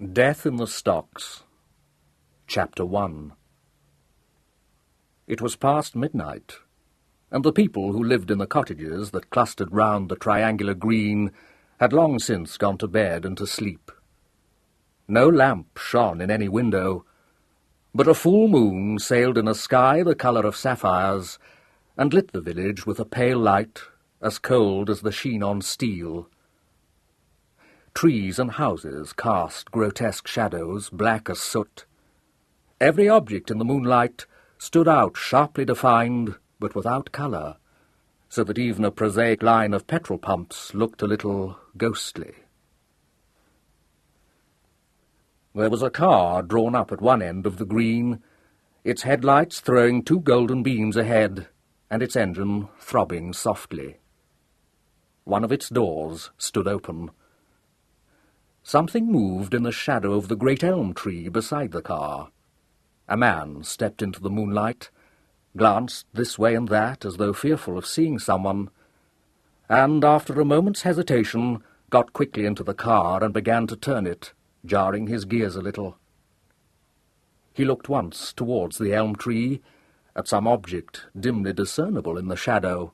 Death in the Stocks, Chapter 1. It was past midnight, and the people who lived in the cottages that clustered round the triangular green had long since gone to bed and to sleep. No lamp shone in any window, but a full moon sailed in a sky the colour of sapphires and lit the village with a pale light as cold as the sheen on steel. Trees and houses cast grotesque shadows, black as soot. Every object in the moonlight stood out sharply defined, but without colour, so that even a prosaic line of petrol pumps looked a little ghostly. There was a car drawn up at one end of the green, its headlights throwing two golden beams ahead, and its engine throbbing softly. One of its doors stood open. Something moved in the shadow of the great elm tree beside the car. A man stepped into the moonlight, glanced this way and that as though fearful of seeing someone, and after a moment's hesitation got quickly into the car and began to turn it, jarring his gears a little. He looked once towards the elm tree, at some object dimly discernible in the shadow,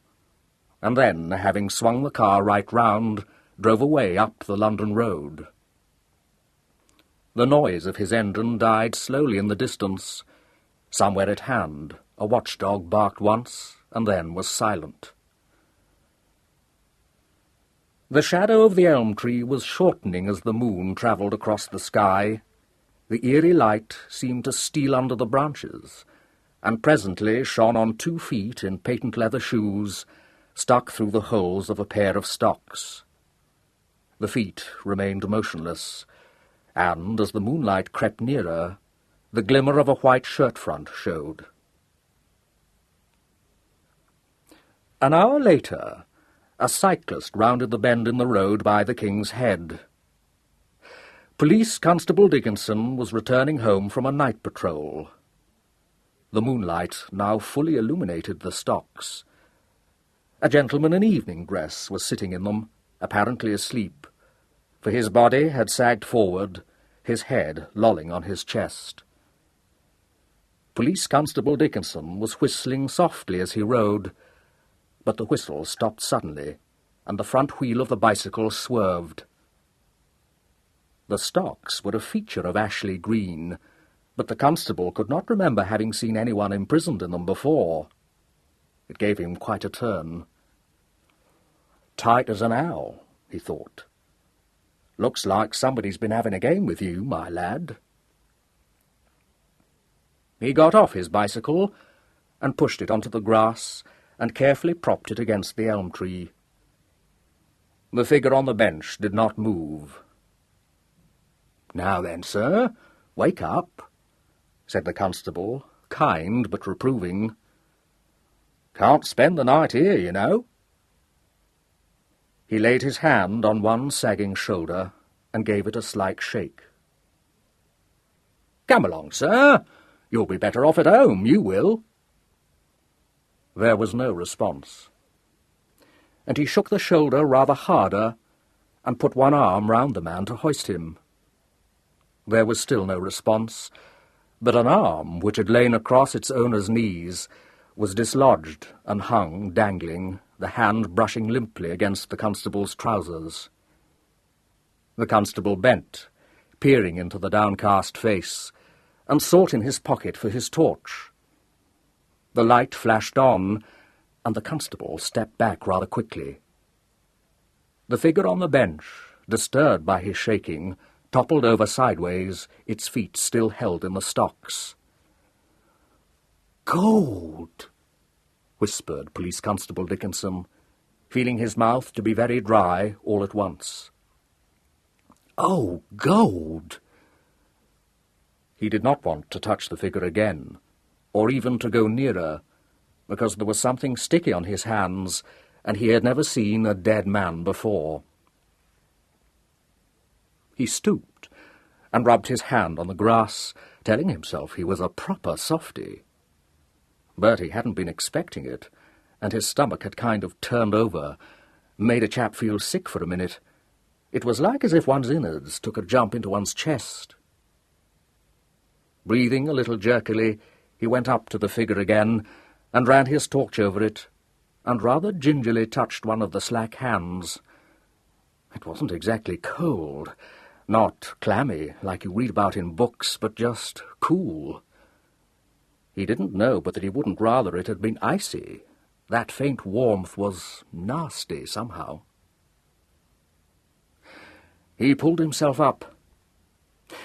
and then, having swung the car right round, drove away up the London road. The noise of his engine died slowly in the distance. Somewhere at hand, a watchdog barked once, and then was silent. The shadow of the elm tree was shortening as the moon travelled across the sky. The eerie light seemed to steal under the branches, and presently shone on 2 feet in patent leather shoes, stuck through the holes of a pair of stocks. The feet remained motionless, and, as the moonlight crept nearer, the glimmer of a white shirt-front showed. An hour later, a cyclist rounded the bend in the road by the King's Head. Police Constable Dickinson was returning home from a night patrol. The moonlight now fully illuminated the stocks. A gentleman in evening dress was sitting in them, apparently asleep, for his body had sagged forward, his head lolling on his chest. Police Constable Dickinson was whistling softly as he rode, but the whistle stopped suddenly, and the front wheel of the bicycle swerved. The stocks were a feature of Ashley Green, but the constable could not remember having seen anyone imprisoned in them before. It gave him quite a turn. "Tight as an owl," he thought. "Looks like somebody's been having a game with you, my lad." He got off his bicycle and pushed it onto the grass and carefully propped it against the elm tree. The figure on the bench did not move. "Now then, sir, wake up," said the constable, kind but reproving. "Can't spend the night here, you know." He laid his hand on one sagging shoulder and gave it a slight shake. "Come along, sir. You'll be better off at home, you will." There was no response, and he shook the shoulder rather harder and put one arm round the man to hoist him. There was still no response, but an arm which had lain across its owner's knees was dislodged and hung dangling, the hand brushing limply against the constable's trousers. The constable bent, peering into the downcast face, and sought in his pocket for his torch. The light flashed on, and the constable stepped back rather quickly. The figure on the bench, disturbed by his shaking, toppled over sideways, its feet still held in the stocks. "Gold!" whispered Police Constable Dickinson, feeling his mouth to be very dry all at once. "Oh, gold!" He did not want to touch the figure again, or even to go nearer, because there was something sticky on his hands, and he had never seen a dead man before. He stooped and rubbed his hand on the grass, telling himself he was a proper softy. But he hadn't been expecting it, and his stomach had kind of turned over, made a chap feel sick for a minute. It was like as if one's innards took a jump into one's chest. Breathing a little jerkily, he went up to the figure again and ran his torch over it, and rather gingerly touched one of the slack hands. It wasn't exactly cold, not clammy like you read about in books, but just cool. He didn't know but that he wouldn't rather it had been icy. That faint warmth was nasty somehow. He pulled himself up.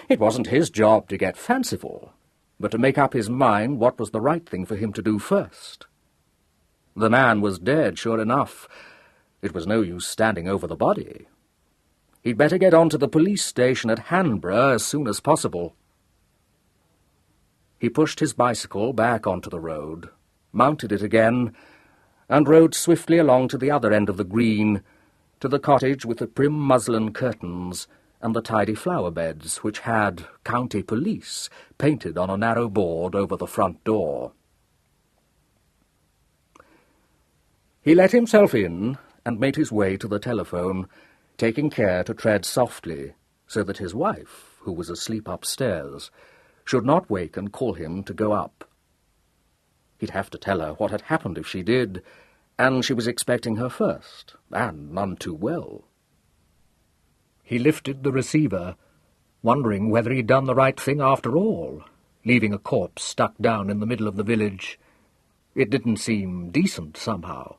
It wasn't his job to get fanciful, but to make up his mind what was the right thing for him to do first. The man was dead, sure enough. It was no use standing over the body. He'd better get on to the police station at Hanborough as soon as possible. He pushed his bicycle back onto the road, mounted it again, and rode swiftly along to the other end of the green, to the cottage with the prim muslin curtains and the tidy flower beds which had County Police painted on a narrow board over the front door. He let himself in and made his way to the telephone, taking care to tread softly so that his wife, who was asleep upstairs, should not wake and call him to go up. He'd have to tell her what had happened if she did, and she was expecting her first, and none too well. He lifted the receiver, wondering whether he'd done the right thing after all, leaving a corpse stuck down in the middle of the village. It didn't seem decent somehow.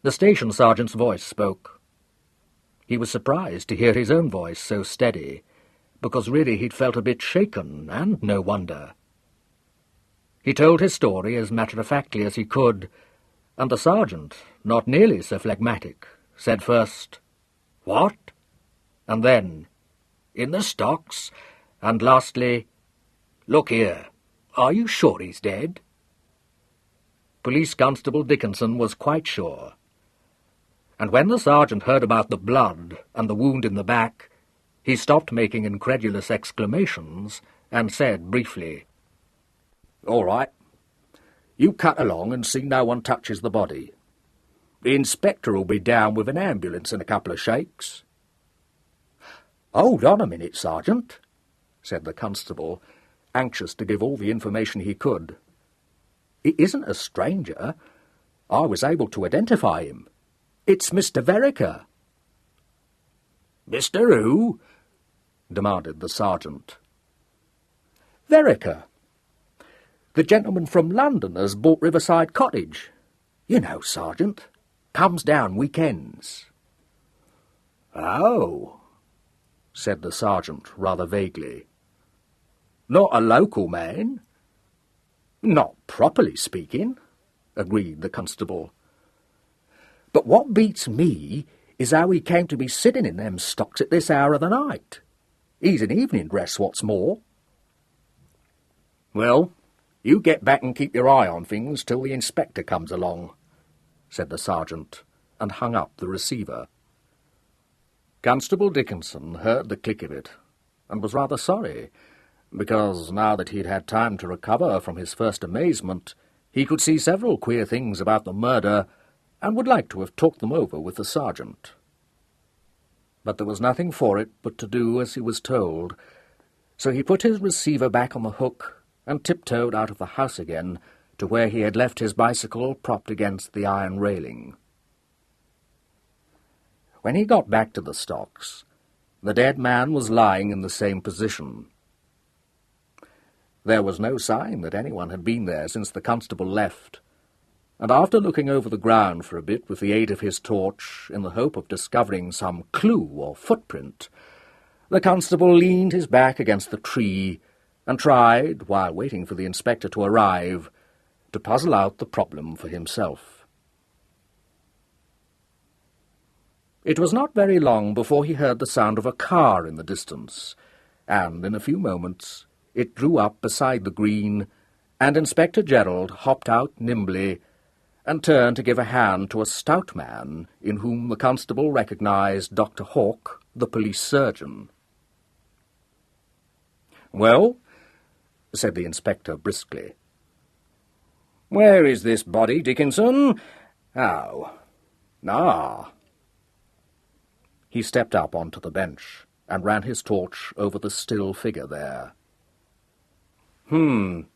The station sergeant's voice spoke. He was surprised to hear his own voice so steady, because really he'd felt a bit shaken, and no wonder. He told his story as matter-of-factly as he could, and the sergeant, not nearly so phlegmatic, said first, "What?" and then, "In the stocks," and lastly, "Look here, are you sure he's dead?" Police Constable Dickinson was quite sure. And when the sergeant heard about the blood and the wound in the back, he stopped making incredulous exclamations and said briefly, "All right. You cut along and see no one touches the body. The inspector'll be down with an ambulance in a couple of shakes." "Hold on a minute, Sergeant," said the constable, anxious to give all the information he could. "It isn't a stranger. I was able to identify him. It's Mr. Vereker." "Mr. who?" demanded the sergeant. "Vereker. The gentleman from London has bought Riverside Cottage. You know, Sergeant. Comes down weekends." "Oh," said the sergeant rather vaguely. "Not a local man?" "Not properly speaking," agreed the constable. "But what beats me is how he came to be sitting in them stocks at this hour of the night. He's in evening dress, what's more." "Well, you get back and keep your eye on things till the inspector comes along," said the sergeant, and hung up the receiver. Constable Dickinson heard the click of it, and was rather sorry, because now that he'd had time to recover from his first amazement, he could see several queer things about the murder, and would like to have talked them over with the sergeant. But there was nothing for it but to do as he was told, so he put his receiver back on the hook and tiptoed out of the house again to where he had left his bicycle propped against the iron railing. When he got back to the stocks, the dead man was lying in the same position. There was no sign that anyone had been there since the constable left, and after looking over the ground for a bit with the aid of his torch in the hope of discovering some clue or footprint, the constable leaned his back against the tree and tried, while waiting for the inspector to arrive, to puzzle out the problem for himself. It was not very long before he heard the sound of a car in the distance, and in a few moments it drew up beside the green, and Inspector Gerald hopped out nimbly and turned to give a hand to a stout man in whom the constable recognized Dr. Hawke, the police surgeon. "Well," said the inspector briskly. "Where is this body, Dickinson? Oh. Ah. He stepped up onto the bench and ran his torch over the still figure there. Not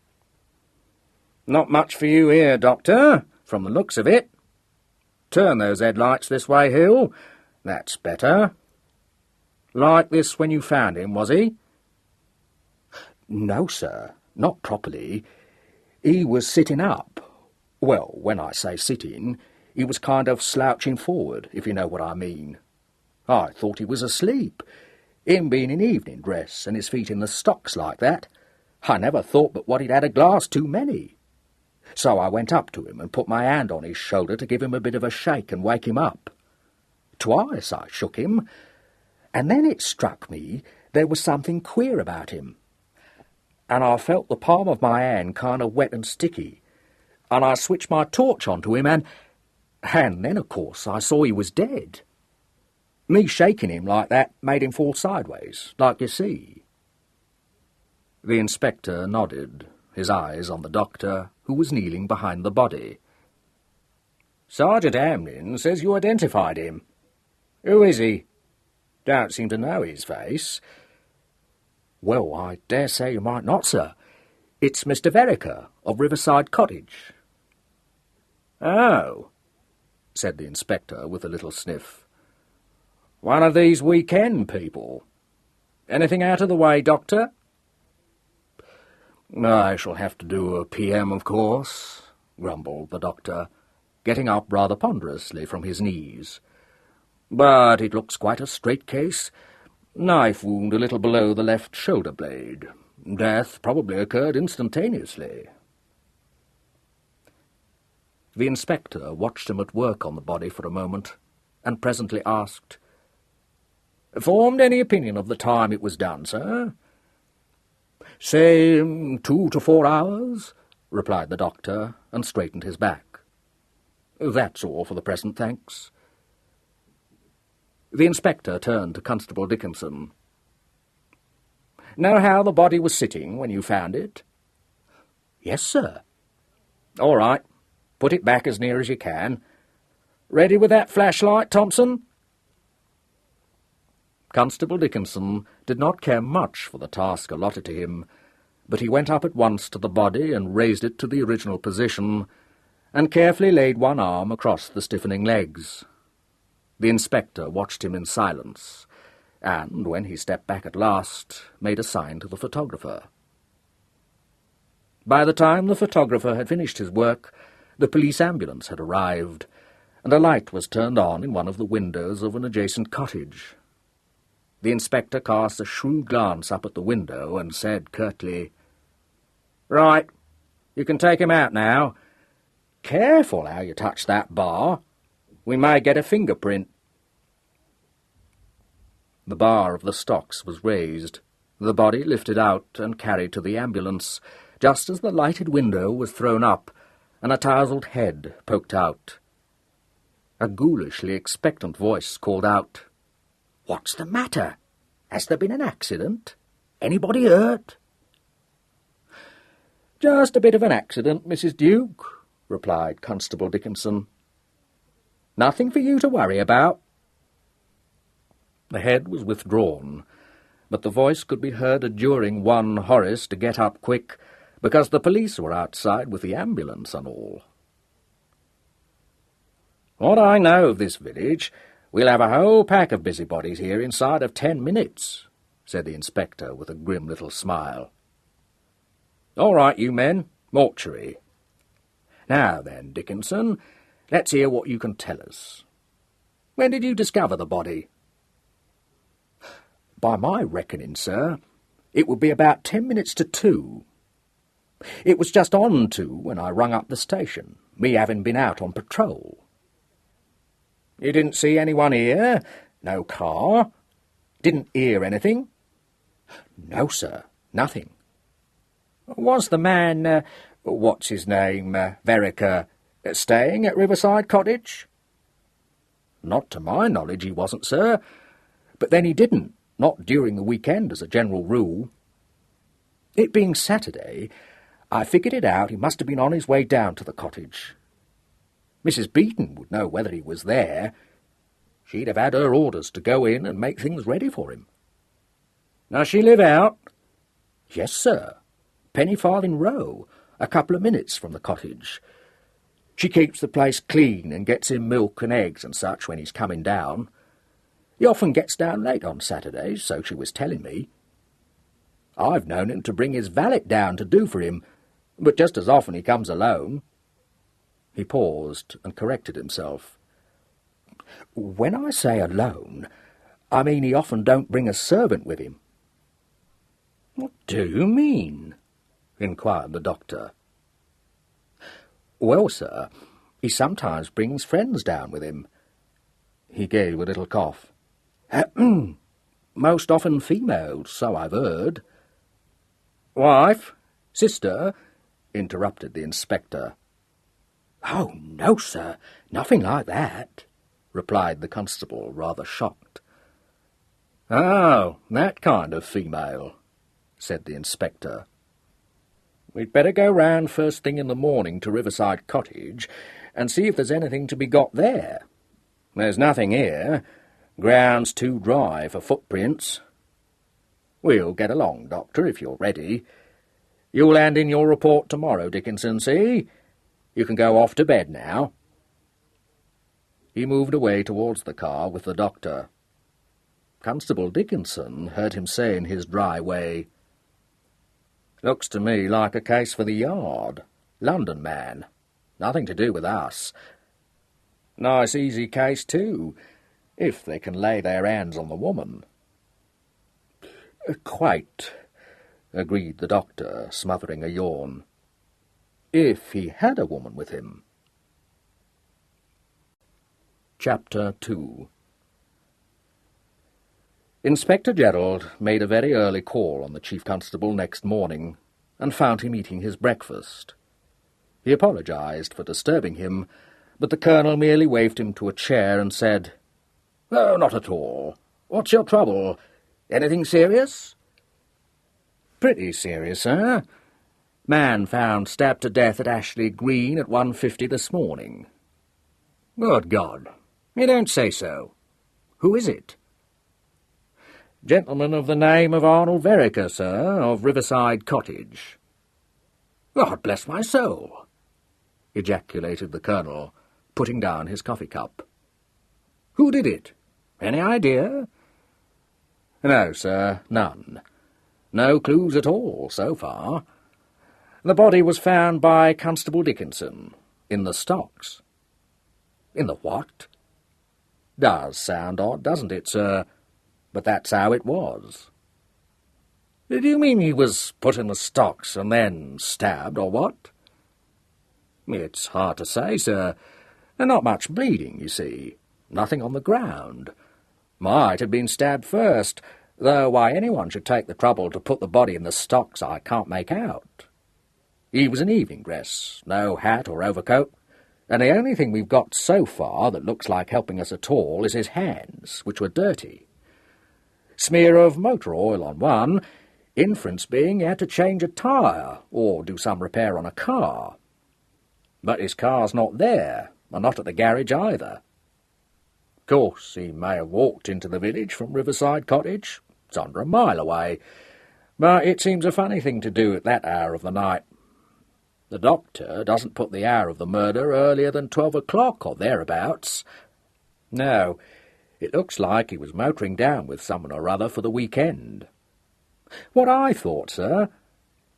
much for you here, Doctor, from the looks of it. Turn those headlights this way, Hill. That's better. Like this when you found him, was he? No, sir, not properly. He was sitting up. Well, when I say sitting, he was kind of slouching forward, if you know what I mean. I thought he was asleep. Him being in evening dress and his feet in the stocks like that. I never thought but what he'd had a glass too many. So I went up to him and put my hand on his shoulder to give him a bit of a shake and wake him up. Twice I shook him, and then it struck me there was something queer about him. And I felt the palm of my hand kind of wet and sticky, and I switched my torch onto him, and then, of course, I saw he was dead. Me shaking him like that made him fall sideways, like you see. The inspector nodded, his eyes on the doctor, who was kneeling behind the body. Sergeant Hamlin says you identified him. Who is he? Don't seem to know his face. Well, I dare say you might not, sir. It's Mr. Vereker, of Riverside Cottage. Oh, said the inspector with a little sniff. One of these weekend people. Anything out of the way, Doctor? I shall have to do a PM, of course, grumbled the doctor, getting up rather ponderously from his knees. But it looks quite a straight case. Knife wound a little below the left shoulder blade. Death probably occurred instantaneously. The inspector watched him at work on the body for a moment, and presently asked, Formed any opinion of the time it was done, sir? Say 2 to 4 hours, replied the doctor, and straightened his back. That's all for the present, thanks. The inspector turned to Constable Dickinson. Know how the body was sitting when you found it? Yes, sir. All right. Put it back as near as you can. Ready with that flashlight, Thompson? Constable Dickinson did not care much for the task allotted to him, but he went up at once to the body and raised it to the original position, and carefully laid one arm across the stiffening legs. The inspector watched him in silence, and, when he stepped back at last, made a sign to the photographer. By the time the photographer had finished his work, the police ambulance had arrived, and a light was turned on in one of the windows of an adjacent cottage. The inspector cast a shrewd glance up at the window and said curtly, Right, you can take him out now. Careful how you touch that bar. We may get a fingerprint. The bar of the stocks was raised, the body lifted out and carried to the ambulance, just as the lighted window was thrown up and a tousled head poked out. A ghoulishly expectant voice called out, What's the matter? Has there been an accident? Anybody hurt? Just a bit of an accident, Mrs. Duke, replied Constable Dickinson. Nothing for you to worry about. The head was withdrawn, but the voice could be heard adjuring one Horace to get up quick, because the police were outside with the ambulance and all. What I know of this village, we'll have a whole pack of busybodies here inside of 10 minutes, said the inspector with a grim little smile. All right, you men, mortuary. Now then, Dickinson, let's hear what you can tell us. When did you discover the body? By my reckoning, sir, it would be about 10 minutes to 2. It was just on 2 when I rung up the station, me having been out on patrol. You didn't see anyone here? No car? Didn't hear anything? No, sir, nothing. Was the man, what's his name, Vereker, staying at Riverside Cottage? Not to my knowledge he wasn't, sir, but then he didn't, not during the weekend as a general rule. It being Saturday, I figured it out he must have been on his way down to the cottage. Mrs. Beeton would know whether he was there. She'd have had her orders to go in and make things ready for him. Does she live out? Yes, sir. Penny Farthing Row, a couple of minutes from the cottage. She keeps the place clean and gets him milk and eggs and such when he's coming down. He often gets down late on Saturdays, so she was telling me. I've known him to bring his valet down to do for him, but just as often he comes alone. He paused and corrected himself. When I say alone, I mean he often don't bring a servant with him. What do you mean? Inquired the doctor. Well, sir, he sometimes brings friends down with him. He gave a little cough. Most often females, so I've heard. Wife? Sister? Interrupted the inspector. Oh, no, sir, nothing like that, replied the constable, rather shocked. Oh, that kind of female, said the inspector. We'd better go round first thing in the morning to Riverside Cottage and see if there's anything to be got there. There's nothing here. Ground's too dry for footprints. We'll get along, Doctor, if you're ready. You'll hand in your report tomorrow, Dickinson, see? You can go off to bed now. He moved away towards the car with the doctor. Constable Dickinson heard him say in his dry way, Looks to me like a case for the Yard. London man. Nothing to do with us. Nice easy case, too, if they can lay their hands on the woman. Quite, agreed the doctor, smothering a yawn. If he had a woman with him. Chapter 2. Inspector Gerald made a very early call on the Chief Constable next morning, and found him eating his breakfast. He apologised for disturbing him, but the Colonel merely waved him to a chair and said, Oh, not at all. What's your trouble? Anything serious? Pretty serious, sir. Man found stabbed to death at Ashley Green at 1:50 this morning. Good God. You don't say so. Who is it? Gentleman of the name of Arnold Vereker, sir, of Riverside Cottage. God bless my soul, ejaculated the Colonel, putting down his coffee-cup. Who did it? Any idea? No, sir, none. No clues at all, so far. The body was found by Constable Dickinson, in the stocks. In the what? Does sound odd, doesn't it, sir? But that's how it was. Do you mean he was put in the stocks and then stabbed, or what? It's hard to say, sir. Not much bleeding, you see. Nothing on the ground. Might have been stabbed first, though why anyone should take the trouble to put the body in the stocks I can't make out. He was in evening dress, no hat or overcoat, and the only thing we've got so far that looks like helping us at all is his hands, which were dirty. Smear of motor oil on one, inference being he had to change a tyre or do some repair on a car. But his car's not there, and not at the garage either. Of course, he may have walked into the village from Riverside Cottage. It's under a mile away, but it seems a funny thing to do at that hour of the night. The doctor doesn't put the hour of the murder earlier than 12 o'clock or thereabouts. No, it looks like he was motoring down with someone or other for the weekend. What I thought, sir,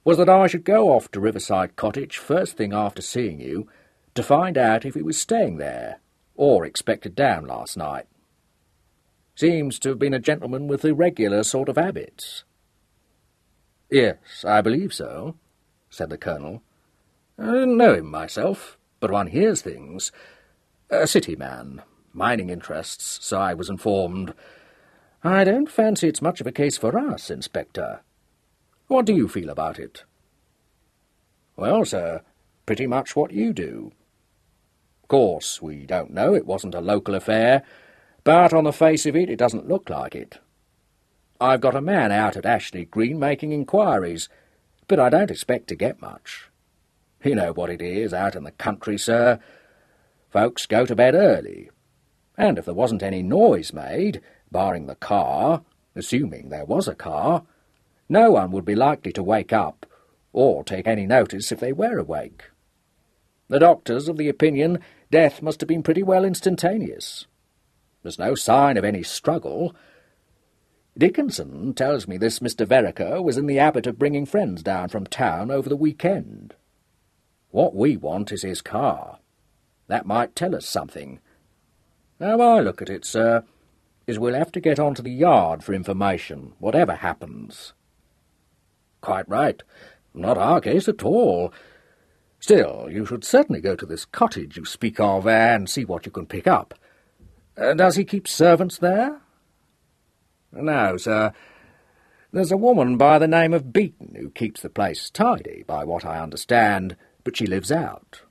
was that I should go off to Riverside Cottage first thing after seeing you to find out if he was staying there or expected down last night. Seems to have been a gentleman with irregular sort of habits. Yes, I believe so, said the Colonel. I didn't know him myself, but one hears things. A city man, mining interests, so I was informed. I don't fancy it's much of a case for us, Inspector. What do you feel about it? Well, sir, pretty much what you do. Of course, we don't know, it wasn't a local affair, but on the face of it, it doesn't look like it. I've got a man out at Ashley Green making inquiries, but I don't expect to get much. You know what it is out in the country, sir. Folks go to bed early. And if there wasn't any noise made, barring the car, assuming there was a car, no one would be likely to wake up, or take any notice if they were awake. The doctor's of the opinion death must have been pretty well instantaneous. There's no sign of any struggle. Dickinson tells me this Mr. Vereker was in the habit of bringing friends down from town over the weekend. What we want is his car. That might tell us something. How I look at it, sir, is we'll have to get on to the yard for information, whatever happens. Quite right. Not our case at all. Still, you should certainly go to this cottage you speak of and see what you can pick up. Does he keep servants there? No, sir. There's a woman by the name of Beaton who keeps the place tidy, by what I understand, but she lives out.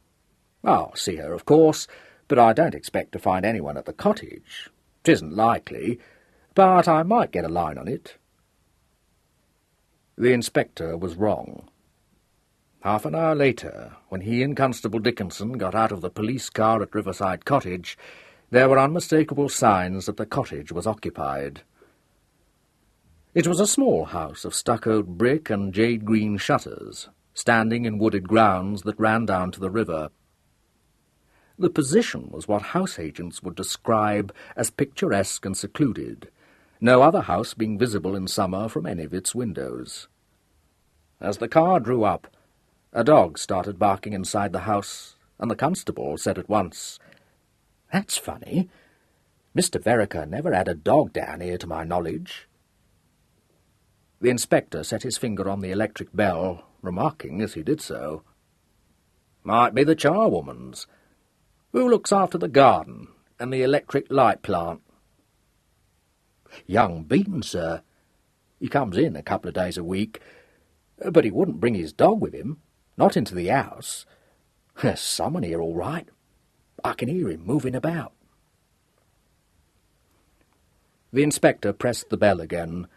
I'll see her, of course, but I don't expect to find anyone at the cottage. 'Tisn't likely, but I might get a line on it. The inspector was wrong. Half an hour later, when he and Constable Dickinson got out of the police car at Riverside Cottage, there were unmistakable signs that the cottage was occupied. It was a small house of stuccoed brick and jade-green shutters, standing in wooded grounds that ran down to the river. The position was what house agents would describe as picturesque and secluded, no other house being visible in summer from any of its windows. As the car drew up, a dog started barking inside the house, and the constable said at once, "That's funny. Mr. Vereker never had a dog down here to my knowledge." The inspector set his finger on the electric bell, remarking as he did so, "Might be the charwoman's. Who looks after the garden and the electric light plant?" "Young Beaton, sir. He comes in a couple of days a week, but he wouldn't bring his dog with him, not into the house. There's someone here all right. I can hear him moving about." The inspector pressed the bell again,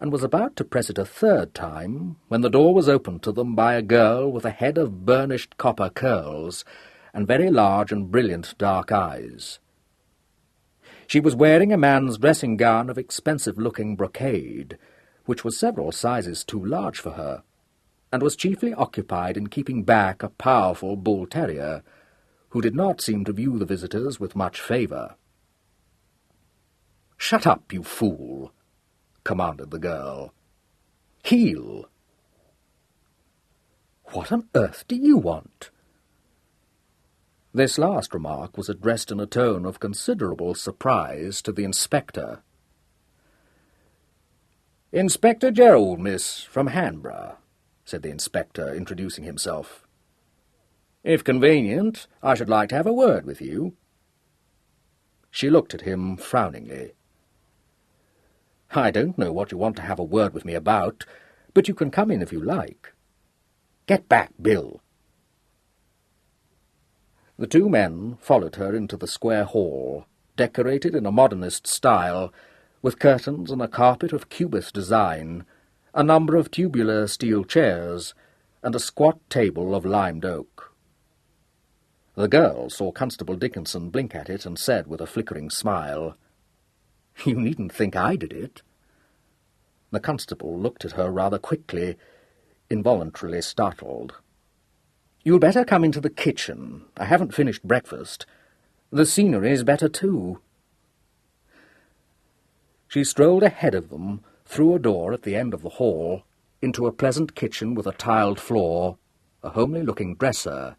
and was about to press it a third time when the door was opened to them by a girl with a head of burnished copper curls and very large and brilliant dark eyes. She was wearing a man's dressing gown of expensive-looking brocade, which was several sizes too large for her, and was chiefly occupied in keeping back a powerful bull-terrier, who did not seem to view the visitors with much favour. "Shut up, you fool!" commanded the girl. "Heel!" "What on earth do you want?" This last remark was addressed in a tone of considerable surprise to the inspector. "Inspector Gerald, miss, from Hanborough," said the inspector, introducing himself. "If convenient, I should like to have a word with you." She looked at him frowningly. "I don't know what you want to have a word with me about, but you can come in if you like. Get back, Bill." The two men followed her into the square hall, decorated in a modernist style, with curtains and a carpet of cubist design, a number of tubular steel chairs, and a squat table of limed oak. The girl saw Constable Dickinson blink at it and said with a flickering smile, "You needn't think I did it." The constable looked at her rather quickly, involuntarily startled. "You'd better come into the kitchen. I haven't finished breakfast. The scenery's better too." She strolled ahead of them, through a door at the end of the hall, into a pleasant kitchen with a tiled floor, a homely-looking dresser,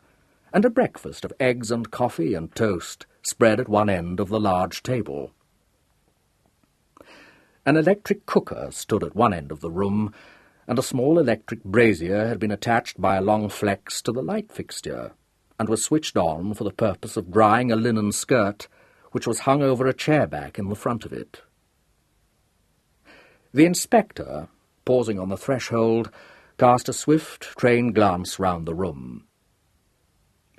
and a breakfast of eggs and coffee and toast spread at one end of the large table. An electric cooker stood at one end of the room, and a small electric brazier had been attached by a long flex to the light fixture, and was switched on for the purpose of drying a linen skirt which was hung over a chair-back in the front of it. The inspector, pausing on the threshold, cast a swift, trained glance round the room.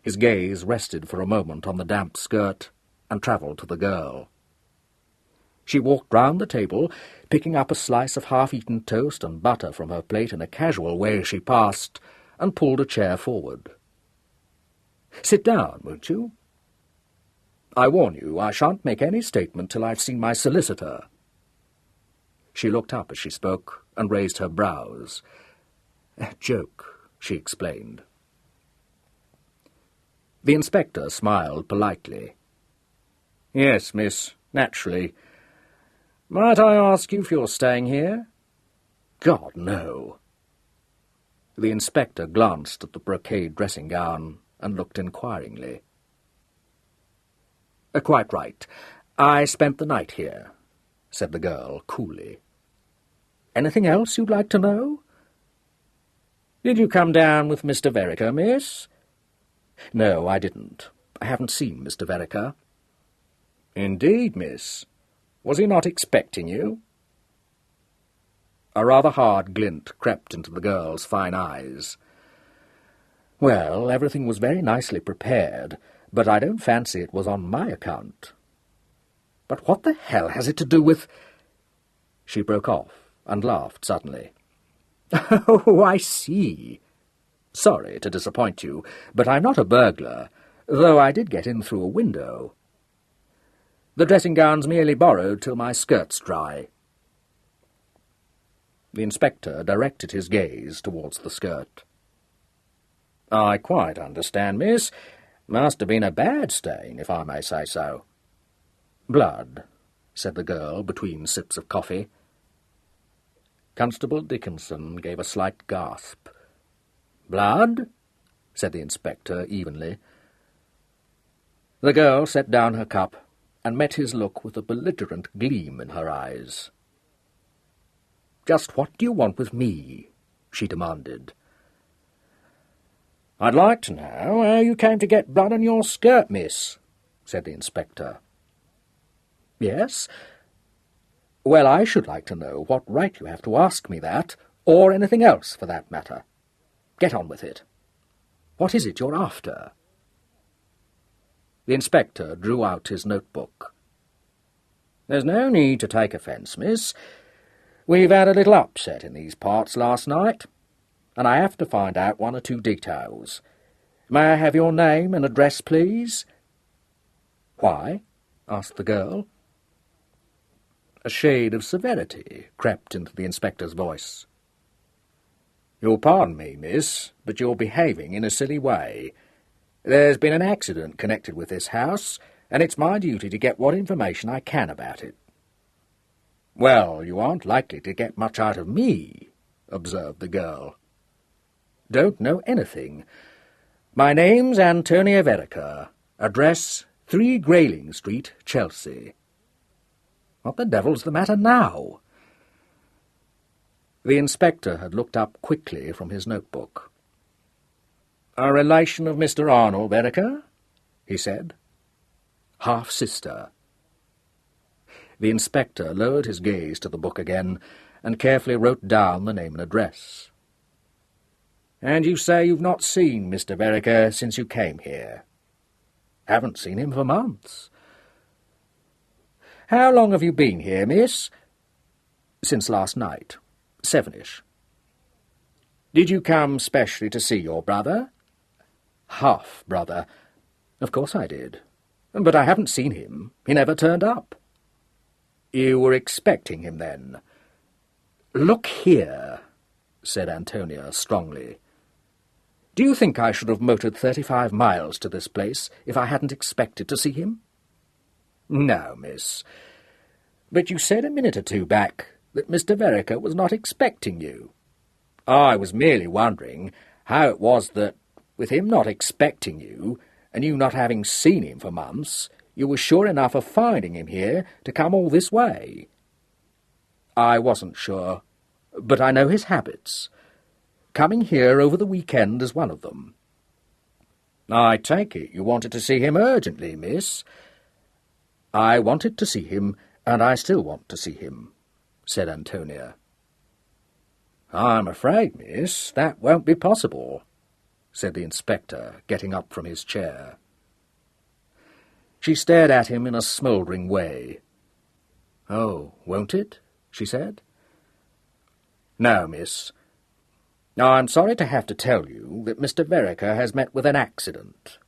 His gaze rested for a moment on the damp skirt and travelled to the girl. She walked round the table, picking up a slice of half-eaten toast and butter from her plate in a casual way as she passed, and pulled a chair forward. "Sit down, won't you?" I warn you, I shan't make any statement till I've seen my solicitor." She looked up as she spoke and raised her brows. "A joke," she explained. The inspector smiled politely. "Yes, miss, naturally. Might I ask you if you're staying here?" "God, no." The inspector glanced at the brocade dressing-gown and looked inquiringly. "Quite right. I spent the night here," said the girl coolly. "Anything else you'd like to know?" "Did you come down with Mr. Vereker, miss?" "No, I didn't. I haven't seen Mr. Vereker." "Indeed, miss. Was he not expecting you?" A rather hard glint crept into the girl's fine eyes. "Well, everything was very nicely prepared, but I don't fancy it was on my account." "But what the hell has it to do with—" She broke off and laughed suddenly. "Oh, I see. Sorry to disappoint you, but I'm not a burglar, though I did get in through a window. The dressing-gown's merely borrowed till my skirt's dry." The inspector directed his gaze towards the skirt. "I quite understand, miss. Must have been a bad stain, if I may say so." "Blood," said the girl between sips of coffee. Constable Dickinson gave a slight gasp. "Blood?" said the inspector evenly. The girl set down her cup and met his look with a belligerent gleam in her eyes. "Just what do you want with me?" she demanded. "I'd like to know how you came to get blood on your skirt, miss," said the inspector. "Yes? Well, I should like to know what right you have to ask me that, or anything else for that matter. Get on with it. What is it you're after?" The inspector drew out his notebook. "There's no need to take offence, miss. We've had a little upset in these parts last night, and I have to find out one or two details. May I have your name and address, please?" "Why?" asked the girl. A shade of severity crept into the inspector's voice. "You'll pardon me, miss, but you're behaving in a silly way. There's been an accident connected with this house, and it's my duty to get what information I can about it." "Well, you aren't likely to get much out of me," observed the girl. "Don't know anything. My name's Antonia Vereker. Address 3 Grayling Street, Chelsea." "What the devil's the matter now?" The inspector had looked up quickly from his notebook. "A relation of Mr. Arnold Vereker?" he said. "Half-sister." The inspector lowered his gaze to the book again and carefully wrote down the name and address. "And you say you've not seen Mr. Vereker since you came here?" "Haven't seen him for months." "How long have you been here, miss?" "Since last night. 7-ish. "Did you come specially to see your brother?" "Half-brother. Of course I did. But I haven't seen him. He never turned up." "You were expecting him, then?" "Look here," said Antonia strongly. "Do you think I should have motored 35 miles to this place if I hadn't expected to see him?" "No, miss. But you said a minute or two back that Mr. Vereker was not expecting you. I was merely wondering how it was that, with him not expecting you, and you not having seen him for months, you were sure enough of finding him here to come all this way." "I wasn't sure, but I know his habits. Coming here over the weekend is one of them." "I take it you wanted to see him urgently, miss." "I wanted to see him, and I still want to see him," said Antonia. "I'm afraid, miss, that won't be possible," said the inspector, getting up from his chair. She stared at him in a smouldering way. "Oh, won't it?" she said. "No, miss. I'm sorry to have to tell you that Mr. Vereker has met with an accident."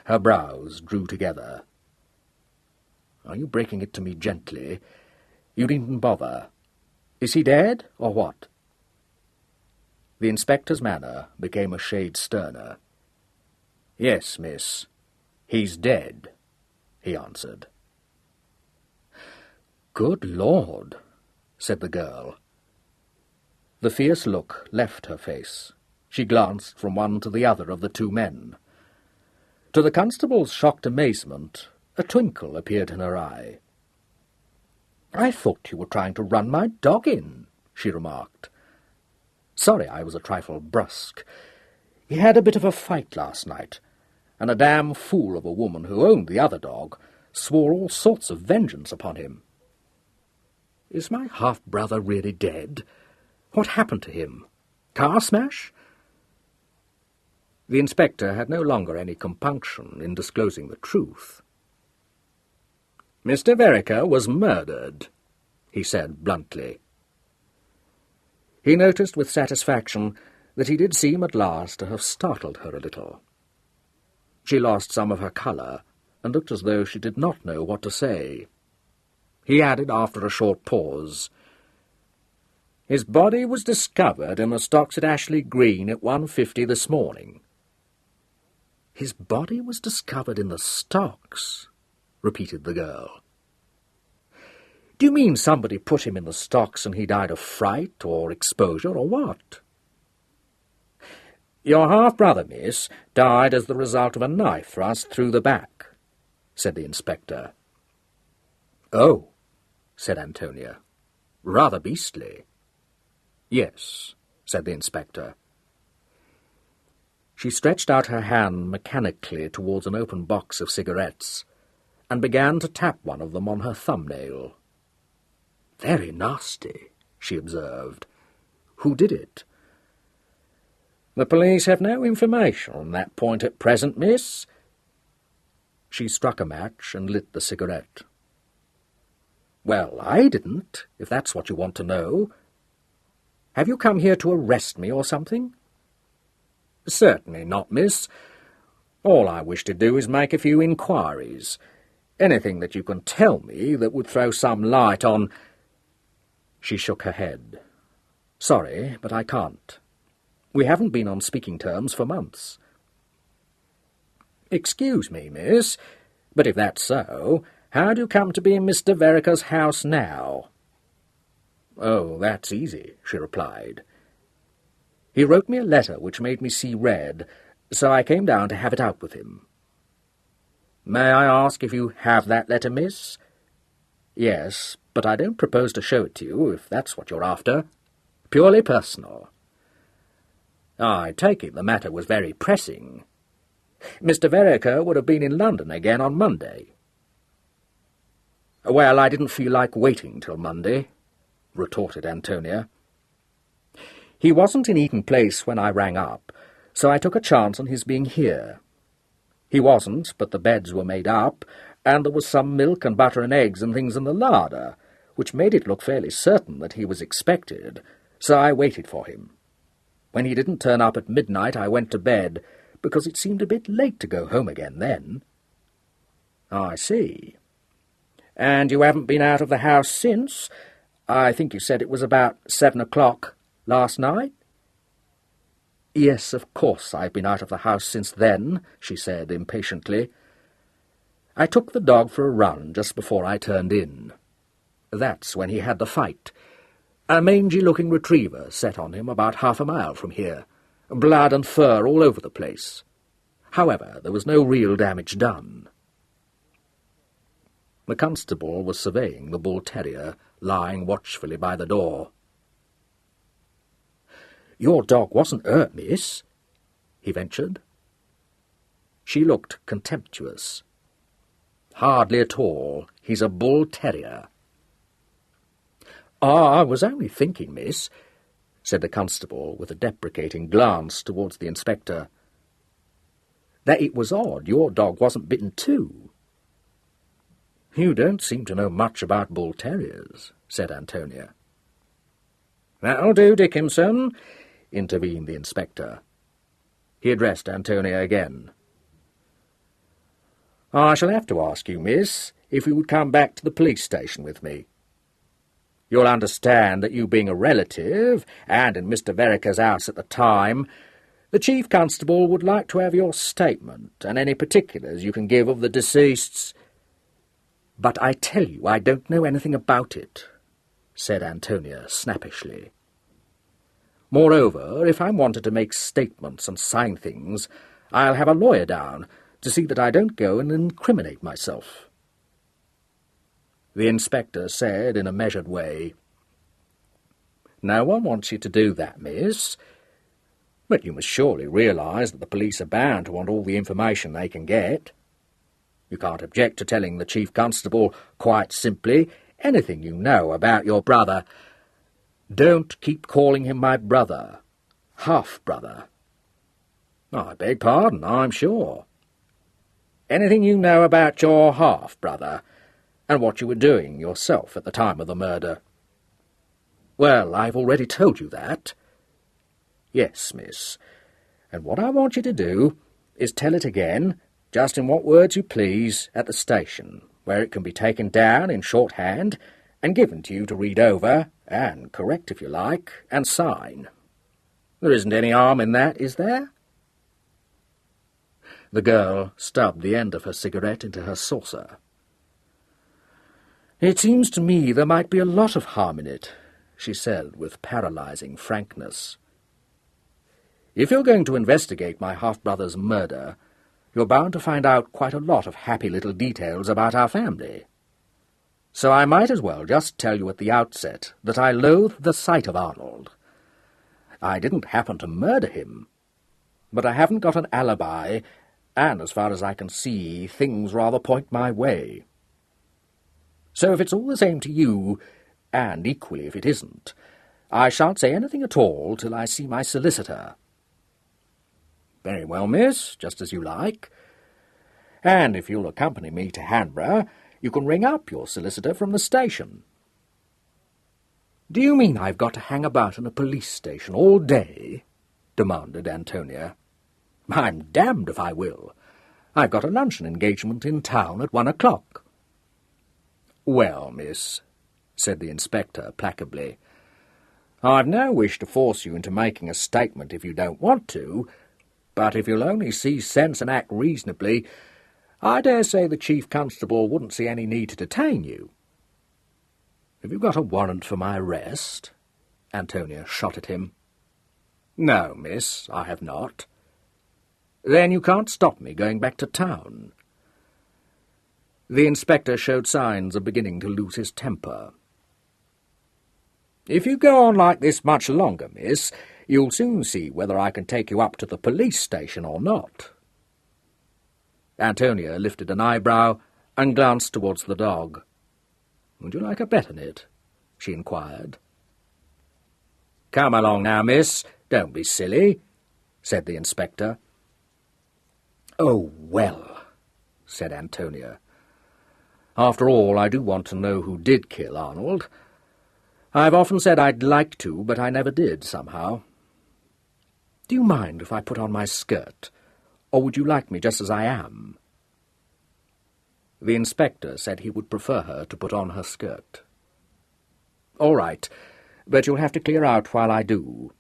Her brows drew together. "Are you breaking it to me gently? You needn't bother. Is he dead, or what?" The inspector's manner became a shade sterner. "Yes, miss, he's dead," he answered. "Good Lord," said the girl. The fierce look left her face. She glanced from one to the other of the two men. To the constable's shocked amazement, a twinkle appeared in her eye. "I thought you were trying to run my dog in," she remarked. "Sorry I was a trifle brusque. He had a bit of a fight last night, and a damn fool of a woman who owned the other dog swore all sorts of vengeance upon him. Is my half-brother really dead? What happened to him? Car smash?" The inspector had no longer any compunction in disclosing the truth. "Mr. Vereker was murdered," he said bluntly. He noticed with satisfaction that he did seem at last to have startled her a little. She lost some of her colour, and looked as though she did not know what to say. He added after a short pause, "His body was discovered in the stocks at Ashley Green at 1:50 this morning." "His body was discovered in the stocks," repeated the girl. "Do you mean somebody put him in the stocks and he died of fright or exposure, or what?" "Your half-brother, miss, died as the result of a knife thrust through the back," said the inspector. "Oh," said Antonia. "Rather beastly." "Yes," said the inspector. She stretched out her hand mechanically towards an open box of cigarettes, and began to tap one of them on her thumbnail. "Very nasty," she observed. "Who did it?" "The police have no information on that point at present, miss." She struck a match and lit the cigarette. "Well, I didn't, if that's what you want to know. Have you come here to arrest me or something?" "Certainly not, miss. All I wish to do is make a few inquiries. Anything that you can tell me that would throw some light on—" She shook her head. "Sorry, but I can't. We haven't been on speaking terms for months." "Excuse me, miss, but if that's so, how do you come to be in Mr. Vereker's house now?" "Oh, that's easy," she replied. "He wrote me a letter which made me see red, so I came down to have it out with him." "May I ask if you have that letter, miss?" "Yes, but I don't propose to show it to you, if that's what you're after. Purely personal." "I take it the matter was very pressing. Mr. Vereker would have been in London again on Monday." "Well, I didn't feel like waiting till Monday," retorted Antonia. "He wasn't in Eaton Place when I rang up, so I took a chance on his being here. He wasn't, but the beds were made up, and there was some milk and butter and eggs and things in the larder, which made it look fairly certain that he was expected, so I waited for him. When he didn't turn up at midnight, I went to bed, because it seemed a bit late to go home again then." "I see. And you haven't been out of the house since? I think you said it was about 7 o'clock last night?" "Yes, of course I've been out of the house since then," she said impatiently. "I took the dog for a run just before I turned in. That's when he had the fight. A mangy-looking retriever set on him about half a mile from here, blood and fur all over the place. However, there was no real damage done." The constable was surveying the bull-terrier, lying watchfully by the door. "Your dog wasn't hurt, miss?" he ventured. She looked contemptuous. "Hardly at all. He's a bull-terrier." "I was only thinking, miss," said the constable, with a deprecating glance towards the inspector, "that it was odd your dog wasn't bitten too." "You don't seem to know much about bull-terriers," said Antonia. "That'll do, Dickinson," intervened the inspector. He addressed Antonia again. I shall have to ask you, miss, if you would come back to the police station with me. You'll understand that you being a relative, and in Mr. Vereker's house at the time, the Chief Constable would like to have your statement and any particulars you can give of the deceased's—" "But I tell you I don't know anything about it," said Antonia snappishly. "Moreover, if I'm wanted to make statements and sign things, I'll have a lawyer down to see that I don't go and incriminate myself." The inspector said in a measured way, "No one wants you to do that, miss. But you must surely realise that the police are bound to want all the information they can get. You can't object to telling the Chief Constable, quite simply, anything you know about your brother." "Don't keep calling him my brother. Half-brother." "I beg pardon, I'm sure." "Anything you know about your half-brother, and what you were doing yourself at the time of the murder." "Well, I've already told you that." "Yes, miss, and what I want you to do is tell it again, just in what words you please, at the station, where it can be taken down in shorthand and given to you to read over, and correct if you like, and sign. There isn't any harm in that, is there?" The girl stubbed the end of her cigarette into her saucer. "It seems to me there might be a lot of harm in it," she said with paralysing frankness. "If you're going to investigate my half-brother's murder, you're bound to find out quite a lot of happy little details about our family. So I might as well just tell you at the outset that I loathe the sight of Arnold. I didn't happen to murder him, but I haven't got an alibi, and as far as I can see, things rather point my way. So if it's all the same to you, and equally if it isn't, I shan't say anything at all till I see my solicitor." "Very well, miss, just as you like. And if you'll accompany me to Hanborough, you can ring up your solicitor from the station." "Do you mean I've got to hang about in a police station all day?" demanded Antonia. "I'm damned if I will. I've got a luncheon engagement in town at 1 o'clock. "Well, miss," said the inspector placably, "I've no wish to force you into making a statement if you don't want to, but if you'll only see sense and act reasonably, I dare say the Chief Constable wouldn't see any need to detain you." "Have you got a warrant for my arrest?" Antonia shot at him. "No, miss, I have not." "Then you can't stop me going back to town." The inspector showed signs of beginning to lose his temper. "If you go on like this much longer, miss, you'll soon see whether I can take you up to the police station or not." Antonia lifted an eyebrow and glanced towards the dog. "Would you like a bet on it?" she inquired. "Come along now, miss. Don't be silly," said the inspector. "Oh, well," said Antonia. "After all, I do want to know who did kill Arnold. I've often said I'd like to, but I never did, somehow. Do you mind if I put on my skirt, or would you like me just as I am?" The inspector said he would prefer her to put on her skirt. "All right, but you'll have to clear out while I do.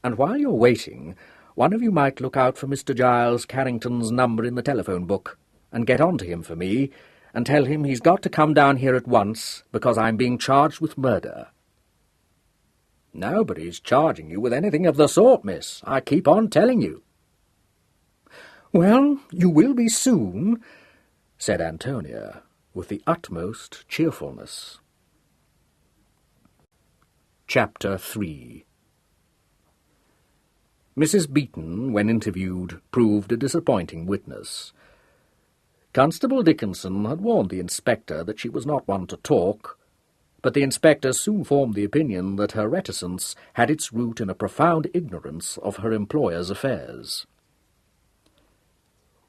And while you're waiting, one of you might look out for Mr. Giles Carrington's number in the telephone book, and get on to him for me, and tell him he's got to come down here at once, because I'm being charged with murder." "Nobody's charging you with anything of the sort, miss. I keep on telling you." "Well, you will be soon," said Antonia, with the utmost cheerfulness. Chapter 3. Mrs. Beeton, when interviewed, proved a disappointing witness. Constable Dickinson had warned the inspector that she was not one to talk, but the inspector soon formed the opinion that her reticence had its root in a profound ignorance of her employer's affairs.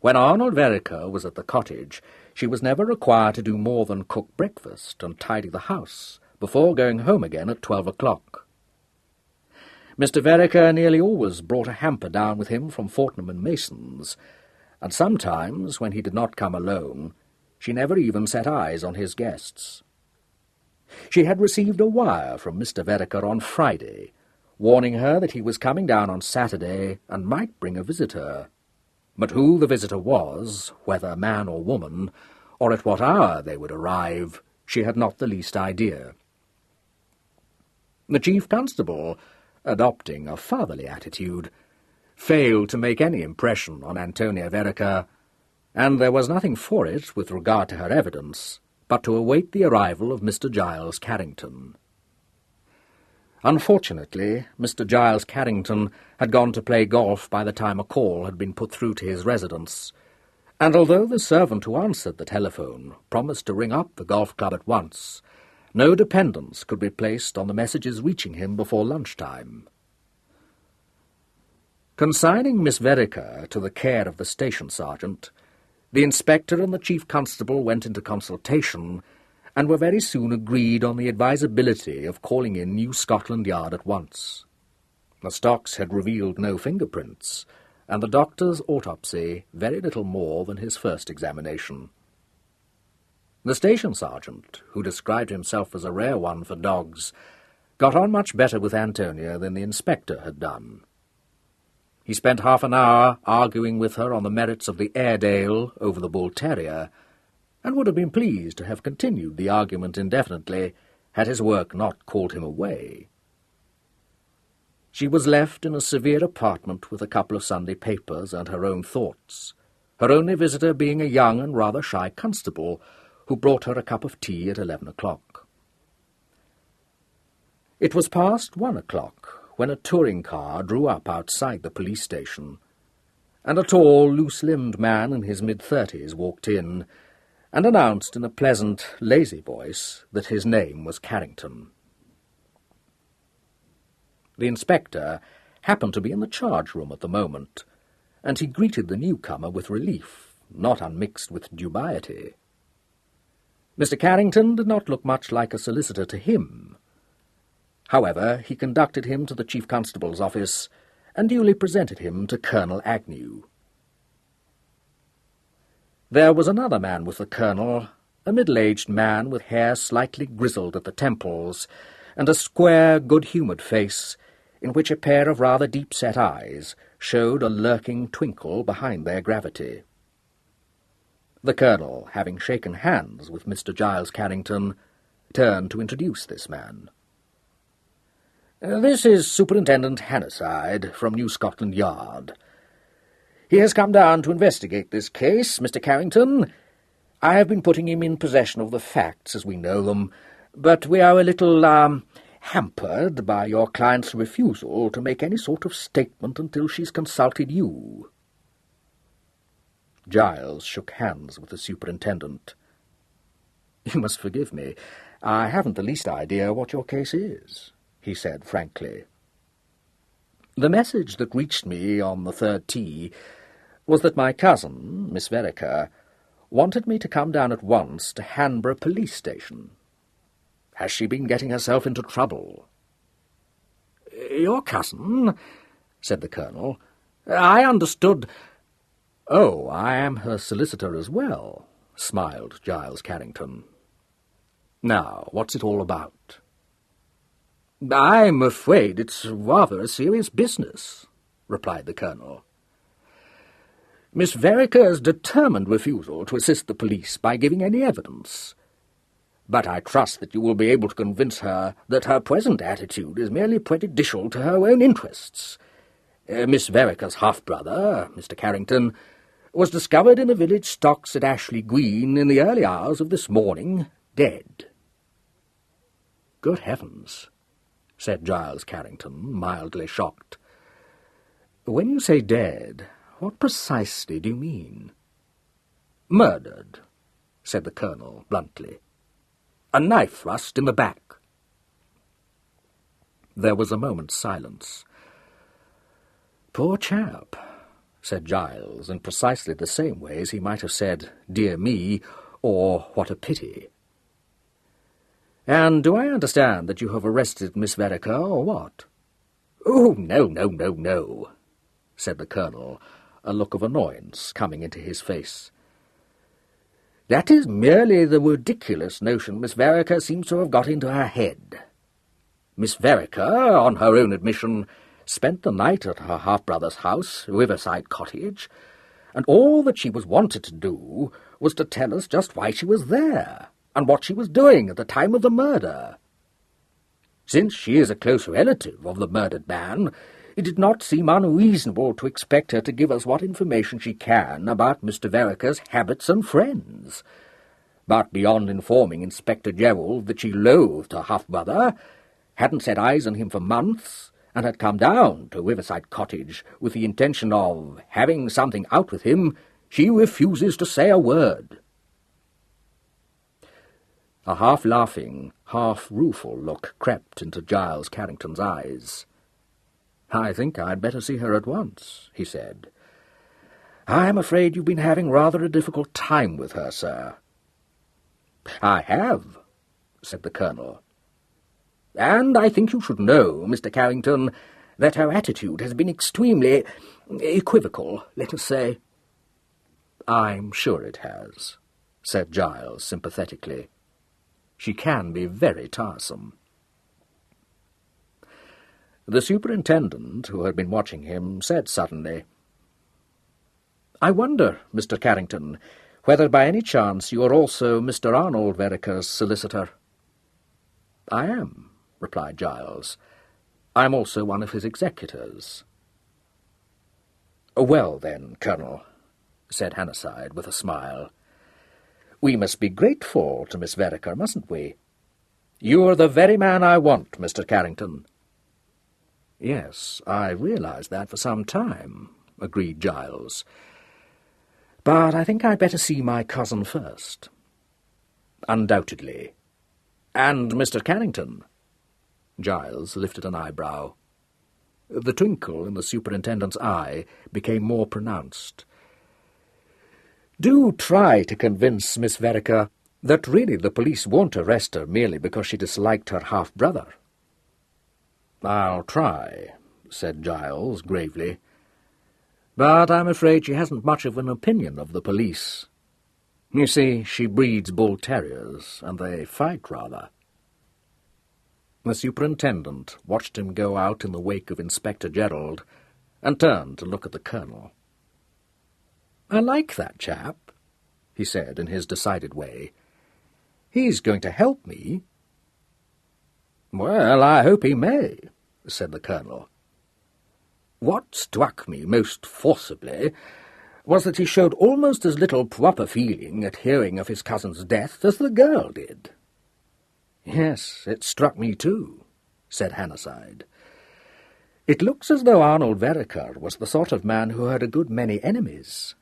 When Arnold Vereker was at the cottage, she was never required to do more than cook breakfast and tidy the house before going home again at 12 o'clock. Mr. Vereker nearly always brought a hamper down with him from Fortnum and Mason's, and sometimes, when he did not come alone, she never even set eyes on his guests. She had received a wire from Mr. Vereker on Friday, warning her that he was coming down on Saturday and might bring a visitor. But who the visitor was, whether man or woman, or at what hour they would arrive, she had not the least idea. The Chief Constable, adopting a fatherly attitude, failed to make any impression on Antonia Vereker, and there was nothing for it with regard to her evidence but to await the arrival of Mr. Giles Carrington. Unfortunately, Mr. Giles Carrington had gone to play golf by the time a call had been put through to his residence, and although the servant who answered the telephone promised to ring up the golf club at once, no dependence could be placed on the messages reaching him before lunchtime. Consigning Miss Vereker to the care of the station sergeant, the inspector and the chief constable went into consultation and were very soon agreed on the advisability of calling in New Scotland Yard at once. The stocks had revealed no fingerprints, and the doctor's autopsy very little more than his first examination. The station sergeant, who described himself as a rare one for dogs, got on much better with Antonia than the inspector had done. He spent half an hour arguing with her on the merits of the Airedale over the Bull Terrier, and would have been pleased to have continued the argument indefinitely had his work not called him away. She was left in a severe apartment with a couple of Sunday papers and her own thoughts, her only visitor being a young and rather shy constable who brought her a cup of tea at 11 o'clock. It was past 1 o'clock when a touring car drew up outside the police station, and a tall, loose-limbed man in his mid-30s walked in and announced in a pleasant, lazy voice that his name was Carrington. The inspector happened to be in the charge room at the moment, and he greeted the newcomer with relief, not unmixed with dubiety. Mr. Carrington did not look much like a solicitor to him. However, he conducted him to the chief constable's office and duly presented him to Colonel Agnew. There was another man with the colonel, a middle-aged man with hair slightly grizzled at the temples, and a square, good-humoured face in which a pair of rather deep-set eyes showed a lurking twinkle behind their gravity. The colonel, having shaken hands with Mr. Giles Carrington, turned to introduce this man. "This is Superintendent Hannasyde from New Scotland Yard. He has come down to investigate this case, Mr. Carrington. I have been putting him in possession of the facts as we know them, but we are a little, hampered by your client's refusal to make any sort of statement until she's consulted you." Giles shook hands with the superintendent. "You must forgive me. I haven't the least idea what your case is," he said frankly. "The message that reached me on the third tee was that my cousin, Miss Vereker, wanted me to come down at once to Hanborough Police Station. Has she been getting herself into trouble?" "Your cousin?" said the colonel. "I understood—" "Oh, I am her solicitor as well," smiled Giles Carrington. "Now, what's it all about?" "I'm afraid it's rather a serious business," replied the colonel. "Miss Vereker's determined refusal to assist the police by giving any evidence. But I trust that you will be able to convince her that her present attitude is merely prejudicial to her own interests. Miss Vereker's half-brother, Mr. Carrington, was discovered in the village stocks at Ashley Green in the early hours of this morning, dead." "Good heavens," said Giles Carrington, mildly shocked. "When you say dead, what precisely do you mean?" "Murdered," said the colonel bluntly. "A knife thrust in the back." There was a moment's silence. "Poor chap," said Giles, in precisely the same way as he might have said, "Dear me," or "What a pity." "And do I understand that you have arrested Miss Vereker, or what?" "Oh, no, no, no, no," said the colonel, a look of annoyance coming into his face. "That is merely the ridiculous notion Miss Vereker seems to have got into her head. Miss Vereker, on her own admission, spent the night at her half-brother's house, Riverside Cottage, and all that she was wanted to do was to tell us just why she was there, and what she was doing at the time of the murder. Since she is a close relative of the murdered man, it did not seem unreasonable to expect her to give us what information she can about Mr. Vereker's habits and friends. But beyond informing Inspector Gerald that she loathed her half-brother, hadn't set eyes on him for months, and had come down to Riverside Cottage with the intention of having something out with him, she refuses to say a word." A half-laughing, half-rueful look crept into Giles Carrington's eyes. "I think I'd better see her at once," he said. "I'm afraid you've been having rather a difficult time with her, sir." "I have," said the Colonel. "And I think you should know, Mr. Carrington, that her attitude has been extremely equivocal, let us say." "I'm sure it has," said Giles sympathetically. "She can be very tiresome." The superintendent, who had been watching him, said suddenly, "I wonder, Mr. Carrington, whether by any chance you are also Mr. Arnold Vereker's solicitor." "I am," replied Giles. "I am also one of his executors." "Well, then, Colonel," said Hannasyde with a smile, "we must be grateful to Miss Vereker, mustn't we? You're the very man I want, Mr. Carrington." "Yes, I realized that for some time," agreed Giles. "But I think I'd better see my cousin first." "Undoubtedly. And Mr. Carrington?" Giles lifted an eyebrow. The twinkle in the superintendent's eye became more pronounced. "Do try to convince Miss Vereker that really the police won't arrest her merely because she disliked her half-brother." "I'll try," said Giles gravely. "But I'm afraid she hasn't much of an opinion of the police. You see, she breeds bull-terriers, and they fight rather." The superintendent watched him go out in the wake of Inspector Gerald, and turned to look at the Colonel. "I like that chap," he said in his decided way. "He's going to help me." "Well, I hope he may," said the Colonel. "What struck me most forcibly was that he showed almost as little proper feeling at hearing of his cousin's death as the girl did." "Yes, it struck me too," said Hannasyde. "It looks as though Arnold Vereker was the sort of man who had a good many enemies."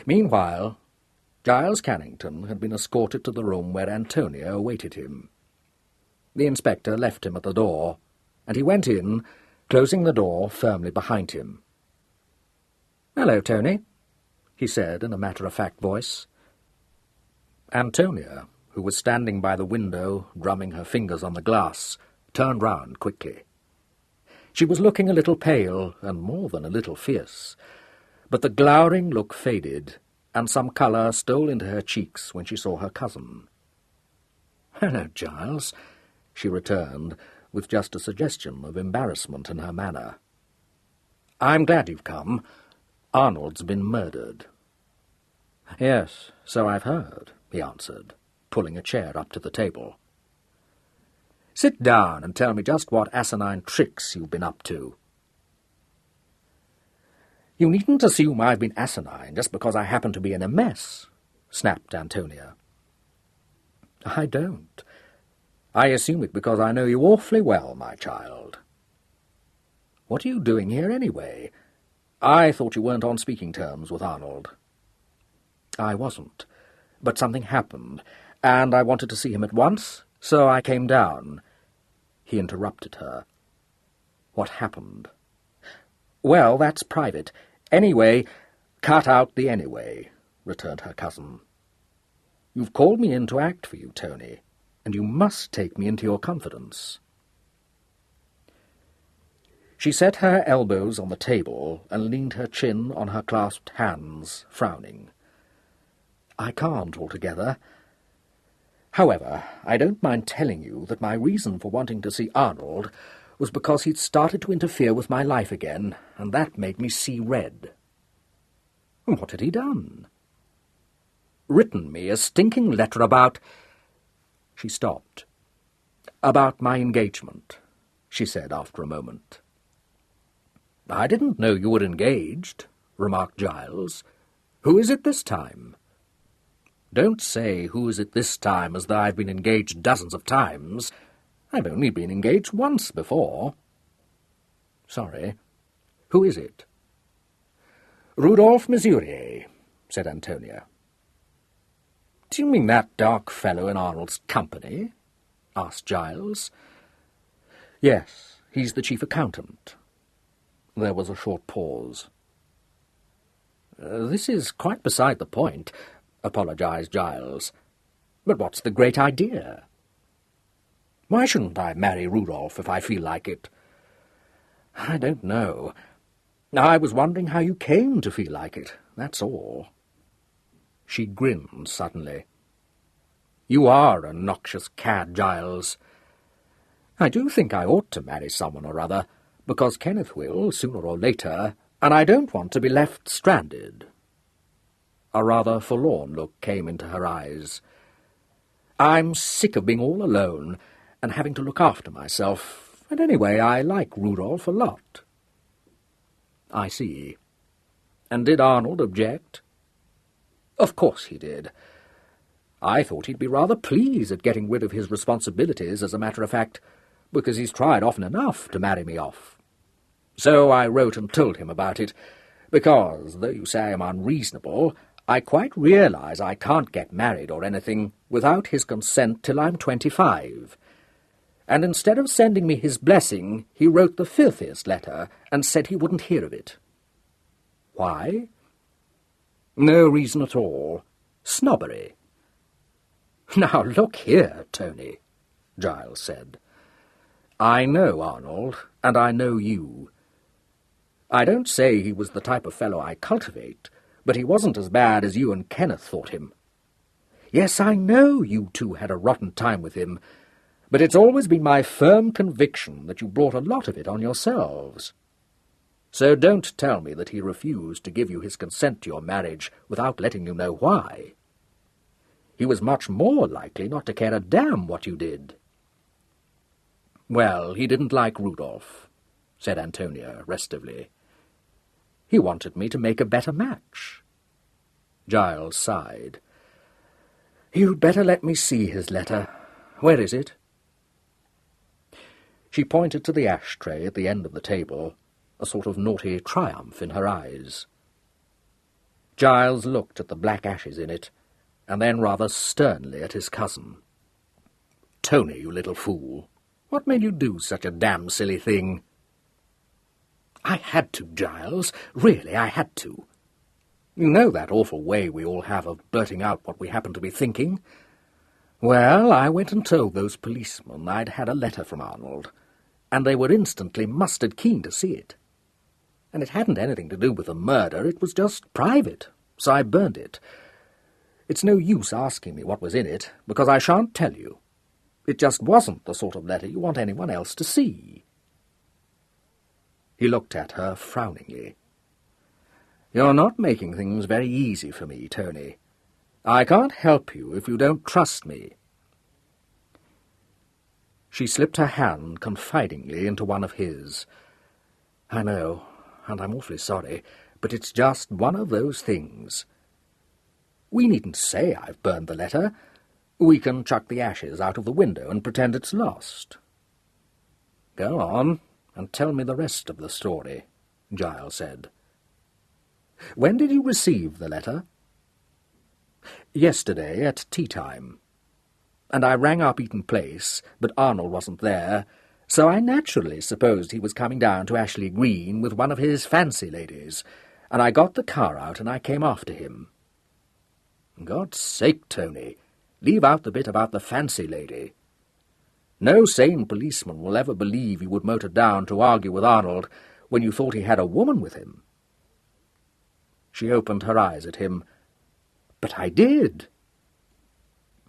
Meanwhile, Giles Carrington had been escorted to the room where Antonia awaited him. The inspector left him at the door, and he went in, closing the door firmly behind him. "Hello, Tony," he said in a matter-of-fact voice. Antonia, who was standing by the window, drumming her fingers on the glass, turned round quickly. She was looking a little pale and more than a little fierce, but the glowering look faded, and some colour stole into her cheeks when she saw her cousin. "Hello, Giles," she returned, with just a suggestion of embarrassment in her manner. "I'm glad you've come. Arnold's been murdered." "Yes, so I've heard," he answered, pulling a chair up to the table. "Sit down and tell me just what asinine tricks you've been up to." "You needn't assume I've been asinine just because I happen to be in a mess," snapped Antonia. "I don't. I assume it because I know you awfully well, my child." "What are you doing here anyway? I thought you weren't on speaking terms with Arnold." "I wasn't, but something happened, and I wanted to see him at once, so I came down." He interrupted her. "What happened?" "Well, that's private. Anyway—" "Cut out the anyway," returned her cousin. "You've called me in to act for you, Tony, and you must take me into your confidence." She set her elbows on the table and leaned her chin on her clasped hands, frowning. "I can't altogether. However, I don't mind telling you that my reason for wanting to see Arnold was because he'd started to interfere with my life again, and that made me see red." "What had he done?" "Written me a stinking letter about—" She stopped. "About my engagement," she said after a moment. "I didn't know you were engaged," remarked Giles. "Who is it this time?" "Don't say, 'who is it this time,' as though I've been engaged dozens of times. I've only been engaged once before." "Sorry. Who is it?" "Rudolph Murier," said Antonia. "Do you mean that dark fellow in Arnold's company?" asked Giles. "Yes, he's the chief accountant." There was a short pause. "This is quite beside the point," apologized Giles. "But what's the great idea?" "Why shouldn't I marry Rudolph if I feel like it?" "I don't know. I was wondering how you came to feel like it, that's all." She grinned suddenly. "You are a noxious cad, Giles. I do think I ought to marry someone or other, because Kenneth will, sooner or later, and I don't want to be left stranded." A rather forlorn look came into her eyes. "I'm sick of being all alone and having to look after myself, and anyway, I like Rudolph a lot." "I see. And did Arnold object?" "Of course he did. I thought he'd be rather pleased at getting rid of his responsibilities, as a matter of fact, because he's tried often enough to marry me off. So I wrote and told him about it, because, though you say I'm unreasonable, I quite realize I can't get married or anything without his consent till I'm 25. And instead of sending me his blessing, he wrote the filthiest letter and said he wouldn't hear of it." "Why?" "No reason at all. Snobbery." "Now look here, Tony," Giles said. "I know Arnold, and I know you. I don't say he was the type of fellow I cultivate, but he wasn't as bad as you and Kenneth thought him. Yes, I know you two had a rotten time with him, but it's always been my firm conviction that you brought a lot of it on yourselves. So don't tell me that he refused to give you his consent to your marriage without letting you know why. He was much more likely not to care a damn what you did." "Well, he didn't like Rudolph," said Antonia restively. "He wanted me to make a better match." Giles sighed. "You'd better let me see his letter. Where is it?" She pointed to the ashtray at the end of the table, a sort of naughty triumph in her eyes. Giles looked at the black ashes in it, and then rather sternly at his cousin. "Tony, you little fool, what made you do such a damn silly thing?" "I had to, Giles. Really, I had to. You know that awful way we all have of blurting out what we happen to be thinking? Well, I went and told those policemen I'd had a letter from Arnold, and they were instantly mustard keen to see it. And it hadn't anything to do with the murder, it was just private, so I burned it. It's no use asking me what was in it, because I shan't tell you. It just wasn't the sort of letter you want anyone else to see." He looked at her frowningly. "You're not making things very easy for me, Tony. I can't help you if you don't trust me." She slipped her hand confidingly into one of his. "I know, and I'm awfully sorry, but it's just one of those things. We needn't say I've burned the letter. We can chuck the ashes out of the window and pretend it's lost." "Go on, and tell me the rest of the story," Giles said. "When did you receive the letter?" "Yesterday at tea-time. And I rang up Eaton Place, but Arnold wasn't there, so I naturally supposed he was coming down to Ashley Green with one of his fancy ladies, and I got the car out and I came after him." "God's sake, Tony, leave out the bit about the fancy lady." No sane policeman will ever believe you would motor down to argue with Arnold when you thought he had a woman with him. She opened her eyes at him. But I did.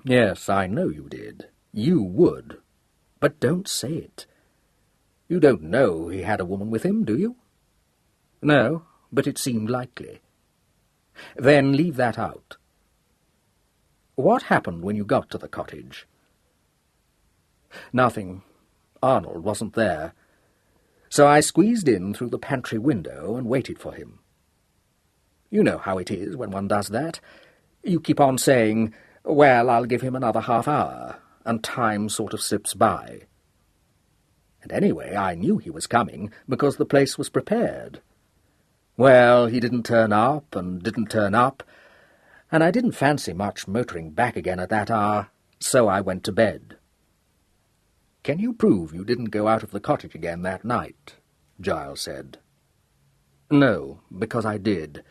Yes, I know you did. You would. But don't say it. You don't know he had a woman with him, do you? No, but it seemed likely. Then leave that out. What happened when you got to the cottage? Nothing. Arnold wasn't there. So I squeezed in through the pantry window and waited for him. You know how it is when one does that. You keep on saying, well, I'll give him another half hour, and time sort of slips by. And anyway, I knew he was coming, because the place was prepared. Well, he didn't turn up, and didn't turn up, and I didn't fancy much motoring back again at that hour, so I went to bed. Can you prove you didn't go out of the cottage again that night? Giles said. No, because I did.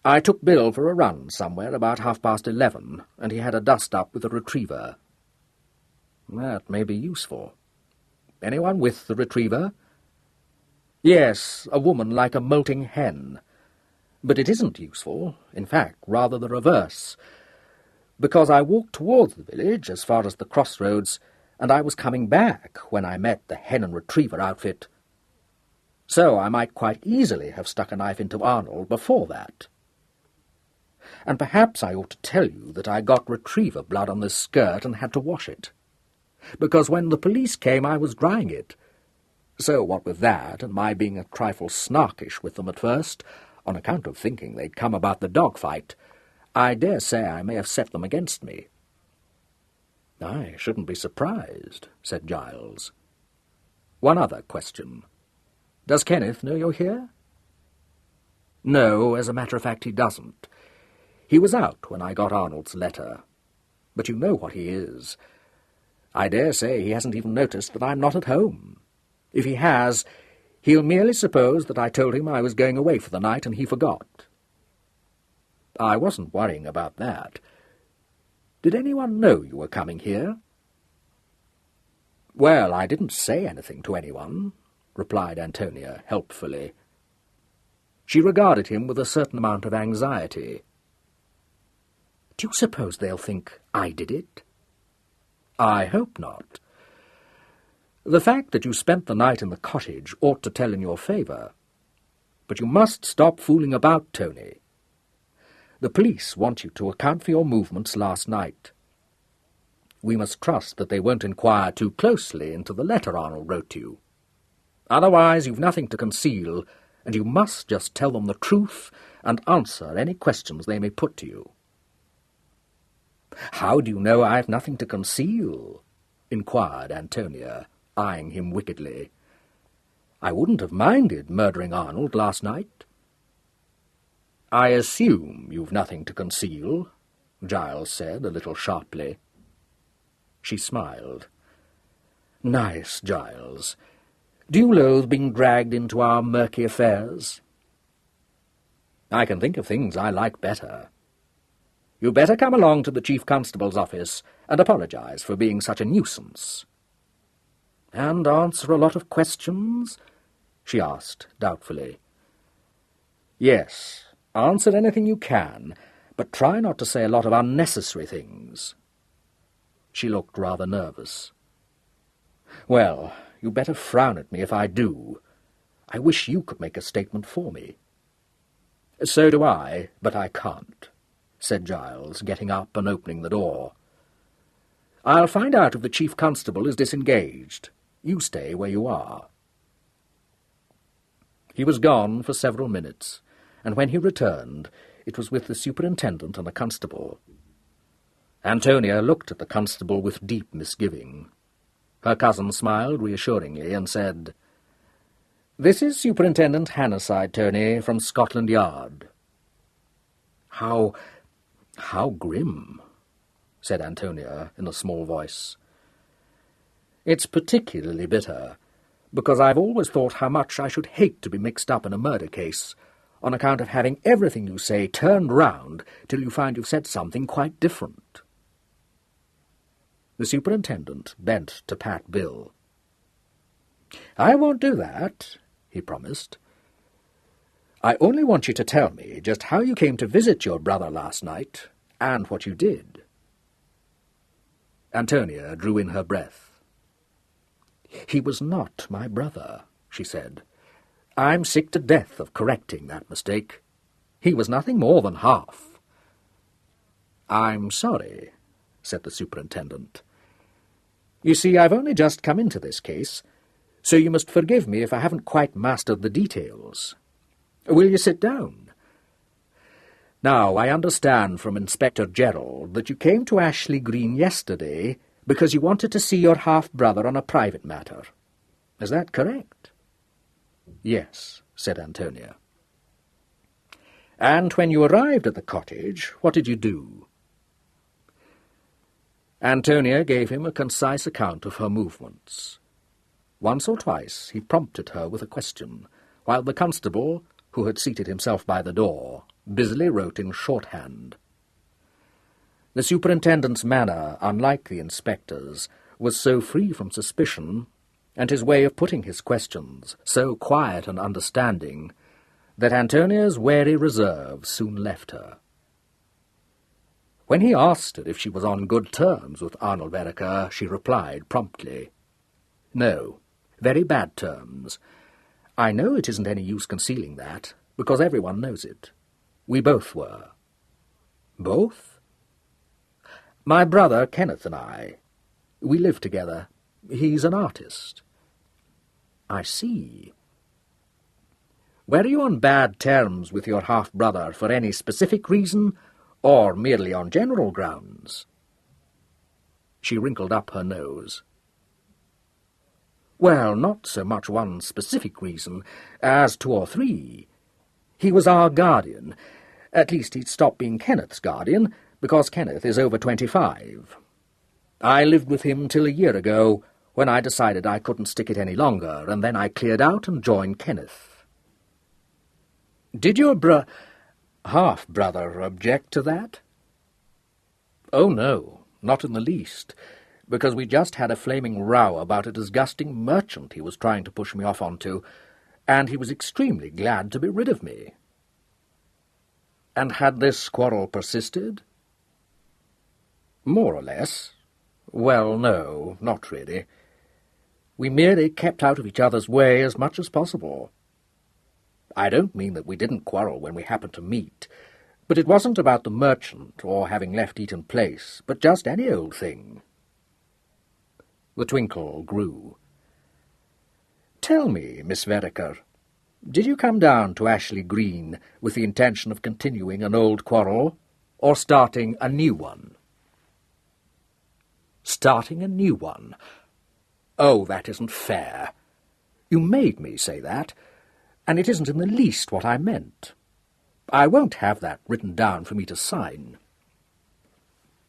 I took Bill for a run somewhere about 11:30, and he had a dust-up with a retriever. That may be useful. Anyone with the retriever? Yes, a woman like a molting hen. But it isn't useful, in fact, rather the reverse, because I walked towards the village as far as the crossroads, and I was coming back when I met the hen and retriever outfit. So I might quite easily have stuck a knife into Arnold before that. And perhaps I ought to tell you that I got retriever blood on this skirt and had to wash it, because when the police came I was drying it. So what with that, and my being a trifle snarkish with them at first, on account of thinking they'd come about the dog-fight, I dare say I may have set them against me. I shouldn't be surprised, said Giles. One other question. Does Kenneth know you're here? No, as a matter of fact he doesn't. He was out when I got Arnold's letter. But you know what he is. I dare say he hasn't even noticed that I'm not at home. If he has, he'll merely suppose that I told him I was going away for the night and he forgot. I wasn't worrying about that. Did anyone know you were coming here? Well, I didn't say anything to anyone, replied Antonia helpfully. She regarded him with a certain amount of anxiety. Do you suppose they'll think I did it? I hope not. The fact that you spent the night in the cottage ought to tell in your favour. But you must stop fooling about, Tony. The police want you to account for your movements last night. We must trust that they won't inquire too closely into the letter Arnold wrote to you. Otherwise you've nothing to conceal, and you must just tell them the truth and answer any questions they may put to you. How do you know I've nothing to conceal? Inquired Antonia, eyeing him wickedly. I wouldn't have minded murdering Arnold last night. I assume you've nothing to conceal, Giles said a little sharply. She smiled. Nice, Giles. Do you loathe being dragged into our murky affairs? I can think of things I like better. You'd better come along to the Chief Constable's office and apologize for being such a nuisance. And answer a lot of questions? She asked doubtfully. Yes, answer anything you can, but try not to say a lot of unnecessary things. She looked rather nervous. Well, you'd better frown at me if I do. I wish you could make a statement for me. So do I, but I can't, said Giles, getting up and opening the door. I'll find out if the Chief Constable is disengaged. You stay where you are. He was gone for several minutes, and when he returned, it was with the superintendent and a constable. Antonia looked at the constable with deep misgiving. Her cousin smiled reassuringly and said, This is Superintendent Hannasyde, Tony, from Scotland Yard. How grim, said Antonia in a small voice. It's particularly bitter, because I've always thought how much I should hate to be mixed up in a murder case, on account of having everything you say turned round till you find you've said something quite different. The superintendent bent to pat Bill. "I won't do that," he promised. "I only want you to tell me just how you came to visit your brother last night, and what you did." Antonia drew in her breath. "He was not my brother," she said. "I'm sick to death of correcting that mistake. He was nothing more than half." "I'm sorry," said the superintendent. "You see, I've only just come into this case, so you must forgive me if I haven't quite mastered the details. Will you sit down? Now, I understand from Inspector Gerald that you came to Ashley Green yesterday because you wanted to see your half-brother on a private matter. Is that correct?" "Yes," said Antonia. "And when you arrived at the cottage, what did you do?" Antonia gave him a concise account of her movements. Once or twice he prompted her with a question, while the constable, who had seated himself by the door, busily wrote in shorthand. The superintendent's manner, unlike the inspector's, was so free from suspicion, and his way of putting his questions so quiet and understanding, that Antonia's wary reserve soon left her. When he asked her if she was on good terms with Arnold Vereker, she replied promptly, "No, very bad terms. I know it isn't any use concealing that, because everyone knows it. We both were." "Both?" "My brother Kenneth and I. We live together. He's an artist." "I see." "Were you on bad terms with your half-brother for any specific reason, or merely on general grounds?" She wrinkled up her nose. "Well, not so much one specific reason as 2 or 3. He was our guardian. At least he'd stopped being Kenneth's guardian, because Kenneth is over 25. I lived with him till a year ago, when I decided I couldn't stick it any longer, and then I cleared out and joined Kenneth." "Did your half-brother object to that?" "Oh, no, not in the least, because we just had a flaming row about a disgusting merchant he was trying to push me off onto, and he was extremely glad to be rid of me." "And had this quarrel persisted?" "More or less. Well, no, not really. We merely kept out of each other's way as much as possible. I don't mean that we didn't quarrel when we happened to meet, but it wasn't about the merchant or having left Eaton Place, but just any old thing." The twinkle grew. "Tell me, Miss Vereker, did you come down to Ashley Green with the intention of continuing an old quarrel, or starting a new one?" "Starting a new one? Oh, that isn't fair. You made me say that, and it isn't in the least what I meant. I won't have that written down for me to sign."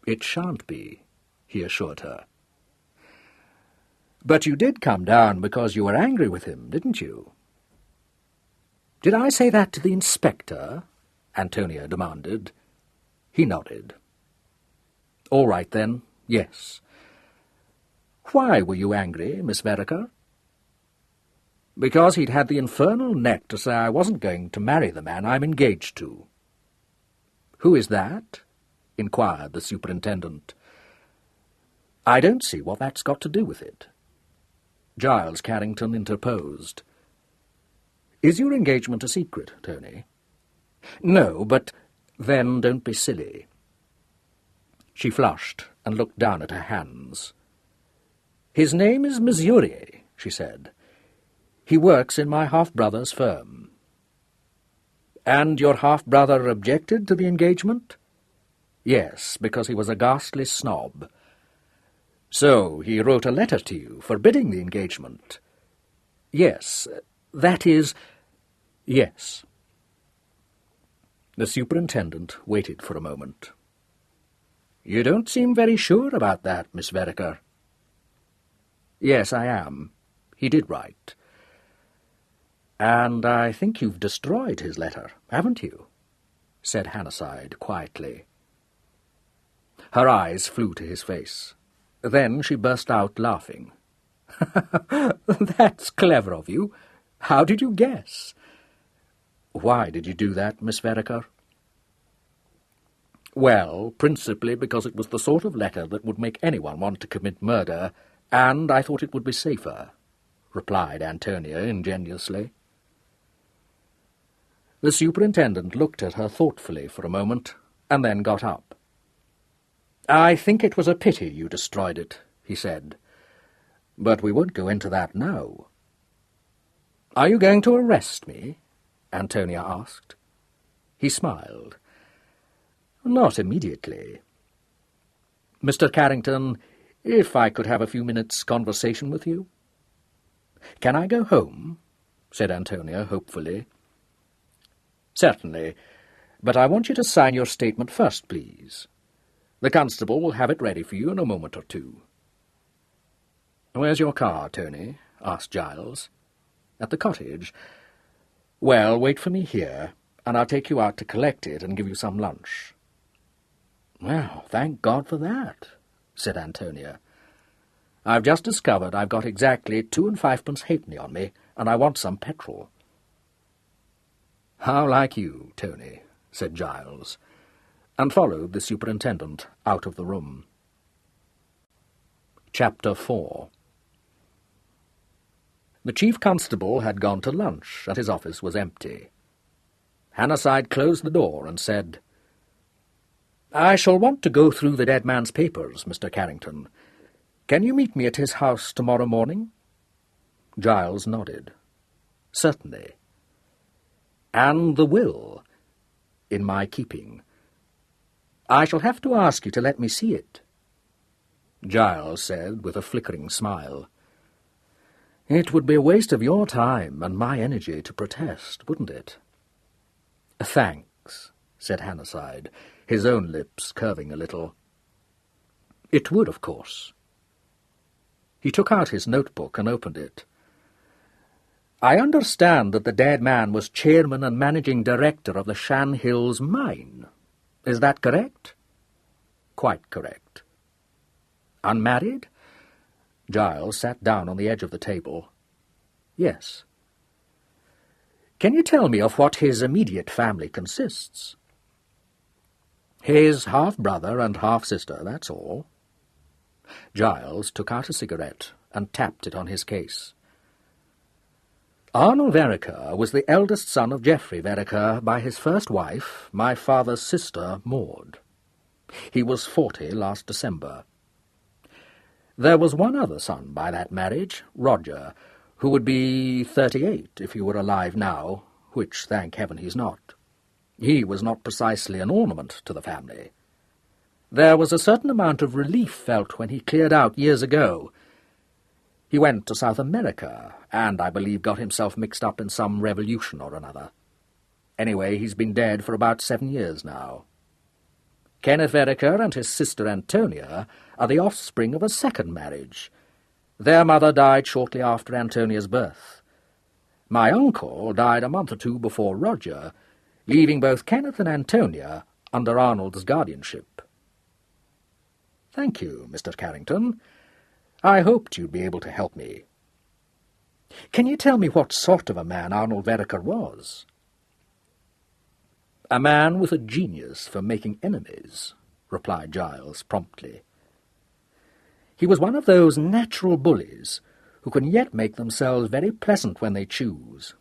"It shan't be," he assured her. "But you did come down because you were angry with him, didn't you?" "Did I say that to the inspector?" Antonia demanded. He nodded. "All right, then, yes. Why were you angry, Miss Vereker?" "Because he'd had the infernal neck to say I wasn't going to marry the man I'm engaged to." "Who is that?" inquired the superintendent. "I don't see what that's got to do with it." Giles Carrington interposed. "Is your engagement a secret, Tony?" "No, but—" "Then don't be silly." She flushed and looked down at her hands. "His name is Murier," she said. "He works in my half-brother's firm." "And your half-brother objected to the engagement?" "Yes, because he was a ghastly snob." "So he wrote a letter to you forbidding the engagement?" "Yes, that is, yes." The superintendent waited for a moment. "You don't seem very sure about that, Miss Vereker." "Yes, I am. He did write." "And I think you've destroyed his letter, haven't you?" said Hannasyde quietly. Her eyes flew to his face. Then she burst out laughing. "That's clever of you. How did you guess?" "Why did you do that, Miss Vereker?" "Well, principally because it was the sort of letter that would make anyone want to commit murder, and I thought it would be safer," replied Antonia ingenuously. The superintendent looked at her thoughtfully for a moment, and then got up. "I think it was a pity you destroyed it," he said. "But we won't go into that now." "Are you going to arrest me?" Antonia asked. He smiled. "Not immediately. Mr. Carrington, if I could have a few minutes' conversation with you?" "Can I go home?" said Antonia hopefully. "Certainly, but I want you to sign your statement first, please. The constable will have it ready for you in a moment or two." "Where's your car, Tony?" asked Giles. "At the cottage." "Well, wait for me here, and I'll take you out to collect it and give you some lunch." "Well, thank God for that," said Antonia. "I've just discovered I've got exactly 2 and 5 halfpenny on me, and I want some petrol." "How like you, Tony," said Giles, and followed the superintendent out of the room. Chapter 4. The chief constable had gone to lunch, and his office was empty. Hannasyde closed the door and said, "I shall want to go through the dead man's papers, Mr. Carrington. Can you meet me at his house tomorrow morning?" Giles nodded. "Certainly." "And the will?" "In my keeping." "I shall have to ask you to let me see it." Giles said with a flickering smile, "It would be a waste of your time and my energy to protest, wouldn't it?" "Thanks," said Hannasyde, his own lips curving a little. "It would, of course." He took out his notebook and opened it. "I understand that the dead man was chairman and managing director of the Shan Hills mine. Is that correct?" "Quite correct." "Unmarried?" Giles sat down on the edge of the table. "Yes." "Can you tell me of what his immediate family consists?" "His half-brother and half-sister, that's all." Giles took out a cigarette and tapped it on his case. "Arnold Vereker was the eldest son of Geoffrey Vereker by his first wife, my father's sister, Maud. He was 40 last December. There was one other son by that marriage, Roger, who would be 38 if he were alive now, which, thank heaven, he's not. He was not precisely an ornament to the family. There was a certain amount of relief felt when he cleared out years ago. He went to South America, and I believe got himself mixed up in some revolution or another. Anyway, he's been dead for about 7 years now. Kenneth Vereker and his sister Antonia are the offspring of a second marriage. Their mother died shortly after Antonia's birth. My uncle died a month or 2 before Roger, leaving both Kenneth and Antonia under Arnold's guardianship." "Thank you, Mr. Carrington. I hoped you'd be able to help me. Can you tell me what sort of a man Arnold Vereker was?" "A man with a genius for making enemies," replied Giles promptly. "He was one of those natural bullies who can yet make themselves very pleasant when they choose.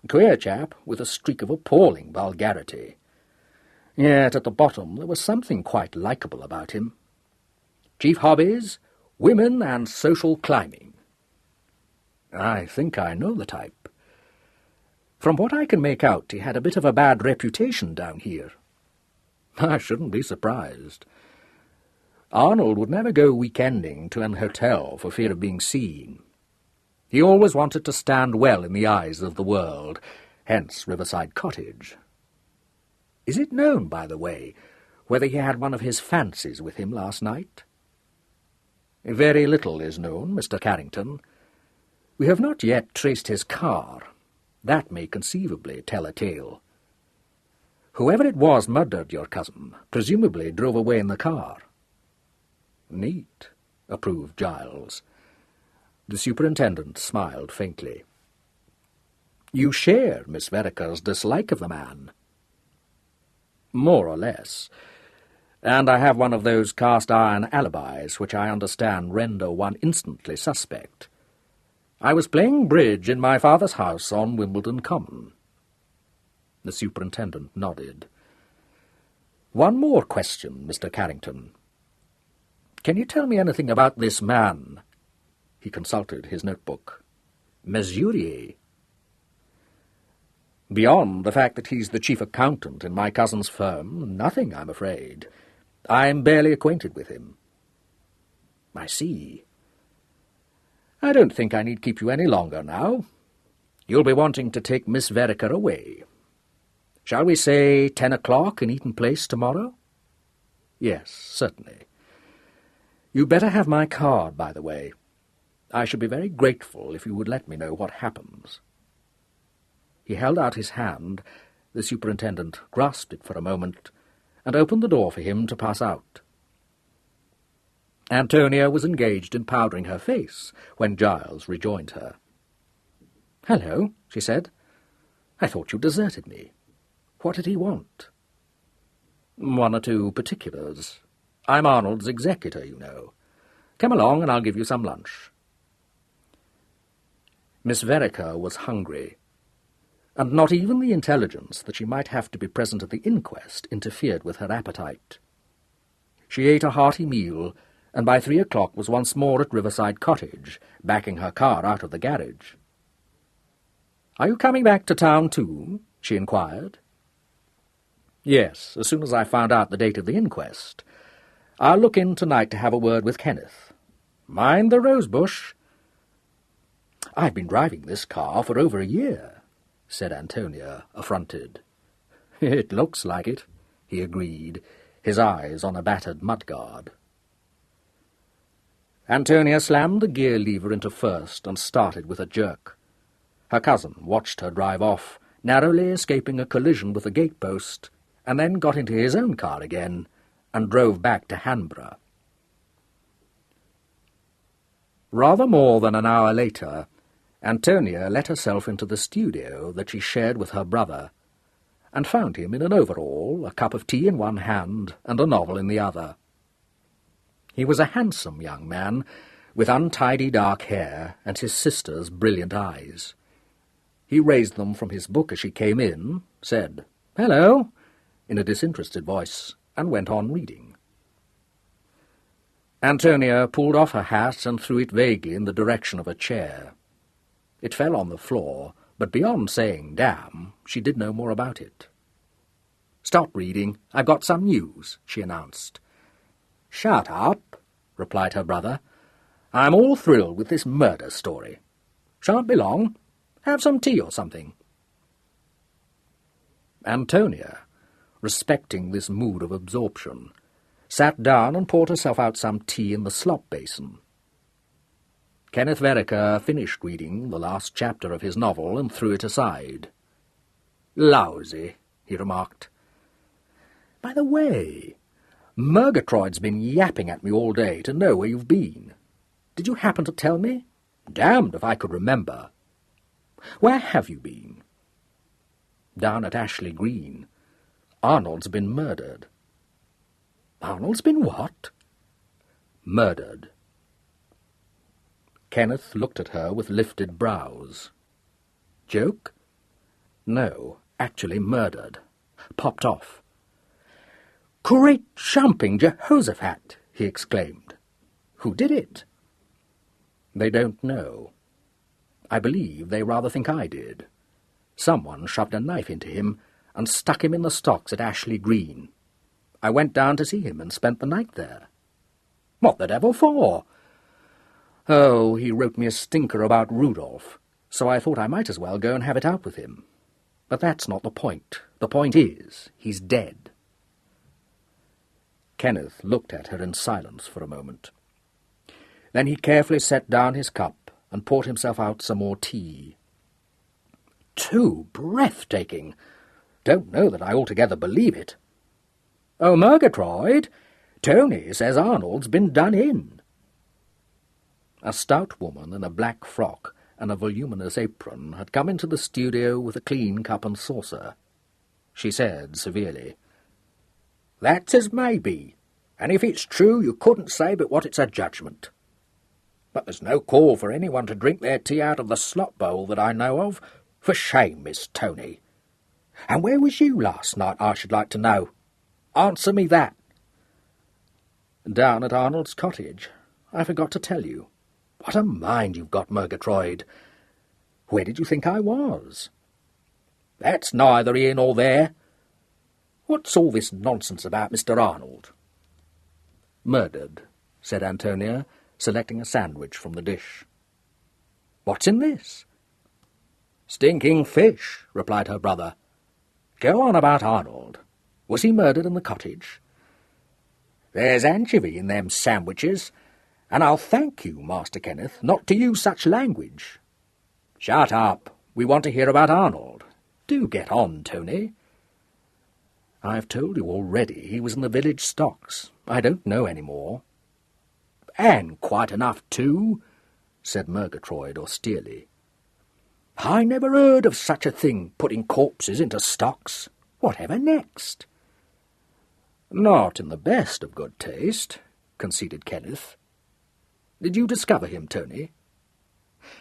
Queer chap with a streak of appalling vulgarity. Yet at the bottom there was something quite likeable about him. Chief hobbies, women and social climbing." "I think I know the type. From what I can make out, he had a bit of a bad reputation down here." "I shouldn't be surprised. Arnold would never go weekending to an hotel for fear of being seen. He always wanted to stand well in the eyes of the world, hence Riverside Cottage. Is it known, by the way, whether he had one of his fancies with him last night?" "Very little is known, Mr. Carrington. We have not yet traced his car. That may conceivably tell a tale. Whoever it was murdered your cousin presumably drove away in the car." "Neat. approved Giles. The superintendent smiled faintly. You share Miss Vereker's dislike of the man? More or less. And I have one of those cast-iron alibis which I understand render one instantly suspect. I was playing bridge in my father's house on Wimbledon Common. The superintendent nodded. One more question, Mr. Carrington. Can you tell me anything about this man? He consulted his notebook. Murier. Beyond the fact that he's the chief accountant in my cousin's firm, nothing, I'm afraid. I'm barely acquainted with him. I see. I don't think I need keep you any longer now. You'll be wanting to take Miss Vereker away. Shall we say 10 o'clock in Eaton Place tomorrow? Yes, certainly. You'd better have my card, by the way. I should be very grateful if you would let me know what happens. He held out his hand. The superintendent grasped it for a moment and opened the door for him to pass out. Antonia was engaged in powdering her face when Giles rejoined her. "Hello," she said. "I thought you deserted me. What did he want?" "One or two particulars. I'm Arnold's executor, you know. Come along and I'll give you some lunch." Miss Vereker was hungry, and not even the intelligence that she might have to be present at the inquest interfered with her appetite. She ate a hearty meal, and by 3 o'clock was once more at Riverside Cottage, backing her car out of the garage. "Are you coming back to town too?" she inquired. "Yes, as soon as I found out the date of the inquest. I'll look in tonight to have a word with Kenneth. Mind the rosebush." "I've been driving this car for over a year," said Antonia, affronted. "It looks like it," he agreed, his eyes on a battered mudguard. Antonia slammed the gear lever into first and started with a jerk. Her cousin watched her drive off, narrowly escaping a collision with a gatepost, and then got into his own car again and drove back to Hanborough. Rather more than an hour later, Antonia let herself into the studio that she shared with her brother, and found him in an overall, a cup of tea in one hand and a novel in the other. He was a handsome young man, with untidy dark hair and his sister's brilliant eyes. He raised them from his book as she came in, said, "Hello," in a disinterested voice, and went on reading. Antonia pulled off her hat and threw it vaguely in the direction of a chair. It fell on the floor, but beyond saying damn, she did no more about it. "Stop reading. I've got some news," she announced. "Shut up," replied her brother. "I'm all thrilled with this murder story. Shan't be long. Have some tea or something." Antonia, respecting this mood of absorption, sat down and poured herself out some tea in the slop basin. Kenneth Vereker finished reading the last chapter of his novel and threw it aside. "Lousy," he remarked. "By the way, Murgatroyd's been yapping at me all day to know where you've been. Did you happen to tell me? Damned if I could remember. Where have you been?" "Down at Ashley Green. Arnold's been murdered." "Arnold's been what?" "Murdered." Kenneth looked at her with lifted brows. "Joke?" "No, actually murdered. Popped off." "Great jumping Jehoshaphat!" he exclaimed. "Who did it?" "They don't know. I believe they rather think I did. Someone shoved a knife into him and stuck him in the stocks at Ashley Green. I went down to see him and spent the night there." "What the devil for?" "Oh, he wrote me a stinker about Rudolph, so I thought I might as well go and have it out with him. But that's not the point. The point is, he's dead." Kenneth looked at her in silence for a moment. Then he carefully set down his cup and poured himself out some more tea. "Too breathtaking. Don't know that I altogether believe it. Oh, Murgatroyd, Tony says Arnold's been done in." A stout woman in a black frock and a voluminous apron had come into the studio with a clean cup and saucer. She said severely, "That's as may be, and if it's true you couldn't say but what it's a judgment. But there's no call for anyone to drink their tea out of the slop bowl that I know of. For shame, Miss Tony. And where was you last night, I should like to know? Answer me that." "Down at Arnold's cottage. I forgot to tell you." "What a mind you've got, Murgatroyd. Where did you think I was?" "That's neither here nor there. What's all this nonsense about Mr. Arnold?" "Murdered," said Antonia, selecting a sandwich from the dish. "What's in this?" "Stinking fish," replied her brother. "Go on about Arnold. Was he murdered in the cottage?" "There's anchovy in them sandwiches, and I'll thank you, Master Kenneth, not to use such language." "Shut up. We want to hear about Arnold. Do get on, Tony." "I've told you already he was in the village stocks. I don't know any more." "And quite enough, too," said Murgatroyd austerely. "I never heard of such a thing, putting corpses into stocks. Whatever next?" "Not in the best of good taste," conceded Kenneth. "Did you discover him, Tony?"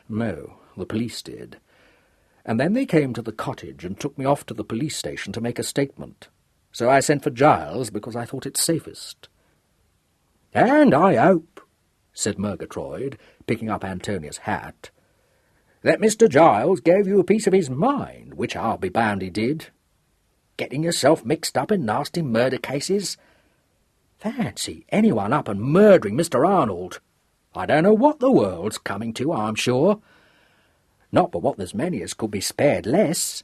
"No, the police did. And then they came to the cottage and took me off to the police station to make a statement. So I sent for Giles because I thought it safest." "And I hope," said Murgatroyd, picking up Antonia's hat, "that Mr. Giles gave you a piece of his mind, which I'll be bound he did. Getting yourself mixed up in nasty murder cases. Fancy anyone up and murdering Mr. Arnold. I don't know what the world's coming to, I'm sure. Not but what there's many as could be spared less.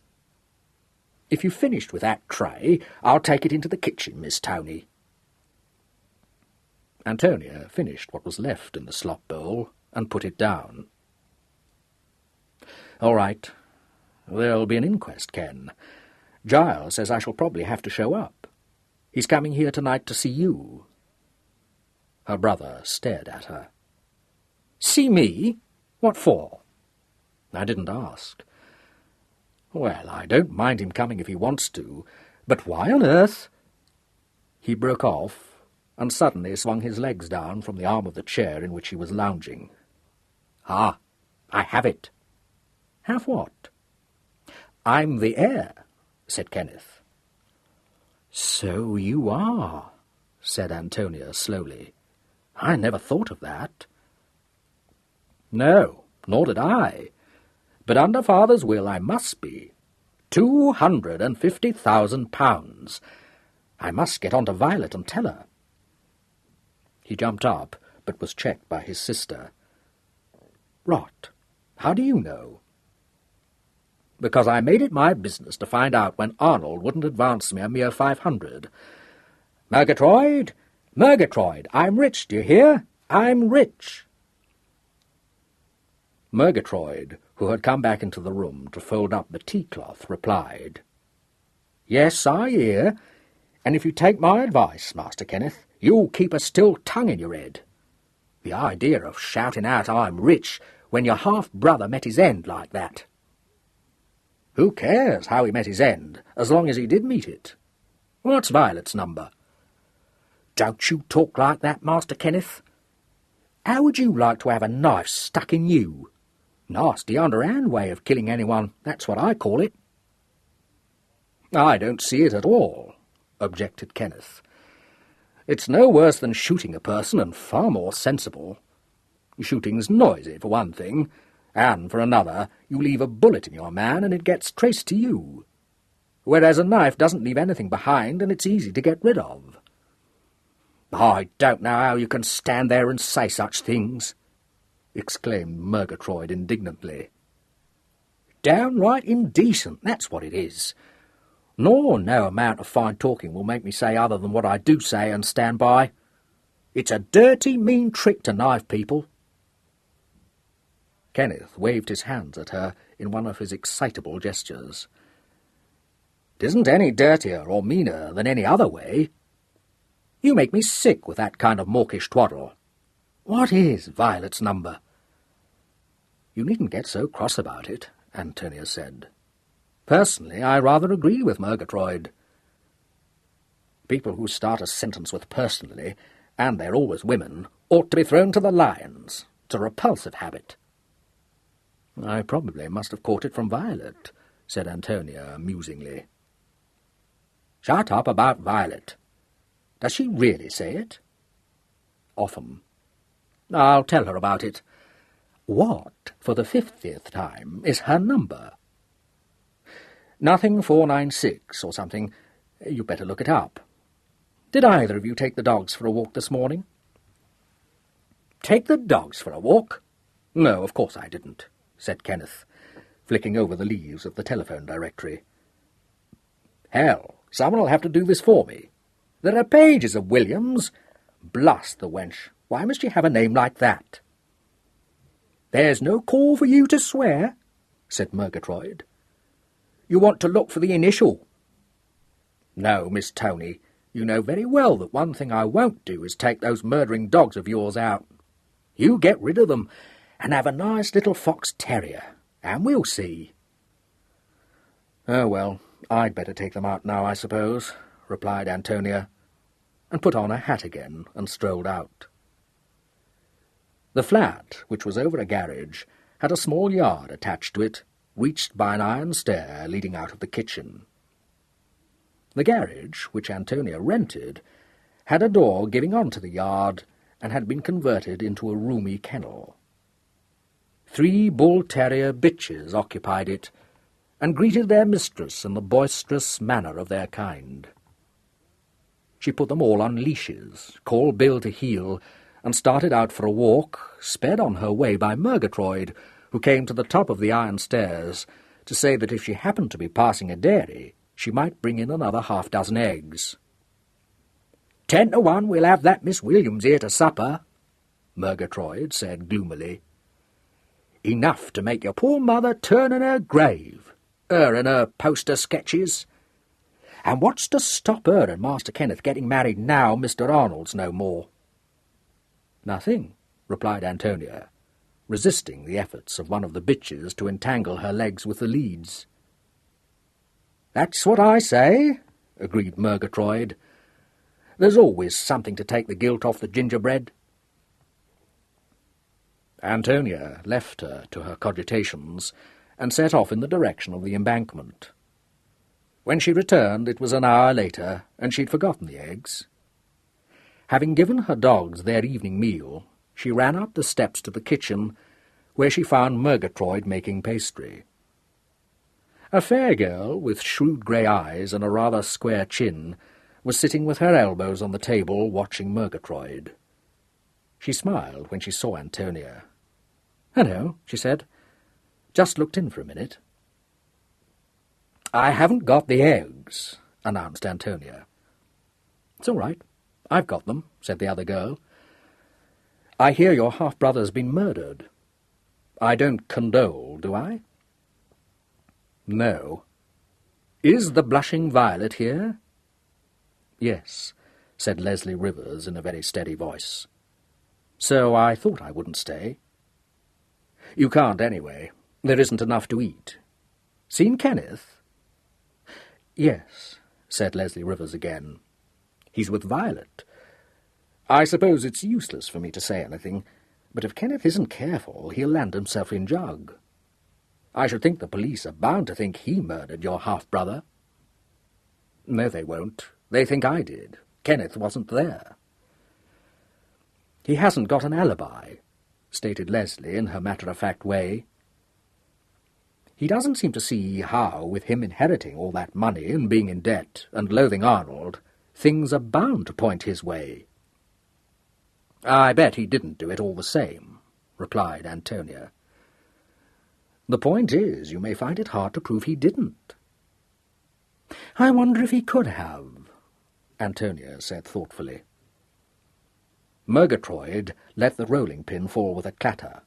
If you've finished with that tray, I'll take it into the kitchen, Miss Tony." Antonia finished what was left in the slop bowl and put it down. "All right. There'll be an inquest, Ken. Giles says I shall probably have to show up. He's coming here tonight to see you." Her brother stared at her. "See me? What for?" "I didn't ask." "Well, I don't mind him coming if he wants to, but why on earth—" He broke off, and suddenly swung his legs down from the arm of the chair in which he was lounging. "Ah, I have it." "Have what?" "I'm the heir," said Kenneth. "So you are," said Antonia slowly. "I never thought of that." "No, nor did I. But under father's will I must be. £250,000. I must get on to Violet and tell her." He jumped up, but was checked by his sister. "Rot. How do you know?" "Because I made it my business to find out when Arnold wouldn't advance me a mere 500. Murgatroyd! Murgatroyd! I'm rich, do you hear? I'm rich!" Murgatroyd, who had come back into the room to fold up the tea-cloth, replied, "Yes, I hear, and if you take my advice, Master Kenneth, you'll keep a still tongue in your head. The idea of shouting out I'm rich when your half-brother met his end like that." "Who cares how he met his end, as long as he did meet it? What's Violet's number?" "Don't you talk like that, Master Kenneth. How would you like to have a knife stuck in you? Nasty underhand way of killing anyone, that's what I call it." "I don't see it at all," objected Kenneth. "It's no worse than shooting a person, and far more sensible. Shooting's noisy, for one thing, and for another, you leave a bullet in your man and it gets traced to you, whereas a knife doesn't leave anything behind and it's easy to get rid of." "I don't know how you can stand there and say such things," exclaimed Murgatroyd indignantly. "Downright indecent, that's what it is. Nor no amount of fine talking will make me say other than what I do say and stand by. It's a dirty, mean trick to knife people." Kenneth waved his hands at her in one of his excitable gestures. "It isn't any dirtier or meaner than any other way. You make me sick with that kind of mawkish twaddle. What is Violet's number? "You needn't get so cross about it," Antonia said. "Personally, I rather agree with Murgatroyd. People who start a sentence with personally, and they're always women, ought to be thrown to the lions. It's a repulsive habit." "I probably must have caught it from Violet," said Antonia musingly. "Shut up about Violet. Does she really say it?" "Often." "I'll tell her about it. What, for the 50th time, is her number?" "Nothing 496 or something. You'd better look it up. Did either of you take the dogs for a walk this morning?" "Take the dogs for a walk? No, of course I didn't," said Kenneth, flicking over the leaves of the telephone directory. "Hell, someone will have to do this for me. There are pages of Williams. Blast the wench. Why must she have a name like that?" "There's no call for you to swear," said Murgatroyd. "You want to look for the initial." "No, Miss Tony, you know very well that one thing I won't do is take those murdering dogs of yours out. You get rid of them, and have a nice little fox terrier, and we'll see." "Oh, well, I'd better take them out now, I suppose," replied Antonia, and put on her hat again and strolled out. The flat, which was over a garage, had a small yard attached to it, reached by an iron stair leading out of the kitchen. The garage, which Antonia rented, had a door giving on to the yard and had been converted into a roomy kennel. 3 bull-terrier bitches occupied it, and greeted their mistress in the boisterous manner of their kind. She put them all on leashes, called Bill to heel, and started out for a walk, sped on her way by Murgatroyd, who came to the top of the iron stairs to say that if she happened to be passing a dairy, she might bring in another 6 eggs. 10 to 1 we'll have that Miss Williams here to supper," Murgatroyd said gloomily. "Enough to make your poor mother turn in her grave, her and her poster sketches. And what's to stop her and Master Kenneth getting married now Mr. Arnold's no more?" "Nothing," replied Antonia, resisting the efforts of one of the bitches to entangle her legs with the leads. "That's what I say," agreed Murgatroyd. "There's always something to take the gilt off the gingerbread." Antonia left her to her cogitations and set off in the direction of the embankment. When she returned, it was an hour later, and she'd forgotten the eggs. Having given her dogs their evening meal, she ran up the steps to the kitchen, where she found Murgatroyd making pastry. A fair girl, with shrewd grey eyes and a rather square chin, was sitting with her elbows on the table watching Murgatroyd. She smiled when she saw Antonia. "Hello," she said. "Just looked in for a minute." "I haven't got the eggs," announced Antonia. "It's all right. I've got them," said the other girl. "I hear your half-brother's been murdered. I don't condole, do I?" "No." "Is the blushing Violet here?" "Yes," said Leslie Rivers in a very steady voice. "So I thought I wouldn't stay." "You can't anyway. There isn't enough to eat. Seen Kenneth?" "Yes," said Leslie Rivers again. "He's with Violet. I suppose it's useless for me to say anything, but if Kenneth isn't careful, he'll land himself in jug. I should think the police are bound to think he murdered your half-brother." "No, they won't. They think I did. Kenneth wasn't there." "He hasn't got an alibi," stated Leslie in her matter-of-fact way. "He doesn't seem to see how, with him inheriting all that money and being in debt and loathing Arnold, things are bound to point his way." "I bet he didn't do it all the same," replied Antonia. "The point is, you may find it hard to prove he didn't." "I wonder if he could have," Antonia said thoughtfully. Murgatroyd let the rolling-pin fall with a clatter.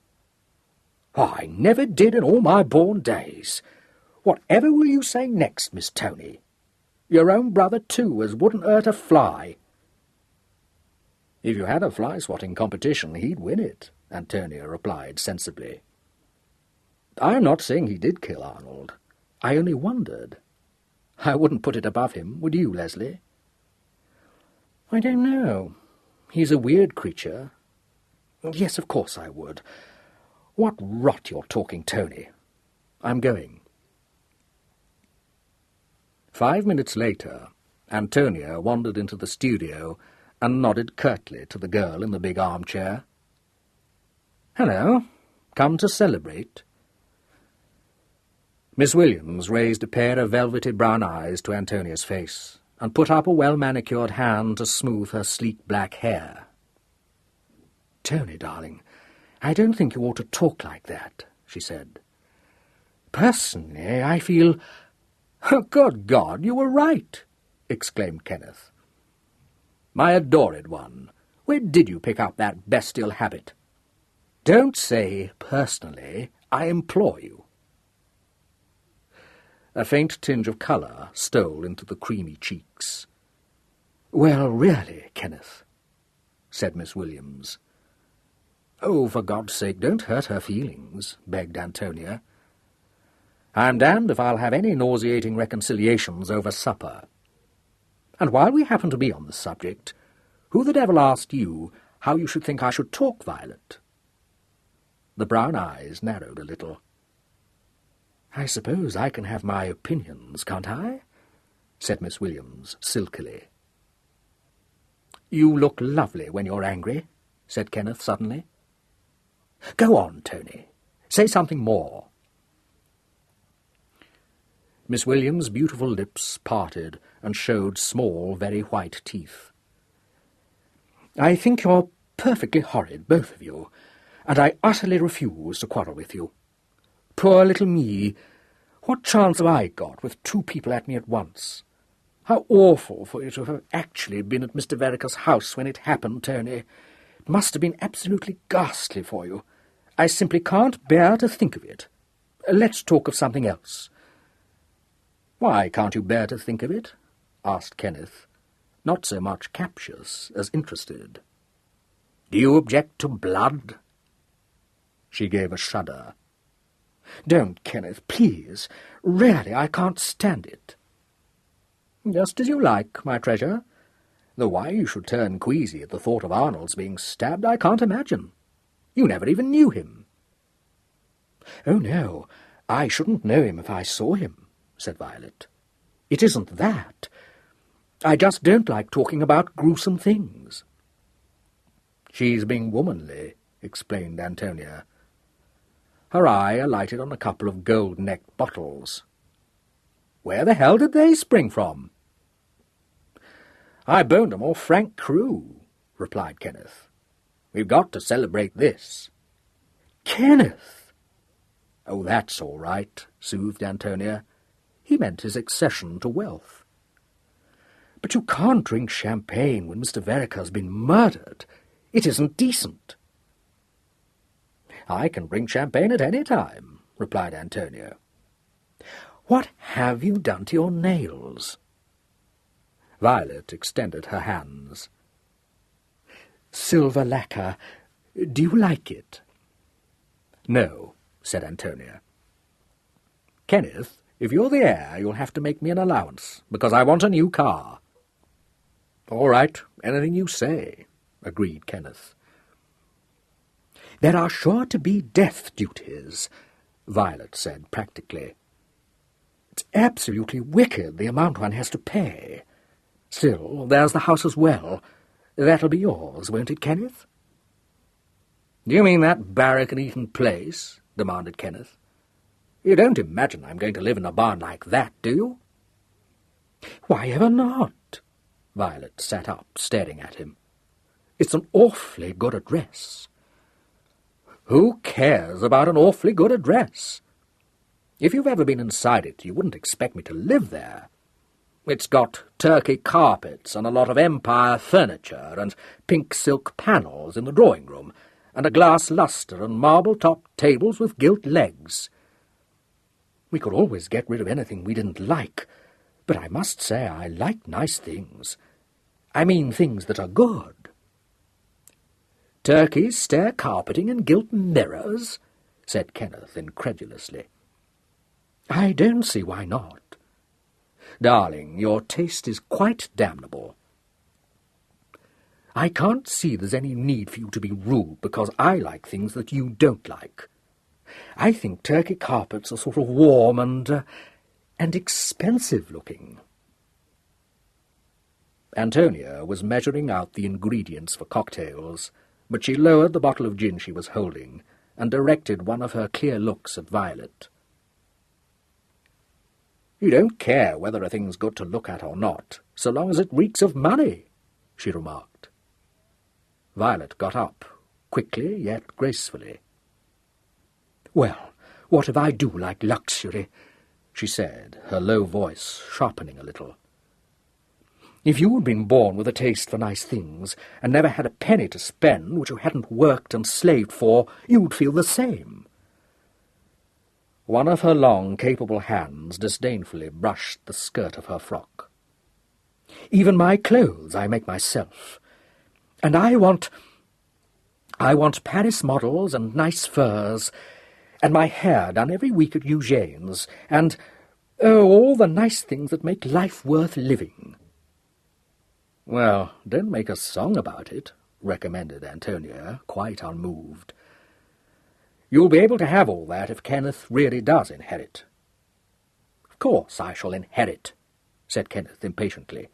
"I never did in all my born days. Whatever will you say next, Miss Tony? Your own brother, too, as wouldn't hurt a fly." "If you had a fly-swatting competition, he'd win it," Antonia replied sensibly. I'm not saying he did kill Arnold. I only wondered. I wouldn't put it above him, would you, Leslie? I don't know. He's a weird creature. Yes, of course I would. What rot you're talking, Tony. I'm going. 5 minutes later, Antonia wandered into the studio and nodded curtly to the girl in the big armchair. Hello. Come to celebrate? Miss Williams raised a pair of velvety brown eyes to Antonia's face and put up a well-manicured hand to smooth her sleek black hair. Tony, darling, I don't think you ought to talk like that, she said. Personally, I feel... Good God, you were right, exclaimed Kenneth. My adored one, where did you pick up that bestial habit? Don't say personally, I implore you. A faint tinge of colour stole into the creamy cheeks. Well, really, Kenneth, said Miss Williams. Oh, for God's sake, don't hurt her feelings, begged Antonia. I'm damned if I'll have any nauseating reconciliations over supper. And while we happen to be on the subject, who the devil asked you how you should think I should talk, Violet? The brown eyes narrowed a little. I suppose I can have my opinions, can't I? Said Miss Williams silkily. You look lovely when you're angry, said Kenneth suddenly. Go on, Tony. Say something more. Miss Williams' beautiful lips parted and showed small, very white teeth. I think you're perfectly horrid, both of you, and I utterly refuse to quarrel with you. Poor little me! What chance have I got with two people at me at once? How awful for you to have actually been at Mr. Vereker's house when it happened, Tony. It must have been absolutely ghastly for you. I simply can't bear to think of it. Let's talk of something else. Why can't you bear to think of it? Asked Kenneth, not so much captious as interested. Do you object to blood? She gave a shudder. Don't, Kenneth, please. Really, I can't stand it. Just as you like, my treasure. Though why you should turn queasy at the thought of Arnold's being stabbed, I can't imagine. You never even knew him. Oh, no, I shouldn't know him if I saw him, said Violet. It isn't that. I just don't like talking about gruesome things. She's being womanly, explained Antonia. Her eye alighted on a couple of gold-necked bottles. Where the hell did they spring from? I boned 'em off Frank Crewe, replied Kenneth. We've got to celebrate this. Kenneth! Oh, that's all right, soothed Antonia. He meant his accession to wealth. But you can't drink champagne when Mr. Vereker's been murdered. It isn't decent. I can drink champagne at any time, replied Antonia. What have you done to your nails? Violet extended her hands. Silver lacquer. Do you like it? No, said Antonia. Kenneth, if you're the heir, you'll have to make me an allowance, because I want a new car. All right, anything you say, agreed Kenneth. There are sure to be death duties, Violet said practically. It's absolutely wicked, the amount one has to pay. Still, there's the house as well. That'll be yours, won't it, Kenneth? Do you mean that barrack in Eaton Place? Demanded Kenneth. You don't imagine I'm going to live in a barn like that, do you? Why ever not? Violet sat up, staring at him. It's an awfully good address. Who cares about an awfully good address? If you've ever been inside it, you wouldn't expect me to live there. It's got Turkey carpets and a lot of Empire furniture and pink silk panels in the drawing-room and a glass lustre and marble-topped tables with gilt legs. We could always get rid of anything we didn't like, but I must say I like nice things. I mean things that are good. Turkey's stair carpeting and gilt mirrors? said Kenneth incredulously. "I don't see why not. Darling, your taste is quite damnable. I can't see there's any need for you to be rude because I like things that you don't like. I think Turkey carpets are sort of warm and expensive-looking." Antonia was measuring out the ingredients for cocktails, but she lowered the bottle of gin she was holding and directed one of her clear looks at Violet. "You don't care whether a thing's good to look at or not, so long as it reeks of money," she remarked. Violet got up, quickly yet gracefully. "Well, what if I do like luxury?" she said, her low voice sharpening a little. "If you had been born with a taste for nice things and never had a penny to spend which you hadn't worked and slaved for, you'd feel the same." One of her long, capable hands disdainfully brushed the skirt of her frock. "Even my clothes I make myself. And I want Paris models and nice furs, and my hair done every week at Eugene's, and, all the nice things that make life worth living." "Well, don't make a song about it," recommended Antonia, quite unmoved. "You'll be able to have all that if Kenneth really does inherit." "Of course I shall inherit," said Kenneth impatiently.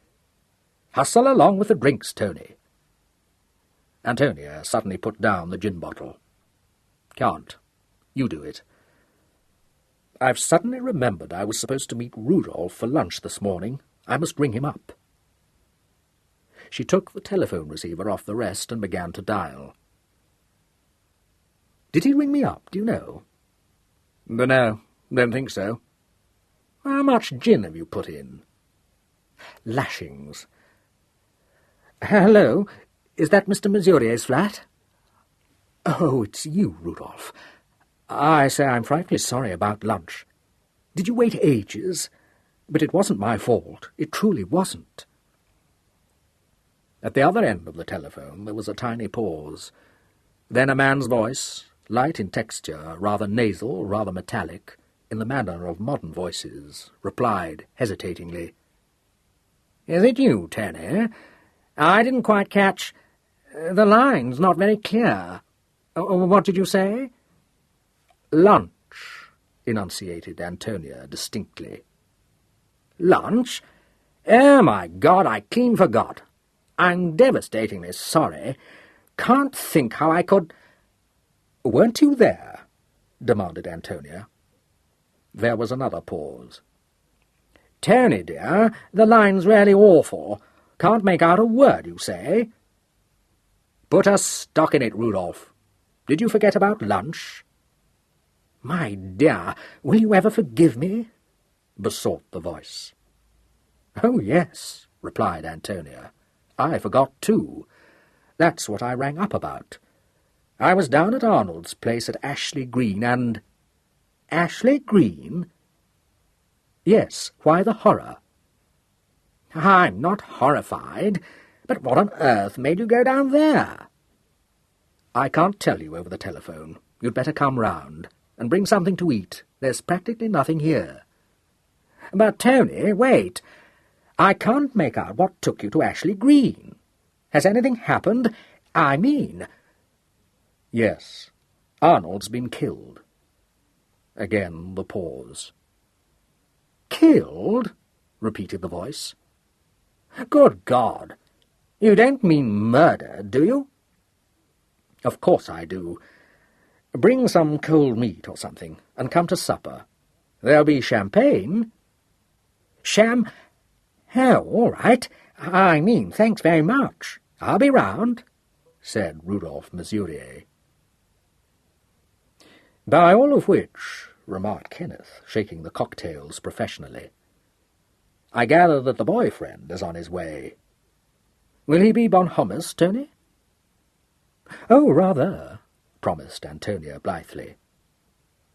"Hustle along with the drinks, Tony." Antonia suddenly put down the gin bottle. "Can't. You do it. I've suddenly remembered I was supposed to meet Rudolph for lunch this morning. I must ring him up." She took the telephone receiver off the rest and began to dial. "Did he ring me up, do you know?" "Dunno. Don't think so." "How much gin have you put in?" "Lashings." "Hello, is that Mr. Murier's flat?" "Oh, it's you, Rudolph. I say, I'm frightfully sorry about lunch. Did you wait ages? But it wasn't my fault. It truly wasn't." At the other end of the telephone there was a tiny pause. Then a man's voice, light in texture, rather nasal, rather metallic, in the manner of modern voices, replied hesitatingly. "Is it you, Tony? I didn't quite catch. The line's not very clear. What did you say?" "Lunch," enunciated Antonia distinctly. "Lunch? Oh, my God, I clean forgot. I'm devastatingly sorry. Can't think how I could—" "Weren't you there?" demanded Antonia. There was another pause. "Tony, dear, the line's really awful. Can't make out a word you say." "Put a stock in it, Rudolph. Did you forget about lunch?" "My dear, will you ever forgive me?" besought the voice. "Oh, yes," replied Antonia. "I forgot too. That's what I rang up about. I was down at Arnold's place at Ashley Green, and—" "Ashley Green?" "Yes, why the horror?" "I'm not horrified, but what on earth made you go down there?" "I can't tell you over the telephone. You'd better come round, and bring something to eat. There's practically nothing here." "But, Tony, wait. I can't make out what took you to Ashley Green. Has anything happened? I mean—" "Yes. Arnold's been killed." Again the pause. "Killed?" repeated the voice. "Good God! You don't mean murdered, do you?" "Of course I do. Bring some cold meat or something, and come to supper. There'll be champagne." "Oh, all right. I mean, thanks very much. I'll be round," said Rudolph Murier. "By all of which," remarked Kenneth, shaking the cocktails professionally, "I gather that the boyfriend is on his way. Will he be bon hummus, Tony?" "Oh, rather," promised Antonia blithely.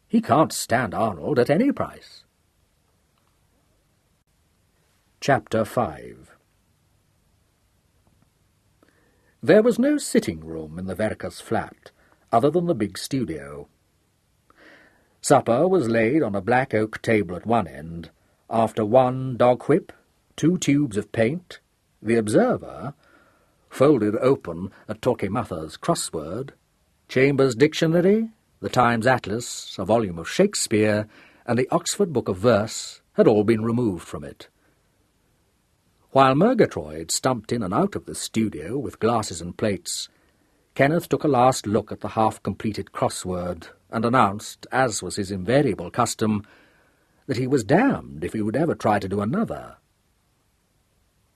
"He can't stand Arnold at any price." Chapter 5. There was no sitting-room in the Vereker's flat, other than the big studio. Supper was laid on a black oak table at one end. After one dog whip, 2 tubes of paint, the Observer folded open a Torquematha's crossword, Chambers' Dictionary, the Times Atlas, a volume of Shakespeare, and the Oxford Book of Verse had all been removed from it. While Murgatroyd stumped in and out of the studio with glasses and plates, Kenneth took a last look at the half-completed crossword and announced, as was his invariable custom, that he was damned if he would ever try to do another.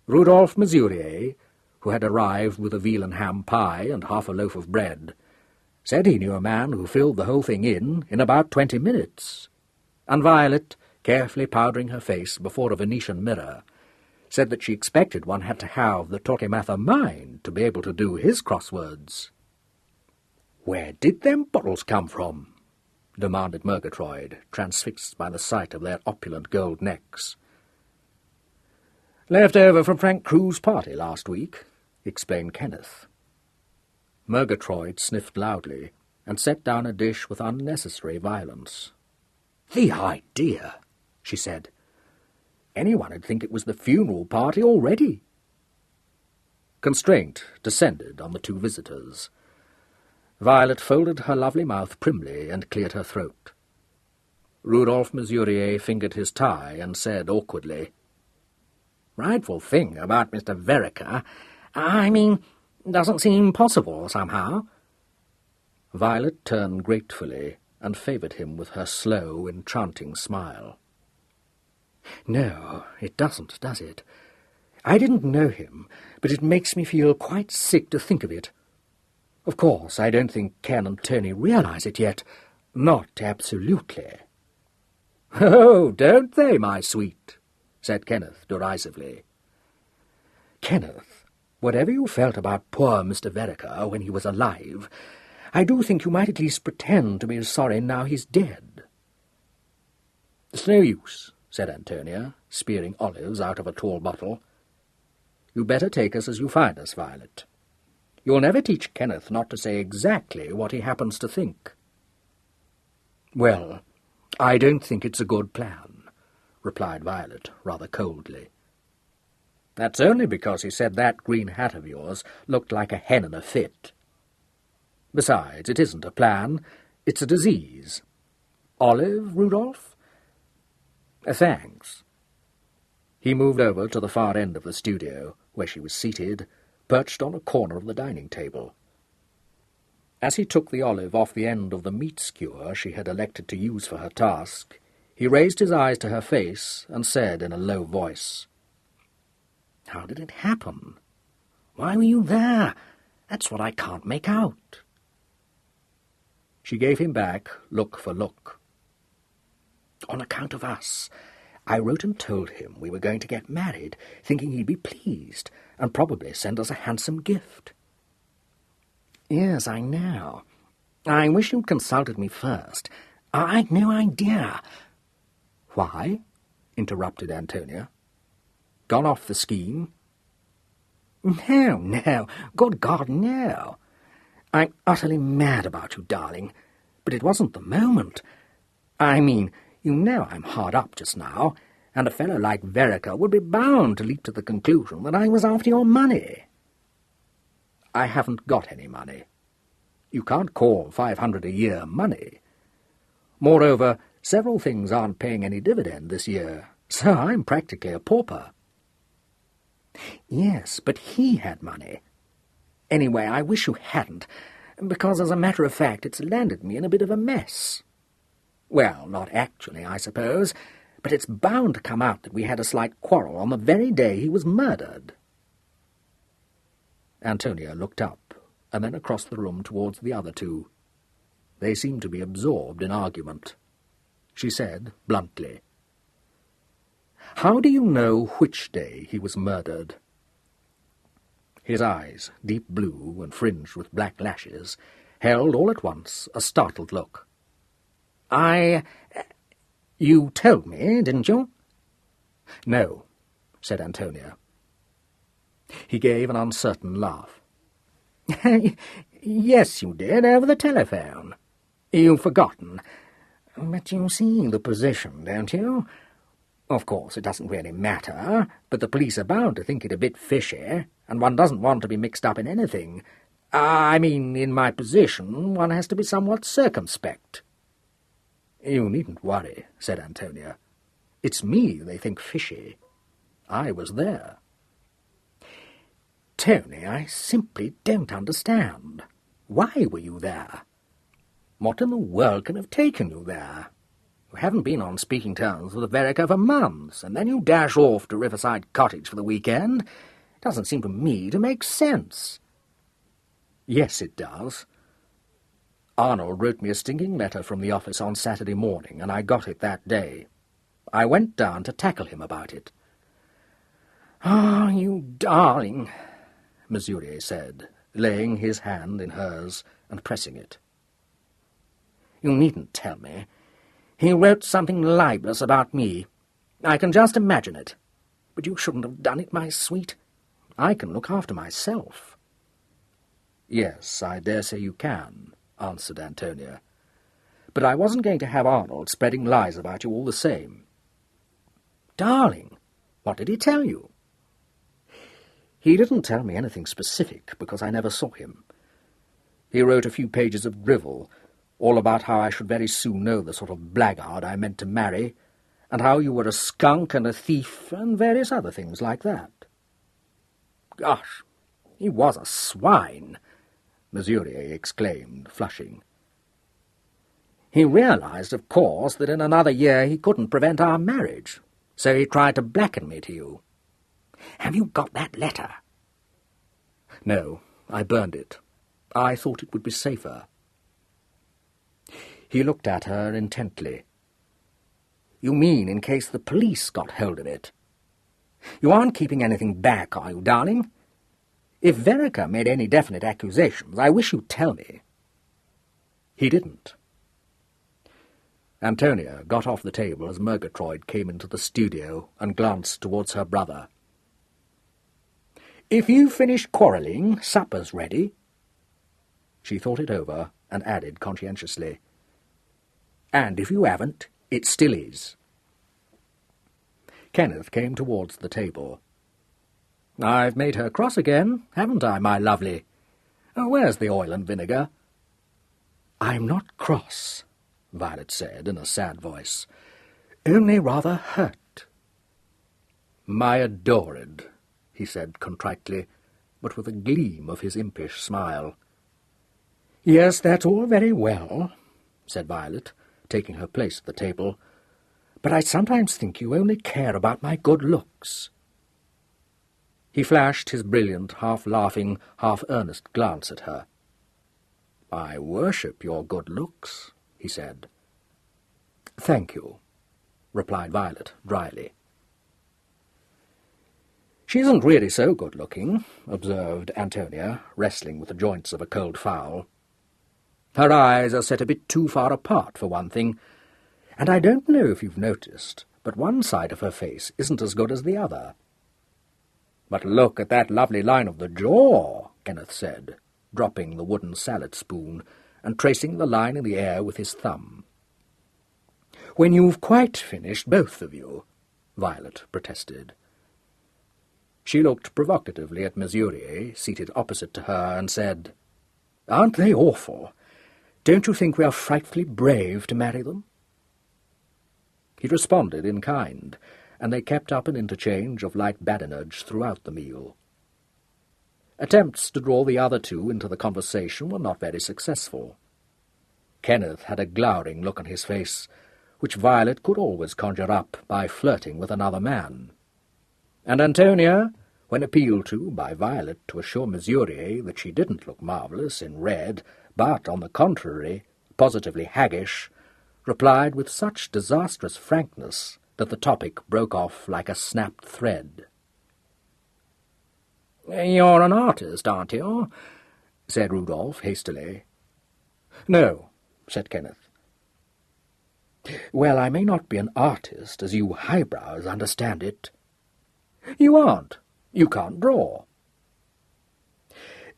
Rudolph Murier, who had arrived with a veal and ham pie and half a loaf of bread, said he knew a man who filled the whole thing in about 20 minutes, and Violet, carefully powdering her face before a Venetian mirror, said that she expected one had to have the Torquematha mind to be able to do his crosswords. "Where did them bottles come from?" demanded Murgatroyd, transfixed by the sight of their opulent gold necks. "Left over from Frank Crewe's party last week," explained Kenneth. Murgatroyd sniffed loudly and set down a dish with unnecessary violence. "The idea," she said. "Anyone would think it was the funeral party already." Constraint descended on the two visitors. Violet folded her lovely mouth primly and cleared her throat. Rudolph Murier fingered his tie and said awkwardly, "Frightful thing about Mr. Vereker. I mean, doesn't seem possible somehow." Violet turned gratefully and favoured him with her slow, enchanting smile. "No, it doesn't, does it? I didn't know him, but it makes me feel quite sick to think of it. Of course, I don't think Ken and Tony realise it yet. Not absolutely." "Oh, don't they, my sweet?" said Kenneth derisively. "Kenneth, whatever you felt about poor Mr. Vereker when he was alive, I do think you might at least pretend to be sorry now he's dead." "It's no use," said Antonia, spearing olives out of a tall bottle. "You'd better take us as you find us, Violet. You'll never teach Kenneth not to say exactly what he happens to think." "Well, I don't think it's a good plan," replied Violet rather coldly. "That's only because he said that green hat of yours looked like a hen in a fit. Besides, it isn't a plan, it's a disease. Olive, Rudolph?" "Thanks." He moved over to the far end of the studio, where she was seated, perched on a corner of the dining table. As he took the olive off the end of the meat skewer she had elected to use for her task, he raised his eyes to her face and said in a low voice, "How did it happen? Why were you there? That's what I can't make out." She gave him back look for look. "On account of us. I wrote and told him we were going to get married, thinking he'd be pleased, and probably send us a handsome gift." "Yes, I know. I wish you'd consulted me first. I'd no idea." "Why?" interrupted Antonia. "Gone off the scheme?" No, good God, no. I'm utterly mad about you, darling, but it wasn't the moment. I mean, you know I'm hard up just now, and a fellow like Vereker would be bound to leap to the conclusion that I was after your money." "I haven't got any money. You can't call 500 a year money. Moreover, several things aren't paying any dividend this year, so I'm practically a pauper." "Yes, but he had money. Anyway, I wish you hadn't, because as a matter of fact it's landed me in a bit of a mess. Well, not actually, I suppose, but it's bound to come out that we had a slight quarrel on the very day he was murdered." Antonia looked up, and then across the room towards the other two. They seemed to be absorbed in argument. She said bluntly, "How do you know which day he was murdered?" His eyes, deep blue and fringed with black lashes, held all at once a startled look. You told me, didn't you?" "No," said Antonia. He gave an uncertain laugh. "Yes, you did, over the telephone. You've forgotten. But you see the position, don't you? Of course, it doesn't really matter, but the police are bound to think it a bit fishy, and one doesn't want to be mixed up in anything. I mean, in my position, one has to be somewhat circumspect. You needn't worry, said Antonia. It's me they think fishy. I was there. Tony, I simply don't understand. Why were you there? What in the world can have taken you there? You haven't been on speaking terms with Vereker for months, and then you dash off to Riverside Cottage for the weekend. It doesn't seem to me to make sense. Yes, it does. Arnold wrote me a stinging letter from the office on Saturday morning, and I got it that day. I went down to tackle him about it. "Ah, you darling," Murier said, laying his hand in hers and pressing it. "You needn't tell me. He wrote something libelous about me. I can just imagine it. But you shouldn't have done it, my sweet. I can look after myself." "Yes, I dare say you can," answered Antonia. "But I wasn't going to have Arnold spreading lies about you all the same." "Darling, what did he tell you?" "He didn't tell me anything specific, because I never saw him. He wrote a few pages of drivel, all about how I should very soon know the sort of blackguard I meant to marry, and how you were a skunk and a thief, and various other things like that." "Gosh, he was a swine," Murier exclaimed, flushing. "He realized, of course, that in another year he couldn't prevent our marriage, so he tried to blacken me to you. Have you got that letter?" "No, I burned it. I thought it would be safer." He looked at her intently. "You mean in case the police got hold of it? You aren't keeping anything back, are you, darling? If Vereker made any definite accusations, I wish you'd tell me." "He didn't." Antonia got off the table as Murgatroyd came into the studio and glanced towards her brother. "If you've finished quarrelling, supper's ready." She thought it over and added conscientiously, "And if you haven't, it still is." Kenneth came towards the table. "I've made her cross again, haven't I, my lovely? Where's the oil and vinegar?" "I'm not cross," Violet said in a sad voice, "only rather hurt." "My adored," he said contritely, but with a gleam of his impish smile. "Yes, that's all very well," said Violet, taking her place at the table, "but I sometimes think you only care about my good looks." He flashed his brilliant, half-laughing, half-earnest glance at her. "I worship your good looks," he said. "Thank you," replied Violet dryly. "She isn't really so good-looking," observed Antonia, wrestling with the joints of a cold fowl. "Her eyes are set a bit too far apart, for one thing, and I don't know if you've noticed, but one side of her face isn't as good as the other." "But look at that lovely line of the jaw," Kenneth said, dropping the wooden salad spoon and tracing the line in the air with his thumb. "When you've quite finished, both of you," Violet protested. She looked provocatively at Murier, seated opposite to her, and said, "Aren't they awful? Don't you think we are frightfully brave to marry them?" He responded in kind, and they kept up an interchange of light badinage throughout the meal. Attempts to draw the other two into the conversation were not very successful. Kenneth had a glowering look on his face, which Violet could always conjure up by flirting with another man. And Antonia, when appealed to by Violet to assure Murier that she didn't look marvellous in red, but, on the contrary, positively haggish, replied with such disastrous frankness that the topic broke off like a snapped thread. "You're an artist, aren't you?" said Rudolph hastily. "No," said Kenneth. "Well, I may not be an artist, as you highbrows understand it." "You aren't. You can't draw."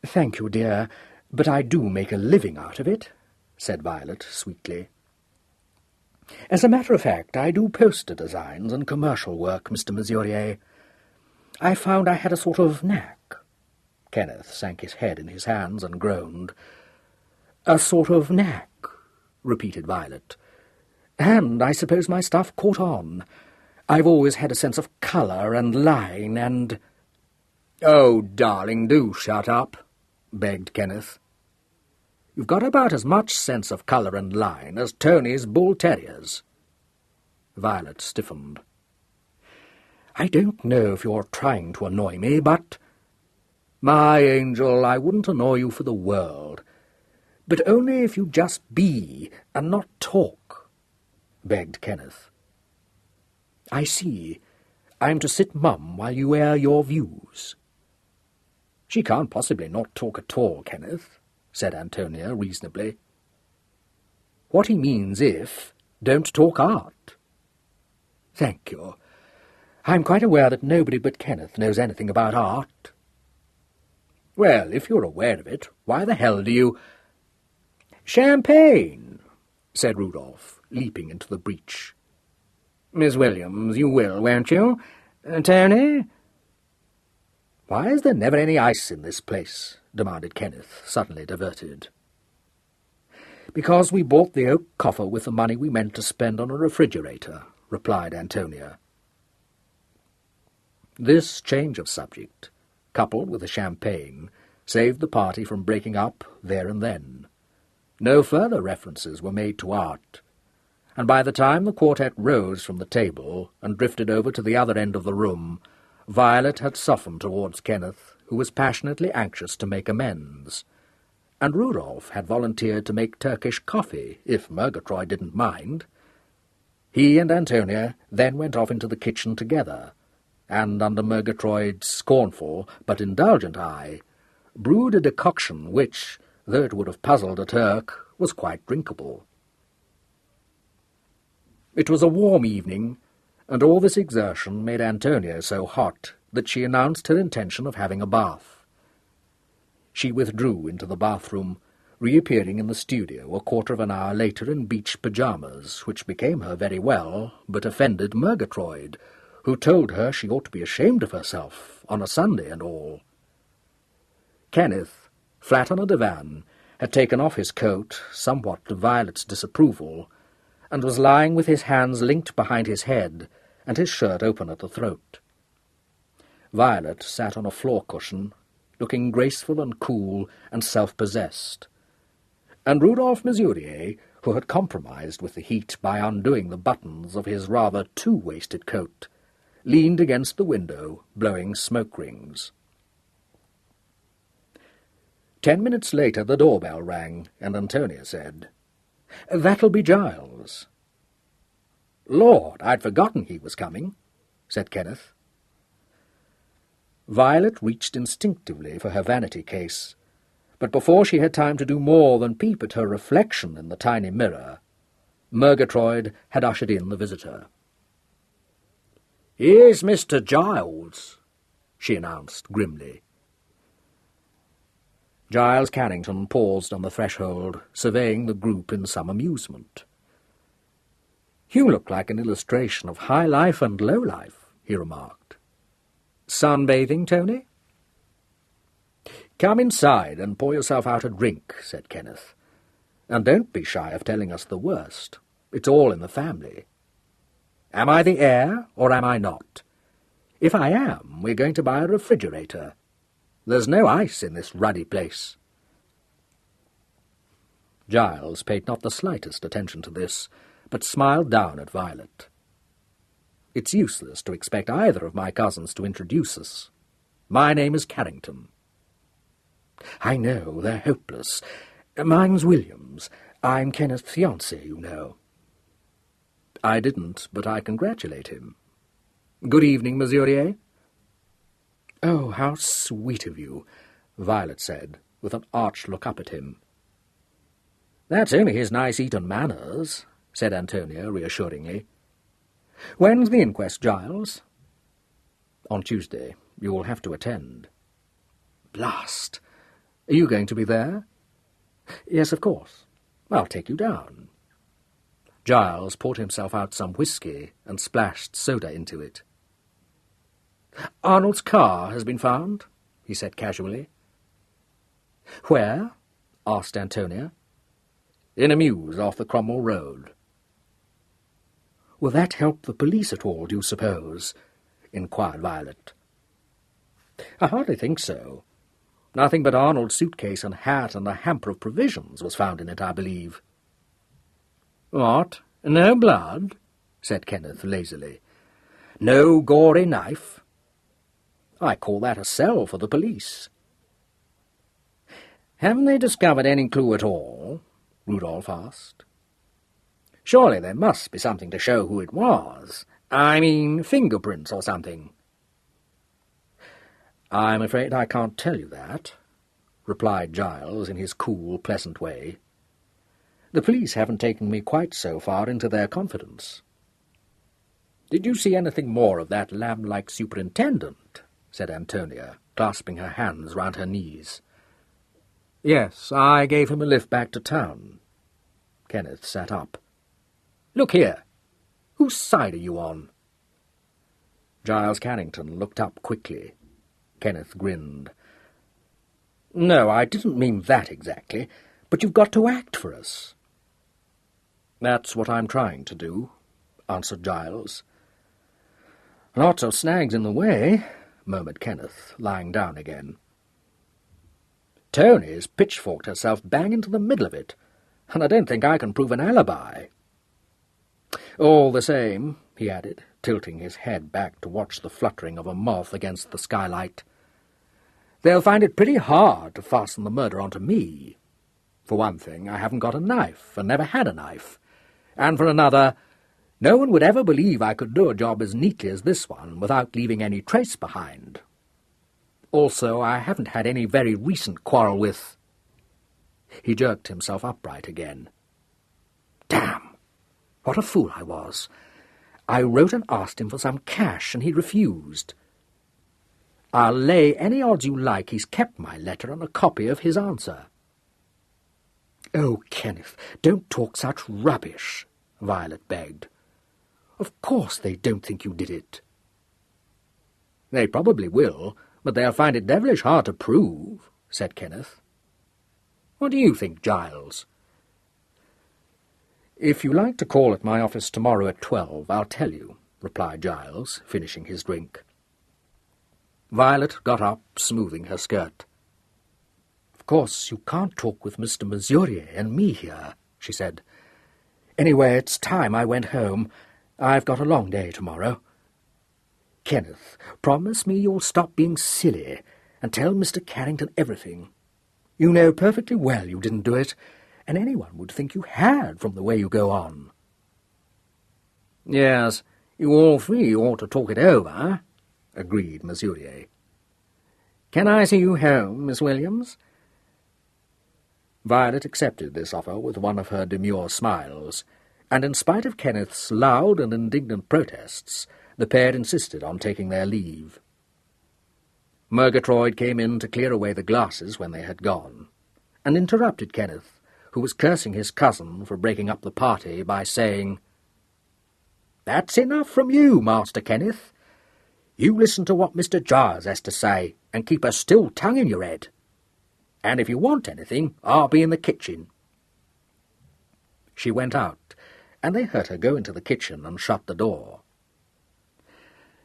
"Thank you, dear, but I do make a living out of it," said Violet sweetly. As a matter of fact, I do poster designs and commercial work, Mr. Murier. I found I had a sort of knack. Kenneth sank his head in his hands and groaned. A sort of knack, repeated Violet. And I suppose my stuff caught on. I've always had a sense of colour and line and— "Oh, darling, do shut up," begged Kenneth. "You've got about as much sense of colour and line as Tony's bull terriers." Violet stiffened. I don't know if you're trying to annoy me, but— "My angel, I wouldn't annoy you for the world. But only if you just be and not talk," begged Kenneth. I see. I'm to sit mum while you air your views. She can't possibly not talk at all, Kenneth, said Antonia reasonably. What he means if, don't talk art. Thank you. I'm quite aware that nobody but Kenneth knows anything about art. Well, if you're aware of it, why the hell do you— Champagne, said Rudolph, leaping into the breach. Miss Williams, you will, won't you? Tony? Why is there never any ice in this place? Demanded Kenneth, suddenly diverted. Because we bought the oak coffer with the money we meant to spend on a refrigerator, replied Antonia. This change of subject, coupled with the champagne, saved the party from breaking up there and then. No further references were made to art, and by the time the quartet rose from the table and drifted over to the other end of the room, Violet had softened towards Kenneth, who was passionately anxious to make amends, and Rudolph had volunteered to make Turkish coffee, if Murgatroyd didn't mind. He and Antonia then went off into the kitchen together, and under Murgatroyd's scornful but indulgent eye, brewed a decoction which, though it would have puzzled a Turk, was quite drinkable. It was a warm evening, and all this exertion made Antonia so hot that she announced her intention of having a bath. She withdrew into the bathroom, reappearing in the studio a quarter of an hour later in beach pyjamas, which became her very well, but offended Murgatroyd, who told her she ought to be ashamed of herself, on a Sunday and all. Kenneth, flat on a divan, had taken off his coat, somewhat to Violet's disapproval, and was lying with his hands linked behind his head and his shirt open at the throat. Violet sat on a floor cushion, looking graceful and cool and self-possessed, and Rudolph Murier, who had compromised with the heat by undoing the buttons of his rather too-waisted coat, leaned against the window, blowing smoke rings. 10 minutes later the doorbell rang, and Antonia said, "That'll be Giles." "Lord, I'd forgotten he was coming," said Kenneth. Violet reached instinctively for her vanity case, but before she had time to do more than peep at her reflection in the tiny mirror, Murgatroyd had ushered in the visitor. "Here's Mr. Giles," she announced grimly. Giles Carrington paused on the threshold, surveying the group in some amusement. "You look like an illustration of high life and low life," he remarked. "Sunbathing, Tony?" "Come inside and pour yourself out a drink," said Kenneth. "And don't be shy of telling us the worst. It's all in the family. Am I the heir, or am I not? If I am, we're going to buy a refrigerator. There's no ice in this ruddy place." Giles paid not the slightest attention to this, but smiled down at Violet. "It's useless to expect either of my cousins to introduce us. My name is Carrington." "I know, they're hopeless. Mine's Williams. I'm Kenneth's fiancé, you know." "I didn't, but I congratulate him. Good evening, Murier." "Oh, how sweet of you," Violet said, with an arch look up at him. "That's only his nice Eton manners," said Antonia reassuringly. "When's the inquest, Giles?" "On Tuesday. You will have to attend." "Blast! Are you going to be there?" "Yes, of course. I'll take you down." Giles poured himself out some whisky and splashed soda into it. "Arnold's car has been found," he said casually. "Where?" asked Antonia. "In a mews off the Cromwell Road." "Will that help the police at all, do you suppose?" inquired Violet. "I hardly think so. Nothing but Arnold's suitcase and hat and a hamper of provisions was found in it, I believe." "What? No blood?" said Kenneth lazily. "No gory knife?" "I call that a sell for the police." "Haven't they discovered any clue at all?" Rudolph asked. "Surely there must be something to show who it was. I mean, fingerprints or something." "I'm afraid I can't tell you that," replied Giles in his cool, pleasant way. "The police haven't taken me quite so far into their confidence." "Did you see anything more of that lamb-like superintendent?" said Antonia, clasping her hands round her knees. "Yes, I gave him a lift back to town." Kenneth sat up. "Look here. Whose side are you on?" Giles Carrington looked up quickly. Kenneth grinned. "No, I didn't mean that exactly, but you've got to act for us." "That's what I'm trying to do," answered Giles. "Lots of snags in the way," murmured Kenneth, lying down again. "Tony's pitchforked herself bang into the middle of it, and I don't think I can prove an alibi." "All the same," he added, tilting his head back to watch the fluttering of a moth against the skylight, "they'll find it pretty hard to fasten the murder onto me. For one thing, I haven't got a knife, and never had a knife, and for another, no one would ever believe I could do a job as neatly as this one without leaving any trace behind. Also, I haven't had any very recent quarrel with—" He jerked himself upright again. "Damn! What a fool I was. I wrote and asked him for some cash, and he refused. I'll lay any odds you like he's kept my letter and a copy of his answer." "Oh, Kenneth, don't talk such rubbish," Violet begged. "Of course they don't think you did it." "They probably will, but they'll find it devilish hard to prove," said Kenneth. "What do you think, Giles?" "If you like to call at my office tomorrow at 12, I'll tell you," replied Giles, finishing his drink. Violet got up, smoothing her skirt. "Of course, you can't talk with Mr. Murier and me here," she said. "Anyway, it's time I went home. I've got a long day tomorrow. Kenneth, promise me you'll stop being silly and tell Mr. Carrington everything. You know perfectly well you didn't do it, and anyone would think you had from the way you go on." "Yes, you all three ought to talk it over," agreed Murier. "Can I see you home, Miss Williams?" Violet accepted this offer with one of her demure smiles, and in spite of Kenneth's loud and indignant protests, the pair insisted on taking their leave. Murgatroyd came in to clear away the glasses when they had gone, and interrupted Kenneth, who was cursing his cousin for breaking up the party, by saying, "That's enough from you, Master Kenneth. You listen to what Mr. Giles has to say, and keep a still tongue in your head. And if you want anything, I'll be in the kitchen." She went out, and they heard her go into the kitchen and shut the door.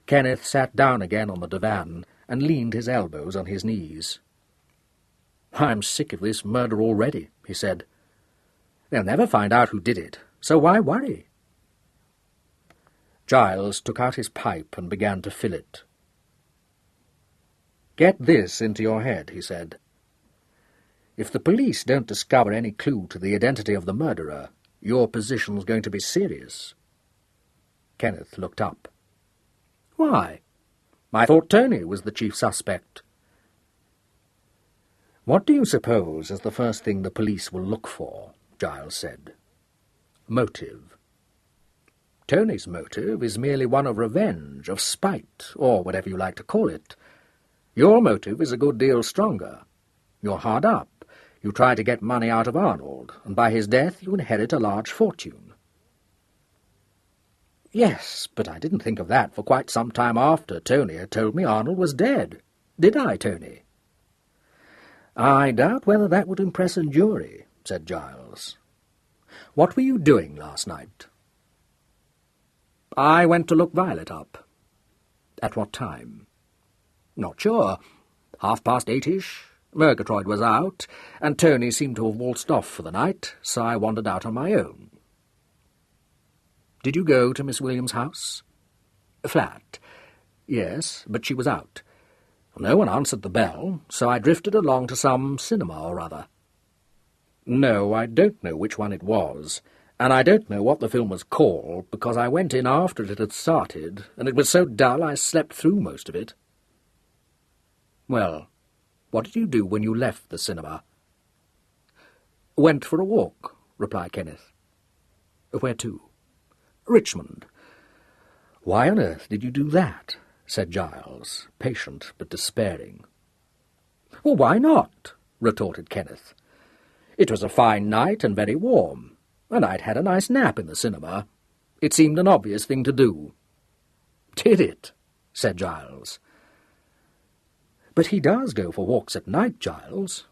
Kenneth sat down again on the divan and leaned his elbows on his knees. "I'm sick of this murder already," he said. "They'll never find out who did it, so why worry?" Giles took out his pipe and began to fill it. "Get this into your head," he said. "If the police don't discover any clue to the identity of the murderer, your position's going to be serious." Kenneth looked up. "Why? I thought Tony was the chief suspect." "What do you suppose is the first thing the police will look for?" Giles said. "Motive. Tony's motive is merely one of revenge, of spite, or whatever you like to call it. Your motive is a good deal stronger. You're hard up. You try to get money out of Arnold, and by his death you inherit a large fortune. Yes, but I didn't think of that for quite some time after Tony had told me Arnold was dead. Did I, Tony? I doubt whether that would impress a jury, said Giles. What were you doing last night? I went to look Violet up. At what time? Not sure. 8:30ish. Murgatroyd was out, and Tony seemed to have waltzed off for the night, so I wandered out on my own. Did you go to Miss Williams' house? Flat. Yes, but she was out. No one answered the bell, so I drifted along to some cinema or other. No, I don't know which one it was, and I don't know what the film was called, because I went in after it had started, and it was so dull I slept through most of it. Well, what did you do when you left the cinema? Went for a walk, replied Kenneth. Where to? Richmond. Why on earth did you do that? Said Giles, patient but despairing. Well, why not? Retorted Kenneth. It was a fine night and very warm, and I'd had a nice nap in the cinema. It seemed an obvious thing to do. Did it? Said Giles. But he does go for walks at night, Giles,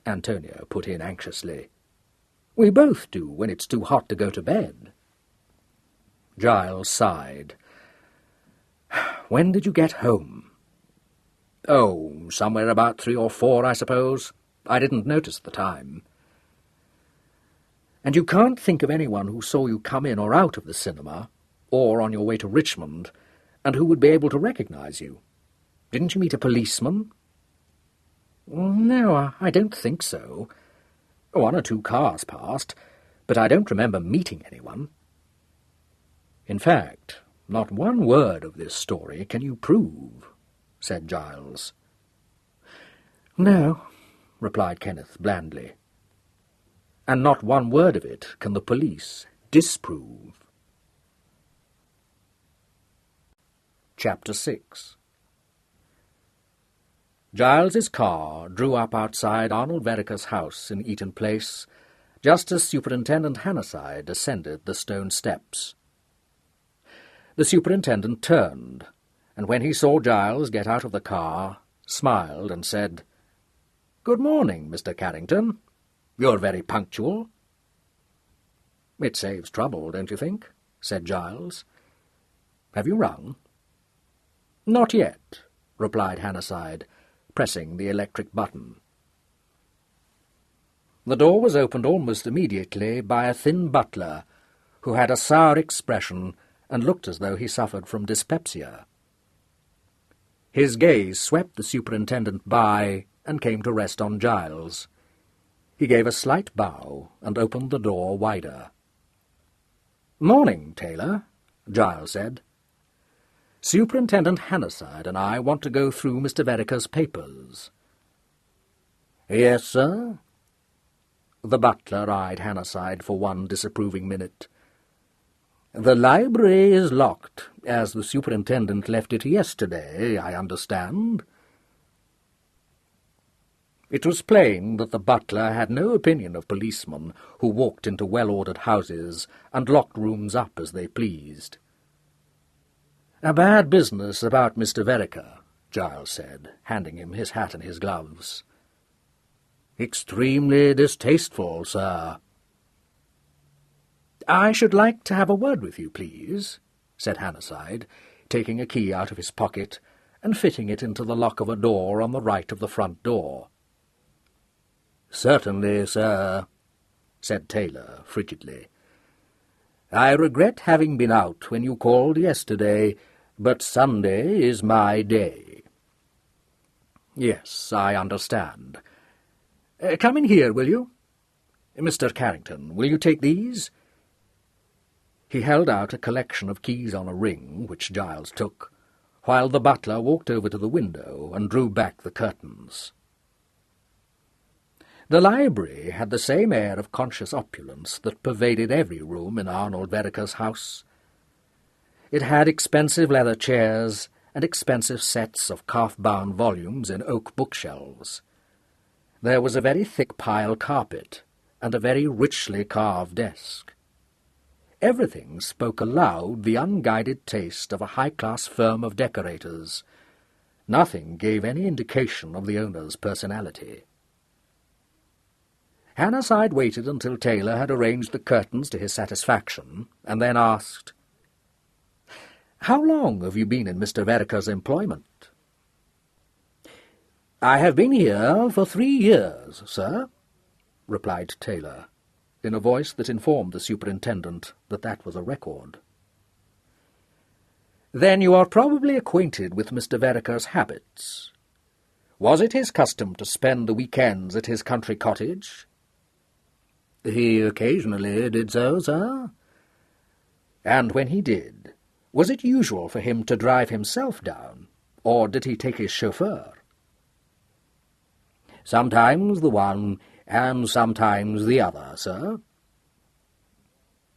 Antonia put in anxiously. We both do when it's too hot to go to bed. Giles sighed. When did you get home? Oh, somewhere about 3 or 4, I suppose. I didn't notice the time. And you can't think of anyone who saw you come in or out of the cinema, or on your way to Richmond, and who would be able to recognize you? Didn't you meet a policeman? No, I don't think so. 1 or 2 cars passed, but I don't remember meeting anyone. In fact, not one word of this story can you prove, said Giles. No, replied Kenneth blandly. And not one word of it can the police disprove. Chapter 6. Giles's car drew up outside Arnold Vereker's house in Eaton Place, just as Superintendent Hannasyde ascended the stone steps. The superintendent turned, and when he saw Giles get out of the car, smiled and said, "Good morning, Mr. Carrington. You're very punctual." "It saves trouble, don't you think?" said Giles. "Have you rung?" "Not yet," replied Hannasyde, pressing the electric button. The door was opened almost immediately by a thin butler, who had a sour expression and looked as though he suffered from dyspepsia. His gaze swept the superintendent by and came to rest on Giles. He gave a slight bow and opened the door wider. "Morning, Taylor," Giles said. "Superintendent Hannasyde and I want to go through Mr. Vereker's papers." "Yes, sir?" The butler eyed Hannasyde for one disapproving minute. "The library is locked, as the superintendent left it yesterday, I understand." It was plain that the butler had no opinion of policemen who walked into well-ordered houses and locked rooms up as they pleased. "A bad business about Mr. Vereker," Giles said, handing him his hat and his gloves. "Extremely distasteful, sir." "I should like to have a word with you, please," said Hannasyde, taking a key out of his pocket and fitting it into the lock of a door on the right of the front door. "Certainly, sir," said Taylor frigidly. "I regret having been out when you called yesterday, but Sunday is my day." "Yes, I understand. Come in here, will you? Mr. Carrington, will you take these?" He held out a collection of keys on a ring, which Giles took, while the butler walked over to the window and drew back the curtains. The library had the same air of conscious opulence that pervaded every room in Arnold Vereker's house. It had expensive leather chairs and expensive sets of calf-bound volumes in oak bookshelves. There was a very thick pile carpet and a very richly carved desk. Everything spoke aloud the unguided taste of a high-class firm of decorators. Nothing gave any indication of the owner's personality. Hannasyde waited until Taylor had arranged the curtains to his satisfaction, and then asked, "How long have you been in Mr. Vereker's employment?" "I have been here for 3 years, sir," replied Taylor, in a voice that informed the superintendent that that was a record. "Then you are probably acquainted with Mr. Vereker's habits. Was it his custom to spend the weekends at his country cottage?" "He occasionally did so, sir." "And when he did, was it usual for him to drive himself down, or did he take his chauffeur?" "Sometimes the one, and sometimes the other, sir."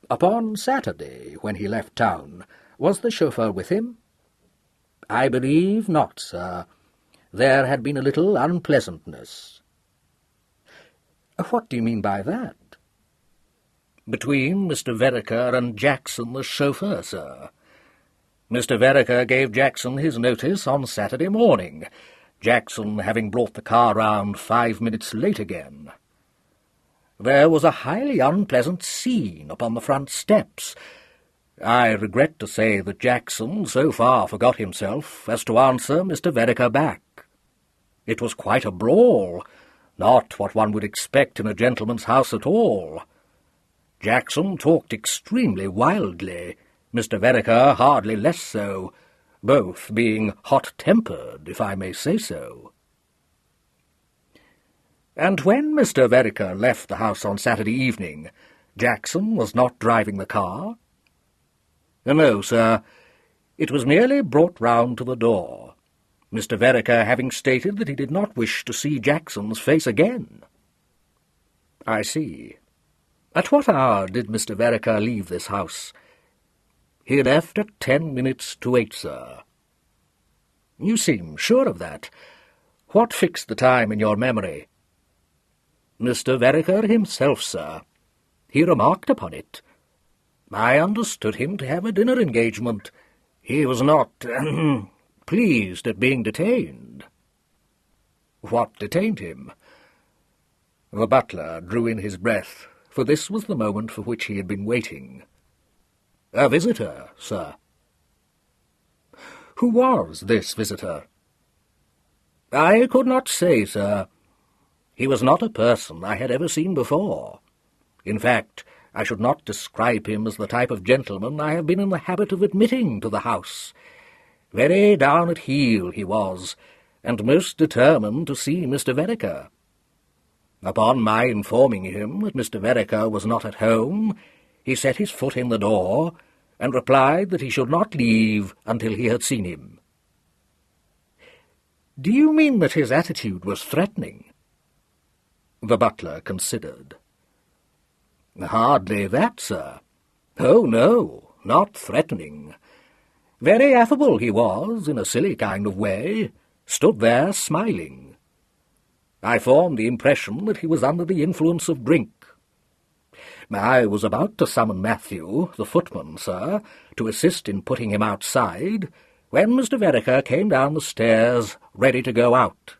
"Upon Saturday, when he left town, was the chauffeur with him?" "I believe not, sir. There had been a little unpleasantness." "What do you mean by that?" "Between Mr. Vereker and Jackson, the chauffeur, sir. Mr. Vereker gave Jackson his notice on Saturday morning, Jackson having brought the car round 5 minutes late again. There was a highly unpleasant scene upon the front steps. I regret to say that Jackson so far forgot himself as to answer Mr. Vereker back. It was quite a brawl, not what one would expect in a gentleman's house at all. Jackson talked extremely wildly, Mr. Vereker hardly less so, both being hot-tempered, if I may say so." "And when Mr. Vereker left the house on Saturday evening, Jackson was not driving the car?" "No, sir. It was merely brought round to the door, Mr. Vereker having stated that he did not wish to see Jackson's face again." "I see. At what hour did Mr. Vereker leave this house?" "He left at 10 minutes to 8, sir." "You seem sure of that. What fixed the time in your memory?" "Mr. Vereker himself, sir. He remarked upon it. I understood him to have a dinner engagement. He was not pleased at being detained." "What detained him?" The butler drew in his breath, for this was the moment for which he had been waiting. "A visitor, sir." "Who was this visitor?" "I could not say, sir. He was not a person I had ever seen before. In fact, I should not describe him as the type of gentleman I have been in the habit of admitting to the house. Very down at heel he was, and most determined to see Mr. Vereker. Upon my informing him that Mr. Vereker was not at home, he set his foot in the door, and replied that he should not leave until he had seen him." "Do you mean that his attitude was threatening?" The butler considered. "Hardly that, sir. Oh, no, not threatening. Very affable he was, in a silly kind of way, stood there smiling. I formed the impression that he was under the influence of drink. I was about to summon Matthew, the footman, sir, to assist in putting him outside, when Mr. Vereker came down the stairs, ready to go out."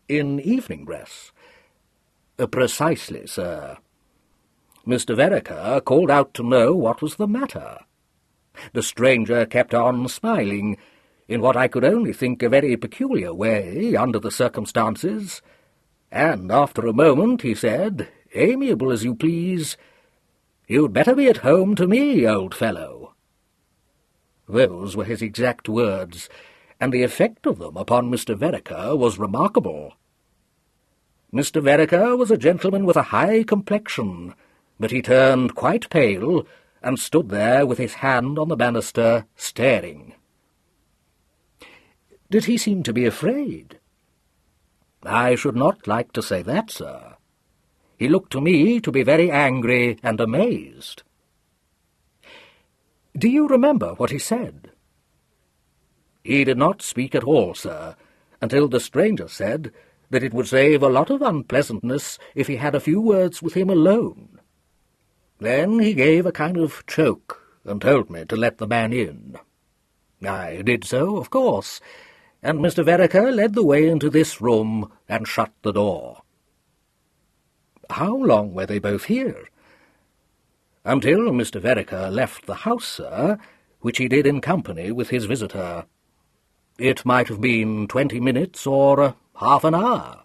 "In evening dress?" "Precisely, sir. Mr. Vereker called out to know what was the matter. The stranger kept on smiling, in what I could only think a very peculiar way, under the circumstances, and after a moment he said, amiable as you please, 'You'd better be at home to me, old fellow.' Those were his exact words, and the effect of them upon Mr. Vereker was remarkable. Mr. Vereker was a gentleman with a high complexion, but he turned quite pale, and stood there with his hand on the banister, staring." "Did he seem to be afraid?" "I should not like to say that, sir. He looked to me to be very angry and amazed." "Do you remember what he said?" "He did not speak at all, sir, until the stranger said that it would save a lot of unpleasantness if he had a few words with him alone. Then he gave a kind of choke and told me to let the man in. I did so, of course, and Mr. Vereker led the way into this room and shut the door. How long were they both here? Until Mr. Vereker left the house, sir, which he did in company with his visitor. It might have been 20 minutes or half an hour.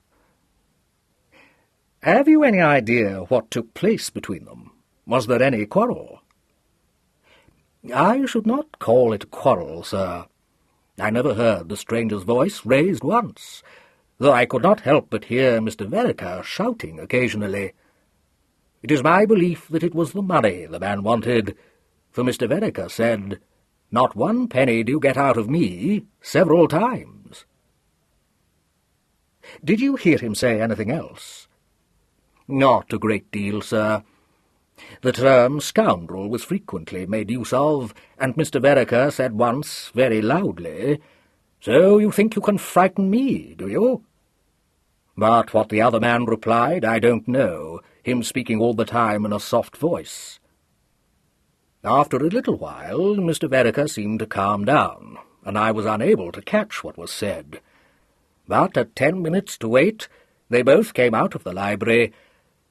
Have you any idea what took place between them? Was there any quarrel? I should not call it a quarrel, sir. I never heard the stranger's voice raised once, though I could not help but hear Mr. Vereker shouting occasionally. It is my belief that it was the money the man wanted, for Mr. Vereker said, "Not 1 penny do you get out of me," several times. Did you hear him say anything else? Not a great deal, sir. The term scoundrel was frequently made use of, and Mr. Vereker said once, very loudly, "So you think you can frighten me, do you?" But what the other man replied, I don't know, him speaking all the time in a soft voice. After a little while, Mr. Vereker seemed to calm down, and I was unable to catch what was said. But at 10 minutes to 8, they both came out of the library,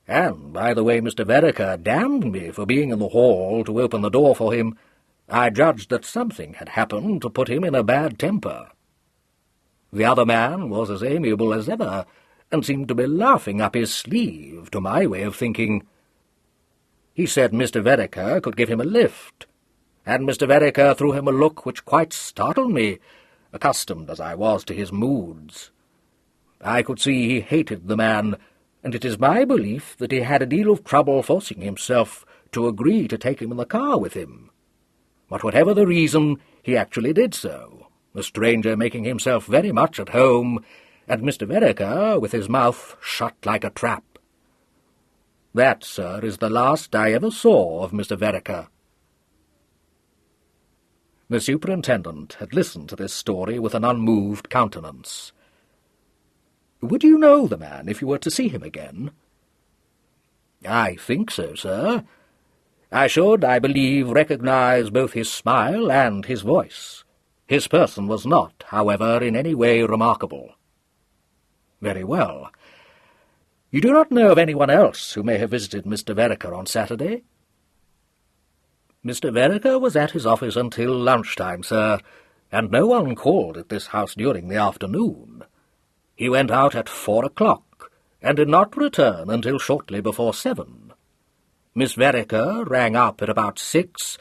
and by the way Mr. Vereker damned me for being in the hall to open the door for him, I judged that something had happened to put him in a bad temper. The other man was as amiable as ever, and seemed to be laughing up his sleeve, to my way of thinking. He said Mr. Vereker could give him a lift, and Mr. Vereker threw him a look which quite startled me, accustomed as I was to his moods. I could see he hated the man, and it is my belief that he had a deal of trouble forcing himself to agree to take him in the car with him. But whatever the reason, he actually did so, the stranger making himself very much at home, and Mr. Vereker with his mouth shut like a trap. That, sir, is the last I ever saw of Mr. Vereker. The superintendent had listened to this story with an unmoved countenance. Would you know the man if you were to see him again? I think so, sir. I should, I believe, recognize both his smile and his voice. His person was not, however, in any way remarkable. Very well. You do not know of anyone else who may have visited Mr. Vereker on Saturday? Mr. Vereker was at his office until lunchtime, sir, and no one called at this house during the afternoon. He went out at 4 o'clock, and did not return until shortly before 7. Miss Vereker rang up at about 6,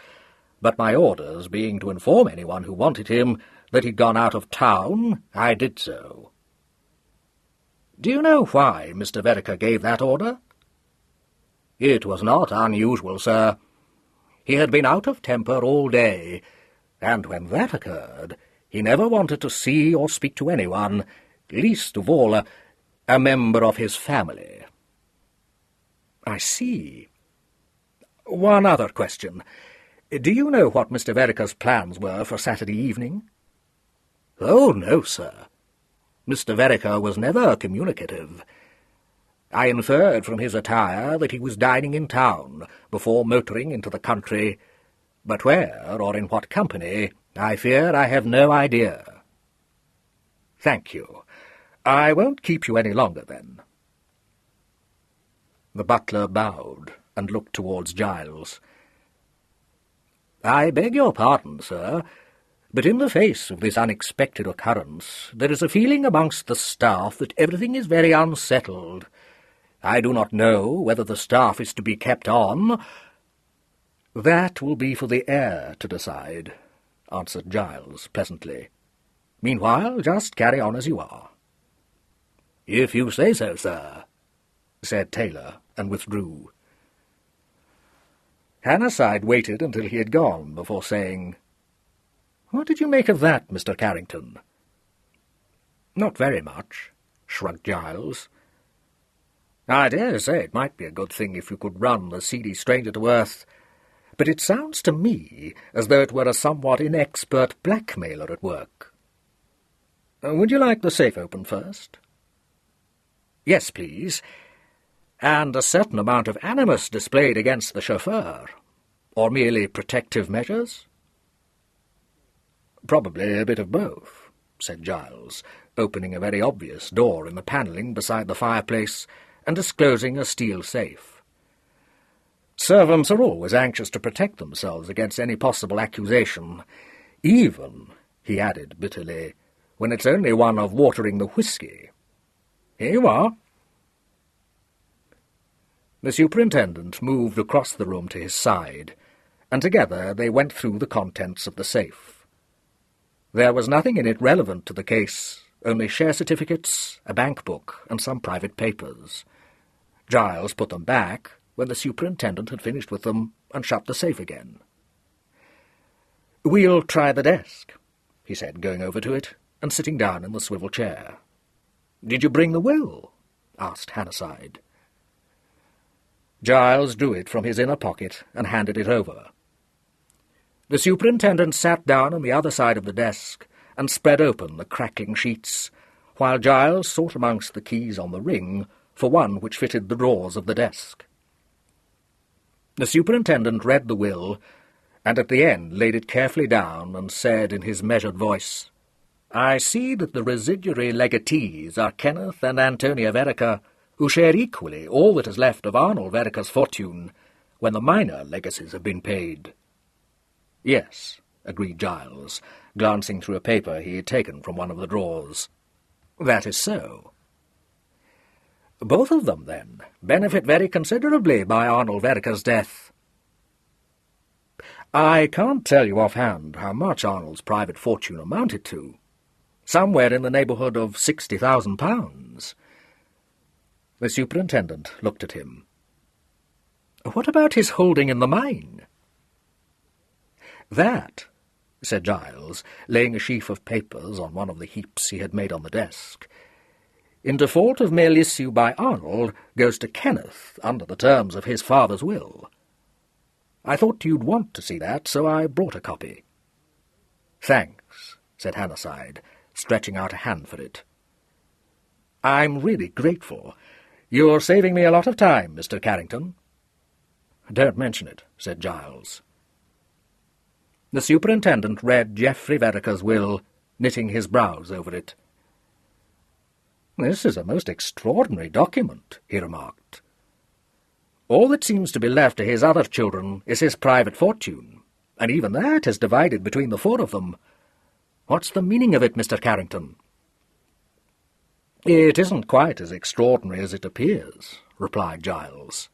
but my orders being to inform anyone who wanted him that he'd gone out of town, I did so. Do you know why Mr. Vereker gave that order? It was not unusual, sir. He had been out of temper all day, and when that occurred, he never wanted to see or speak to anyone, least of all a member of his family. I see. One other question. Do you know what Mr. Vereker's plans were for Saturday evening? Oh, no, sir. Mr. Vereker was never communicative. I inferred from his attire that he was dining in town before motoring into the country, but where or in what company, I fear I have no idea. Thank you. I won't keep you any longer, then. The butler bowed and looked towards Giles. I beg your pardon, sir, but in the face of this unexpected occurrence, there is a feeling amongst the staff that everything is very unsettled. I do not know whether the staff is to be kept on. That will be for the heir to decide, answered Giles pleasantly. Meanwhile, just carry on as you are. If you say so, sir, said Taylor, and withdrew. Hannasyde waited until he had gone before saying, What did you make of that, Mr. Carrington? Not very much, shrugged Giles. I dare say it might be a good thing if you could run the seedy stranger to earth, but it sounds to me as though it were a somewhat inexpert blackmailer at work. Would you like the safe open first? Yes, please. And a certain amount of animus displayed against the chauffeur, or merely protective measures? Probably a bit of both, said Giles, opening a very obvious door in the panelling beside the fireplace and disclosing a steel safe. Servants are always anxious to protect themselves against any possible accusation, even, he added bitterly, when it's only one of watering the whisky. Here you are. The superintendent moved across the room to his side, and together they went through the contents of the safe. There was nothing in it relevant to the case, only share certificates, a bank book, and some private papers. Giles put them back when the superintendent had finished with them and shut the safe again. "We'll try the desk," he said, going over to it and sitting down in the swivel chair. "Did you bring the will?" asked Hannasyde. Giles drew it from his inner pocket and handed it over. The superintendent sat down on the other side of the desk and spread open the crackling sheets, while Giles sought amongst the keys on the ring for one which fitted the drawers of the desk. The superintendent read the will, and at the end laid it carefully down and said in his measured voice, "I see that the residuary legatees are Kenneth and Antonia Vereker, who share equally all that is left of Arnold Vereker's fortune when the minor legacies have been paid." "Yes," agreed Giles, glancing through a paper he had taken from one of the drawers. "That is so." "Both of them, then, benefit very considerably by Arnold Vereker's death." "I can't tell you offhand how much Arnold's private fortune amounted to. Somewhere in the neighbourhood of £60,000. The superintendent looked at him. "What about his holding in the mine?" "That," said Giles, laying a sheaf of papers on one of the heaps he had made on the desk, "in default of mere issue by Arnold, goes to Kenneth under the terms of his father's will. I thought you'd want to see that, so I brought a copy." "Thanks," said Hannasyde, stretching out a hand for it. "I'm really grateful. You're saving me a lot of time, Mr. Carrington." "Don't mention it," said Giles. The superintendent read Geoffrey Vereker's will, knitting his brows over it. "This is a most extraordinary document," he remarked. "All that seems to be left to his other children is his private fortune, and even that is divided between the four of them. What's the meaning of it, Mr. Carrington?" "It isn't quite as extraordinary as it appears," replied Giles.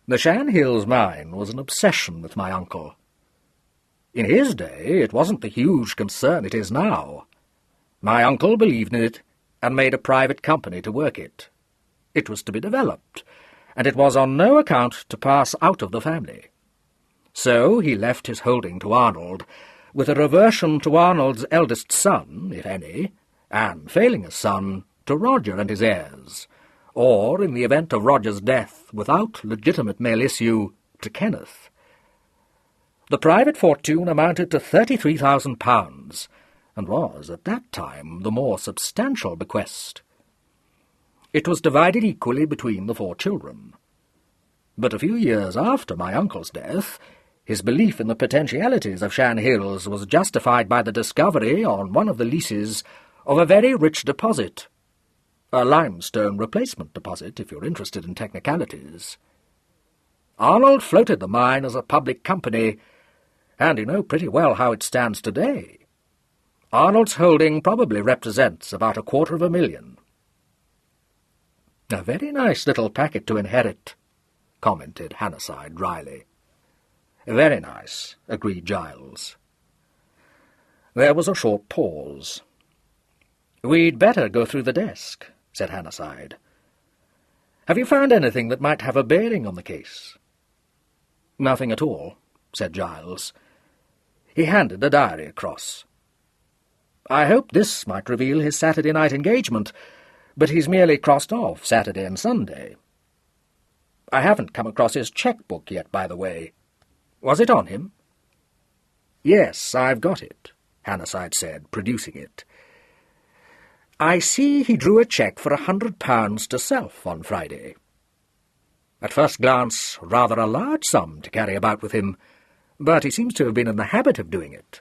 "The Shan Hills mine was an obsession with my uncle. In his day it wasn't the huge concern it is now. My uncle believed in it and made a private company to work it. It was to be developed, and it was on no account to pass out of the family. So he left his holding to Arnold, with a reversion to Arnold's eldest son, if any, and, failing a son, to Roger and his heirs, or, in the event of Roger's death, without legitimate male issue, to Kenneth. The private fortune amounted to £33,000, and was, at that time, the more substantial bequest. It was divided equally between the four children. But a few years after my uncle's death, his belief in the potentialities of Shan Hills was justified by the discovery, on one of the leases, of a very rich deposit. A limestone replacement deposit, if you're interested in technicalities. Arnold floated the mine as a public company, and you know pretty well how it stands today. Arnold's holding probably represents about £250,000. "A very nice little packet to inherit," commented Hannasyde dryly. "Very nice," agreed Giles. There was a short pause. "We'd better go through the desk," said Hannasyde. "Have you found anything that might have a bearing on the case?" "Nothing at all," said Giles. He handed the diary across. "I hoped this might reveal his Saturday night engagement, but he's merely crossed off Saturday and Sunday. I haven't come across his cheque-book yet, by the way. Was it on him?" "Yes, I've got it," Hannasyde said, producing it. I see he drew a cheque for £100 to self on Friday. At first glance, rather a large sum to carry about with him, but he seems to have been in the habit of doing it.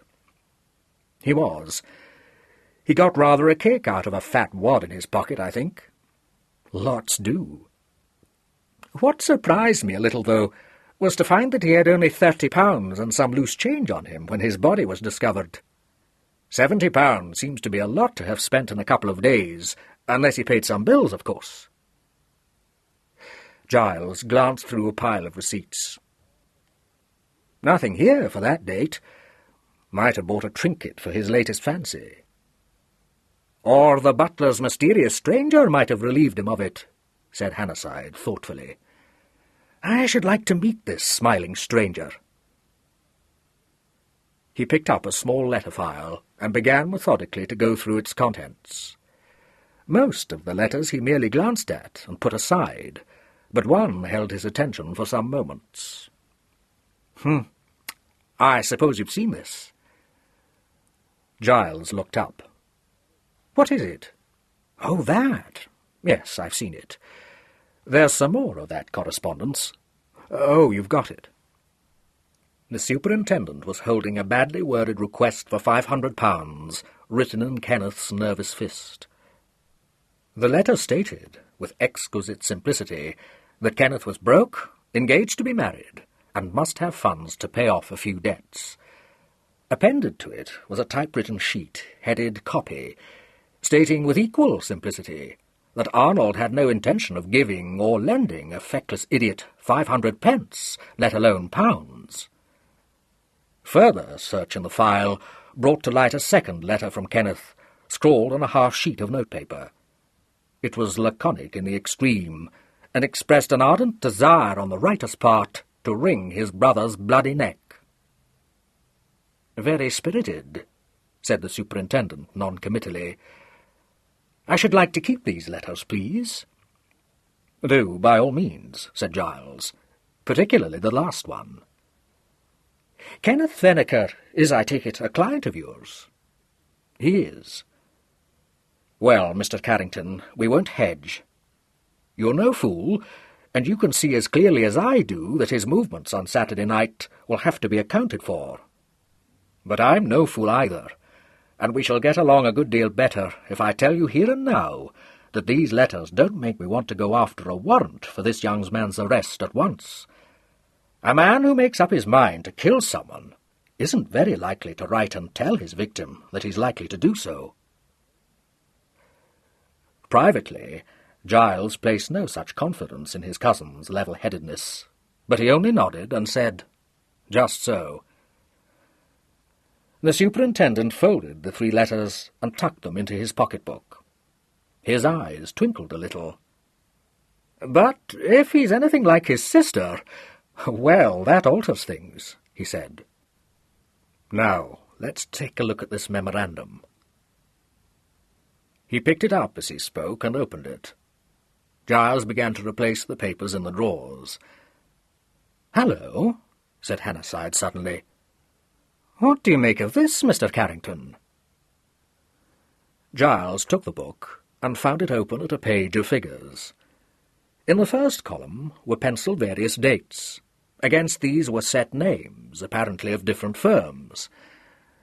He was. He got rather a kick out of a fat wad in his pocket, I think. Lots do. What surprised me a little, though, was to find that he had only £30 and some loose change on him when his body was discovered. £70 seems to be a lot to have spent in a couple of days, unless he paid some bills, of course. Giles glanced through a pile of receipts. Nothing here for that date. Might have bought a trinket for his latest fancy. Or the butler's mysterious stranger might have relieved him of it, said Hannasyde thoughtfully. I should like to meet this smiling stranger. He picked up a small letter file and began methodically to go through its contents. Most of the letters he merely glanced at and put aside, but one held his attention for some moments. I suppose you've seen this. Giles looked up. What is it? Oh, that. Yes, I've seen it. There's some more of that correspondence. Oh, you've got it. The superintendent was holding a badly worded request for £500, written in Kenneth's nervous fist. The letter stated, with exquisite simplicity, that Kenneth was broke, engaged to be married, and must have funds to pay off a few debts. Appended to it was a typewritten sheet, headed Copy, stating with equal simplicity that Arnold had no intention of giving or lending a feckless idiot 500 pence, let alone pounds. Further search in the file brought to light a second letter from Kenneth, scrawled on a half sheet of notepaper. It was laconic in the extreme, and expressed an ardent desire on the writer's part to wring his brother's bloody neck. Very spirited, said the superintendent noncommittally. I should like to keep these letters, please. Do, by all means, said Giles, particularly the last one. Kenneth Veneker is, I take it, a client of yours? He is. Well, Mr. Carrington, we won't hedge. You're no fool, and you can see as clearly as I do that his movements on Saturday night will have to be accounted for. But I'm no fool either, and we shall get along a good deal better if I tell you here and now that these letters don't make me want to go after a warrant for this young man's arrest at once. A man who makes up his mind to kill someone isn't very likely to write and tell his victim that he's likely to do so. Privately, Giles placed no such confidence in his cousin's level-headedness, but he only nodded and said, "Just so." The superintendent folded the 3 letters and tucked them into his pocketbook. His eyes twinkled a little. "But if he's anything like his sister, well, that alters things," he said. "Now, let's take a look at this memorandum." He picked it up as he spoke and opened it. Giles began to replace the papers in the drawers. "Hallo," said Hannasyde suddenly. "What do you make of this, Mr. Carrington?" Giles took the book and found it open at a page of figures. In the first column were pencilled various dates. Against these were set names, apparently of different firms.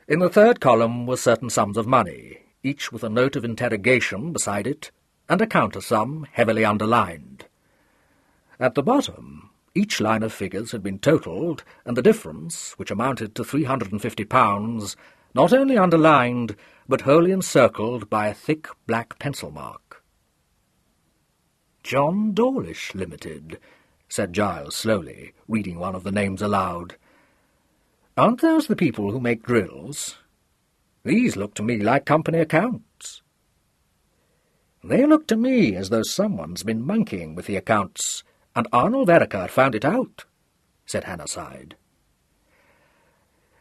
In the third column were certain sums of money, each with a note of interrogation beside it, and a counter-sum heavily underlined. At the bottom, each line of figures had been totalled, and the difference, which amounted to £350, not only underlined, but wholly encircled by a thick black pencil mark. "John Dawlish Limited," said Giles slowly, reading one of the names aloud. "Aren't those the people who make drills? These look to me like company accounts." "They look to me as though someone's been monkeying with the accounts, and Arnold Vereker found it out," said Hannasyde.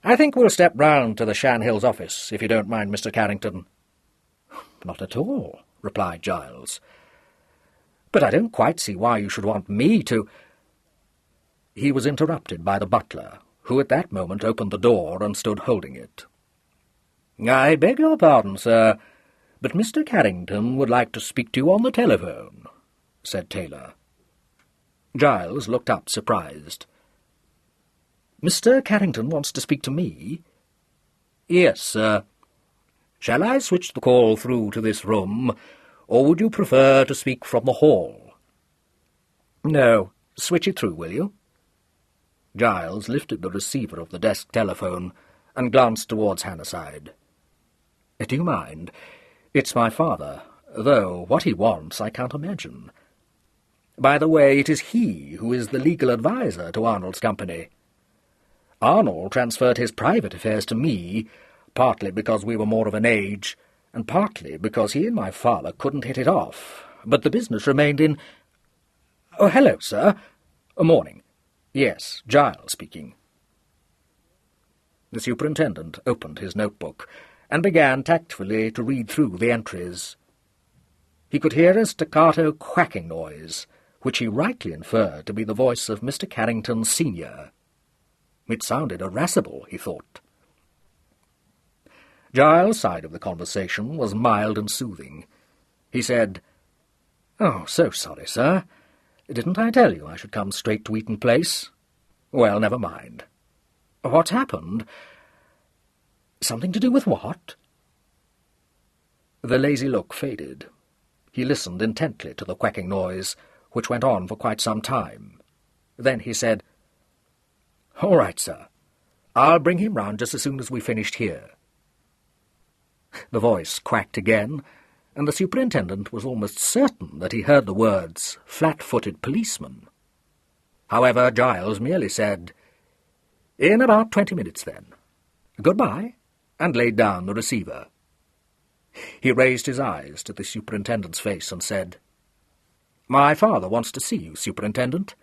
"I think we'll step round to the Shan Hills office, if you don't mind, Mr. Carrington." "Not at all," replied Giles. "But I don't quite see why you should want me to—" He was interrupted by the butler, who at that moment opened the door and stood holding it. "I beg your pardon, sir, "But Mr. Carrington would like to speak to you on the telephone," said Taylor. Giles looked up, surprised. "Mr. Carrington wants to speak to me?" "Yes, sir. Shall I switch the call through to this room, or would you prefer to speak from the hall?" "No, switch it through, will you?" Giles lifted the receiver of the desk telephone and glanced towards Hannasyde. "Do you mind? It's my father, though what he wants I can't imagine. By the way, it is he who is the legal adviser to Arnold's company. Arnold transferred his private affairs to me, partly because we were more of an age, and partly because he and my father couldn't hit it off, but the business remained in— Oh, hello, sir. Morning. Yes, Giles speaking." The superintendent opened his notebook and began tactfully to read through the entries. He could hear a staccato quacking noise, which he rightly inferred to be the voice of Mr. Carrington Senior. It sounded irascible, he thought. Giles' side of the conversation was mild and soothing. He said, "Oh, so sorry, sir. Didn't I tell you I should come straight to Eaton Place? Well, never mind. What's happened? Something to do with what?" The lazy look faded. He listened intently to the quacking noise, which went on for quite some time. Then he said, "All right, sir. I'll bring him round just as soon as we've finished here." The voice quacked again, and the superintendent was almost certain that he heard the words "flat-footed policeman." However, Giles merely said, "In about 20 minutes, then. Goodbye," and laid down the receiver. He raised his eyes to the superintendent's face and said, "My father wants to see you, Superintendent.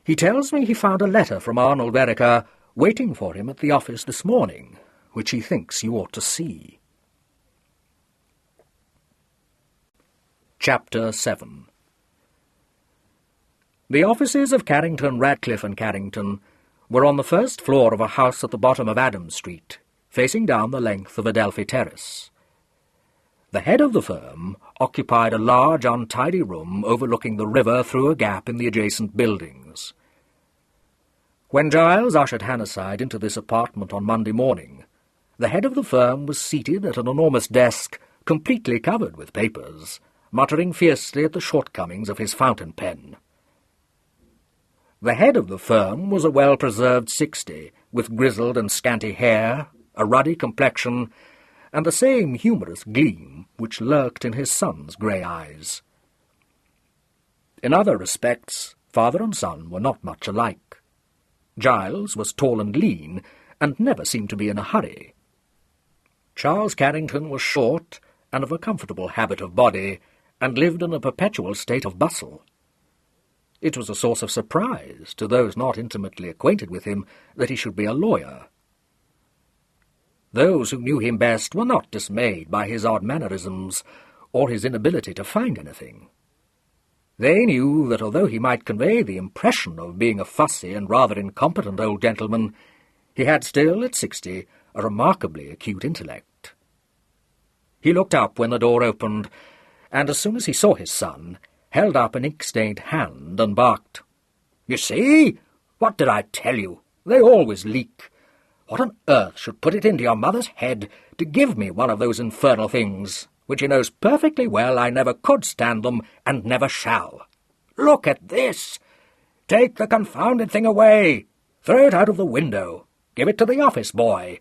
He tells me he found a letter from Arnold Vereker waiting for him at the office this morning, which he thinks you ought to see." Chapter 7. The offices of Carrington, Radcliffe and Carrington were on the first floor of a house at the bottom of Adams Street, facing down the length of Adelphi Terrace. The head of the firm occupied a large, untidy room overlooking the river through a gap in the adjacent buildings. When Giles ushered Hannasyde into this apartment on Monday morning, the head of the firm was seated at an enormous desk completely covered with papers, muttering fiercely at the shortcomings of his fountain pen. The head of the firm was a well-preserved 60, with grizzled and scanty hair, a ruddy complexion, and the same humorous gleam which lurked in his son's grey eyes. In other respects, father and son were not much alike. Giles was tall and lean, and never seemed to be in a hurry. Charles Carrington was short, and of a comfortable habit of body, and lived in a perpetual state of bustle. It was a source of surprise to those not intimately acquainted with him that he should be a lawyer. Those who knew him best were not dismayed by his odd mannerisms, or his inability to find anything. They knew that although he might convey the impression of being a fussy and rather incompetent old gentleman, he had still, at 60, a remarkably acute intellect. He looked up when the door opened, and as soon as he saw his son, held up an ink-stained hand and barked, "You see? What did I tell you? They always leak. What on earth should put it into your mother's head to give me one of those infernal things, when she knows perfectly well I never could stand them and never shall? Look at this! Take the confounded thing away! Throw it out of the window! Give it to the office boy!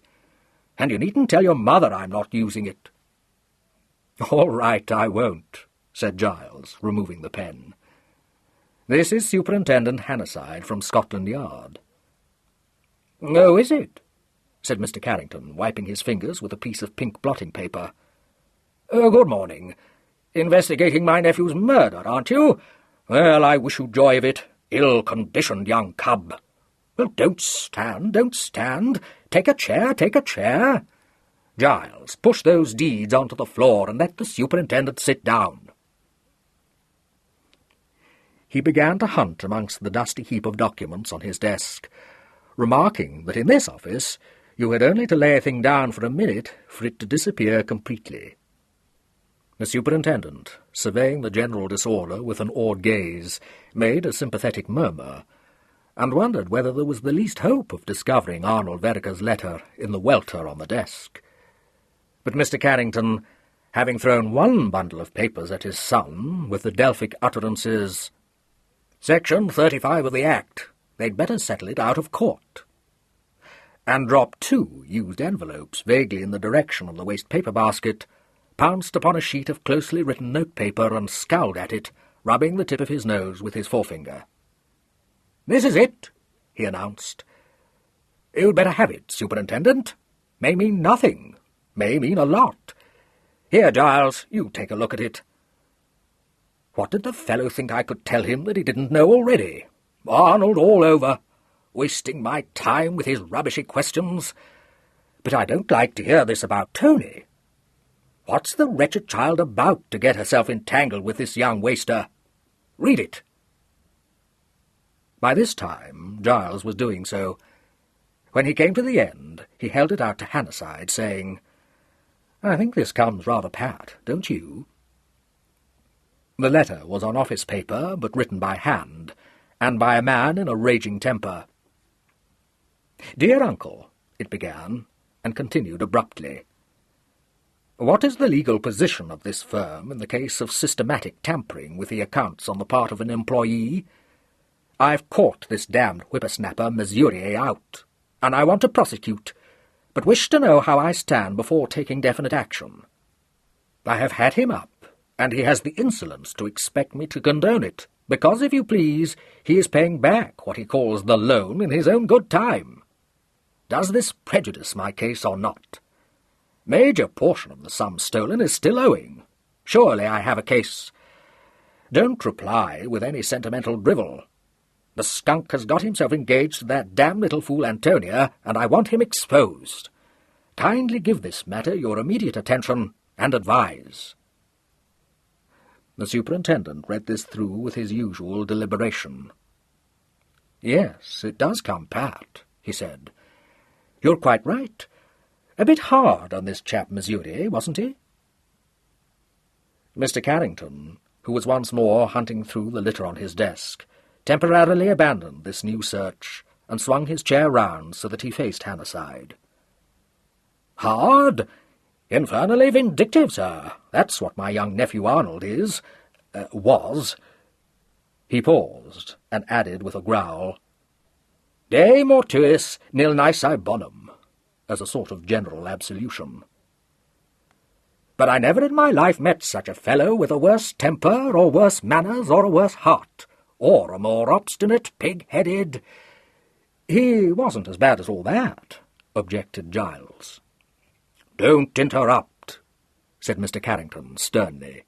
And you needn't tell your mother I'm not using it." "All right, I won't," said Giles, removing the pen. "This is Superintendent Hannasyde from Scotland Yard." "Oh, is it?" said Mr. Carrington, wiping his fingers with a piece of pink blotting paper. "Good morning. Investigating my nephew's murder, aren't you? Well, I wish you joy of it, ill-conditioned young cub. Well, don't stand, don't stand. Take a chair, take a chair. Giles, push those deeds onto the floor and let the superintendent sit down." He began to hunt amongst the dusty heap of documents on his desk, remarking that in this office you had only to lay a thing down for a minute for it to disappear completely. The superintendent, surveying the general disorder with an awed gaze, made a sympathetic murmur, and wondered whether there was the least hope of discovering Arnold Vereker's letter in the welter on the desk. But Mr. Carrington, having thrown one bundle of papers at his son, with the Delphic utterances, "Section 35 of the Act, they'd better settle it out of court," and dropped 2 used envelopes vaguely in the direction of the waste-paper basket, pounced upon a sheet of closely written notepaper and scowled at it, rubbing the tip of his nose with his forefinger. "This is it," he announced. "You'd better have it, Superintendent. May mean nothing, may mean a lot. Here, Giles, you take a look at it." What did the fellow think I could tell him that he didn't know already? Arnold all over, wasting my time with his rubbishy questions. But I don't like to hear this about Tony. What's the wretched child about to get herself entangled with this young waster? Read it. By this time, Giles was doing so. When he came to the end, he held it out to Hannasyde, saying, "I think this comes rather pat, don't you?" The letter was on office paper, but written by hand, and by a man in a raging temper. "Dear Uncle," it began, and continued abruptly. "What is the legal position of this firm in the case of systematic tampering with the accounts on the part of an employee? I've caught this damned whippersnapper Murier out, and I want to prosecute, but wish to know how I stand before taking definite action. I have had him up, and he has the insolence to expect me to condone it, because, if you please, he is paying back what he calls the loan in his own good time. Does this prejudice my case or not? Major portion of the sum stolen is still owing. Surely I have a case. Don't reply with any sentimental drivel. The skunk has got himself engaged to that damn little fool Antonia, and I want him exposed. Kindly give this matter your immediate attention, and advise." The superintendent read this through with his usual deliberation. "Yes, it does come pat," he said. "You're quite right. A bit hard on this chap Murier, wasn't he?" Mr. Carrington, who was once more hunting through the litter on his desk, temporarily abandoned this new search, and swung his chair round so that he faced Hannasyde. "Hard? Infernally vindictive, sir. That's what my young nephew Arnold is. Was." He paused, and added with a growl, "De mortuis nil nisi bonum," as a sort of general absolution. "But I never in my life met such a fellow with a worse temper, or worse manners, or a worse heart, or a more obstinate, pig-headed—" "He wasn't as bad as all that," objected Giles. "Don't interrupt," said Mr. Carrington sternly.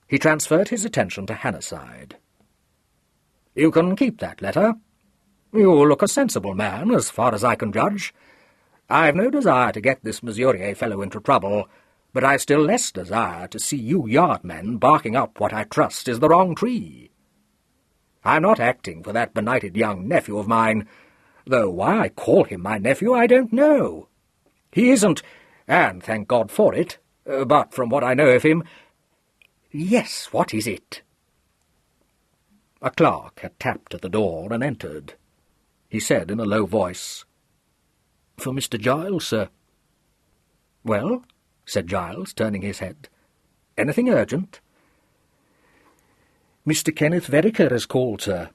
He transferred his attention to Hannasyde. "You can keep that letter. You look a sensible man, as far as I can judge. I've no desire to get this Murier fellow into trouble, but I've still less desire to see you yardmen barking up what I trust is the wrong tree. I'm not acting for that benighted young nephew of mine, though why I call him my nephew I don't know. He isn't, and thank God for it, but from what I know of him— Yes, what is it?" A clerk had tapped at the door and entered. He said in a low voice, "For Mr. Giles, sir." "Well?" said Giles, turning his head. "Anything urgent?" "Mr. Kenneth Vereker has called, sir,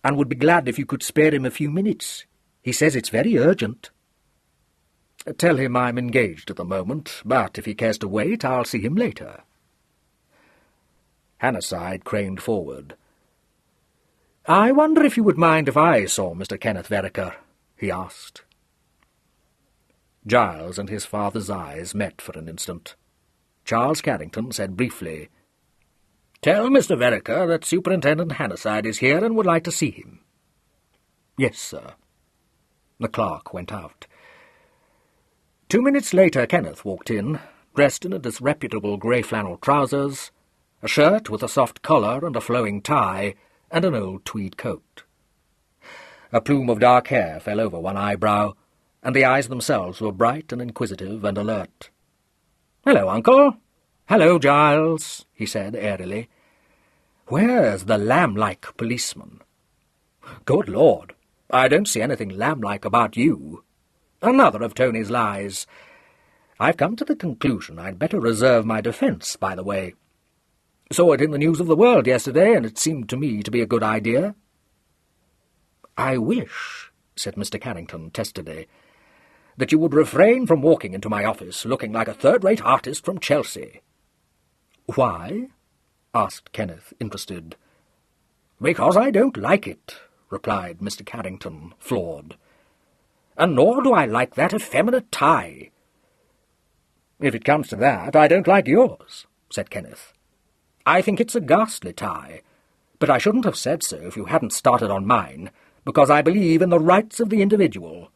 and would be glad if you could spare him a few minutes. He says it's very urgent." "Tell him I'm engaged at the moment, but if he cares to wait, I'll see him later." Hannasyde craned forward. "I wonder if you would mind if I saw Mr. Kenneth Vereker?" he asked. Giles and his father's eyes met for an instant. Charles Carrington said briefly, "Tell Mr. Vereker that Superintendent Hannasyde is here and would like to see him." "Yes, sir." The clerk went out. 2 minutes later Kenneth walked in, dressed in a disreputable grey flannel trousers, a shirt with a soft collar and a flowing tie, and an old tweed coat. A plume of dark hair fell over one eyebrow, and the eyes themselves were bright and inquisitive and alert. "Hello, Uncle," "Hello, Giles," he said airily. "Where's the lamb-like policeman?" "Good Lord, I don't see anything lamb-like about you. Another of Tony's lies. I've come to the conclusion I'd better reserve my defence, by the way. Saw it in the News of the World yesterday, and it seemed to me to be a good idea." "I wish," said Mr. Carrington testily, "that you would refrain from walking into my office looking like a third-rate artist from Chelsea." "Why?" asked Kenneth, interested. "Because I don't like it," replied Mr. Carrington, floored. "And nor do I like that effeminate tie." "If it comes to that, I don't like yours," said Kenneth. "I think it's a ghastly tie, but I shouldn't have said so if you hadn't started on mine, because I believe in the rights of the individual.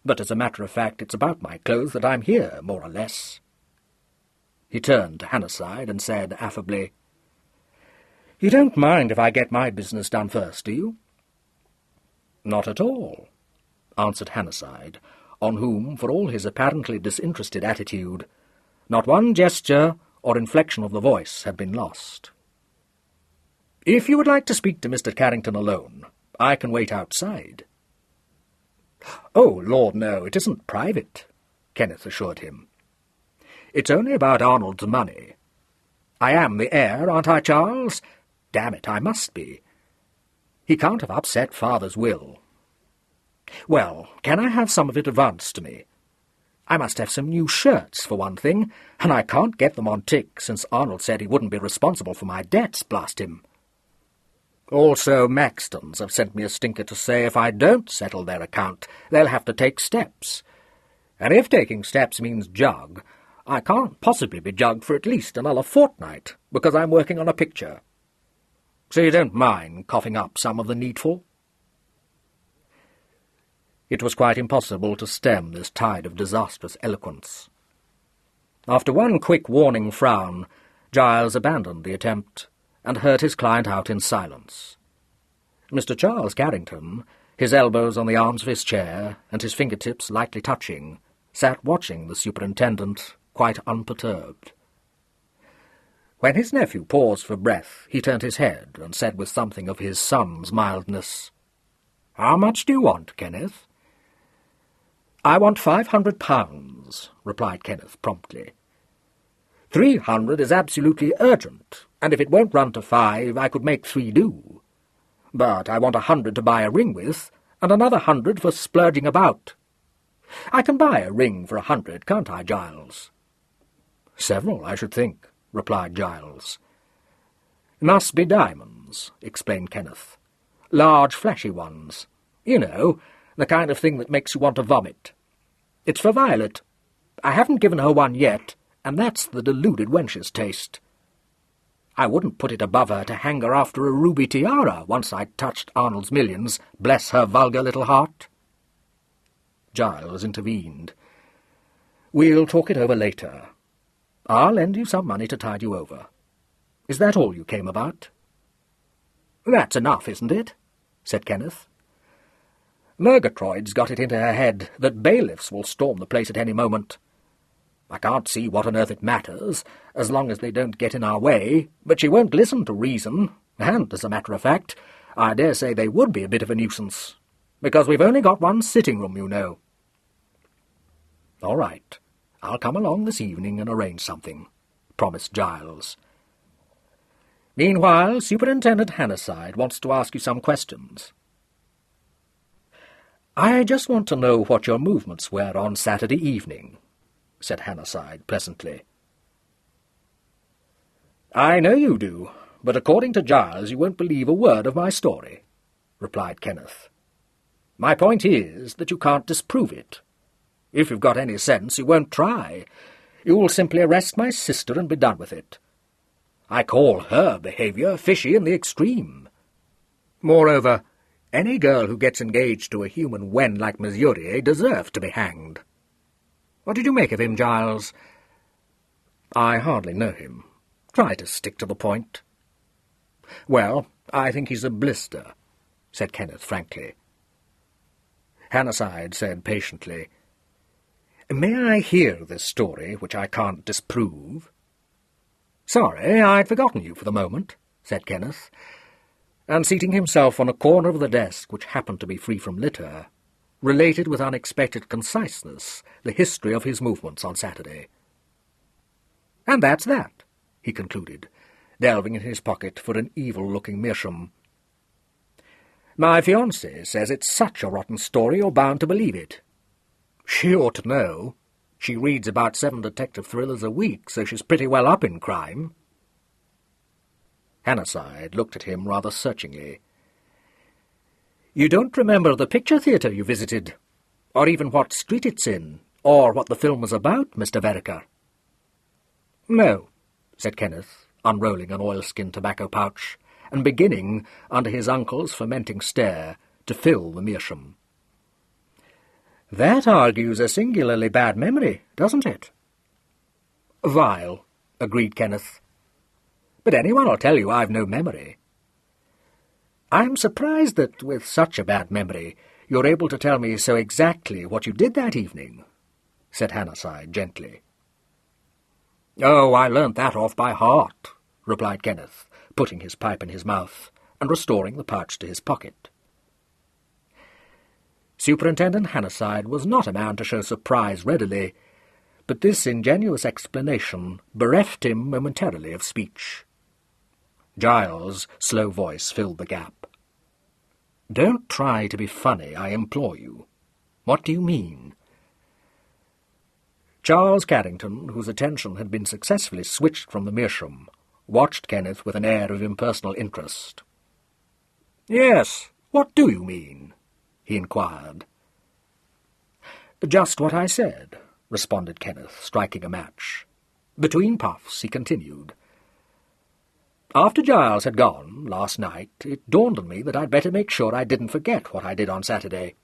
But as a matter of fact, it's about my clothes that I'm here, more or less." He turned to Hannasyde and said affably, "You don't mind if I get my business done first, do you?" "Not at all," answered Hannasyde, on whom, for all his apparently disinterested attitude, not one gesture or inflection of the voice had been lost. "If you would like to speak to Mr. Carrington alone, I can wait outside." "Oh, Lord, no, it isn't private," Kenneth assured him. "It's only about Arnold's money. I am the heir, aren't I, Charles? Damn it, I must be. He can't have upset Father's will. Well, can I have some of it advanced to me? I must have some new shirts, for one thing, and I can't get them on tick since Arnold said he wouldn't be responsible for my debts, blast him. Also, Maxtons have sent me a stinker to say if I don't settle their account, they'll have to take steps. And if taking steps means jug, I can't possibly be jugged for at least another fortnight, because I'm working on a picture. So you don't mind coughing up some of the needful?" It was quite impossible to stem this tide of disastrous eloquence. After one quick warning frown, Giles abandoned the attempt and heard his client out in silence. Mr. Charles Carrington, his elbows on the arms of his chair and his fingertips lightly touching, sat watching the superintendent, quite unperturbed. When his nephew paused for breath, he turned his head and said with something of his son's mildness, "How much do you want, Kenneth?" "I want £500, replied Kenneth promptly. 300 is absolutely urgent, and if it won't run to 5, I could make 3 do. But I want 100 to buy a ring with, and another 100 for splurging about. I can buy a ring for 100, can't I, Giles?" "Several, I should think," replied Giles. "Must be diamonds," explained Kenneth. "Large, flashy ones. You know, the kind of thing that makes you want to vomit. It's for Violet. I haven't given her one yet, and that's the deluded wench's taste. I wouldn't put it above her to hang her after a ruby tiara once I'd touched Arnold's millions, bless her vulgar little heart." Giles intervened. "We'll talk it over later. I'll lend you some money to tide you over. Is that all you came about?" "That's enough, isn't it?" said Kenneth. "Murgatroyd's got it into her head that bailiffs will storm the place at any moment. I can't see what on earth it matters, as long as they don't get in our way, but she won't listen to reason, and, as a matter of fact, I dare say they would be a bit of a nuisance, because we've only got one sitting-room, you know." "All right, I'll come along this evening and arrange something," promised Giles. "Meanwhile, Superintendent Hannasyde wants to ask you some questions." "I just want to know what your movements were on Saturday evening," said Hannasyde pleasantly. "I know you do, but according to Giles you won't believe a word of my story," replied Kenneth. "My point is that you can't disprove it. If you've got any sense, you won't try. You'll simply arrest my sister and be done with it. I call her behaviour fishy in the extreme. Moreover, any girl who gets engaged to a human wen like Murier deserves to be hanged. What did you make of him, Giles?" "I hardly know him. Try to stick to the point." "Well, I think he's a blister," said Kenneth frankly. Hannasyde said patiently, "May I hear this story, which I can't disprove?" "Sorry, I'd forgotten you for the moment," said Kenneth, and seating himself on a corner of the desk which happened to be free from litter, related with unexpected conciseness the history of his movements on Saturday. "And that's that," he concluded, delving in his pocket for an evil-looking meerschaum. "My fiancée says it's such a rotten story you're bound to believe it. She ought to know. She reads about 7 detective thrillers a week, so she's pretty well up in crime." Hannasyde looked at him rather searchingly. "You don't remember the picture theatre you visited, or even what street it's in, or what the film was about, Mr. Vereker?" "No," said Kenneth, unrolling an oilskin tobacco pouch, and beginning, under his uncle's fermenting stare, to fill the meerschaum. "That argues a singularly bad memory, doesn't it?" "Vile," agreed Kenneth. "But anyone'll tell you I've no memory." "I'm surprised that, with such a bad memory, you're able to tell me so exactly what you did that evening," said Hannasyde gently. "Oh, I learnt that off by heart," replied Kenneth, putting his pipe in his mouth and restoring the pouch to his pocket. Superintendent Hannasyde was not a man to show surprise readily, but this ingenuous explanation bereft him momentarily of speech. Giles' slow voice filled the gap. "Don't try to be funny, I implore you. What do you mean?" Charles Carrington, whose attention had been successfully switched from the meerschaum, watched Kenneth with an air of impersonal interest. "Yes, what do you mean?" he inquired. "Just what I said," responded Kenneth, striking a match. Between puffs he continued. "After Giles had gone, last night, it dawned on me that I'd better make sure I didn't forget what I did on Saturday.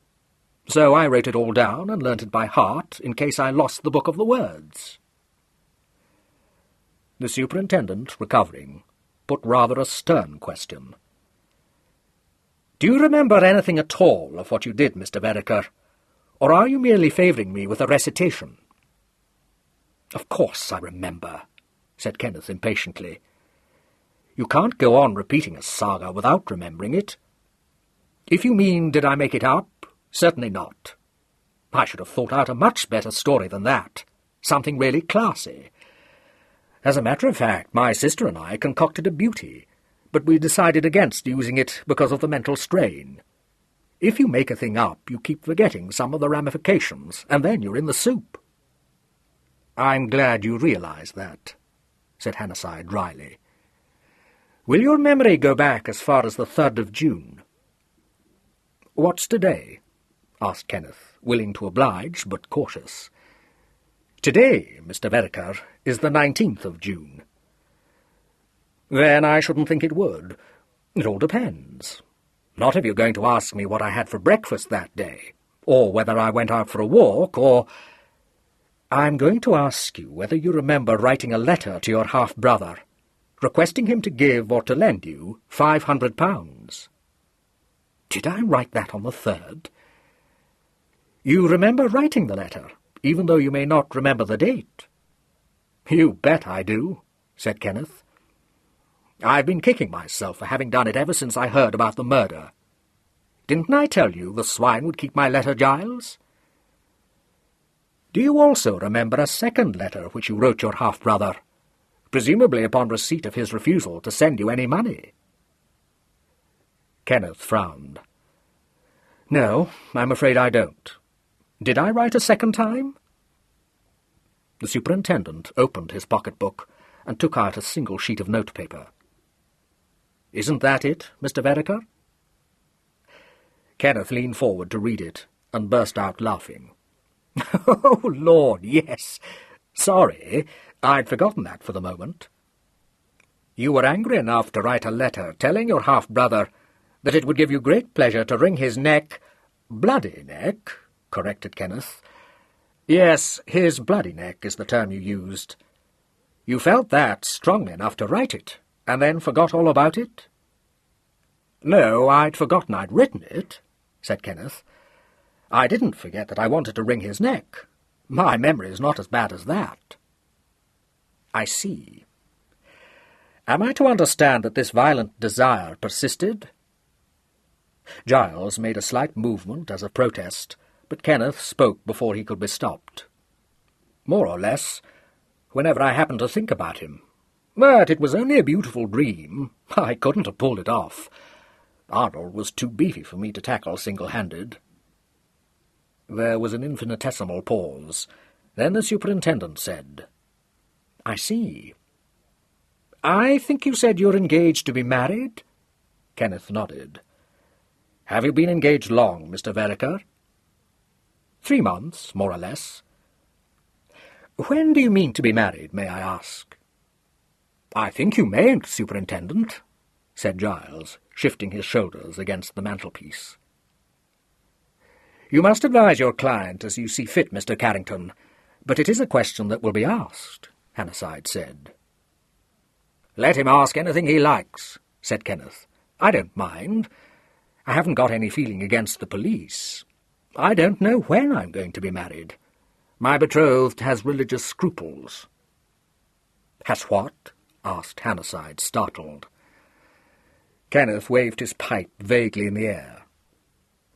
So I wrote it all down and learnt it by heart in case I lost the book of the words." The superintendent, recovering, put rather a stern question. "Do you remember anything at all of what you did, Mr. Vereker, or are you merely favouring me with a recitation?" "Of course I remember," said Kenneth impatiently. "You can't go on repeating a saga without remembering it. If you mean, did I make it up? Certainly not. I should have thought out a much better story than that, something really classy. As a matter of fact, my sister and I concocted a beauty, but we decided against using it because of the mental strain. If you make a thing up, you keep forgetting some of the ramifications, and then you're in the soup." "I'm glad you realise that," said Hannasyde dryly. "Will your memory go back as far as the 3rd of June?" "What's today?" asked Kenneth, willing to oblige, but cautious. "Today, Mr. Vereker, is the 19th of June." "Then I shouldn't think it would. It all depends. Not if you're going to ask me what I had for breakfast that day, or whether I went out for a walk, or—" "I'm going to ask you whether you remember writing a letter to your half-brother, requesting him to give or to lend you £500. "Did I write that on the 3rd? "You remember writing the letter, even though you may not remember the date?" "You bet I do," said Kenneth. "I've been kicking myself for having done it ever since I heard about the murder. Didn't I tell you the swine would keep my letter, Giles?" "Do you also remember a second letter which you wrote your half-brother, presumably upon receipt of his refusal to send you any money?" Kenneth frowned. "No, I'm afraid I don't. Did I write a second time?" The superintendent opened his pocket-book and took out a single sheet of notepaper. "Isn't that it, Mr. Vereker?" Kenneth leaned forward to read it and burst out laughing. "Oh, Lord, yes. Sorry, I'd forgotten that for the moment. You were angry enough to write a letter telling your half-brother that it would give you great pleasure to wring his neck—" "Bloody neck," corrected Kenneth. "Yes, his bloody neck is the term you used. You felt that strongly enough to write it, and then forgot all about it?" "No, I'd forgotten I'd written it," said Kenneth. "I didn't forget that I wanted to wring his neck. My memory's not as bad as that." "I see. Am I to understand that this violent desire persisted? Giles made a slight movement as of protest, but Kenneth spoke before he could be stopped. More or less, whenever I happened to think about him. But it was only a beautiful dream. I couldn't have pulled it off. Arnold was too beefy for me to tackle single-handed. There was an infinitesimal pause. Then the superintendent said, "I see. I think you said you're engaged to be married?" Kenneth nodded. "Have you been engaged long, Mr. Vereker?" 3 months, more or less. "When do you mean to be married, may I ask?" "I think you mayn't, Superintendent," said Giles, shifting his shoulders against the mantelpiece. "You must advise your client as you see fit, Mr. Carrington, but it is a question that will be asked," Hannasyde said. "Let him ask anything he likes," said Kenneth. "I don't mind. I haven't got any feeling against the police. I don't know when I'm going to be married. My betrothed has religious scruples." "Has what?" asked Hannasyde, startled. Kenneth waved his pipe vaguely in the air.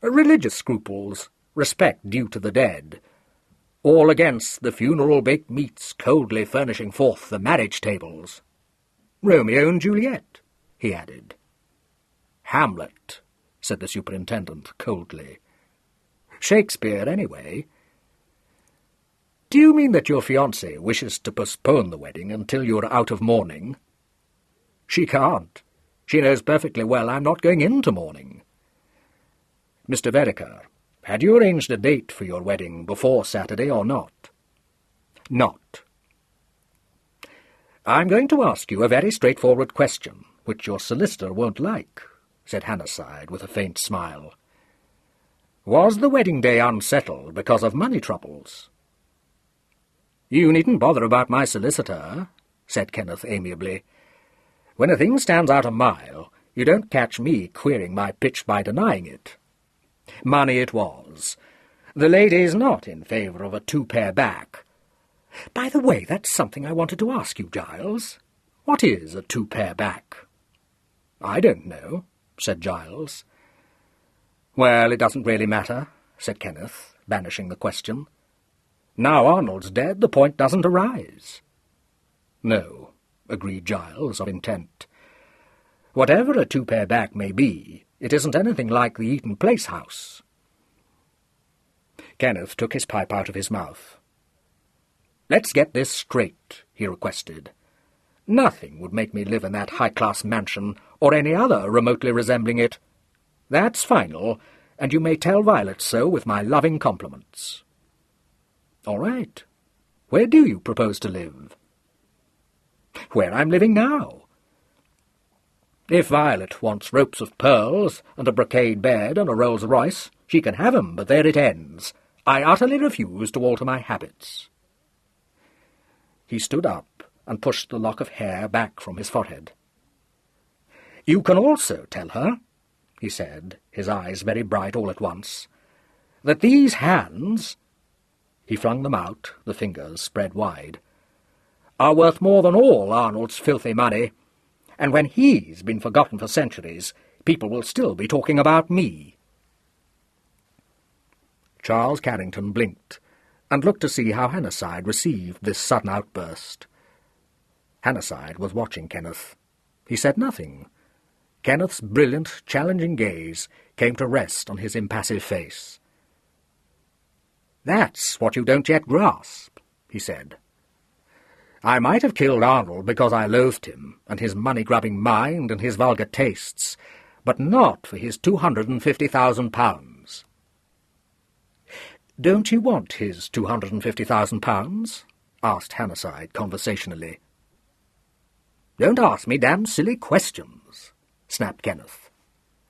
"Religious scruples, respect due to the dead. All against the funeral baked meats coldly furnishing forth the marriage tables. Romeo and Juliet," he added. "Hamlet," said the superintendent coldly. "Shakespeare, anyway." "Do you mean that your fiancée wishes to postpone the wedding until you're out of mourning?" "She can't. She knows perfectly well I'm not going into mourning." "Mr. Vereker, had you arranged a date for your wedding before Saturday or not?" "Not." "I'm going to ask you a very straightforward question, which your solicitor won't like," said Hannasyde with a faint smile. "Was the wedding day unsettled because of money troubles?" "You needn't bother about my solicitor," said Kenneth amiably. "When a thing stands out a mile, you don't catch me queering my pitch by denying it. Money it was. The lady's not in favour of a 2-pair back. By the way, that's something I wanted to ask you, Giles. What is a 2-pair back?" "I don't know," said Giles. "Well, it doesn't really matter," said Kenneth, banishing the question. "Now Arnold's dead, the point doesn't arise." "No," agreed Giles, of intent. "Whatever a 2-pair back may be, it isn't anything like the Eaton Place house." Kenneth took his pipe out of his mouth. "Let's get this straight," he requested. "Nothing would make me live in that high-class mansion or any other remotely resembling it. That's final, and you may tell Violet so with my loving compliments." "All right. Where do you propose to live?" "Where I'm living now. If Violet wants ropes of pearls and a brocade bed and a Rolls-Royce, she can have 'em, but there it ends. I utterly refuse to alter my habits." He stood up and pushed the lock of hair back from his forehead. "You can also tell her," he said, his eyes very bright all at once, "that these hands—" he flung them out, the fingers spread wide, "are worth more than all Arnold's filthy money, and when he's been forgotten for centuries, people will still be talking about me." Charles Carrington blinked, and looked to see how Hannasyde received this sudden outburst. Hannasyde was watching Kenneth. He said nothing. Kenneth's brilliant, challenging gaze came to rest on his impassive face. "That's what you don't yet grasp," he said. "I might have killed Arnold because I loathed him, and his money-grubbing mind and his vulgar tastes, but not for his £250,000. "Don't you want his £250,000? asked Hannasyde conversationally. "Don't ask me damn silly questions," snapped Kenneth.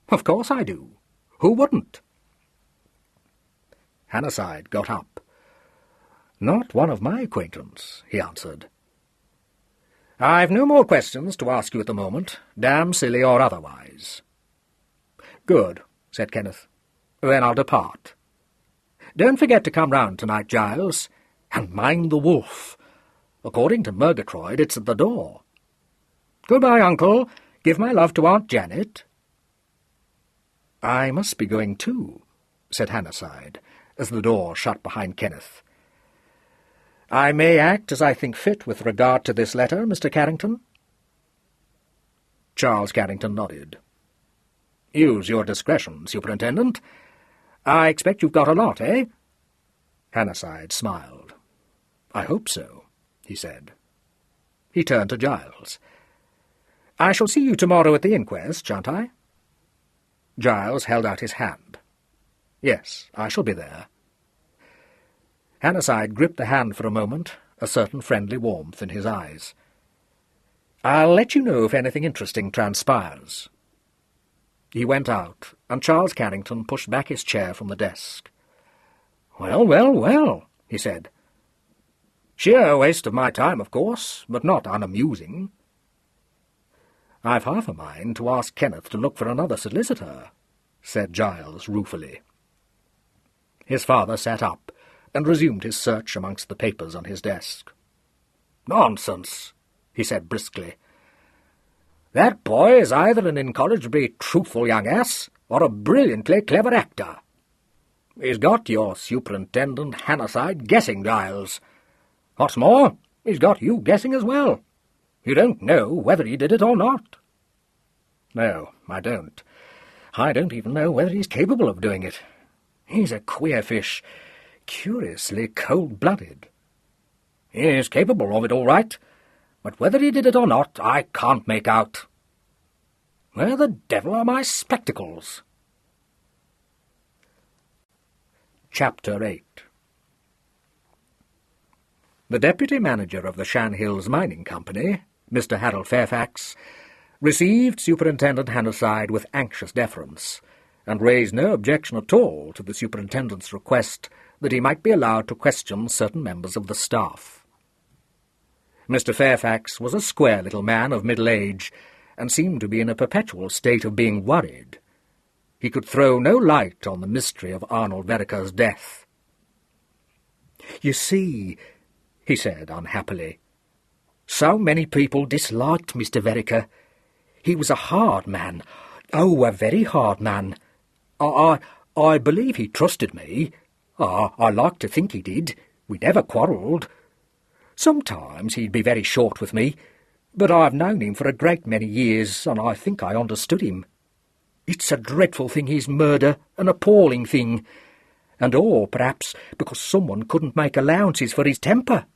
"Of course I do. Who wouldn't?" Hannasyde got up. "Not one of my acquaintance," he answered. "I've no more questions to ask you at the moment, damn silly or otherwise." "Good," said Kenneth. "Then I'll depart. Don't forget to come round tonight, Giles, and mind the wolf. According to Murgatroyd, it's at the door." Goodbye, Uncle. Give my love to Aunt Janet. I must be going too, said Hannasyde, as the door shut behind Kenneth. I may act as I think fit with regard to this letter, Mr. Carrington? Charles Carrington nodded. Use your discretion, Superintendent. I expect you've got a lot, eh? Hannasyde smiled. I hope so, he said. He turned to Giles. I shall see you tomorrow at the inquest, shan't I? Giles held out his hand. Yes, I shall be there. Hannasyde gripped the hand for a moment, a certain friendly warmth in his eyes. I'll let you know if anything interesting transpires. He went out, and Charles Carrington pushed back his chair from the desk. Well, well, well, he said. Sheer waste of my time, of course, but not unamusing. I've half a mind to ask Kenneth to look for another solicitor, said Giles ruefully. His father sat up and resumed his search amongst the papers on his desk. Nonsense, he said briskly. That boy is either an incorrigibly truthful young ass or a brilliantly clever actor. He's got your Superintendent Hannasyde guessing, Giles. What's more, he's got you guessing as well. You don't know whether he did it or not. No, I don't. I don't even know whether he's capable of doing it. He's a queer fish, curiously cold-blooded. He's capable of it, all right, but whether he did it or not, I can't make out. Where the devil are my spectacles? Chapter 8. The deputy manager of the Shan Hills Mining Company, Mr. Harold Fairfax, received Superintendent Hannasyde with anxious deference, and raised no objection at all to the superintendent's request that he might be allowed to question certain members of the staff. Mr. Fairfax was a square little man of middle age, and seemed to be in a perpetual state of being worried. He could throw no light on the mystery of Arnold Vereker's death. You see, he said unhappily, so many people disliked Mr. Vereker. He was a hard man. Oh, a very hard man. I believe he trusted me. I like to think he did. We never quarrelled. Sometimes he'd be very short with me, but I've known him for a great many years, and I think I understood him. It's a dreadful thing, his murder, an appalling thing, and all, perhaps, because someone couldn't make allowances for his temper.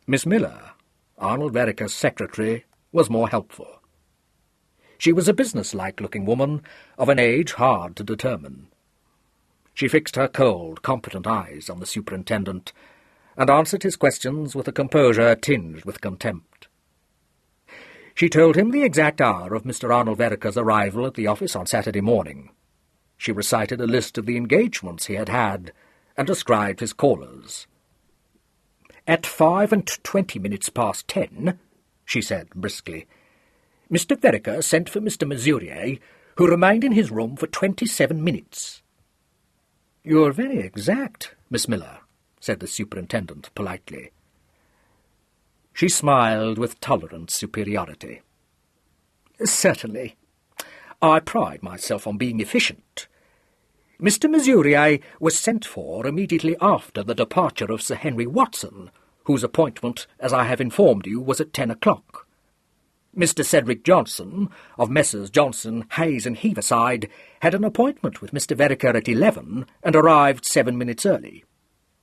Miss Miller, Arnold Vereker's secretary, was more helpful. She was a business-like-looking woman of an age hard to determine. She fixed her cold, competent eyes on the superintendent, and answered his questions with a composure tinged with contempt. She told him the exact hour of Mr. Arnold Vereker's arrival at the office on Saturday morning. She recited a list of the engagements he had had, and described his callers. At 5:20 past 10, she said briskly, Mr. Vereker sent for Mr. Murier, who remained in his room for 27 minutes. You're very exact, Miss Miller, said the superintendent politely. She smiled with tolerant superiority. Certainly. I pride myself on being efficient. Mr. Murier was sent for immediately after the departure of Sir Henry Watson, whose appointment, as I have informed you, was at 10 o'clock. Mr. Cedric Johnson, of Messrs. Johnson, Hayes and Heaverside, had an appointment with Mr. Vereker at 11 and arrived 7 minutes early.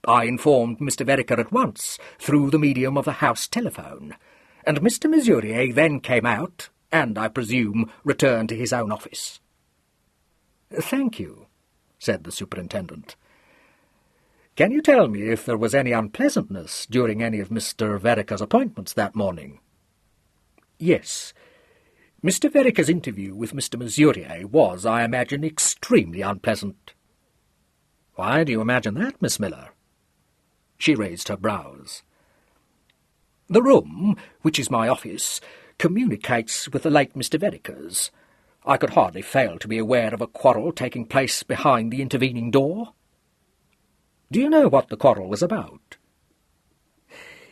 I informed Mr. Vereker at once, through the medium of the house telephone, and Mr. Murier then came out, and, I presume, returned to his own office. Thank you, said the superintendent. Can you tell me if there was any unpleasantness during any of Mr. Vereker's appointments that morning? Yes. Mr. Vereker's interview with Mr. Murier was, I imagine, extremely unpleasant. Why do you imagine that, Miss Miller? She raised her brows. The room, which is my office, communicates with the late Mr. Vereker's. I could hardly fail to be aware of a quarrel taking place behind the intervening door. Do you know what the quarrel was about?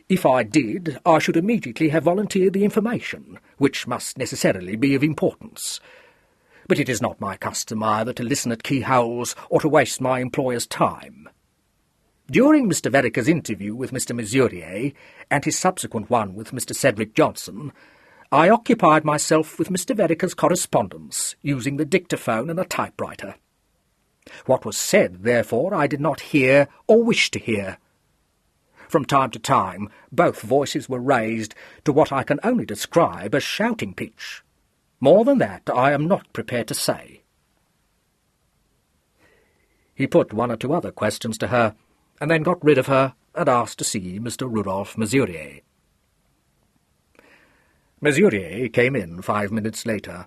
If I did, I should immediately have volunteered the information, which must necessarily be of importance. But it is not my custom either to listen at keyholes or to waste my employer's time. During Mr. Vereker's interview with Mr. Murier, and his subsequent one with Mr. Cedric Johnson, I occupied myself with Mr. Vereker's correspondence, using the dictaphone and a typewriter. What was said, therefore, I did not hear or wish to hear. From time to time, both voices were raised to what I can only describe as shouting pitch. More than that I am not prepared to say. He put one or two other questions to her, and then got rid of her and asked to see Mr. Rudolph Murier. Murier came in 5 minutes later.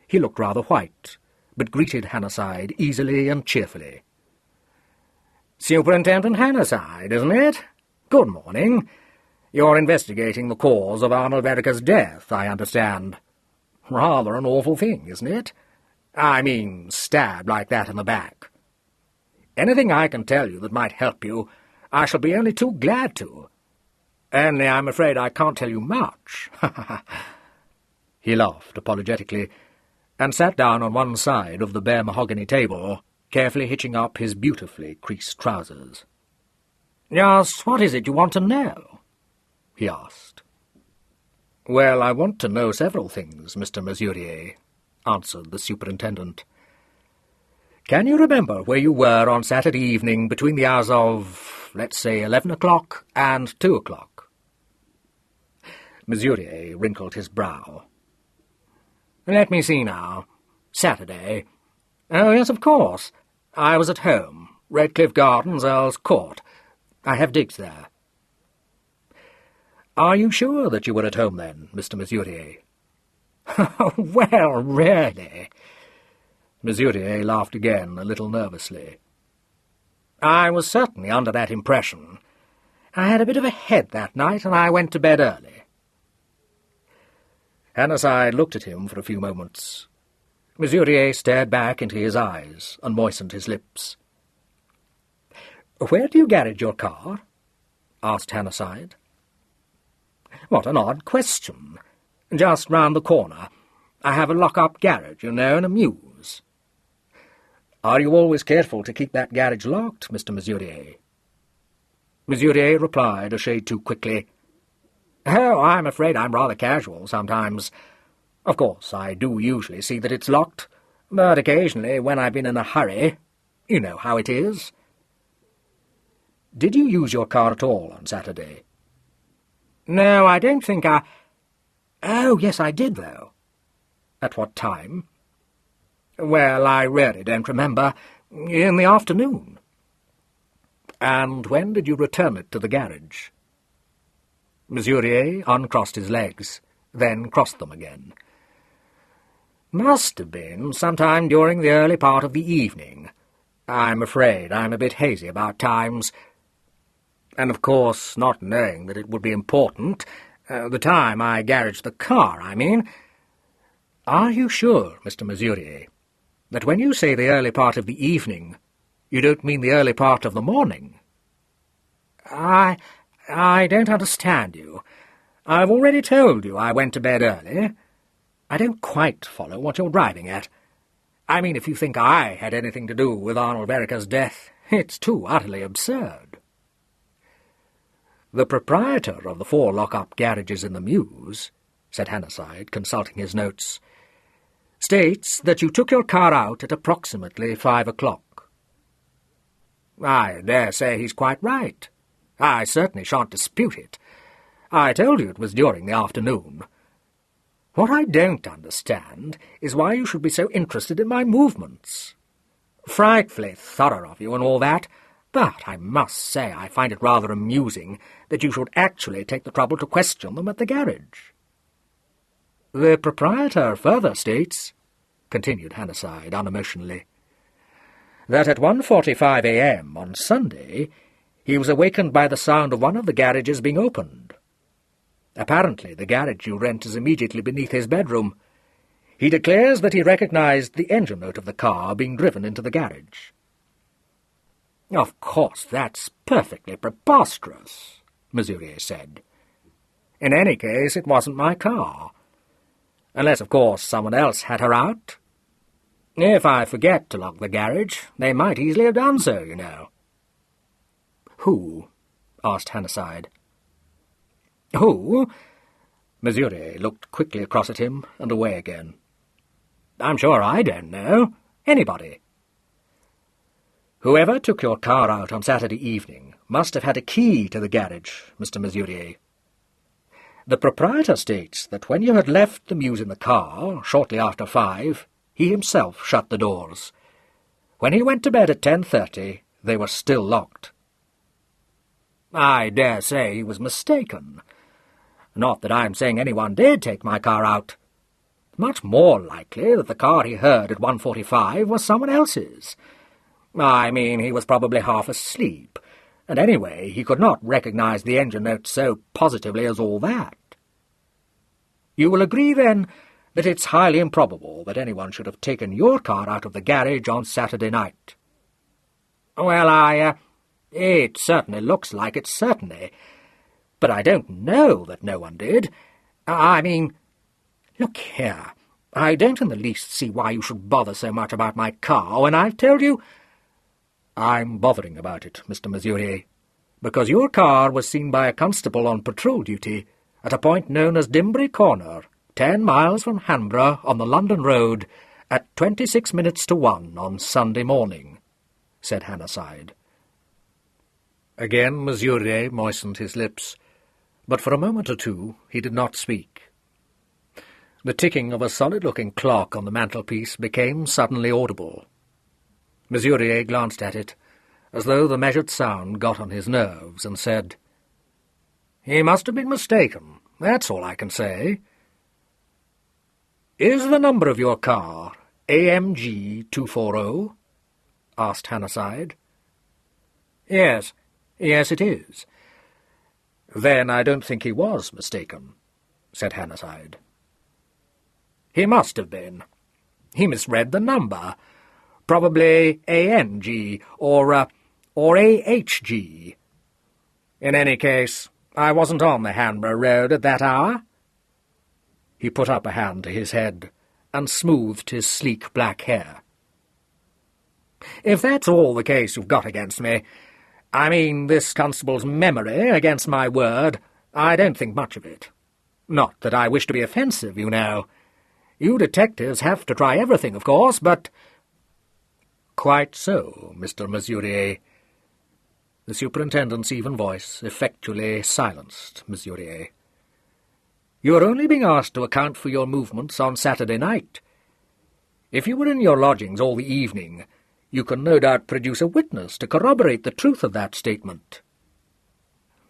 He looked rather white, but greeted Hannasyde easily and cheerfully. "Superintendent Hannasyde, isn't it? Good morning. You're investigating the cause of Arnold Vereker's death, I understand. Rather an awful thing, isn't it? I mean, stabbed like that in the back. Anything I can tell you that might help you, I shall be only too glad to. Only I'm afraid I can't tell you much." He laughed apologetically, and sat down on one side of the bare mahogany table, carefully hitching up his beautifully creased trousers. "Just what is it you want to know?" he asked. "Well, I want to know several things, Mr. Murier," answered the superintendent. "Can you remember where you were on Saturday evening between the hours of, let's say, 11 o'clock and 2 o'clock? Murier wrinkled his brow. "Let me see now. Saturday. Oh, yes, of course. I was at home. Redcliffe Gardens, Earl's Court. I have digs there." "Are you sure that you were at home then, Mr. Murier?" "Well, really." Murier laughed again, a little nervously. "I was certainly under that impression. I had a bit of a head that night, and I went to bed early." Hannasyde looked at him for a few moments. Murier stared back into his eyes and moistened his lips. "Where do you garage your car?" asked Hannasyde. "What an odd question. Just round the corner. I have a lock-up garage, you know, in a mews." "Are you always careful to keep that garage locked, Mr. Murier?" Murier replied a shade too quickly. "Oh, I'm afraid I'm rather casual sometimes. Of course, I do usually see that it's locked, but occasionally, when I've been in a hurry, you know how it is." "Did you use your car at all on Saturday?" "No, I don't think I— Oh, yes, I did, though." "At what time?" "Well, I really don't remember. In the afternoon." "And when did you return it to the garage?" Murier uncrossed his legs, then crossed them again. "Must have been sometime during the early part of the evening. I'm afraid I'm a bit hazy about times. And, of course, not knowing that it would be important, the time I garaged the car, I mean." "Are you sure, Mr. Murier, that when you say the early part of the evening, you don't mean the early part of the morning?" I don't understand you. I've already told you I went to bed early. I don't quite follow what you're driving at. I mean, if you think I had anything to do with Arnold Vereker's death, it's too utterly absurd." "The proprietor of the 4 lock-up garages in the mews," said Hannasyde, consulting his notes, "states that you took your car out at approximately 5 o'clock. "I dare say he's quite right. I certainly shan't dispute it. I told you it was during the afternoon. What I don't understand is why you should be so interested in my movements. Frightfully thorough of you and all that, but I must say I find it rather amusing that you should actually take the trouble to question them at the garage." "The proprietor further states," continued Hannasyde unemotionally, "that at 1:45 a.m. on Sunday he was awakened by the sound of one of the garages being opened. Apparently the garage you rent is immediately beneath his bedroom. He declares that he recognized the engine note of the car being driven into the garage." "Of course, that's perfectly preposterous," Murier said. "In any case, it wasn't my car. Unless, of course, someone else had her out. If I forget to lock the garage, they might easily have done so, you know." "Who?" asked Hannasyde. "Who?" Murier looked quickly across at him and away again. "I'm sure I don't know. Anybody." "Whoever took your car out on Saturday evening must have had a key to the garage, Mr. Murier. The proprietor states that when you had left the Mews in the car, shortly after 5, he himself shut the doors. When he went to bed at 10:30, they were still locked." "I dare say he was mistaken. Not that I'm saying anyone did take my car out. Much more likely that the car he heard at 1:45 was someone else's. I mean, he was probably half asleep, and anyway, he could not recognize the engine notes so positively as all that. You will agree, then, that it's highly improbable that anyone should have taken your car out of the garage on Saturday night?" "Well, it certainly looks like it, certainly. But I don't know that no one did. I mean, look here, I don't in the least see why you should bother so much about my car when I've told you—" "I'm bothering about it, Mr. Murier, because your car was seen by a constable on patrol duty at a point known as Dimbury Corner, 10 miles from Hanborough on the London road, at 26 minutes to 1 on Sunday morning," said Hannasyde. Again Murier moistened his lips, but for a moment or two he did not speak. The ticking of a solid-looking clock on the mantelpiece became suddenly audible. Murier glanced at it, as though the measured sound got on his nerves, and said, "He must have been mistaken, that's all I can say." "Is the number of your car AMG 240? asked Hannasyde. Yes, it is." "Then I don't think he was mistaken," said Hannasyde. "He must have been. He misread the number. Probably ANG or AHG. In any case, I wasn't on the Hanborough Road at that hour." He put up a hand to his head and smoothed his sleek black hair. "If that's all the case you've got against me, I mean this constable's memory against my word, I don't think much of it. Not that I wish to be offensive, you know. You detectives have to try everything, of course, but—" "Quite so, Mr. Murier." The superintendent's even voice effectually silenced Murier. "You are only being asked to account for your movements on Saturday night. If you were in your lodgings all the evening, you can no doubt produce a witness to corroborate the truth of that statement."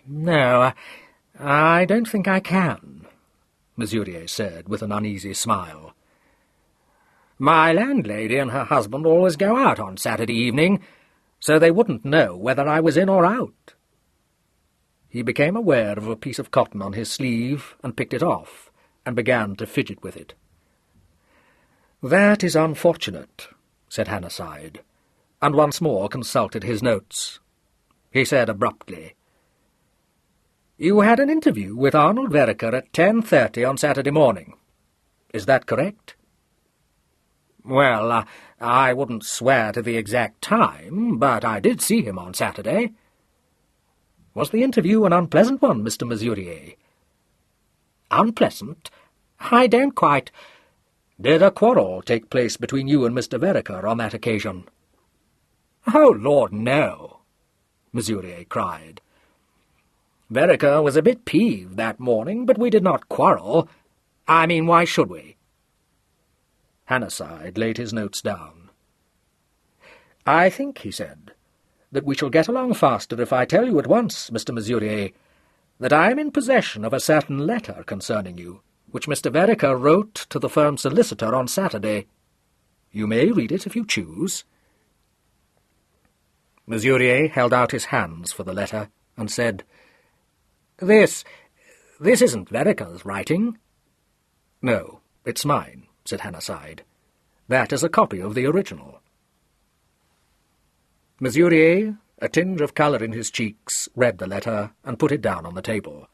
"No, I don't think I can," Murier said with an uneasy smile. "My landlady and her husband always go out on Saturday evening, so they wouldn't know whether I was in or out." He became aware of a piece of cotton on his sleeve and picked it off, and began to fidget with it. "That is unfortunate," said Hannasyde, and once more consulted his notes. He said abruptly, "You had an interview with Arnold Vereker at 10:30 on Saturday morning. Is that correct?" "Well, I wouldn't swear to the exact time, but I did see him on Saturday." "Was the interview an unpleasant one, Mr. Murier?" "Unpleasant? I don't quite—" "Did a quarrel take place between you and Mr. Vereker on that occasion?" "Oh, Lord, no!" Murier cried. "Vereker was a bit peeved that morning, but we did not quarrel. I mean, why should we?" Hannasyde laid his notes down. "I think," he said, "that we shall get along faster if I tell you at once, Mr. Murier, that I am in possession of a certain letter concerning you, which Mr. Vereker wrote to the firm's solicitor on Saturday. You may read it if you choose." Murier held out his hands for the letter and said, This isn't Vereker's writing." "No, it's mine," said Hannasyde. "That is a copy of the original." Murier a tinge of colour in his cheeks, read the letter and put it down on the table.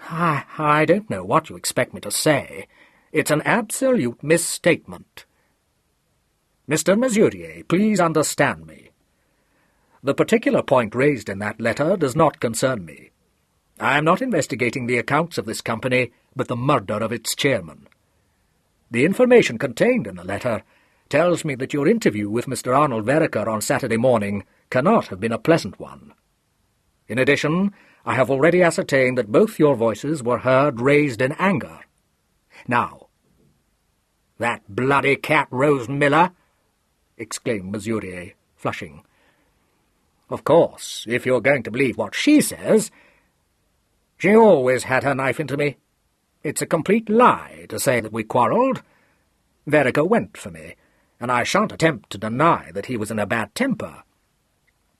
I don't know what you expect me to say. It's an absolute misstatement. Mr. Murier, please understand me. The particular point raised in that letter does not concern me. I am not investigating the accounts of this company, but the murder of its chairman. The information contained in the letter tells me that your interview with Mr. Arnold Vereker on Saturday morning cannot have been a pleasant one. In addition, I have already ascertained that both your voices were heard raised in anger. Now, that bloody cat Rose Miller! Exclaimed Murier, flushing. Of course, if you're going to believe what she says, she always had her knife into me. It's a complete lie to say that we quarrelled. Vereker went for me, and I shan't attempt to deny that he was in a bad temper.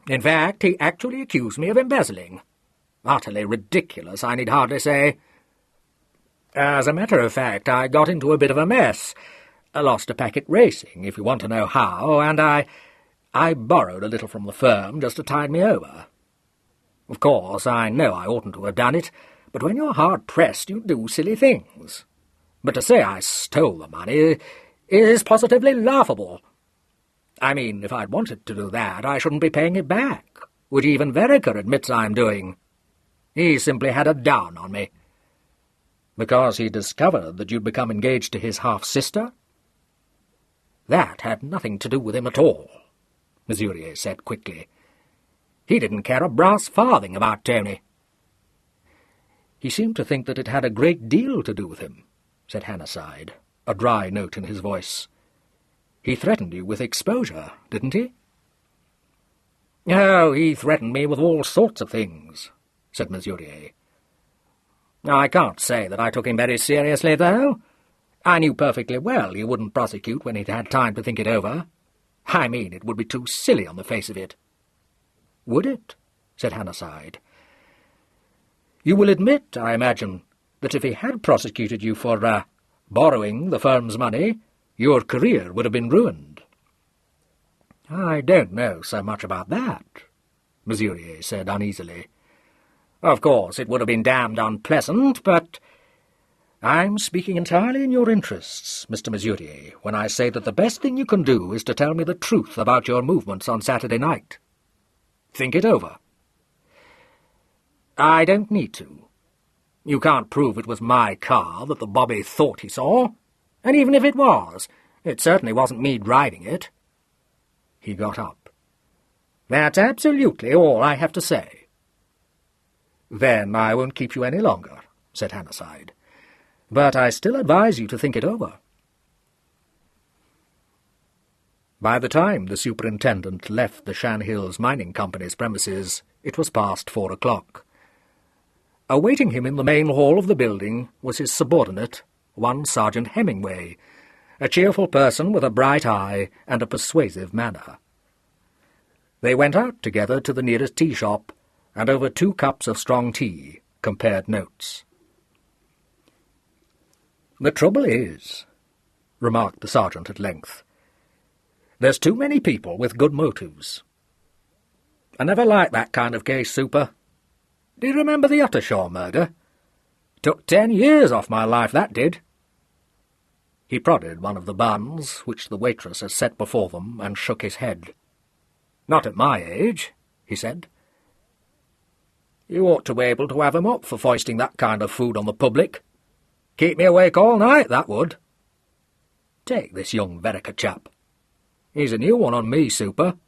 In fact, he actually accused me of embezzling. Utterly ridiculous, I need hardly say. As a matter of fact, I got into a bit of a mess. I lost a packet racing, if you want to know how, and I borrowed a little from the firm just to tide me over. Of course, I know I oughtn't to have done it, but when you're hard-pressed you do silly things. But to say I stole the money is positively laughable. I mean, if I'd wanted to do that, I shouldn't be paying it back, which even Vereker admits I'm doing. He simply had a down on me. Because he discovered that you'd become engaged to his half-sister? That had nothing to do with him at all, Murier said quickly. He didn't care a brass farthing about Tony. He seemed to think that it had a great deal to do with him, said Hannasyde, a dry note in his voice. He threatened you with exposure, didn't he? Oh, he threatened me with all sorts of things, said Murier. I can't say that I took him very seriously, though. I knew perfectly well he wouldn't prosecute when he'd had time to think it over. I mean, it would be too silly on the face of it. Would it? Said Hannasyde. You will admit, I imagine, that if he had prosecuted you for, borrowing the firm's money, your career would have been ruined. I don't know so much about that, Murier said uneasily. Of course, it would have been damned unpleasant, but I'm speaking entirely in your interests, Mr. Murier, when I say that the best thing you can do is to tell me the truth about your movements on Saturday night. Think it over. I don't need to. You can't prove it was my car that the bobby thought he saw, and even if it was, it certainly wasn't me driving it. He got up. That's absolutely all I have to say. Then I won't keep you any longer, said Hannasyde. But I still advise you to think it over. By the time the superintendent left the Shan Hills Mining Company's premises, it was past 4 o'clock. Awaiting him in the main hall of the building was his subordinate, one Sergeant Hemingway, a cheerful person with a bright eye and a persuasive manner. They went out together to the nearest tea shop, and over 2 cups of strong tea compared notes. The trouble is, remarked the sergeant at length, there's too many people with good motives. I never liked that kind of case, Super. Do you remember the Uttershaw murder? Took 10 years off my life, that did. He prodded one of the buns, which the waitress had set before them, and shook his head. Not at my age, he said. You ought to be able to have 'em up for foisting that kind of food on the public. Keep me awake all night, that would. Take this young Vereker chap. He's a new one on me, Super.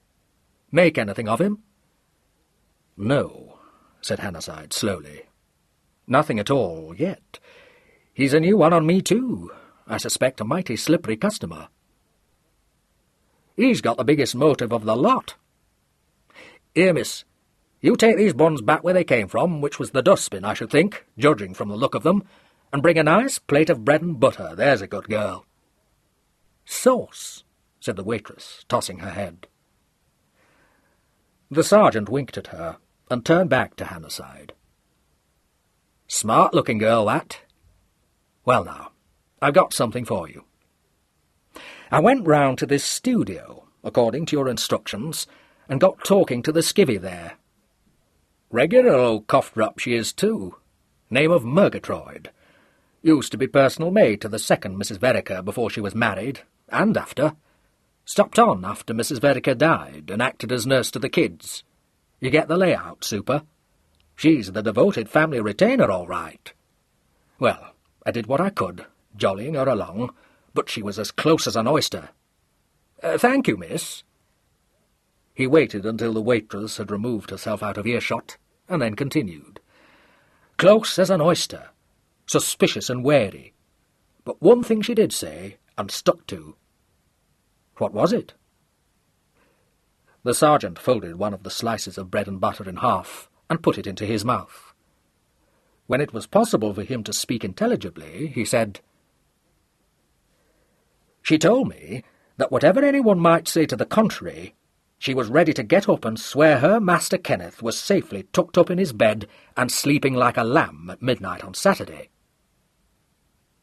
Make anything of him? No, said Hannasyde slowly. Nothing at all, yet. He's a new one on me, too. I suspect a mighty slippery customer. He's got the biggest motive of the lot. Here, miss, you take these buns back where they came from, which was the dustbin, I should think, judging from the look of them, and bring a nice plate of bread and butter, there's a good girl. Sauce, said the waitress, tossing her head. The sergeant winked at her, and turned back to Hannasyde. Smart-looking girl, that. Well, now, I've got something for you. I went round to this studio, according to your instructions, and got talking to the skivvy there. Regular old cough-drop she is, too. Name of Murgatroyd. Used to be personal maid to the second Mrs. Vereker before she was married, and after. Stopped on after Mrs. Vereker died, and acted as nurse to the kids. You get the layout, Super? She's the devoted family retainer, all right. Well, I did what I could, jollying her along, but she was as close as an oyster. Thank you, miss. He waited until the waitress had removed herself out of earshot, and then continued. Close as an oyster. Suspicious and wary. But one thing she did say, and stuck to. What was it? The sergeant folded one of the slices of bread and butter in half, and put it into his mouth. When it was possible for him to speak intelligibly, he said, She told me that whatever anyone might say to the contrary, she was ready to get up and swear her Master Kenneth was safely tucked up in his bed and sleeping like a lamb at midnight on Saturday.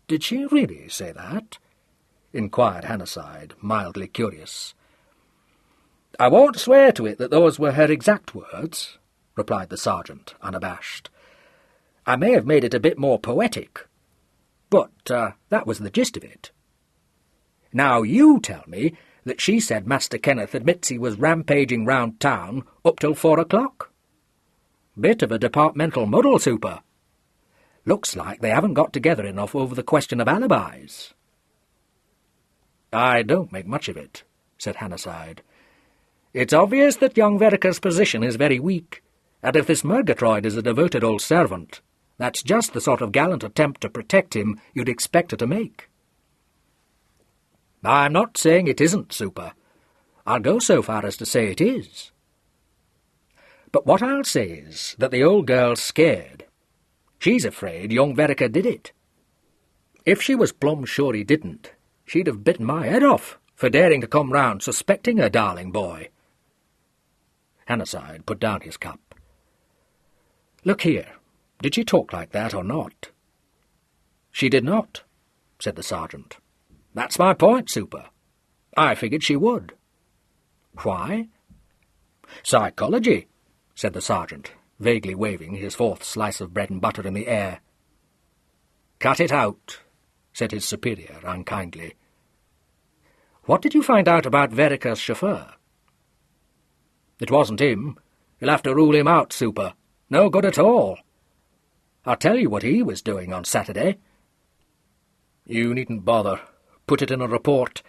Did she really say that? Inquired Hannasyde, mildly curious. I won't swear to it that those were her exact words, replied the sergeant, unabashed. I may have made it a bit more poetic, but that was the gist of it. Now you tell me that she said Master Kenneth admits he was rampaging round town up till 4 o'clock. Bit of a departmental muddle, Super. Looks like they haven't got together enough over the question of alibis. I don't make much of it, said Hannasyde. It's obvious that young Vereker's position is very weak, and if this Murgatroyd is a devoted old servant, that's just the sort of gallant attempt to protect him you'd expect her to make. I'm not saying it isn't, Super. I'll go so far as to say it is. But what I'll say is that the old girl's scared. She's afraid young Vereker did it. If she was plumb sure he didn't, she'd have bitten my head off for daring to come round suspecting her darling boy. Hannasyde put down his cup. Look here, did she talk like that or not? She did not, said the sergeant. That's my point, Super. I figured she would. Why? Psychology, said the sergeant, vaguely waving his fourth slice of bread and butter in the air. Cut it out, said his superior unkindly. What did you find out about Vereker's chauffeur? It wasn't him. You'll have to rule him out, Super. No good at all. I'll tell you what he was doing on Saturday. You needn't bother. Put it in a report.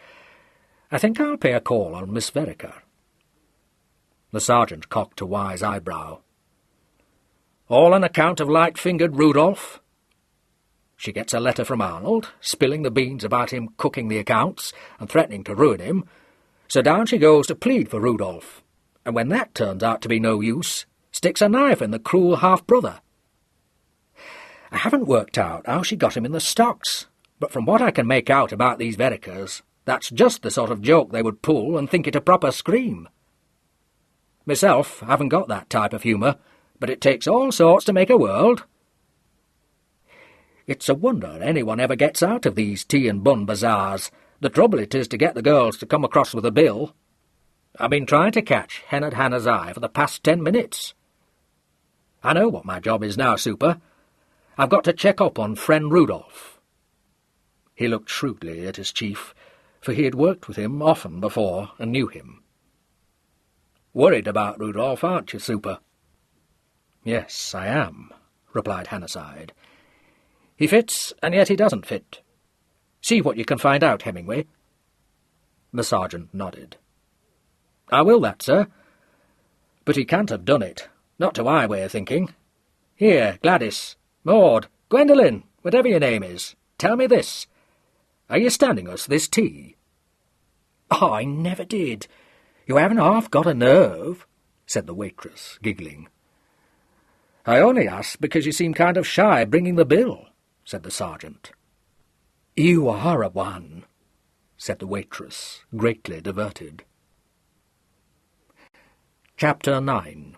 I think I'll pay a call on Miss Vereker. The sergeant cocked a wise eyebrow. All on account of light-fingered Rudolph? She gets a letter from Arnold, spilling the beans about him cooking the accounts and threatening to ruin him, so down she goes to plead for Rudolph, and when that turns out to be no use, sticks a knife in the cruel half-brother. I haven't worked out how she got him in the stocks, but from what I can make out about these Verekers, that's just the sort of joke they would pull and think it a proper scream. Myself, I haven't got that type of humour, but it takes all sorts to make a world. It's a wonder anyone ever gets out of these tea and bun bazaars. The trouble it is to get the girls to come across with a bill. I've been trying to catch hen at Hannah's eye for the past 10 minutes. I know what my job is now, Super. I've got to check up on friend Rudolph. He looked shrewdly at his chief, for he had worked with him often before and knew him. Worried about Rudolph, aren't you, Super? Yes, I am, replied Hannasyde. He fits, and yet he doesn't fit. See what you can find out, Hemingway. The sergeant nodded. I will that, sir. But he can't have done it, not to my way of thinking. Here, Gladys, Maud, Gwendolen, whatever your name is, tell me this. Are you standing us this tea? Oh, I never did. You haven't half got a nerve, said the waitress, giggling. I only asked because you seem kind of shy bringing the bill, said the sergeant. You are a one, said the waitress, greatly diverted. Chapter 9.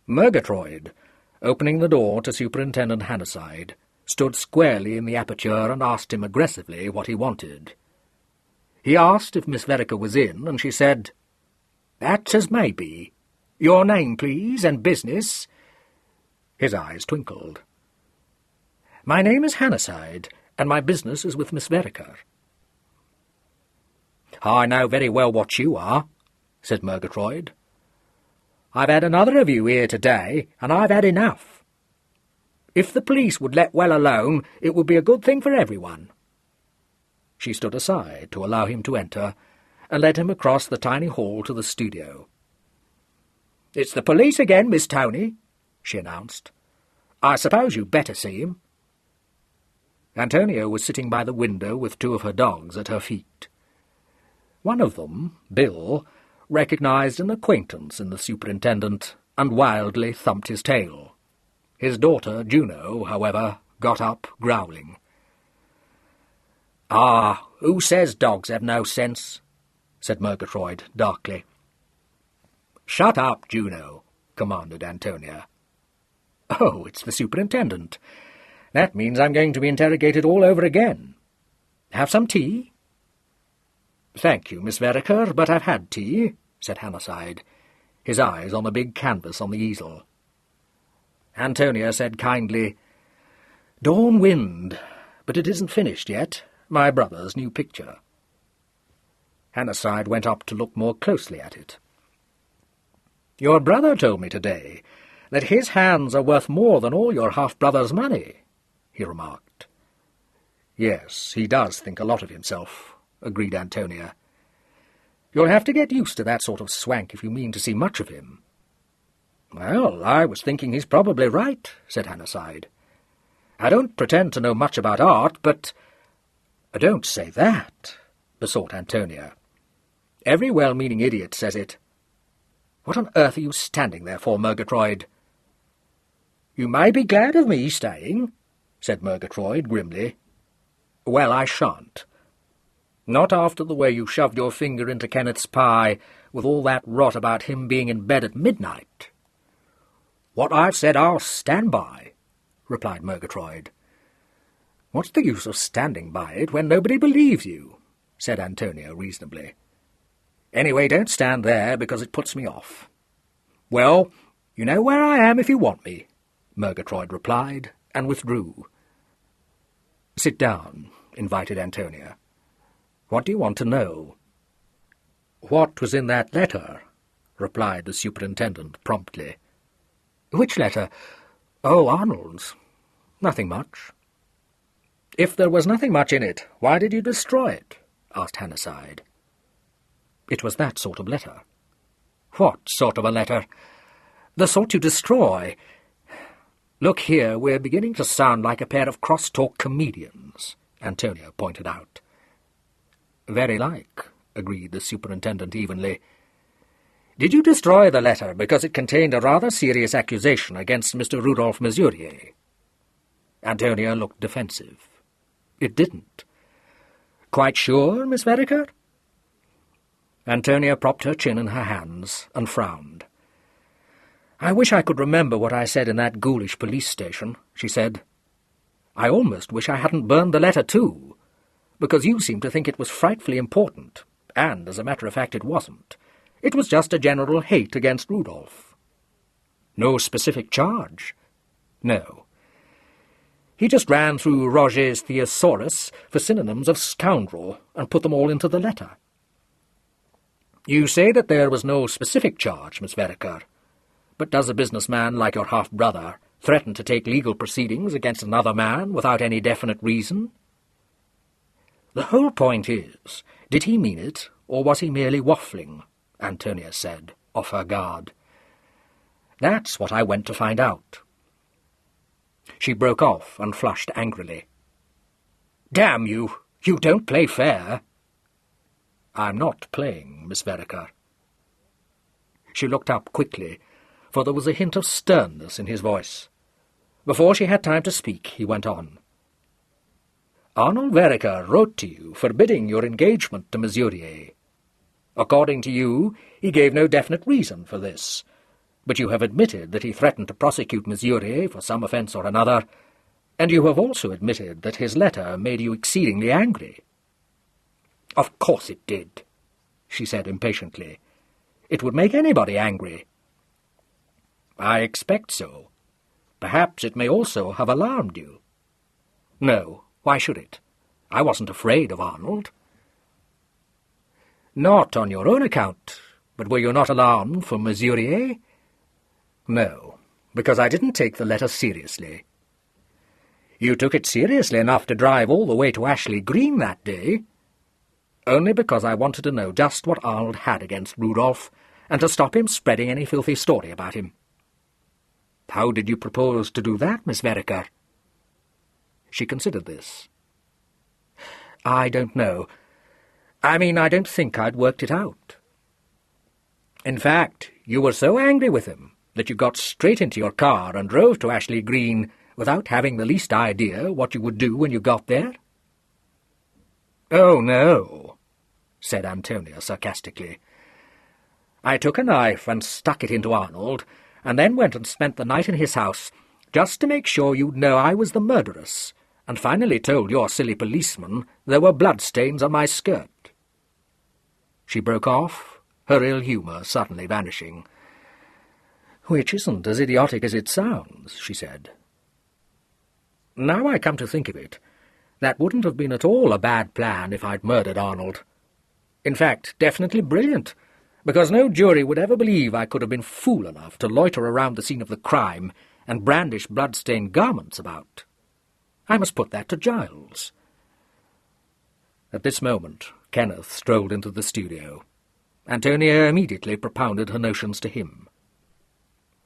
Murgatroyd, opening the door to Superintendent Hannasyde, stood squarely in the aperture and asked him aggressively what he wanted. He asked if Miss Vereker was in, and she said, That's as may be. Your name, please, and business?" His eyes twinkled. "My name is Hannasyde, and my business is with Miss Vereker." "I know very well what you are," said Murgatroyd. "I've had another of you here today, and I've had enough. If the police would let well alone, it would be a good thing for everyone." She stood aside to allow him to enter, and led him across the tiny hall to the studio. "It's the police again, Miss Tony," she announced. "I suppose you'd better see him." Antonia was sitting by the window with two of her dogs at her feet. One of them, Bill, recognised an acquaintance in the superintendent, and wildly thumped his tail. His daughter, Juno, however, got up, growling. "Ah, who says dogs have no sense?" said Murgatroyd darkly. "Shut up, Juno," commanded Antonia. "Oh, it's the superintendent. That means I'm going to be interrogated all over again. Have some tea?" "Thank you, Miss Vereker, but I've had tea," said Hannasyde, his eyes on the big canvas on the easel. Antonia said kindly, "Dawn Wind, but it isn't finished yet. My brother's new picture." Hannasyde went up to look more closely at it. "Your brother told me today that his hands are worth more than all your half-brother's money," he remarked. "Yes, he does think a lot of himself," agreed Antonia. "You'll have to get used to that sort of swank if you mean to see much of him." "Well, I was thinking he's probably right," said Hannasyde. "I don't pretend to know much about art, but—" "Don't say that," besought Antonia. "Every well-meaning idiot says it. What on earth are you standing there for, Murgatroyd?" "You may be glad of me staying," said Murgatroyd grimly. "Well, I shan't. Not after the way you shoved your finger into Kenneth's pie with all that rot about him being in bed at midnight." "What I've said I'll stand by," replied Murgatroyd. "What's the use of standing by it when nobody believes you?" said Antonia reasonably. "Anyway, don't stand there, because it puts me off." "Well, you know where I am if you want me," Murgatroyd replied, and withdrew. "Sit down," invited Antonia. "What do you want to know?" "What was in that letter?" replied the superintendent promptly. "Which letter? Oh, Arnold's. Nothing much." "If there was nothing much in it, why did you destroy it?" asked Hannasyde. "It was that sort of letter." "What sort of a letter?" "The sort you destroy. Look here, we're beginning to sound like a pair of cross-talk comedians," Antonia pointed out. "Very like," agreed the superintendent evenly. "Did you destroy the letter because it contained a rather serious accusation against Mr. Rudolph Murier?" Antonia looked defensive. "It didn't." "Quite sure, Miss Vereker?" Antonia propped her chin in her hands and frowned. "I wish I could remember what I said in that ghoulish police station," she said. "I almost wish I hadn't burned the letter too, because you seem to think it was frightfully important, and, as a matter of fact, it wasn't. It was just a general hate against Rudolph." "No specific charge?" "No. He just ran through Roget's thesaurus for synonyms of scoundrel and put them all into the letter." "You say that there was no specific charge, Miss Vereker, but does a businessman like your half-brother threaten to take legal proceedings against another man without any definite reason?" "The whole point is, did he mean it, or was he merely waffling?" Antonia said, off her guard. "That's what I went to find out." She broke off and flushed angrily. "Damn you! You don't play fair." "I'm not playing, Miss Vereker." She looked up quickly, for there was a hint of sternness in his voice. Before she had time to speak, he went on. "Arnold Vereker wrote to you forbidding your engagement to Miss Murier. According to you, he gave no definite reason for this, but you have admitted that he threatened to prosecute Miss Murier for some offence or another, and you have also admitted that his letter made you exceedingly angry." "Of course it did," she said impatiently. It would make anybody angry." "I expect so. Perhaps it may also have alarmed you." "No, why should it? I wasn't afraid of Arnold." "Not on your own account, but were you not alarmed for Murier?" "No, because I didn't take the letter seriously." "You took it seriously enough to drive all the way to Ashley Green that day." "Only because I wanted to know just what Arnold had against Rudolph, and to stop him spreading any filthy story about him." "How did you propose to do that, Miss Vereker?" She considered this. "I don't know. I don't think I'd worked it out." "In fact, you were so angry with him that you got straight into your car and drove to Ashley Green without having the least idea what you would do when you got there?" "Oh, no," said Antonia sarcastically. "I took a knife and stuck it into Arnold, and then went and spent the night in his house, just to make sure you'd know I was the murderess, and finally told your silly policeman there were bloodstains on my skirt." She broke off, her ill humour suddenly vanishing. "Which isn't as idiotic as it sounds," she said. "Now I come to think of it, that wouldn't have been at all a bad plan if I'd murdered Arnold. In fact, definitely brilliant, because no jury would ever believe I could have been fool enough to loiter around the scene of the crime and brandish blood-stained garments about. I must put that to Giles." At this moment, Kenneth strolled into the studio. Antonia immediately propounded her notions to him.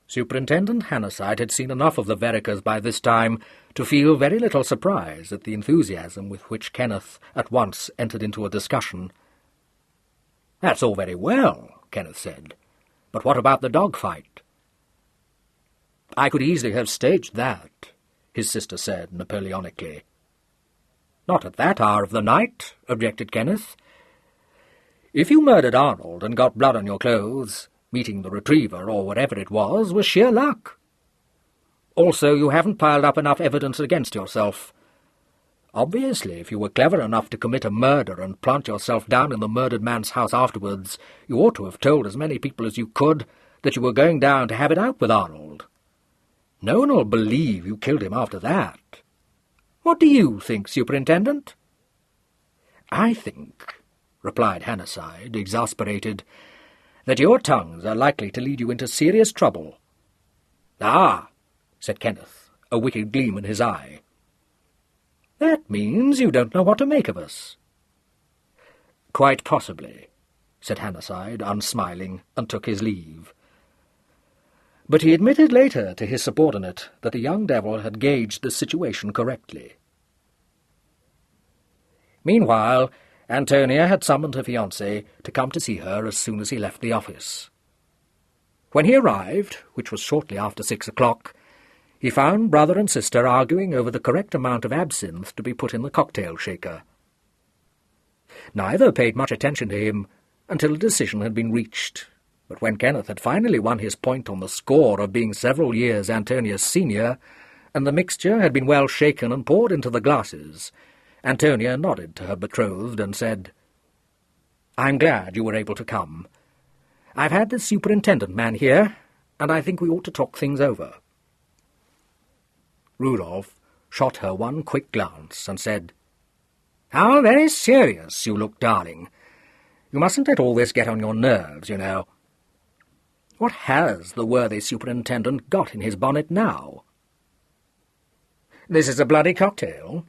Superintendent Hannasyde had seen enough of the Verekers by this time to feel very little surprise at the enthusiasm with which Kenneth at once entered into a discussion. "That's all very well," Kenneth said, "but what about the dog-fight?" "I could easily have staged that," his sister said Napoleonically. "Not at that hour of the night," objected Kenneth. "If you murdered Arnold and got blood on your clothes, meeting the retriever, or whatever it was sheer luck. Also, you haven't piled up enough evidence against yourself. Obviously, if you were clever enough to commit a murder and plant yourself down in the murdered man's house afterwards, you ought to have told as many people as you could that you were going down to have it out with Arnold. No one will believe you killed him after that. What do you think, Superintendent?" "I think," replied Hannasyde, exasperated, "that your tongues are likely to lead you into serious trouble." "Ah," said Kenneth, a wicked gleam in his eye. "That means you don't know what to make of us." "Quite possibly," said Hannasyde, unsmiling, and took his leave. But he admitted later to his subordinate that the young devil had gauged the situation correctly. Meanwhile, Antonia had summoned her fiancé to come to see her as soon as he left the office. When he arrived, which was shortly after 6 o'clock, he found brother and sister arguing over the correct amount of absinthe to be put in the cocktail shaker. Neither paid much attention to him until a decision had been reached, but when Kenneth had finally won his point on the score of being several years Antonia's senior, and the mixture had been well shaken and poured into the glasses, Antonia nodded to her betrothed and said, "I'm glad you were able to come. I've had the superintendent man here, and I think we ought to talk things over." Rudolph shot her one quick glance and said, "How very serious you look, darling. You mustn't let all this get on your nerves, you know. What has the worthy superintendent got in his bonnet now?" "This is a bloody cocktail,"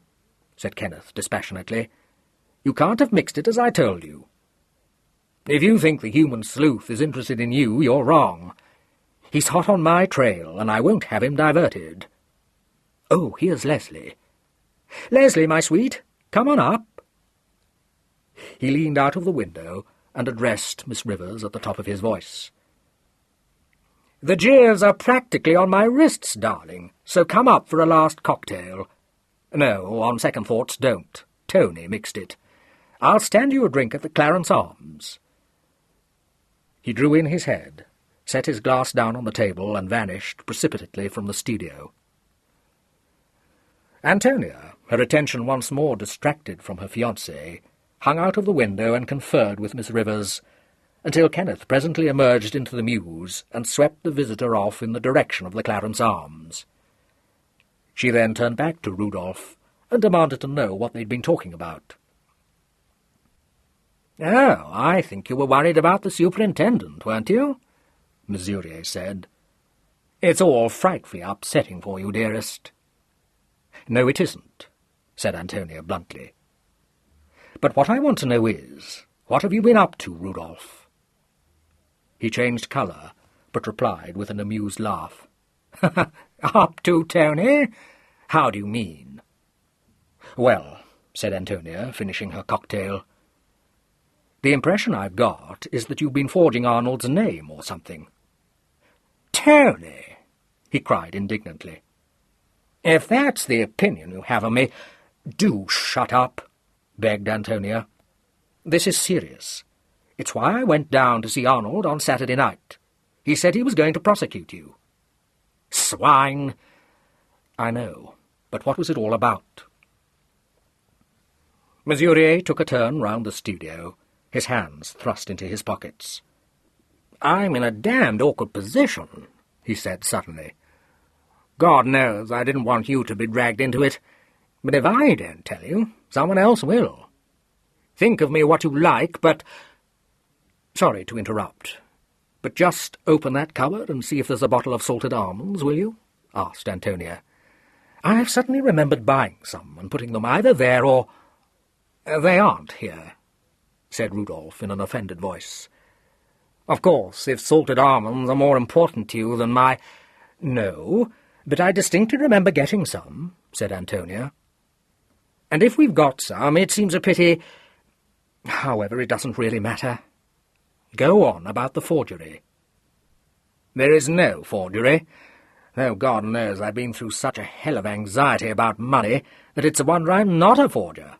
said Kenneth dispassionately. "You can't have mixed it as I told you. If you think the human sleuth is interested in you, you're wrong. He's hot on my trail, and I won't have him diverted. Oh, here's Leslie. Leslie, my sweet, come on up." He leaned out of the window and addressed Miss Rivers at the top of his voice. "The jeers are practically on my wrists, darling, so come up for a last cocktail. No, on second thoughts, don't. Tony mixed it. I'll stand you a drink at the Clarence Arms." He drew in his head, set his glass down on the table, and vanished precipitately from the studio. Antonia, her attention once more distracted from her fiancé, hung out of the window and conferred with Miss Rivers, until Kenneth presently emerged into the mews and swept the visitor off in the direction of the Clarence Arms. She then turned back to Rudolph and demanded to know what they'd been talking about. "Oh, I think you were worried about the superintendent, weren't you?" Murier said. "It's all frightfully upsetting for you, dearest." "No, it isn't," said Antonia bluntly. "But what I want to know is, what have you been up to, Rudolph?" He changed colour, but replied with an amused laugh. "Up to, Tony? How do you mean?" "Well," said Antonia, finishing her cocktail, "the impression I've got is that you've been forging Arnold's name or something." "Tony!" he cried indignantly. "If that's the opinion you have of me—" "Do shut up," begged Antonia. "This is serious. It's why I went down to see Arnold on Saturday night. He said he was going to prosecute you." "Swine!" "I know, but what was it all about?" Murier took a turn round the studio, his hands thrust into his pockets. "I'm in a damned awkward position," he said suddenly. "God knows I didn't want you to be dragged into it, but if I don't tell you, someone else will. Think of me what you like, but—" "Sorry to interrupt, but just open that cupboard and see if there's a bottle of salted almonds, will you?" asked Antonia. "I've suddenly remembered buying some and putting them either there or—" "They aren't here," said Rudolph in an offended voice. "Of course, if salted almonds are more important to you than my—" "No, but I distinctly remember getting some," said Antonia. "And if we've got some, it seems a pity— However, it doesn't really matter. Go on about the forgery." "There is no forgery, though God knows I've been through such a hell of anxiety about money that it's a wonder I'm not a forger."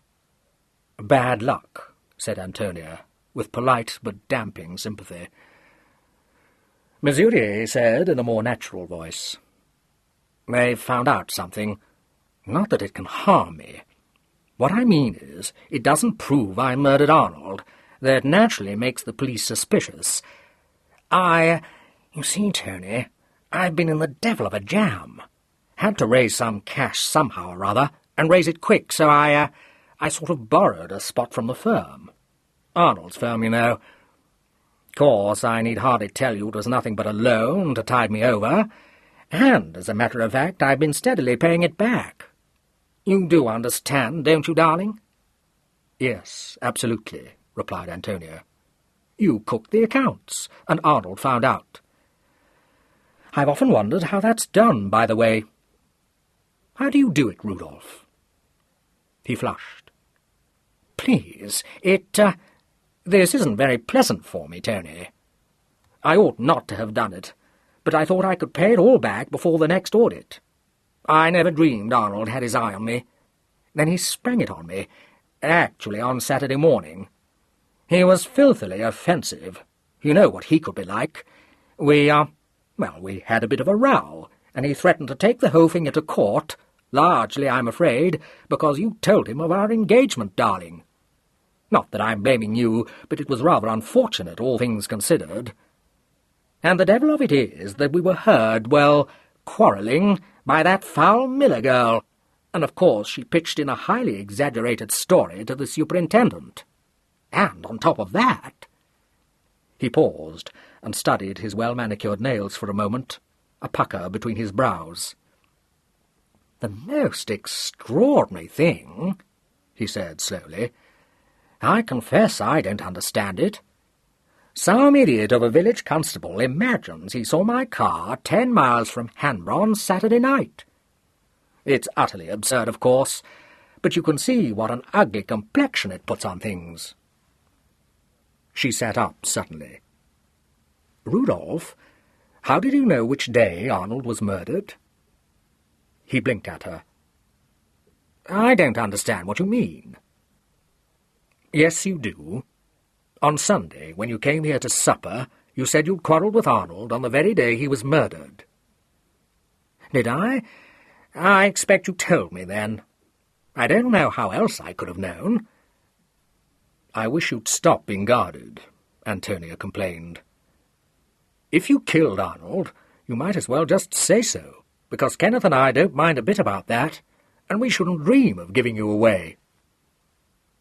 "Bad luck," said Antonia, with polite but damping sympathy. Murier said in a more natural voice, "They've found out something. Not that it can harm me. What I mean is, it doesn't prove I murdered Arnold, though it naturally makes the police suspicious. You see, Tony, I've been in the devil of a jam. Had to raise some cash somehow or other, and raise it quick, so I sort of borrowed a spot from the firm. Arnold's firm, you know. Of course, I need hardly tell you it was nothing but a loan to tide me over, and, as a matter of fact, I've been steadily paying it back. You do understand, don't you, darling?" "Yes, absolutely," replied Antonia. "You cooked the accounts, and Arnold found out. I've often wondered how that's done, by the way. How do you do it, Rudolph?" He flushed. "Please, this isn't very pleasant for me, Tony. I ought not to have done it, but I thought I could pay it all back before the next audit. I never dreamed Arnold had his eye on me. Then he sprang it on me, actually on Saturday morning. He was filthily offensive. You know what he could be like. We had a bit of a row, and he threatened to take the whole thing into court, largely, I'm afraid, because you told him of our engagement, darling. Not that I'm blaming you, but it was rather unfortunate, all things considered. And the devil of it is that we were heard, quarrelling by that foul Miller girl, and of course she pitched in a highly exaggerated story to the superintendent. And on top of that—" He paused and studied his well-manicured nails for a moment, a pucker between his brows. "The most extraordinary thing," he said slowly, "I confess I don't understand it. Some idiot of a village constable imagines he saw my car 10 miles from Hanborough on Saturday night. It's utterly absurd, of course, but you can see what an ugly complexion it puts on things." She sat up suddenly. "Rudolph, how did you know which day Arnold was murdered?" He blinked at her. "I don't understand what you mean." "Yes, you do. On Sunday, when you came here to supper, you said you'd quarrelled with Arnold on the very day he was murdered." "Did I? I expect you told me then. I don't know how else I could have known." "I wish you'd stop being guarded," Antonia complained. "If you killed Arnold, you might as well just say so, because Kenneth and I don't mind a bit about that, and we shouldn't dream of giving you away."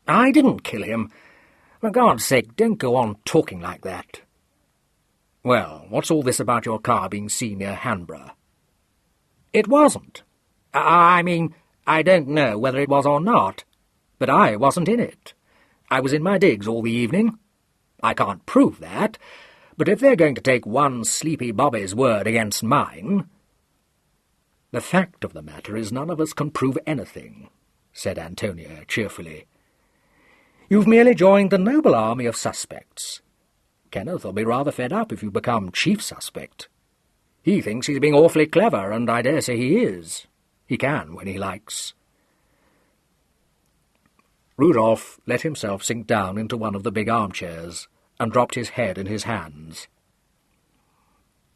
"I didn't kill him. For God's sake, don't go on talking like that." "Well, what's all this about your car being seen near Hanborough?" "It wasn't. I mean, I don't know whether it was or not, but I wasn't in it. I was in my digs all the evening. I can't prove that, but if they're going to take one sleepy bobby's word against mine—" "The fact of the matter is none of us can prove anything," said Antonia cheerfully. "You've merely joined the noble army of suspects. Kenneth will be rather fed up if you become chief suspect. He thinks he's being awfully clever, and I dare say he is. He can when he likes." Rudolph let himself sink down into one of the big armchairs and dropped his head in his hands.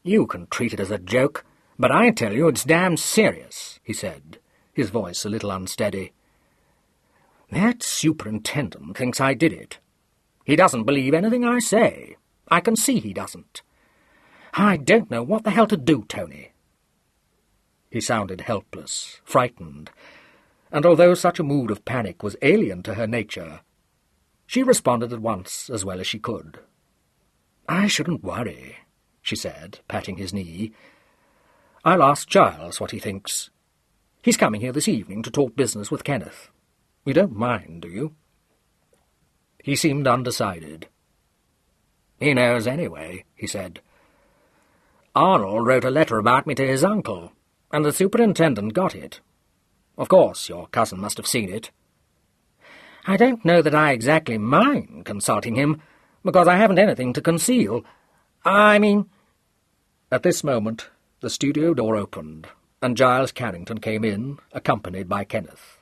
"You can treat it as a joke, but I tell you it's damned serious," he said, his voice a little unsteady. "That superintendent thinks I did it. He doesn't believe anything I say. I can see he doesn't. I don't know what the hell to do, Tony." He sounded helpless, frightened, and although such a mood of panic was alien to her nature, she responded at once as well as she could. "I shouldn't worry," she said, patting his knee. "I'll ask Giles what he thinks. He's coming here this evening to talk business with Kenneth. You don't mind, do you?" He seemed undecided. "He knows anyway," he said. "Arnold wrote a letter about me to his uncle, and the superintendent got it. Of course, your cousin must have seen it. I don't know that I exactly mind consulting him, because I haven't anything to conceal. I mean—" At this moment, the studio door opened, and Giles Carrington came in, accompanied by Kenneth.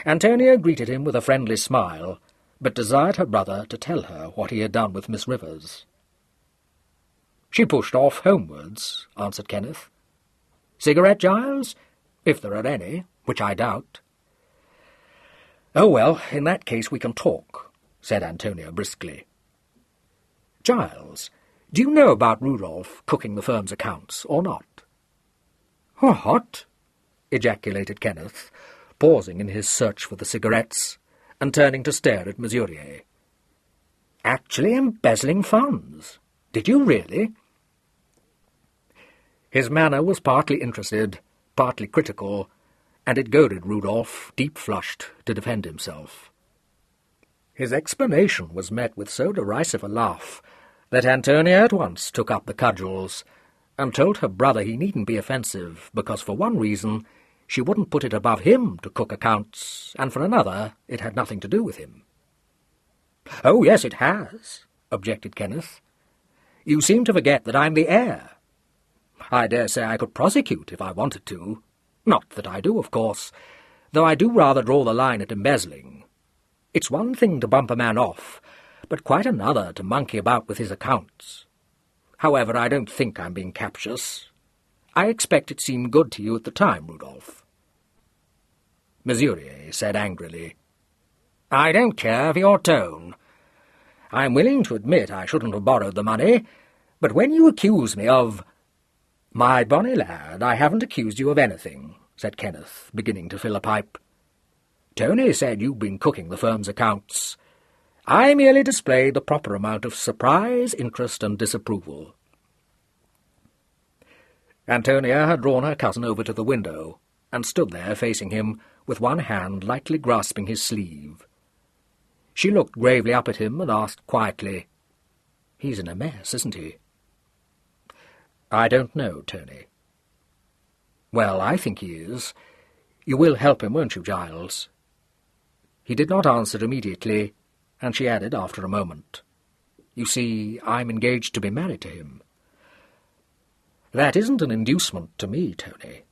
Antonia greeted him with a friendly smile, but desired her brother to tell her what he had done with Miss Rivers. "She pushed off homewards," answered Kenneth. "Cigarette, Giles? If there are any, which I doubt." "Oh, well, in that case we can talk," said Antonia briskly. "Giles, do you know about Rudolph cooking the firm's accounts, or not?" "What?" ejaculated Kenneth, pausing in his search for the cigarettes, and turning to stare at Murier. "Actually embezzling funds? Did you really?" His manner was partly interested, partly critical, and it goaded Rudolph, deep-flushed, to defend himself. His explanation was met with so derisive a laugh that Antonia at once took up the cudgels, and told her brother he needn't be offensive, because for one reason she wouldn't put it above him to cook accounts, and for another it had nothing to do with him. "Oh, yes, it has," objected Kenneth. "You seem to forget that I'm the heir. I dare say I could prosecute if I wanted to. Not that I do, of course, though I do rather draw the line at embezzling. It's one thing to bump a man off, but quite another to monkey about with his accounts. However, I don't think I'm being captious. I expect it seemed good to you at the time, Rudolph." Murier said angrily, "I don't care for your tone. I'm willing to admit I shouldn't have borrowed the money, but when you accuse me of—" "My bonny lad, I haven't accused you of anything," said Kenneth, beginning to fill a pipe. "Tony said you'd been cooking the firm's accounts. I merely displayed the proper amount of surprise, interest, and disapproval." Antonia had drawn her cousin over to the window, and stood there facing him, with one hand lightly grasping his sleeve. She looked gravely up at him and asked quietly, "He's in a mess, isn't he?" "I don't know, Tony." "Well, I think he is. You will help him, won't you, Giles?" He did not answer immediately, and she added after a moment, "You see, I'm engaged to be married to him." "That isn't an inducement to me, Tony."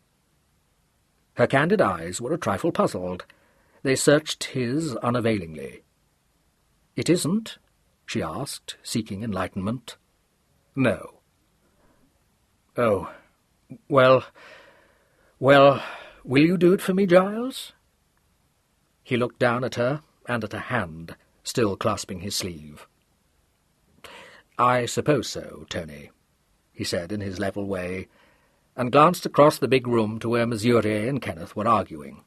Her candid eyes were a trifle puzzled. They searched his unavailingly. "It isn't?" she asked, seeking enlightenment. "No." "Oh, well, will you do it for me, Giles?" He looked down at her and at a hand, still clasping his sleeve. "I suppose so, Tony," he said in his level way, and glanced across the big room to where Murier and Kenneth were arguing.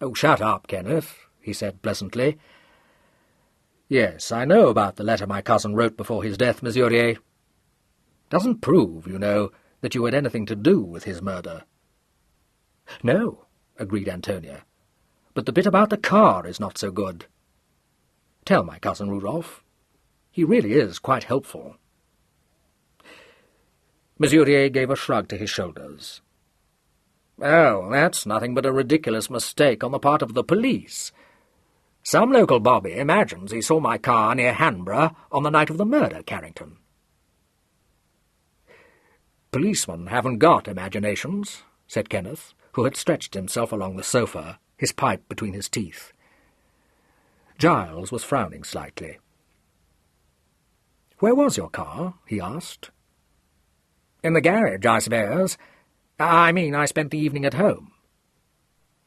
"Oh, shut up, Kenneth," he said pleasantly. "Yes, I know about the letter my cousin wrote before his death, Murier. Doesn't prove, you know, that you had anything to do with his murder." "No," agreed Antonia, "but the bit about the car is not so good. Tell my cousin Rudolph. He really is quite helpful." Murier gave a shrug to his shoulders. "Oh, that's nothing but a ridiculous mistake on the part of the police. Some local bobby imagines he saw my car near Hanborough on the night of the murder, Carrington." "Policemen haven't got imaginations," said Kenneth, who had stretched himself along the sofa, his pipe between his teeth. Giles was frowning slightly. "Where was your car?" he asked. "In the garage, I suppose. I mean, I spent the evening at home."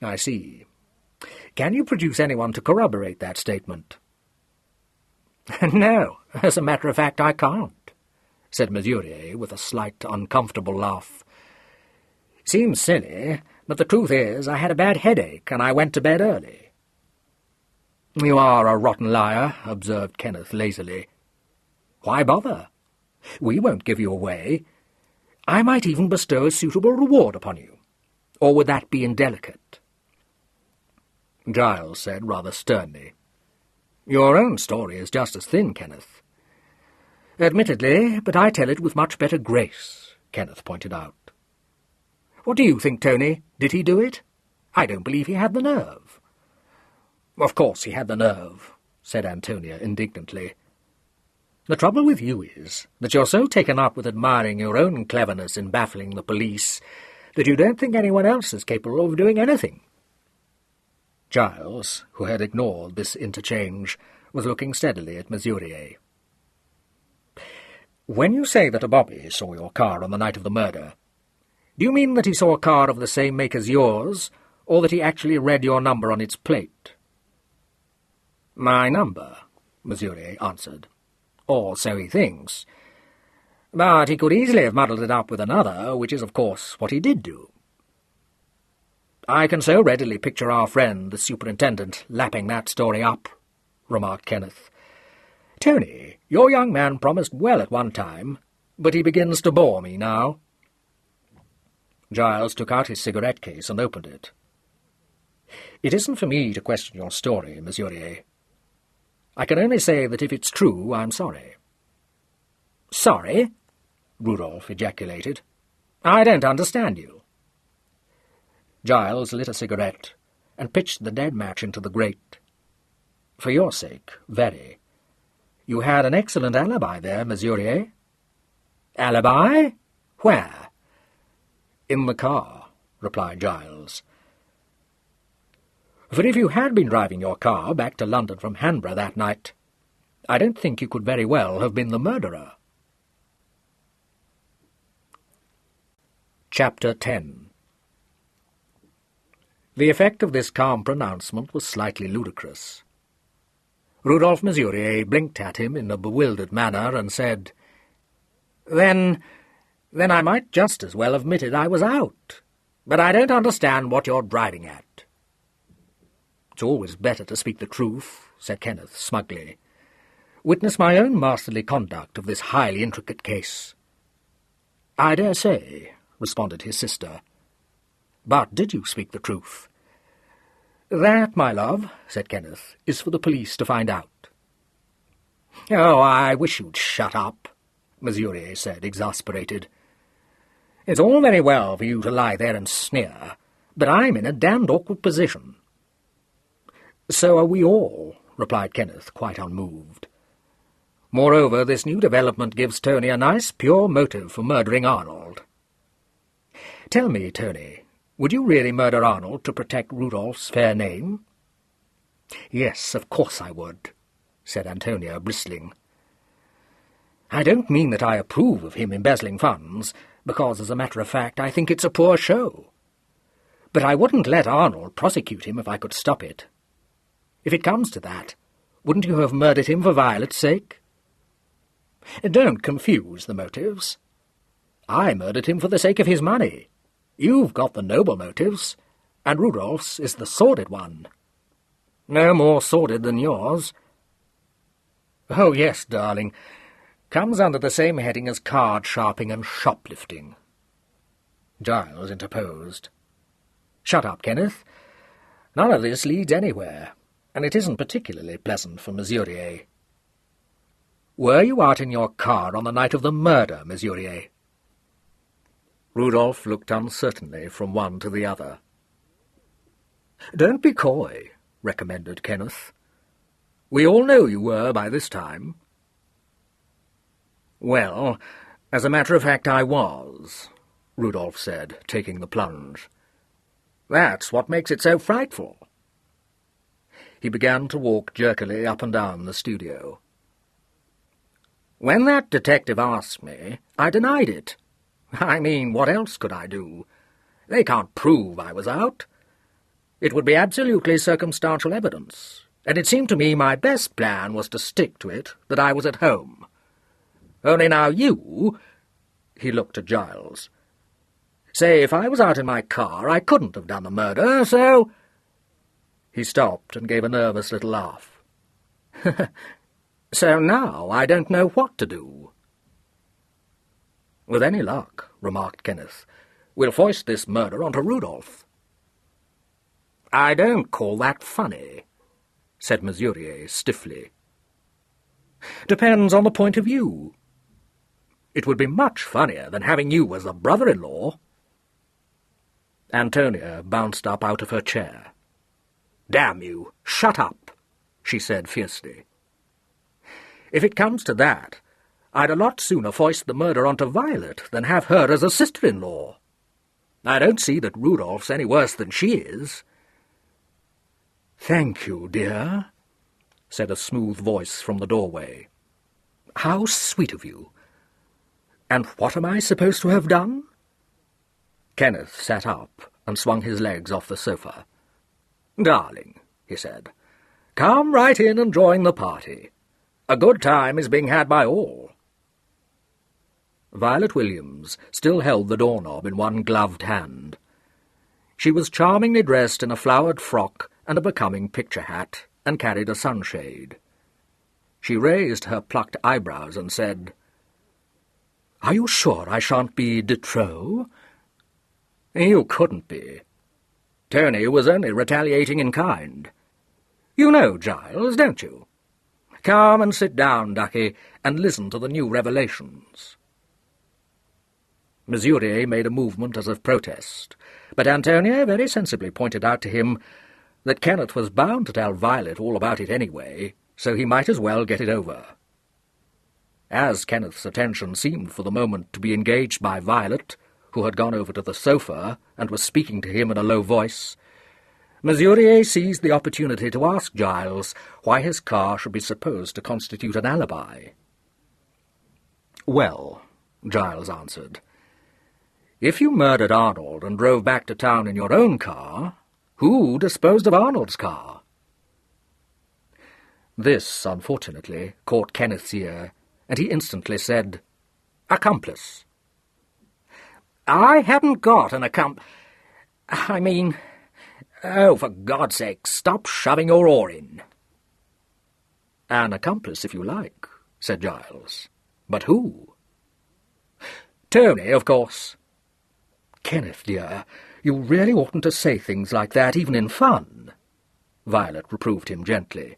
"I see. Can you produce anyone to corroborate that statement?" "No, as a matter of fact, I can't," said Murier with a slight, uncomfortable laugh. "Seems silly, but the truth is I had a bad headache and I went to bed early." "You are a rotten liar," observed Kenneth lazily. "Why bother? We won't give you away. I might even bestow a suitable reward upon you. Or would that be indelicate?" Giles said rather sternly, "Your own story is just as thin, Kenneth." "Admittedly, but I tell it with much better grace," Kenneth pointed out. "What do you think, Tony? Did he do it? I don't believe he had the nerve." "Of course he had the nerve," said Antonia indignantly. "The trouble with you is that you're so taken up with admiring your own cleverness in baffling the police that you don't think anyone else is capable of doing anything." Giles, who had ignored this interchange, was looking steadily at Murier. "When you say that a bobby saw your car on the night of the murder, do you mean that he saw a car of the same make as yours, or that he actually read your number on its plate?" "My number," Murier answered. "Or so he thinks. But he could easily have muddled it up with another, which is, of course, what he did do." "I can so readily picture our friend, the superintendent, lapping that story up," remarked Kenneth. "Tony, your young man promised well at one time, but he begins to bore me now." Giles took out his cigarette case and opened it. "It isn't for me to question your story, Murier. I can only say that if it's true, I'm sorry." "Sorry?" Rudolph ejaculated. "I don't understand you." Giles lit a cigarette and pitched the dead match into the grate. "For your sake, very. You had an excellent alibi there, Murier." "Alibi? Where?" "In the car," replied Giles. "For if you had been driving your car back to London from Hanborough that night, I don't think you could very well have been the murderer." Chapter 10. The effect of this calm pronouncement was slightly ludicrous. Rudolph Murier blinked at him in a bewildered manner and said, Then I might just as well have admitted I was out. But I don't understand what you're driving at." "It's always better to speak the truth," said Kenneth smugly. "Witness my own masterly conduct of this highly intricate case." "I dare say," responded his sister. "But did you speak the truth?" "That, my love," said Kenneth, "is for the police to find out." "Oh, I wish you'd shut up," Murier said, exasperated. "It's all very well for you to lie there and sneer, but I'm in a damned awkward position." "So are we all," replied Kenneth, quite unmoved. "Moreover, this new development gives Tony a nice, pure motive for murdering Arnold. Tell me, Tony, would you really murder Arnold to protect Rudolph's fair name?" "Yes, of course I would," said Antonia, bristling. "I don't mean that I approve of him embezzling funds, because, as a matter of fact, I think it's a poor show. But I wouldn't let Arnold prosecute him if I could stop it. If it comes to that, wouldn't you have murdered him for Violet's sake?" Don't confuse the motives. I murdered him for the sake of his money. You've got the noble motives, and Rudolph's is the sordid one. No more sordid than yours. Oh, yes, darling. Comes under the same heading as card-sharping and shoplifting. Giles interposed. Shut up, Kenneth. None of this leads anywhere, and it isn't particularly pleasant for Murier. Were you out in your car on the night of the murder, Murier? Rudolph looked uncertainly from one to the other. Don't be coy, recommended Kenneth. We all know you were by this time. Well, as a matter of fact, I was, Rudolph said, taking the plunge. That's what makes it so frightful. He began to walk jerkily up and down the studio. When that detective asked me, I denied it. I mean, what else could I do? They can't prove I was out. It would be absolutely circumstantial evidence, and it seemed to me my best plan was to stick to it, that I was at home. Only now you— he looked at Giles. Say, if I was out in my car, I couldn't have done the murder, so— He stopped and gave a nervous little laugh. So now I don't know what to do. With any luck, remarked Kenneth, we'll foist this murder onto Rudolph. I don't call that funny, said Murier stiffly. Depends on the point of view. It would be much funnier than having you as a brother-in-law. Antonia bounced up out of her chair. Damn you, shut up, she said fiercely. If it comes to that, I'd a lot sooner foist the murder onto Violet than have her as a sister-in-law. I don't see that Rudolph's any worse than she is. Thank you, dear, said a smooth voice from the doorway. How sweet of you. And what am I supposed to have done? Kenneth sat up and swung his legs off the sofa. Darling, he said, come right in and join the party. A good time is being had by all. Violet Williams still held the doorknob in one gloved hand. She was charmingly dressed in a flowered frock and a becoming picture hat, and carried a sunshade. She raised her plucked eyebrows and said, Are you sure I shan't be de trop? You couldn't be. Tony was only retaliating in kind. You know Giles, don't you? Come and sit down, ducky, and listen to the new revelations. Murier made a movement as of protest, but Antonia very sensibly pointed out to him that Kenneth was bound to tell Violet all about it anyway, so he might as well get it over. As Kenneth's attention seemed for the moment to be engaged by Violet, who had gone over to the sofa and was speaking to him in a low voice, Murier seized the opportunity to ask Giles why his car should be supposed to constitute an alibi. Well, Giles answered, if you murdered Arnold and drove back to town in your own car, who disposed of Arnold's car? This, unfortunately, caught Kenneth's ear, and he instantly said, Accomplice. I haven't got an Oh, for God's sake, stop shoving your oar in. An accomplice, if you like, said Giles. But who? Tony, of course. Kenneth, dear, you really oughtn't to say things like that, even in fun, Violet reproved him gently.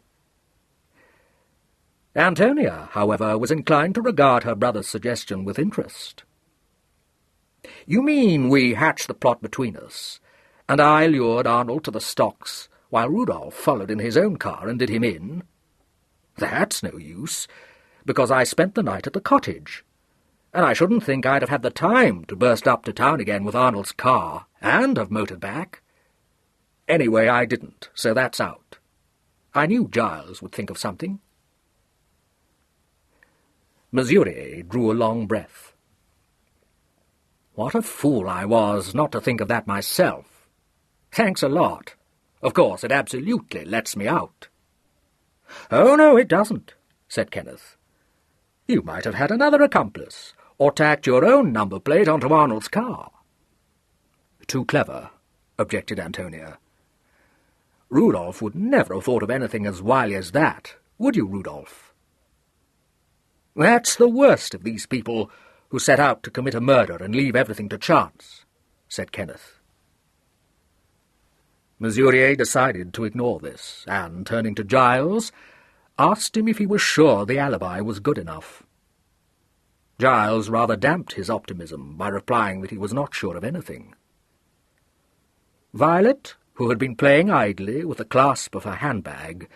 Antonia, however, was inclined to regard her brother's suggestion with interest. You mean we hatched the plot between us, and I lured Arnold to the stocks, while Rudolph followed in his own car and did him in? That's no use, because I spent the night at the cottage, and I shouldn't think I'd have had the time to burst up to town again with Arnold's car, and have motored back. Anyway, I didn't, so that's out. I knew Giles would think of something. Murier drew a long breath. What a fool I was not to think of that myself. Thanks a lot. Of course, it absolutely lets me out. Oh, no, it doesn't, said Kenneth. You might have had another accomplice, or tacked your own number plate onto Arnold's car. Too clever, objected Antonia. Rudolph would never have thought of anything as wily as that, would you, Rudolph? That's the worst of these people who set out to commit a murder and leave everything to chance, said Kenneth. Murier decided to ignore this, and, turning to Giles, asked him if he was sure the alibi was good enough. Giles rather damped his optimism by replying that he was not sure of anything. Violet, who had been playing idly with the clasp of her handbag,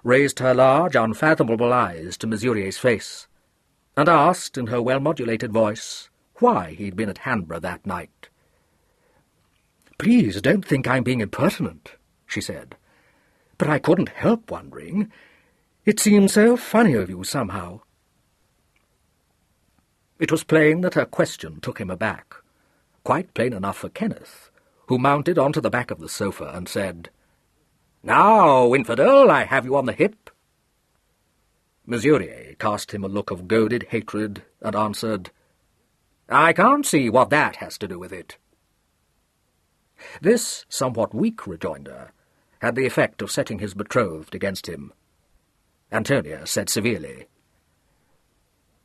raised her large, unfathomable eyes to Murier's face, and asked in her well-modulated voice why he'd been at Hanborough that night. "Please don't think I'm being impertinent," she said, "but I couldn't help wondering. It seemed so funny of you, somehow." It was plain that her question took him aback, quite plain enough for Kenneth, who mounted onto the back of the sofa and said, "Now, infidel, I have you on the hip." Murier cast him a look of goaded hatred and answered, "I can't see what that has to do with it." This somewhat weak rejoinder had the effect of setting his betrothed against him. Antonia said severely,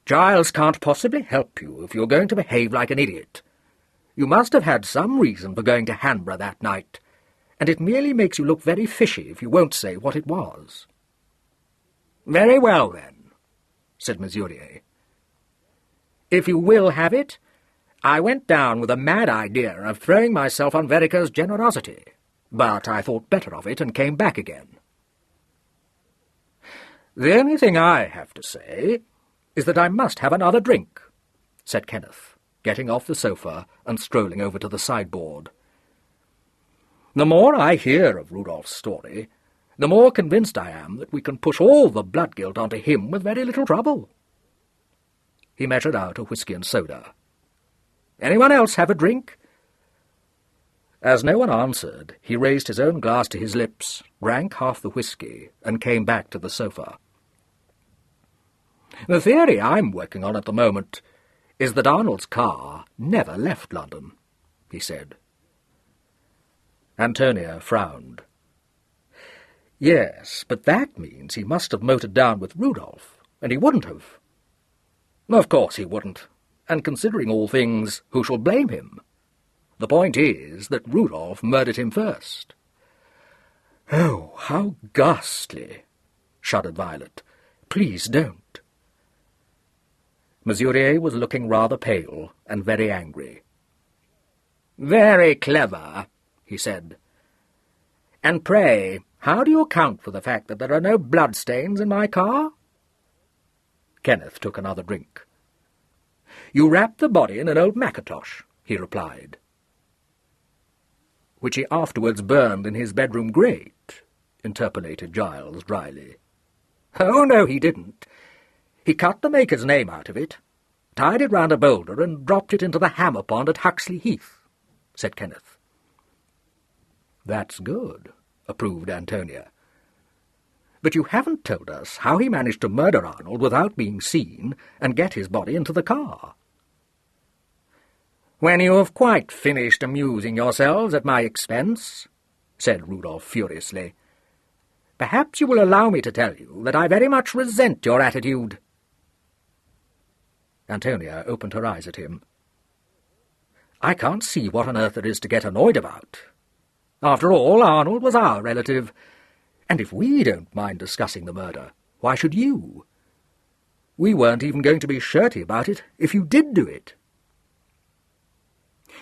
"Giles can't possibly help you if you're going to behave like an idiot. You must have had some reason for going to Hanborough that night, and it merely makes you look very fishy if you won't say what it was." "Very well, then," said Murier. "If you will have it, I went down with a mad idea of throwing myself on Vereker's generosity, but I thought better of it and came back again." "The only thing I have to say is that I must have another drink," said Kenneth, getting off the sofa and strolling over to the sideboard. "The more I hear of Rudolph's story, the more convinced I am that we can push all the blood guilt onto him with very little trouble." He measured out a whisky and soda. "Anyone else have a drink?" As no one answered, he raised his own glass to his lips, drank half the whisky, and came back to the sofa. "The theory I'm working on at the moment is that Arnold's car never left London," he said. Antonia frowned. "Yes, but that means he must have motored down with Rudolph, and he wouldn't have." "Of course he wouldn't, and considering all things, who shall blame him? The point is that Rudolph murdered him first." "Oh, how ghastly!" shuddered Violet. "Please don't." Murier was looking rather pale and very angry. "Very clever," he said. "And pray, how do you account for the fact that there are no bloodstains in my car?" Kenneth took another drink. "You wrapped the body in an old mackintosh," he replied. "Which he afterwards burned in his bedroom grate," interpolated Giles dryly. "Oh, no, he didn't. He cut the maker's name out of it, tied it round a boulder, and dropped it into the hammer pond at Huxley Heath," said Kenneth. "That's good," approved Antonia. "But you haven't told us how he managed to murder Arnold without being seen and get his body into the car." "When you have quite finished amusing yourselves at my expense," said Rudolph furiously, "perhaps you will allow me to tell you that I very much resent your attitude." Antonia opened her eyes at him. "I can't see what on earth there is to get annoyed about. After all, Arnold was our relative, and if we don't mind discussing the murder, why should you? We weren't even going to be shirty about it if you did do it."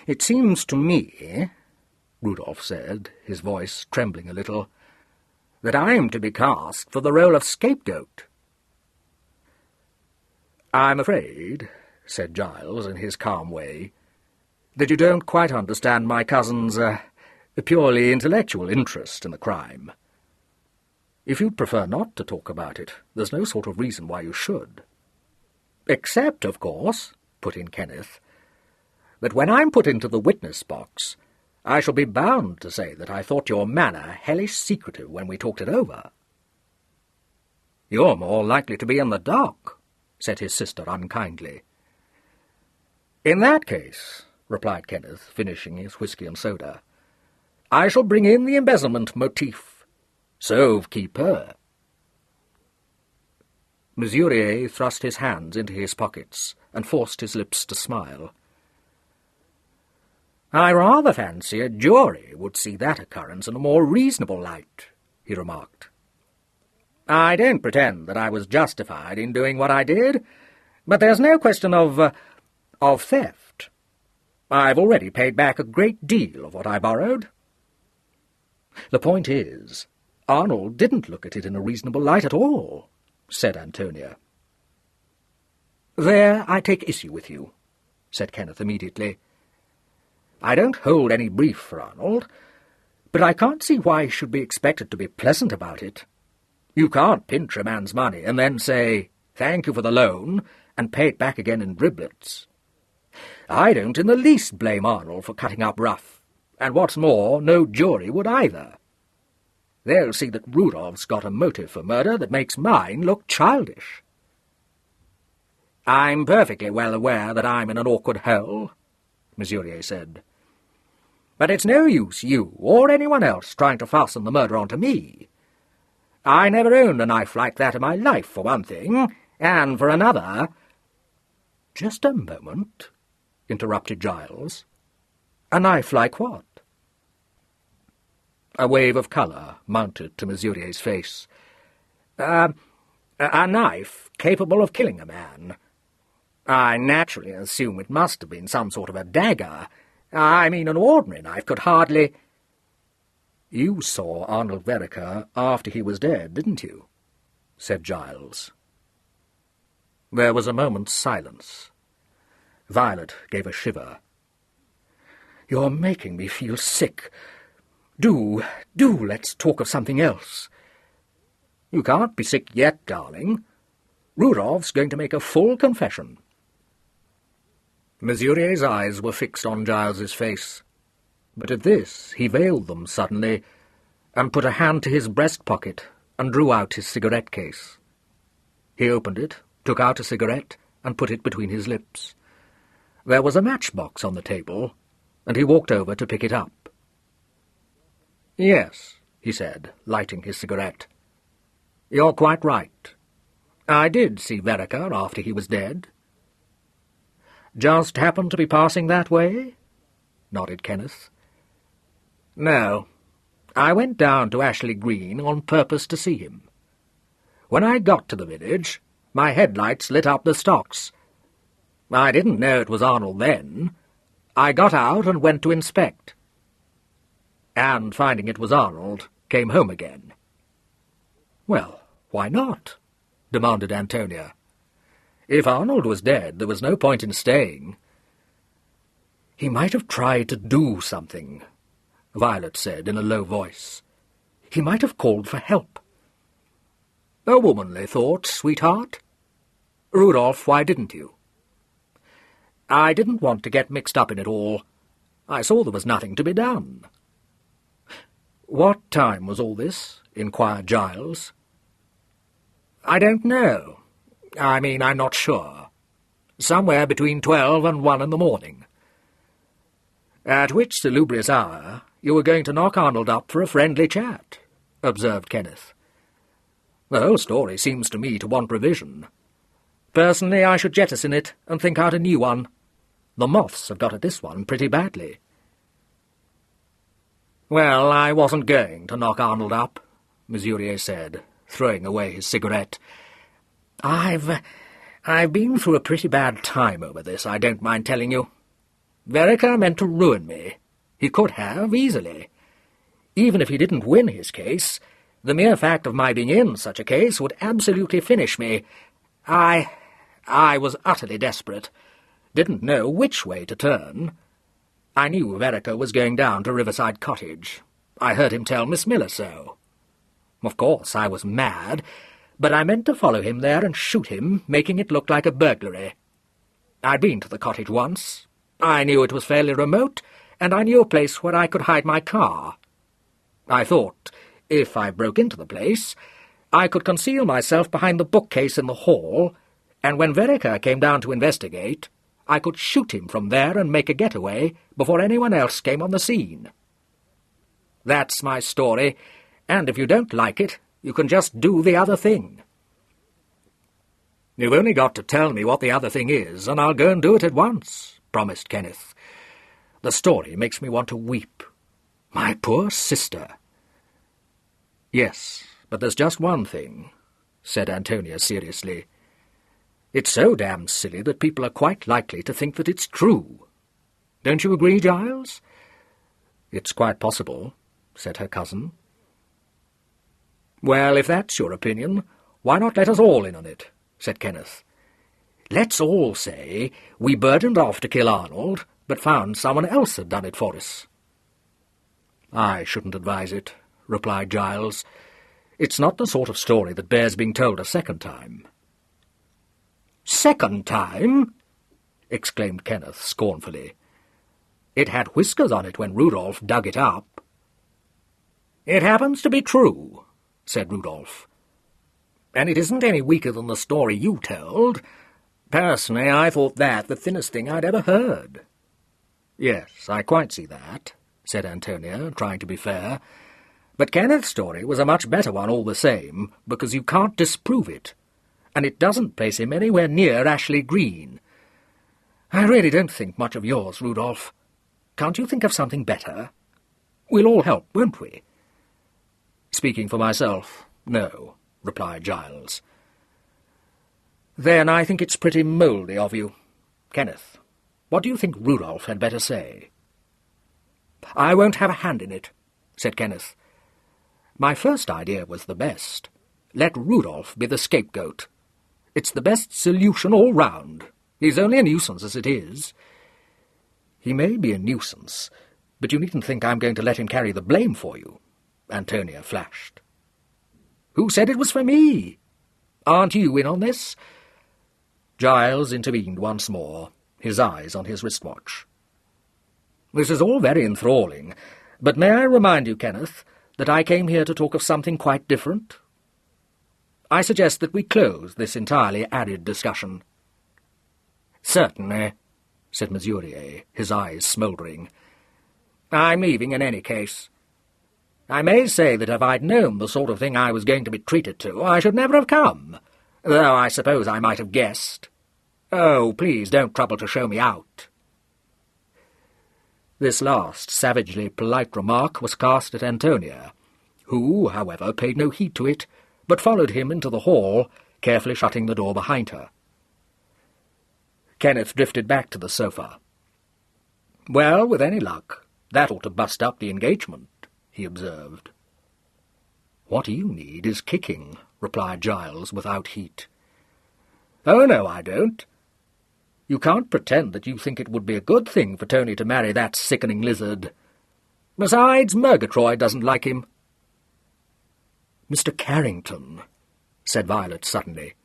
"It seems to me," Rudolph said, his voice trembling a little, "that I am to be cast for the role of scapegoat." "I'm afraid," said Giles in his calm way, "that you don't quite understand my cousin's purely intellectual interest in the crime. If you'd prefer not to talk about it, there's no sort of reason why you should. Except, of course," put in Kenneth, "that when I'm put into the witness box, I shall be bound to say that I thought your manner hellish secretive when we talked it over." "You're more likely to be in the dock," said his sister unkindly. "In that case," replied Kenneth, finishing his whisky and soda, "I shall bring in the embezzlement motif. Sauve qui peut." Murier thrust his hands into his pockets and forced his lips to smile. "I rather fancy a jury would see that occurrence in a more reasonable light," he remarked. "I don't pretend that I was justified in doing what I did, but there's no question of theft. I've already paid back a great deal of what I borrowed." "The point is, Arnold didn't look at it in a reasonable light at all," said Antonia. "There I take issue with you," said Kenneth immediately. "I don't hold any brief for Arnold, but I can't see why he should be expected to be pleasant about it. You can't pinch a man's money and then say, 'Thank you for the loan,' and pay it back again in driblets. I don't in the least blame Arnold for cutting up rough, and what's more, no jury would either. They'll see that Rudolph's got a motive for murder that makes mine look childish." "I'm perfectly well aware that I'm in an awkward hole," Murier said. "But it's no use you or anyone else trying to fasten the murder onto me. I never owned a knife like that in my life, for one thing, and for another—" "Just a moment," interrupted Giles. "A knife like what?" A wave of colour mounted to Murier's face. A knife capable of killing a man. I naturally assume it must have been some sort of a dagger. I mean, an ordinary knife could hardly—" "You saw Arnold Vereker after he was dead, didn't you?" said Giles. There was a moment's silence. Violet gave a shiver. "You're making me feel sick. Do let's talk of something else." "You can't be sick yet, darling. Rudolph's going to make a full confession." Murier's eyes were fixed on Giles's face, but at this he veiled them suddenly, and put a hand to his breast pocket and drew out his cigarette case. He opened it, took out a cigarette, and put it between his lips. There was a matchbox on the table, and he walked over to pick it up. "Yes," he said, lighting his cigarette. "You're quite right. I did see Vereker after he was dead." "Just happened to be passing that way?" nodded Kenneth. "No. I went down to Ashley Green on purpose to see him. When I got to the village, my headlights lit up the stocks. I didn't know it was Arnold then. I got out and went to inspect. And, finding it was Arnold, came home again." "Well, why not?" demanded Antonia. "If Arnold was dead, there was no point in staying." "He might have tried to do something," Violet said in a low voice. "He might have called for help." "A womanly thought, sweetheart. Rudolph, why didn't you?" "I didn't want to get mixed up in it all. I saw there was nothing to be done." "What time was all this?" inquired Giles. "I don't know. I mean, I'm not sure. Somewhere between 12 and 1 in the morning." "At which salubrious hour you were going to knock Arnold up for a friendly chat," observed Kenneth. "The whole story seems to me to want revision. Personally, I should jettison it and think out a new one. The moths have got at this one pretty badly." "Well, I wasn't going to knock Arnold up," Murier said, throwing away his cigarette. I've been through a pretty bad time over this, I don't mind telling you. Vereker meant to ruin me. He could have, easily. Even if he didn't win his case, the mere fact of my being in such a case would absolutely finish me. I was utterly desperate. Didn't know which way to turn. I knew Vereker was going down to Riverside Cottage. I heard him tell Miss Miller so. Of course, I was mad, but I meant to follow him there and shoot him, making it look like a burglary. I'd been to the cottage once. I knew it was fairly remote, and I knew a place where I could hide my car. I thought, if I broke into the place, I could conceal myself behind the bookcase in the hall, and when Vereker came down to investigate, I could shoot him from there and make a getaway before anyone else came on the scene. That's my story, and if you don't like it, you can just do the other thing." "You've only got to tell me what the other thing is, and I'll go and do it at once," promised Kenneth. "The story makes me want to weep. My poor sister." "Yes, but there's just one thing," said Antonia seriously. "It's so damn silly that people are quite likely to think that it's true. Don't you agree, Giles?" "It's quite possible," said her cousin. "Well, if that's your opinion, why not let us all in on it?" said Kenneth. "Let's all say we burdened off to kill Arnold, but found someone else had done it for us." "I shouldn't advise it," replied Giles. "It's not the sort of story that bears being told a second time." "Second time?" exclaimed Kenneth scornfully. "It had whiskers on it when Rudolph dug it up." "It happens to be true," said Rudolph. "And it isn't any weaker than the story you told. Personally, I thought that the thinnest thing I'd ever heard." "Yes, I quite see that," said Antonia, trying to be fair. "But Kenneth's story was a much better one all the same, because you can't disprove it, and it doesn't place him anywhere near Ashley Green. I really don't think much of yours, Rudolph. Can't you think of something better? We'll all help, won't we?" "Speaking for myself, no," replied Giles. "Then I think it's pretty mouldy of you. Kenneth, what do you think Rudolph had better say?" "I won't have a hand in it," said Kenneth. "My first idea was the best. Let Rudolph be the scapegoat. It's the best solution all round. He's only a nuisance as it is." "He may be a nuisance, but you needn't think I'm going to let him carry the blame for you," Antonia flashed. "Who said it was for me? Aren't you in on this?" Giles intervened once more, his eyes on his wristwatch. "This is all very enthralling, but may I remind you, Kenneth, that I came here to talk of something quite different? I suggest that we close this entirely arid discussion." "Certainly," said Murier, his eyes smouldering. "I'm leaving in any case. I may say that if I'd known the sort of thing I was going to be treated to, I should never have come, though I suppose I might have guessed. Oh, please don't trouble to show me out." This last savagely polite remark was cast at Antonia, who, however, paid no heed to it, but followed him into the hall, carefully shutting the door behind her. Kenneth drifted back to the sofa. "Well, with any luck, that ought to bust up the engagement," he observed. "What you need is kicking," replied Giles without heat. "Oh, no, I don't. You can't pretend that you think it would be a good thing for Tony to marry that sickening lizard. Besides, Murgatroyd doesn't like him." "Mr. Carrington," said Violet suddenly,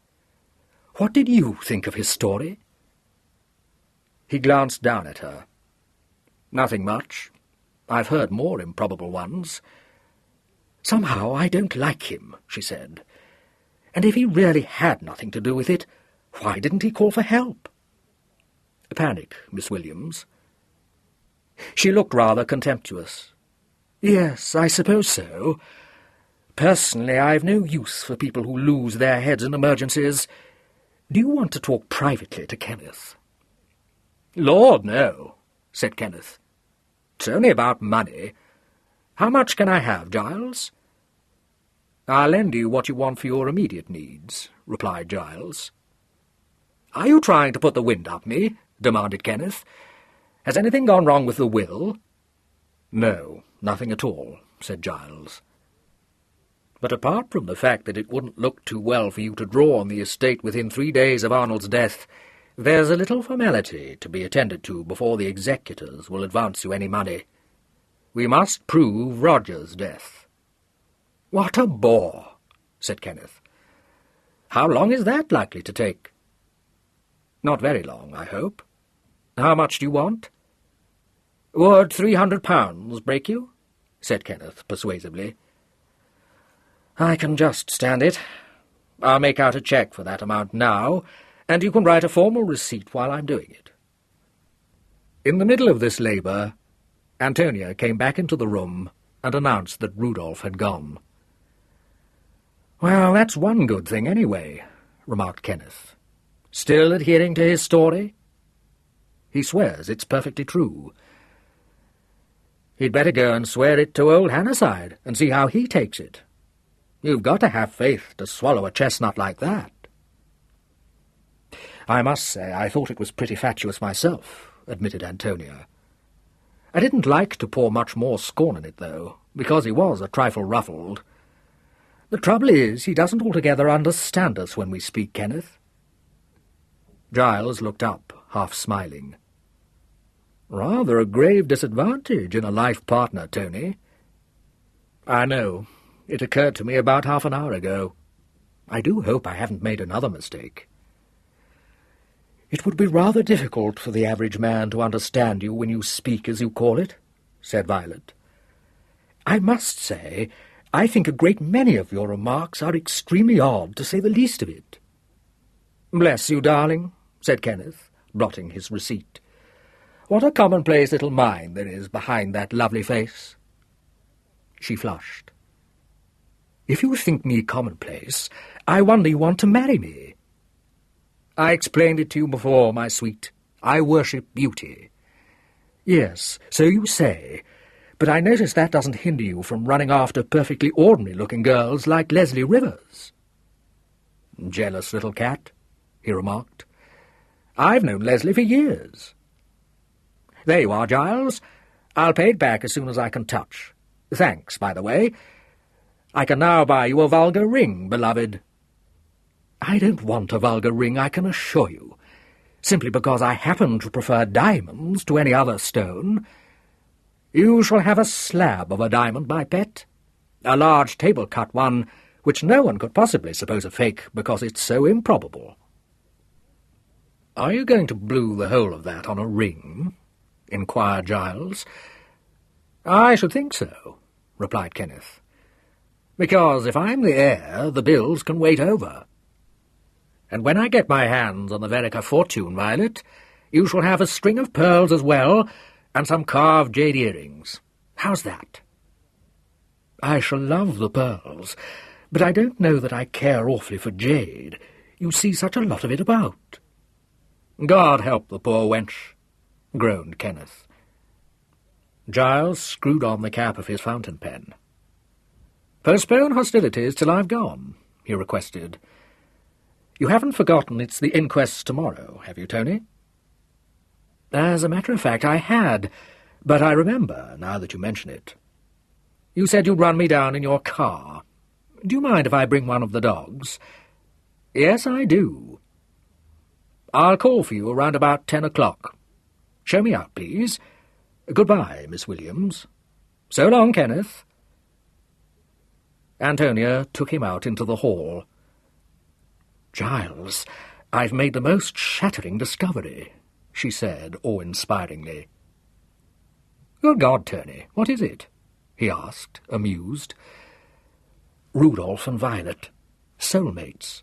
"what did you think of his story?" He glanced down at her. "Nothing much. I've heard more improbable ones." "Somehow I don't like him," she said. "And if he really had nothing to do with it, why didn't he call for help?" "Panic, Miss Williams." She looked rather contemptuous. "Yes, I suppose so. Personally, I've no use for people who lose their heads in emergencies. Do you want to talk privately to Kenneth?" "Lord, no," said Kenneth. "It's only about money. How much can I have, Giles?" "I'll lend you what you want for your immediate needs," replied Giles. "Are you trying to put the wind up me?" demanded Kenneth. "Has anything gone wrong with the will?" "No, nothing at all," said Giles. "But apart from the fact that it wouldn't look too well for you to draw on the estate within 3 days of Arnold's death, there's a little formality to be attended to before the executors will advance you any money. We must prove Roger's death." "What a bore," said Kenneth. "How long is that likely to take?" "Not very long, I hope. How much do you want?" "Would £300 break you?" said Kenneth persuasively. "I can just stand it. I'll make out a cheque for that amount now, and you can write a formal receipt while I'm doing it." In the middle of this labour, Antonia came back into the room and announced that Rudolph had gone. "Well, that's one good thing anyway," remarked Kenneth. "Still adhering to his story? He swears it's perfectly true. He'd better go and swear it to old Hannasyde and see how he takes it. You've got to have faith to swallow a chestnut like that." "I must say I thought it was pretty fatuous myself," admitted Antonia. "I didn't like to pour much more scorn in it, though, because he was a trifle ruffled. The trouble is, he doesn't altogether understand us when we speak, Kenneth." Giles looked up, half smiling. "Rather a grave disadvantage in a life partner, Tony." "I know. It occurred to me about half an hour ago. I do hope I haven't made another mistake." "It would be rather difficult for the average man to understand you when you speak as you call it," said Violet. "I must say, I think a great many of your remarks are extremely odd, to say the least of it." "Bless you, darling," said Kenneth, blotting his receipt. "What a commonplace little mind there is behind that lovely face." She flushed. "If you think me commonplace, I wonder you want to marry me." "I explained it to you before, my sweet. I worship beauty." "Yes, so you say, but I notice that doesn't hinder you from running after perfectly ordinary-looking girls like Leslie Rivers." "Jealous little cat," he remarked. "I've known Leslie for years." "There you are, Giles. I'll pay it back as soon as I can touch. Thanks, by the way. I can now buy you a vulgar ring, beloved." "I don't want a vulgar ring, I can assure you, simply because I happen to prefer diamonds to any other stone." "You shall have a slab of a diamond, my pet. A large table-cut one, which no one could possibly suppose a fake because it's so improbable." "Are you going to blue the whole of that on a ring?" inquired Giles. "I should think so," replied Kenneth. "Because if I'm the heir, the bills can wait over. And when I get my hands on the Verica fortune, Violet, you shall have a string of pearls as well, and some carved jade earrings. How's that?" "I shall love the pearls, but I don't know that I care awfully for jade. You see such a lot of it about." "God help the poor wench," groaned Kenneth. Giles screwed on the cap of his fountain pen. "Postpone hostilities till I've gone," he requested. "You haven't forgotten it's the inquest tomorrow, have you, Tony?" "As a matter of fact, I had, but I remember, now that you mention it. You said you'd run me down in your car. Do you mind if I bring one of the dogs?" "Yes, I do." "I'll call for you around about 10 o'clock. Show me out, please. Goodbye, Miss Williams. So long, Kenneth." Antonia took him out into the hall. "Giles, I've made the most shattering discovery," she said, awe-inspiringly. "Good God, Tony, what is it?" he asked, amused. "Rudolph and Violet. Soulmates.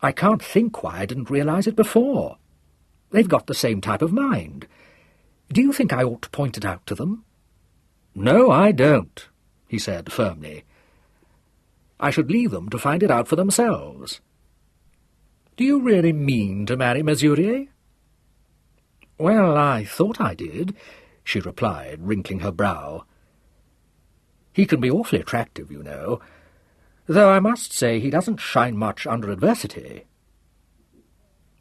I can't think why I didn't realize it before. They've got the same type of mind. Do you think I ought to point it out to them?" "No, I don't," he said firmly. "I should leave them to find it out for themselves." "Do you really mean to marry Murier?" "Well, I thought I did," she replied, wrinkling her brow. "He can be awfully attractive, you know, though I must say he doesn't shine much under adversity."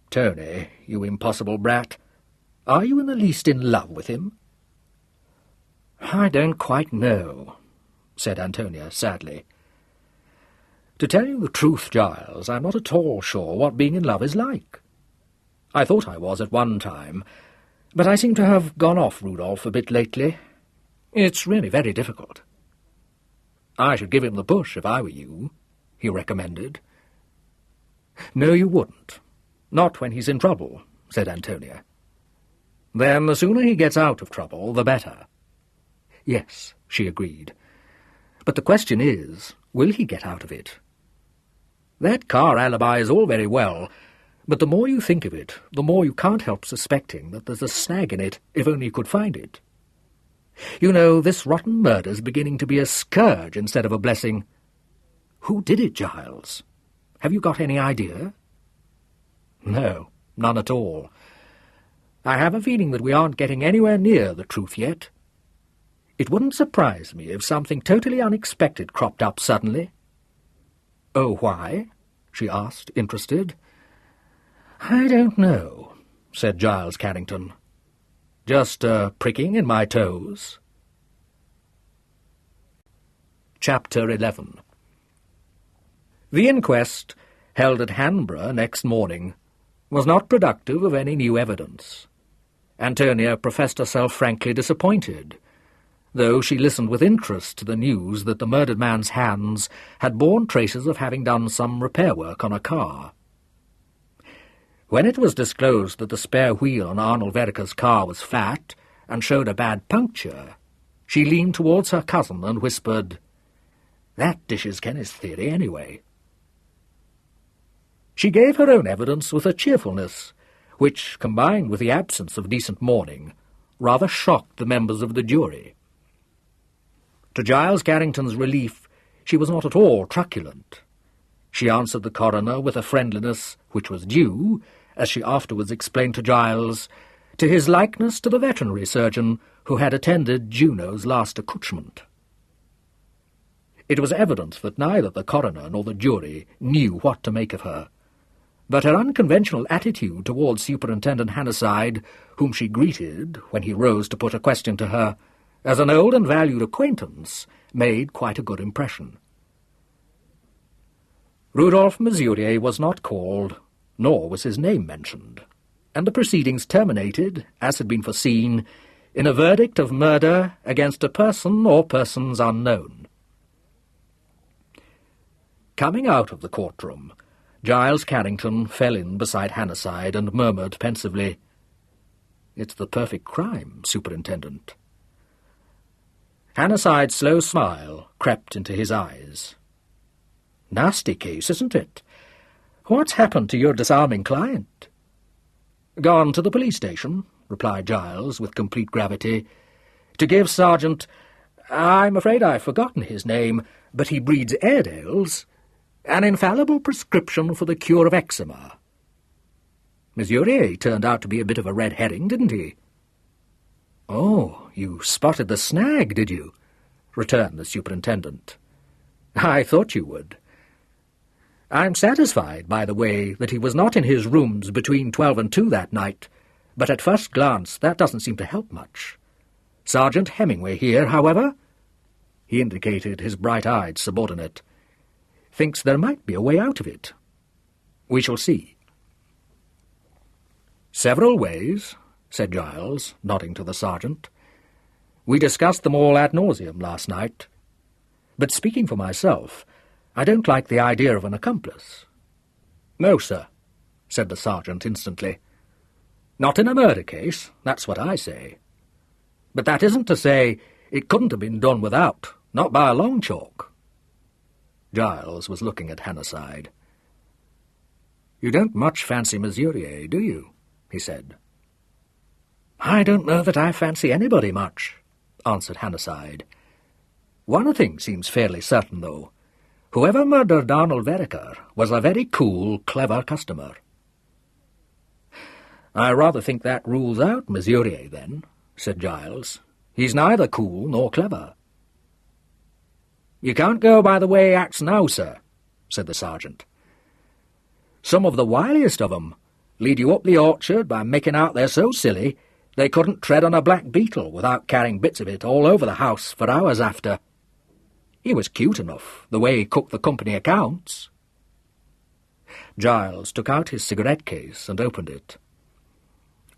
"Tony, you impossible brat, are you in the least in love with him?" "I don't quite know," said Antonia sadly. "To tell you the truth, Giles, I'm not at all sure what being in love is like. I thought I was at one time, but I seem to have gone off Rudolph a bit lately. It's really very difficult." "I should give him the push if I were you," he recommended. "No, you wouldn't. Not when he's in trouble," said Antonia. "Then the sooner he gets out of trouble, the better." "Yes," she agreed. "But the question is, will he get out of it? That car alibi is all very well, But the more you think of it, the more you can't help suspecting that there's a snag in it, if only you could find it. You know, this rotten murder's beginning to be a scourge instead of a blessing. Who did it, Giles? Have you got any idea? No, none at all. I have a feeling that we aren't getting anywhere near the truth yet. It wouldn't surprise me if something totally unexpected cropped up suddenly. Oh, why? She asked, interested. I don't know, said Giles Carrington. Just pricking in my toes. Chapter 11. The inquest, held at Hanborough next morning, was not productive of any new evidence. Antonia professed herself frankly disappointed, though she listened with interest to the news that the murdered man's hands had borne traces of having done some repair work on a car. When it was disclosed that the spare wheel on Arnold Vereker's car was flat and showed a bad puncture, she leaned towards her cousin and whispered, "That dishes Kenneth's theory anyway." She gave her own evidence with a cheerfulness which, combined with the absence of decent mourning, rather shocked the members of the jury. To Giles Carrington's relief, she was not at all truculent. She answered the coroner with a friendliness which was due, as she afterwards explained to Giles, to his likeness to the veterinary surgeon who had attended Juno's last accouchement. It was evident that neither the coroner nor the jury knew what to make of her, but her unconventional attitude towards Superintendent Hannasyde, whom she greeted, when he rose to put a question to her, as an old and valued acquaintance, made quite a good impression. Rudolph Murier was not called, nor was his name mentioned, and the proceedings terminated, as had been foreseen, in a verdict of murder against a person or persons unknown. Coming out of the courtroom, Giles Carrington fell in beside Hannasyde and murmured pensively, "It's the perfect crime, Superintendent." Hannasyde's slow smile crept into his eyes. "Nasty case, isn't it? What's happened to your disarming client?" "Gone to the police station," replied Giles with complete gravity, "to give Sergeant— I'm afraid I've forgotten his name, but he breeds Airedales— an infallible prescription for the cure of eczema. Murier turned out to be a bit of a red herring, didn't he?" "Oh, you spotted the snag, did you?" returned the superintendent. "I thought you would. I'm satisfied, by the way, that he was not in his rooms between 12 and 2 that night, but at first glance that doesn't seem to help much. Sergeant Hemingway here, however," he indicated his bright-eyed subordinate, "thinks there might be a way out of it. We shall see." "Several ways," said Giles, nodding to the sergeant. "We discussed them all ad nauseam last night. But speaking for myself, I don't like the idea of an accomplice." "No, sir," said the sergeant instantly. "Not in a murder case, that's what I say. But that isn't to say it couldn't have been done without, not by a long chalk." Giles was looking at Hannasyde. "You don't much fancy Murier, do you?" he said. "I don't know that I fancy anybody much," answered Hannasyde. "One thing seems fairly certain, though. Whoever murdered Arnold Vereker was a very cool, clever customer." "I rather think that rules out Murier, then," said Giles. "He's neither cool nor clever." "You can't go by the way he acts now, sir," said the sergeant. "Some of the wiliest of 'em lead you up the orchard by making out they're so silly they couldn't tread on a black beetle without carrying bits of it all over the house for hours after. He was cute enough, the way he cooked the company accounts." Giles took out his cigarette case and opened it.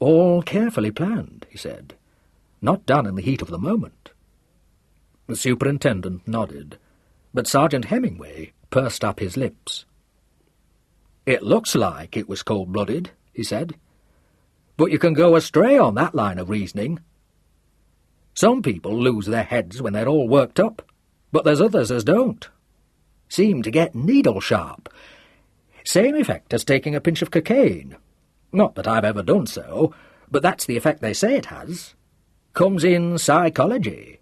"All carefully planned," he said. "Not done in the heat of the moment." The superintendent nodded, but Sergeant Hemingway pursed up his lips. "It looks like it was cold-blooded," he said. "But you can go astray on that line of reasoning. Some people lose their heads when they're all worked up, but there's others as don't. Seem to get needle-sharp. Same effect as taking a pinch of cocaine. Not that I've ever done so, but that's the effect they say it has. Comes in psychology,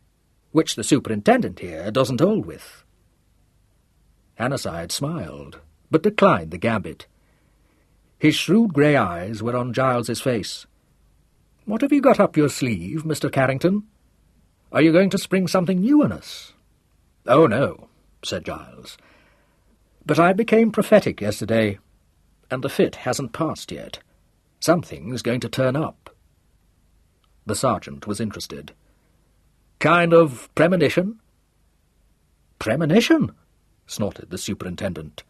which the superintendent here doesn't hold with. Hannasyde smiled, but declined the gambit. His shrewd grey eyes were on Giles's face. "What have you got up your sleeve, Mr. Carrington? Are you going to spring something new on us?" "Oh, no," said Giles. "But I became prophetic yesterday, and the fit hasn't passed yet. Something's going to turn up." The sergeant was interested. "Kind of premonition?" "Premonition?" snorted the superintendent.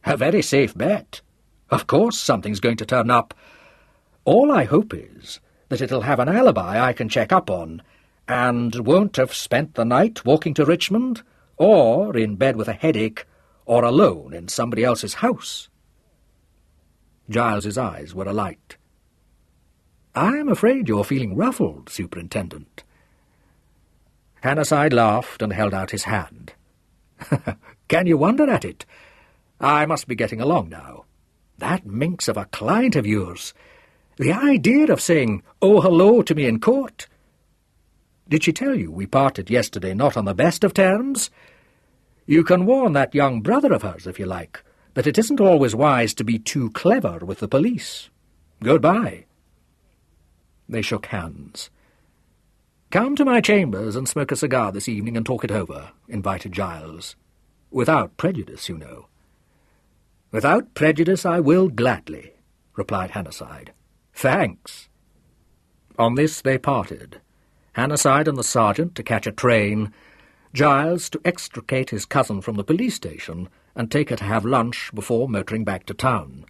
"A very safe bet. Of course something's going to turn up. All I hope is that it'll have an alibi I can check up on, and won't have spent the night walking to Richmond, or in bed with a headache, or alone in somebody else's house." Giles's eyes were alight. "I'm afraid you're feeling ruffled, Superintendent." Hannasyde laughed and held out his hand. "Can you wonder at it? I must be getting along now. That minx of a client of yours. The idea of saying, 'Oh, hello' to me in court. Did she tell you we parted yesterday not on the best of terms? You can warn that young brother of hers, if you like, that it isn't always wise to be too clever with the police. Goodbye." They shook hands. "Come to my chambers and smoke a cigar this evening and talk it over," invited Giles. "Without prejudice, you know." "Without prejudice I will gladly," replied Hannasyde. "Thanks." On this they parted, Hannasyde and the sergeant to catch a train, Giles to extricate his cousin from the police station and take her to have lunch before motoring back to town.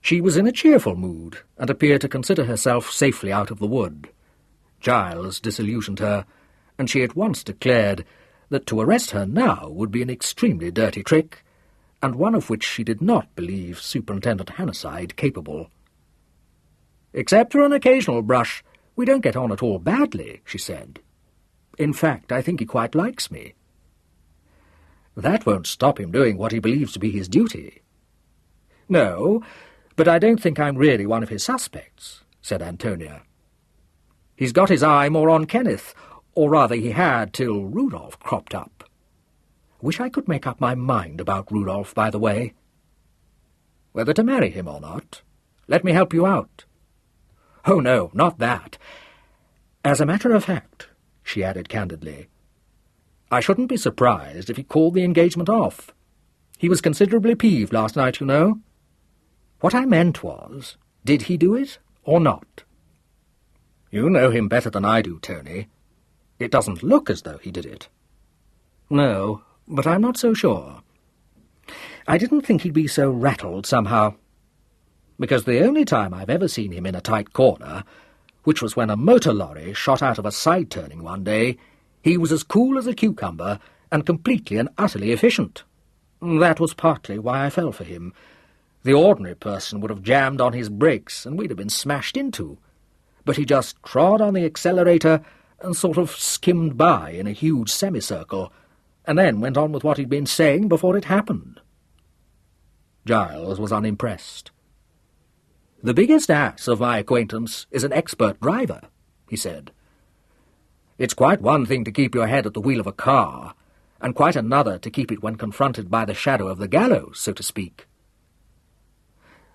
She was in a cheerful mood and appeared to consider herself safely out of the wood. Giles disillusioned her, and she at once declared that to arrest her now would be an extremely dirty trick, and one of which she did not believe Superintendent Hannasyde capable. "Except for an occasional brush, we don't get on at all badly," she said. "In fact, I think he quite likes me." "That won't stop him doing what he believes to be his duty." "No, but I don't think I'm really one of his suspects," said Antonia. "He's got his eye more on Kenneth, or rather he had till Rudolph cropped up. Wish I could make up my mind about Rudolph, by the way. Whether to marry him or not? Let me help you out." "Oh, no, not that. As a matter of fact," she added candidly, "I shouldn't be surprised if he called the engagement off. He was considerably peeved last night, you know. What I meant was, did he do it or not? You know him better than I do, Tony. It doesn't look as though he did it." "No, but I'm not so sure. I didn't think he'd be so rattled somehow, because the only time I've ever seen him in a tight corner, which was when a motor lorry shot out of a side-turning one day, he was as cool as a cucumber and completely and utterly efficient. That was partly why I fell for him. The ordinary person would have jammed on his brakes and we'd have been smashed into, but he just trod on the accelerator and sort of skimmed by in a huge semicircle, and then went on with what he'd been saying before it happened." Giles was unimpressed. "The biggest ass of my acquaintance is an expert driver," he said. "It's quite one thing to keep your head at the wheel of a car, and quite another to keep it when confronted by the shadow of the gallows, so to speak.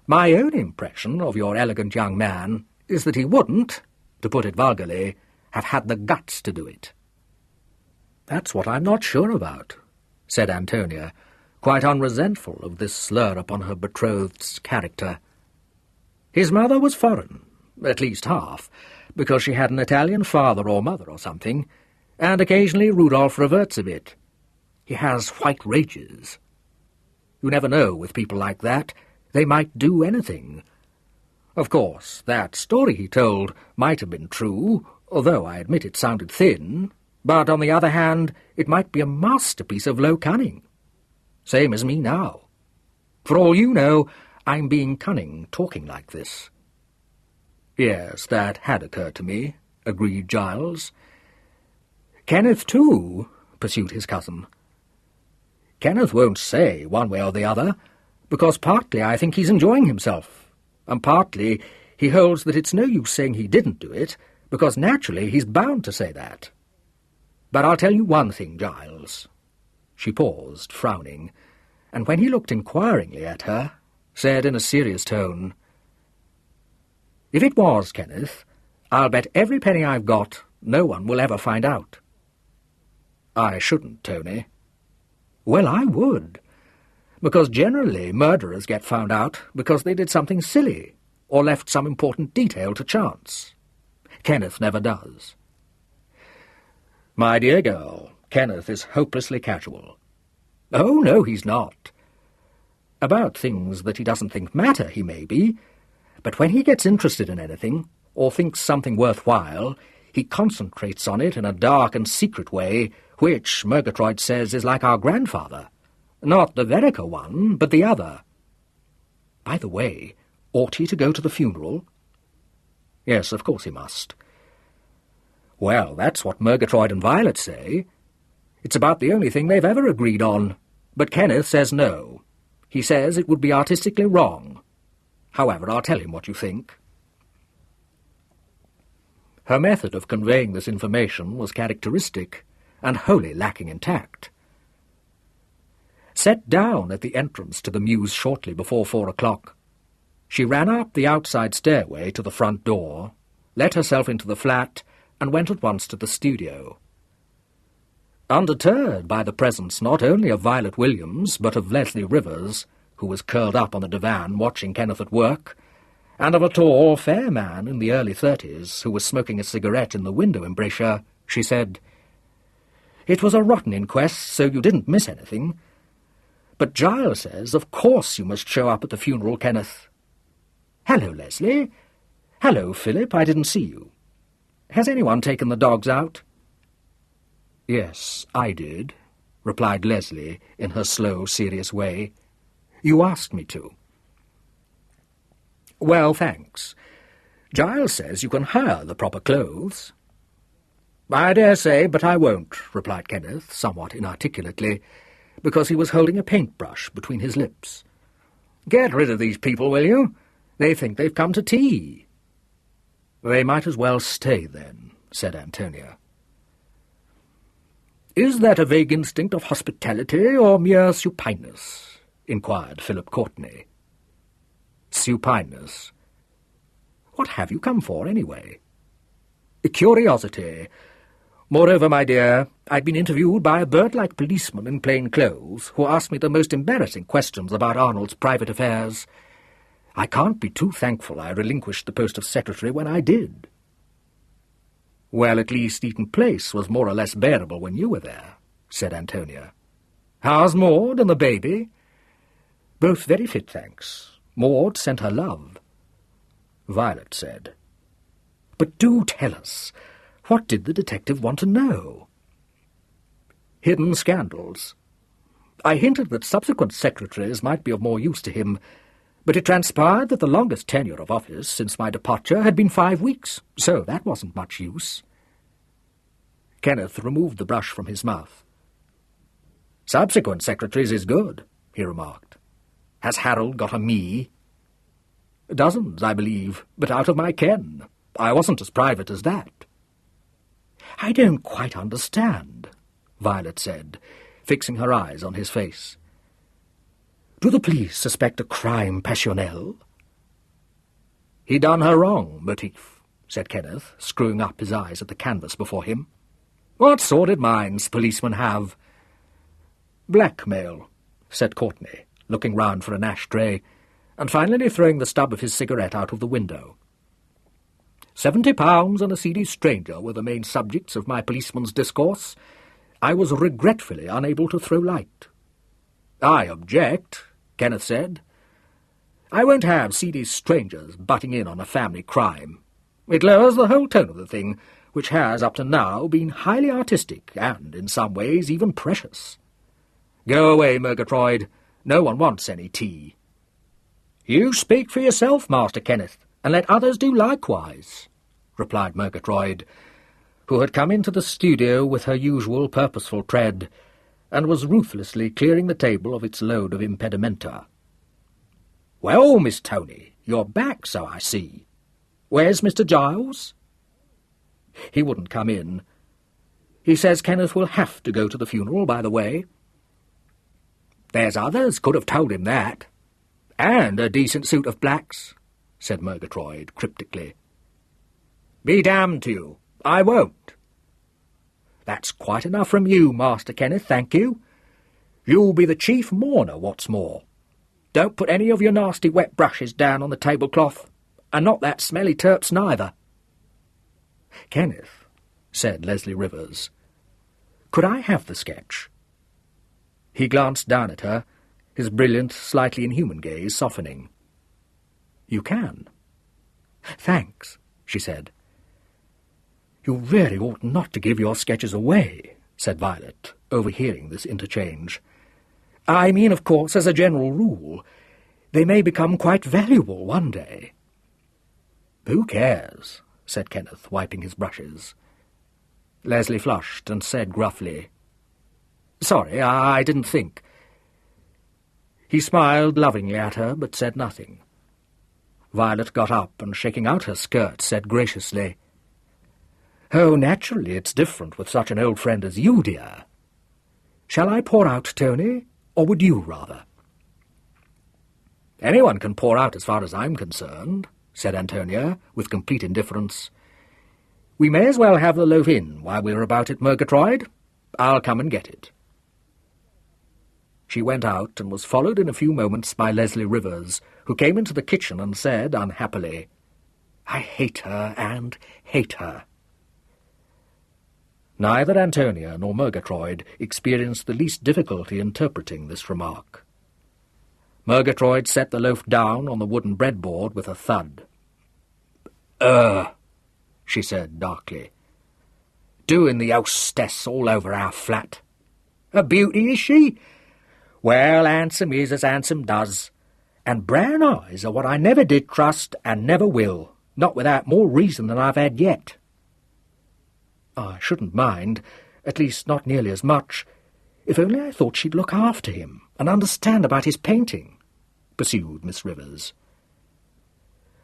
My own impression of your elegant young man is that he wouldn't, to put it vulgarly, have had the guts to do it." "That's what I'm not sure about," said Antonia, quite unresentful of this slur upon her betrothed's character. "His mother was foreign, at least half, because she had an Italian father or mother or something, and occasionally Rudolph reverts a bit. He has white rages. You never know with people like that. They might do anything. Of course, that story he told might have been true, although I admit it sounded thin, but on the other hand, it might be a masterpiece of low cunning. Same as me now. For all you know, I'm being cunning talking like this." "Yes, that had occurred to me," agreed Giles. "Kenneth, too," pursued his cousin. "Kenneth won't say one way or the other, because partly I think he's enjoying himself, and partly he holds that it's no use saying he didn't do it, because naturally he's bound to say that. But I'll tell you one thing, Giles." She paused, frowning, and when he looked inquiringly at her, said in a serious tone, "If it was Kenneth, I'll bet every penny I've got no one will ever find out." "I shouldn't, Tony." "Well, I would, because generally murderers get found out because they did something silly or left some important detail to chance. Kenneth never does." "My dear girl, Kenneth is hopelessly casual." "Oh, no, he's not. About things that he doesn't think matter, he may be, but when he gets interested in anything, or thinks something worthwhile, he concentrates on it in a dark and secret way, which, Murgatroyd says, is like our grandfather. Not the Vereker one, but the other. By the way, ought he to go to the funeral?" "Yes, of course he must." "Well, that's what Murgatroyd and Violet say. It's about the only thing they've ever agreed on, but Kenneth says no. He says it would be artistically wrong. However, I'll tell him what you think." Her method of conveying this information was characteristic and wholly lacking in tact. Set down at the entrance to the mews shortly before 4 o'clock, she ran up the outside stairway to the front door, let herself into the flat, and went at once to the studio. Undeterred by the presence not only of Violet Williams, but of Leslie Rivers, who was curled up on the divan watching Kenneth at work, and of a tall, fair man in the early 30s who was smoking a cigarette in the window embrasure, she said, "It was a rotten inquest, so you didn't miss anything. But Giles says, of course you must show up at the funeral, Kenneth. Hello, Leslie. Hello, Philip, I didn't see you. Has anyone taken the dogs out?" "Yes, I did," replied Leslie in her slow, serious way. "You asked me to." "Well, thanks. Giles says you can hire the proper clothes." "I dare say, but I won't," replied Kenneth, somewhat inarticulately, because he was holding a paintbrush between his lips. "Get rid of these people, will you? They think they've come to tea." "They might as well stay, then," said Antonia. "Is that a vague instinct of hospitality or mere supineness?" inquired Philip Courtenay. "Supineness." "What have you come for, anyway?" "Curiosity. Moreover, my dear, I'd been interviewed by a bird-like policeman in plain clothes who asked me the most embarrassing questions about Arnold's private affairs. I can't be too thankful I relinquished the post of secretary when I did." "Well, at least Eaton Place was more or less bearable when you were there," said Antonia. "How's Maud and the baby?" "Both very fit, thanks. Maud sent her love." Violet said, "But do tell us, what did the detective want to know?" "Hidden scandals. I hinted that subsequent secretaries might be of more use to him, but it transpired that the longest tenure of office since my departure had been 5 weeks, so that wasn't much use." Kenneth removed the brush from his mouth. "Subsequent secretaries is good," he remarked. "Has Harold got a me?" "Dozens, I believe, but out of my ken. I wasn't as private as that." "I don't quite understand," Violet said, fixing her eyes on his face. "Do the police suspect a crime passionnel?" "He done her wrong, motif," said Kenneth, screwing up his eyes at the canvas before him. "What sordid minds policemen have." "Blackmail," said Courtenay, looking round for an ashtray, and finally throwing the stub of his cigarette out of the window. £70 and a seedy stranger were the main subjects of my policeman's discourse. I was regretfully unable to throw light. "I object," Kenneth said. "I won't have seedy strangers butting in on a family crime. It lowers the whole tone of the thing, which has, up to now, been highly artistic and, in some ways, even precious. Go away, Murgatroyd. No one wants any tea." "You speak for yourself, Master Kenneth, and let others do likewise," replied Murgatroyd, who had come into the studio with her usual purposeful tread, and was ruthlessly clearing the table of its load of impedimenta. "Well, Miss Tony, you're back, so I see. Where's Mr. Giles?" "He wouldn't come in. He says Kenneth will have to go to the funeral, by the way." "There's others could have told him that. And a decent suit of blacks," said Murgatroyd cryptically. "Be damned to you. I won't." "That's quite enough from you, Master Kenneth, thank you. You'll be the chief mourner, what's more. Don't put any of your nasty wet brushes down on the tablecloth, and not that smelly turps neither." "Kenneth," said Leslie Rivers, "could I have the sketch?" He glanced down at her, his brilliant, slightly inhuman gaze softening. "You can." "Thanks," she said. "You really ought not to give your sketches away," said Violet, overhearing this interchange. "I mean, of course, as a general rule. They may become quite valuable one day." "Who cares?" said Kenneth, wiping his brushes. Leslie flushed and said gruffly, "Sorry, I didn't think." He smiled lovingly at her, but said nothing. Violet got up and, shaking out her skirt, said graciously, "Oh, naturally it's different with such an old friend as you, dear. Shall I pour out, Tony, or would you rather?" "Anyone can pour out as far as I'm concerned," said Antonia, with complete indifference. "We may as well have the loaf in while we're about it, Murgatroyd. I'll come and get it." She went out and was followed in a few moments by Leslie Rivers, who came into the kitchen and said unhappily, "I hate her and hate her." Neither Antonia nor Murgatroyd experienced the least difficulty interpreting this remark. Murgatroyd set the loaf down on the wooden breadboard with a thud. She said darkly. "Doing the hostess all over our flat. A beauty, is she? Well, handsome is as handsome does, and brown eyes are what I never did trust and never will, not without more reason than I've had yet." "I shouldn't mind, at least not nearly as much, if only I thought she'd look after him and understand about his painting," pursued Miss Rivers.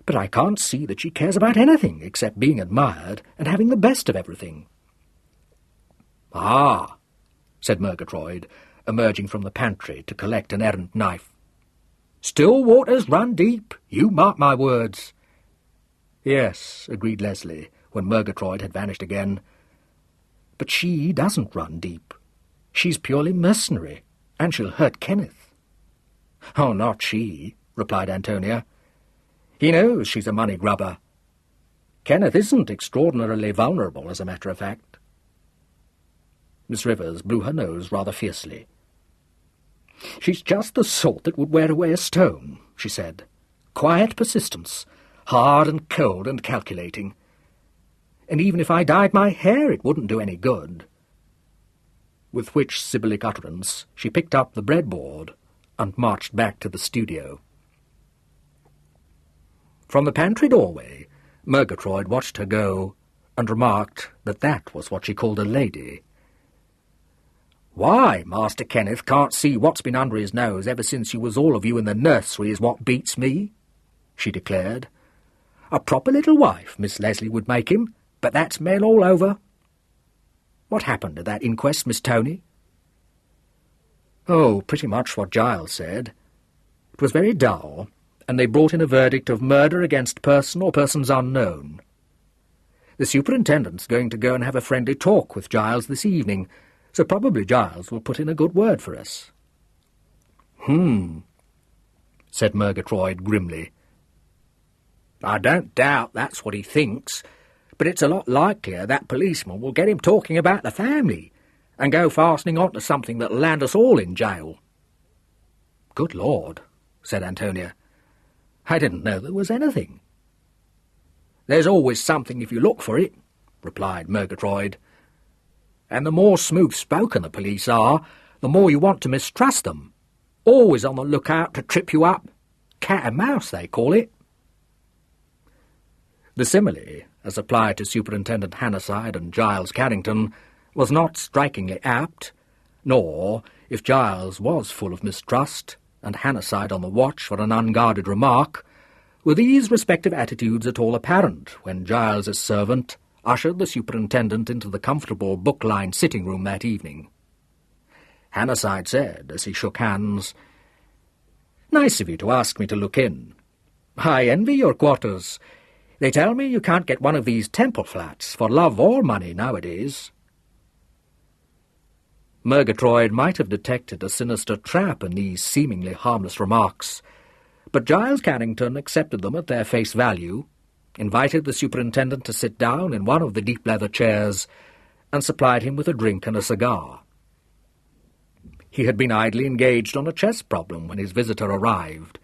"But I can't see that she cares about anything except being admired and having the best of everything." "Ah," said Murgatroyd, emerging from the pantry to collect an errant knife. "Still waters run deep, you mark my words." "Yes," agreed Leslie, when Murgatroyd had vanished again. "But she doesn't run deep. She's purely mercenary, and she'll hurt Kenneth." "Oh, not she," replied Antonia. "He knows she's a money grubber. Kenneth isn't extraordinarily vulnerable, as a matter of fact." Miss Rivers blew her nose rather fiercely. "She's just the sort that would wear away a stone," she said. "Quiet persistence, hard and cold and calculating. And even if I dyed my hair, it wouldn't do any good." With which sibyllic utterance she picked up the breadboard and marched back to the studio. From the pantry doorway, Murgatroyd watched her go and remarked that was what she called a lady. "Why, Master Kenneth can't see what's been under his nose ever since you was all of you in the nursery is what beats me," she declared. "A proper little wife, Miss Leslie would make him, but that's men all over. What happened at that inquest, Miss Tony?" "Oh, pretty much what Giles said. It was very dull, and they brought in a verdict of murder against person or persons unknown. The superintendent's going to go and have a friendly talk with Giles this evening, so probably Giles will put in a good word for us." Said Murgatroyd grimly. "I don't doubt that's what he thinks, but it's a lot likelier that policeman will get him talking about the family and go fastening on to something that'll land us all in jail." "Good Lord," said Antonia. "I didn't know there was anything." "There's always something if you look for it," replied Murgatroyd. "And the more smooth-spoken the police are, the more you want to mistrust them. Always on the lookout to trip you up. Cat and mouse, they call it." The simile, as applied to Superintendent Hannasyde and Giles Carrington, was not strikingly apt, nor, if Giles was full of mistrust, and Hannasyde on the watch for an unguarded remark, were these respective attitudes at all apparent when Giles's servant ushered the superintendent into the comfortable book-lined sitting-room that evening. Hannasyde said, as he shook hands, "Nice of you to ask me to look in. I envy your quarters. They tell me you can't get one of these temple flats for love or money nowadays." Murgatroyd might have detected a sinister trap in these seemingly harmless remarks, but Giles Carrington accepted them at their face value, invited the superintendent to sit down in one of the deep leather chairs, and supplied him with a drink and a cigar. He had been idly engaged on a chess problem when his visitor arrived,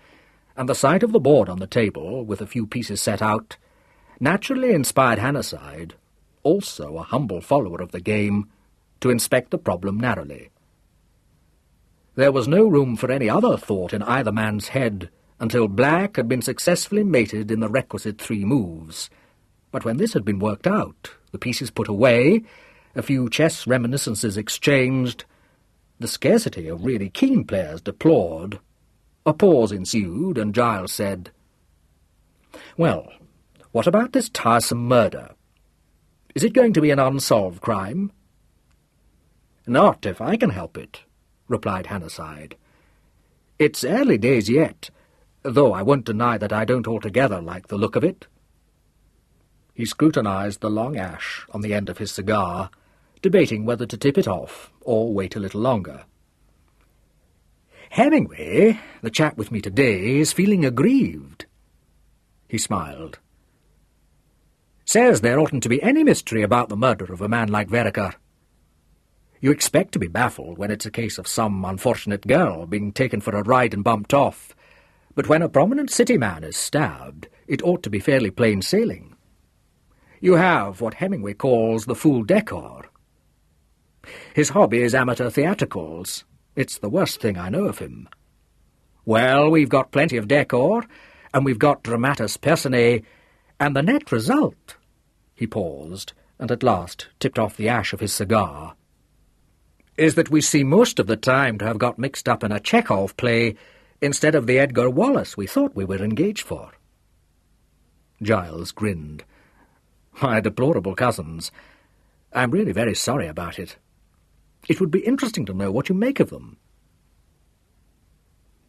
and the sight of the board on the table, with a few pieces set out, naturally inspired Hannasyde, also a humble follower of the game, to inspect the problem narrowly. There was no room for any other thought in either man's head until black had been successfully mated in the requisite 3 moves. But when this had been worked out, the pieces put away, a few chess reminiscences exchanged, the scarcity of really keen players deplored, a pause ensued, and Giles said, "Well, what about this tiresome murder? Is it going to be an unsolved crime?" "Not if I can help it," replied Hannasyde. "It's early days yet, though I won't deny that I don't altogether like the look of it." He scrutinized the long ash on the end of his cigar, debating whether to tip it off or wait a little longer. "Hemingway, the chap with me today, is feeling aggrieved." He smiled. "Says there oughtn't to be any mystery about the murder of a man like Vereker. You expect to be baffled when it's a case of some unfortunate girl being taken for a ride and bumped off, but when a prominent city man is stabbed, it ought to be fairly plain sailing. You have what Hemingway calls the full decor. His hobby is amateur theatricals. It's the worst thing I know of him. Well, we've got plenty of decor, and we've got dramatis personae, and the net result—" He paused, and at last tipped off the ash of his cigar, "is that we seem most of the time to have got mixed up in a Chekhov play instead of the Edgar Wallace we thought we were engaged for." Giles grinned. "My deplorable cousins. I'm really very sorry about it. It would be interesting to know what you make of them."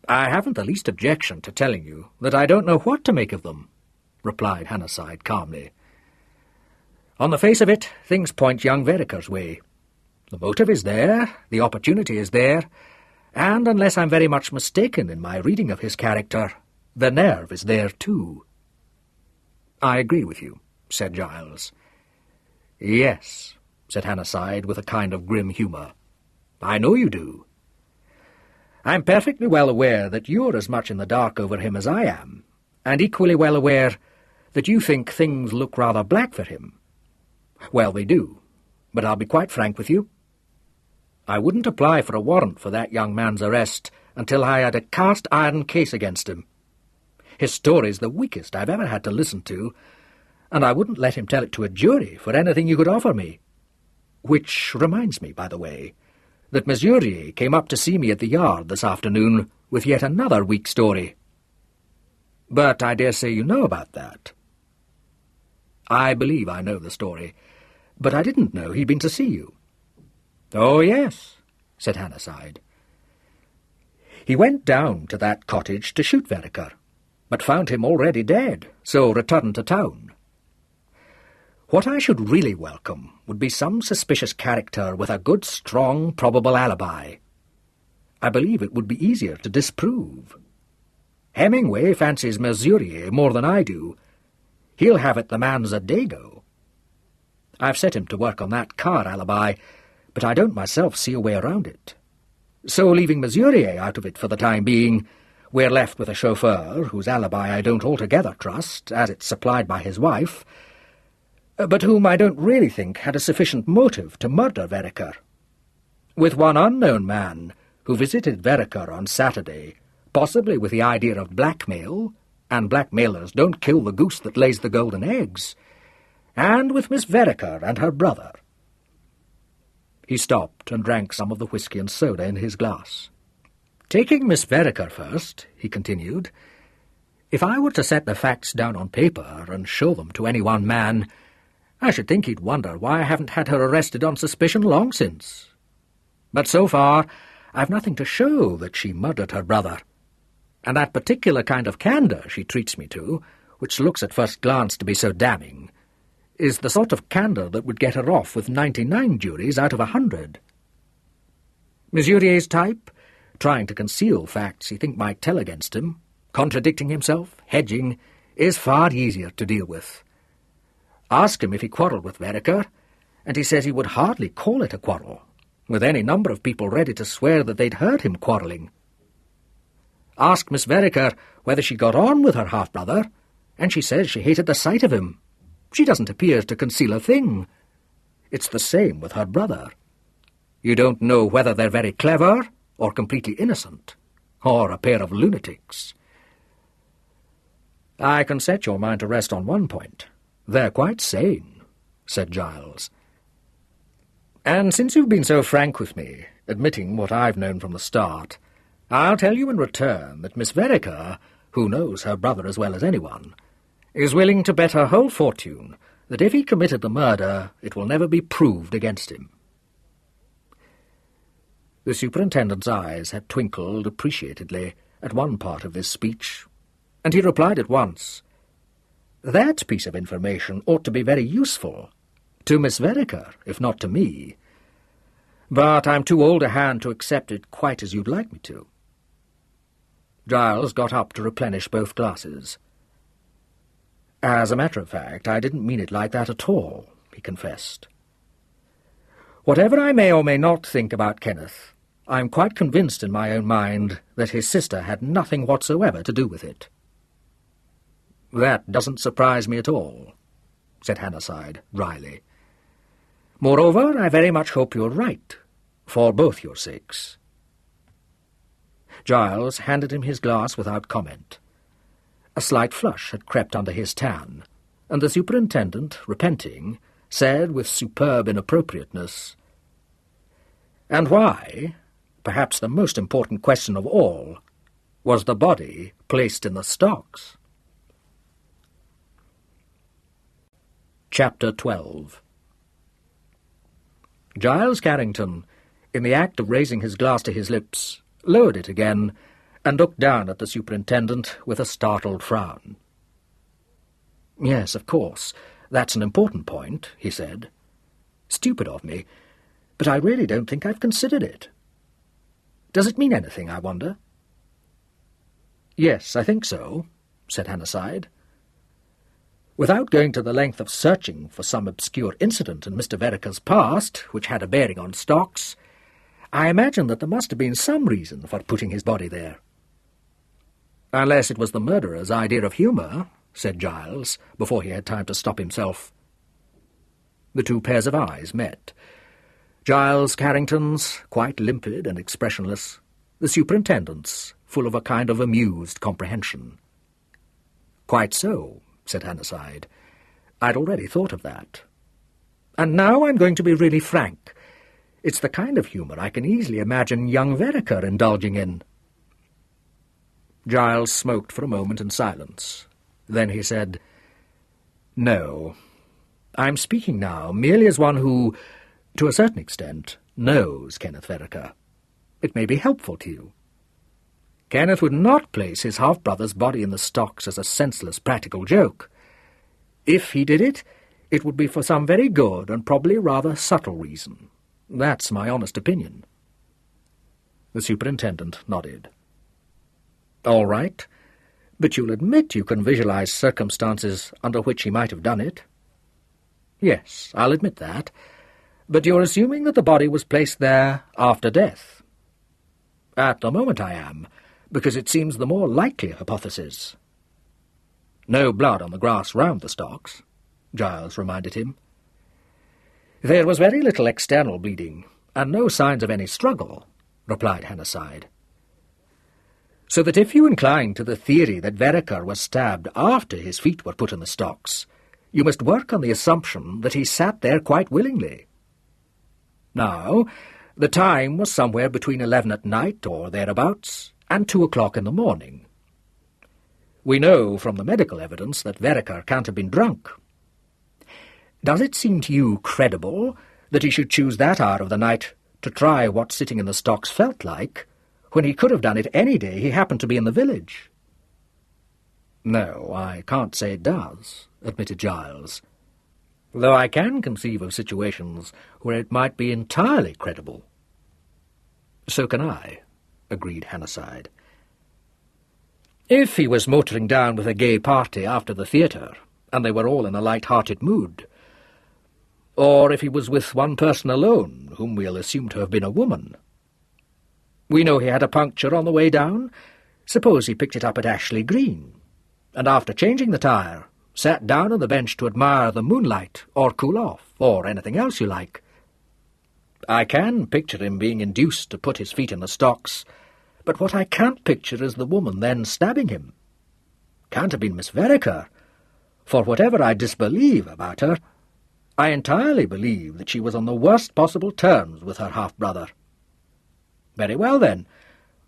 "I haven't the least objection to telling you that I don't know what to make of them," replied Hannasyde calmly. "On the face of it, things point young Vereker's way. The motive is there, the opportunity is there, and unless I'm very much mistaken in my reading of his character, the nerve is there too." "I agree with you," said Giles. "Yes," said Hannasyde with a kind of grim humour. "I know you do. I'm perfectly well aware that you're as much in the dark over him as I am, and equally well aware that you think things look rather black for him. Well, they do, but I'll be quite frank with you. I wouldn't apply for a warrant for that young man's arrest until I had a cast-iron case against him. His story's the weakest I've ever had to listen to, and I wouldn't let him tell it to a jury for anything you could offer me. Which reminds me, by the way, that Miss Murier came up to see me at the yard this afternoon with yet another weak story. But I dare say you know about that." "I believe I know the story, but I didn't know he'd been to see you." "Oh, yes," said Hannasyde. "He went down to that cottage to shoot Vereker, but found him already dead, so returned to town. What I should really welcome would be some suspicious character with a good, strong, probable alibi. I believe it would be easier to disprove. Hemingway fancies Murier more than I do. He'll have it the man's a dago. I've set him to work on that car alibi, but I don't myself see a way around it. So, leaving Murier out of it for the time being, we're left with a chauffeur whose alibi I don't altogether trust, as it's supplied by his wife, but whom I don't really think had a sufficient motive to murder Vereker. With one unknown man who visited Vereker on Saturday, possibly with the idea of blackmail, and blackmailers don't kill the goose that lays the golden eggs, and with Miss Vereker and her brother." He stopped and drank some of the whisky and soda in his glass. "Taking Miss Vereker first," he continued, "if I were to set the facts down on paper and show them to any one man, I should think he'd wonder why I haven't had her arrested on suspicion long since. But so far, I've nothing to show that she murdered her brother. And that particular kind of candour she treats me to, which looks at first glance to be so damning, is the sort of candour that would get her off with 99 juries out of 100. Murier's type, trying to conceal facts he think might tell against him, contradicting himself, hedging, is far easier to deal with. Ask him if he quarrelled with Vereker, and he says he would hardly call it a quarrel, with any number of people ready to swear that they'd heard him quarrelling. Ask Miss Vereker whether she got on with her half-brother, and she says she hated the sight of him. She doesn't appear to conceal a thing. It's the same with her brother. You don't know whether they're very clever or completely innocent, or a pair of lunatics. I can set your mind to rest on one point. They're quite sane, said Giles. And since you've been so frank with me, admitting what I've known from the start, I'll tell you in return that Miss Vereker, who knows her brother as well as anyone, is willing to bet her whole fortune that if he committed the murder, it will never be proved against him. The superintendent's eyes had twinkled appreciatively at one part of this speech, and he replied at once, "That piece of information ought to be very useful, to Miss Vereker, if not to me. But I'm too old a hand to accept it quite as you'd like me to." Giles got up to replenish both glasses. "As a matter of fact, I didn't mean it like that at all," he confessed. "Whatever I may or may not think about Kenneth, I'm quite convinced in my own mind that his sister had nothing whatsoever to do with it." "That doesn't surprise me at all," said Hannasyde dryly. "Moreover, I very much hope you're right, for both your sakes." Giles handed him his glass without comment. A slight flush had crept under his tan, and the superintendent, repenting, said with superb inappropriateness, "And why, perhaps the most important question of all, was the body placed in the stocks?" Chapter 12. Giles Carrington, in the act of raising his glass to his lips, lowered it again, and looked down at the superintendent with a startled frown. "Yes, of course, that's an important point," he said. "Stupid of me, but I really don't think I've considered it. Does it mean anything, I wonder?" "Yes, I think so," said Hannasyde. "Without going to the length of searching for some obscure incident in Mr. Vereker's past which had a bearing on stocks, I imagine that there must have been some reason for putting his body there." "Unless it was the murderer's idea of humour," said Giles, before he had time to stop himself. The two pairs of eyes met. Giles Carrington's, quite limpid and expressionless, the superintendent's, full of a kind of amused comprehension. "Quite so," said Hannasyde. "I'd already thought of that. And now I'm going to be really frank. It's the kind of humour I can easily imagine young Vereker indulging in." Giles smoked for a moment in silence. Then he said, "No, I'm speaking now merely as one who, to a certain extent, knows Kenneth Vereker. It may be helpful to you. Kenneth would not place his half-brother's body in the stocks as a senseless practical joke. If he did it, it would be for some very good and probably rather subtle reason. That's my honest opinion." The superintendent nodded. "All right, but you'll admit you can visualize circumstances under which he might have done it." "Yes, I'll admit that. But you're assuming that the body was placed there after death." "At the moment I am, because it seems the more likely hypothesis." "No blood on the grass round the stocks," Giles reminded him. "There was very little external bleeding, and no signs of any struggle," replied Hannasyde. "So that if you incline to the theory that Vereker was stabbed after his feet were put in the stocks, you must work on the assumption that he sat there quite willingly. Now, The time was somewhere between 11 at night, or thereabouts, and 2 o'clock in the morning. We know from the medical evidence that Vereker can't have been drunk. Does it seem to you credible that he should choose that hour of the night to try what sitting in the stocks felt like, when he could have done it any day he happened to be in the village? No, I can't say it does, admitted Giles, though I can conceive of situations where it might be entirely credible. So can I, agreed Hannasyde. If he was motoring down with a gay party after the theatre, and they were all in a light-hearted mood, or if he was with one person alone, whom we'll assume to have been a woman. We know he had a puncture on the way down. Suppose he picked it up at Ashley Green, and after changing the tyre, sat down on the bench to admire the moonlight, or cool off, or anything else you like. I can picture him being induced to put his feet in the stocks, but what I can't picture is the woman then stabbing him. Can't have been Miss Vereker, for whatever I disbelieve about her, I entirely believe that she was on the worst possible terms with her half-brother. Very well, then.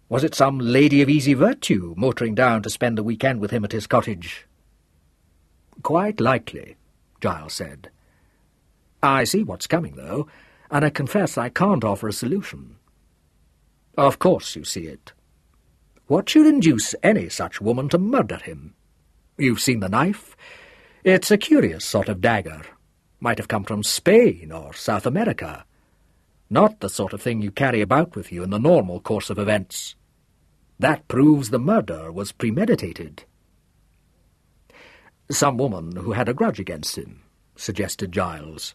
Was it some lady of easy virtue motoring down to spend the weekend with him at his cottage? Quite likely, Giles said. I see what's coming, though, and I confess I can't offer a solution. Of course you see it. What should induce any such woman to murder him? You've seen the knife. It's a curious sort of dagger. Might have come from Spain or South America. Not the sort of thing you carry about with you in the normal course of events. That proves the murder was premeditated. Some woman who had a grudge against him, suggested Giles.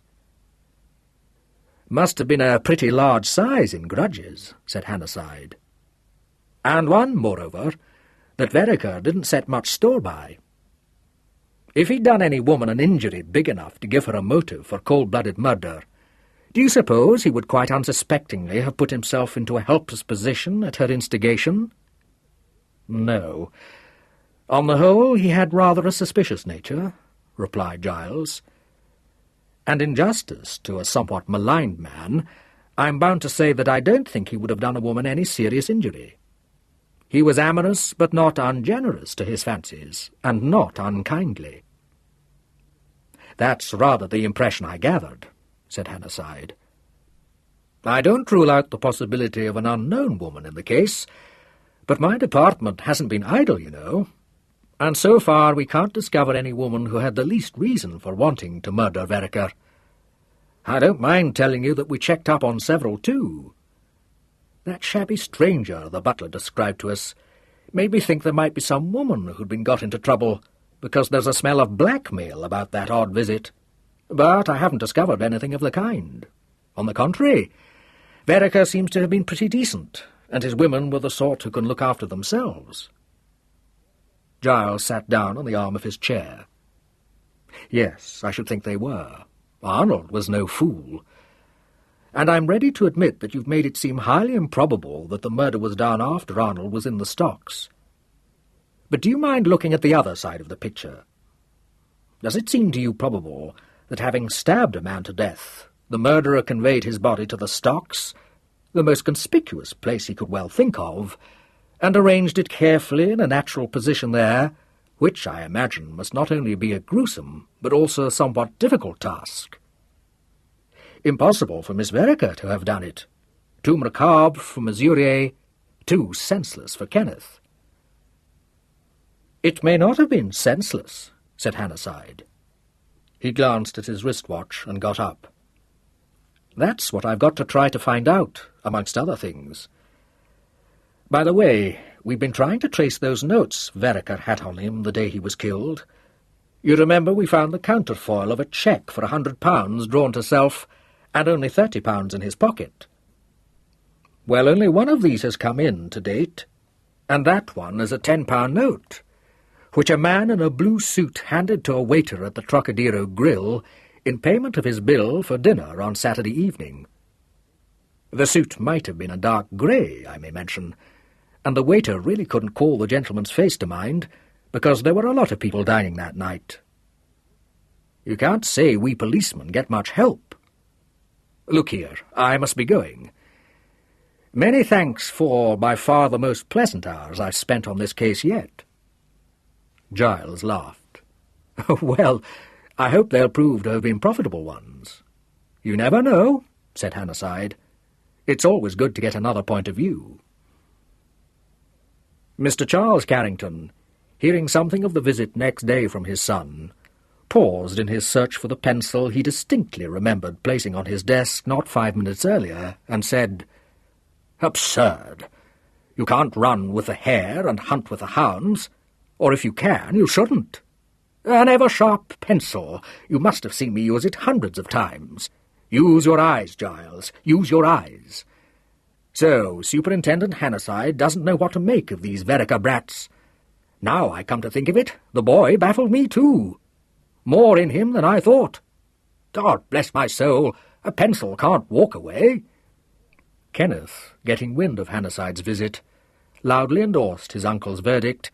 Must have been a pretty large size in grudges, said Hannasyde. And one, moreover, that Vereker didn't set much store by. If he'd done any woman an injury big enough to give her a motive for cold-blooded murder, do you suppose he would quite unsuspectingly have put himself into a helpless position at her instigation? No. On the whole, he had rather a suspicious nature, replied Giles. And in justice to a somewhat maligned man, I'm bound to say that I don't think he would have done a woman any serious injury. He was amorous, but not ungenerous to his fancies, and not unkindly. That's rather the impression I gathered, said Hannasyde. I don't rule out the possibility of an unknown woman in the case, but my department hasn't been idle, you know, and so far we can't discover any woman who had the least reason for wanting to murder Vereker. I don't mind telling you that we checked up on several, too. That shabby stranger the butler described to us made me think there might be some woman who'd been got into trouble, because there's a smell of blackmail about that odd visit. But I haven't discovered anything of the kind. On the contrary, Vereker seems to have been pretty decent, and his women were the sort who can look after themselves. Giles sat down on the arm of his chair. Yes, I should think they were. Arnold was no fool. And I'm ready to admit that you've made it seem highly improbable that the murder was done after Arnold was in the stocks. But do you mind looking at the other side of the picture? Does it seem to you probable that having stabbed a man to death, the murderer conveyed his body to the stocks, the most conspicuous place he could well think of, and arranged it carefully in a natural position there, which, I imagine, must not only be a gruesome, but also a somewhat difficult task? Impossible for Miss Vereker to have done it. Too macabre for Murier, too senseless for Kenneth. It may not have been senseless, said Hannasyde. He glanced at his wristwatch and got up. That's what I've got to try to find out, amongst other things. By the way, we've been trying to trace those notes Vereker had on him the day he was killed. You remember we found the counterfoil of a cheque for £100 drawn to self, and only £30 in his pocket. Well, only one of these has come in to date, and that one is a £10 note, which a man in a blue suit handed to a waiter at the Trocadero Grill in payment of his bill for dinner on Saturday evening. The suit might have been a dark grey, I may mention, and the waiter really couldn't call the gentleman's face to mind, because there were a lot of people dining that night. You can't say we policemen get much help. Look here, I must be going. Many thanks for by far the most pleasant hours I've spent on this case yet. Giles laughed. Well, I hope they'll prove to have been profitable ones. You never know, said Hannasyde. It's always good to get another point of view. Mr. Charles Carrington, hearing something of the visit next day from his son, paused in his search for the pencil he distinctly remembered placing on his desk not 5 minutes earlier, and said, "Absurd! You can't run with the hare and hunt with the hounds, or if you can, you shouldn't. An ever-sharp pencil. You must have seen me use it hundreds of times. Use your eyes, Giles, use your eyes. So, Superintendent Hannasyde doesn't know what to make of these Vereker brats. Now I come to think of it, the boy baffled me too. More in him than I thought. God bless my soul, a pencil can't walk away." Kenneth, getting wind of Hannasyde's visit, loudly endorsed his uncle's verdict,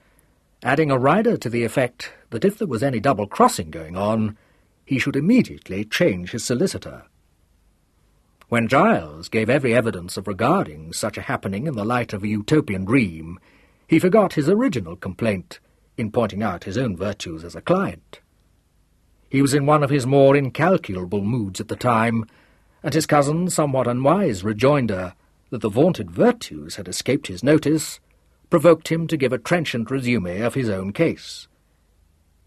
adding a rider to the effect that if there was any double-crossing going on, he should immediately change his solicitor. When Giles gave every evidence of regarding such a happening in the light of a utopian dream, he forgot his original complaint in pointing out his own virtues as a client. He was in one of his more incalculable moods at the time, and his cousin's somewhat unwise rejoinder that the vaunted virtues had escaped his notice provoked him to give a trenchant resume of his own case.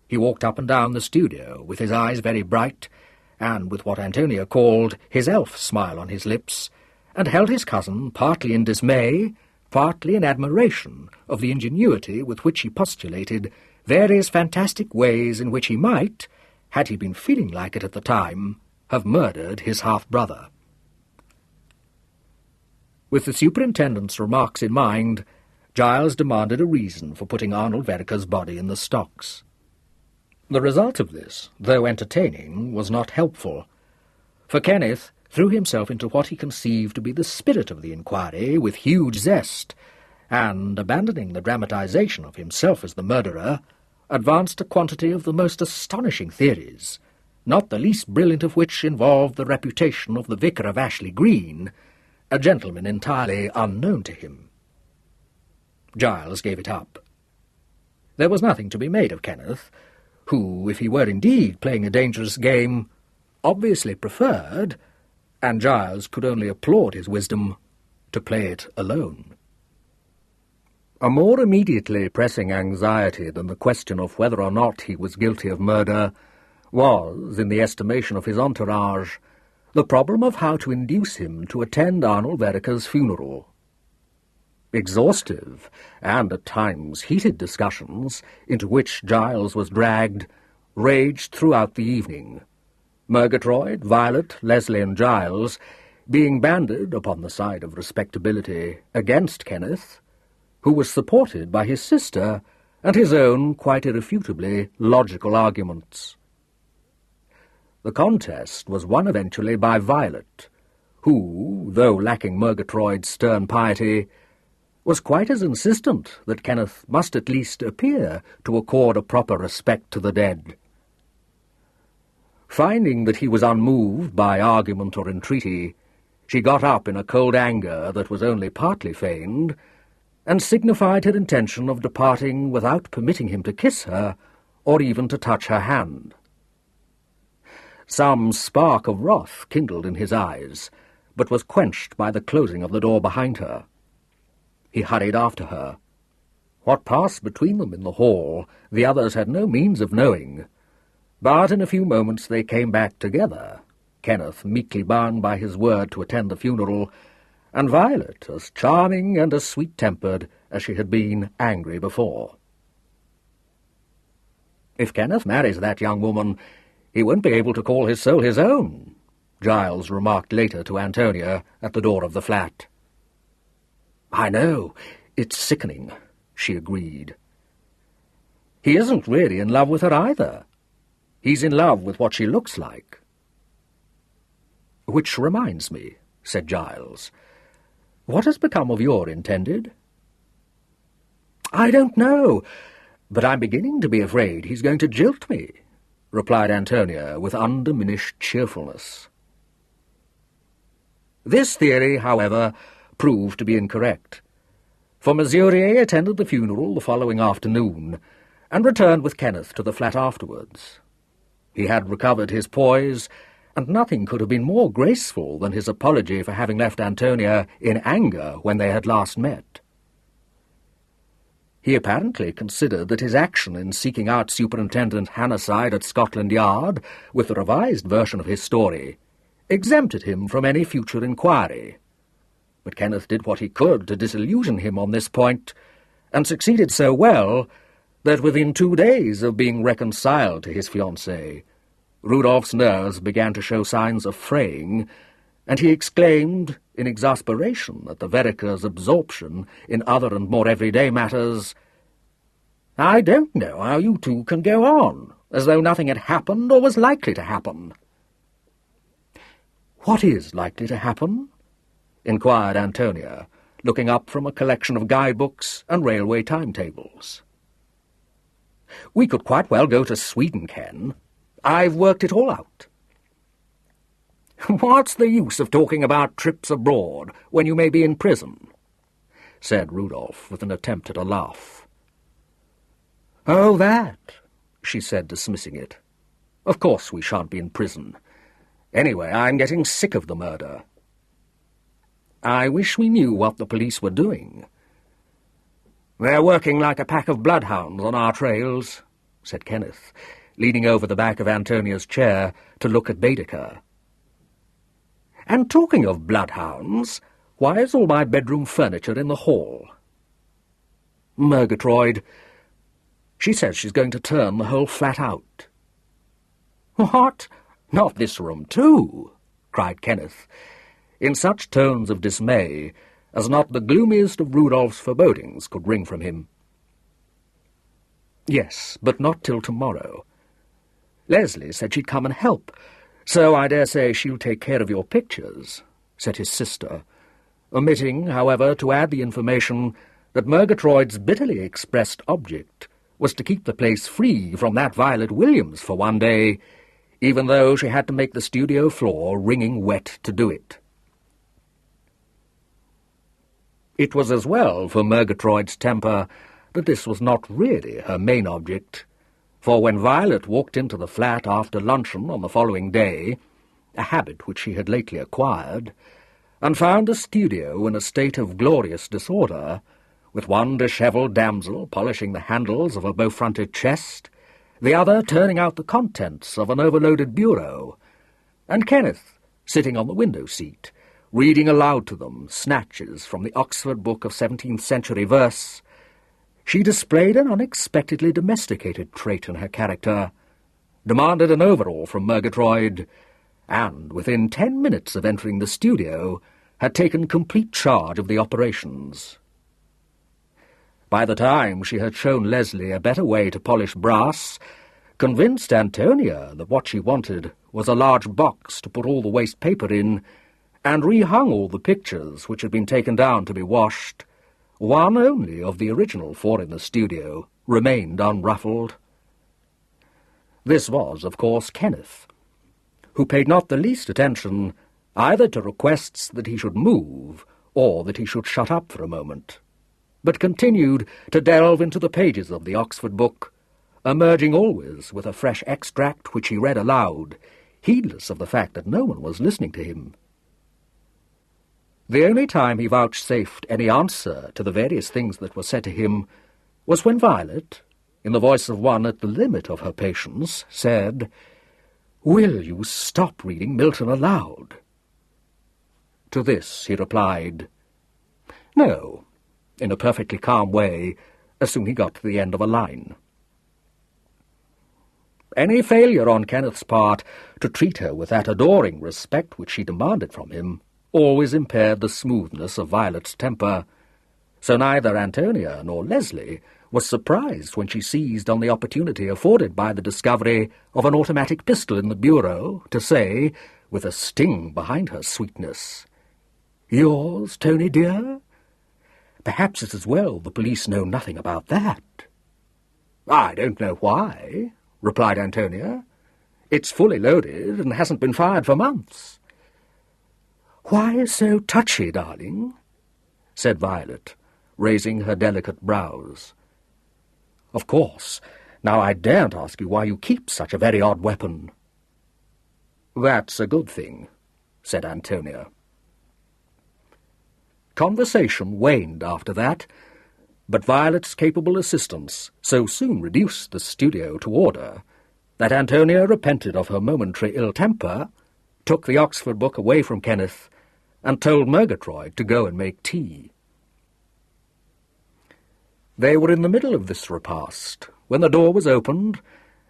He walked up and down the studio with his eyes very bright, and with what Antonia called his elf smile on his lips, and held his cousin partly in dismay, partly in admiration of the ingenuity with which he postulated various fantastic ways in which he might, had he been feeling like it at the time, have murdered his half-brother. With the superintendent's remarks in mind, Giles demanded a reason for putting Arnold Vereker's body in the stocks. The result of this, though entertaining, was not helpful, for Kenneth threw himself into what he conceived to be the spirit of the inquiry with huge zest, and, abandoning the dramatization of himself as the murderer, advanced a quantity of the most astonishing theories, not the least brilliant of which involved the reputation of the vicar of Ashley Green, a gentleman entirely unknown to him. Giles gave it up. There was nothing to be made of Kenneth, who, if he were indeed playing a dangerous game, obviously preferred, and Giles could only applaud his wisdom, to play it alone. A more immediately pressing anxiety than the question of whether or not he was guilty of murder was, in the estimation of his entourage, the problem of how to induce him to attend Arnold Vereker's funeral. Exhaustive, and at times heated discussions, into which Giles was dragged, raged throughout the evening, Murgatroyd, Violet, Leslie, and Giles being banded upon the side of respectability against Kenneth, who was supported by his sister and his own quite irrefutably logical arguments. The contest was won eventually by Violet, who, though lacking Murgatroyd's stern piety, was quite as insistent that Kenneth must at least appear to accord a proper respect to the dead. Finding that he was unmoved by argument or entreaty, she got up in a cold anger that was only partly feigned, and signified her intention of departing without permitting him to kiss her, or even to touch her hand. Some spark of wrath kindled in his eyes, but was quenched by the closing of the door behind her. He hurried after her. What passed between them in the hall the others had no means of knowing, but in a few moments they came back together, Kenneth meekly bound by his word to attend the funeral, and Violet as charming and as sweet-tempered as she had been angry before. "If Kenneth marries that young woman, he won't be able to call his soul his own," Giles remarked later to Antonia at the door of the flat. "I know, it's sickening," she agreed. "He isn't really in love with her either. He's in love with what she looks like." "Which reminds me," said Giles, "what has become of your intended?" "I don't know, but I'm beginning to be afraid he's going to jilt me," replied Antonia with undiminished cheerfulness. This theory, however, proved to be incorrect, for Murier attended the funeral the following afternoon and returned with Kenneth to the flat afterwards. He had recovered his poise, and nothing could have been more graceful than his apology for having left Antonia in anger when they had last met. He apparently considered that his action in seeking out Superintendent Hannasyde at Scotland Yard with the revised version of his story exempted him from any future inquiry. But Kenneth did what he could to disillusion him on this point, and succeeded so well that within 2 days of being reconciled to his fiancée, Rudolph's nerves began to show signs of fraying, and he exclaimed, in exasperation at the Vereker's absorption in other and more everyday matters, "I don't know how you two can go on, as though nothing had happened or was likely to happen." "What is likely to happen?" inquired Antonia, looking up from a collection of guidebooks and railway timetables. "We could quite well go to Sweden, Ken. I've worked it all out." "What's the use of talking about trips abroad when you may be in prison?" said Rudolph, with an attempt at a laugh. "Oh, that," she said, dismissing it. "Of course we shan't be in prison. Anyway, I'm getting sick of the murder. I wish we knew what the police were doing." "They're working like a pack of bloodhounds on our trails," said Kenneth, leaning over the back of Antonia's chair to look at Baedeker. "And talking of bloodhounds, why is all my bedroom furniture in the hall?" "Murgatroyd. She says she's going to turn the whole flat out." "What? Not this room, too?" cried Kenneth, in such tones of dismay as not the gloomiest of Rudolph's forebodings could wring from him. "Yes, but not till tomorrow. Leslie said she'd come and help, so I dare say she'll take care of your pictures," said his sister, omitting, however, to add the information that Murgatroyd's bitterly expressed object was to keep the place free from that Violet Williams for one day, even though she had to make the studio floor wringing wet to do it. It was as well for Murgatroyd's temper that this was not really her main object, for when Violet walked into the flat after luncheon on the following day, a habit which she had lately acquired, and found the studio in a state of glorious disorder, with one dishevelled damsel polishing the handles of a bow-fronted chest, the other turning out the contents of an overloaded bureau, and Kenneth sitting on the window-seat, reading aloud to them snatches from the Oxford Book of 17th-century verse, she displayed an unexpectedly domesticated trait in her character, demanded an overall from Murgatroyd, and, within 10 minutes of entering the studio, had taken complete charge of the operations. By the time she had shown Leslie a better way to polish brass, convinced Antonia that what she wanted was a large box to put all the waste paper in, and rehung all the pictures which had been taken down to be washed, one only of the original 4 in the studio remained unruffled. This was, of course, Kenneth, who paid not the least attention either to requests that he should move or that he should shut up for a moment, but continued to delve into the pages of the Oxford book, emerging always with a fresh extract which he read aloud, heedless of the fact that no one was listening to him. The only time he vouchsafed any answer to the various things that were said to him was when Violet, in the voice of one at the limit of her patience, said, "Will you stop reading Milton aloud?" To this he replied, "No," in a perfectly calm way, as soon as he got to the end of a line. Any failure on Kenneth's part to treat her with that adoring respect which she demanded from him always impaired the smoothness of Violet's temper, so neither Antonia nor Leslie was surprised when she seized on the opportunity afforded by the discovery of an automatic pistol in the bureau to say, with a sting behind her sweetness, "Yours, Tony dear? Perhaps it's as well the police know nothing about that." "I don't know why," replied Antonia. "It's fully loaded and hasn't been fired for months." "Why so touchy, darling?" said Violet, raising her delicate brows. "Of course. Now I daren't ask you why you keep such a very odd weapon." "That's a good thing," said Antonia. Conversation waned after that, but Violet's capable assistance so soon reduced the studio to order that Antonia repented of her momentary ill-temper, took the Oxford book away from Kenneth, and told Murgatroyd to go and make tea. They were in the middle of this repast when the door was opened,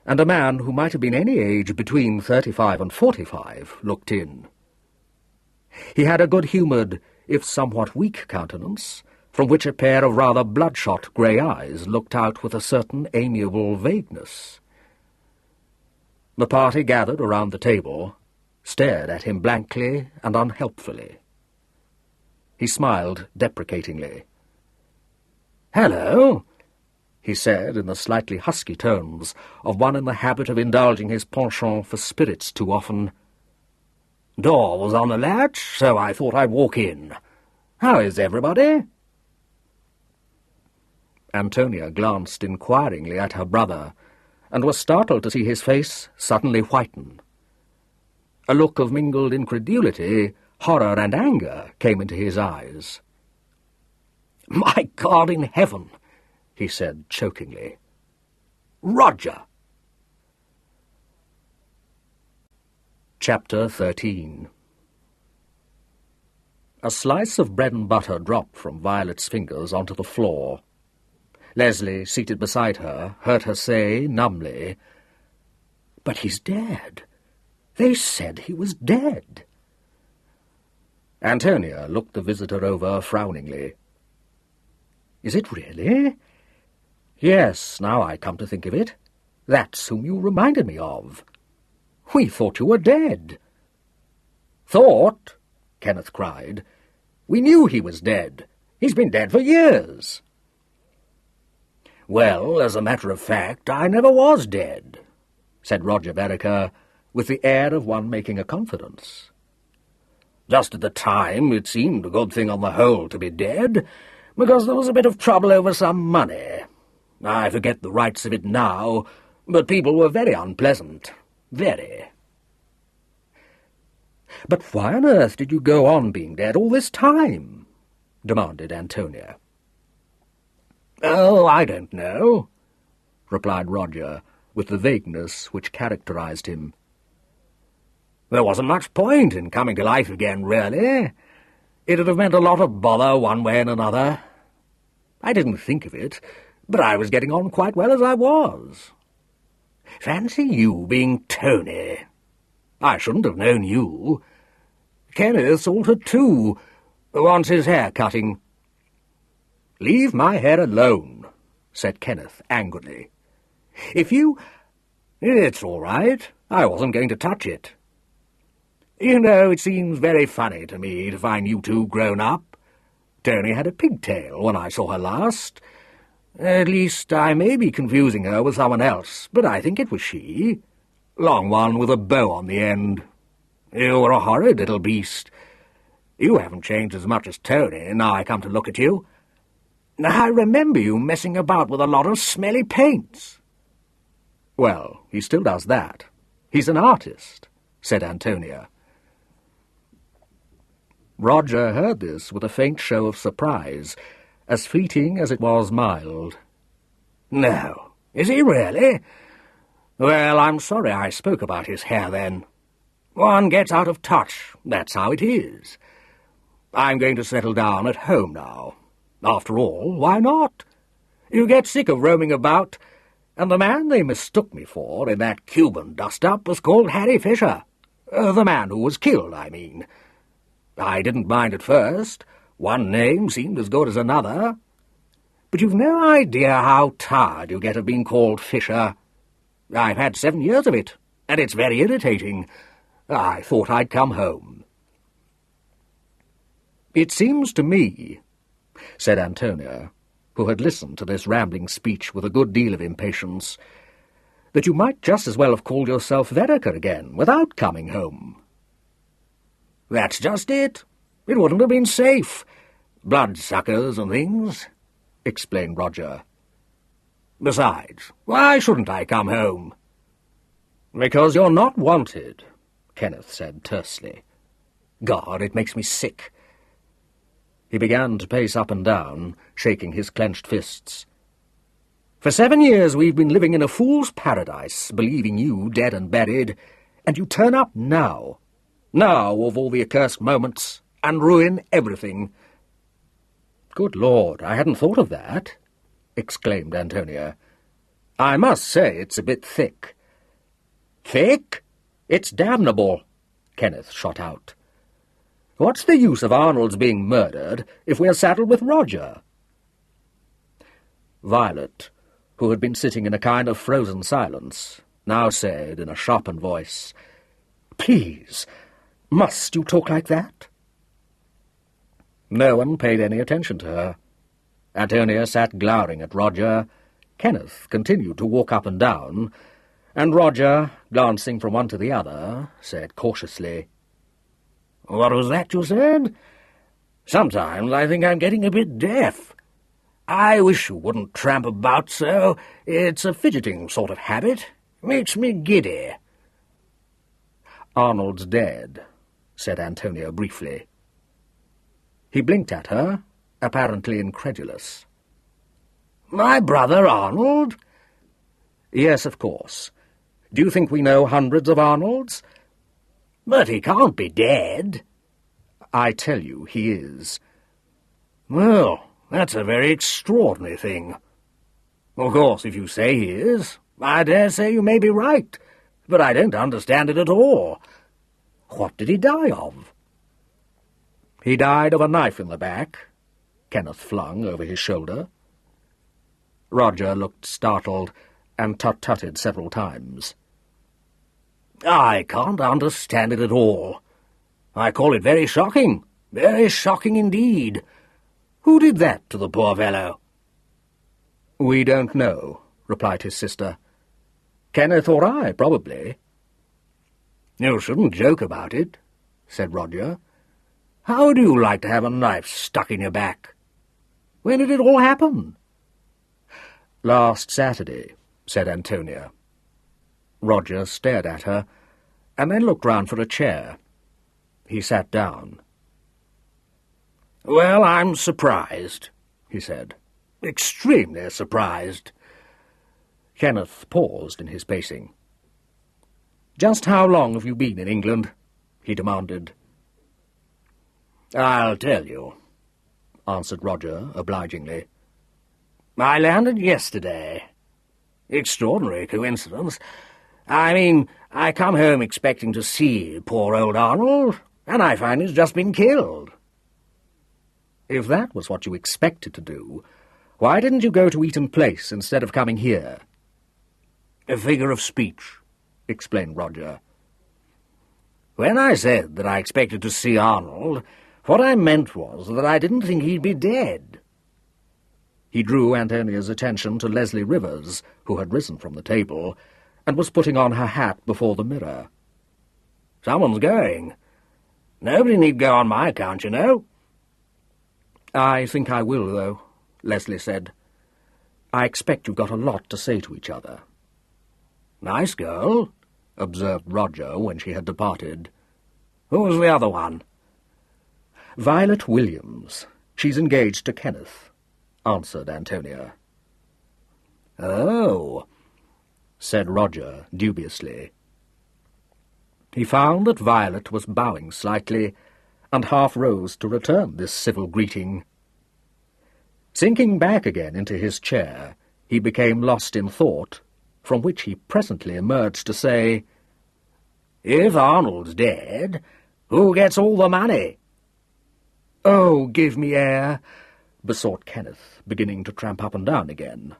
and a man who might have been any age between 35 and 45 looked in. He had a good-humoured, if somewhat weak countenance, from which a pair of rather bloodshot grey eyes looked out with a certain amiable vagueness. The party gathered around the table stared at him blankly and unhelpfully. He smiled deprecatingly. "Hello," he said in the slightly husky tones of one in the habit of indulging his penchant for spirits too often. "Door was on the latch, so I thought I'd walk in. How is everybody?" Antonia glanced inquiringly at her brother, and was startled to see his face suddenly whiten. A look of mingled incredulity, horror, and anger came into his eyes. "My God in heaven!" he said chokingly. "Roger!" Chapter 13. A slice of bread and butter dropped from Violet's fingers onto the floor. Leslie, seated beside her, heard her say numbly, "But he's dead. They said he was dead." Antonia looked the visitor over frowningly. "Is it really? Yes, now I come to think of it. That's whom you reminded me of. We thought you were dead." "Thought?" Kenneth cried. "We knew he was dead. He's been dead for years." "Well, as a matter of fact, I never was dead," said Roger Vereker, with the air of one making a confidence. "Just at the time it seemed a good thing on the whole to be dead, because there was a bit of trouble over some money. I forget the rights of it now, but people were very unpleasant. Very." "But why on earth did you go on being dead all this time?" demanded Antonia. "Oh, I don't know," replied Roger, with the vagueness which characterized him. "There wasn't much point in coming to life again, really. It'd have meant a lot of bother one way and another. I didn't think of it, but I was getting on quite well as I was. Fancy you being Tony. I shouldn't have known you. Kenneth's altered too. Wants his hair cutting." "Leave my hair alone," said Kenneth angrily. "If you—" "It's all right. I wasn't going to touch it. You know, it seems very funny to me to find you two grown up. Tony had a pigtail when I saw her last. At least, I may be confusing her with someone else, but I think it was she. Long one with a bow on the end. You were a horrid little beast. You haven't changed as much as Tony, now I come to look at you. I remember you messing about with a lot of smelly paints." "Well, he still does that. He's an artist," said Antonia. Roger heard this with a faint show of surprise, as fleeting as it was mild. "No, is he really? Well, I'm sorry I spoke about his hair then. One gets out of touch, that's how it is. I'm going to settle down at home now. After all, why not? You get sick of roaming about, and the man they mistook me for in that Cuban dust-up was called Harry Fisher. The man who was killed, I mean. I didn't mind at first. One name seemed as good as another. But you've no idea how tired you get of being called Fisher. I've had 7 years of it, and it's very irritating. I thought I'd come home." "It seems to me," said Antonia, who had listened to this rambling speech with a good deal of impatience, "that you might just as well have called yourself Vereker again, without coming home." "That's just it. It wouldn't have been safe. bloodsuckers and things," explained Roger. "Besides, why shouldn't I come home?" "Because you're not wanted," Kenneth said tersely. "God, it makes me sick." He began to pace up and down, shaking his clenched fists. "For 7 years we've been living in a fool's paradise, believing you dead and buried, and you turn up now of all the accursed moments, and ruin everything." "Good Lord, I hadn't thought of that," exclaimed Antonia. "I must say it's a bit thick." "Thick? It's damnable," Kenneth shot out. "What's the use of Arnold's being murdered if we're saddled with Roger?" Violet, who had been sitting in a kind of frozen silence, now said in a sharpened voice, "Please, must you talk like that?" No one paid any attention to her. Antonia sat glowering at Roger, Kenneth continued to walk up and down, and Roger, glancing from one to the other, said cautiously, "What was that you said? Sometimes I think I'm getting a bit deaf. I wish you wouldn't tramp about so. It's a fidgeting sort of habit. Makes me giddy." "Arnold's dead," said Antonia briefly. He blinked at her, apparently incredulous. "My brother Arnold?" "Yes, of course. Do you think we know hundreds of Arnolds?" "But he can't be dead." "I tell you, he is." "Well, that's a very extraordinary thing. Of course, if you say he is, I dare say you may be right, but I don't understand it at all. What did he die of?" "He died of a knife in the back," Kenneth flung over his shoulder. Roger looked startled and tut-tutted several times. "I can't understand it at all. I call it very shocking indeed. Who did that to the poor fellow?" "We don't know," replied his sister. "Kenneth or I, probably." "You shouldn't joke about it," said Roger. "How would you like to have a knife stuck in your back? When did it all happen?" "Last Saturday," said Antonia. Roger stared at her, and then looked round for a chair. He sat down. "Well, I'm surprised," he said. "Extremely surprised." Kenneth paused in his pacing. "Just how long have you been in England?" he demanded. "I'll tell you," answered Roger obligingly. "I landed yesterday. Extraordinary coincidence. I mean, I come home expecting to see poor old Arnold, and I find he's just been killed." "If that was what you expected to do, why didn't you go to Eaton Place instead of coming here?" "A figure of speech," explained Roger. "When I said that I expected to see Arnold, what I meant was that I didn't think he'd be dead." He drew Antonia's attention to Leslie Rivers, who had risen from the table, and was putting on her hat before the mirror. "Someone's going. Nobody need go on my account, you know." "I think I will, though," Leslie said. "I expect you've got a lot to say to each other." "Nice girl," observed Roger when she had departed. "Who was the other one?" "Violet Williams. She's engaged to Kenneth," answered Antonia. "Oh," said Roger dubiously. He found that Violet was bowing slightly, and half rose to return this civil greeting. Sinking back again into his chair, he became lost in thought, from which he presently emerged to say, "If Arnold's dead, who gets all the money?" "Oh, give me air," besought Kenneth, beginning to tramp up and down again.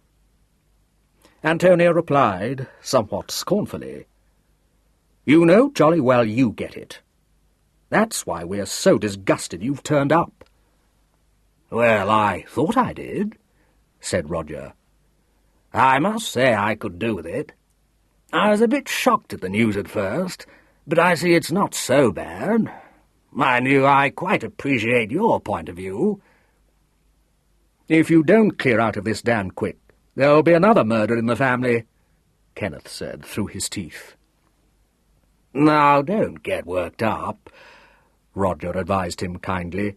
Antonia replied, somewhat scornfully, "You know jolly well you get it. That's why we're so disgusted you've turned up." "Well, I thought I did," said Roger. "I must say I could do with it. I was a bit shocked at the news at first, but I see it's not so bad. Mind you, I quite appreciate your point of view. If you don't clear out of this damned quick, there'll be another murder in the family, Kenneth said through his teeth. Now, don't get worked up, Roger advised him kindly.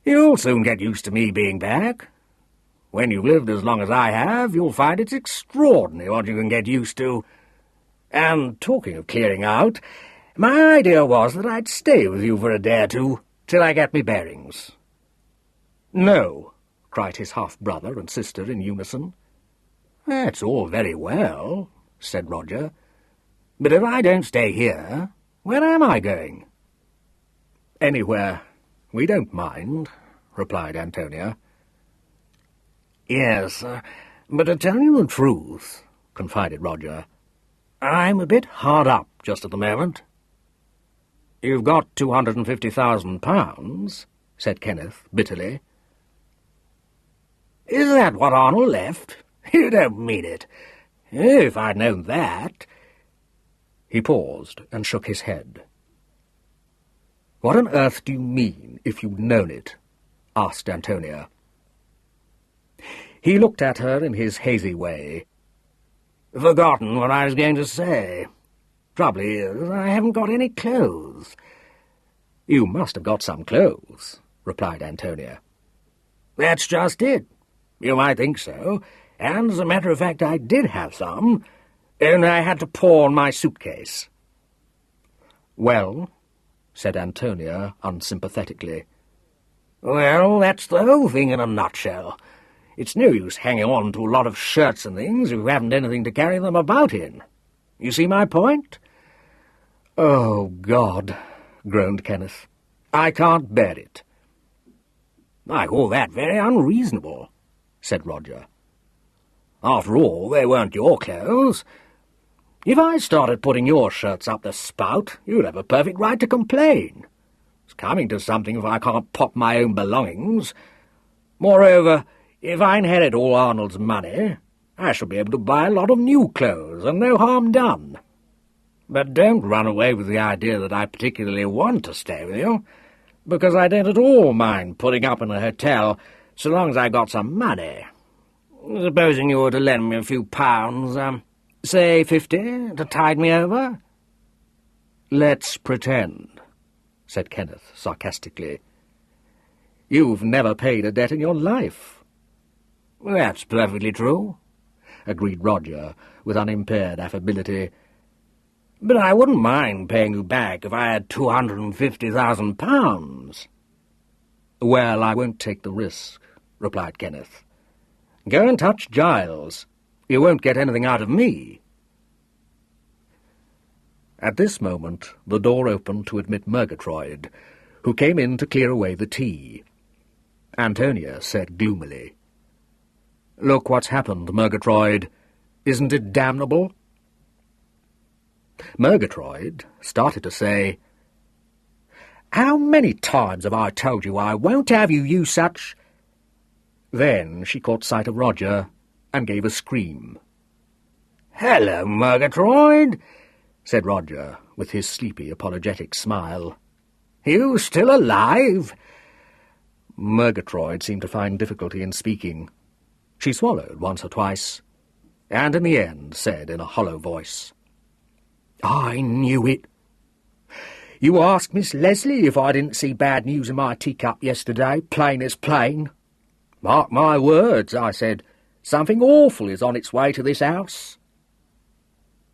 You'll soon get used to me being back. When you've lived as long as I have, you'll find it's extraordinary what you can get used to. And talking of clearing out, my idea was that I'd stay with you for a day or two, till I get me bearings. No, cried his half-brother and sister in unison. That's all very well, said Roger. But if I don't stay here, where am I going? Anywhere. We don't mind, replied Antonia. Yes, but to tell you the truth, confided Roger, I'm a bit hard up just at the moment. You've got £250,000, said Kenneth bitterly. Is that what Arnold left? You don't mean it. If I'd known that... He paused and shook his head. What on earth do you mean, if you'd known it? Asked Antonia. He looked at her in his hazy way. Forgotten what I was going to say. Trouble is, I haven't got any clothes. You must have got some clothes, replied Antonia. That's just it. You might think so, and as a matter of fact I did have some, only I had to pawn my suitcase. Well, said Antonia unsympathetically. Well, that's the whole thing in a nutshell. It's no use hanging on to a lot of shirts and things if you haven't anything to carry them about in. You see my point? Oh, God, groaned Kenneth. I can't bear it. I call that very unreasonable, said Roger. After all, they weren't your clothes. If I started putting your shirts up the spout, you'd have a perfect right to complain. It's coming to something if I can't pop my own belongings. Moreover, if I inherit all Arnold's money, I shall be able to buy a lot of new clothes, and no harm done. But don't run away with the idea that I particularly want to stay with you, because I don't at all mind putting up in a hotel so long as I got some money. Supposing you were to lend me a few pounds, say 50, to tide me over? Let's pretend, said Kenneth sarcastically. You've never paid a debt in your life. That's perfectly true, agreed Roger with unimpaired affability. But I wouldn't mind paying you back if I had £250,000. Well, I won't take the risk, replied Kenneth. Go and touch Giles. You won't get anything out of me. At this moment the door opened to admit Murgatroyd, who came in to clear away the tea. Antonia said gloomily, "Look what's happened, Murgatroyd. Isn't it damnable?" Murgatroyd started to say, "How many times have I told you I won't have you use such—" Then she caught sight of Roger and gave a scream. "Hello, Murgatroyd," said Roger, with his sleepy, apologetic smile. "You still alive?" Murgatroyd seemed to find difficulty in speaking. She swallowed once or twice, and in the end said in a hollow voice, "I knew it. You asked Miss Leslie if I didn't see bad news in my teacup yesterday, plain as plain. Mark my words, I said, something awful is on its way to this house."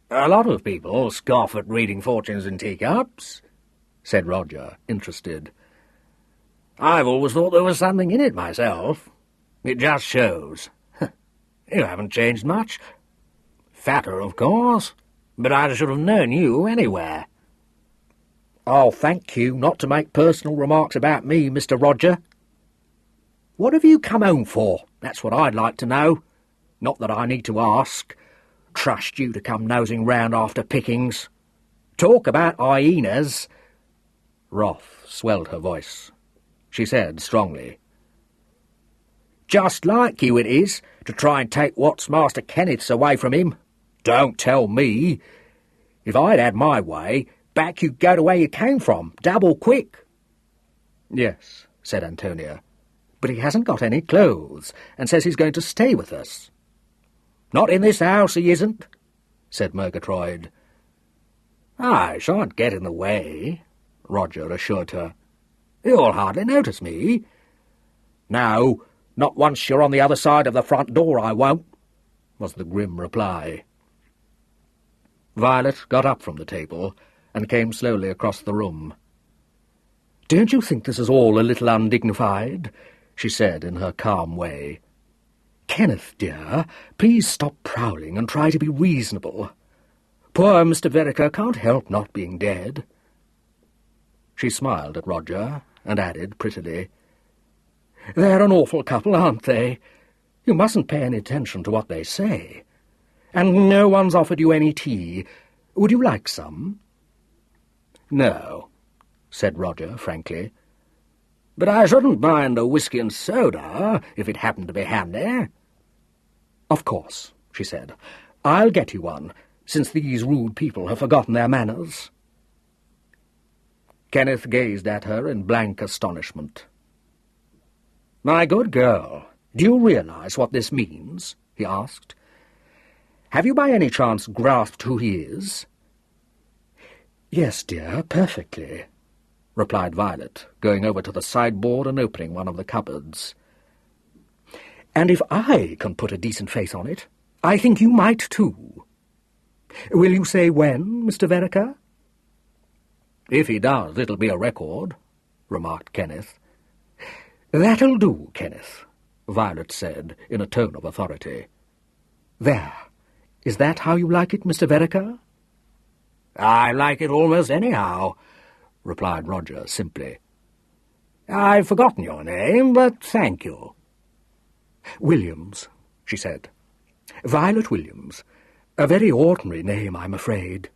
"A lot of people scoff at reading fortunes in teacups," said Roger, interested. "I've always thought there was something in it myself. It just shows. You haven't changed much. Fatter, of course, but I should have known you anywhere." "I'll thank you not to make personal remarks about me, Mr. Roger. What have you come home for? That's what I'd like to know. Not that I need to ask. Trust you to come nosing round after pickings. Talk about hyenas." Wrath swelled her voice. She said strongly, "Just like you it is, to try and take what's Master Kenneth's away from him. Don't tell me. If I'd had my way, back you'd go to where you came from, double quick." "Yes," said Antonia, but he hasn't got any clothes, and says he's going to stay with us." "Not in this house, he isn't," said Murgatroyd. "I shan't get in the way," Roger assured her. "You'll hardly notice me." "No, not once you're on the other side of the front door, I won't," was the grim reply. Violet got up from the table and came slowly across the room. "Don't you think this is all a little undignified?" she said in her calm way. "Kenneth, dear, please stop prowling and try to be reasonable. Poor Mr. Vereker can't help not being dead." She smiled at Roger and added prettily, "They're an awful couple, aren't they? You mustn't pay any attention to what they say. And no one's offered you any tea. Would you like some?" "No," said Roger frankly. "But I shouldn't mind a whisky and soda, if it happened to be handy." "Of course," she said. "I'll get you one, since these rude people have forgotten their manners." Kenneth gazed at her in blank astonishment. "My good girl, do you realize what this means?" he asked. "Have you by any chance grasped who he is?" "Yes, dear, perfectly," replied Violet, going over to the sideboard and opening one of the cupboards. "And if I can put a decent face on it, I think you might too. Will you say when, Mr. Vereker?" "If he does, it'll be a record," remarked Kenneth. "That'll do, Kenneth," Violet said in a tone of authority. "There. Is that how you like it, Mr. Vereker?" "I like it almost anyhow," replied Roger simply. "I've forgotten your name, but thank you." "Williams," she said. "Violet Williams. A very ordinary name, I'm afraid."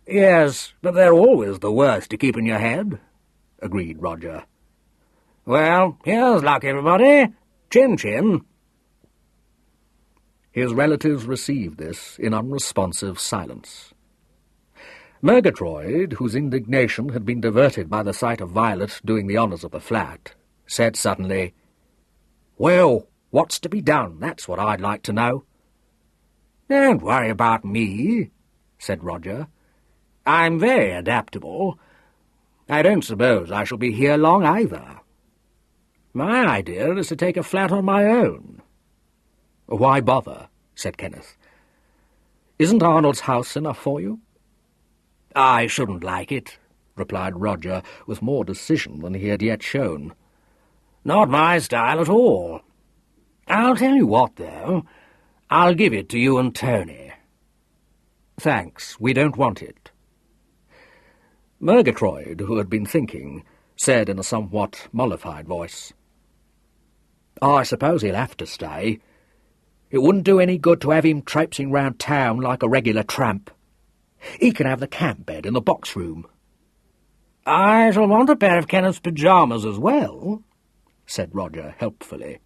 "Yes, but they're always the worst to keep in your head," agreed Roger. "Well, here's luck, everybody. Chin-chin." His relatives received this in unresponsive silence. Murgatroyd, whose indignation had been diverted by the sight of Violet doing the honours of the flat, said suddenly, "Well, what's to be done? That's what I'd like to know." "Don't worry about me," said Roger. "I'm very adaptable. I don't suppose I shall be here long either. My idea is to take a flat on my own." "Why bother?" said Kenneth. "Isn't Arnold's house enough for you?" "I shouldn't like it," replied Roger with more decision than he had yet shown. "Not my style at all. I'll tell you what, though. I'll give it to you and Tony." "Thanks, we don't want it." Murgatroyd, who had been thinking, said in a somewhat mollified voice, "I suppose he'll have to stay. It wouldn't do any good to have him traipsing round town like a regular tramp. He can have the camp bed in the box room." "I shall want a pair of Kenneth's pyjamas as well," said Roger helpfully.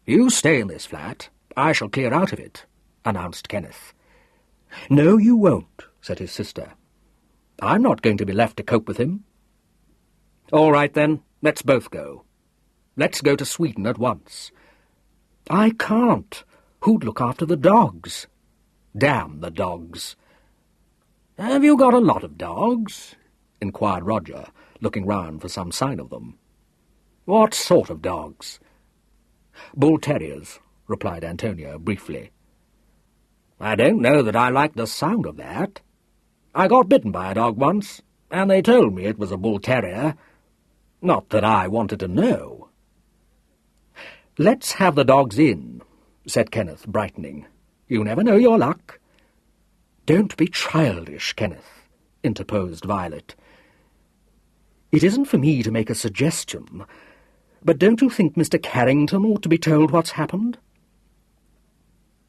"You stay in this flat. I shall clear out of it," announced Kenneth. "No, you won't," said his sister. "I'm not going to be left to cope with him." "All right, then. Let's both go. Let's go to Sweden at once." "I can't. Who'd look after the dogs?" "Damn the dogs." "Have you got a lot of dogs?" inquired Roger, looking round for some sign of them. "What sort of dogs?" "Bull-terriers," replied Antonia briefly. "I don't know that I like the sound of that. I got bitten by a dog once, and they told me it was a bull-terrier. Not that I wanted to know." "Let's have the dogs in," said Kenneth, brightening. "You never know your luck." "Don't be childish, Kenneth," interposed Violet. "It isn't for me to make a suggestion, but don't you think Mr. Carrington ought to be told what's happened?"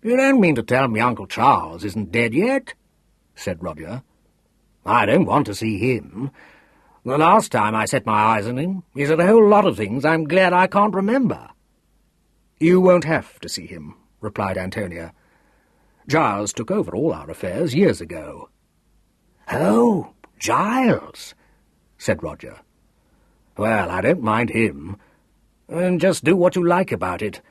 "You don't mean to tell me Uncle Charles isn't dead yet?" said Roger. "I don't want to see him. The last time I set my eyes on him, he said a whole lot of things I'm glad I can't remember." "You won't have to see him," replied Antonia. "Giles took over all our affairs years ago." "Oh, Giles," said Roger. "Well, I don't mind him. And just do what you like about it.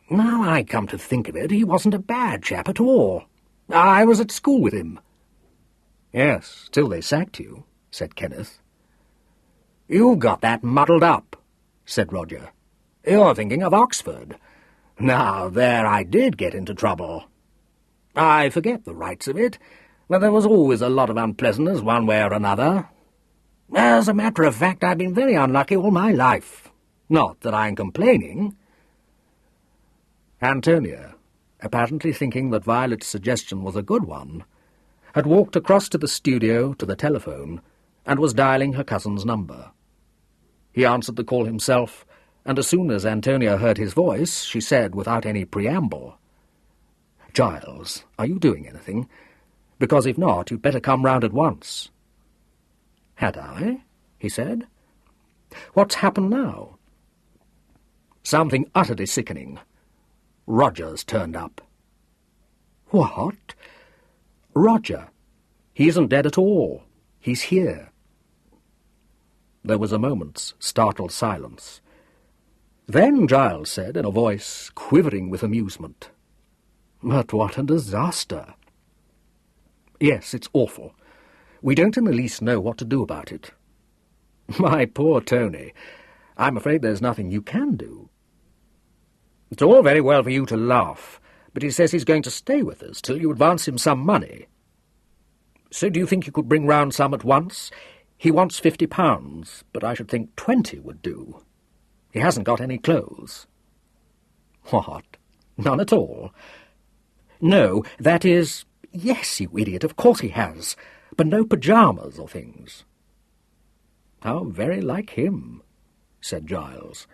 Now I come to think of it, he wasn't a bad chap at all. I was at school with him. Yes, till they sacked you, said Kenneth. You've got that muddled up, said Roger. You're thinking of Oxford. Now, there I did get into trouble. I forget the rights of it, but there was always a lot of unpleasantness one way or another. As a matter of fact, I've been very unlucky all my life. Not that I'm complaining. Antonia, apparently thinking that Violet's suggestion was a good one, had walked across to the studio to the telephone and was dialing her cousin's number. He answered the call himself, and as soon as Antonia heard his voice, she said without any preamble, "Giles, are you doing anything? Because if not, you'd better come round at once." "Had I?" he said. "What's happened now?" "Something utterly sickening. Roger's turned up." "What?" "Roger. He isn't dead at all. He's here." There was a moment's startled silence. Then Giles said in a voice quivering with amusement, "But what a disaster!" "Yes, it's awful. We don't in the least know what to do about it." "My poor Tony, I'm afraid there's nothing you can do." "It's all very well for you to laugh, but he says he's going to stay with us till you advance him some money." "So do you think you could bring round some at once? He wants £50, but I should think 20 would do. He hasn't got any clothes." "What? None at all?" "No, that is... Yes, you idiot, of course he has, but no pyjamas or things." "How very like him," said Giles.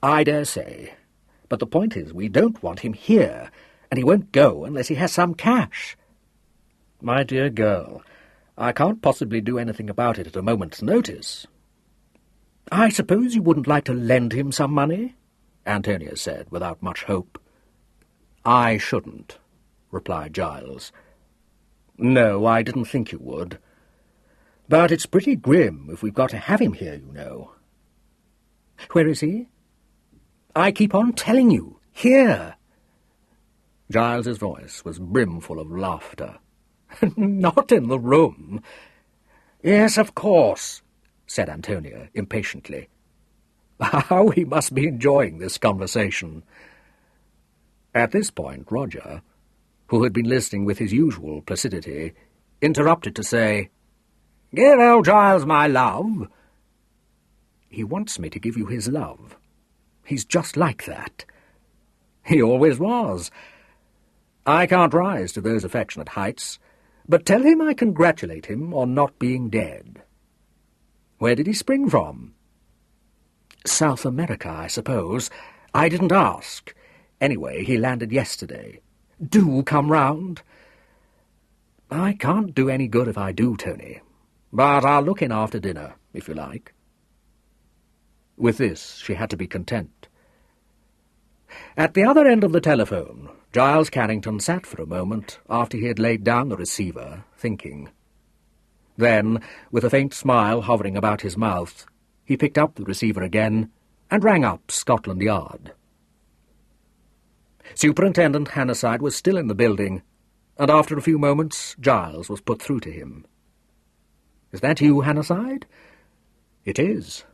"I dare say. But the point is, we don't want him here, and he won't go unless he has some cash." "My dear girl, I can't possibly do anything about it at a moment's notice." "I suppose you wouldn't like to lend him some money?" Antonia said, without much hope. "I shouldn't," replied Giles. "No, I didn't think you would. But it's pretty grim if we've got to have him here, you know." "Where is he?" "I keep on telling you. Here." Giles's voice was brimful of laughter. "Not in the room." "Yes, of course," said Antonia impatiently. "How he must be enjoying this conversation." At this point Roger, who had been listening with his usual placidity, interrupted to say, "Give old Giles my love." "He wants me to give you his love. He's just like that." "He always was. I can't rise to those affectionate heights, but tell him I congratulate him on not being dead." "Where did he spring from?" "South America, I suppose. I didn't ask. Anyway, he landed yesterday. Do come round." "I can't do any good if I do, Tony. But I'll look in after dinner, if you like." With this she had to be content. At the other end of the telephone, Giles Carrington sat for a moment after he had laid down the receiver, thinking. Then, with a faint smile hovering about his mouth, he picked up the receiver again and rang up Scotland Yard. Superintendent Hannasyde was still in the building, and after a few moments Giles was put through to him. "Is that you, Hannasyde?" "It is,"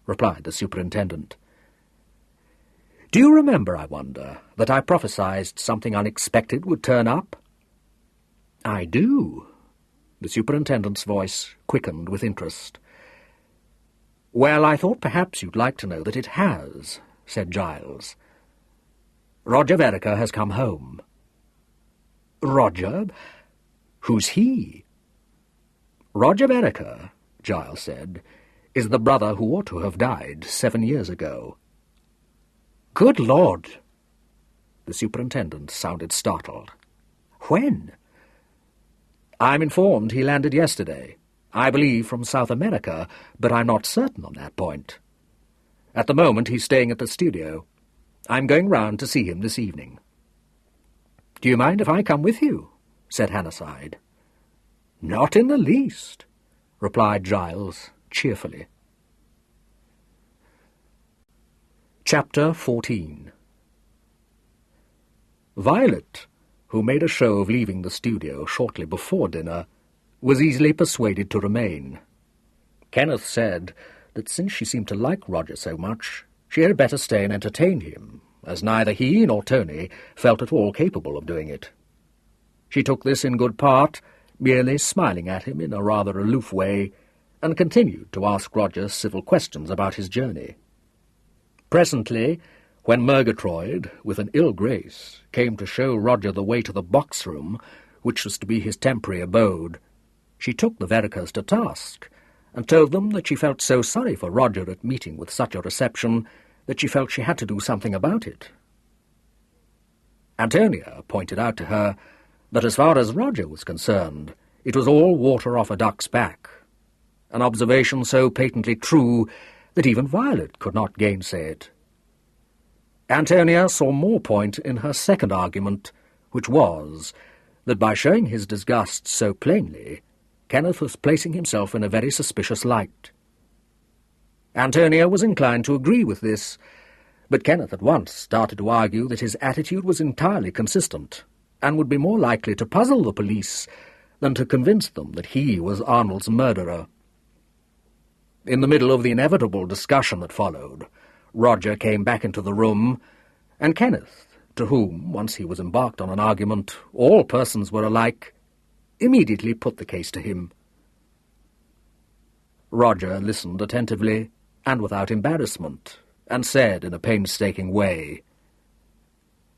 replied the superintendent. "Do you remember, I wonder, that I prophesied something unexpected would turn up?" "I do." The superintendent's voice quickened with interest. "Well, I thought perhaps you'd like to know that it has," said Giles. "Roger Vereker has come home." "Roger? Who's he?" "Roger Vereker," Giles said, "is the brother who ought to have died 7 years ago." "Good Lord!" The superintendent sounded startled. "When?" "I'm informed he landed yesterday. I believe from South America, but I'm not certain on that point. At the moment he's staying at the studio. I'm going round to see him this evening." "Do you mind if I come with you?" said Hannasyde. "Not in the least," replied Giles cheerfully. Chapter 14. Violet, who made a show of leaving the studio shortly before dinner, was easily persuaded to remain. Kenneth said that since she seemed to like Roger so much, she had better stay and entertain him, as neither he nor Tony felt at all capable of doing it. She took this in good part, merely smiling at him in a rather aloof way, and continued to ask Roger civil questions about his journey. Presently, when Murgatroyd, with an ill grace, came to show Roger the way to the box-room, which was to be his temporary abode, she took the Verrikers to task, and told them that she felt so sorry for Roger at meeting with such a reception that she felt she had to do something about it. Antonia pointed out to her that as far as Roger was concerned, it was all water off a duck's back, an observation so patently true that even Violet could not gainsay it. Antonia saw more point in her second argument, which was that by showing his disgust so plainly, Kenneth was placing himself in a very suspicious light. Antonia was inclined to agree with this, but Kenneth at once started to argue that his attitude was entirely consistent, and would be more likely to puzzle the police than to convince them that he was Arnold's murderer. In the middle of the inevitable discussion that followed, Roger came back into the room, and Kenneth, to whom, once he was embarked on an argument, all persons were alike, immediately put the case to him. Roger listened attentively and without embarrassment, and said in a painstaking way,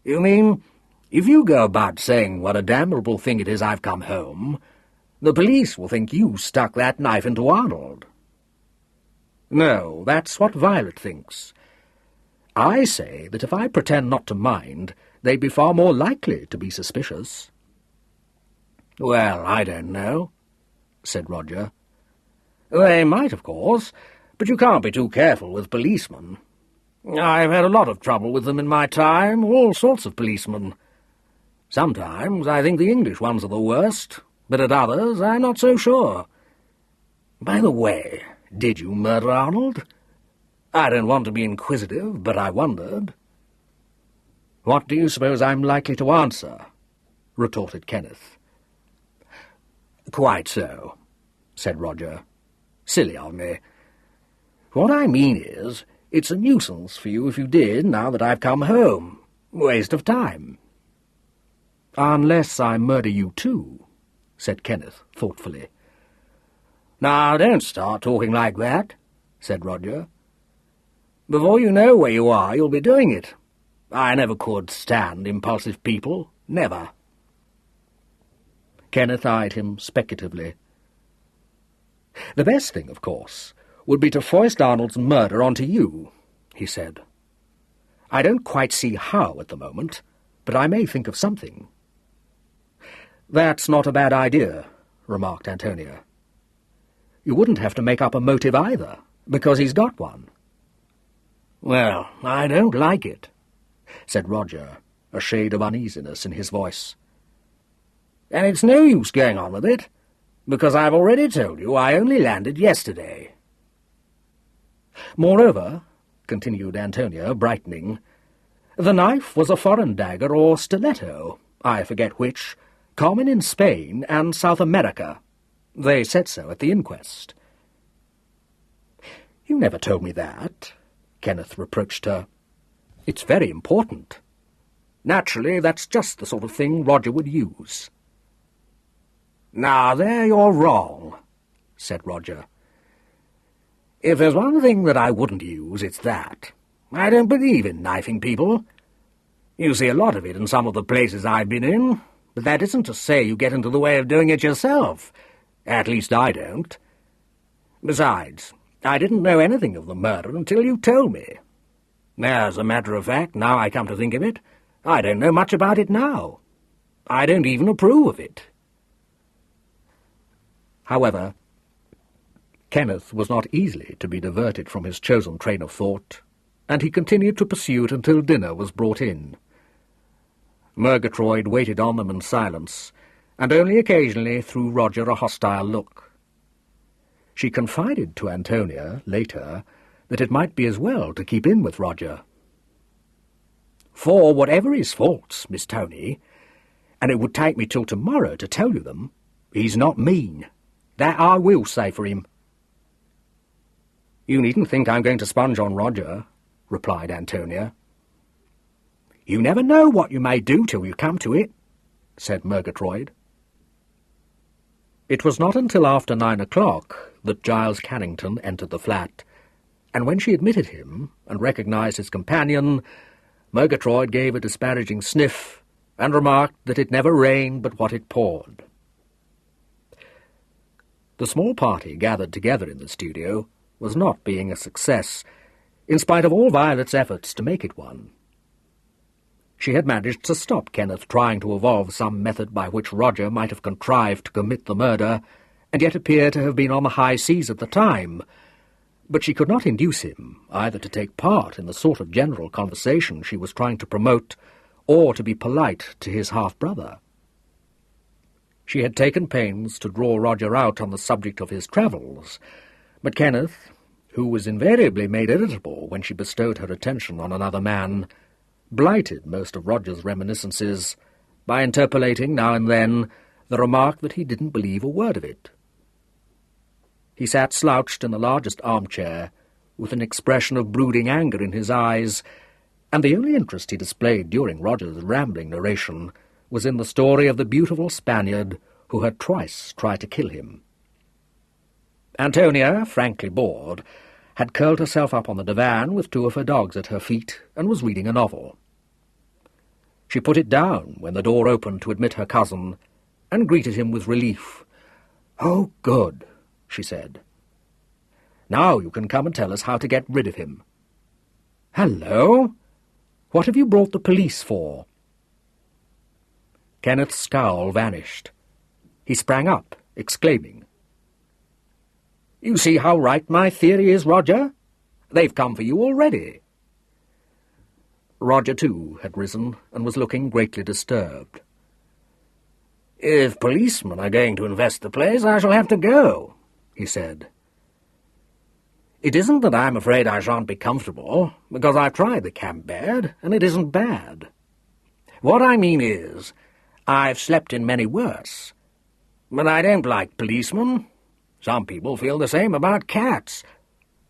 "You mean, if you go about saying what a damnable thing it is I've come home, the police will think you stuck that knife into Arnold?" "No, that's what Violet thinks. I say that if I pretend not to mind, they'd be far more likely to be suspicious." "Well, I don't know," said Roger. "They might, of course, but you can't be too careful with policemen. I've had a lot of trouble with them in my time, all sorts of policemen. Sometimes I think the English ones are the worst, but at others I'm not so sure. By the way, did you murder Arnold? I don't want to be inquisitive, but I wondered." "What do you suppose I'm likely to answer?" retorted Kenneth. "Quite so," said Roger. "Silly of me. What I mean is, it's a nuisance for you if you did, now that I've come home. Waste of time." "Unless I murder you too," said Kenneth thoughtfully. "Now, don't start talking like that," said Roger. "Before you know where you are, you'll be doing it. I never could stand impulsive people, never." Kenneth eyed him speculatively. "The best thing, of course, would be to foist Arnold's murder onto you," he said. "I don't quite see how at the moment, but I may think of something." "That's not a bad idea," remarked Antonia. "You wouldn't have to make up a motive either, because he's got one." "Well, I don't like it," said Roger, a shade of uneasiness in his voice. "And it's no use going on with it, because I've already told you I only landed yesterday." "Moreover," continued Antonia, brightening, "the knife was a foreign dagger or stiletto, I forget which, common in Spain and South America. They said so at the inquest." "You never told me that," Kenneth reproached her. "It's very important. Naturally, that's just the sort of thing Roger would use." "Now, there you're wrong," said Roger. "If there's one thing that I wouldn't use, it's that. I don't believe in knifing people. You see a lot of it in some of the places I've been in, but that isn't to say you get into the way of doing it yourself. At least I don't. Besides, I didn't know anything of the murder until you told me. As a matter of fact, now I come to think of it, I don't know much about it now. I don't even approve of it." However, Kenneth was not easily to be diverted from his chosen train of thought, and he continued to pursue it until dinner was brought in. Murgatroyd waited on them in silence, and only occasionally threw Roger a hostile look. She confided to Antonia, later, that it might be as well to keep in with Roger, For whatever his faults, Miss Tony, and it would take me till tomorrow to tell you them, he's not mean. That I will say for him." "You needn't think I'm going to sponge on Roger," replied Antonia. "You never know what you may do till you come to it," said Murgatroyd. It was not until after 9 o'clock that Giles Carrington entered the flat, and when she admitted him and recognised his companion, Murgatroyd gave a disparaging sniff and remarked that it never rained but what it poured. The small party gathered together in the studio was not being a success, in spite of all Violet's efforts to make it one. She had managed to stop Kenneth trying to evolve some method by which Roger might have contrived to commit the murder, and yet appear to have been on the high seas at the time, but she could not induce him either to take part in the sort of general conversation she was trying to promote, or to be polite to his half-brother. She had taken pains to draw Roger out on the subject of his travels, but Kenneth, who was invariably made irritable when she bestowed her attention on another man, blighted most of Roger's reminiscences by interpolating now and then the remark that he didn't believe a word of it. He sat slouched in the largest armchair, with an expression of brooding anger in his eyes, and the only interest he displayed during Roger's rambling narration was in the story of the beautiful Spaniard who had twice tried to kill him. Antonia, frankly bored, had curled herself up on the divan with 2 of her dogs at her feet and was reading a novel. She put it down when the door opened to admit her cousin, and greeted him with relief. "Oh, good," she said. "Now you can come and tell us how to get rid of him." "Hello! What have you brought the police for?" Kenneth's scowl vanished. He sprang up, exclaiming, "You see how right my theory is, Roger? They've come for you already." Roger, too, had risen and was looking greatly disturbed. "If policemen are going to invest the place, I shall have to go," he said. "It isn't that I'm afraid I shan't be comfortable, because I've tried the camp bed, and it isn't bad. What I mean is, I've slept in many worse. But I don't like policemen. Some people feel the same about cats.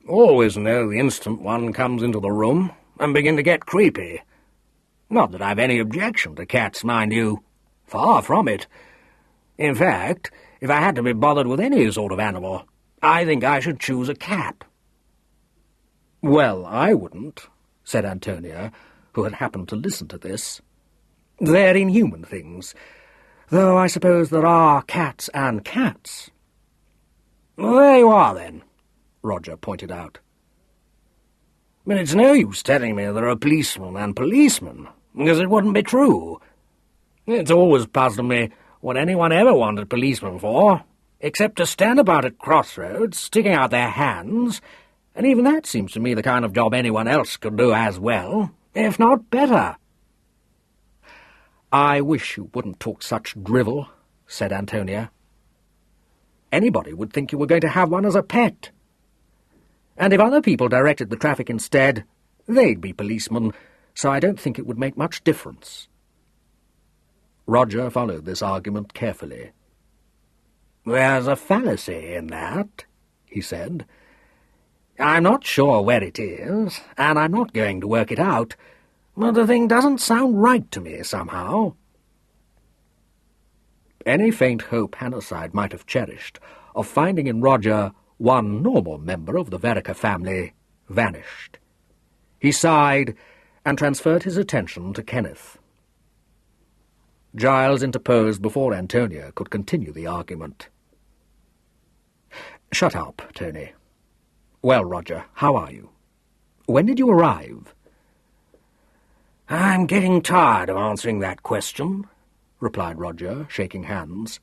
Always know the instant one comes into the room, and begin to get creepy. Not that I've any objection to cats, mind you. Far from it. In fact, if I had to be bothered with any sort of animal, I think I should choose a cat." "Well, I wouldn't," said Antonia, who had happened to listen to this. "They're inhuman things, though I suppose there are cats and cats." "Well, there you are, then," Roger pointed out. "But it's no use telling me there are policemen and policemen, because it wouldn't be true. It's always puzzled me what anyone ever wanted policemen for, except to stand about at crossroads, sticking out their hands, and even that seems to me the kind of job anyone else could do as well, if not better." "I wish you wouldn't talk such drivel," said Antonia. "Anybody would think you were going to have one as a pet. And if other people directed the traffic instead, they'd be policemen, so I don't think it would make much difference." Roger followed this argument carefully. "There's a fallacy in that," he said. "I'm not sure where it is, and I'm not going to work it out, but the thing doesn't sound right to me somehow." Any faint hope Hannasyde might have cherished of finding in Roger one normal member of the Vereker family vanished. He sighed and transferred his attention to Kenneth. Giles interposed before Antonia could continue the argument. "Shut up, Tony. Well, Roger, how are you? When did you arrive?" "I'm getting tired of answering that question," replied Roger, shaking hands.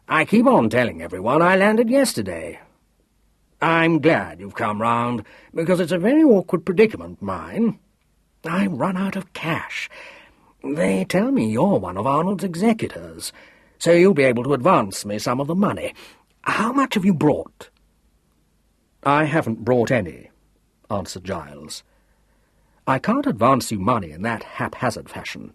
"I keep on telling everyone I landed yesterday. I'm glad you've come round, because it's a very awkward predicament, mine. I run out of cash. They tell me you're one of Arnold's executors, so you'll be able to advance me some of the money. How much have you brought?" "I haven't brought any," answered Giles. I can't advance you money in that haphazard fashion."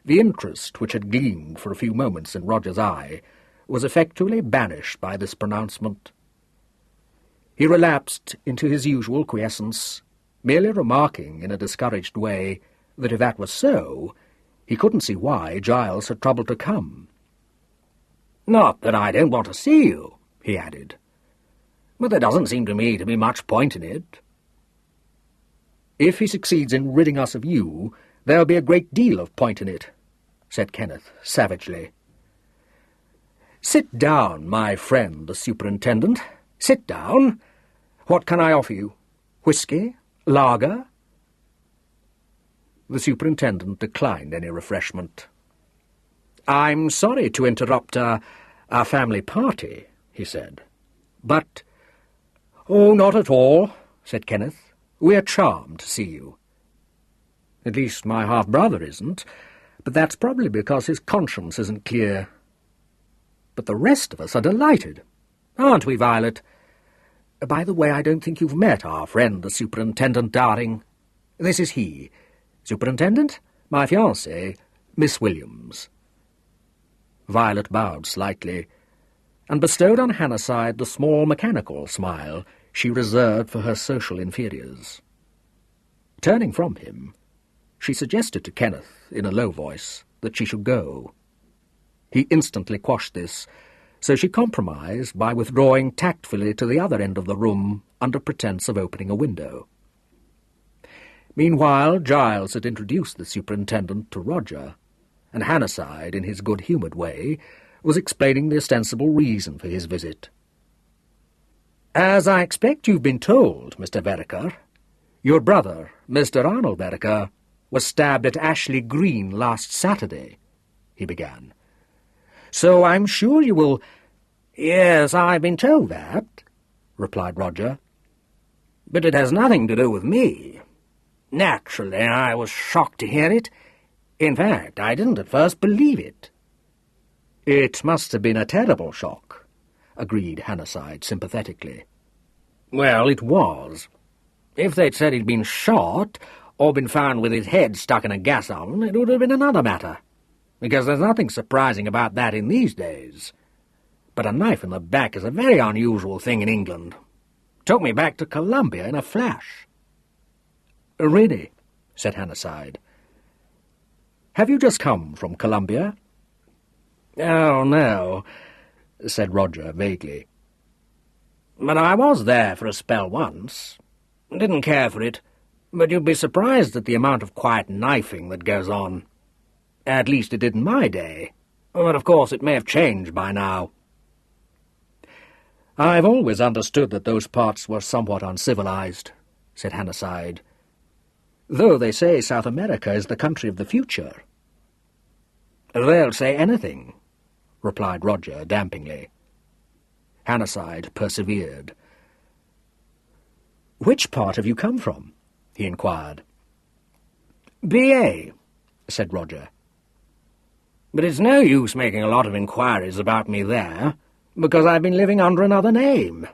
The interest which had gleamed for a few moments in Roger's eye was effectually banished by this pronouncement. He relapsed into his usual quiescence, merely remarking in a discouraged way that if that was so, he couldn't see why Giles had troubled to come. "Not that I don't want to see you," he added, "but there doesn't seem to me to be much point in it." "If he succeeds in ridding us of you, there'll be a great deal of point in it," said Kenneth savagely. "Sit down, my friend the superintendent. Sit down. What can I offer you? Whisky? Lager?" The superintendent declined any refreshment. "I'm sorry to interrupt our family party," he said, "but—" "Oh, not at all," said Kenneth. "We're charmed to see you. At least my half-brother isn't, but that's probably because his conscience isn't clear. But the rest of us are delighted. Aren't we, Violet? By the way, I don't think you've met our friend the superintendent, darling. This is he. Superintendent, my fiancée, Miss Williams." Violet bowed slightly, and bestowed on Hannasyde the small mechanical smile she reserved for her social inferiors. Turning from him, she suggested to Kenneth, in a low voice, that she should go. He instantly quashed this, so she compromised by withdrawing tactfully to the other end of the room under pretence of opening a window. Meanwhile, Giles had introduced the superintendent to Roger, and Hannasyde, in his good-humoured way, was explaining the ostensible reason for his visit. "As I expect you've been told, Mr. Vereker, your brother, Mr. Arnold Vereker, was stabbed at Ashley Green last Saturday," he began. "So I'm sure you will—" "Yes, I've been told that," replied Roger. "But it has nothing to do with me. Naturally, I was shocked to hear it. In fact, I didn't at first believe it." "It must have been a terrible shock," agreed Hannasyde sympathetically. "Well, it was. If they'd said he'd been shot, or been found with his head stuck in a gas oven, it would have been another matter, because there's nothing surprising about that in these days. But a knife in the back is a very unusual thing in England. Took me back to Columbia in a flash." "Really?" said Hannasyde. "Have you just come from Columbia?" "Oh, no," said Roger vaguely. "But I was there for a spell once. Didn't care for it, but you'd be surprised at the amount of quiet knifing that goes on. At least it did in my day, but of course it may have changed by now." "I've always understood that those parts were somewhat uncivilized," said Hannasyde, "though they say South America is the country of the future." "They'll say anything," replied Roger dampingly. Hannasyde persevered. "Which part have you come from?" he inquired. "B.A.," said Roger. "But it's no use making a lot of inquiries about me there, because I've been living under another name.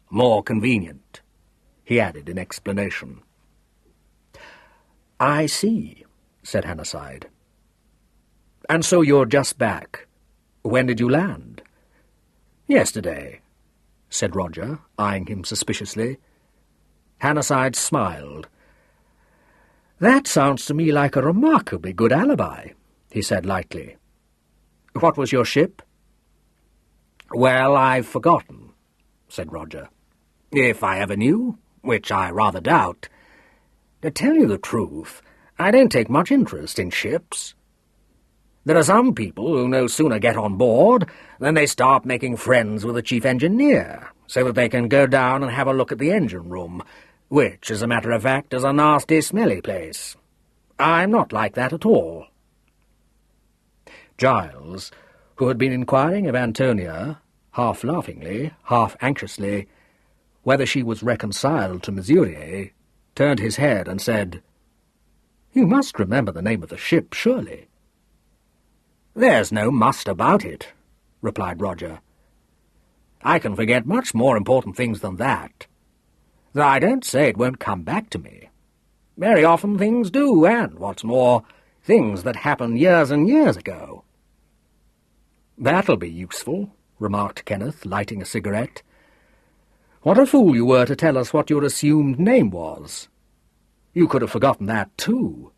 More convenient," he added in explanation. "I see," said Hannasyde. "And so you're just back. When did you land?" "Yesterday," said Roger, eyeing him suspiciously. Hannasyde smiled. "That sounds to me like a remarkably good alibi," he said lightly. "What was your ship?" "Well, I've forgotten," said Roger. "If I ever knew, which I rather doubt. To tell you the truth, I don't take much interest in ships. There are some people who no sooner get on board than they start making friends with the chief engineer, so that they can go down and have a look at the engine room, which, as a matter of fact, is a nasty, smelly place. I'm not like that at all." Giles, who had been inquiring of Antonia, half laughingly, half anxiously, whether she was reconciled to Murier, turned his head and said, "You must remember the name of the ship, surely." "There's no must about it," replied Roger. "I can forget much more important things than that. Though I don't say it won't come back to me. Very often things do, and, what's more, things that happened years and years ago." "That'll be useful," remarked Kenneth, lighting a cigarette. "What a fool you were to tell us what your assumed name was. You could have forgotten that, too."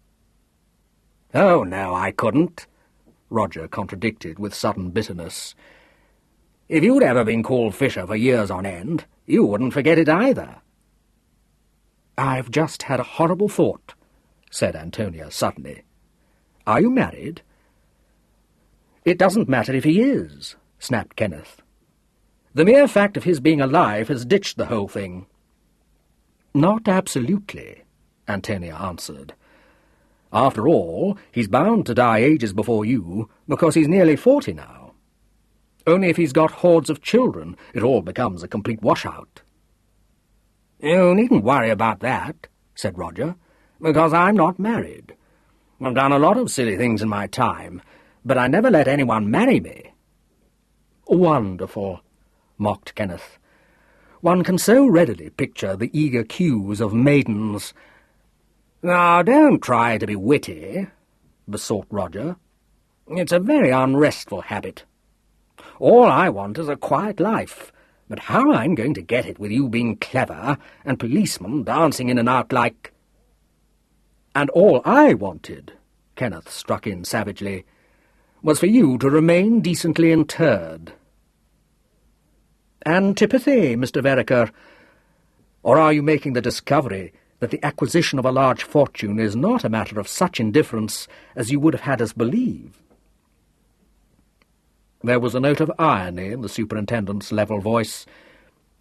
"Oh, no, I couldn't," Roger contradicted with sudden bitterness. "If you'd ever been called Fisher for years on end, you wouldn't forget it either." "I've just had a horrible thought," said Antonia suddenly. "Are you married?" "It doesn't matter if he is," snapped Kenneth. "The mere fact of his being alive has ditched the whole thing." "Not absolutely," Antonia answered. "After all, he's bound to die ages before you, because he's nearly 40 now. Only if he's got hordes of children, it all becomes a complete washout." "You needn't worry about that," said Roger, "because I'm not married. I've done a lot of silly things in my time, but I never let anyone marry me." "Wonderful," mocked Kenneth. "One can so readily picture the eager cues of maidens." "Now, don't try to be witty," besought Roger. "It's a very unrestful habit. All I want is a quiet life, but how I'm going to get it with you being clever and policemen dancing in and out like—" "And all I wanted," Kenneth struck in savagely, "was for you to remain decently interred." "Antipathy, Mr. Vereker? Or are you making the discovery that the acquisition of a large fortune is not a matter of such indifference as you would have had us believe?" There was a note of irony in the superintendent's level voice,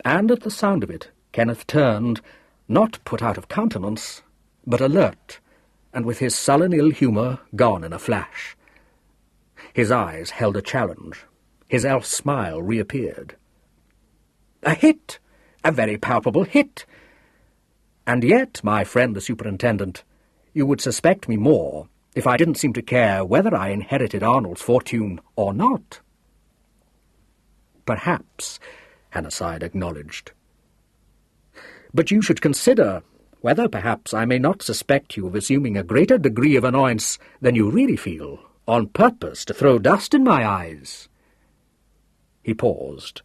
and at the sound of it Kenneth turned, not put out of countenance, but alert, and with his sullen ill-humour gone in a flash. His eyes held a challenge. His elf smile reappeared. "A hit! A very palpable hit! And yet, my friend the superintendent, you would suspect me more if I didn't seem to care whether I inherited Arnold's fortune or not." "Perhaps," Hannasyde acknowledged. "But you should consider whether perhaps I may not suspect you of assuming a greater degree of annoyance than you really feel, on purpose to throw dust in my eyes." He paused,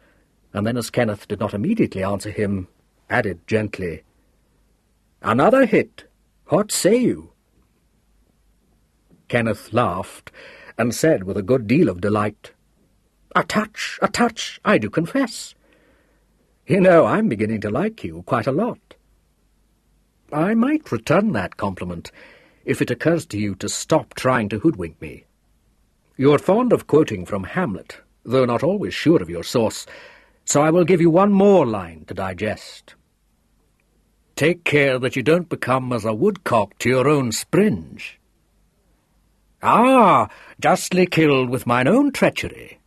and then, as Kenneth did not immediately answer him, added gently, "Another hit. What say you?" Kenneth laughed, and said with a good deal of delight, a touch, I do confess. You know, I'm beginning to like you quite a lot. I might return that compliment, if it occurs to you to stop trying to hoodwink me. You're fond of quoting from Hamlet, though not always sure of your source, so I will give you one more line to digest. Take care that you don't become as a woodcock to your own springe. Ah, justly killed with mine own treachery.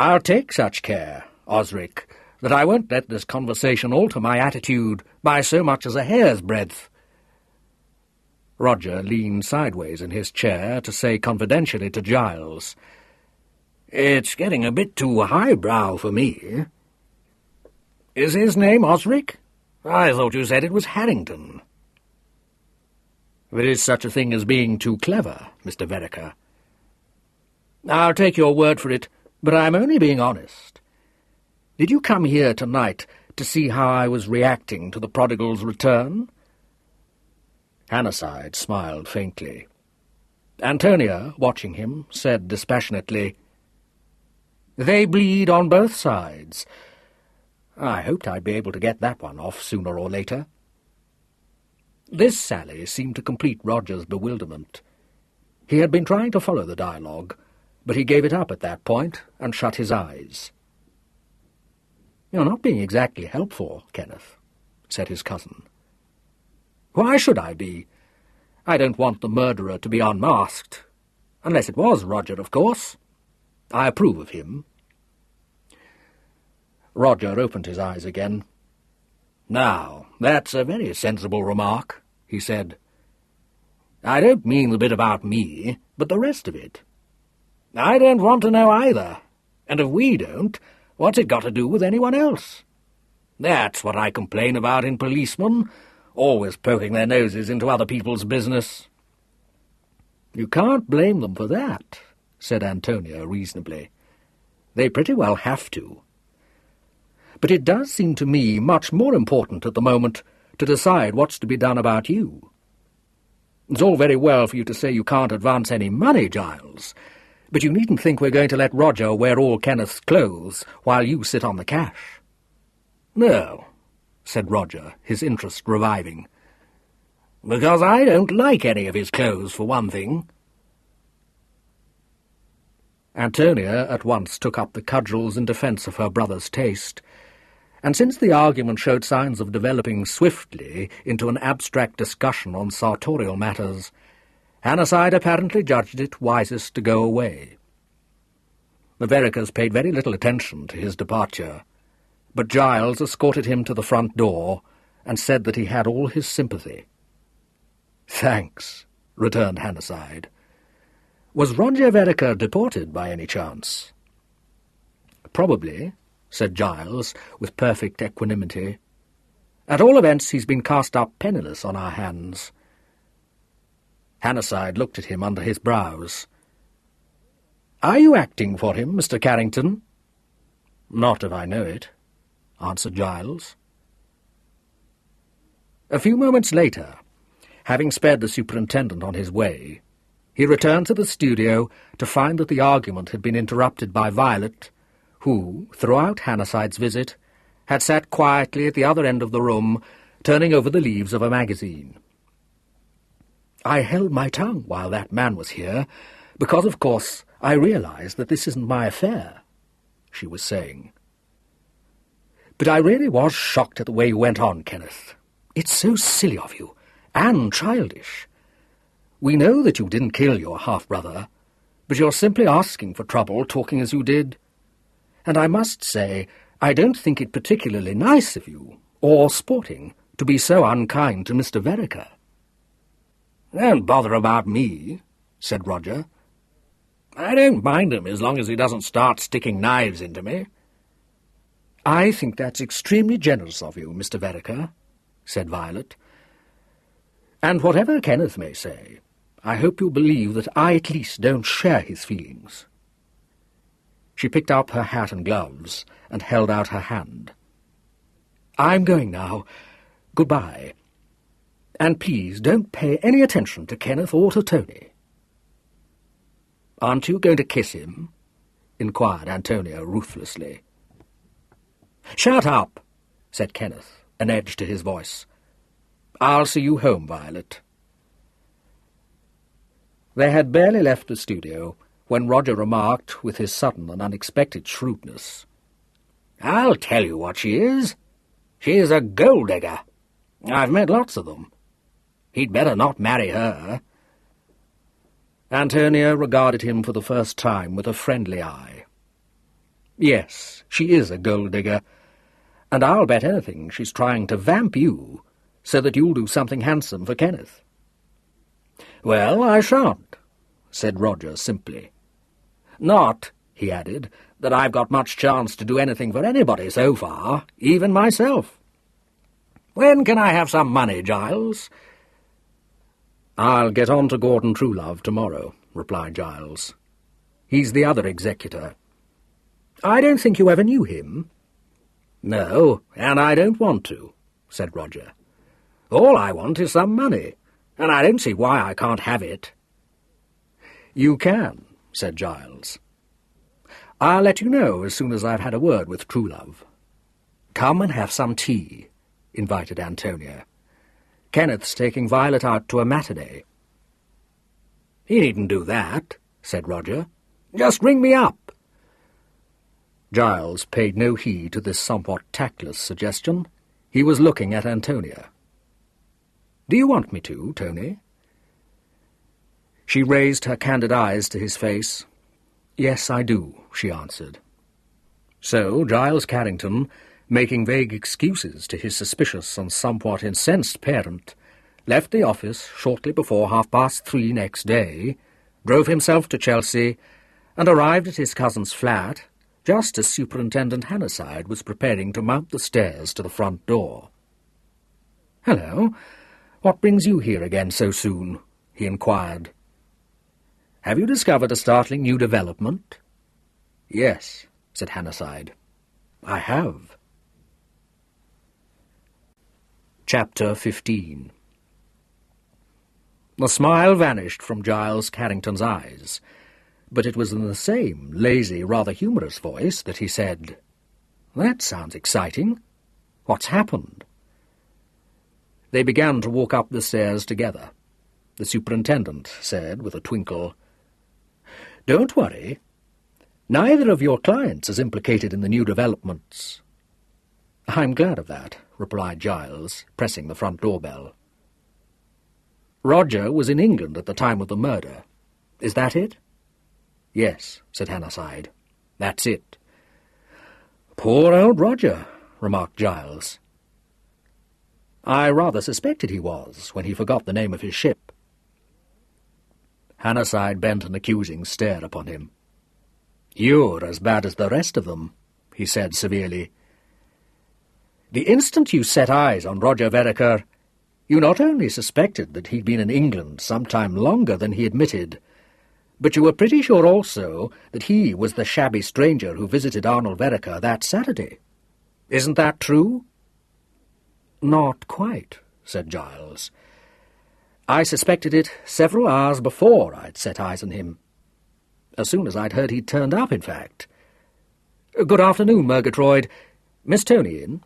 I'll take such care, Osric, that I won't let this conversation alter my attitude by so much as a hair's breadth. Roger leaned sideways in his chair to say confidentially to Giles, It's getting a bit too highbrow for me. Is his name Osric? I thought you said it was Harrington. There is such a thing as being too clever, Mr. Vereker. I'll take your word for it, but I'm only being honest. Did you come here tonight to see how I was reacting to the prodigal's return? Hannasyde smiled faintly. Antonia, watching him, said dispassionately, They bleed on both sides. I hoped I'd be able to get that one off sooner or later. This sally seemed to complete Roger's bewilderment. He had been trying to follow the dialogue, but he gave it up at that point and shut his eyes. You're not being exactly helpful, Kenneth, said his cousin. Why should I be? I don't want the murderer to be unmasked. Unless it was Roger, of course. I approve of him. Roger opened his eyes again. Now, that's a very sensible remark, he said. I don't mean the bit about me, but the rest of it. I don't want to know either, and if we don't, what's it got to do with anyone else? That's what I complain about in policemen, always poking their noses into other people's business." "You can't blame them for that," said Antonia reasonably. "They pretty well have to. But it does seem to me much more important at the moment to decide what's to be done about you. It's all very well for you to say you can't advance any money, Giles, but you needn't think we're going to let Roger wear all Kenneth's clothes while you sit on the cash." "No," said Roger, his interest reviving, "because I don't like any of his clothes, for one thing." Antonia at once took up the cudgels in defence of her brother's taste, and since the argument showed signs of developing swiftly into an abstract discussion on sartorial matters, Hannasyde apparently judged it wisest to go away. The Verekers paid very little attention to his departure, but Giles escorted him to the front door and said that he had all his sympathy. "Thanks," returned Hannasyde. "Was Roger Vereker deported by any chance?" "Probably," said Giles, with perfect equanimity. "At all events, he's been cast up penniless on our hands." Hannasyde looked at him under his brows. "Are you acting for him, Mr. Carrington?" "Not if I know it," answered Giles. A few moments later, having sped the superintendent on his way, he returned to the studio to find that the argument had been interrupted by Violet, who, throughout Hannasyde's visit, had sat quietly at the other end of the room, turning over the leaves of a magazine. "I held my tongue while that man was here, because, of course, I realized that this isn't my affair," she was saying. "But I really was shocked at the way you went on, Kenneth. It's so silly of you, and childish. We know that you didn't kill your half-brother, but you're simply asking for trouble talking as you did. And I must say, I don't think it particularly nice of you, or sporting, to be so unkind to Mr. Vereker." "Don't bother about me," said Roger. "I don't mind him as long as he doesn't start sticking knives into me." "I think that's extremely generous of you, Mr. Vereker," said Violet. "And whatever Kenneth may say, I hope you'll believe that I at least don't share his feelings." She picked up her hat and gloves and held out her hand. "I'm going now. Goodbye. And please don't pay any attention to Kenneth or to Tony." "Aren't you going to kiss him?" inquired Antonia ruthlessly. "Shut up," said Kenneth, an edge to his voice. "I'll see you home, Violet." They had barely left the studio when Roger remarked, with his sudden and unexpected shrewdness, "I'll tell you what she is. She's a gold-digger. I've met lots of them. He'd better not marry her." Antonia regarded him for the first time with a friendly eye. "Yes, she is a gold-digger, and I'll bet anything she's trying to vamp you so that you'll do something handsome for Kenneth." "Well, I shan't," said Roger simply. "Not," he added, "that I've got much chance to do anything for anybody so far, even myself. When can I have some money, Giles?" "I'll get on to Gordon Truelove tomorrow," replied Giles. "He's the other executor. I don't think you ever knew him." "No, and I don't want to," said Roger. "All I want is some money, and I don't see why I can't have it." "You can," said Giles. "I'll let you know as soon as I've had a word with Truelove." "Come and have some tea," invited Antonia. "Kenneth's taking Violet out to a matinee." "He needn't do that," said Roger. "Just ring me up." Giles paid no heed to this somewhat tactless suggestion. He was looking at Antonia. "Do you want me to, Tony?" She raised her candid eyes to his face. "Yes, I do," she answered. So Giles Carrington, making vague excuses to his suspicious and somewhat incensed parent, left the office shortly before 3:30 next day, drove himself to Chelsea, and arrived at his cousin's flat just as Superintendent Hannasyde was preparing to mount the stairs to the front door. "Hello, what brings you here again so soon?" he inquired. "Have you discovered a startling new development?" "Yes," said Hannasyde. "I have." Chapter 15. The smile vanished from Giles Carrington's eyes, but it was in the same lazy, rather humorous voice that he said, "That sounds exciting. What's happened?" They began to walk up the stairs together. The superintendent said with a twinkle, "Don't worry. Neither of your clients is implicated in the new developments." "I'm glad of that," replied Giles, pressing the front doorbell. "Roger was in England at the time of the murder. Is that it?" "Yes," said Hannasyde. "That's it." "Poor old Roger," remarked Giles. "I rather suspected he was, when he forgot the name of his ship." Hannasyde bent an accusing stare upon him. "You're as bad as the rest of them," he said severely. "The instant you set eyes on Roger Vereker, you not only suspected that he'd been in England some time longer than he admitted, but you were pretty sure also that he was the shabby stranger who visited Arnold Vereker that Saturday. Isn't that true?" "Not quite," said Giles. "I suspected it several hours before I'd set eyes on him. As soon as I'd heard he'd turned up, in fact. Good afternoon, Murgatroyd. Miss Tony in?"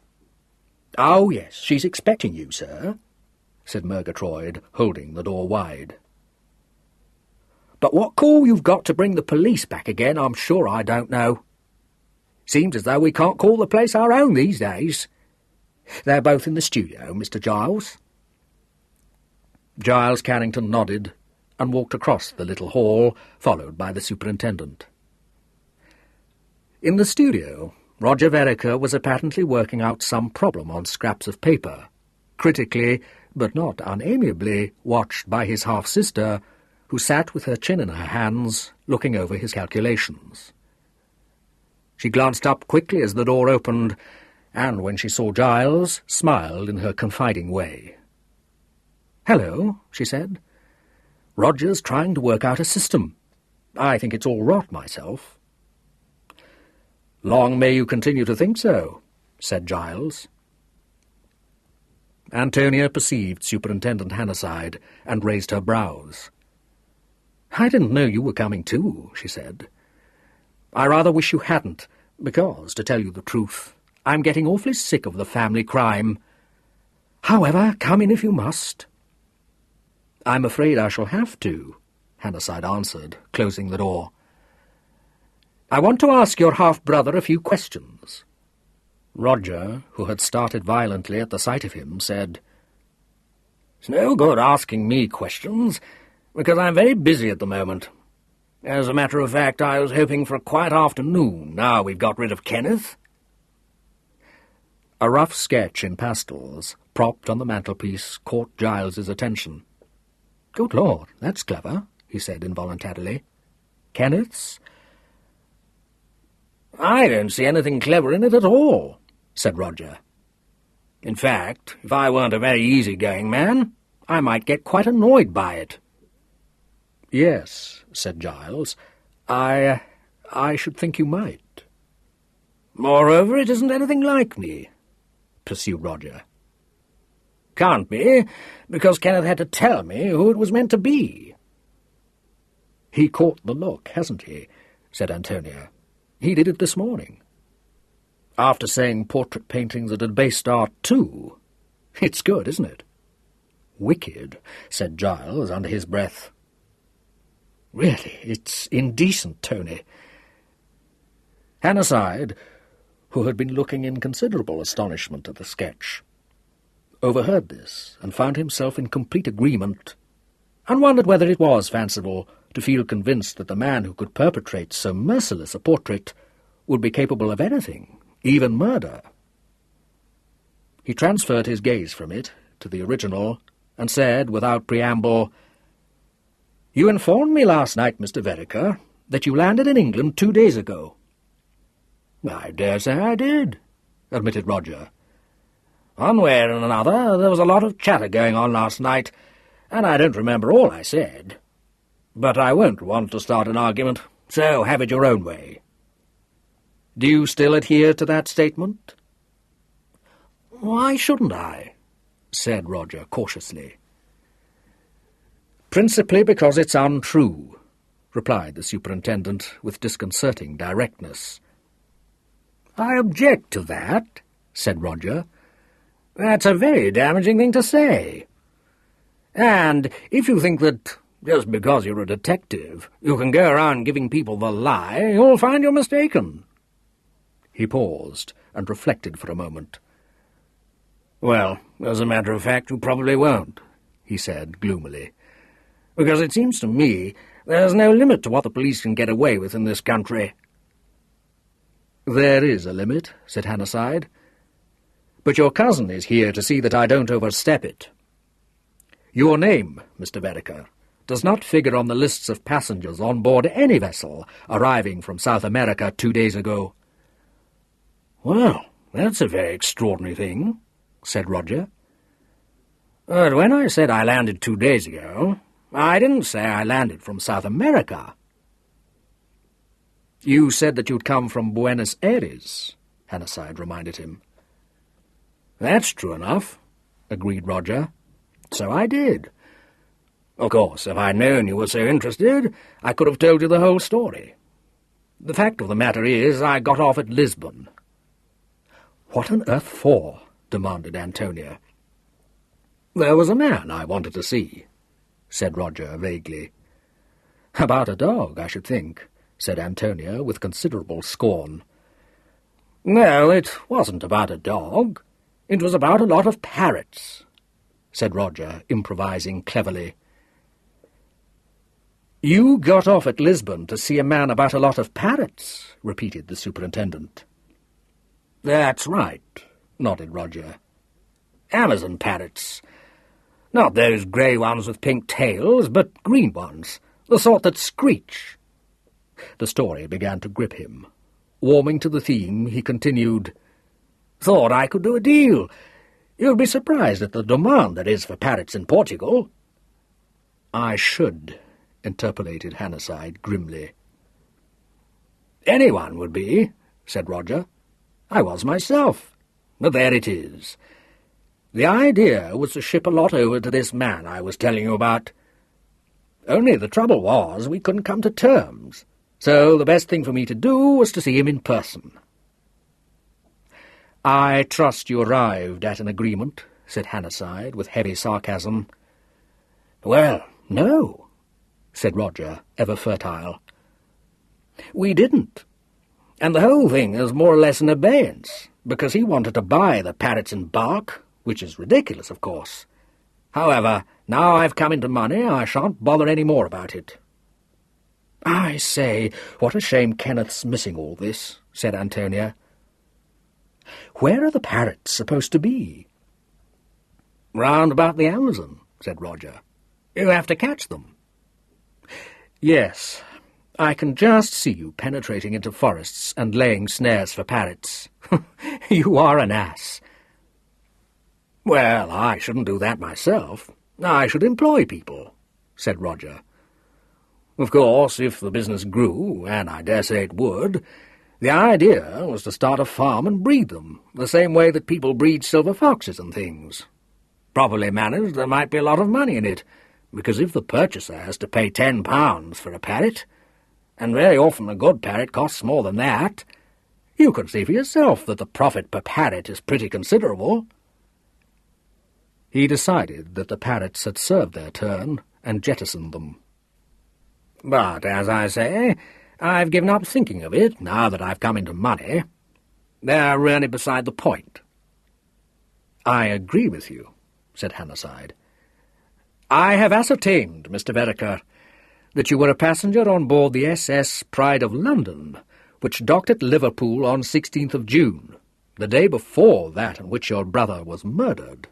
"Oh, yes, she's expecting you, sir," said Murgatroyd, holding the door wide. "But what call you've got to bring the police back again, I'm sure I don't know. Seems as though we can't call the place our own these days. They're both in the studio, Mr. Giles." Giles Carrington nodded and walked across the little hall, followed by the superintendent. In the studio, Roger Vereker was apparently working out some problem on scraps of paper, critically, but not unamiably, watched by his half-sister, who sat with her chin in her hands, looking over his calculations. She glanced up quickly as the door opened, and when she saw Giles, smiled in her confiding way. "Hello," she said. "Roger's trying to work out a system. I think it's all rot myself." "Long may you continue to think so," said Giles. Antonia perceived Superintendent Hannasyde and raised her brows. "I didn't know you were coming too," she said. "I rather wish you hadn't, because, to tell you the truth, I'm getting awfully sick of the family crime. However, come in if you must." "I'm afraid I shall have to," Hannasyde answered, closing the door. "I want to ask your half-brother a few questions." Roger, who had started violently at the sight of him, said, "It's no good asking me questions, because I'm very busy at the moment. As a matter of fact, I was hoping for a quiet afternoon, now we've got rid of Kenneth." A rough sketch in pastels, propped on the mantelpiece, caught Giles's attention. "Good Lord, that's clever," he said involuntarily. "Kenneth's?" "I don't see anything clever in it at all," said Roger. "In fact, if I weren't a very easy-going man, I might get quite annoyed by it." "Yes," said Giles, I should think you might." "Moreover, it isn't anything like me," pursued Roger. "Can't be, because Kenneth had to tell me who it was meant to be." "He caught the look, hasn't he?" said Antonia. "He did it this morning. After saying portrait painting's a debased art too. It's good, isn't it?" "Wicked," said Giles under his breath. "Really, it's indecent, Tony." Hannasyde, who had been looking in considerable astonishment at the sketch, overheard this and found himself in complete agreement, and wondered whether it was fanciful to feel convinced that the man who could perpetrate so merciless a portrait would be capable of anything, even murder. He transferred his gaze from it to the original and said, without preamble, "You informed me last night, Mr. Vereker, that you landed in England 2 days ago." "I dare say I did," admitted Roger. "One way or another, there was a lot of chatter going on last night, and I don't remember all I said. But I won't want to start an argument, so have it your own way." "Do you still adhere to that statement?" "Why shouldn't I?" said Roger cautiously. "Principally because it's untrue," replied the superintendent with disconcerting directness. "I object to that," said Roger. "That's a very damaging thing to say. And if you think that just because you're a detective you can go around giving people the lie, you'll find you're mistaken." He paused and reflected for a moment. "Well, as a matter of fact, you probably won't," he said gloomily, "because it seems to me there's no limit to what the police can get away with in this country." "There is a limit," said Hannasyde. "But your cousin is here to see that I don't overstep it. Your name, Mr. Vereker, does not figure on the lists of passengers on board any vessel arriving from South America 2 days ago." "Well, that's a very extraordinary thing," said Roger. "But when I said I landed 2 days ago, I didn't say I landed from South America." "You said that you'd come from Buenos Aires," Hannasyde reminded him. "That's true enough," agreed Roger. "So I did. Of course, if I'd known you were so interested, I could have told you the whole story. The fact of the matter is, I got off at Lisbon." "What on earth for?" demanded Antonia. "There was a man I wanted to see," said Roger vaguely. "About a dog, I should think," said Antonia with considerable scorn. "No, it wasn't about a dog. It was about a lot of parrots," said Roger, improvising cleverly. "You got off at Lisbon to see a man about a lot of parrots," repeated the superintendent. "That's right," nodded Roger. "Amazon parrots. Not those grey ones with pink tails, but green ones, the sort that screech." The story began to grip him. Warming to the theme, he continued, "Thought I could do a deal. You'd be surprised at the demand there is for parrots in Portugal." "I should," interpolated Hannasyde grimly. "Anyone would be," said Roger. "I was myself. But there it is. The idea was to ship a lot over to this man I was telling you about. Only the trouble was we couldn't come to terms, so the best thing for me to do was to see him in person." "I trust you arrived at an agreement," said Hannasyde with heavy sarcasm. "Well, no," said Roger, ever fertile. "We didn't. And the whole thing is more or less in abeyance, because he wanted to buy the parrots in bark, which is ridiculous, of course. However, now I've come into money, I shan't bother any more about it." "I say, what a shame Kenneth's missing all this," said Antonia. "Where are the parrots supposed to be?" "Round about the Amazon," said Roger. "You have to catch them." "Yes, I can just see you penetrating into forests and laying snares for parrots. You are an ass." "Well, I shouldn't do that myself. I should employ people," said Roger. "Of course, if the business grew, and I dare say it would, the idea was to start a farm and breed them, the same way that people breed silver foxes and things. Properly managed, there might be a lot of money in it, because if the purchaser has to pay £10 for a parrot, and very often a good parrot costs more than that, you can see for yourself that the profit per parrot is pretty considerable." He decided that the parrots had served their turn and jettisoned them. "But, as I say, I've given up thinking of it, now that I've come into money. They're really beside the point." "I agree with you," said Hannasyde. "I have ascertained, Mr. Vereker, that you were a passenger on board the SS Pride of London, which docked at Liverpool on 16th of June, the day before that on which your brother was murdered."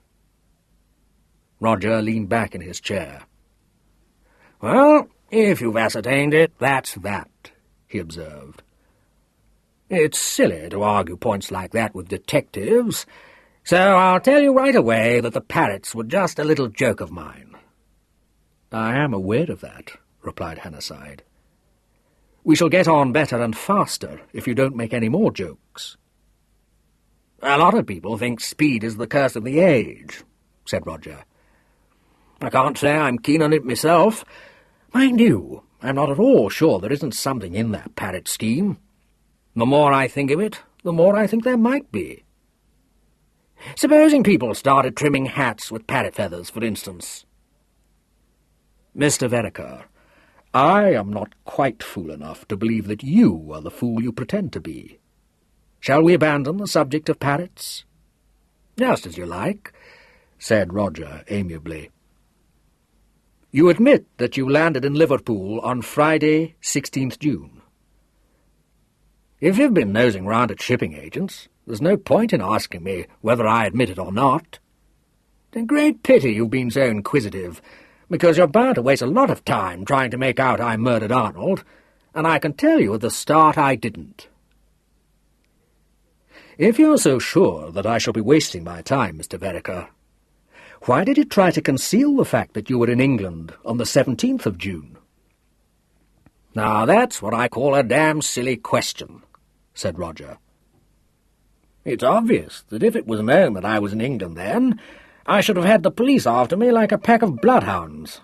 Roger leaned back in his chair. "Well, if you've ascertained it, that's that," he observed. It's silly to argue points like that with detectives, so I'll tell you right away that the parrots were just a little joke of mine." "I am aware of that," replied Hannasyde. "We shall get on better and faster if you don't make any more jokes." "A lot of people think speed is the curse of the age," said Roger. "I can't say I'm keen on it myself. Mind you, I'm not at all sure there isn't something in that parrot scheme. The more I think of it, the more I think there might be. Supposing people started trimming hats with parrot feathers, for instance." "Mr. Vereker, I am not quite fool enough to believe that you are the fool you pretend to be. Shall we abandon the subject of parrots?" "Just as you like," said Roger amiably. "You admit that you landed in Liverpool on Friday, 16th June. If you've been nosing round at shipping agents, there's no point in asking me whether I admit it or not. It's a great pity you've been so inquisitive, because you're bound to waste a lot of time trying to make out I murdered Arnold, and I can tell you at the start I didn't." "If you're so sure that I shall be wasting my time, Mr. Vereker, why did you try to conceal the fact that you were in England on the 17th of June? "Now that's what I call a damn silly question," said Roger. "It's obvious that if it was known that I was in England then, I should have had the police after me like a pack of bloodhounds.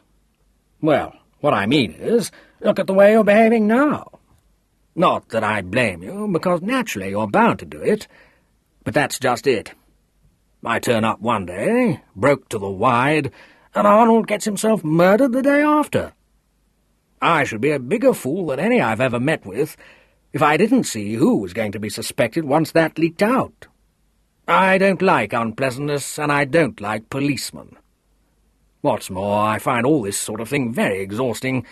Well, what I mean is, look at the way you're behaving now. Not that I blame you, because naturally you're bound to do it, but that's just it. I turn up one day, broke to the wide, and Arnold gets himself murdered the day after. I should be a bigger fool than any I've ever met with if I didn't see who was going to be suspected once that leaked out. I don't like unpleasantness, and I don't like policemen. What's more, I find all this sort of thing very exhausting,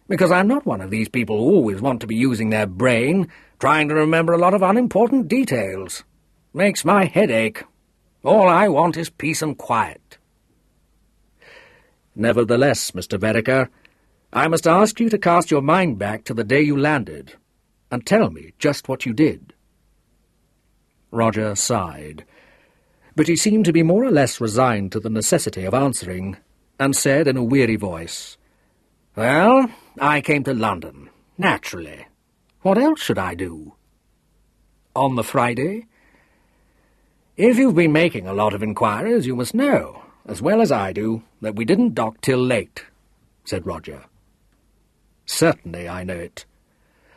because I'm not one of these people who always want to be using their brain, trying to remember a lot of unimportant details. Makes my head ache. All I want is peace and quiet." "Nevertheless, Mr. Vereker, I must ask you to cast your mind back to the day you landed, and tell me just what you did." Roger sighed, but he seemed to be more or less resigned to the necessity of answering, and said in a weary voice, "Well, I came to London, naturally. What else should I do?" "On the Friday?" "If you've been making a lot of inquiries, you must know, as well as I do, that we didn't dock till late," said Roger. "Certainly I know it.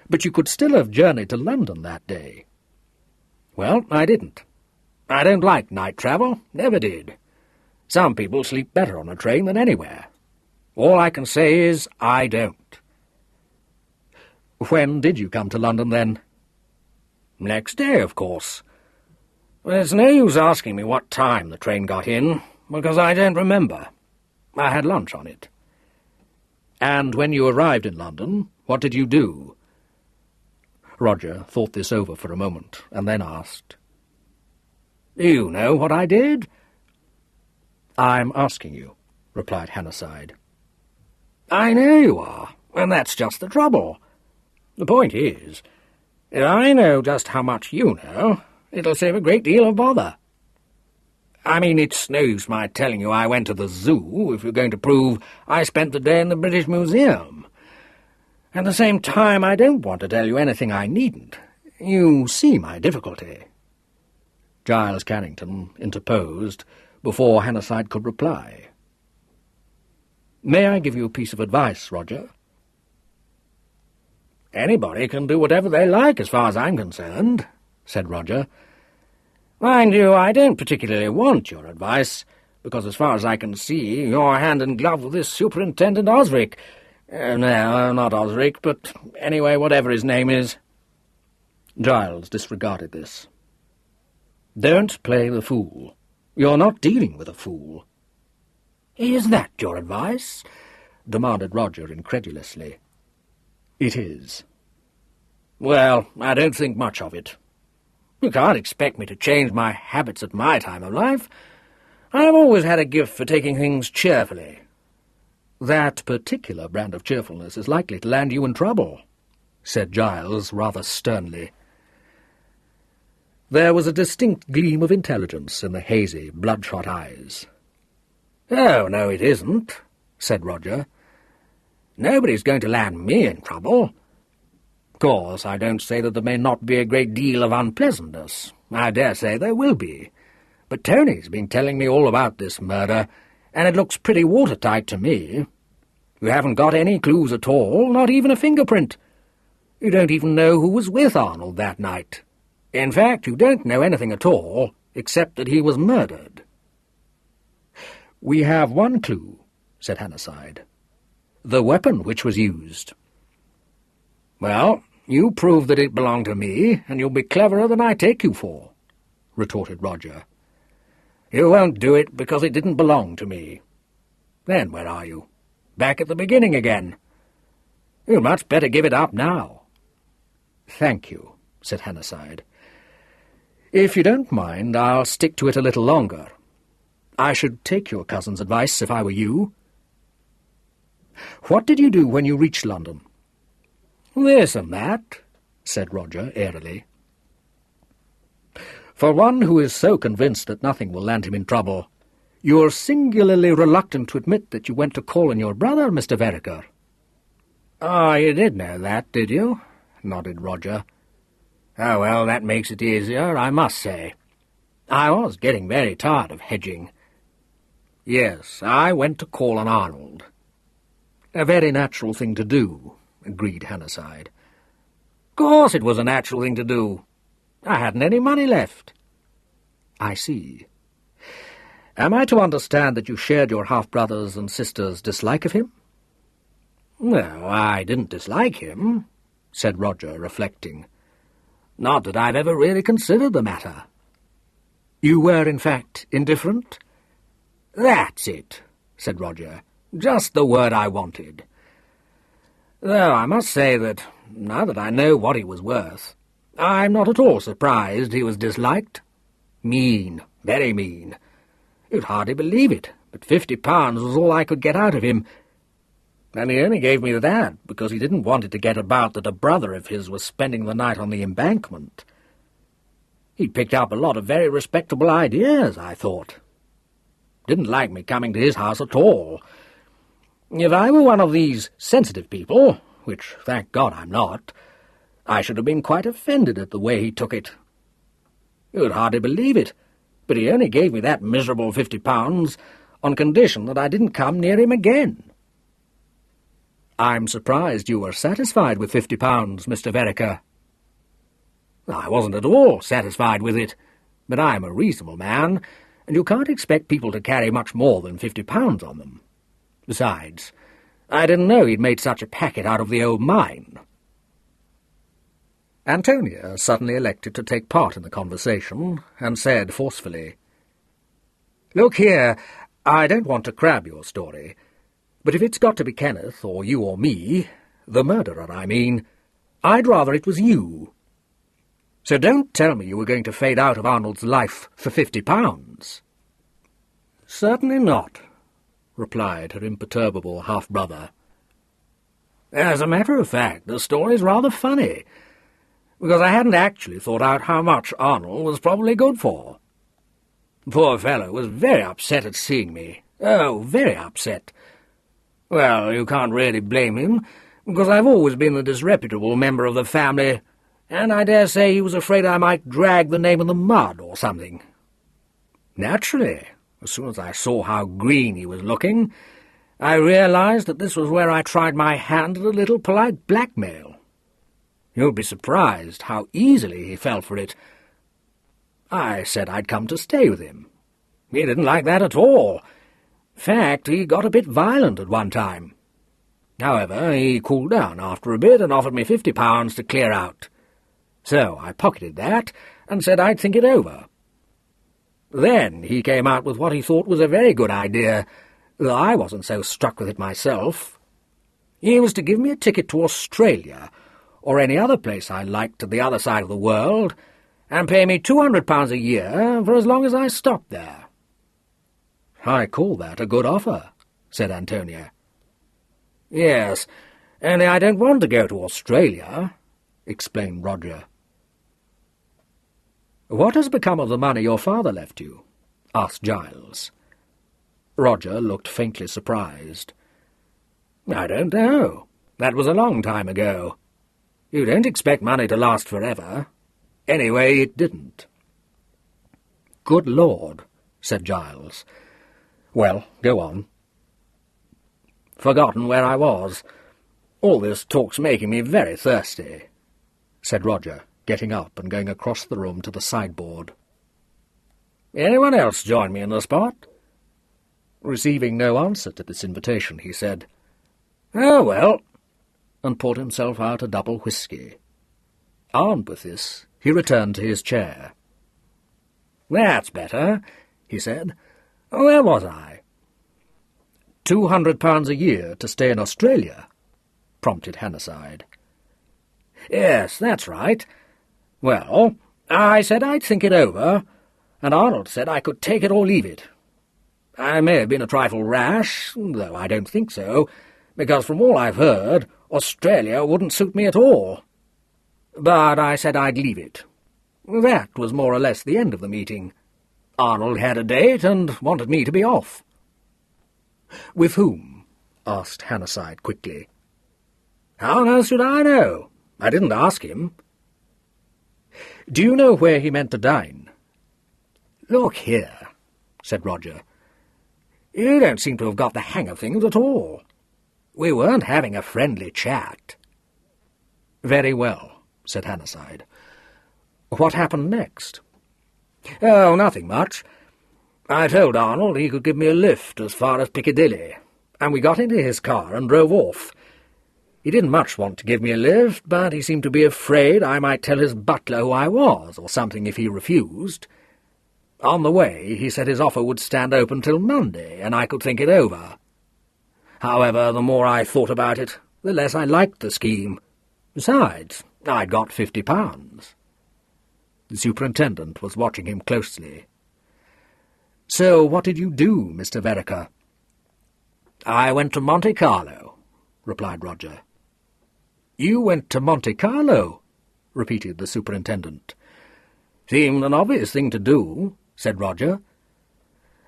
But you could still have journeyed to London that day." "Well, I didn't. I don't like night travel, never did. Some people sleep better on a train than anywhere. All I can say is I don't." "When did you come to London, then?" "Next day, of course. There's no use asking me what time the train got in, because I don't remember. I had lunch on it." "And when you arrived in London, what did you do?" Roger thought this over for a moment, and then asked, "You know what I did?" "I'm asking you," replied Hannasyde. "I know you are, and that's just the trouble. The point is, if I know just how much you know, it'll save a great deal of bother. I mean, it's no use my telling you I went to the zoo if you're going to prove I spent the day in the British Museum. At the same time, I don't want to tell you anything I needn't. You see my difficulty." Giles Carrington interposed before Hannasyde could reply. "May I give you a piece of advice, Roger?" "Anybody can do whatever they like as far as I'm concerned," said Roger. "Mind you, I don't particularly want your advice, because as far as I can see, you're hand in glove with this Superintendent Osric. No, not Osric, but anyway, whatever his name is." Giles disregarded this. "Don't play the fool. You're not dealing with a fool." "Is that your advice?" demanded Roger incredulously. "It is." "Well, I don't think much of it. You can't expect me to change my habits at my time of life. I've always had a gift for taking things cheerfully." "That particular brand of cheerfulness is likely to land you in trouble," said Giles rather sternly. There was a distinct gleam of intelligence in the hazy, bloodshot eyes. "Oh, no, it isn't," said Roger. "Nobody's going to land me in trouble. Of course, I don't say that there may not be a great deal of unpleasantness. I dare say there will be. But Tony's been telling me all about this murder, and it looks pretty watertight to me. You haven't got any clues at all, not even a fingerprint. You don't even know who was with Arnold that night. In fact, you don't know anything at all, except that he was murdered." "We have one clue," said Hannasyde. "The weapon which was used." "Well, you prove that it belonged to me, and you'll be cleverer than I take you for," retorted Roger. "You won't do it because it didn't belong to me. Then where are you? Back at the beginning again. You'd much better give it up now." "Thank you," said Hannasyde. "If you don't mind, I'll stick to it a little longer. I should take your cousin's advice if I were you. What did you do when you reached London?" "This and that," said Roger airily. "For one who is so convinced that nothing will land him in trouble, you're singularly reluctant to admit that you went to call on your brother, Mr. Vereker." "Oh, you did know that, did you?" nodded Roger. "Oh, well, that makes it easier, I must say. I was getting very tired of hedging. Yes, I went to call on Arnold." "A very natural thing to do," agreed Hannasyde. "Of course it was a natural thing to do. I hadn't any money left." "I see. Am I to understand that you shared your half-brother's and sister's dislike of him?" "No, I didn't dislike him," said Roger, reflecting. "Not that I've ever really considered the matter." "You were, in fact, indifferent?" "That's it," said Roger. "Just the word I wanted. Though I must say that, now that I know what he was worth, I'm not at all surprised he was disliked. Mean, very mean. You'd hardly believe it, but £50 was all I could get out of him. And he only gave me that because he didn't want it to get about that a brother of his was spending the night on the Embankment. He'd picked up a lot of very respectable ideas, I thought. Didn't like me coming to his house at all. If I were one of these sensitive people, which, thank God, I'm not, I should have been quite offended at the way he took it. You'd hardly believe it, but he only gave me that miserable £50 on condition that I didn't come near him again." "I'm surprised you were satisfied with £50, Mr. Vereker." "I wasn't at all satisfied with it, but I'm a reasonable man, and you can't expect people to carry much more than £50 on them. Besides, I didn't know he'd made such a packet out of the old mine." Antonia suddenly elected to take part in the conversation, and said forcefully, "Look here, I don't want to crab your story, but if it's got to be Kenneth, or you or me, the murderer, I mean, I'd rather it was you. So don't tell me you were going to fade out of Arnold's life for £50. "Certainly not," replied her imperturbable half-brother. "As a matter of fact, the story's rather funny, because I hadn't actually thought out how much Arnold was probably good for. The poor fellow was very upset at seeing me. Oh, very upset. Well, you can't really blame him, because I've always been the disreputable member of the family, and I dare say he was afraid I might drag the name in the mud or something. Naturally, as soon as I saw how green he was looking, I realized that this was where I tried my hand at a little polite blackmail. You'd be surprised how easily he fell for it. I said I'd come to stay with him. He didn't like that at all. In fact, he got a bit violent at one time. However, he cooled down after a bit and offered me £50 to clear out. So I pocketed that and said I'd think it over. Then he came out with what he thought was a very good idea, though I wasn't so struck with it myself. He was to give me a ticket to Australia, or any other place I liked at the other side of the world, and pay me £200 a year for as long as I stopped there. "I call that a good offer," said Antonia. "Yes, only I don't want to go to Australia," explained Roger. "What has become of the money your father left you?" asked Giles. Roger looked faintly surprised. "I don't know. That was a long time ago. You don't expect money to last forever. Anyway, it didn't." "Good Lord," said Giles. "Well, go on." "Forgotten where I was. All this talk's making me very thirsty," said Roger, getting up and going across the room to the sideboard. "Anyone else join me in the spot?" Receiving no answer to this invitation, he said, "Oh, well," and poured himself out a double whisky. Armed with this, he returned to his chair. "That's better," he said. "Where was I?" £200 a year to stay in Australia," prompted Hannasyde. "Yes, that's right. Well, I said I'd think it over, and Arnold said I could take it or leave it. I may have been a trifle rash, though I don't think so, because from all I've heard, Australia wouldn't suit me at all. But I said I'd leave it. That was more or less the end of the meeting. Arnold had a date and wanted me to be off." "With whom?" asked Hannasyde quickly. "How on earth should I know? I didn't ask him." "Do you know where he meant to dine?" "Look here," said Roger. "You don't seem to have got the hang of things at all. We weren't having a friendly chat." "Very well," said Hannasyde. "What happened next?" "Oh, nothing much. I told Arnold he could give me a lift as far as Piccadilly, and we got into his car and drove off. He didn't much want to give me a lift, but he seemed to be afraid I might tell his butler who I was, or something, if he refused. On the way, he said his offer would stand open till Monday, and I could think it over. However, the more I thought about it, the less I liked the scheme. Besides, I'd got £50. The superintendent was watching him closely. "So what did you do, Mr. Vereker?" "I went to Monte Carlo," replied Roger. "You went to Monte Carlo?" repeated the superintendent. "Seemed an obvious thing to do," said Roger.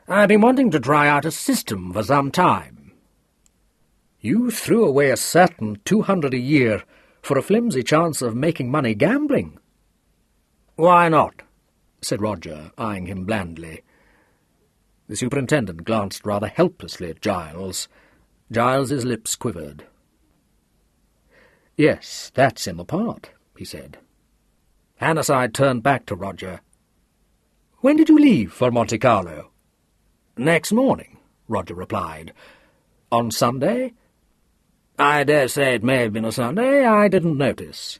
"I've been wanting to try out a system for some time." "You threw away a certain £200 a year for a flimsy chance of making money gambling?" "Why not?" said Roger, eyeing him blandly. The superintendent glanced rather helplessly at Giles. Giles's lips quivered. "Yes, that's in the part," he said. Hannasyde turned back to Roger. "When did you leave for Monte Carlo?" "Next morning," Roger replied. "On Sunday?" "I dare say it may have been a Sunday. I didn't notice."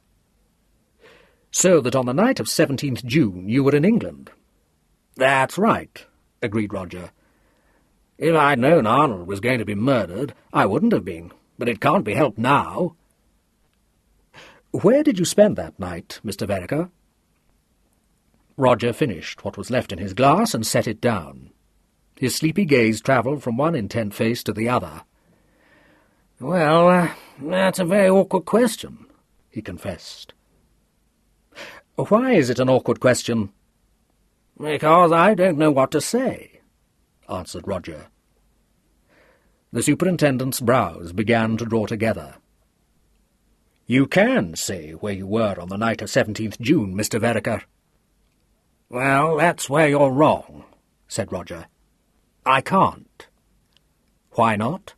"So that on the night of 17th June you were in England?" "That's right," agreed Roger. "If I'd known Arnold was going to be murdered, I wouldn't have been, but it can't be helped now." "Where did you spend that night, Mr. Vereker?" Roger finished what was left in his glass and set it down. His sleepy gaze travelled from one intent face to the other. "Well, that's a very awkward question," he confessed. "Why is it an awkward question?" "Because I don't know what to say," answered Roger. The superintendent's brows began to draw together. "You can say where you were on the night of 17th June, Mr. Vereker." "Well, that's where you're wrong," said Roger. "I can't." "Why not?"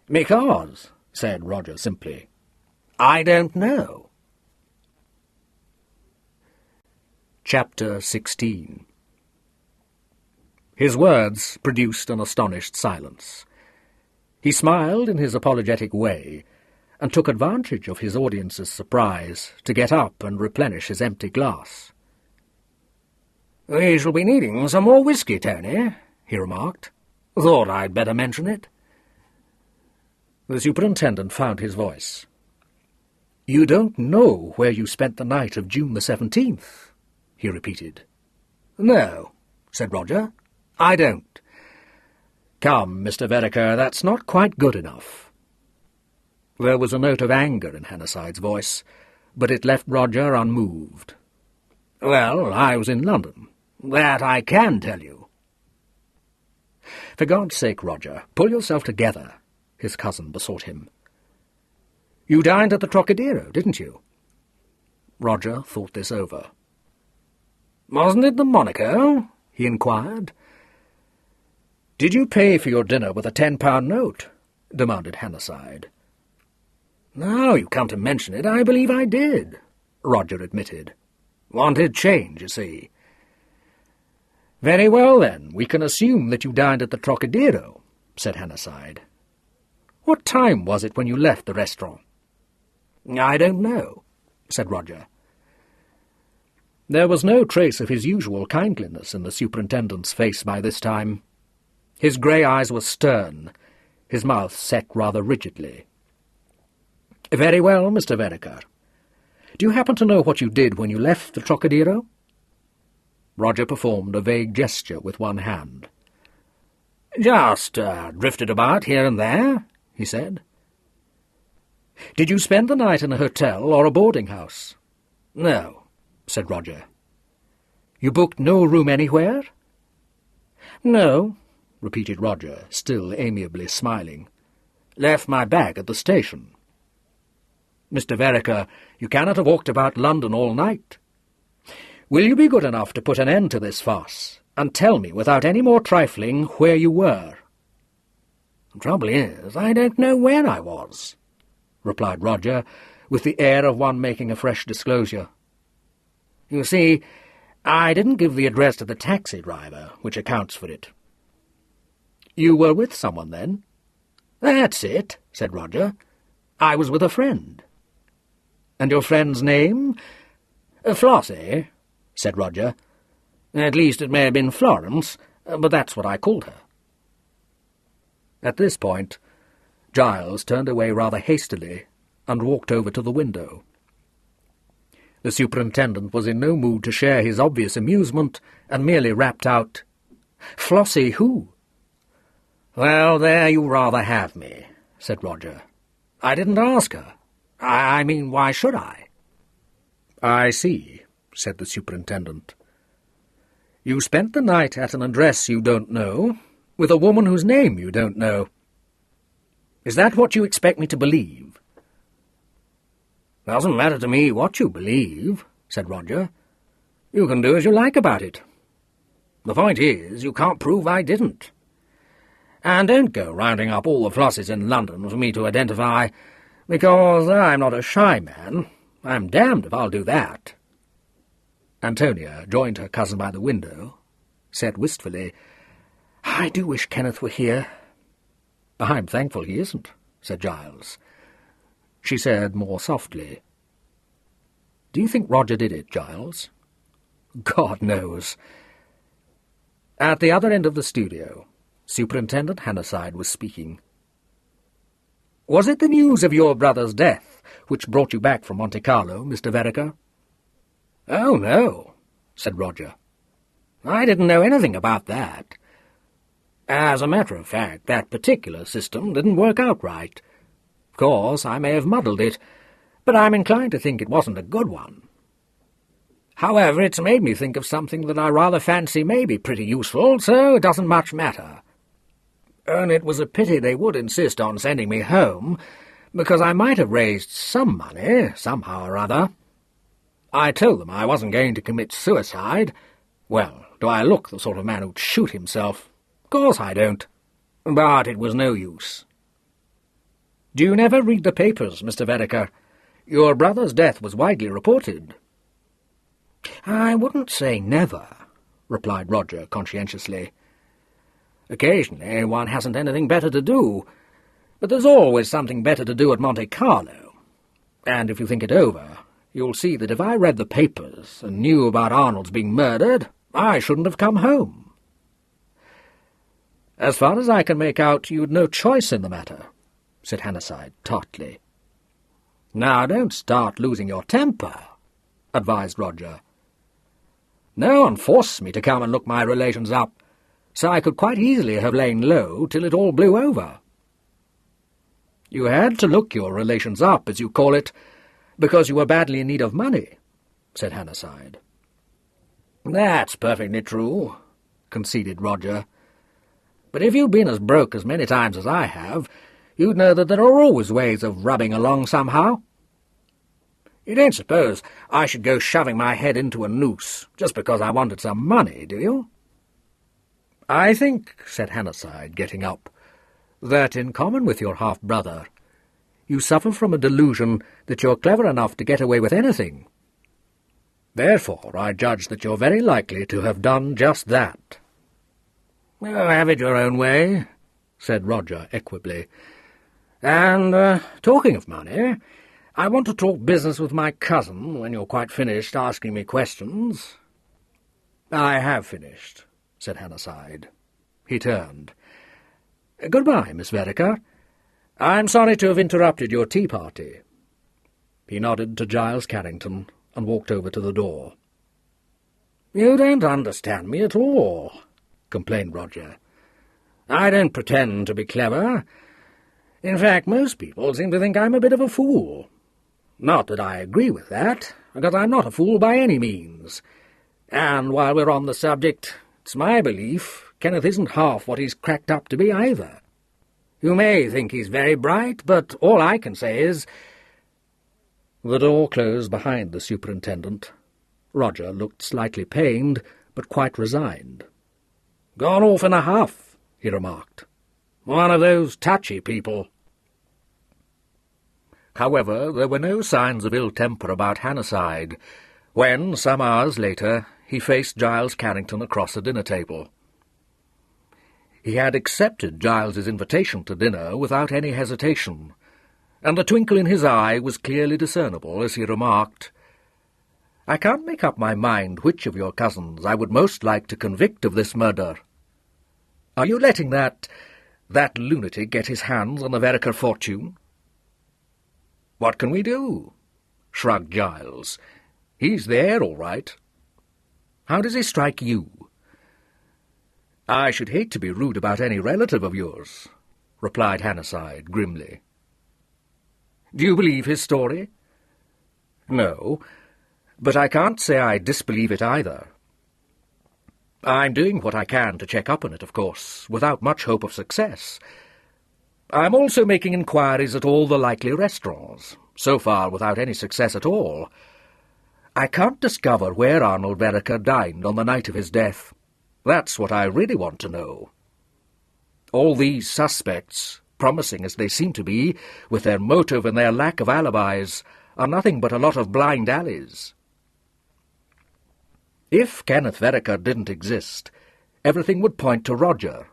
"Because," said Roger simply, "I don't know." Chapter 16. His words produced an astonished silence. He smiled in his apologetic way, and took advantage of his audience's surprise to get up and replenish his empty glass. "We shall be needing some more whisky, Tony," he remarked. "Thought I'd better mention it." The superintendent found his voice. "You don't know where you spent the night of June the 17th?" he repeated. "No," said Roger, "I don't." "Come, Mr. Vereker, that's not quite good enough." There was a note of anger in Hannasyde's voice, but it left Roger unmoved. Well, I was in London. That I can tell you. For God's sake, Roger, pull yourself together, his cousin besought him. You dined at the Trocadero, didn't you? Roger thought this over. Wasn't it the Monaco? He inquired. Did you pay for your dinner with a £10 note? Demanded Hannasyde. Now you come to mention it, I believe I did, Roger admitted. Wanted change, you see. Very well, then, we can assume that you dined at the Trocadero, said Hannasyde. What time was it when you left the restaurant? I don't know, said Roger. There was no trace of his usual kindliness in the superintendent's face by this time. His grey eyes were stern, his mouth set rather rigidly. Very well, Mr. Vereker. Do you happen to know what you did when you left the Trocadero? Roger performed a vague gesture with one hand. Just drifted about here and there, he said. Did you spend the night in a hotel or a boarding house? No, said Roger. You booked no room anywhere? No, repeated Roger, still amiably smiling. Left my bag at the station. Mr. Vereker, you cannot have walked about London all night. Will you be good enough to put an end to this farce, and tell me without any more trifling where you were? The trouble is, I don't know where I was, replied Roger, with the air of one making a fresh disclosure. You see, I didn't give the address to the taxi driver, which accounts for it. You were with someone, then? That's it, said Roger. I was with a friend. And your friend's name? Flossie, said Roger. At least it may have been Florence, but that's what I called her. At this point, Giles turned away rather hastily and walked over to the window. The superintendent was in no mood to share his obvious amusement and merely rapped out, Flossie who? Well, there you rather have me, said Roger. I didn't ask her. I mean, why should I? I see, said the superintendent. You spent the night at an address you don't know, with a woman whose name you don't know. Is that what you expect me to believe? Doesn't matter to me what you believe, said Roger. You can do as you like about it. The point is, you can't prove I didn't. And don't go rounding up all the Flossies in London for me to identify, because I'm not a shy man. I'm damned if I'll do that. Antonia joined her cousin by the window, said wistfully, I do wish Kenneth were here. I'm thankful he isn't, said Giles. She said more softly, Do you think Roger did it, Giles? God knows. At the other end of the studio, Superintendent Hannasyde was speaking. Was it the news of your brother's death which brought you back from Monte Carlo, Mr. Vereker? Oh, no, said Roger. I didn't know anything about that. As a matter of fact, that particular system didn't work out right. Of course, I may have muddled it, but I'm inclined to think it wasn't a good one. However, it's made me think of something that I rather fancy may be pretty useful, so it doesn't much matter. And it was a pity they would insist on sending me home, because I might have raised some money, somehow or other. I told them I wasn't going to commit suicide. Well, do I look the sort of man who'd shoot himself? Of course I don't. But it was no use. Do you never read the papers, Mr. Vereker? Your brother's death was widely reported. I wouldn't say never, replied Roger conscientiously. Occasionally one hasn't anything better to do, but there's always something better to do at Monte Carlo. And if you think it over, you'll see that if I read the papers and knew about Arnold's being murdered, I shouldn't have come home. As far as I can make out, you'd no choice in the matter, said Hannasyde tartly. Now don't start losing your temper, advised Roger. No one forced me to come and look my relations up, so I could quite easily have lain low till it all blew over. You had to look your relations up, as you call it, because you were badly in need of money, said Hannasyde. "That's perfectly true," conceded Roger. "But if you've been as broke as many times as I have, you'd know that there are always ways of rubbing along somehow. You don't suppose I should go shoving my head into a noose just because I wanted some money, do you?" "I think," said Hannasyde, getting up, "that in common with your half-brother, you suffer from a delusion that you're clever enough to get away with anything. Therefore, I judge that you're very likely to have done just that." "Oh, have it your own way," said Roger equably. "And, talking of money, I want to talk business with my cousin when you're quite finished asking me questions." "I have finished," said Hannasyde. He turned. "Goodbye, Miss Vereker. I'm sorry to have interrupted your tea party." He nodded to Giles Carrington and walked over to the door. "You don't understand me at all," complained Roger. "I don't pretend to be clever. In fact, most people seem to think I'm a bit of a fool. Not that I agree with that, because I'm not a fool by any means. And while we're on the subject, it's my belief Kenneth isn't half what he's cracked up to be either. You may think he's very bright, but all I can say is—" The door closed behind the superintendent. Roger looked slightly pained, but quite resigned. "Gone off in a huff," he remarked. "One of those touchy people." However, there were no signs of ill temper about Hannasyde when, some hours later, he faced Giles Carrington across the dinner table. He had accepted Giles's invitation to dinner without any hesitation, and the twinkle in his eye was clearly discernible as he remarked, "I can't make up my mind which of your cousins I would most like to convict of this murder. Are you letting that lunatic get his hands on the Vereker fortune?" "What can we do?" shrugged Giles. "He's there, all right." "How does he strike you?" "I should hate to be rude about any relative of yours," replied Hannasyde grimly. "Do you believe his story?" "No, but I can't say I disbelieve it either. I'm doing what I can to check up on it, of course, without much hope of success. I'm also making inquiries at all the likely restaurants, so far without any success at all. I can't discover where Arnold Vereker dined on the night of his death. That's what I really want to know. All these suspects, promising as they seem to be, with their motive and their lack of alibis, are nothing but a lot of blind alleys. If Kenneth Vereker didn't exist, everything would point to Roger.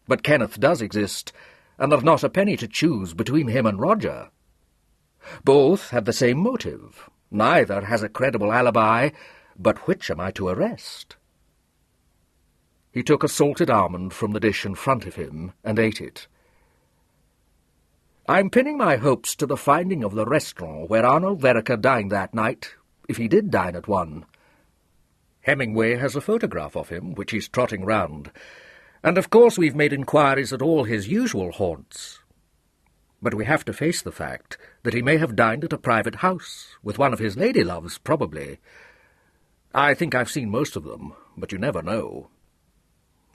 But Kenneth does exist, and there's not a penny to choose between him and Roger. Both have the same motive. Neither has a credible alibi, but which am I to arrest? He took a salted almond from the dish in front of him and ate it. I'm pinning my hopes to the finding of the restaurant where Arnold Vereker dined that night, if he did dine at one. Hemingway has a photograph of him, which he's trotting round, and of course we've made inquiries at all his usual haunts. But we have to face the fact that he may have dined at a private house, with one of his lady-loves, probably. I think I've seen most of them, but you never know.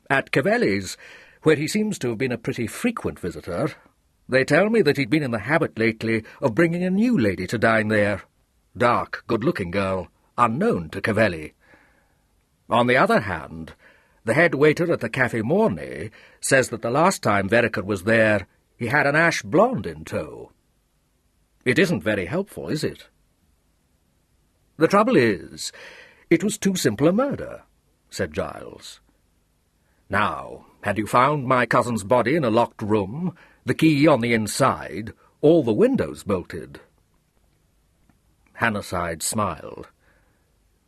At Cavelli's, where he seems to have been a pretty frequent visitor, they tell me that he'd been in the habit lately of bringing a new lady to dine there. Dark, good-looking girl, unknown to Cavelli. On the other hand, the head waiter at the Café Mornay says that the last time Vereker was there, he had an ash blonde in tow. It isn't very helpful, is it? The trouble is, it was too simple a murder, said Giles. Now, had you found my cousin's body in a locked room, the key on the inside, all the windows bolted? Hannasyde smiled.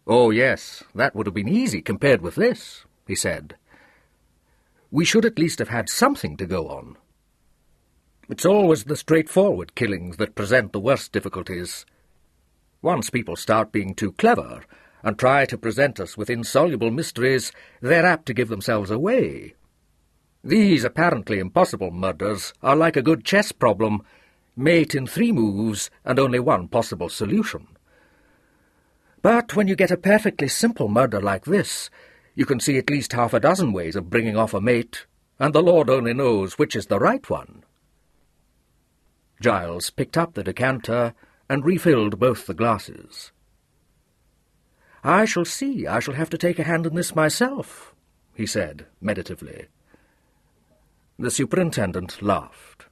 Oh, yes, that would have been easy compared with this, he said. We should at least have had something to go on. It's always the straightforward killings that present the worst difficulties. Once people start being too clever and try to present us with insoluble mysteries, they're apt to give themselves away. These apparently impossible murders are like a good chess problem, mate in 3 moves and only one possible solution. But when you get a perfectly simple murder like this, you can see at least half a dozen ways of bringing off a mate, and the Lord only knows which is the right one. Giles picked up the decanter and refilled both the glasses. "I shall see. I shall have to take a hand in this myself," he said meditatively. The superintendent laughed.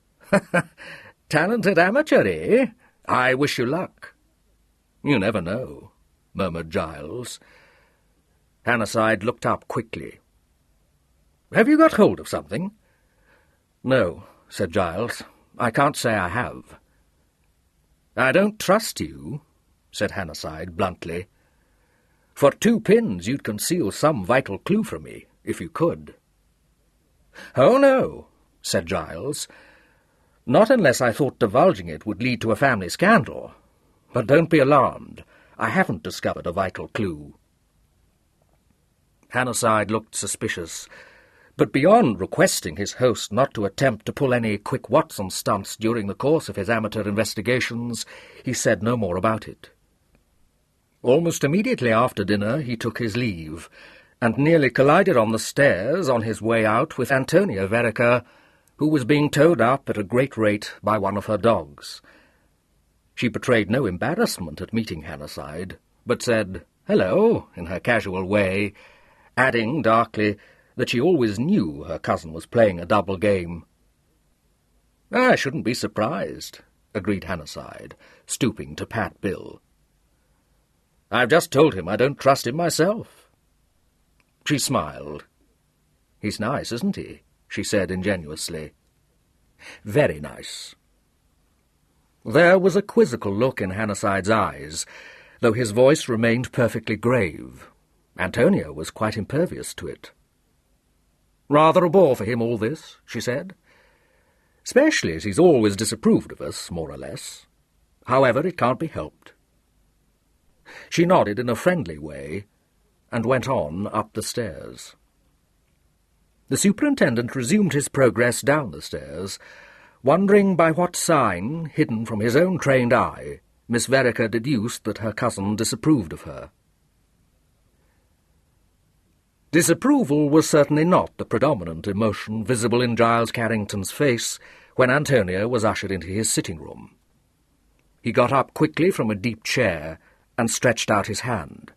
"Talented amateur, eh? I wish you luck." "You never know," murmured Giles. Hannasyde looked up quickly. "Have you got hold of something?" "No," said Giles. "I can't say I have." "I don't trust you," said Hannasyde bluntly. "For 2 pins you'd conceal some vital clue from me, if you could." "Oh, no," said Giles. "Not unless I thought divulging it would lead to a family scandal. But don't be alarmed. I haven't discovered a vital clue." Hannasyde looked suspicious, but beyond requesting his host not to attempt to pull any quick Watson stunts during the course of his amateur investigations, he said no more about it. Almost immediately after dinner he took his leave, and nearly collided on the stairs on his way out with Antonia Vereker, who was being towed up at a great rate by one of her dogs. She betrayed no embarrassment at meeting Hannasyde, but said "hello" in her casual way, adding darkly that she always knew her cousin was playing a double game. "I shouldn't be surprised," agreed Hannasyde, stooping to pat Bill. "I've just told him I don't trust him myself." She smiled. "He's nice, isn't he?" she said ingenuously. "Very nice." There was a quizzical look in Hannasyde's eyes, though his voice remained perfectly grave. Antonia was quite impervious to it. "Rather a bore for him, all this," she said. "Especially as he's always disapproved of us, more or less. However, it can't be helped." She nodded in a friendly way and went on up the stairs. The superintendent resumed his progress down the stairs, wondering by what sign, hidden from his own trained eye, Miss Vereker deduced that her cousin disapproved of her. Disapproval was certainly not the predominant emotion visible in Giles Carrington's face when Antonia was ushered into his sitting-room. He got up quickly from a deep chair and stretched out his hand.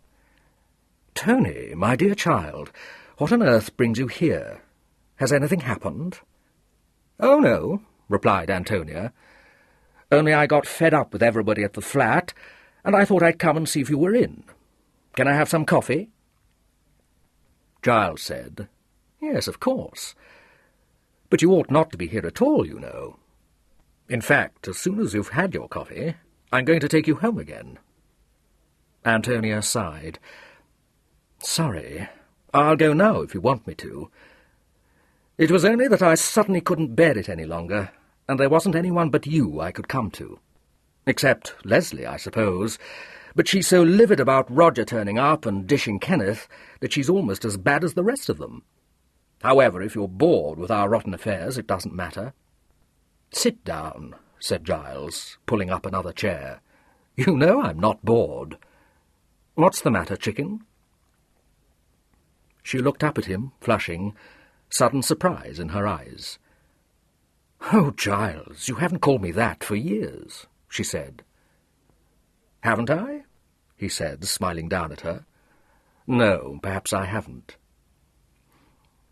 "Tony, my dear child, what on earth brings you here? Has anything happened?" "Oh, no," replied Antonia. "Only I got fed up with everybody at the flat, and I thought I'd come and see if you were in. Can I have some coffee?" Giles said, "Yes, of course. But you ought not to be here at all, you know. In fact, as soon as you've had your coffee, I'm going to take you home again." Antonia sighed. "Sorry. I'll go now if you want me to. It was only that I suddenly couldn't bear it any longer, and there wasn't anyone but you I could come to. Except Leslie, I suppose, but she's so livid about Roger turning up and dishing Kenneth that she's almost as bad as the rest of them. However, if you're bored with our rotten affairs, it doesn't matter." "Sit down," said Giles, pulling up another chair. "You know I'm not bored. What's the matter, chicken?" She looked up at him, flushing, sudden surprise in her eyes. "Oh, Giles, you haven't called me that for years," she said. "Haven't I?" he said, smiling down at her. "No, perhaps I haven't."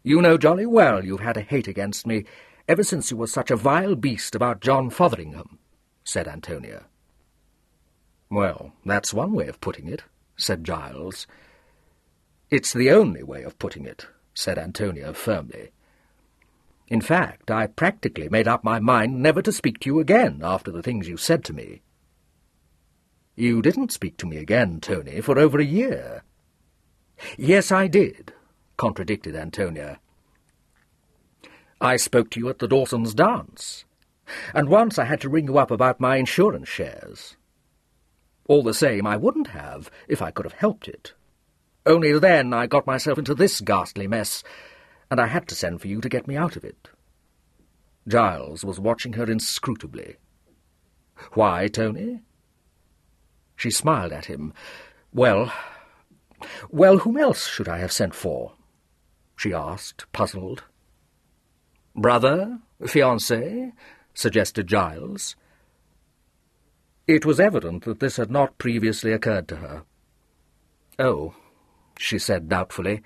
"You know jolly well you've had a hate against me ever since you were such a vile beast about John Fotheringham," said Antonia. "Well, that's one way of putting it," said Giles. "It's the only way of putting it," said Antonia firmly. "In fact, I practically made up my mind never to speak to you again after the things you said to me." "You didn't speak to me again, Tony, for over a year." "Yes, I did," contradicted Antonia. "I spoke to you at the Dawsons' dance, and once I had to ring you up about my insurance shares. All the same, I wouldn't have if I could have helped it. Only then I got myself into this ghastly mess, and I had to send for you to get me out of it." Giles was watching her inscrutably. "Why, Tony?" She smiled at him, Well, whom else should I have sent for? She asked, puzzled. Brother? Fiancé? Suggested Giles. It was evident that this had not previously occurred to her. Oh, she said doubtfully.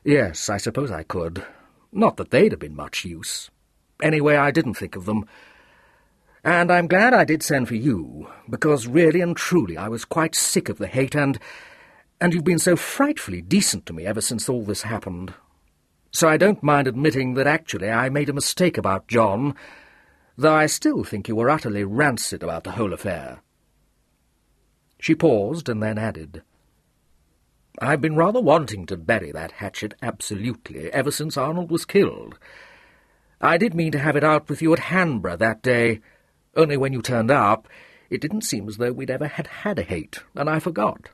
Yes, I suppose I could. Not that they'd have been much use. Anyway, I didn't think of them. And I'm glad I did send for you, because really and truly I was quite sick of the hate, and you've been so frightfully decent to me ever since all this happened. So I don't mind admitting that actually I made a mistake about John, though I still think you were utterly rancid about the whole affair. She paused and then added, I've been rather wanting to bury that hatchet absolutely ever since Arnold was killed. I did mean to have it out with you at Hanborough that day, only when you turned up, it didn't seem as though we'd ever had a hate, and I forgot.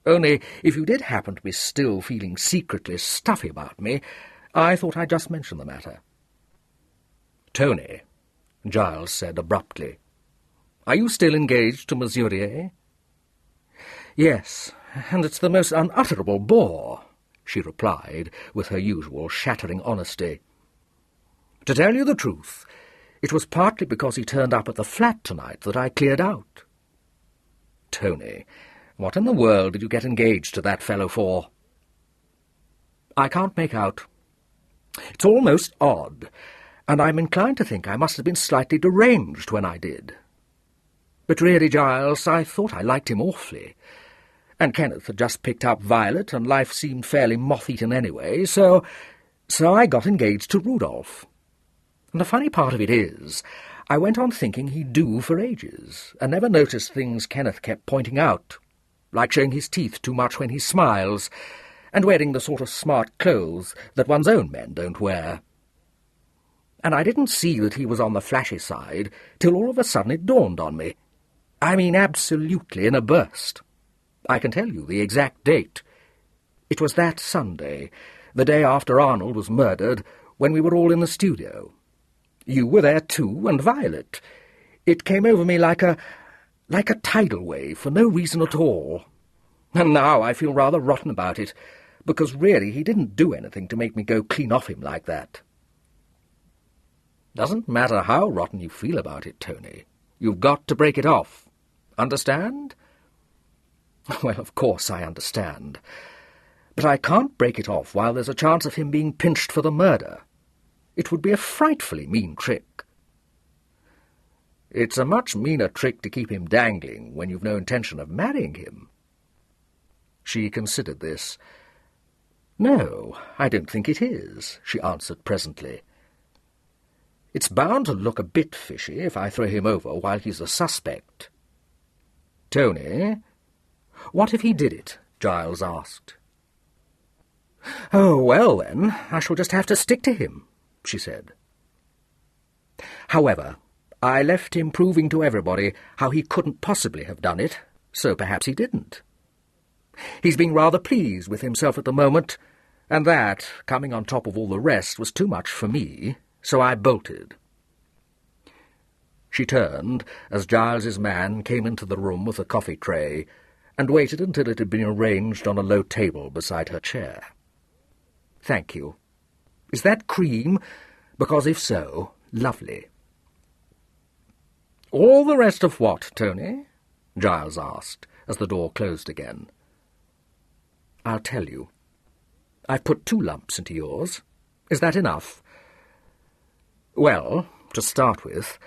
Only, if you did happen to be still feeling secretly stuffy about me, I thought I'd just mention the matter. Tony, Giles said abruptly, are you still engaged to Miss Murier? Yes, and it's the most unutterable bore, she replied with her usual shattering honesty. To tell you the truth, it was partly because he turned up at the flat tonight that I cleared out. Tony, what in the world did you get engaged to that fellow for? I can't make out. It's almost odd, and I'm inclined to think I must have been slightly deranged when I did. But really, Giles, I thought I liked him awfully. And Kenneth had just picked up Violet, and life seemed fairly moth-eaten anyway, so I got engaged to Rudolph. And the funny part of it is, I went on thinking he'd do for ages, and never noticed things Kenneth kept pointing out, like showing his teeth too much when he smiles, and wearing the sort of smart clothes that one's own men don't wear. And I didn't see that he was on the flashy side till all of a sudden it dawned on me. I mean, absolutely in a burst. I can tell you the exact date. It was that Sunday, the day after Arnold was murdered, when we were all in the studio. You were there too, and Violet. It came over me like a tidal wave, for no reason at all. And now I feel rather rotten about it, because really he didn't do anything to make me go clean off him like that. Doesn't matter how rotten you feel about it, Tony. You've got to break it off. Understand? Well, of course I understand. But I can't break it off while there's a chance of him being pinched for the murder. It would be a frightfully mean trick. It's a much meaner trick to keep him dangling when you've no intention of marrying him. She considered this. No, I don't think it is, she answered presently. It's bound to look a bit fishy if I throw him over while he's a suspect. Tony, what if he did it? Giles asked. Oh, well, then, I shall just have to stick to him, she said. However, I left him proving to everybody how he couldn't possibly have done it, so perhaps he didn't. He's being rather pleased with himself at the moment, and that, coming on top of all the rest, was too much for me, so I bolted. She turned as Giles's man came into the room with a coffee tray, and waited until it had been arranged on a low table beside her chair. Thank you. Is that cream? Because if so, lovely. All the rest of what, Tony? Giles asked, as the door closed again. I'll tell you. I've put 2 lumps into yours. Is that enough? Well, to start with,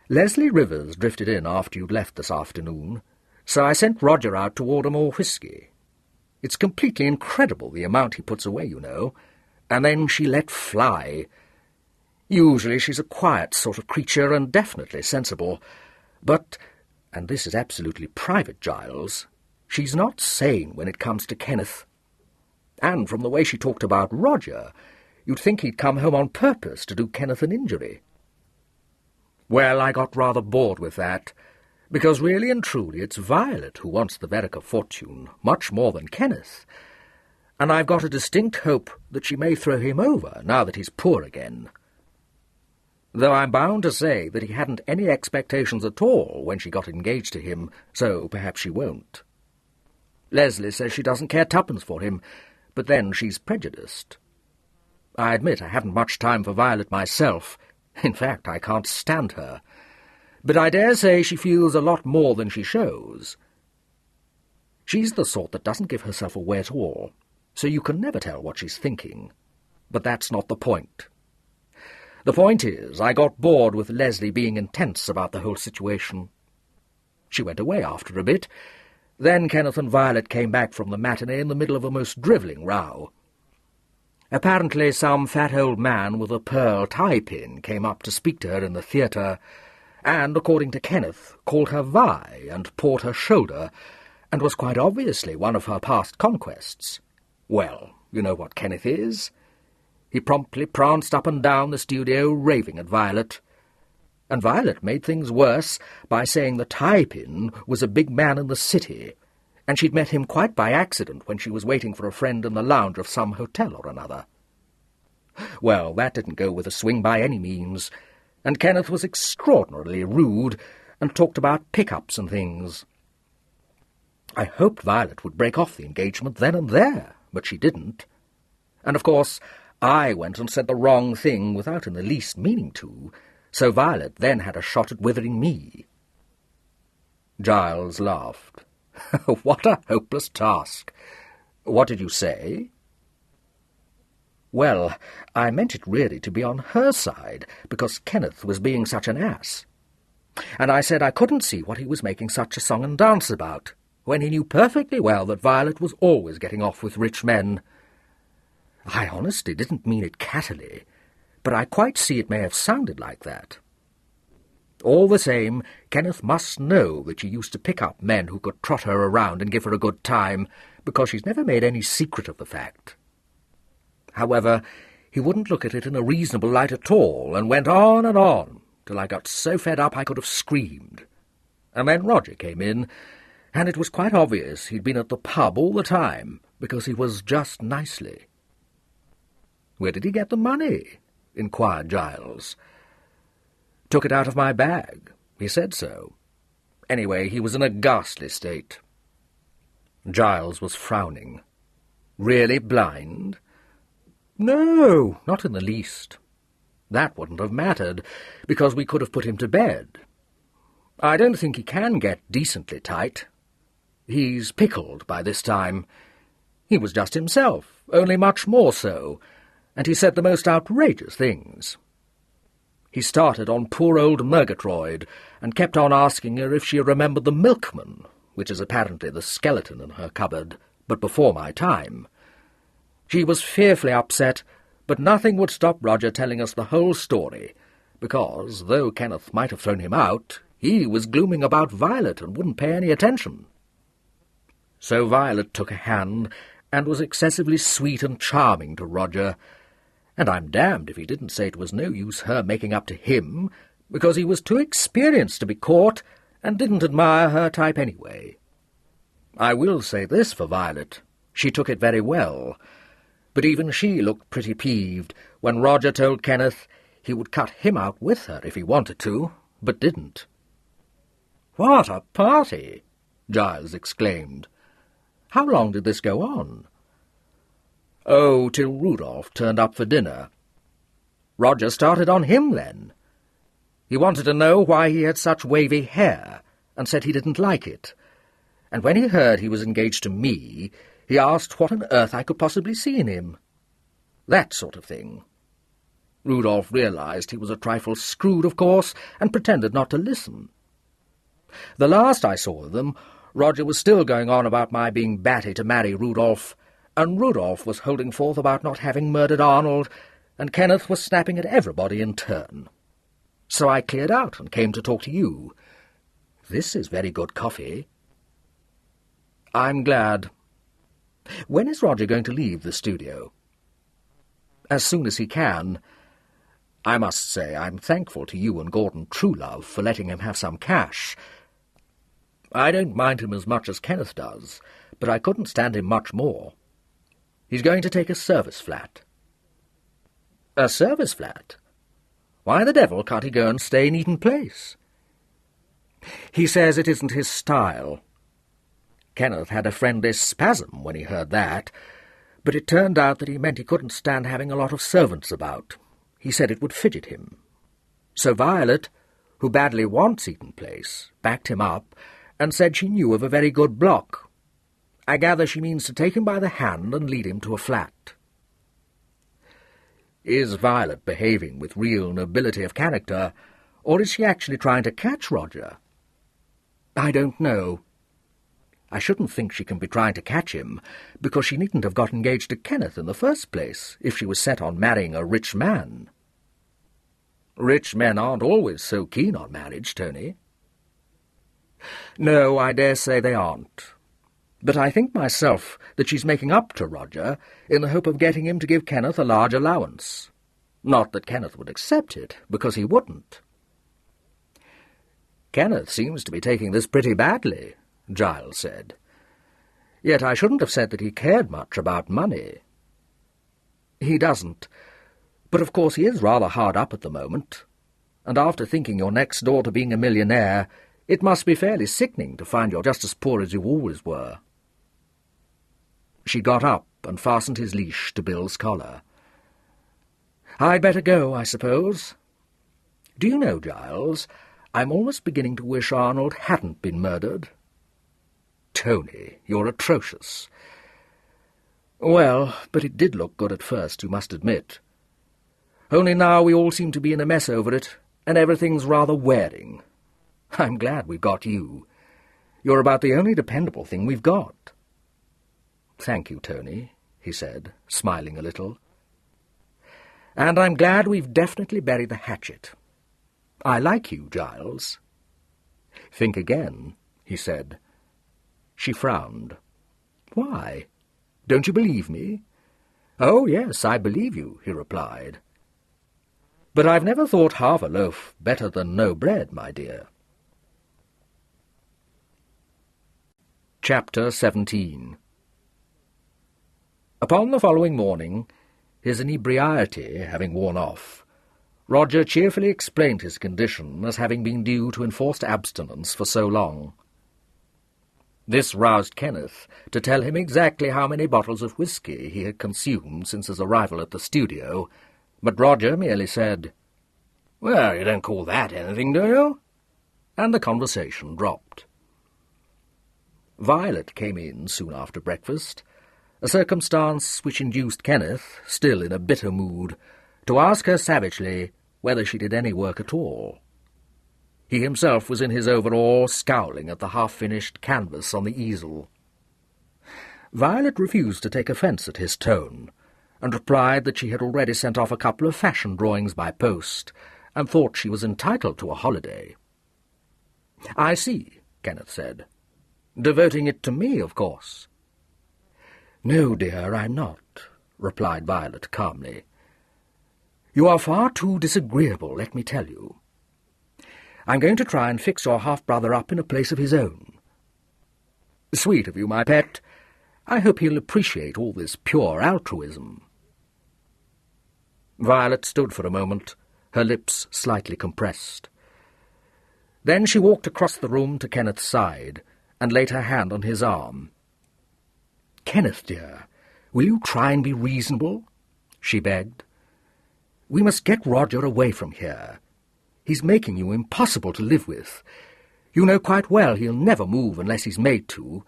Leslie Rivers drifted in after you'd left this afternoon, so I sent Roger out to order more whisky. It's completely incredible the amount he puts away, you know. And then she let fly. Usually she's a quiet sort of creature and definitely sensible. But, and this is absolutely private, Giles, she's not sane when it comes to Kenneth. And from the way she talked about Roger, you'd think he'd come home on purpose to do Kenneth an injury. Well, I got rather bored with that, because really and truly it's Violet who wants the Vereker fortune, much more than Kenneth, and I've got a distinct hope that she may throw him over now that he's poor again. though I'm bound to say that he hadn't any expectations at all when she got engaged to him, so perhaps she won't. Leslie says she doesn't care tuppence for him, but then she's prejudiced. I admit I haven't much time for Violet myself. In fact, I can't stand her. But I dare say she feels a lot more than she shows. She's the sort that doesn't give herself away at all, so you can never tell what she's thinking. But that's not the point. The point is, I got bored with Leslie being intense about the whole situation. She went away after a bit. Then Kenneth and Violet came back from the matinee in the middle of a most drivelling row. Apparently some fat old man with a pearl tie-pin came up to speak to her in the theatre, and, according to Kenneth, called her Vi and pawed her shoulder, and was quite obviously one of her past conquests. Well, you know what Kenneth is. He promptly pranced up and down the studio, raving at Violet. And Violet made things worse by saying the tie-pin was a big man in the city, and she'd met him quite by accident when she was waiting for a friend in the lounge of some hotel or another. Well, that didn't go with a swing by any means, and Kenneth was extraordinarily rude and talked about pick-ups and things. I hoped Violet would break off the engagement then and there, but she didn't. And, of course, I went and said the wrong thing without in the least meaning to, so Violet then had a shot at withering me. Giles laughed. What a hopeless task. What did you say? Well, I meant it really to be on her side, because Kenneth was being such an ass. And I said I couldn't see what he was making such a song and dance about, when he knew perfectly well that Violet was always getting off with rich men. I honestly didn't mean it cattily, but I quite see it may have sounded like that. All the same, Kenneth must know that she used to pick up men who could trot her around and give her a good time, because she's never made any secret of the fact. However, he wouldn't look at it in a reasonable light at all, and went on, till I got so fed up I could have screamed. And then Roger came in, and it was quite obvious he'd been at the pub all the time, because he was just nicely. "Where did he get the money?" inquired Giles. "Took it out of my bag. He said so. Anyway, he was in a ghastly state." Giles was frowning. "Really blind?" "No, not in the least. That wouldn't have mattered, because we could have put him to bed. I don't think he can get decently tight. He's pickled by this time. He was just himself, only much more so, and he said the most outrageous things. He started on poor old Murgatroyd, and kept on asking her if she remembered the milkman, which is apparently the skeleton in her cupboard, but before my time. She was fearfully upset, but nothing would stop Roger telling us the whole story, because, though Kenneth might have thrown him out, he was glooming about Violet and wouldn't pay any attention. So Violet took a hand, and was excessively sweet and charming to Roger, and I'm damned if he didn't say it was no use her making up to him, because he was too experienced to be caught, and didn't admire her type anyway. I will say this for Violet. She took it very well, but even she looked pretty peeved when Roger told Kenneth he would cut him out with her if he wanted to, but didn't. "What a party!" Giles exclaimed. "How long did this go on?" "Oh, till Rudolph turned up for dinner. Roger started on him then. He wanted to know why he had such wavy hair, and said he didn't like it. And when he heard he was engaged to me, he asked what on earth I could possibly see in him. That sort of thing. Rudolph realized he was a trifle screwed, of course, and pretended not to listen. The last I saw of them, Roger was still going on about my being batty to marry Rudolph, and Rudolph was holding forth about not having murdered Arnold, and Kenneth was snapping at everybody in turn. So I cleared out and came to talk to you. This is very good coffee." "I'm glad. When is Roger going to leave the studio?" "As soon as he can. I must say I'm thankful to you and Gordon Truelove for letting him have some cash. I don't mind him as much as Kenneth does, but I couldn't stand him much more. He's going to take a service flat." "A service flat?" Why the devil can't he go and stay in Eaton Place? He says it isn't his style. Kenneth had a friendly spasm when he heard that, but it turned out that he meant he couldn't stand having a lot of servants about. He said it would fidget him. So Violet, who badly wants Eaton Place, backed him up and said she knew of a very good block. I gather she means to take him by the hand and lead him to a flat. Is Violet behaving with real nobility of character, or is she actually trying to catch Roger? I don't know. I shouldn't think she can be trying to catch him, because she needn't have got engaged to Kenneth in the first place, if she was set on marrying a rich man. Rich men aren't always so keen on marriage, Tony. No, I dare say they aren't. But I think myself that she's making up to Roger in the hope of getting him to give Kenneth a large allowance. Not that Kenneth would accept it, because he wouldn't. Kenneth seems to be taking this pretty badly, Giles said. Yet I shouldn't have said that he cared much about money. He doesn't, but of course he is rather hard up at the moment, and after thinking you're next door to being a millionaire, it must be fairly sickening to find you're just as poor as you always were. She got up and fastened his leash to Bill's collar. I'd better go, I suppose. Do you know, Giles, I'm almost beginning to wish Arnold hadn't been murdered. Tony, you're atrocious. Well, but it did look good at first, you must admit. Only now we all seem to be in a mess over it, and everything's rather wearing. I'm glad we've got you. You're about the only dependable thing we've got. Thank you, Tony, he said, smiling a little. And I'm glad we've definitely buried the hatchet. I like you, Giles. Think again, he said. She frowned. Why? Don't you believe me? Oh, yes, I believe you, he replied. But I've never thought half a loaf better than no bread, my dear. Chapter 17. Upon the following morning, his inebriety having worn off, Roger cheerfully explained his condition as having been due to enforced abstinence for so long. This roused Kenneth to tell him exactly how many bottles of whisky he had consumed since his arrival at the studio, but Roger merely said, "Well, you don't call that anything, do you?" And the conversation dropped. Violet came in soon after breakfast, a circumstance which induced Kenneth, still in a bitter mood, to ask her savagely whether she did any work at all. He himself was in his overall, scowling at the half-finished canvas on the easel. Violet refused to take offence at his tone, and replied that she had already sent off a couple of fashion drawings by post, and thought she was entitled to a holiday. "I see," Kenneth said. "Devoting it to me, of course." "No, dear, I'm not," replied Violet calmly. "You are far too disagreeable, let me tell you. I'm going to try and fix your half-brother up in a place of his own. Sweet of you, my pet. I hope he'll appreciate all this pure altruism." Violet stood for a moment, her lips slightly compressed. Then she walked across the room to Kenneth's side and laid her hand on his arm. "Kenneth, dear, will you try and be reasonable?" she begged. "We must get Roger away from here. He's making you impossible to live with. You know quite well he'll never move unless he's made to,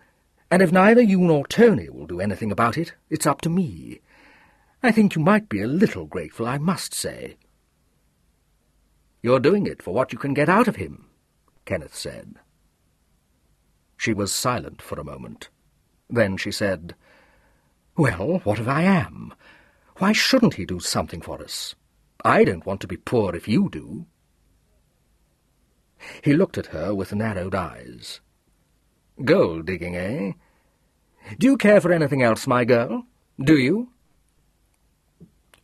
and if neither you nor Tony will do anything about it, it's up to me. I think you might be a little grateful, I must say." "You're doing it for what you can get out of him," Kenneth said. She was silent for a moment. Then she said, "Well, what if I am? Why shouldn't he do something for us? I don't want to be poor if you do." He looked at her with narrowed eyes. "Gold-digging, eh? Do you care for anything else, my girl? Do you?"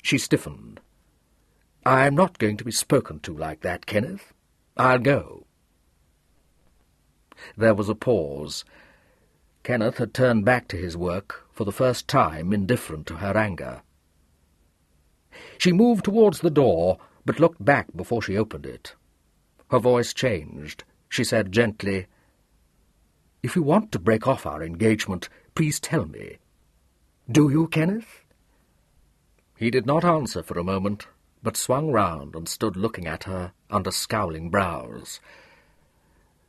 She stiffened. "I'm not going to be spoken to like that, Kenneth. I'll go." There was a pause. Kenneth had turned back to his work, for the first time indifferent to her anger. She moved towards the door, but looked back before she opened it. Her voice changed. She said gently, "If you want to break off our engagement, please tell me. Do you, Kenneth?" He did not answer for a moment, but swung round and stood looking at her under scowling brows.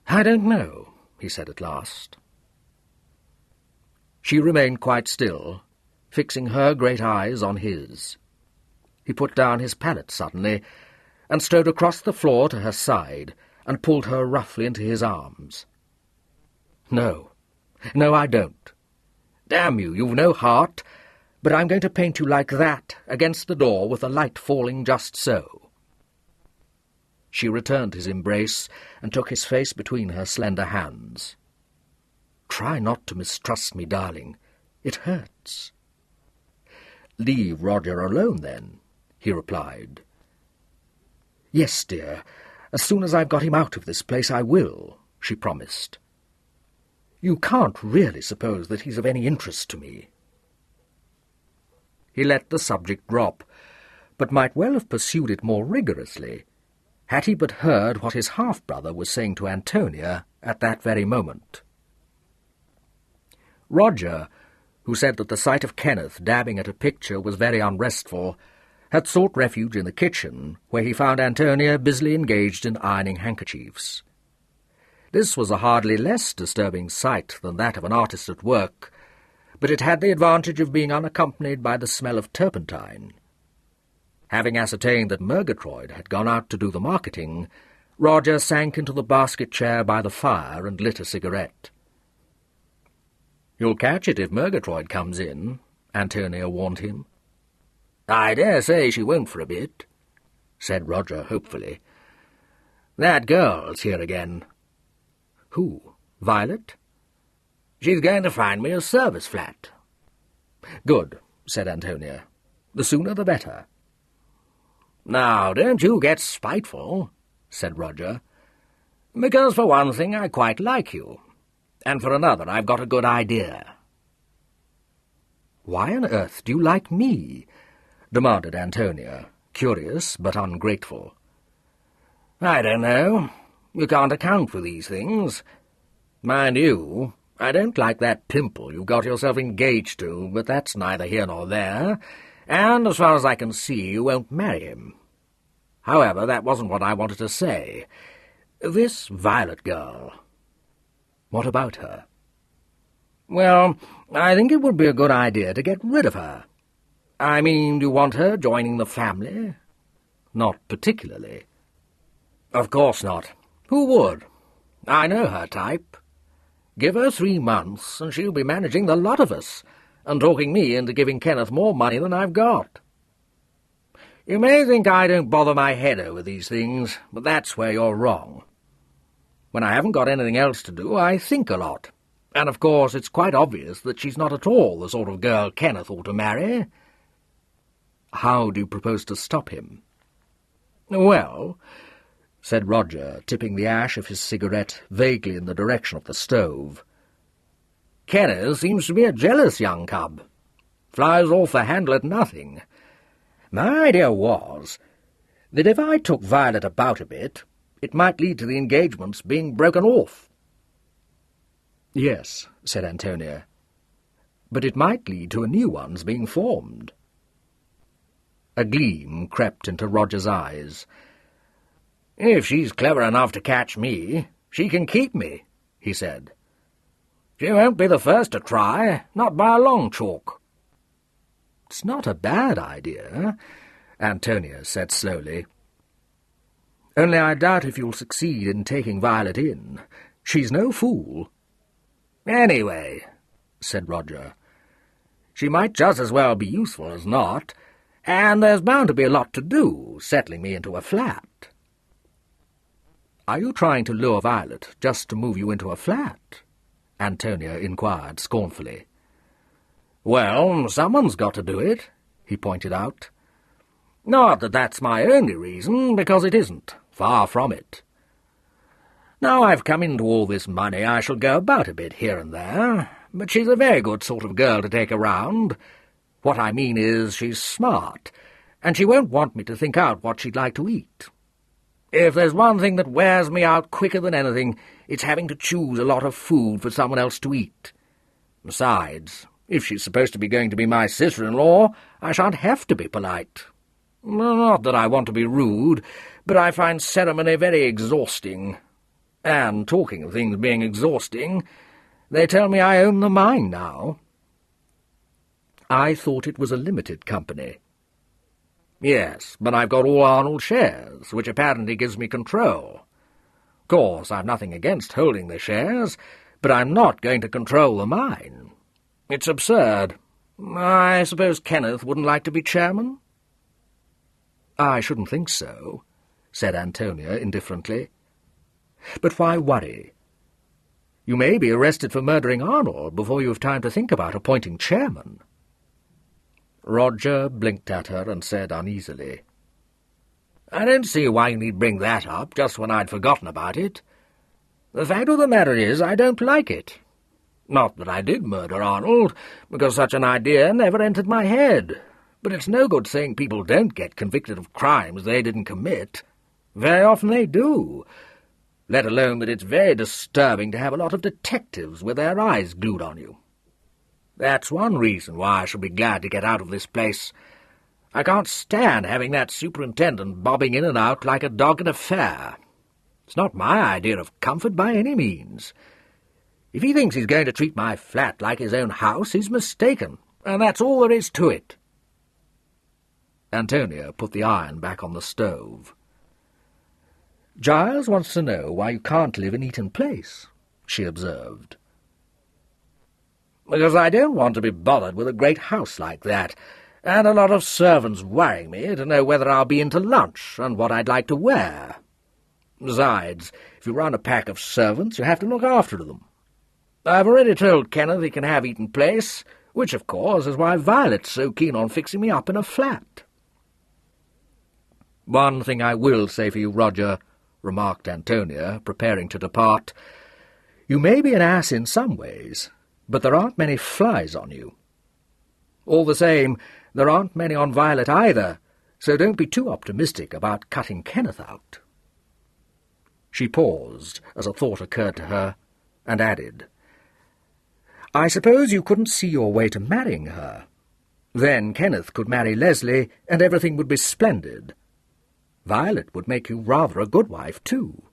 "I don't know," he said at last. She remained quite still, fixing her great eyes on his. He put down his palette suddenly, and strode across the floor to her side, and pulled her roughly into his arms. "No, I don't. Damn you, you've no heart, but I'm going to paint you like that, against the door, with the light falling just so." She returned his embrace, and took his face between her slender hands. "Try not to mistrust me, darling. It hurts." "Leave Roger alone, then," he replied. "Yes, dear. As soon as I've got him out of this place, I will," she promised. "You can't really suppose that he's of any interest to me." He let the subject drop, but might well have pursued it more rigorously, had he but heard what his half-brother was saying to Antonia at that very moment. Roger, who said that the sight of Kenneth dabbing at a picture was very unrestful, had sought refuge in the kitchen, where he found Antonia busily engaged in ironing handkerchiefs. This was a hardly less disturbing sight than that of an artist at work, but it had the advantage of being unaccompanied by the smell of turpentine. Having ascertained that Murgatroyd had gone out to do the marketing, Roger sank into the basket chair by the fire and lit a cigarette. "You'll catch it if Murgatroyd comes in," Antonia warned him. "I dare say she won't for a bit," said Roger hopefully. "That girl's here again." "Who? Violet?" "She's going to find me a service flat." "Good," said Antonia. "The sooner the better." "Now, don't you get spiteful," said Roger, "because for one thing I quite like you, and for another I've got a good idea." "Why on earth do you like me?" demanded Antonia, curious but ungrateful. "I don't know. You can't account for these things. Mind you, I don't like that pimple you got yourself engaged to, but that's neither here nor there, and as far as I can see, you won't marry him. However, that wasn't what I wanted to say. This Violet girl—" "What about her?" "Well, I think it would be a good idea to get rid of her. I mean, do you want her joining the family?" "Not particularly." "Of course not. Who would? I know her type. Give her 3 months, and she'll be managing the lot of us, and talking me into giving Kenneth more money than I've got. You may think I don't bother my head over these things, but that's where you're wrong. When I haven't got anything else to do, I think a lot, and of course it's quite obvious that she's not at all the sort of girl Kenneth ought to marry." "How do you propose to stop him?" "Well," said Roger, tipping the ash of his cigarette vaguely in the direction of the stove, "Kenneth seems to be a jealous young cub. Flies off the handle at nothing. My idea was that if I took Violet about a bit, it might lead to the engagements being broken off." "Yes," said Antonia, "but it might lead to a new one's being formed." A gleam crept into Roger's eyes. "If she's clever enough to catch me, she can keep me," he said. "She won't be the first to try, not by a long chalk." "It's not a bad idea," Antonia said slowly. "Only I doubt if you'll succeed in taking Violet in. She's no fool." "Anyway," said Roger, "she might just as well be useful as not, and there's bound to be a lot to do, settling me into a flat." "Are you trying to lure Violet just to move you into a flat?" Antonia inquired scornfully. "Well, someone's got to do it," he pointed out. "Not that that's my only reason, because it isn't. Far from it. Now I've come into all this money, I shall go about a bit here and there, but she's a very good sort of girl to take around. What I mean is she's smart, and she won't want me to think out what she'd like to eat. If there's one thing that wears me out quicker than anything, it's having to choose a lot of food for someone else to eat. Besides, if she's supposed to be going to be my sister-in-law, I shan't have to be polite. Not that I want to be rude, but I find ceremony very exhausting. And, talking of things being exhausting, they tell me I own the mine now. I thought it was a limited company. Yes, but I've got all Arnold shares, which apparently gives me control. Of course, I've nothing against holding the shares, but I'm not going to control the mine. It's absurd. I suppose Kenneth wouldn't like to be chairman? I shouldn't think so, said Antonia indifferently. But why worry? You may be arrested for murdering Arnold before you have time to think about appointing chairman. Roger blinked at her and said uneasily, I don't see why you need bring that up just when I'd forgotten about it. The fact of the matter is I don't like it. Not that I did murder Arnold, because such an idea never entered my head. But it's no good saying people don't get convicted of crimes they didn't commit. Very often they do. Let alone that it's very disturbing to have a lot of detectives with their eyes glued on you. That's one reason why I shall be glad to get out of this place. I can't stand having that superintendent bobbing in and out like a dog at a fair. It's not my idea of comfort by any means. If he thinks he's going to treat my flat like his own house, he's mistaken, and that's all there is to it. Antonia put the iron back on the stove. Giles wants to know why you can't live in Eaton Place, she observed. Because I don't want to be bothered with a great house like that, and a lot of servants worrying me to know whether I'll be in to lunch and what I'd like to wear. Besides, if you run a pack of servants, you have to look after them. I've already told Kenneth he can have Eaton Place, which, of course, is why Violet's so keen on fixing me up in a flat. One thing I will say for you, Roger, remarked Antonia, preparing to depart. You may be an ass in some ways, but there aren't many flies on you. All the same, there aren't many on Violet either, so don't be too optimistic about cutting Kenneth out. She paused as a thought occurred to her, and added, I suppose you couldn't see your way to marrying her. Then Kenneth could marry Leslie, and everything would be splendid. Violet would make you rather a good wife, too.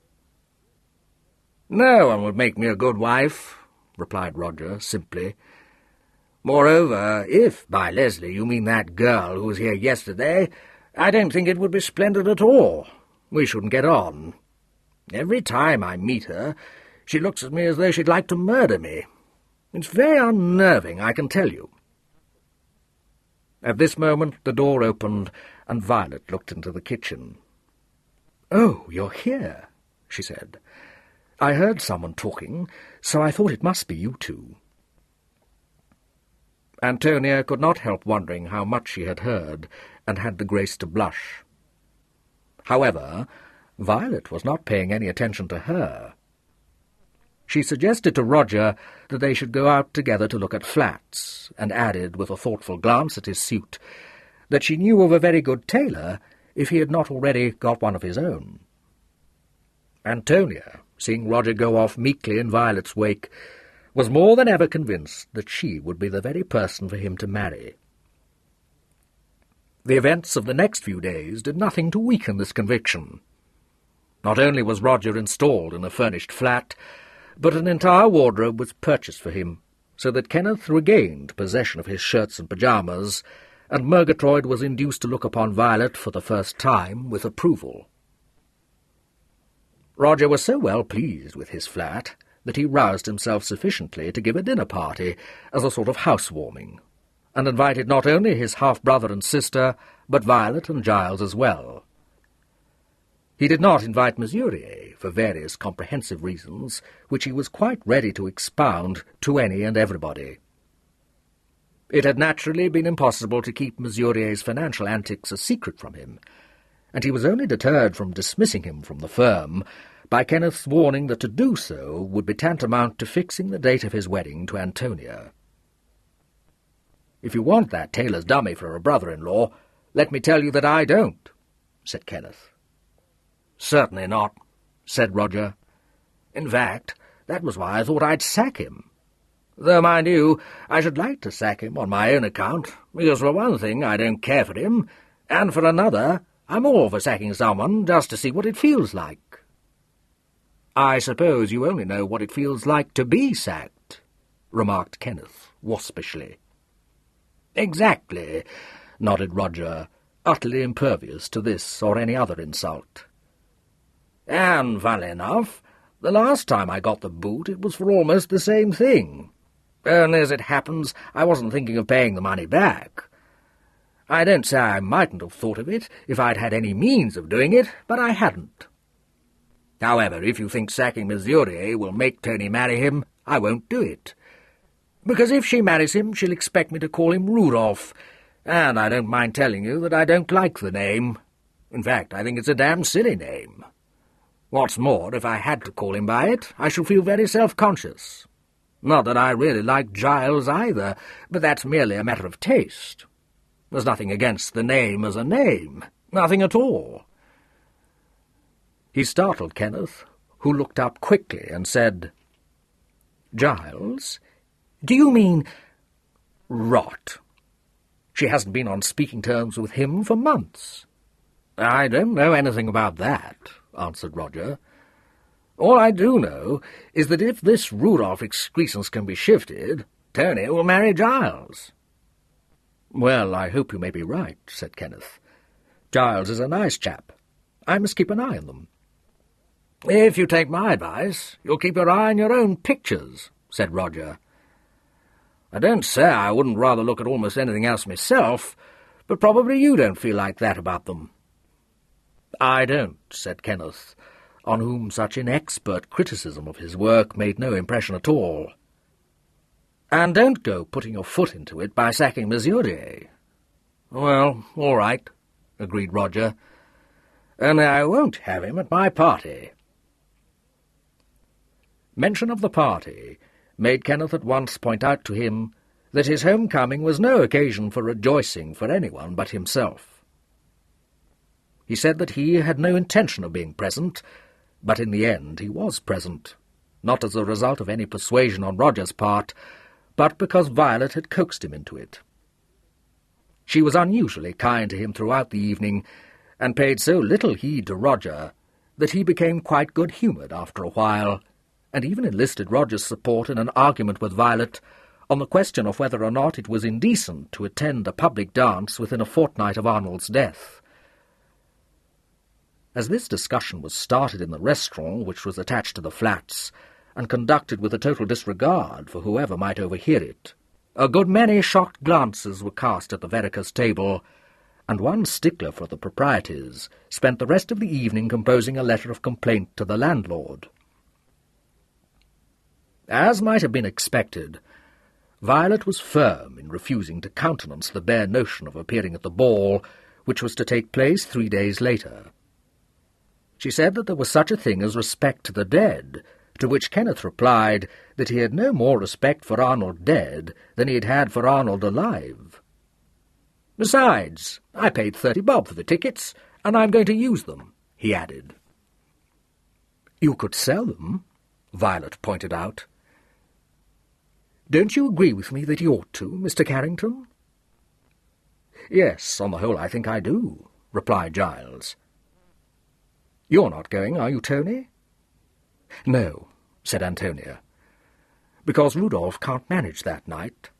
No one would make me a good wife, replied Roger simply. Moreover, if by Leslie you mean that girl who was here yesterday, I don't think it would be splendid at all. We shouldn't get on. Every time I meet her, she looks at me as though she'd like to murder me. It's very unnerving, I can tell you. At this moment the door opened, and Violet looked into the kitchen. Oh, you're here, she said. I heard someone talking, so I thought it must be you two. Antonia could not help wondering how much she had heard, and had the grace to blush. However, Violet was not paying any attention to her. She suggested to Roger that they should go out together to look at flats, and added, with a thoughtful glance at his suit, that she knew of a very good tailor if he had not already got one of his own. Antonia, seeing Roger go off meekly in Violet's wake, was more than ever convinced that she would be the very person for him to marry. The events of the next few days did nothing to weaken this conviction. Not only was Roger installed in a furnished flat, but an entire wardrobe was purchased for him, so that Kenneth regained possession of his shirts and pyjamas, and Murgatroyd was induced to look upon Violet for the first time with approval. Roger was so well pleased with his flat that he roused himself sufficiently to give a dinner party as a sort of housewarming, and invited not only his half-brother and sister, but Violet and Giles as well. He did not invite Murier, for various comprehensive reasons, which he was quite ready to expound to any and everybody. It had naturally been impossible to keep Murier's financial antics a secret from him, and he was only deterred from dismissing him from the firm by Kenneth's warning that to do so would be tantamount to fixing the date of his wedding to Antonia. "If you want that tailor's dummy for a brother-in-law, Let me tell you that I don't, said Kenneth. Certainly not, said Roger. In fact, that was why I thought I'd sack him. Though, mind you, I should like to sack him on my own account, because for one thing I don't care for him, and for another I'm all for sacking someone just to see what it feels like. I suppose you only know what it feels like to be sacked, remarked Kenneth waspishly. Exactly, nodded Roger, utterly impervious to this or any other insult. And, funnily enough, the last time I got the boot it was for almost the same thing. Only as it happens, I wasn't thinking of paying the money back. I don't say I mightn't have thought of it if I'd had any means of doing it, but I hadn't. However, if you think sacking Miss Murier will make Tony marry him, I won't do it. Because if she marries him, she'll expect me to call him Rudolph, and I don't mind telling you that I don't like the name. In fact, I think it's a damn silly name. What's more, if I had to call him by it, I shall feel very self-conscious. Not that I really like Giles either, but that's merely a matter of taste. There's nothing against the name as a name, nothing at all. He startled Kenneth, who looked up quickly and said, "Giles? Do you mean—" "Rot. She hasn't been on speaking terms with him for months." "I don't know anything about that," answered Roger. "All I do know is that if this Rudolph excrescence can be shifted, Tony will marry Giles." "Well, I hope you may be right," said Kenneth. "Giles is a nice chap. I must keep an eye on them." "If you take my advice, you'll keep your eye on your own pictures," said Roger. "I don't say I wouldn't rather look at almost anything else myself, but probably you don't feel like that about them." "I don't," said Kenneth, on whom such inexpert criticism of his work made no impression at all. "And don't go putting your foot into it by sacking Miss Murier." "Well, all right," agreed Roger. "Only I won't have him at my party." Mention of the party made Kenneth at once point out to him that his homecoming was no occasion for rejoicing for anyone but himself. He said that he had no intention of being present, but in the end he was present, not as a result of any persuasion on Roger's part, but because Violet had coaxed him into it. She was unusually kind to him throughout the evening, and paid so little heed to Roger that he became quite good-humoured after a while, and even enlisted Roger's support in an argument with Violet on the question of whether or not it was indecent to attend a public dance within a fortnight of Arnold's death. As this discussion was started in the restaurant which was attached to the flats, and conducted with a total disregard for whoever might overhear it, a good many shocked glances were cast at the Vereker's table, and one stickler for the proprieties spent the rest of the evening composing a letter of complaint to the landlord. As might have been expected, Violet was firm in refusing to countenance the bare notion of appearing at the ball, which was to take place 3 days later. She said that there was such a thing as respect to the dead, to which Kenneth replied that he had no more respect for Arnold dead than he had had for Arnold alive. "Besides, I paid 30 bob for the tickets, and I'm going to use them," he added. "You could sell them," Violet pointed out. "Don't you agree with me that you ought to, Mr. Carrington?" "Yes, on the whole I think I do," replied Giles. "You're not going, are you, Tony?" "No," said Antonia, "because Rudolph can't manage that night."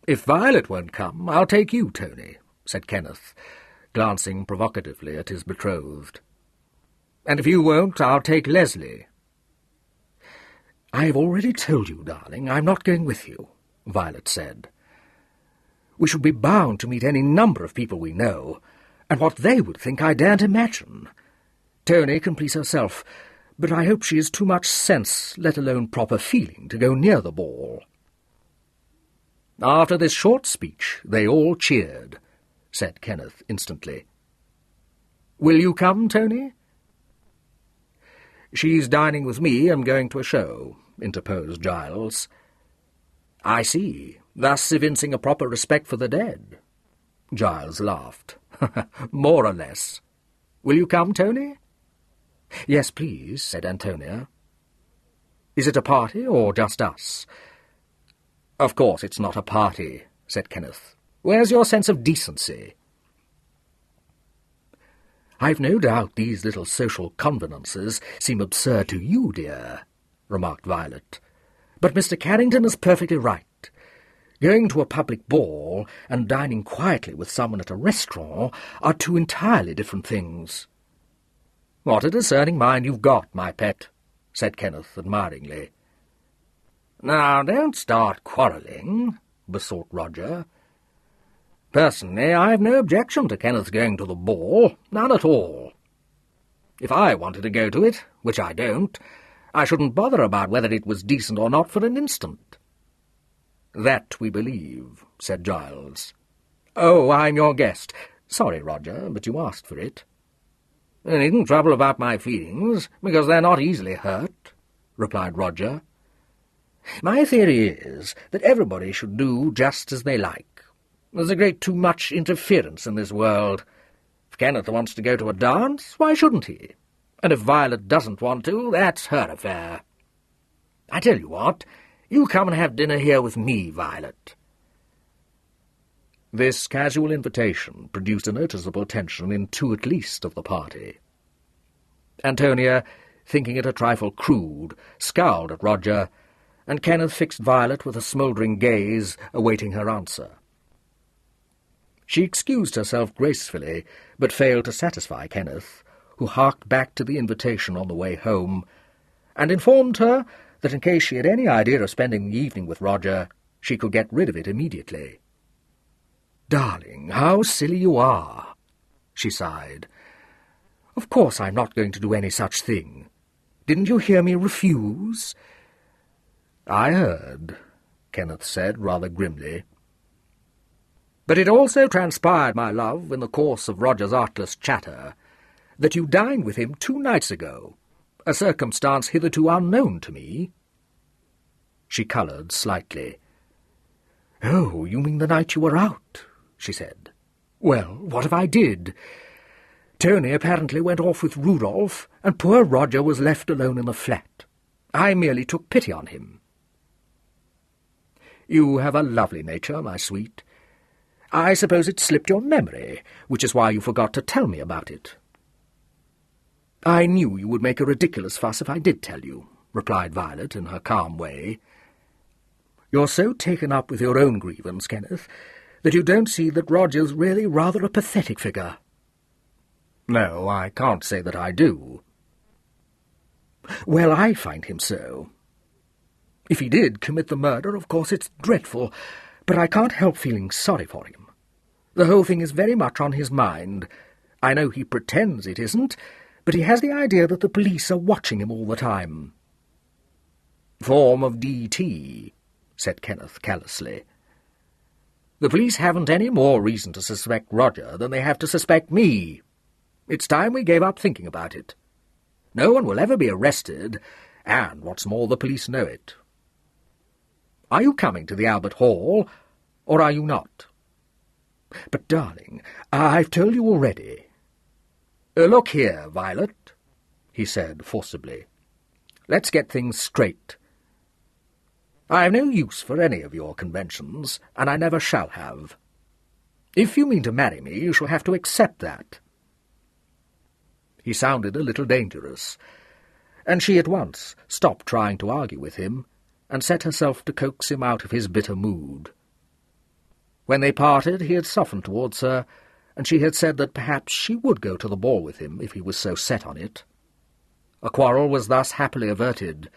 "If Violet won't come, I'll take you, Tony," said Kenneth, glancing provocatively at his betrothed. "And if you won't, I'll take Leslie." "I've already told you, darling, I'm not going with you," Violet said. "We should be bound to meet any number of people we know, and what they would think I daren't imagine. Tony can please herself, but I hope she has too much sense, let alone proper feeling, to go near the ball." After this short speech they all cheered, said Kenneth instantly. "Will you come, Tony?" "She's dining with me and going to a show," interposed Giles. "I see, thus evincing a proper respect for the dead." Giles laughed. "More or less. Will you come, Tony?" "Yes, please," said Antonia. "Is it a party, or just us?" "Of course it's not a party," said Kenneth. "Where's your sense of decency?" "I've no doubt these little social convenances seem absurd to you, dear," remarked Violet. "But Mr. Carrington is perfectly right. Going to a public ball and dining quietly with someone at a restaurant are two entirely different things." "What a discerning mind you've got, my pet," said Kenneth admiringly. "Now, don't start quarrelling," besought Roger. "Personally, I've no objection to Kenneth going to the ball, none at all. If I wanted to go to it, which I don't, I shouldn't bother about whether it was decent or not for an instant." "That we believe," said Giles. "Oh, I'm your guest. Sorry, Roger, but you asked for it." "You needn't trouble about my feelings, because they're not easily hurt," replied Roger. "My theory is that everybody should do just as they like. There's a great too much interference in this world. If Kenneth wants to go to a dance, why shouldn't he? And if Violet doesn't want to, that's her affair. I tell you what, you come and have dinner here with me, Violet." This casual invitation produced a noticeable tension in two at least of the party. Antonia, thinking it a trifle crude, scowled at Roger, and Kenneth fixed Violet with a smouldering gaze, awaiting her answer. She excused herself gracefully, but failed to satisfy Kenneth, who harked back to the invitation on the way home, and informed her that in case she had any idea of spending the evening with Roger, she could get rid of it immediately. "Darling, how silly you are," she sighed. "Of course I'm not going to do any such thing. Didn't you hear me refuse?" "I heard," Kenneth said rather grimly. "But it also transpired, my love, in the course of Roger's artless chatter, that you dined with him 2 nights ago, a circumstance hitherto unknown to me." She coloured slightly. "Oh, you mean the night you were out?" she said. "Well, what if I did? Tony apparently went off with Rudolph, and poor Roger was left alone in the flat. I merely took pity on him." "You have a lovely nature, my sweet. I suppose it slipped your memory, which is why you forgot to tell me about it." "I knew you would make a ridiculous fuss if I did tell you," replied Violet in her calm way. "You're so taken up with your own grievance, Kenneth, that you don't see that Roger's really rather a pathetic figure." "No, I can't say that I do." "Well, I find him so. If he did commit the murder, of course it's dreadful, but I can't help feeling sorry for him. The whole thing is very much on his mind. I know he pretends it isn't, but he has the idea that the police are watching him all the time." "Form of D.T., said Kenneth callously. "The police haven't any more reason to suspect Roger than they have to suspect me. It's time we gave up thinking about it. No one will ever be arrested, and, what's more, the police know it. Are you coming to the Albert Hall, or are you not?" "But, darling, I've told you already." "Look here, Violet," he said forcibly. "Let's get things straight. I have no use for any of your conventions, and I never shall have. If you mean to marry me, you shall have to accept that." He sounded a little dangerous, and she at once stopped trying to argue with him and set herself to coax him out of his bitter mood. When they parted, he had softened towards her, and she had said that perhaps she would go to the ball with him if he was so set on it. A quarrel was thus happily averted,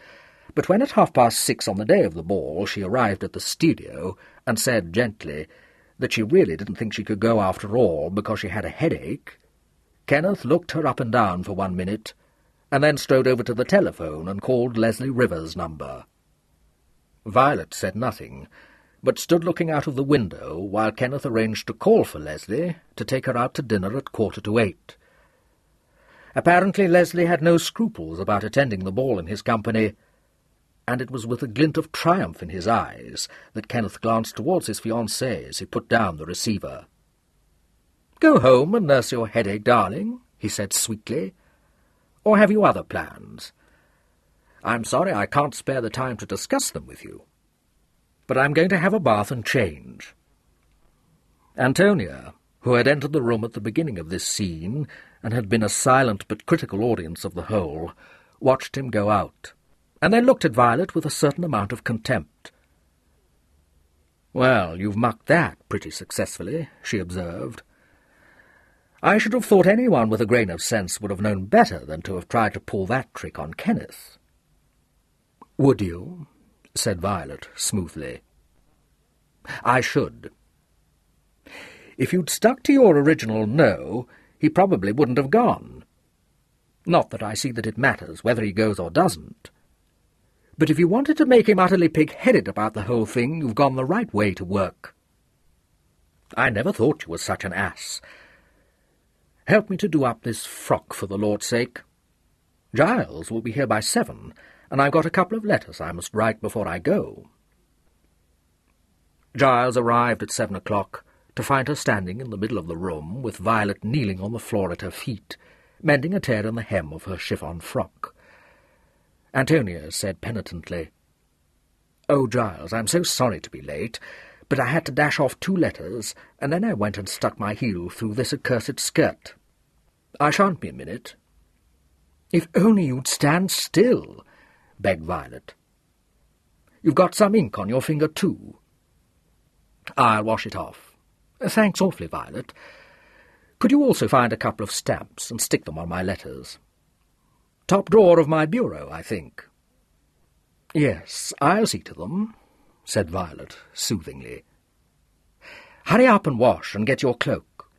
but when at 6:30 on the day of the ball she arrived at the studio and said gently that she really didn't think she could go after all because she had a headache, Kenneth looked her up and down for 1 minute, and then strode over to the telephone and called Leslie Rivers' number. Violet said nothing, but stood looking out of the window while Kenneth arranged to call for Leslie to take her out to dinner at 7:45. Apparently Leslie had no scruples about attending the ball in his company, and it was with a glint of triumph in his eyes that Kenneth glanced towards his fiancée as he put down the receiver. "Go home and nurse your headache, darling," he said sweetly. "Or have you other plans? I'm sorry I can't spare the time to discuss them with you. But I'm going to have a bath and change." Antonia, who had entered the room at the beginning of this scene and had been a silent but critical audience of the whole, watched him go out, and then looked at Violet with a certain amount of contempt. "Well, you've mucked that pretty successfully," she observed. "I should have thought anyone with a grain of sense would have known better than to have tried to pull that trick on Kenneth." "Would you?" said Violet smoothly. "I should. If you'd stuck to your original no, he probably wouldn't have gone. Not that I see that it matters whether he goes or doesn't. But if you wanted to make him utterly pig-headed about the whole thing, you've gone the right way to work. I never thought you were such an ass. Help me to do up this frock for the Lord's sake. Giles will be here by 7, and I've got a couple of letters I must write before I go." Giles arrived at 7 o'clock, to find her standing in the middle of the room, with Violet kneeling on the floor at her feet, mending a tear in the hem of her chiffon frock. Antonia said penitently, "Oh, Giles, I'm so sorry to be late, but I had to dash off 2 letters, and then I went and stuck my heel through this accursed skirt. I shan't be a minute." "If only you'd stand still," begged Violet. "You've got some ink on your finger, too." "I'll wash it off. Thanks awfully, Violet. Could you also find a couple of stamps and stick them on my letters? Top drawer of my bureau, I think." "Yes, I'll see to them," said Violet soothingly. "Hurry up and wash and get your cloak."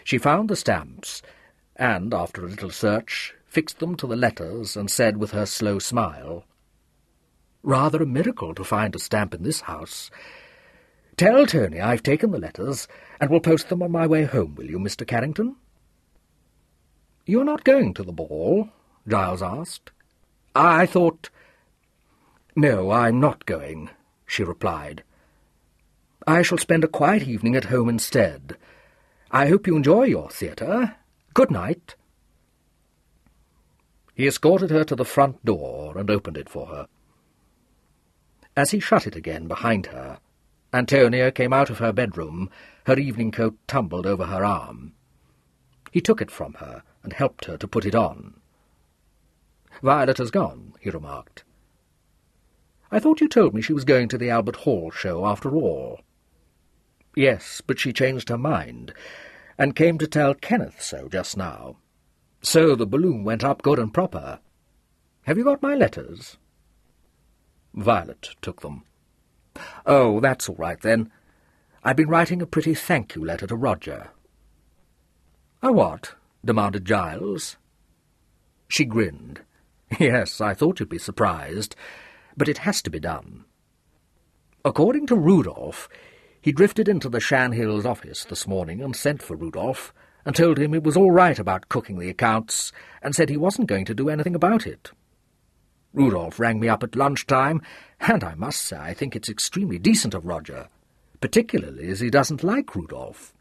She found the stamps and, after a little search, fixed them to the letters and said with her slow smile, "Rather a miracle to find a stamp in this house. Tell Tony I've taken the letters and will post them on my way home, will you, Mr. Carrington?" "You're not going to the ball?" Giles asked. "I thought—" "No, I'm not going," she replied. "I shall spend a quiet evening at home instead. I hope you enjoy your theatre. Good night." He escorted her to the front door and opened it for her. As he shut it again behind her, Antonia came out of her bedroom, her evening coat tumbled over her arm. He took it from her and helped her to put it on. "Violet has gone," he remarked. "I thought you told me she was going to the Albert Hall show after all." "Yes, but she changed her mind, and came to tell Kenneth so just now. So the balloon went up good and proper. Have you got my letters?" Violet took them. "Oh, that's all right, then. I've been writing a pretty thank-you letter to Roger." "A what?" demanded Giles. She grinned. "Yes, I thought you'd be surprised, but it has to be done. According to Rudolph, he drifted into the Shan Hills office this morning and sent for Rudolph and told him it was all right about cooking the accounts and said he wasn't going to do anything about it. Rudolph rang me up at lunchtime, and I must say I think it's extremely decent of Roger, particularly as he doesn't like Rudolph.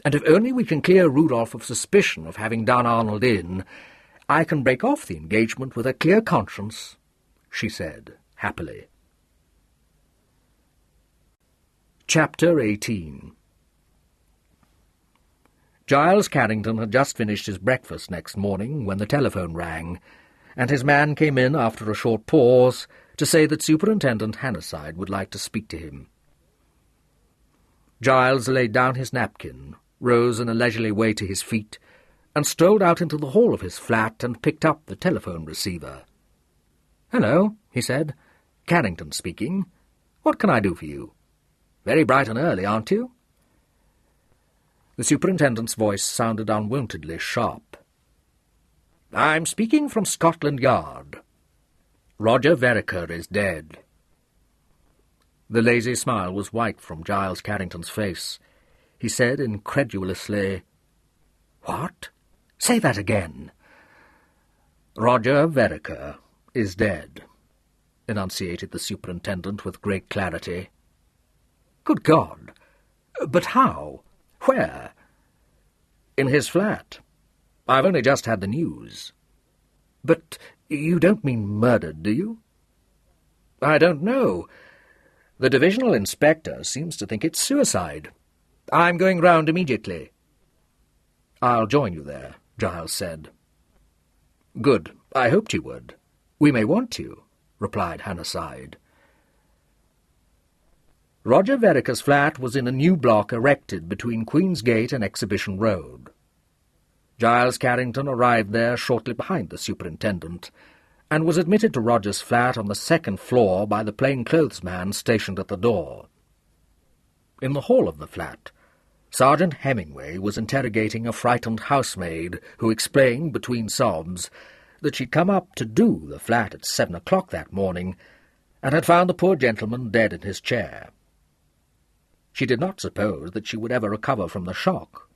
And if only we can clear Rudolph of suspicion of having done Arnold in, I can break off the engagement with a clear conscience," she said happily. Chapter 18. Giles Carrington had just finished his breakfast next morning when the telephone rang, and his man came in after a short pause to say that Superintendent Hannasyde would like to speak to him. Giles laid down his napkin, rose in a leisurely way to his feet, and strolled out into the hall of his flat and picked up the telephone receiver. "Hello," he said. "Carrington speaking. What can I do for you? Very bright and early, aren't you?" The superintendent's voice sounded unwontedly sharp. "I'm speaking from Scotland Yard. Roger Vereker is dead." The lazy smile was wiped from Giles Carrington's face. He said incredulously, "What? Say that again." "Roger Vereker is dead," enunciated the superintendent with great clarity. "Good God! But how? Where? In his flat. I've only just had the news. But you don't mean murdered, do you? I don't know. The divisional inspector seems to think it's suicide. I'm going round immediately. I'll join you there, Giles said. Good. I hoped you would. We may want you, replied Hannasyde. Roger Vereker's flat was in a new block erected between Queen's Gate and Exhibition Road. Giles Carrington arrived there shortly behind the superintendent, and was admitted to Roger's flat on the second floor by the plainclothesman stationed at the door. In the hall of the flat, Sergeant Hemingway was interrogating a frightened housemaid who explained, between sobs, that she'd come up to do the flat at 7 o'clock that morning, and had found the poor gentleman dead in his chair. She did not suppose that she would ever recover from the shock.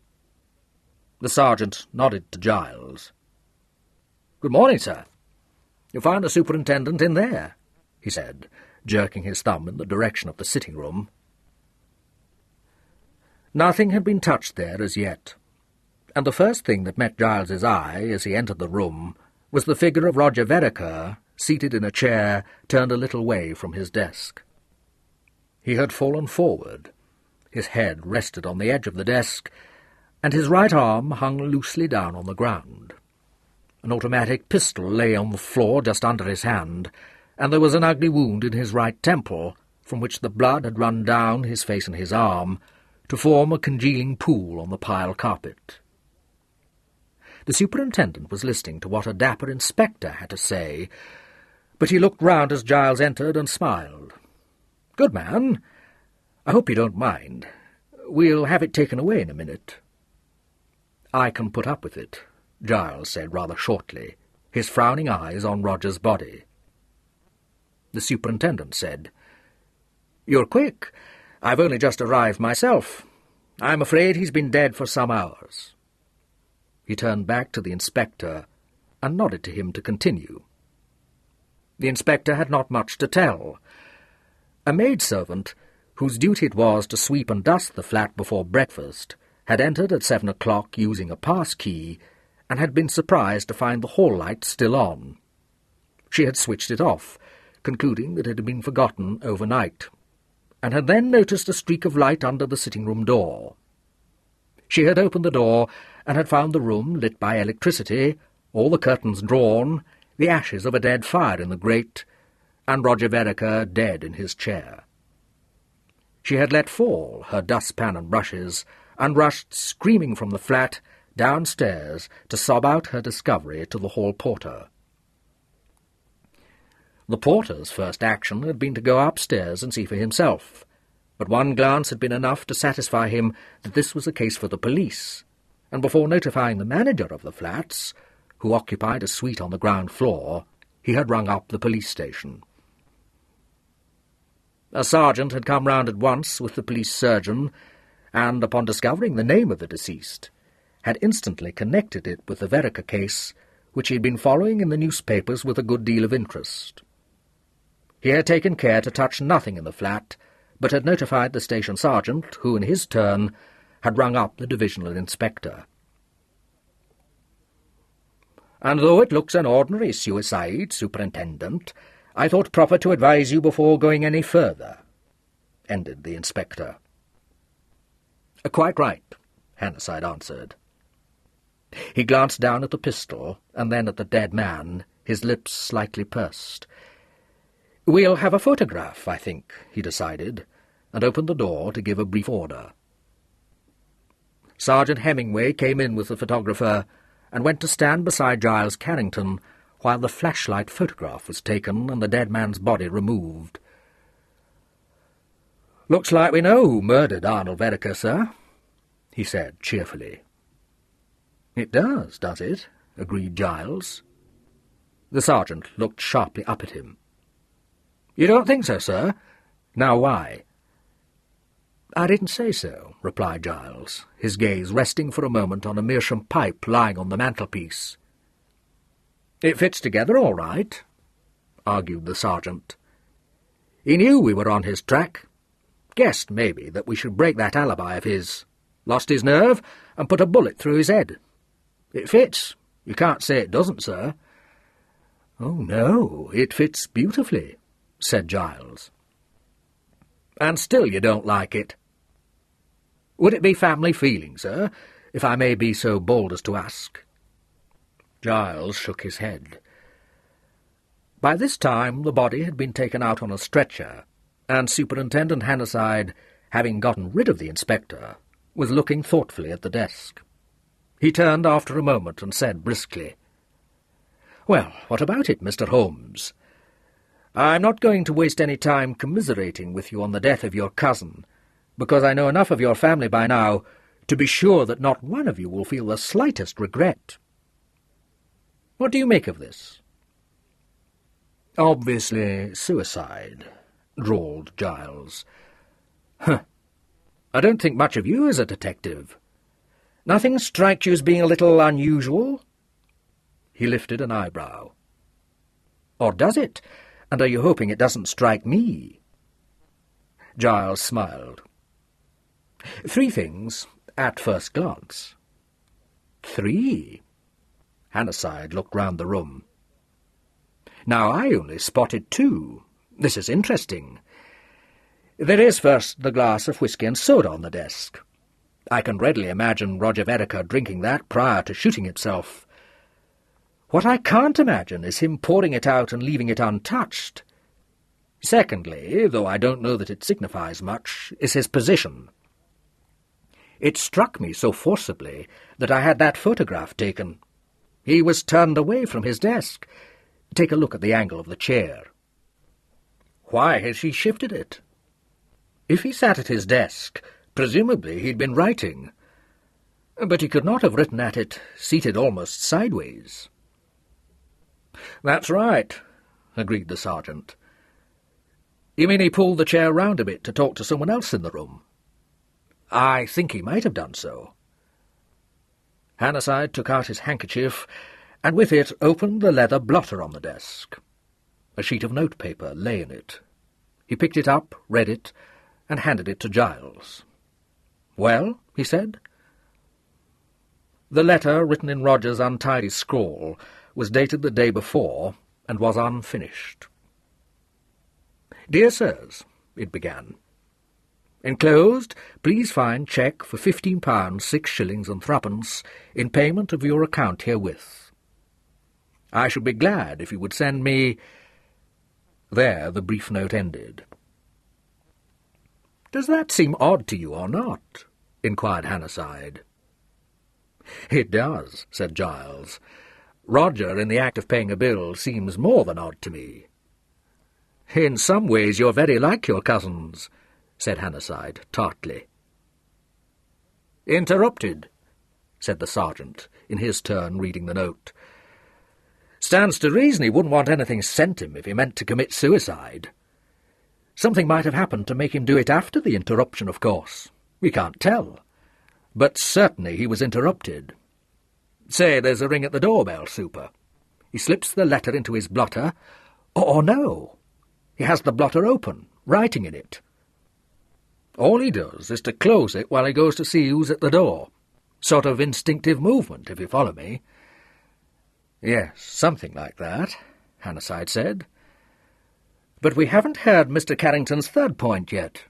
The sergeant nodded to Giles. "Good morning, sir. You find the superintendent in there," he said, jerking his thumb in the direction of the sitting-room. Nothing had been touched there as yet, and the first thing that met Giles's eye as he entered the room was the figure of Roger Vereker, seated in a chair turned a little way from his desk. He had fallen forward. His head rested on the edge of the desk, and his right arm hung loosely down on the ground. An automatic pistol lay on the floor just under his hand, and there was an ugly wound in his right temple, from which the blood had run down his face and his arm, to form a congealing pool on the pile carpet. The superintendent was listening to what a dapper inspector had to say, but he looked round as Giles entered and smiled. "Good man. I hope you don't mind. We'll have it taken away in a minute." "I can put up with it," Giles said rather shortly, his frowning eyes on Roger's body. The superintendent said, "You're quick. I've only just arrived myself. I'm afraid he's been dead for some hours." He turned back to the inspector and nodded to him to continue. The inspector had not much to tell. A maidservant, whose duty it was to sweep and dust the flat before breakfast, had entered at 7 o'clock using a pass-key, and had been surprised to find the hall light still on. She had switched it off, concluding that it had been forgotten overnight, and had then noticed a streak of light under the sitting-room door. She had opened the door and had found the room lit by electricity, all the curtains drawn, the ashes of a dead fire in the grate, and Roger Vereker dead in his chair. She had let fall her dustpan and brushes, and rushed screaming from the flat downstairs to sob out her discovery to the hall porter. The porter's first action had been to go upstairs and see for himself, but one glance had been enough to satisfy him that this was a case for the police, and before notifying the manager of the flats, who occupied a suite on the ground floor, he had rung up the police station. A sergeant had come round at once with the police surgeon, and, upon discovering the name of the deceased, had instantly connected it with the Vereker case, which he had been following in the newspapers with a good deal of interest. He had taken care to touch nothing in the flat, but had notified the station sergeant, who, in his turn, had rung up the divisional inspector. "And though it looks an ordinary suicide, Superintendent, I thought proper to advise you before going any further," ended the inspector. "Quite right," Hannasyde answered. He glanced down at the pistol, and then at the dead man, his lips slightly pursed. "We'll have a photograph, I think," he decided, and opened the door to give a brief order. Sergeant Hemingway came in with the photographer and went to stand beside Giles Carrington while the flashlight photograph was taken and the dead man's body removed. "Looks like we know who murdered Arnold Vereker, sir," he said cheerfully. "It does it?" agreed Giles. The sergeant looked sharply up at him. "You don't think so, sir? Now why?" "I didn't say so," replied Giles, his gaze resting for a moment on a meerschaum pipe lying on the mantelpiece. "It fits together all right," argued the sergeant. "He knew we were on his track. Guessed, maybe, that we should break that alibi of his. Lost his nerve and put a bullet through his head. It fits. You can't say it doesn't, sir." "Oh, no, it fits beautifully," said Giles. "And still you don't like it? Would it be family feeling, sir, if I may be so bold as to ask?" Giles shook his head. By this time the body had been taken out on a stretcher, and Superintendent Hannasyde, having gotten rid of the inspector, was looking thoughtfully at the desk. He turned after a moment and said briskly, "Well, what about it, Mr. Holmes? I'm not going to waste any time commiserating with you on the death of your cousin, because I know enough of your family by now to be sure that not one of you will feel the slightest regret. What do you make of this?" "Obviously suicide," drawled Giles. "Huh. I don't think much of you as a detective. Nothing strikes you as being a little unusual?" He lifted an eyebrow. "Or does it? And are you hoping it doesn't strike me?" Giles smiled. "3 things, at first glance." "3?" Hannasyde looked round the room. "Now I only spotted 2. This is interesting. There is first the glass of whisky and soda on the desk. I can readily imagine Roger Vereker drinking that prior to shooting himself. What I can't imagine is him pouring it out and leaving it untouched. Secondly, though I don't know that it signifies much, is his position. It struck me so forcibly that I had that photograph taken. He was turned away from his desk. Take a look at the angle of the chair. Why has he shifted it? If he sat at his desk, presumably he'd been writing. But he could not have written at it, seated almost sideways." "That's right," agreed the sergeant. "You mean he pulled the chair round a bit to talk to someone else in the room?" "I think he might have done so." Hannasyde took out his handkerchief, and with it opened the leather blotter on the desk. A sheet of notepaper lay in it. He picked it up, read it, and handed it to Giles. "Well?" he said. The letter, written in Roger's untidy scrawl, was dated the day before, and was unfinished. "Dear Sirs," it began, "enclosed, please find cheque for £15 6 shillings and threepence in payment of your account herewith. I should be glad if you would send me—" There the brief note ended. "Does that seem odd to you or not?" inquired Hannasyde. "It does," said Giles. "Roger, in the act of paying a bill, seems more than odd to me." "In some ways you're very like your cousins," said Hannasyde tartly. "Interrupted," said the sergeant, in his turn reading the note. "Stands to reason he wouldn't want anything sent him if he meant to commit suicide. Something might have happened to make him do it after the interruption, of course. We can't tell. But certainly he was interrupted. Say, there's a ring at the doorbell, Super. He slips the letter into his blotter, or no, he has the blotter open, writing in it. All he does is to close it while he goes to see who's at the door. Sort of instinctive movement, if you follow me." "Yes, something like that," Hannasyde said. "But we haven't heard Mr. Carrington's third point yet."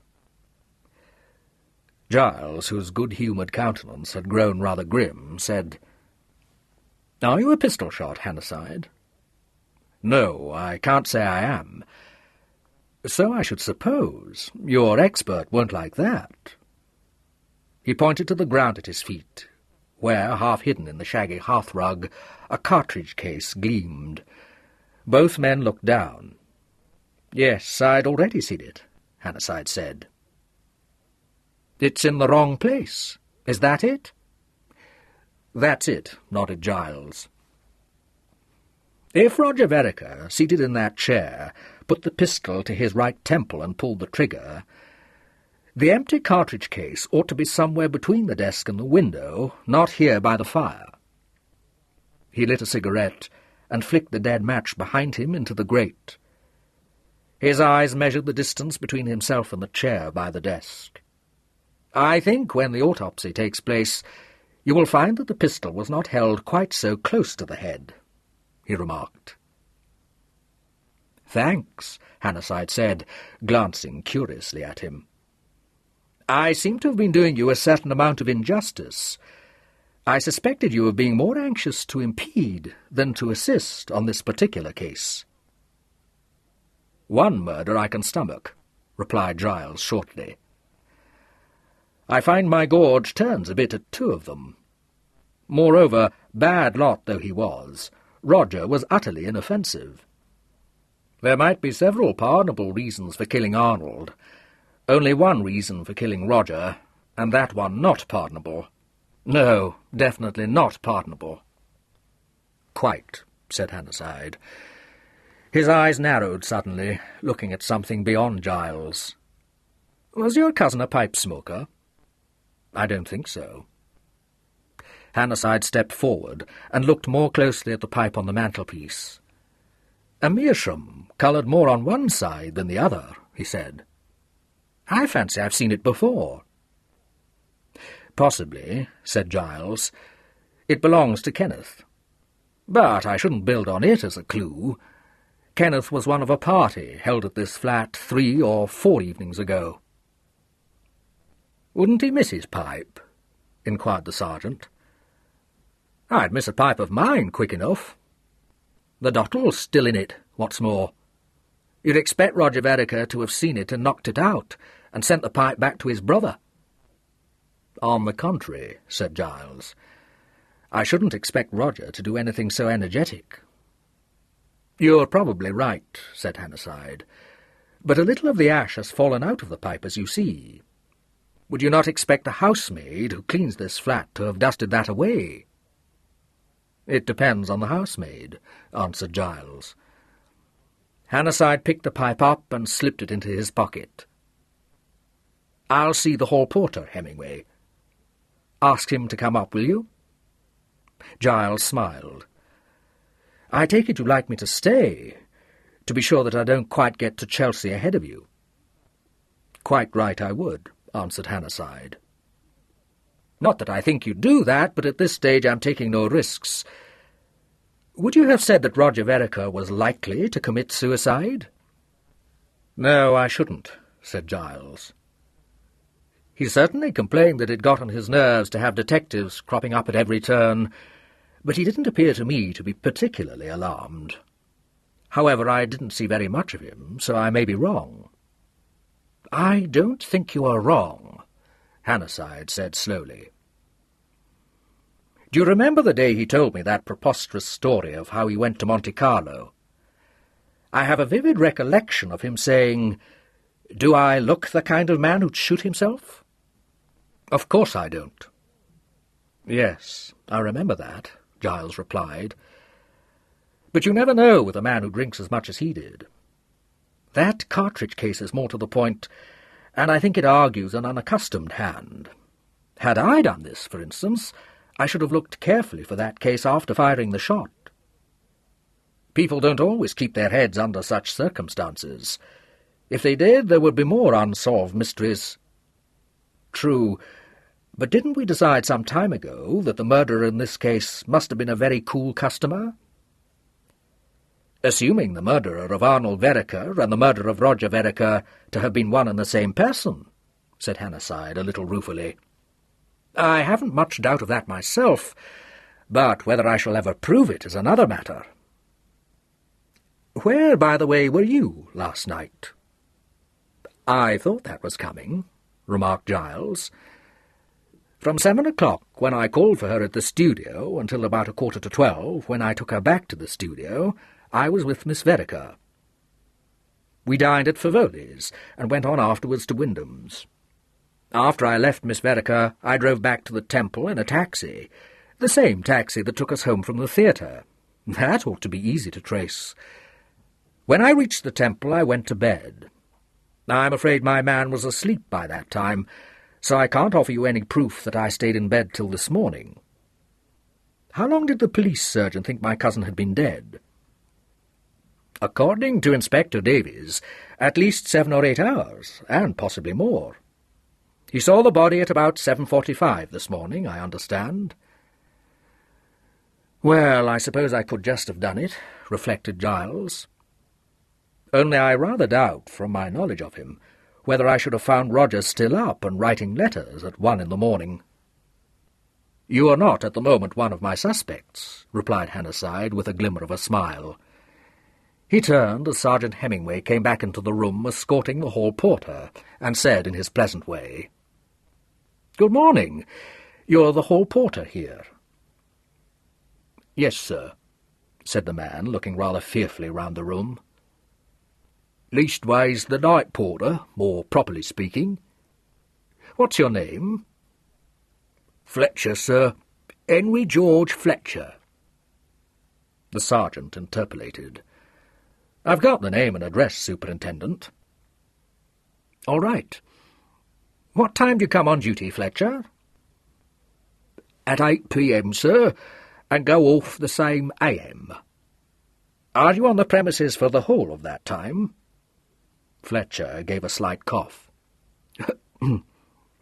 Giles, whose good-humoured countenance had grown rather grim, said, "Are you a pistol-shot, Hannasyde?" "No, I can't say I am." "So I should suppose. Your expert won't like that." He pointed to the ground at his feet, where, half-hidden in the shaggy hearthrug, a cartridge case gleamed. Both men looked down. "Yes, I'd already seen it," Hannasyde said. "It's in the wrong place. Is that it?" "That's it," nodded Giles. "If Roger Vereker, seated in that chair, put the pistol to his right temple and pulled the trigger, the empty cartridge case ought to be somewhere between the desk and the window, not here by the fire." He lit a cigarette and flicked the dead match behind him into the grate. His eyes measured the distance between himself and the chair by the desk. I think when the autopsy takes place, you will find that the pistol was not held quite so close to the head," he remarked. "Thanks," Hannasyde said, glancing curiously at him. "I seem to have been doing you a certain amount of injustice. I suspected you of being more anxious to impede than to assist on this particular case." "One murder I can stomach," replied Giles shortly. "I find my gorge turns a bit at two of them. Moreover, bad lot though he was, Roger was utterly inoffensive. There might be several pardonable reasons for killing Arnold, only one reason for killing Roger, and that one not pardonable. No, definitely not pardonable." "Quite," said Hannasyde. His eyes narrowed suddenly, looking at something beyond Giles. "Was your cousin a pipe smoker?" "I don't think so." Hannasyde stepped forward and looked more closely at the pipe on the mantelpiece. "A meerschaum, coloured more on one side than the other," he said. "I fancy I've seen it before." "Possibly," said Giles. "It belongs to Kenneth. But I shouldn't build on it as a clue. Kenneth was one of a party held at this flat 3 or 4 evenings ago." "Wouldn't he miss his pipe?" inquired the sergeant. "I'd miss a pipe of mine quick enough. The dottle's still in it, what's more. You'd expect Roger Vereker to have seen it and knocked it out, and sent the pipe back to his brother." "On the contrary," said Giles, "I shouldn't expect Roger to do anything so energetic." "You're probably right," said Hannasyde, "but a little of the ash has fallen out of the pipe, as you see. Would you not expect the housemaid who cleans this flat to have dusted that away?" "It depends on the housemaid," answered Giles. Hannasyde picked the pipe up and slipped it into his pocket. "I'll see the hall porter, Hemingway. Ask him to come up, will you?" Giles smiled. "I take it you'd like me to stay, to be sure that I don't quite get to Chelsea ahead of you." "Quite right I would," answered Hannasyde. "Not that I think you'd do that, but at this stage I'm taking no risks. Would you have said that Roger Vereker was likely to commit suicide?" "No, I shouldn't," said Giles. "He certainly complained that it got on his nerves to have detectives cropping up at every turn, but he didn't appear to me to be particularly alarmed. However, I didn't see very much of him, so I may be wrong." "I don't think you are wrong," Hannasyde said slowly. "Do you remember the day he told me that preposterous story of how he went to Monte Carlo? I have a vivid recollection of him saying, 'Do I look the kind of man who'd shoot himself?' Of course I don't." "Yes, I remember that," Giles replied. "But you never know with a man who drinks as much as he did. That cartridge case is more to the point, and I think it argues an unaccustomed hand. Had I done this, for instance, I should have looked carefully for that case after firing the shot. People don't always keep their heads under such circumstances. If they did, there would be more unsolved mysteries." "True, but didn't we decide some time ago that the murderer in this case must have been a very cool customer?" "Assuming the murderer of Arnold Vereker and the murderer of Roger Vereker to have been one and the same person," said Hannasyde a little ruefully. "I haven't much doubt of that myself, but whether I shall ever prove it is another matter." "Where, by the way, were you last night?" "I thought that was coming," remarked Giles. "From 7 o'clock, when I called for her at the studio, until about 11:45, when I took her back to the studio, I was with Miss Vereker. We dined at Favoli's, and went on afterwards to Wyndham's. After I left Miss Vereker, I drove back to the Temple in a taxi, the same taxi that took us home from the theatre. That ought to be easy to trace. When I reached the Temple, I went to bed. I'm afraid my man was asleep by that time, so I can't offer you any proof that I stayed in bed till this morning. How long did the police surgeon think my cousin had been dead?" "According to Inspector Davies, at least 7 or 8 hours, and possibly more." He saw the body at about 7:45 this morning, I understand. Well, I suppose I could just have done it, reflected Giles. Only I rather doubt, from my knowledge of him, whether I should have found Roger still up and writing letters at 1 in the morning. You are not at the moment one of my suspects, replied Hannasyde with a glimmer of a smile. He turned as Sergeant Hemingway came back into the room escorting the hall porter, and said in his pleasant way, "Good morning. You're the hall porter here." "Yes, sir," said the man, looking rather fearfully round the room. "Leastways the night porter, more properly speaking. What's your name?" "Fletcher, sir. Henry George Fletcher." The sergeant interpolated. "I've got the name and address, Superintendent." "All right. What time do you come on duty, Fletcher?" "At 8 p.m, sir, and go off the same a.m. "Are you on the premises for the whole of that time?" Fletcher gave a slight cough.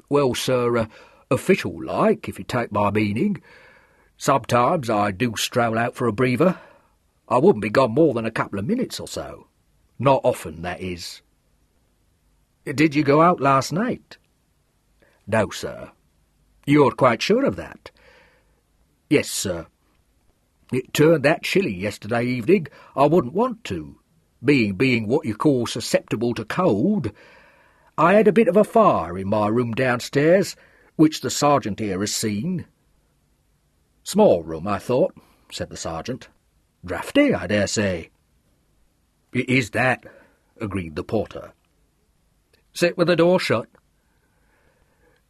"Well, sir, official-like, if you take my meaning. Sometimes I do stroll out for a breather. I wouldn't be gone more than a couple of minutes or so. Not often, that is." "Did you go out last night?" "No, sir." "You're quite sure of that?" "Yes, sir. It turned that chilly yesterday evening I wouldn't want to. Being what you call susceptible to cold, I had a bit of a fire in my room downstairs, which the sergeant here has seen." "Small room, I thought," said the sergeant. "Draughty, I dare say." "It is that," agreed the porter. "Sit with the door shut?"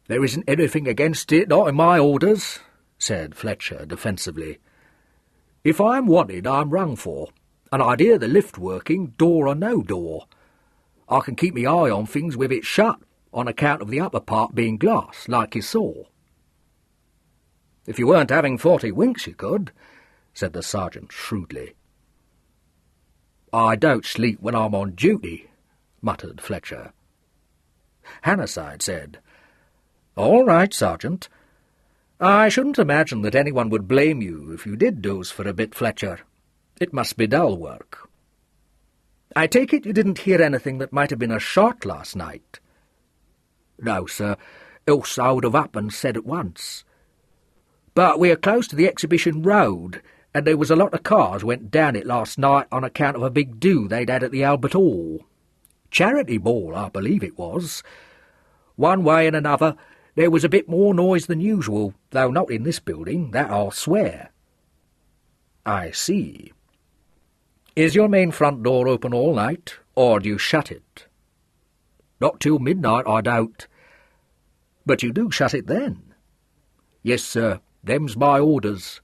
"There isn't anything against it, not in my orders," said Fletcher defensively. "If I'm wanted, I'm rung for, and I'd hear the lift working, door or no door. I can keep me eye on things with it shut, on account of the upper part being glass, like you saw." "If you weren't having 40 winks, you could," said the sergeant shrewdly. "I don't sleep when I'm on duty," muttered Fletcher. Hannasyde said, "All right, Sergeant. I shouldn't imagine that anyone would blame you if you did doze for a bit, Fletcher. It must be dull work. I take it you didn't hear anything that might have been a shot last night?" "No, sir, else I would have up and said at once. But we are close to the Exhibition Road, and there was a lot of cars went down it last night on account of a big do they'd had at the Albert Hall. Charity ball, I believe it was. One way and another, there was a bit more noise than usual, though not in this building, that I'll swear." "I see. Is your main front door open all night, or do you shut it?" "Not till midnight, I don't." "But you do shut it then?" "Yes, sir, them's my orders."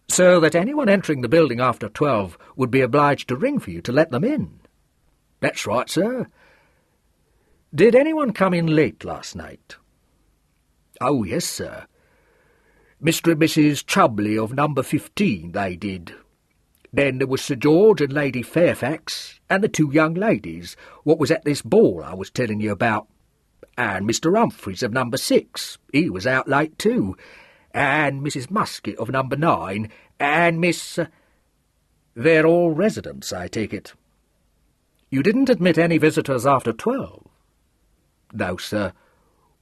"So that anyone entering the building after 12 would be obliged to ring for you to let them in?" "That's right, sir." "Did anyone come in late last night?" "Oh, yes, sir. Mr. and Mrs. Chubley of number 15, they did. Then there was Sir George and Lady Fairfax, and the 2 young ladies, what was at this ball I was telling you about. And Mr. Humphreys of number 6, he was out late too, and Mrs. Musket of number 9, and Miss... They're all residents, I take it. You didn't admit any visitors after 12? No, sir.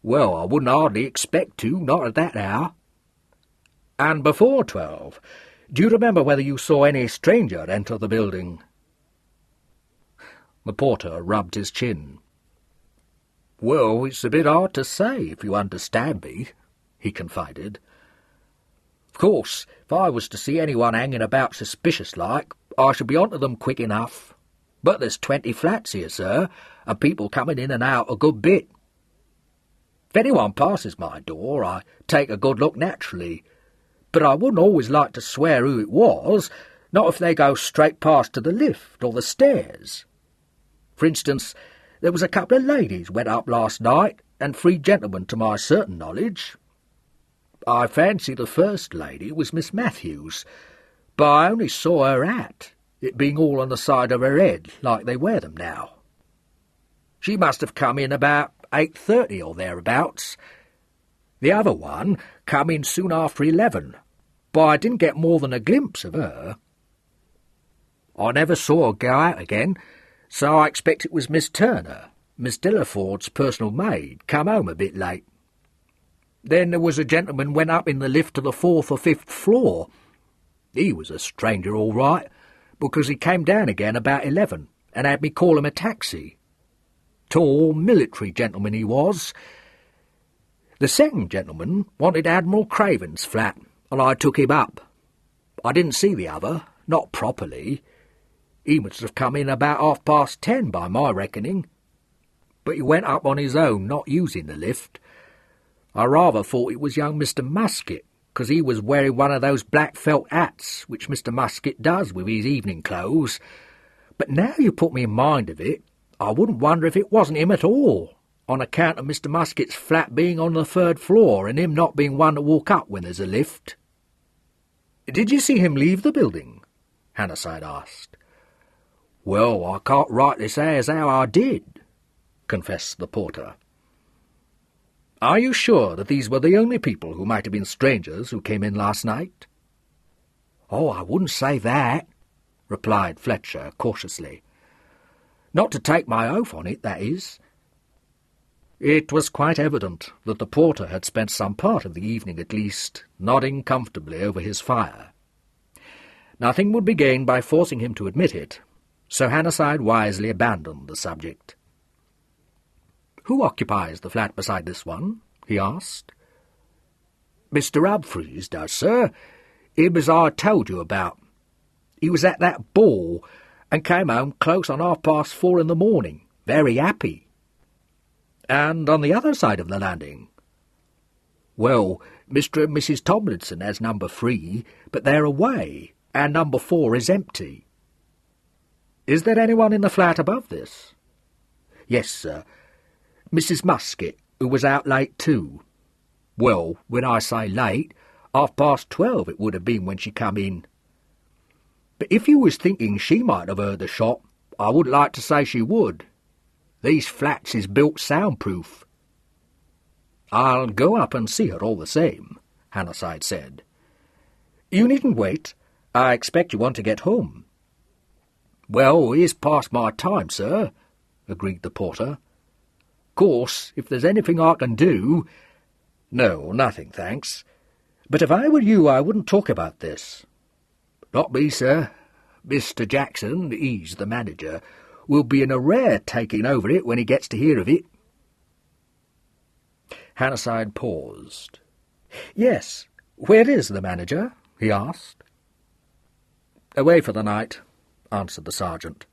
Well, I wouldn't hardly expect to, not at that hour. And before 12, do you remember whether you saw any stranger enter the building? The porter rubbed his chin. Well, it's a bit hard to say, if you understand me, he confided. Of course, if I was to see anyone hanging about suspicious-like, I should be on to them quick enough. But there's 20 flats here, sir, and people coming in and out a good bit. If anyone passes my door, I take a good look naturally, but I wouldn't always like to swear who it was, not if they go straight past to the lift or the stairs. For instance, there was a couple of ladies went up last night, and 3 gentlemen to my certain knowledge. I fancy the first lady was Miss Matthews, but I only saw her hat, it being all on the side of her head, like they wear them now. She must have come in about 8:30 or thereabouts. The other one come in soon after 11, but I didn't get more than a glimpse of her. I never saw her go out again, so I expect it was Miss Turner, Miss Delaford's personal maid, come home a bit late. Then there was a gentleman went up in the lift to the 4th or 5th floor. He was a stranger all right, because he came down again about 11 and had me call him a taxi. Tall, military gentleman he was. The second gentleman wanted Admiral Craven's flat, and I took him up. I didn't see the other, not properly. He must have come in about 10:30 by my reckoning. But he went up on his own, not using the lift. I rather thought it was young Mr. Musket, because he was wearing one of those black felt hats which Mr. Musket does with his evening clothes. But now you put me in mind of it, I wouldn't wonder if it wasn't him at all, on account of Mr. Musket's flat being on the 3rd floor and him not being one to walk up when there's a lift. Did you see him leave the building? Hannasyde asked. Well, I can't rightly say as how I did, confessed the porter. Are you sure that these were the only people who might have been strangers who came in last night? Oh, I wouldn't say that, replied Fletcher cautiously. Not to take my oath on it, that is. It was quite evident that the porter had spent some part of the evening at least nodding comfortably over his fire. Nothing would be gained by forcing him to admit it, so Hannasyde wisely abandoned the subject. "Who occupies the flat beside this one?" he asked. "Mr. Humphreys does, sir. Him as I told you about. He was at that ball, and came home close on 4:30 in the morning, very happy." "And on the other side of the landing?" "Well, Mr. and Mrs. Tomlinson has number 3, but they're away, and number 4 is empty." "Is there anyone in the flat above this?" "Yes, sir. Mrs. Musket, who was out late too. Well, when I say late, 12:30 it would have been when she come in. But if you was thinking she might have heard the shot, I wouldn't like to say she would. These flats is built soundproof." "I'll go up and see her all the same," Hannasyde said. "You needn't wait. I expect you want to get home." "Well, it's past my time, sir," agreed the porter. "Course, if there's anything I can do—" "No, nothing, thanks. But if I were you, I wouldn't talk about this." "Not me, sir. Mr. Jackson, he's the manager, will be in a rare taking over it when he gets to hear of it." Hannasyde paused. "Yes, where is the manager?" he asked. "Away for the night," answered the sergeant.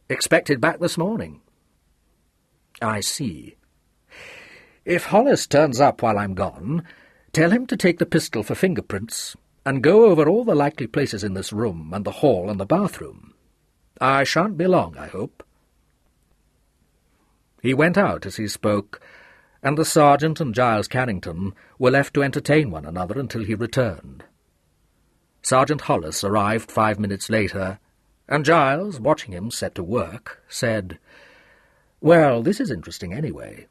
"Expected back this morning." "I see. If Hollis turns up while I'm gone, tell him to take the pistol for fingerprints and go over all the likely places in this room and the hall and the bathroom. I shan't be long, I hope." He went out as he spoke, and the sergeant and Giles Carrington were left to entertain one another until he returned. Sergeant Hollis arrived 5 minutes later, and Giles, watching him set to work, said, "Well, this is interesting anyway.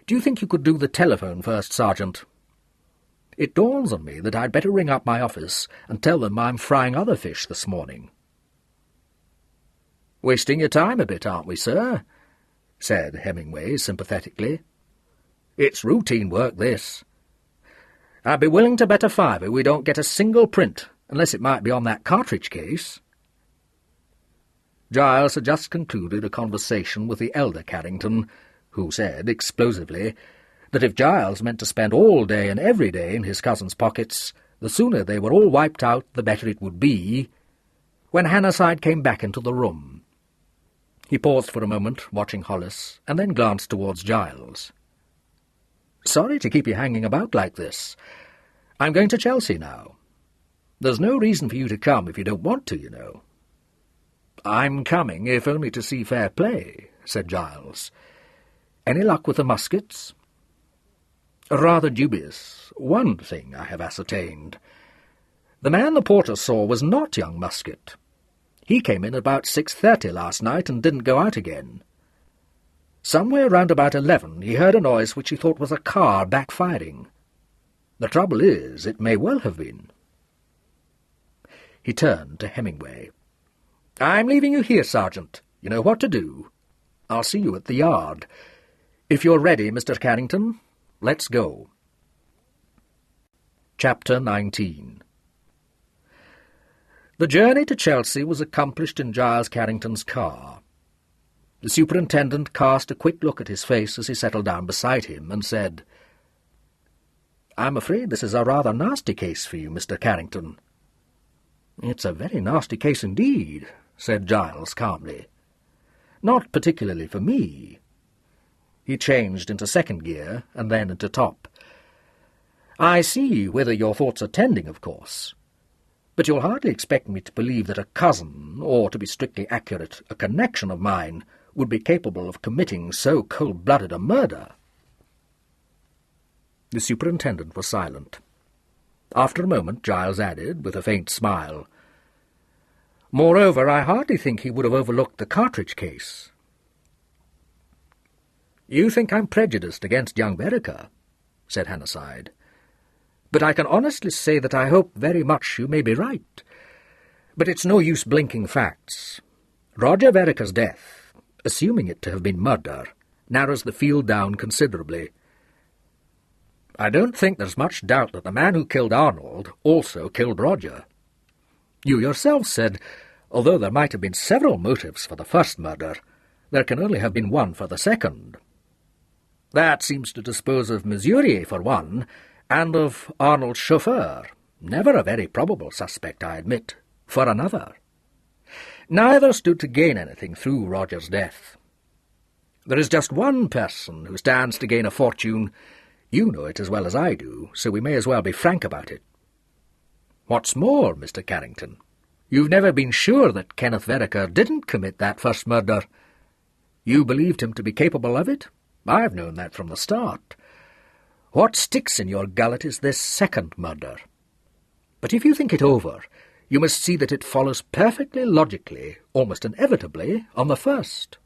Do you think you could do the telephone first, Sergeant? It dawns on me that I'd better ring up my office and tell them I'm frying other fish this morning." "Wasting your time a bit, aren't we, sir?" said Hemingway sympathetically. "It's routine work, this. I'd be willing to bet a fiver we don't get a single print, unless it might be on that cartridge case." Giles had just concluded a conversation with the elder Carrington, who said, explosively, that if Giles meant to spend all day and every day in his cousin's pockets, the sooner they were all wiped out, the better it would be, when Hannasyde came back into the room. He paused for a moment, watching Hollis, and then glanced towards Giles. "Sorry to keep you hanging about like this. I'm going to Chelsea now. There's no reason for you to come if you don't want to, you know." "I'm coming, if only to see fair play," said Giles. "Any luck with the Muskets?" "Rather dubious. One thing I have ascertained. The man the porter saw was not young Musket. He came in about 6:30 last night and didn't go out again. Somewhere round about 11 he heard a noise which he thought was a car backfiring. The trouble is, it may well have been. He turned to Hemingway. "I'm leaving you here, Sergeant. You know what to do. I'll see you at the yard. If you're ready, Mr. Carrington, let's go." Chapter 19. The journey to Chelsea was accomplished in Giles Carrington's car. The superintendent cast a quick look at his face as he settled down beside him and said, "I'm afraid this is a rather nasty case for you, Mr. Carrington." "It's a very nasty case indeed," said Giles calmly. "Not particularly for me." He changed into second gear and then into top. "I see whither your thoughts are tending, of course. But you'll hardly expect me to believe that a cousin, or, to be strictly accurate, a connection of mine, would be capable of committing so cold-blooded a murder." The superintendent was silent. After a moment, Giles added, with a faint smile, "Moreover, I hardly think he would have overlooked the cartridge case." "You think I'm prejudiced against young Vereker," said Hannasyde. "But I can honestly say that I hope very much you may be right. But it's no use blinking facts. Roger Vereker's death, assuming it to have been murder, narrows the field down considerably. I don't think there's much doubt that the man who killed Arnold also killed Roger. You yourself said, although there might have been several motives for the first murder, there can only have been one for the second. That seems to dispose of Murier for one, and of Arnold's chauffeur, never a very probable suspect, I admit, for another. Neither stood to gain anything through Roger's death. There is just one person who stands to gain a fortune. You know it as well as I do, so we may as well be frank about it. What's more, Mr. Carrington, you've never been sure that Kenneth Vereker didn't commit that first murder. You believed him to be capable of it. I've known that from the start. What sticks in your gullet is this second murder. But if you think it over, you must see that it follows perfectly logically, almost inevitably, on the first.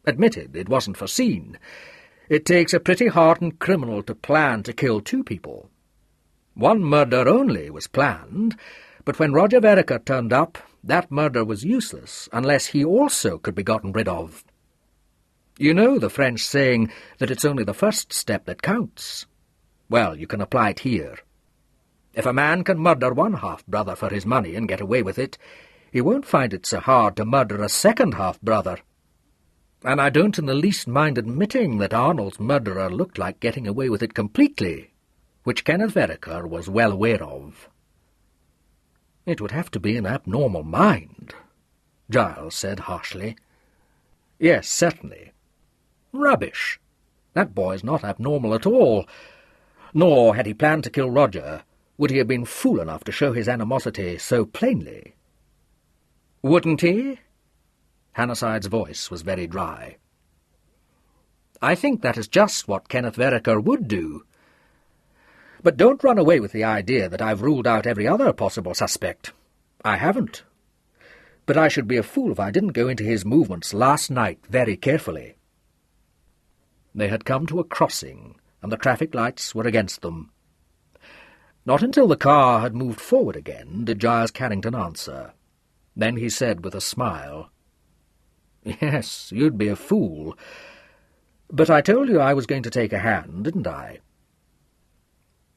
Admitted, it wasn't foreseen. It takes a pretty hardened criminal to plan to kill two people. One murder only was planned, but when Roger Vereker turned up, that murder was useless unless he also could be gotten rid of. You know the French saying that it's only the first step that counts. Well, you can apply it here. If a man can murder one half-brother for his money and get away with it, he won't find it so hard to murder a second half-brother. And I don't in the least mind admitting that Arnold's murderer looked like getting away with it completely, which Kenneth Vereker was well aware of. It would have to be an abnormal mind, Giles said harshly. Yes, certainly. Rubbish. That boy's not abnormal at all. Nor, had he planned to kill Roger, would he have been fool enough to show his animosity so plainly. Wouldn't he? Hannasyde's voice was very dry. I think that is just what Kenneth Vereker would do. But don't run away with the idea that I've ruled out every other possible suspect. I haven't. But I should be a fool if I didn't go into his movements last night very carefully. They had come to a crossing, and the traffic lights were against them. Not until the car had moved forward again did Giles Carrington answer. Then he said with a smile, Yes, you'd be a fool. But I told you I was going to take a hand, didn't I?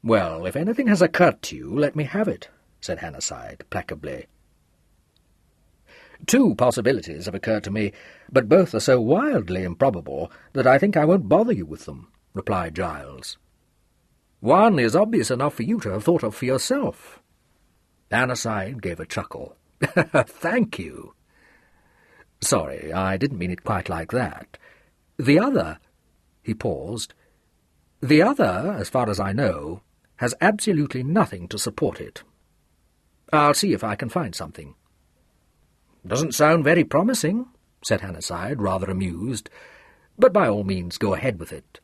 Well, if anything has occurred to you, let me have it, said Hannasyde placably. Two possibilities have occurred to me, but both are so wildly improbable that I think I won't bother you with them, replied Giles. One is obvious enough for you to have thought of for yourself. Hannasyde gave a chuckle. Thank you. Sorry, I didn't mean it quite like that. The other, he paused, the other, as far as I know, has absolutely nothing to support it. I'll see if I can find something. Doesn't sound very promising, said Hannasyde, rather amused, but by all means go ahead with it.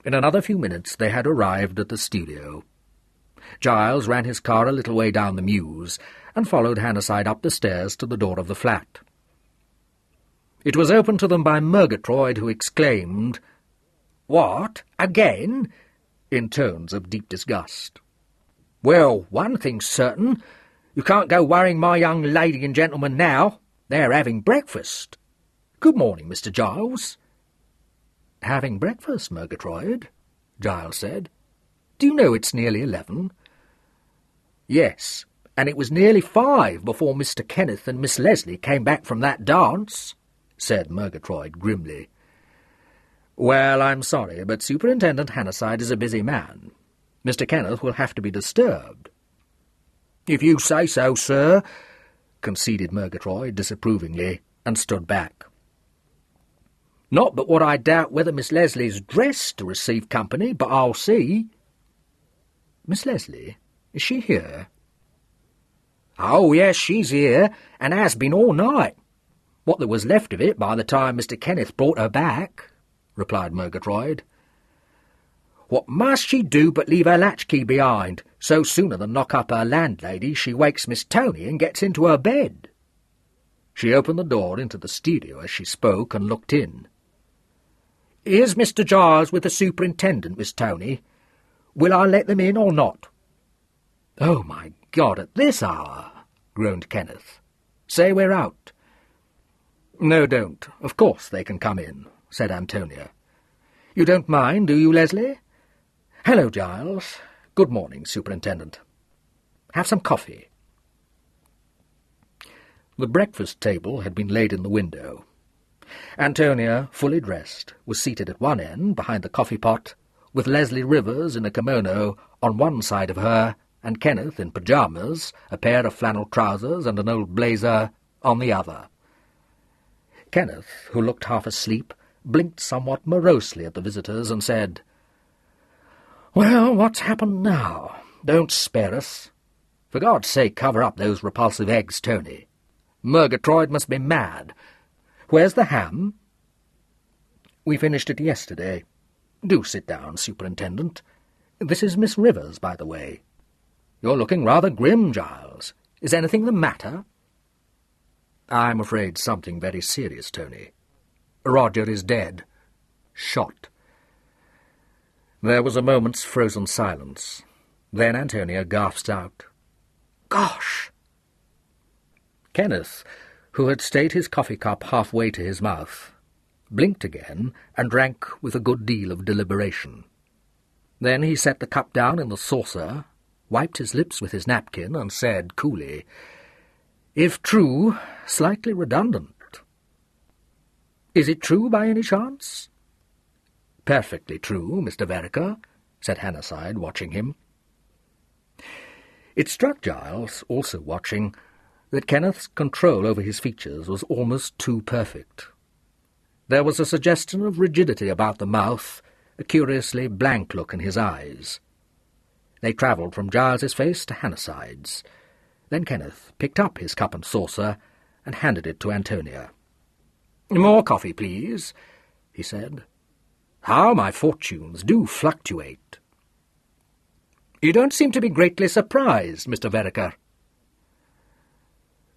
In another few minutes they had arrived at the studio. Giles ran his car a little way down the mews and followed Hannasyde up the stairs to the door of the flat. It was opened to them by Murgatroyd, who exclaimed, "What? Again?" in tones of deep disgust. "Well, one thing's certain. You can't go worrying my young lady and gentleman now. They're having breakfast. Good morning, Mr. Giles." "Having breakfast, Murgatroyd?" Giles said. "Do you know it's nearly 11? "Yes, and it was nearly 5 before Mr. Kenneth and Miss Leslie came back from that dance," said Murgatroyd grimly. "Well, I'm sorry, but Superintendent Hannasyde is a busy man. Mr. Kenneth will have to be disturbed." "If you say so, sir," conceded Murgatroyd disapprovingly, and stood back. "Not but what I doubt whether Miss Leslie's dressed to receive company, but I'll see." "Miss Leslie? Is she here?" "Oh, yes, she's here, and has been all night. What there was left of it by the time Mr. Kenneth brought her back," replied Murgatroyd. "What must she do but leave her latchkey behind, so sooner than knock up her landlady she wakes Miss Tony and gets into her bed." She opened the door into the studio as she spoke and looked in. "Is Mr. Giles with the superintendent, Miss Tony? Will I let them in or not?" "Oh, my God, at this hour!" groaned Kenneth. "Say we're out." "No, don't. Of course they can come in," said Antonia. "You don't mind, do you, Leslie? Hello, Giles. Good morning, Superintendent. Have some coffee." The breakfast table had been laid in the window. Antonia, fully dressed, was seated at one end, behind the coffee-pot, with Leslie Rivers in a kimono on one side of her, and Kenneth in pyjamas, a pair of flannel trousers and an old blazer, on the other. Kenneth, who looked half asleep, blinked somewhat morosely at the visitors and said, "Well, what's happened now? Don't spare us. For God's sake, cover up those repulsive eggs, Tony. Murgatroyd must be mad. Where's the ham?" "We finished it yesterday. Do sit down, Superintendent. This is Miss Rivers, by the way. You're looking rather grim, Giles. Is anything the matter?" "I'm afraid something very serious, Tony. Roger is dead. Shot." There was a moment's frozen silence. Then Antonia gasped out, "Gosh!" Kenneth, who had stayed his coffee-cup halfway to his mouth, blinked again and drank with a good deal of deliberation. Then he set the cup down in the saucer, wiped his lips with his napkin, and said coolly, "If true, slightly redundant. Is it true by any chance?" "Perfectly true, Mr. Vereker," said Hannasyde, watching him. It struck Giles, also watching, that Kenneth's control over his features was almost too perfect. There was a suggestion of rigidity about the mouth, a curiously blank look in his eyes. They travelled from Giles's face to Hannasyde's. Then Kenneth picked up his cup and saucer and handed it to Antonia. "More coffee, please," he said. "How my fortunes do fluctuate." "You don't seem to be greatly surprised, Mr. Vereker."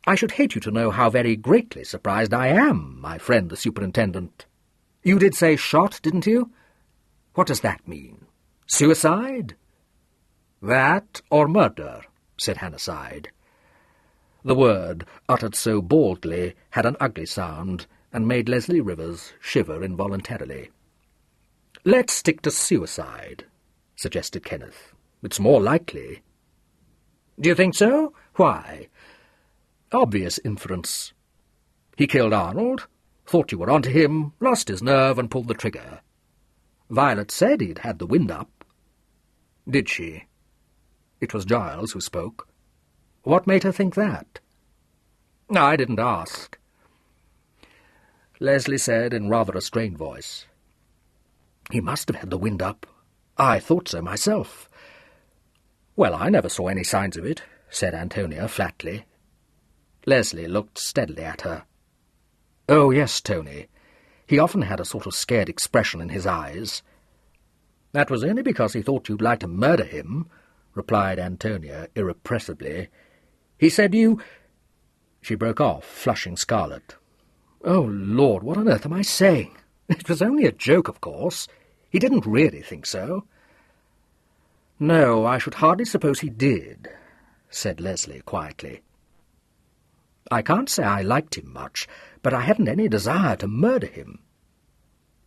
"I should hate you to know how very greatly surprised I am, my friend the Superintendent. You did say shot, didn't you? What does that mean? Suicide?" "That or murder," said Hannasyde. The word, uttered so baldly, had an ugly sound, and made Leslie Rivers shiver involuntarily. "Let's stick to suicide," suggested Kenneth. "It's more likely." "Do you think so? Why?" "Obvious inference. He killed Arnold, thought you were onto him, lost his nerve and pulled the trigger. Violet said he'd had the wind up." "Did she?" It was Giles who spoke. "What made her think that?" "I didn't ask." Leslie said in rather a strained voice, "He must have had the wind up. I thought so myself." "Well, I never saw any signs of it," said Antonia flatly. Leslie looked steadily at her. "Oh, yes, Tony. He often had a sort of scared expression in his eyes." "That was only because he thought you'd like to murder him," replied Antonia irrepressibly. "He said you—" She broke off, flushing scarlet. Oh, Lord, what on earth am I saying? It was only a joke, of course. He didn't really think so. No, I should hardly suppose he did, said Leslie quietly. I can't say I liked him much, but I hadn't any desire to murder him.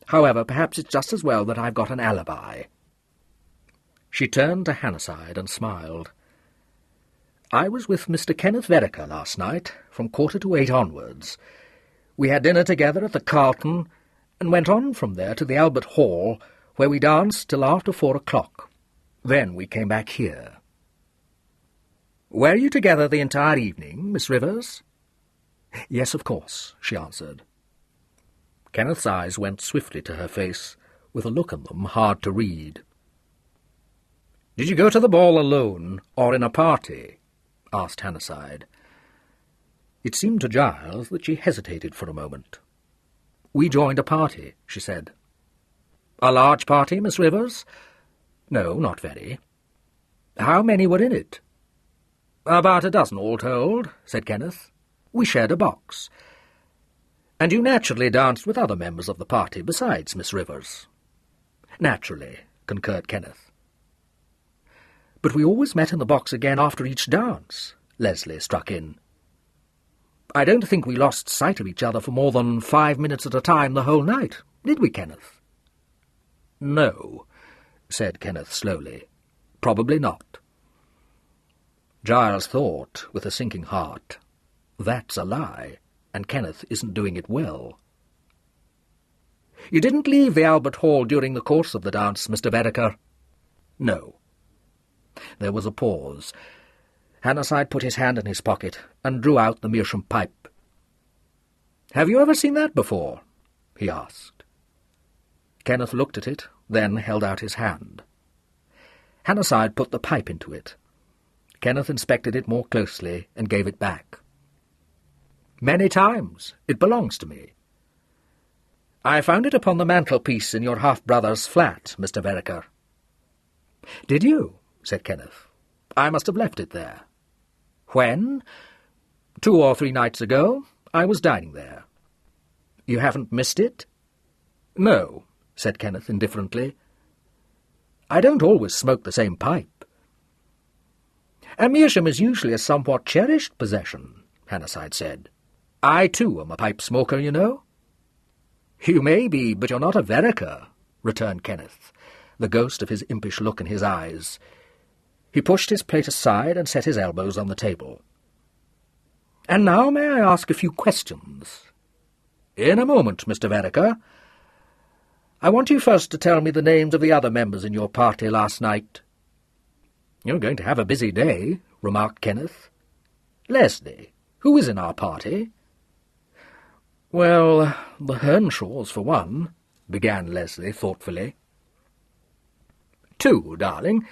However, perhaps it's just as well that I've got an alibi. She turned to Hannasyde and smiled. I was with Mr. Kenneth Vereker last night, from 7:45 onwards. We had dinner together at the Carlton, and went on from there to the Albert Hall, where we danced till after 4 o'clock. Then we came back here. Were you together the entire evening, Miss Rivers? Yes, of course, she answered. Kenneth's eyes went swiftly to her face, with a look in them hard to read. Did you go to the ball alone, or in a party? Asked Hannasyde. It seemed to Giles that she hesitated for a moment. We joined a party, she said. A large party, Miss Rivers? No, not very. How many were in it? About a dozen all told, said Kenneth. We shared a box. And you naturally danced with other members of the party besides Miss Rivers? Naturally, concurred Kenneth. But we always met in the box again after each dance, Leslie struck in. I don't think we lost sight of each other for more than 5 minutes at a time the whole night, did we, Kenneth? No, said Kenneth slowly. Probably not. Giles thought, with a sinking heart, that's a lie, and Kenneth isn't doing it well. You didn't leave the Albert Hall during the course of the dance, Mr. Vereker? No. There was a pause. Hannasyde put his hand in his pocket and drew out the meerschaum pipe. Have you ever seen that before? He asked. Kenneth looked at it, then held out his hand. Hannasyde put the pipe into it. Kenneth inspected it more closely and gave it back. Many times. It belongs to me. I found it upon the mantelpiece in your half-brother's flat, Mr. Vereker. Did you? Said Kenneth. I must have left it there. When? 2 or 3 nights ago. I was dining there. You haven't missed it? No, said Kenneth indifferently. I don't always smoke the same pipe. A meerschaum is usually a somewhat cherished possession, Hannasyde said. I, too, am a pipe smoker, you know. You may be, but you're not a Vereker, returned Kenneth, the ghost of his impish look in his eyes. He pushed his plate aside and set his elbows on the table. And now may I ask a few questions? In a moment, Mr. Vereker. I want you first to tell me the names of the other members in your party last night. You're going to have a busy day, remarked Kenneth. Leslie, who is in our party? Well, the Hernshaws, for one, began Leslie thoughtfully. 2, darling.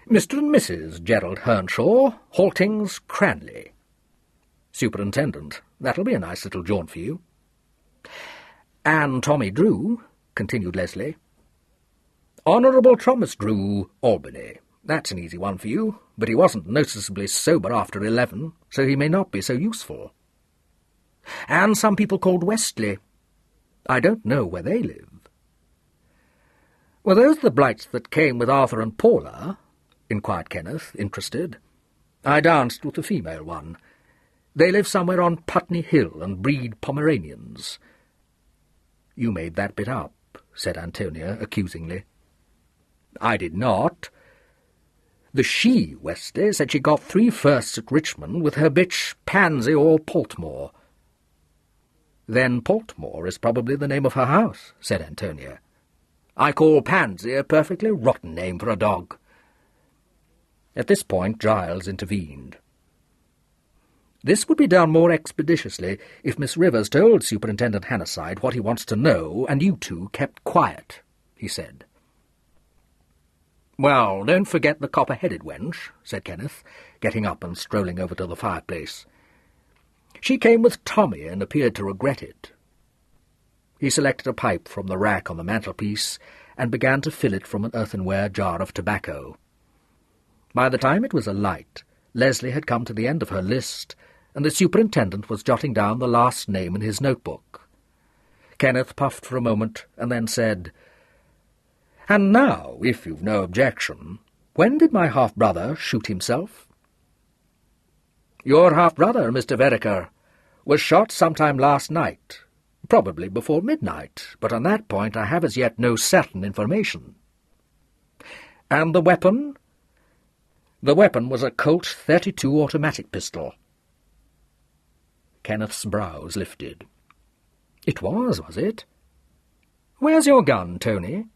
Mr. and Mrs. Gerald Hernshaw, Haltings, Cranley. Superintendent, that'll be a nice little jaunt for you. And Tommy Drew, continued Leslie. Honourable Thomas Drew, Albany. That's an easy one for you, but he wasn't noticeably sober after 11, so he may not be so useful. And some people called Westley. I don't know where they live. Were those the Blights that came with Arthur and Paula? Inquired Kenneth, interested. I danced with the female one. They live somewhere on Putney Hill and breed Pomeranians. You made that bit up, said Antonia accusingly. I did not. The she, Westley, said she got 3 firsts at Richmond with her bitch Pansy or Portmore. Then Portmore is probably the name of her house, said Antonia. I call Pansy a perfectly rotten name for a dog. At this point Giles intervened. This would be done more expeditiously if Miss Rivers told Superintendent Hannasyde what he wants to know, and you two kept quiet, he said. Well, don't forget the copper-headed wench, said Kenneth, getting up and strolling over to the fireplace. She came with Tommy and appeared to regret it. He selected a pipe from the rack on the mantelpiece and began to fill it from an earthenware jar of tobacco. By the time it was alight, Leslie had come to the end of her list, and the superintendent was jotting down the last name in his notebook, Kenneth puffed for a moment and then said, "And now, if you've no objection, when did my half-brother shoot himself?" "Your half-brother, Mr. Vereker, was shot sometime last night, probably before midnight, but on that point I have as yet no certain information." "And the weapon?" "The weapon was a Colt .32 automatic pistol." Kenneth's brows lifted. "It was it? Where's your gun, Tony?"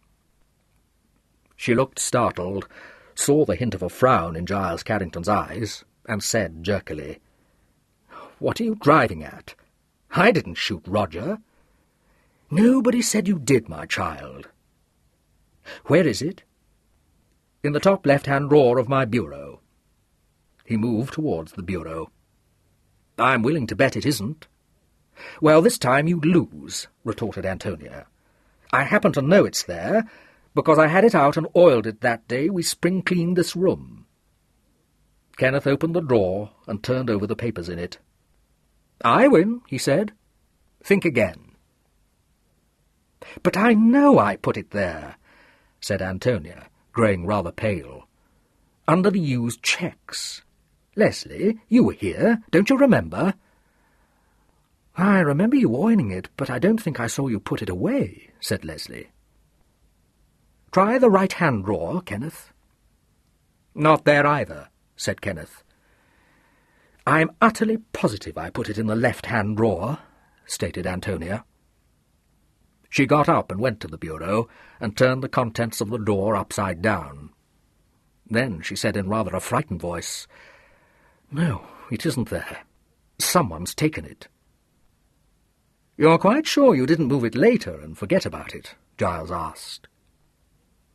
She looked startled, saw the hint of a frown in Giles Carrington's eyes, and said jerkily, "What are you driving at? I didn't shoot Roger." "Nobody said you did, my child." "Where is it?" "In the top left-hand drawer of my bureau." He moved towards the bureau. "I'm willing to bet it isn't." "Well, this time you'd lose," retorted Antonia. "I happen to know it's there, because I had it out and oiled it that day we spring-cleaned this room." Kenneth opened the drawer and turned over the papers in it. "I win," he said. "Think again." "But I know I put it there," said Antonia, growing rather pale. "Under the used checks. Leslie, you were here, don't you remember?" "I remember you oiling it, but I don't think I saw you put it away," said Leslie. "Try the right-hand drawer, Kenneth." "Not there either," said Kenneth. "I'm utterly positive I put it in the left-hand drawer," stated Antonia. She got up and went to the bureau and turned the contents of the drawer upside down. Then she said in rather a frightened voice, "No, it isn't there. Someone's taken it." "You're quite sure you didn't move it later and forget about it?" Giles asked.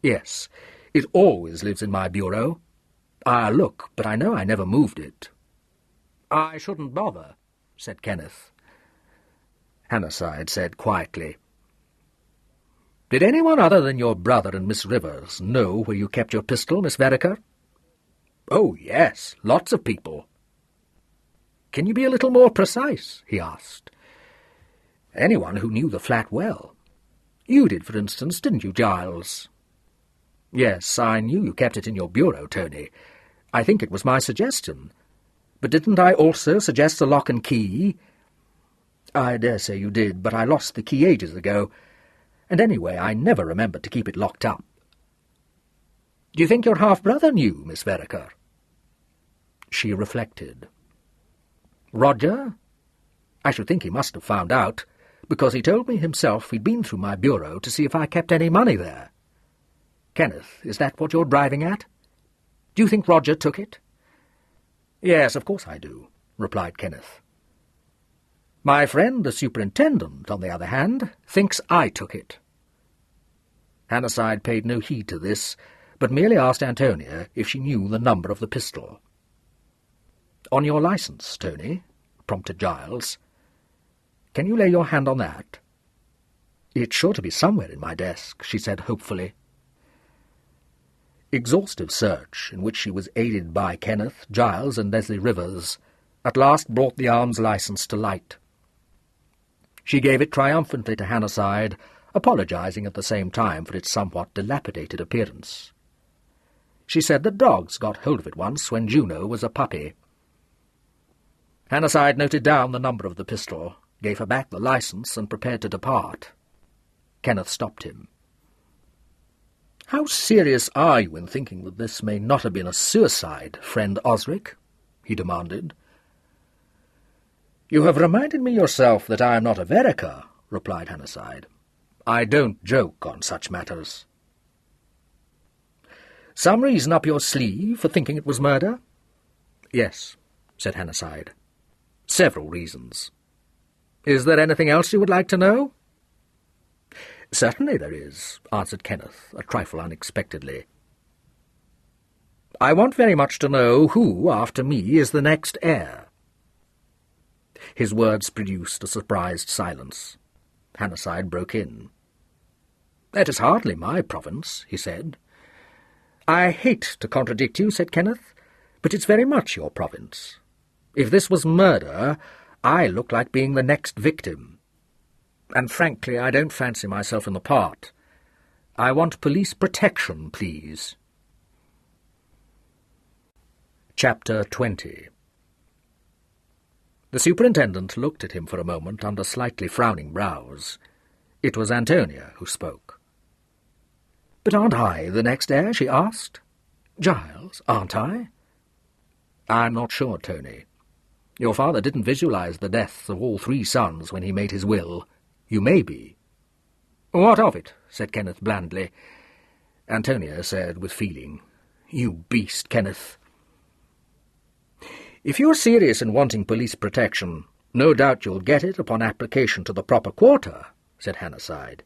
"Yes, it always lives in my bureau. I'll look, but I know I never moved it." "I shouldn't bother," said Kenneth. Hannasyde said quietly, "Did anyone other than your brother and Miss Rivers know where you kept your pistol, Miss Vereker?" "Oh, yes, lots of people." "Can you be a little more precise?" he asked. "Anyone who knew the flat well. You did, for instance, didn't you, Giles?" "Yes, I knew you kept it in your bureau, Tony. I think it was my suggestion. But didn't I also suggest a lock and key?" "I dare say you did, but I lost the key ages ago, and anyway I never remembered to keep it locked up." "Do you think your half-brother knew, Miss Vereker?" She reflected. "Roger? I should think he must have found out, because he told me himself he'd been through my bureau to see if I kept any money there. Kenneth, is that what you're driving at? Do you think Roger took it?" "Yes, of course I do," replied Kenneth. "My friend, the superintendent, on the other hand, thinks I took it." Hannasyde paid no heed to this, but merely asked Antonia if she knew the number of the pistol. "On your licence, Tony," prompted Giles. "Can you lay your hand on that?" "It's sure to be somewhere in my desk," she said hopefully. Exhaustive search, in which she was aided by Kenneth, Giles, and Leslie Rivers, at last brought the arms licence to light. She gave it triumphantly to Hannasyde, apologizing at the same time for its somewhat dilapidated appearance. She said that dogs got hold of it once when Juno was a puppy. Hannasyde noted down the number of the pistol, gave her back the licence, and prepared to depart. Kenneth stopped him. "How serious are you in thinking that this may not have been a suicide, friend Osric?" he demanded. "You have reminded me yourself that I am not a Vereker," replied Hannasyde. "I don't joke on such matters." "Some reason up your sleeve for thinking it was murder?" "Yes," said Hannasyde. "Several reasons." "Is there anything else you would like to know?" "Certainly there is," answered Kenneth, a trifle unexpectedly. "I want very much to know who, after me, is the next heir." His words produced a surprised silence. Hannasyde broke in. "That is hardly my province," he said. "I hate to contradict you," said Kenneth, "but it's very much your province. If this was murder, I look like being the next victim." And frankly, I don't fancy myself in the part. I want police protection, please. Chapter 20. The superintendent looked at him for a moment under slightly frowning brows. It was Antonia who spoke. "But aren't I the next heir?" she asked. "Giles, aren't I?" "I'm not sure, Tony. Your father didn't visualize the deaths of all 3 sons when he made his will. You may be." "What of it?" said Kenneth blandly. Antonia said with feeling, "You beast, Kenneth." "If you're serious in wanting police protection, no doubt you'll get it upon application to the proper quarter," said Hannasyde.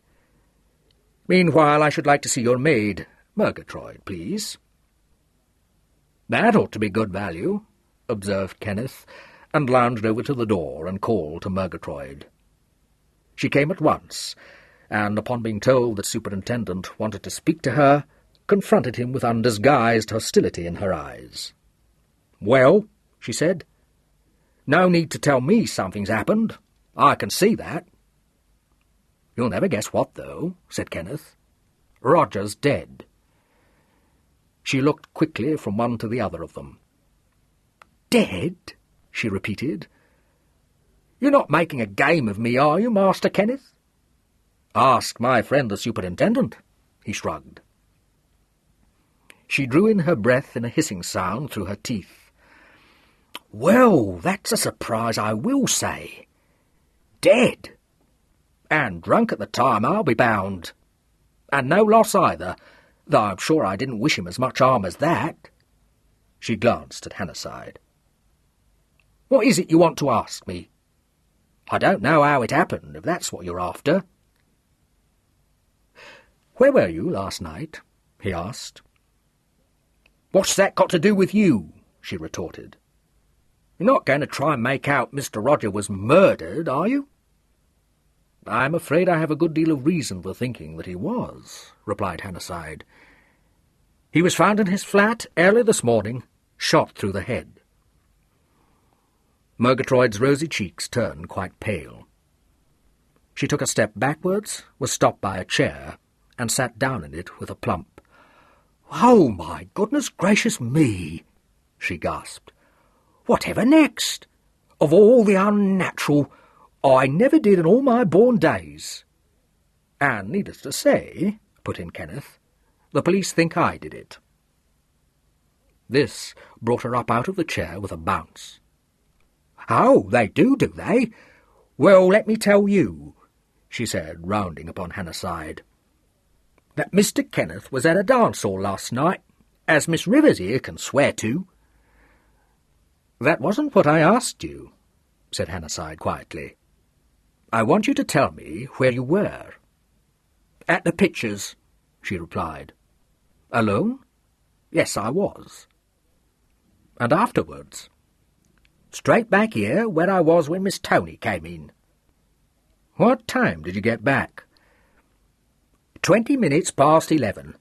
"Meanwhile, I should like to see your maid, Murgatroyd, please." "That ought to be good value," observed Kenneth, and lounged over to the door and called to Murgatroyd. She came at once, and upon being told that Superintendent wanted to speak to her, confronted him with undisguised hostility in her eyes. "Well," she said, "no need to tell me something's happened. I can see that." "You'll never guess what, though," said Kenneth. "Roger's dead." She looked quickly from one to the other of them. "Dead?" she repeated. "You're not making a game of me, are you, Master Kenneth?" "Ask my friend the superintendent," he shrugged. She drew in her breath in a hissing sound through her teeth. "Well, that's a surprise, I will say. Dead. And drunk at the time, I'll be bound. And no loss either, though I'm sure I didn't wish him as much harm as that." She glanced at Hannasyde. "What is it you want to ask me? I don't know how it happened, if that's what you're after." "Where were you last night?" he asked. "What's that got to do with you?" she retorted. "You're not going to try and make out Mr. Roger was murdered, are you?" "I'm afraid I have a good deal of reason for thinking that he was," replied Hannasyde. "He was found in his flat early this morning, shot through the head." Murgatroyd's rosy cheeks turned quite pale. She took a step backwards, was stopped by a chair, and sat down in it with a plump. "Oh, my goodness gracious me!" she gasped. "Whatever next? Of all the unnatural, I never did in all my born days." "And needless to say," put in Kenneth, "the police think I did it." This brought her up out of the chair with a bounce. "Oh, they do they? Well, let me tell you," she said, rounding upon Hannasyde, "that Mr. Kenneth was at a dance-hall last night, as Miss Rivers here can swear to." "That wasn't what I asked you," said Hannasyde quietly. "I want you to tell me where you were." "At the pictures," she replied. "Alone?" "Yes, I was." "And afterwards?" "Straight back here, where I was when Miss Tony came in." "What time did you get back?" 20 minutes past 11.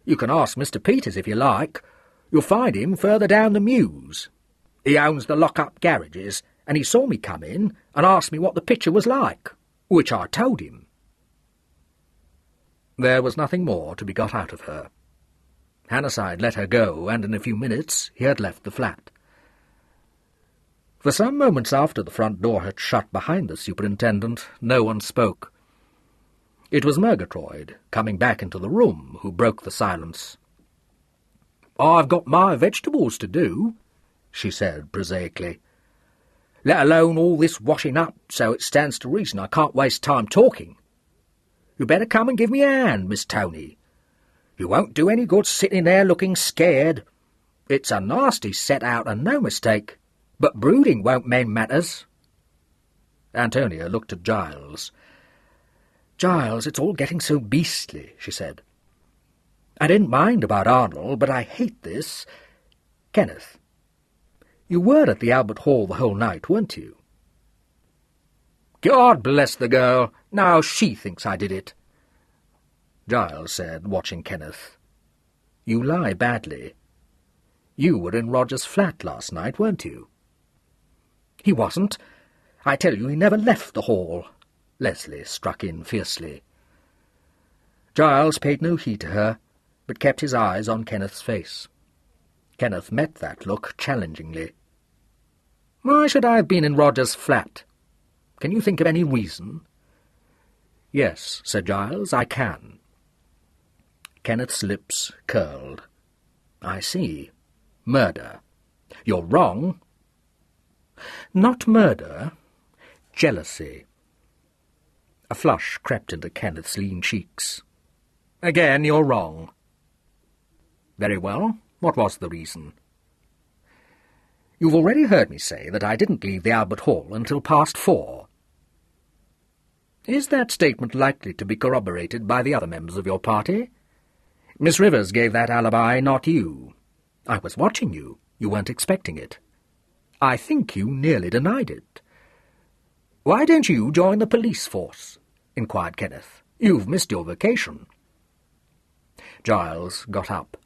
You can ask Mr. Peters if you like. You'll find him further down the mews. He owns the lock-up garages, and he saw me come in and asked me what the picture was like, which I told him." There was nothing more to be got out of her. Hannasyde let her go, and in a few minutes he had left the flat. For some moments after the front door had shut behind the superintendent, no one spoke. It was Murgatroyd, coming back into the room, who broke the silence. "I've got my vegetables to do," she said prosaically. "Let alone all this washing up, so it stands to reason I can't waste time talking. You'd better come and give me a hand, Miss Tony. You won't do any good sitting there looking scared. It's a nasty set-out and no mistake, but brooding won't mend matters." Antonia looked at Giles. "Giles, it's all getting so beastly," she said. "I didn't mind about Arnold, but I hate this. Kenneth, you were at the Albert Hall the whole night, weren't you?" "God bless the girl! Now she thinks I did it." Giles said, watching Kenneth. "You lie badly. You were in Roger's flat last night, weren't you?" "He wasn't. I tell you, he never left the hall. Leslie struck in fiercely. Giles paid no heed to her, but kept his eyes on Kenneth's face. Kenneth met that look challengingly. "Why should I have been in Roger's flat? Can you think of any reason?" "Yes," said Giles, "I can." Kenneth's lips curled. "I see. Murder. You're wrong." "Not murder. Jealousy." A flush crept into Kenneth's lean cheeks. "Again, you're wrong." "Very well. What was the reason?" "You've already heard me say that I didn't leave the Albert Hall until past 4. Is that statement likely to be corroborated by the other members of your party? Miss Rivers gave that alibi, not you. I was watching you. You weren't expecting it. I think you nearly denied it." "Why don't you join the police force?" inquired Kenneth. "You've missed your vacation." Giles got up.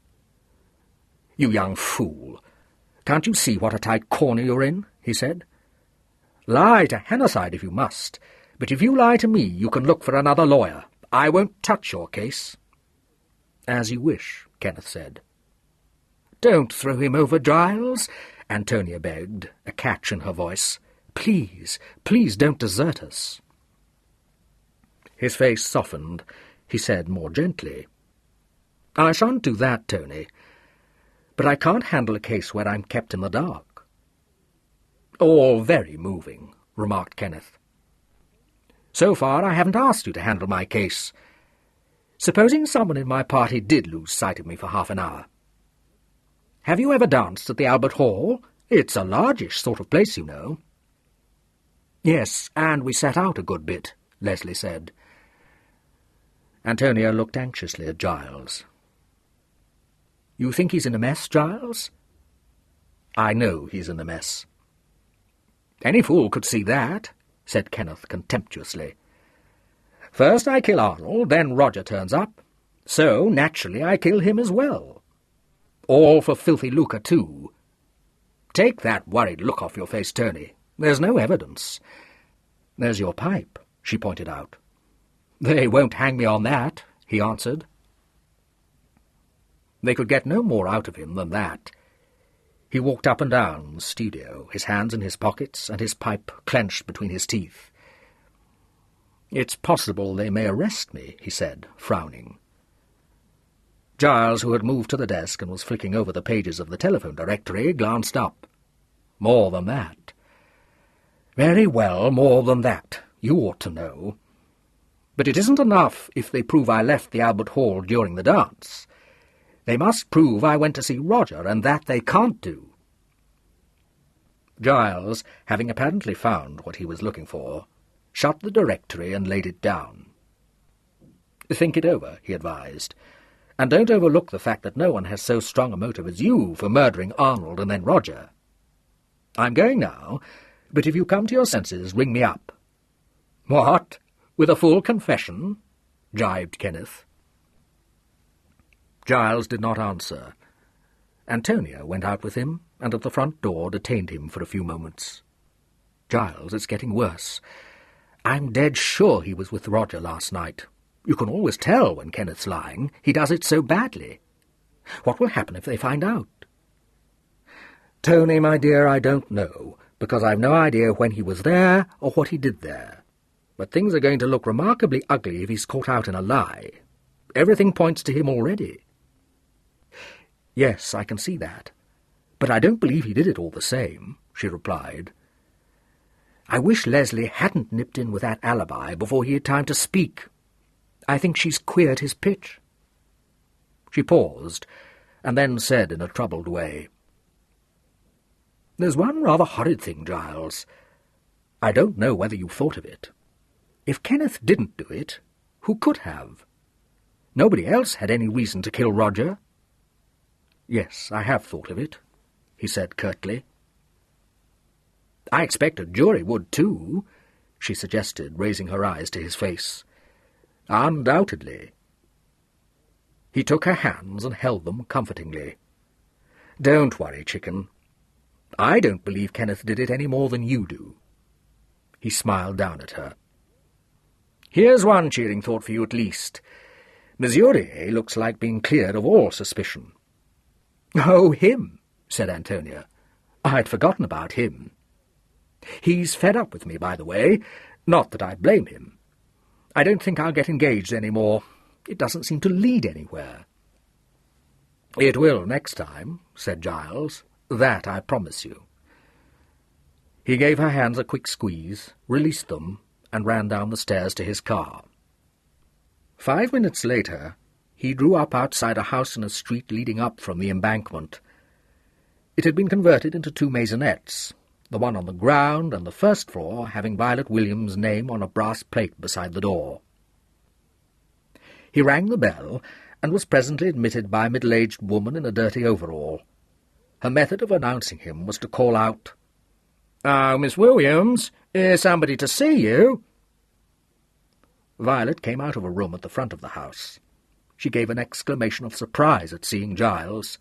"You young fool! Can't you see what a tight corner you're in?" he said. "Lie to Hannasyde if you must, but if you lie to me you can look for another lawyer. I won't touch your case." "As you wish," Kenneth said. "Don't throw him over, Giles," Antonia begged, a catch in her voice. "Please, please don't desert us." His face softened. He said more gently, "I shan't do that, Tony, but I can't handle a case where I'm kept in the dark." "All very moving," remarked Kenneth. "So far I haven't asked you to handle my case. Supposing someone in my party did lose sight of me for half an hour. Have you ever danced at the Albert Hall? It's a largish sort of place, you know." "Yes, and we sat out a good bit," Leslie said. Antonia looked anxiously at Giles. "You think he's in a mess, Giles?" "I know he's in a mess." "Any fool could see that," said Kenneth contemptuously. "First I kill Arnold, then Roger turns up. So, naturally, I kill him as well. All for filthy lucre, too. Take that worried look off your face, Tony. There's no evidence." "There's your pipe," she pointed out. "They won't hang me on that," he answered. They could get no more out of him than that. He walked up and down the studio, his hands in his pockets and his pipe clenched between his teeth. "It's possible they may arrest me," he said, frowning. Giles, who had moved to the desk and was flicking over the pages of the telephone directory, glanced up. "More than that." "Very well, more than that. You ought to know. But it isn't enough if they prove I left the Albert Hall during the dance. They must prove I went to see Roger, and that they can't do." Giles, having apparently found what he was looking for, shut the directory and laid it down. "Think it over," he advised, "and don't overlook the fact that no one has so strong a motive as you for murdering Arnold and then Roger. I'm going now, but if you come to your senses, ring me up." "What? With a full confession?" jibed Kenneth. Giles did not answer. Antonia went out with him, and at the front door detained him for a few moments. "Giles, it's getting worse. I'm dead sure he was with Roger last night. You can always tell when Kenneth's lying. He does it so badly. What will happen if they find out?" "Tony, my dear, I don't know, because I've no idea when he was there or what he did there. But things are going to look remarkably ugly if he's caught out in a lie. Everything points to him already." "Yes, I can see that. But I don't believe he did it all the same," she replied. "I wish Leslie hadn't nipped in with that alibi before he had time to speak. I think she's queered his pitch." She paused, and then said in a troubled way, "There's one rather horrid thing, Giles. I don't know whether you've thought of it. If Kenneth didn't do it, who could have? Nobody else had any reason to kill Roger." "Yes, I have thought of it," he said curtly. "I expect a jury would too," she suggested, raising her eyes to his face. "Undoubtedly." He took her hands and held them comfortingly. "Don't worry, chicken. I don't believe Kenneth did it any more than you do." He smiled down at her. Here's one cheering thought for you at least. Murier looks like being cleared of all suspicion." "Oh, him," said Antonia. "I'd forgotten about him. He's fed up with me, by the way. Not that I blame him. I don't think I'll get engaged any more. It doesn't seem to lead anywhere." "It will next time," said Giles. "That I promise you." He gave her hands a quick squeeze, released them, and ran down the stairs to his car. 5 minutes later, he drew up outside a house in a street leading up from the embankment. It had been converted into 2 maisonettes, the one on the ground and the first floor having Violet Williams' name on a brass plate beside the door. He rang the bell and was presently admitted by a middle-aged woman in a dirty overall. Her method of announcing him was to call out, "Oh, Miss Williams, here's somebody to see you." Violet came out of a room at the front of the house. She gave an exclamation of surprise at seeing Giles.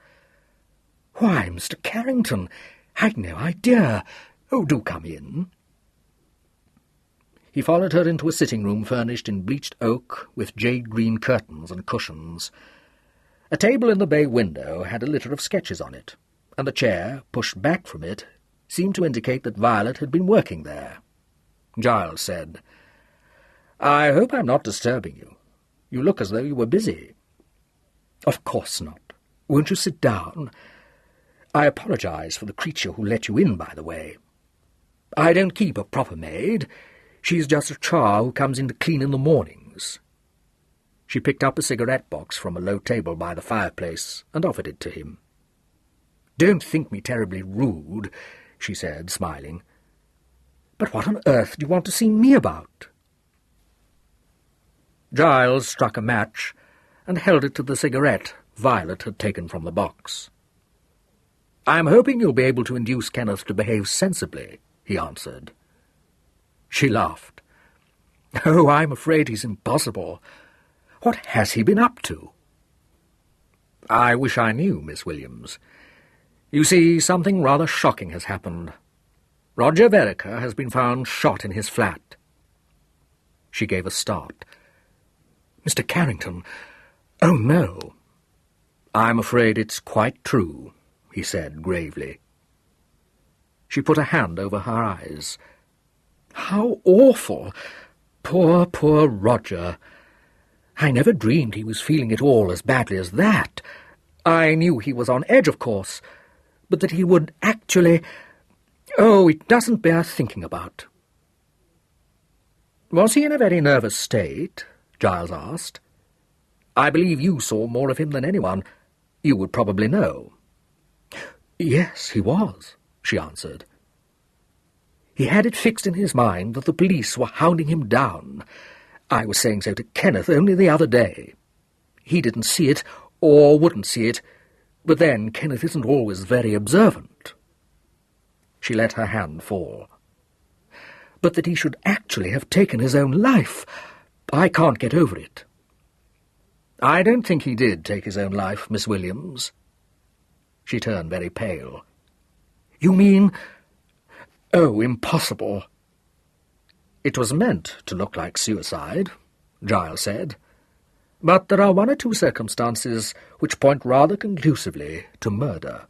"Why, Mr. Carrington, I'd no idea. Oh, do come in." He followed her into a sitting-room furnished in bleached oak with jade-green curtains and cushions. A table in the bay window had a litter of sketches on it, and the chair, pushed back from it, seemed to indicate that Violet had been working there. Giles said, "I hope I'm not disturbing you. You look as though you were busy." "Of course not. Won't you sit down? I apologize for the creature who let you in, by the way. I don't keep a proper maid. She's just a char who comes in to clean in the mornings." She picked up a cigarette box from a low table by the fireplace and offered it to him. "Don't think me terribly rude," she said, smiling. "But what on earth do you want to see me about?" Giles struck a match and held it to the cigarette Violet had taken from the box. "I'm hoping you'll be able to induce Kenneth to behave sensibly," he answered. She laughed. "Oh, I'm afraid he's impossible. What has he been up to?" "I wish I knew, Miss Williams. You see, something rather shocking has happened. Roger Vereker has been found shot in his flat." She gave a start. "Mr. Carrington, oh no." "I'm afraid it's quite true," he said gravely. She put a hand over her eyes. "How awful! Poor, poor Roger. I never dreamed he was feeling it all as badly as that. I knew he was on edge, of course, but that he would actually... Oh, it doesn't bear thinking about." "Was he in a very nervous state?" Giles asked. "I believe you saw more of him than anyone. You would probably know." "Yes, he was," she answered. "He had it fixed in his mind that the police were hounding him down. I was saying so to Kenneth only the other day. He didn't see it, or wouldn't see it, but then Kenneth isn't always very observant." She let her hand fall. "But that he should actually have taken his own life, I can't get over it." "I don't think he did take his own life, Miss Williams." She turned very pale. "You mean... Oh, impossible." "It was meant to look like suicide," Giles said, "but there are 1 or 2 circumstances which point rather conclusively to murder."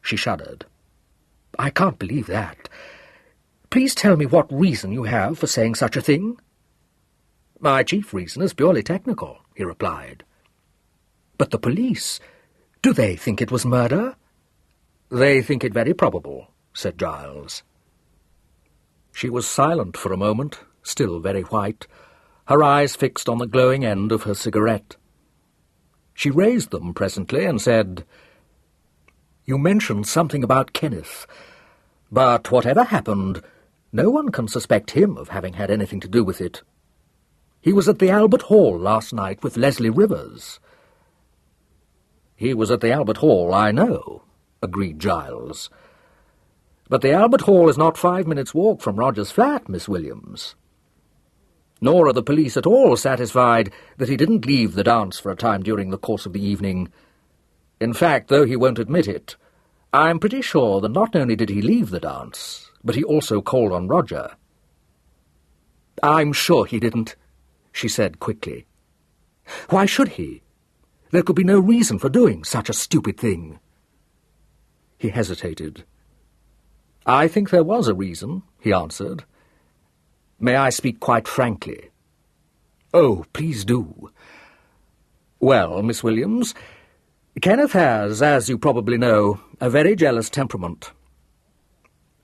She shuddered. "I can't believe that. Please tell me what reason you have for saying such a thing." "My chief reason is purely technical," he replied. "But the police, do they think it was murder?" "They think it very probable," said Giles. She was silent for a moment, still very white, her eyes fixed on the glowing end of her cigarette. She raised them presently and said, "You mentioned something about Kenneth, but whatever happened, no one can suspect him of having had anything to do with it. He was at the Albert Hall last night with Leslie Rivers." "He was at the Albert Hall, I know," agreed Giles. "But the Albert Hall is not 5 minutes' walk from Roger's flat, Miss Williams. Nor are the police at all satisfied that he didn't leave the dance for a time during the course of the evening. In fact, though he won't admit it, I'm pretty sure that not only did he leave the dance, but he also called on Roger." I'm sure he didn't, she said quickly. Why should he? There could be no reason for doing such a stupid thing. He hesitated. I think there was a reason, he answered. May I speak quite frankly? Oh, please do. Well, Miss Williams, Kenneth has, as you probably know, a very jealous temperament.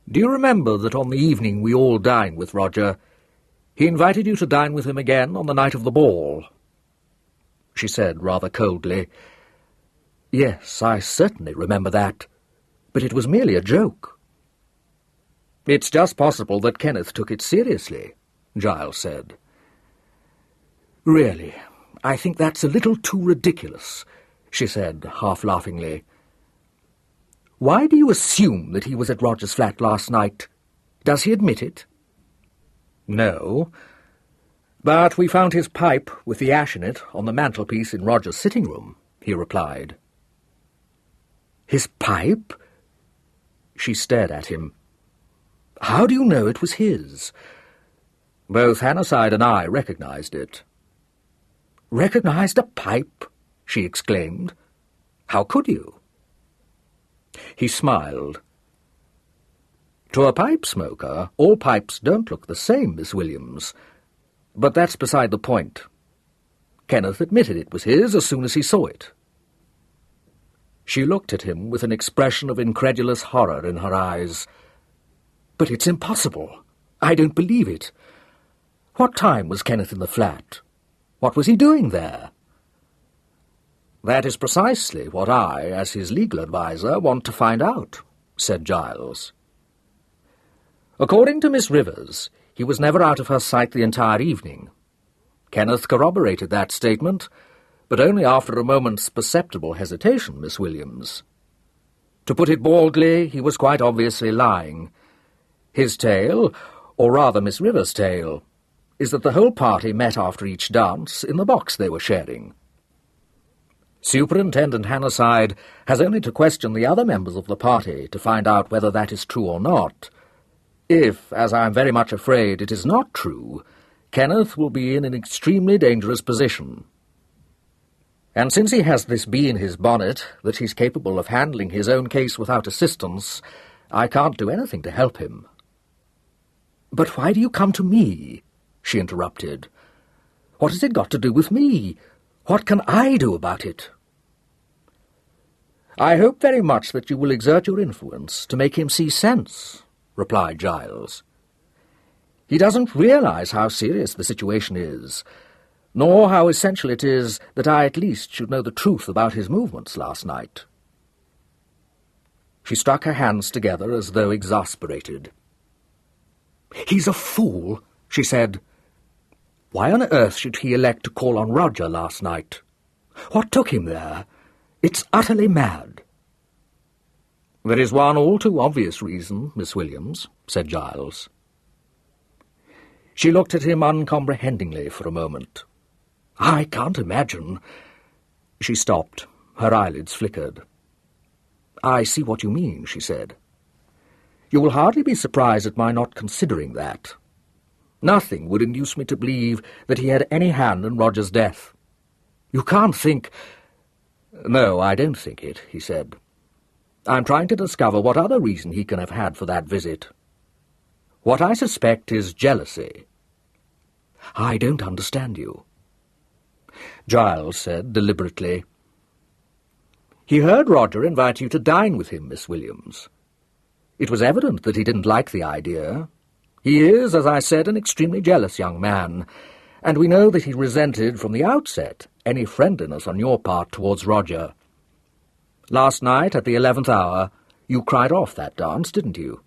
Do you remember that on the evening we all dined with Roger, he invited you to dine with him again on the night of the ball? She said rather coldly, Yes, I certainly remember that, but it was merely a joke. It's just possible that Kenneth took it seriously, Giles said. Really, I think that's a little too ridiculous, she said, half-laughingly. Why do you assume that he was at Roger's flat last night? Does he admit it? No, but we found his pipe with the ash in it on the mantelpiece in Roger's sitting room, he replied. His pipe? She stared at him. How do you know it was his? Both Hannasyde and I recognized it. Recognized a pipe? She exclaimed. How could you? He smiled. To a pipe smoker, all pipes don't look the same, Miss Williams. But that's beside the point. Kenneth admitted it was his as soon as he saw it. She looked at him with an expression of incredulous horror in her eyes. But it's impossible. I don't believe it. What time was Kenneth in the flat? What was he doing there? That is precisely what I, as his legal adviser, want to find out, said Giles. According to Miss Rivers, he was never out of her sight the entire evening. Kenneth corroborated that statement, but only after a moment's perceptible hesitation, Miss Williams. To put it baldly, he was quite obviously lying. His tale, or rather Miss Rivers' tale, is that the whole party met after each dance in the box they were sharing. Superintendent Hannasyde has only to question the other members of the party to find out whether that is true or not. If, as I am very much afraid, it is not true, Kenneth will be in an extremely dangerous position. And since he has this bee in his bonnet, that he's capable of handling his own case without assistance, I can't do anything to help him. But why do you come to me? She interrupted. What has it got to do with me? What can I do about it? I hope very much that you will exert your influence to make him see sense, replied Giles. He doesn't realize how serious the situation is, nor how essential it is that I at least should know the truth about his movements last night. She struck her hands together as though exasperated. He's a fool, she said. Why on earth should he elect to call on Roger last night? What took him there? It's utterly mad. There is one all too obvious reason, Miss Williams, said Giles. She looked at him uncomprehendingly for a moment. I can't imagine. She stopped. Her eyelids flickered. I see what you mean, she said. You will hardly be surprised at my not considering that. Nothing would induce me to believe that he had any hand in Roger's death. You can't think— No, I don't think it, he said. I'm trying to discover what other reason he can have had for that visit. What I suspect is jealousy. I don't understand you. Giles said deliberately. He heard Roger invite you to dine with him, Miss Williams. It was evident that he didn't like the idea. He is, as I said, an extremely jealous young man, and we know that he resented from the outset any friendliness on your part towards Roger. Last night, at the 11th hour, you cried off that dance, didn't you?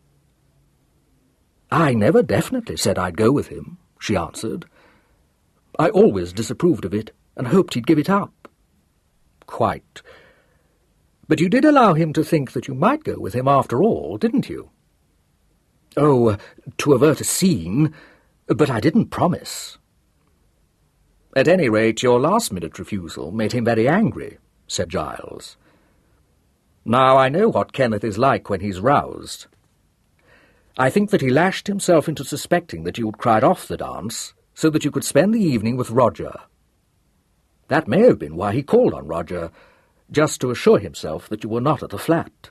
I never definitely said I'd go with him, she answered. I always disapproved of it, and hoped he'd give it up. Quite. But you did allow him to think that you might go with him after all, didn't you? Oh, to avert a scene, but I didn't promise. At any rate, your last-minute refusal made him very angry, said Giles. Now I know what Kenneth is like when he's roused. I think that he lashed himself into suspecting that you had cried off the dance so that you could spend the evening with Roger. That may have been why he called on Roger, just to assure himself that you were not at the flat.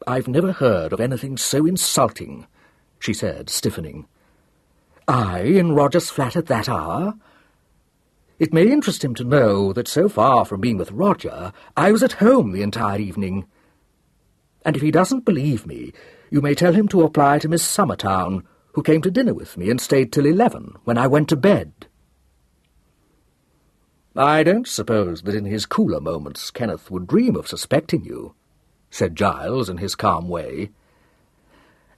I've never heard of anything so insulting, she said, stiffening. I in Roger's flat at that hour? It may interest him to know that so far from being with Roger, I was at home the entire evening. And if he doesn't believe me, you may tell him to apply to Miss Summertown, who came to dinner with me and stayed till 11, when I went to bed. I don't suppose that in his cooler moments Kenneth would dream of suspecting you, said Giles in his calm way.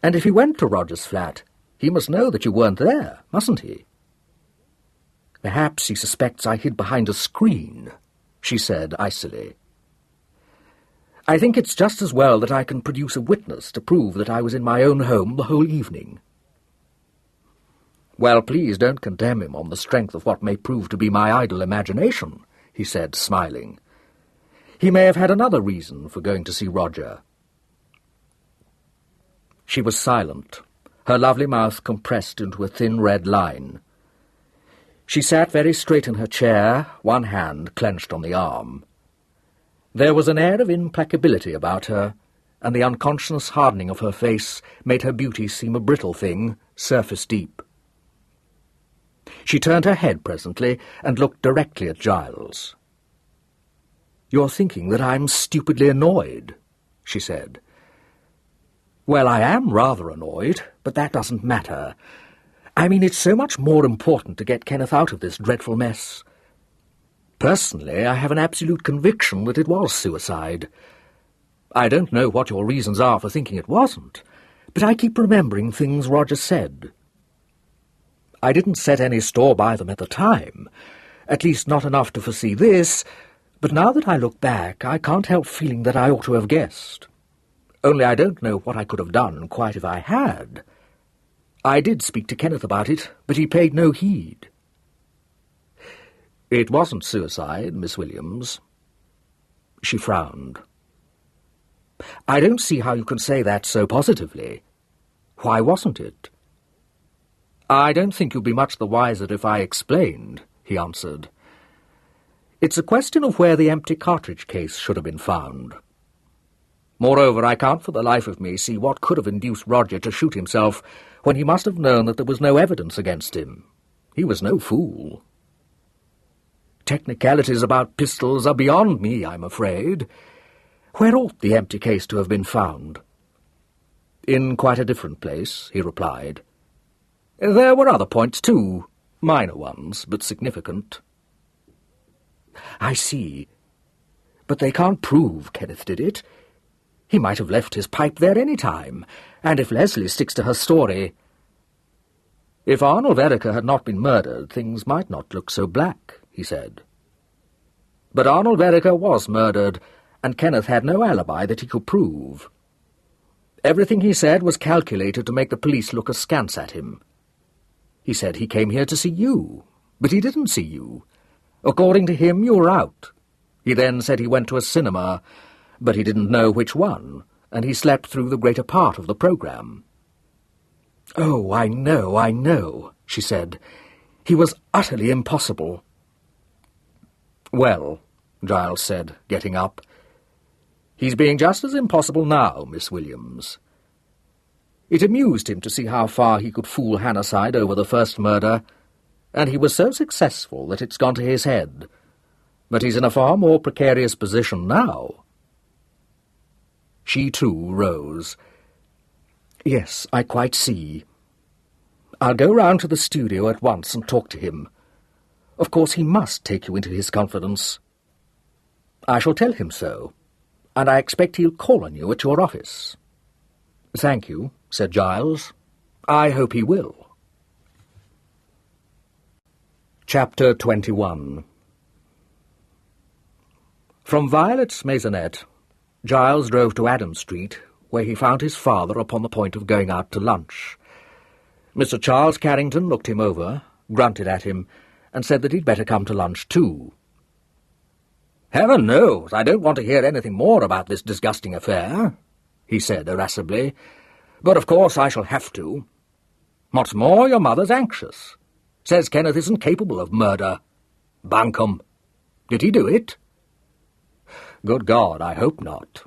And if he went to Roger's flat, he must know that you weren't there, mustn't he? Perhaps he suspects I hid behind a screen, she said icily. I think it's just as well that I can produce a witness to prove that I was in my own home the whole evening. Well, please don't condemn him on the strength of what may prove to be my idle imagination, he said, smiling. He may have had another reason for going to see Roger. She was silent, her lovely mouth compressed into a thin red line. She sat very straight in her chair, one hand clenched on the arm. There was an air of implacability about her, and the unconscious hardening of her face made her beauty seem a brittle thing, surface-deep. She turned her head presently and looked directly at Giles. "You're thinking that I'm stupidly annoyed," she said. "Well, I am rather annoyed, but that doesn't matter. I mean, it's so much more important to get Kenneth out of this dreadful mess. Personally, I have an absolute conviction that it was suicide. I don't know what your reasons are for thinking it wasn't, but I keep remembering things Roger said. I didn't set any store by them at the time, at least not enough to foresee this, but now that I look back, I can't help feeling that I ought to have guessed. Only I don't know what I could have done quite if I had. I did speak to Kenneth about it, but he paid no heed." "It wasn't suicide, Miss Williams." She frowned. "I don't see how you can say that so positively. Why wasn't it?" "I don't think you'd be much the wiser if I explained," he answered. "It's a question of where the empty cartridge case should have been found. Moreover, I can't for the life of me see what could have induced Roger to shoot himself when he must have known that there was no evidence against him. He was no fool. Technicalities about pistols are beyond me, I'm afraid. Where ought the empty case to have been found?" "In quite a different place," he replied. "There were other points, too, minor ones, but significant." "I see. But they can't prove Kenneth did it. He might have left his pipe there any time, and if Leslie sticks to her story—" "If Arnold Vereker had not been murdered, things might not look so black," he said. "But Arnold Vereker was murdered, and Kenneth had no alibi that he could prove. Everything he said was calculated to make the police look askance at him. He said he came here to see you, but he didn't see you. According to him, you were out. He then said he went to a cinema, but he didn't know which one, and he slept through the greater part of the programme." "Oh, I know," she said. "He was utterly impossible." "Well," Giles said, getting up, "he's being just as impossible now, Miss Williams. It amused him to see how far he could fool Hannasyde over the first murder, and he was so successful that it's gone to his head. But he's in a far more precarious position now." She, too, rose. "Yes, I quite see. I'll go round to the studio at once and talk to him. Of course, he must take you into his confidence. I shall tell him so, and I expect he'll call on you at your office." "Thank you," said Giles. "I hope he will." Chapter 21. From Violet's maisonette, Giles drove to Adam Street, where he found his father upon the point of going out to lunch. Mr. Charles Carrington looked him over, grunted at him, and said that he'd better come to lunch too. "Heaven knows, I don't want to hear anything more about this disgusting affair," he said irascibly. But of course I shall have to. What's more, your mother's anxious. Says Kenneth isn't capable of murder. Bunkum. Did he do it? Good God, I hope not.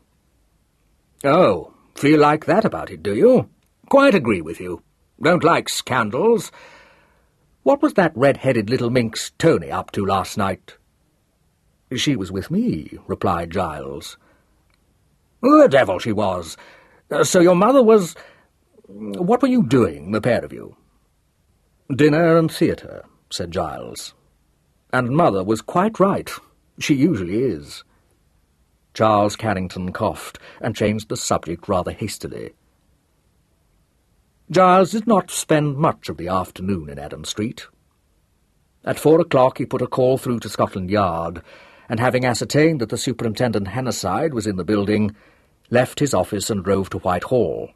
Oh, feel like that about it, do you? Quite agree with you. Don't like scandals. What was that red-headed little minx Tony up to last night? She was with me, replied Giles. The devil she was. So your mother was... What were you doing, the pair of you? Dinner and theatre, said Giles. And Mother was quite right. She usually is. Charles Carrington coughed and changed the subject rather hastily. Giles did not spend much of the afternoon in Adam Street. At 4 o'clock he put a call through to Scotland Yard, and having ascertained that the Superintendent Hannasyde was in the building, left his office and drove to Whitehall.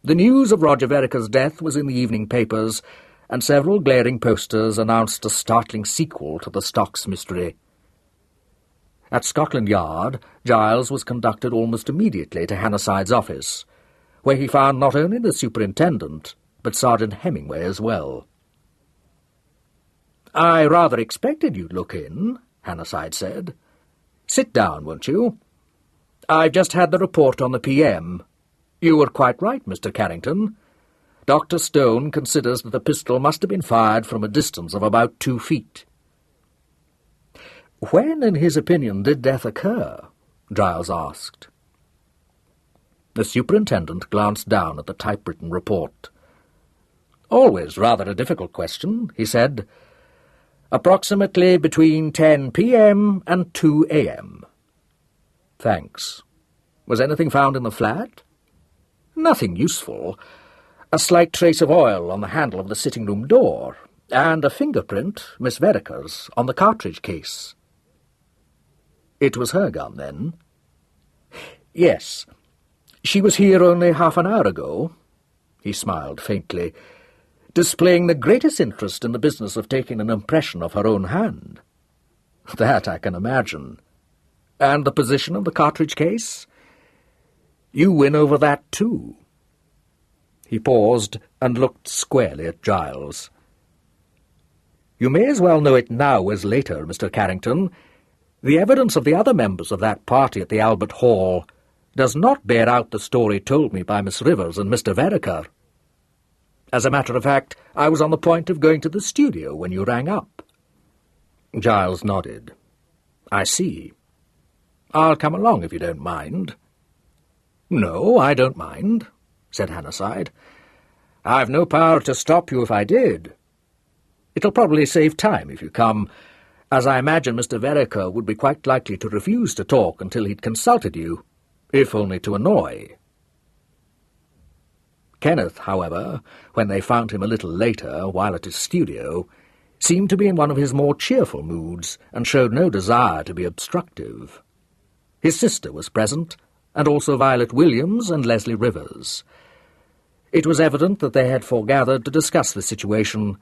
The news of Roger Vereker's death was in the evening papers, and several glaring posters announced a startling sequel to the Stocks mystery. At Scotland Yard, Giles was conducted almost immediately to Hannasyde's office, where he found not only the superintendent, but Sergeant Hemingway as well. "I rather expected you'd look in," Hannasyde said. "Sit down, won't you? I've just had the report on the PM. You were quite right, Mr. Carrington. Dr. Stone considers that the pistol must have been fired from a distance of about 2 feet. "When, in his opinion, did death occur?" Giles asked. The superintendent glanced down at the typewritten report. "Always rather a difficult question," he said. "Approximately between 10 p.m. and 2 a.m. "Thanks. Was anything found in the flat?" "Nothing useful. A slight trace of oil on the handle of the sitting-room door, and a fingerprint, Miss Vereker's, on the cartridge case." "It was her gun, then?" "Yes. She was here only half an hour ago." He smiled faintly, "displaying the greatest interest in the business of taking an impression of her own hand." "That I can imagine. And the position of the cartridge case?" "You win over that, too." He paused and looked squarely at Giles. "You may as well know it now as later, Mr. Carrington. The evidence of the other members of that party at the Albert Hall does not bear out the story told me by Miss Rivers and Mr. Vereker. As a matter of fact, I was on the point of going to the studio when you rang up." Giles nodded. "I see. I'll come along if you don't mind." "No, I don't mind," said Hannasyde. "I've no power to stop you if I did. It'll probably save time if you come, as I imagine Mr. Vereker would be quite likely to refuse to talk until he'd consulted you, if only to annoy." Kenneth, however, when they found him a little later, while at his studio, seemed to be in one of his more cheerful moods, and showed no desire to be obstructive. His sister was present, and also Violet Williams and Leslie Rivers. It was evident that they had foregathered to discuss the situation,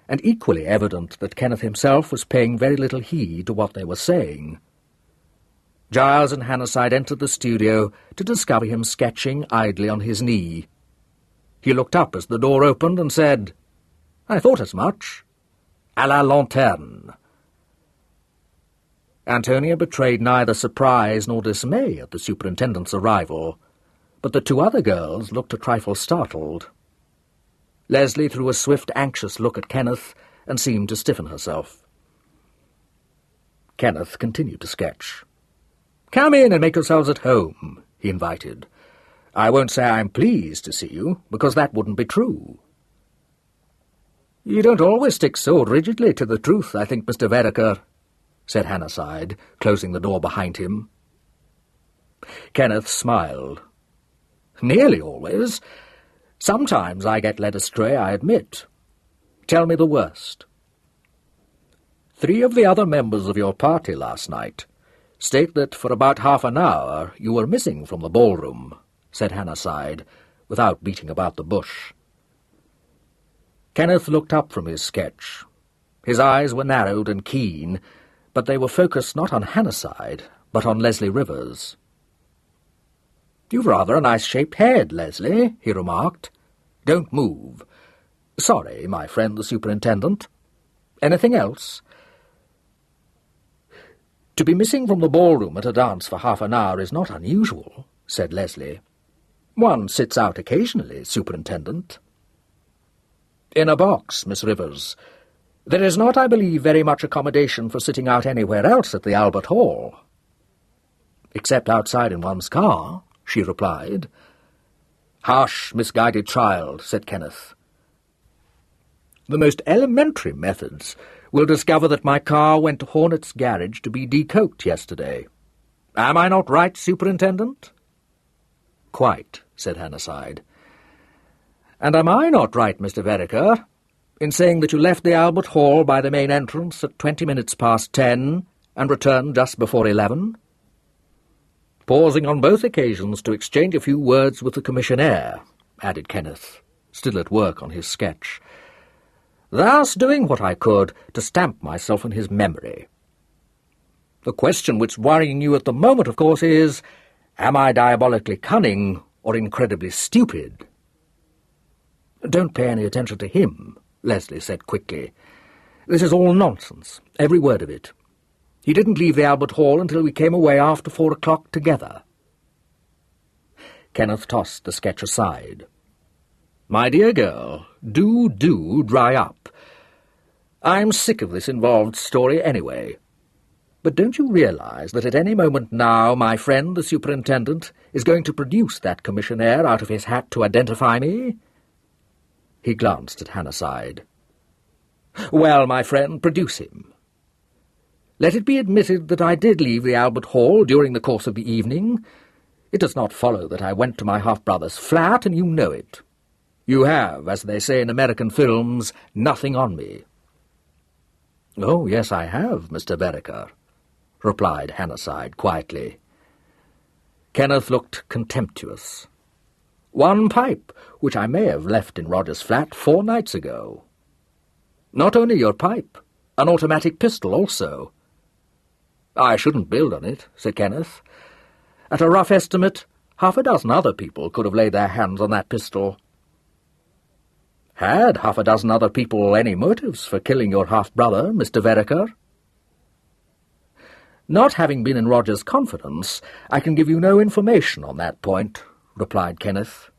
and equally evident that Kenneth himself was paying very little heed to what they were saying. Giles and Hannasyde entered the studio to discover him sketching idly on his knee. He looked up as the door opened and said, "I thought as much. À la lanterne." Antonia betrayed neither surprise nor dismay at the superintendent's arrival, but the 2 other girls looked a trifle startled. Leslie threw a swift, anxious look at Kenneth and seemed to stiffen herself. Kenneth continued to sketch. "Come in and make yourselves at home," he invited. "I won't say I'm pleased to see you, because that wouldn't be true." "You don't always stick so rigidly to the truth, I think, Mr. Vereker," said Hannasyde, closing the door behind him. Kenneth smiled. "Nearly always. Sometimes I get led astray, I admit. Tell me the worst." 3 of the other members of your party last night state that for about half an hour you were missing from the ballroom," said Hannasyde, without beating about the bush. Kenneth looked up from his sketch. His eyes were narrowed and keen, but they were focused not on Hannasyde, but on Leslie Rivers. "You've rather a nice-shaped head, Leslie," he remarked. "Don't move. Sorry, my friend the superintendent. Anything else?" "To be missing from the ballroom at a dance for half an hour is not unusual," said Leslie. "One sits out occasionally, Superintendent." "In a box, Miss Rivers. There is not, I believe, very much accommodation for sitting out anywhere else at the Albert Hall." "Except outside in one's car," she replied. "Hush, misguided child," said Kenneth. "The most elementary methods will discover that my car went to Hornet's garage to be decoked yesterday. Am I not right, Superintendent?" "Quite," said Hannasyde. "And am I not right, Mr. Vereker, in saying that you left the Albert Hall by the main entrance at 10 and returned just before 11? "Pausing on both occasions to exchange a few words with the commissionaire," added Kenneth, still at work on his sketch. "Thus doing what I could to stamp myself in his memory. The question which worrying you at the moment, of course, is, am I diabolically cunning or incredibly stupid?" "Don't pay any attention to him," Leslie said quickly. "This is all nonsense, every word of it. He didn't leave the Albert Hall until we came away after 4 o'clock together." Kenneth tossed the sketch aside. "My dear girl, do dry up. I'm sick of this involved story anyway. But don't you realize that at any moment now my friend the superintendent is going to produce that commissionaire out of his hat to identify me?" He glanced at Hannasyde. "Well, my friend, produce him. Let it be admitted that I did leave the Albert Hall during the course of the evening. It does not follow that I went to my half-brother's flat, and you know it. You have, as they say in American films, nothing on me." "Oh, yes, I have, Mr. Vereker," replied Hannasyde quietly. Kenneth looked contemptuous. "One pipe, which I may have left in Roger's flat 4 nights ago. Not only your pipe, an automatic pistol also." "I shouldn't build on it," said Kenneth. "At a rough estimate, 6 other people could have laid their hands on that pistol." "Had 6 other people any motives for killing your half-brother, Mr. Vereker?" "Not having been in Roger's confidence, I can give you no information on that point," replied Kenneth.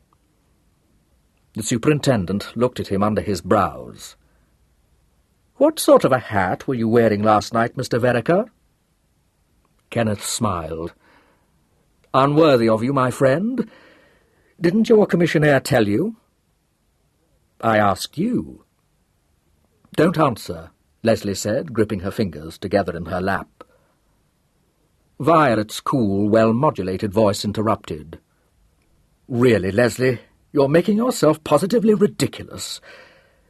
The superintendent looked at him under his brows. "What sort of a hat were you wearing last night, Mr. Vereker?" Kenneth smiled. "Unworthy of you, my friend. Didn't your commissionaire tell you?" "I asked you." "Don't answer," Leslie said, gripping her fingers together in her lap. Violet's cool, well-modulated voice interrupted. "Really, Leslie, you're making yourself positively ridiculous.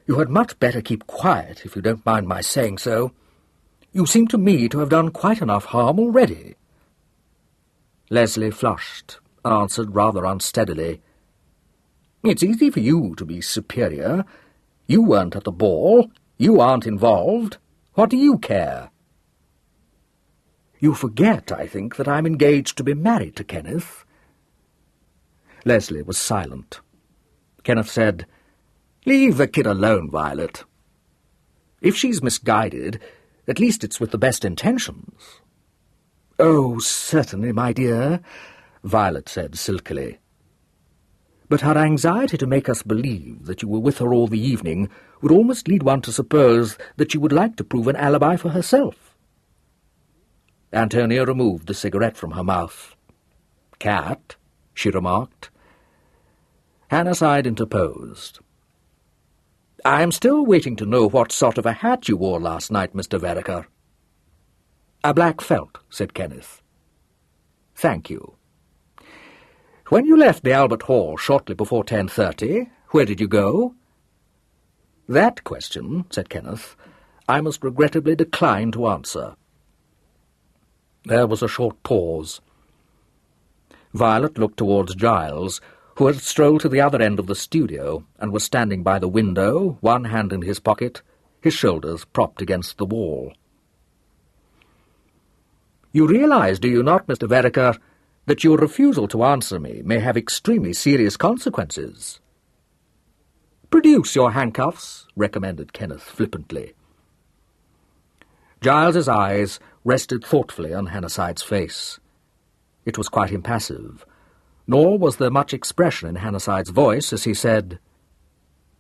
You had much better keep quiet, if you don't mind my saying so. You seem to me to have done quite enough harm already." Leslie flushed and answered rather unsteadily. "It's easy for you to be superior. You weren't at the ball. You aren't involved. What do you care?" "You forget, I think, that I'm engaged to be married to Kenneth." Leslie was silent. Kenneth said, "Leave the kid alone, Violet. If she's misguided, at least it's with the best intentions." "Oh, certainly, my dear," Violet said silkily. "But her anxiety to make us believe that you were with her all the evening would almost lead one to suppose that she would like to prove an alibi for herself." Antonia removed the cigarette from her mouth. "Cat," she remarked. Hannasyde interposed. "I am still waiting to know what sort of a hat you wore last night, Mr. Vereker." "A black felt," said Kenneth. "Thank you. When you left the Albert Hall shortly before 10:30, where did you go?" "That question," said Kenneth, "I must regrettably decline to answer." There was a short pause. Violet looked towards Giles, who had strolled to the other end of the studio and was standing by the window, one hand in his pocket, his shoulders propped against the wall. "You realize, do you not, Mr. Vereker, that your refusal to answer me may have extremely serious consequences. "Produce your handcuffs," recommended Kenneth flippantly. Giles's eyes rested thoughtfully on Hannasyde's face. It was quite impassive, nor was there much expression in Hannasyde's voice as he said,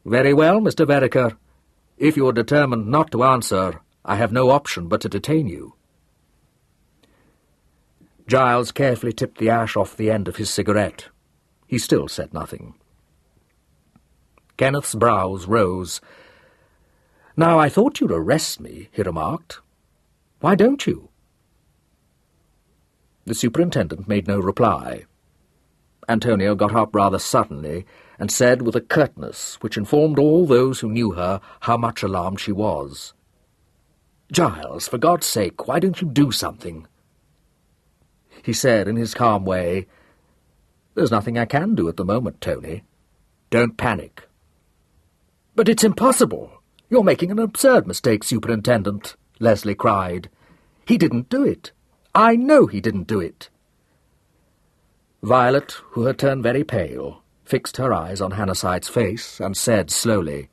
"Very well, Mr. Vereker. If you are determined not to answer, I have no option but to detain you." Giles carefully tipped the ash off the end of his cigarette. He still said nothing. Kenneth's brows rose. "Now, I thought you'd arrest me," he remarked. "Why don't you?" The superintendent made no reply. Antonia got up rather suddenly and said with a curtness which informed all those who knew her how much alarmed she was, "Giles, for God's sake, why don't you do something?" He said in his calm way, "There's nothing I can do at the moment, Tony. Don't panic." "But it's impossible. You're making an absurd mistake, Superintendent," Leslie cried. "He didn't do it. I know he didn't do it." Violet, who had turned very pale, fixed her eyes on Hannasyde's face and said slowly,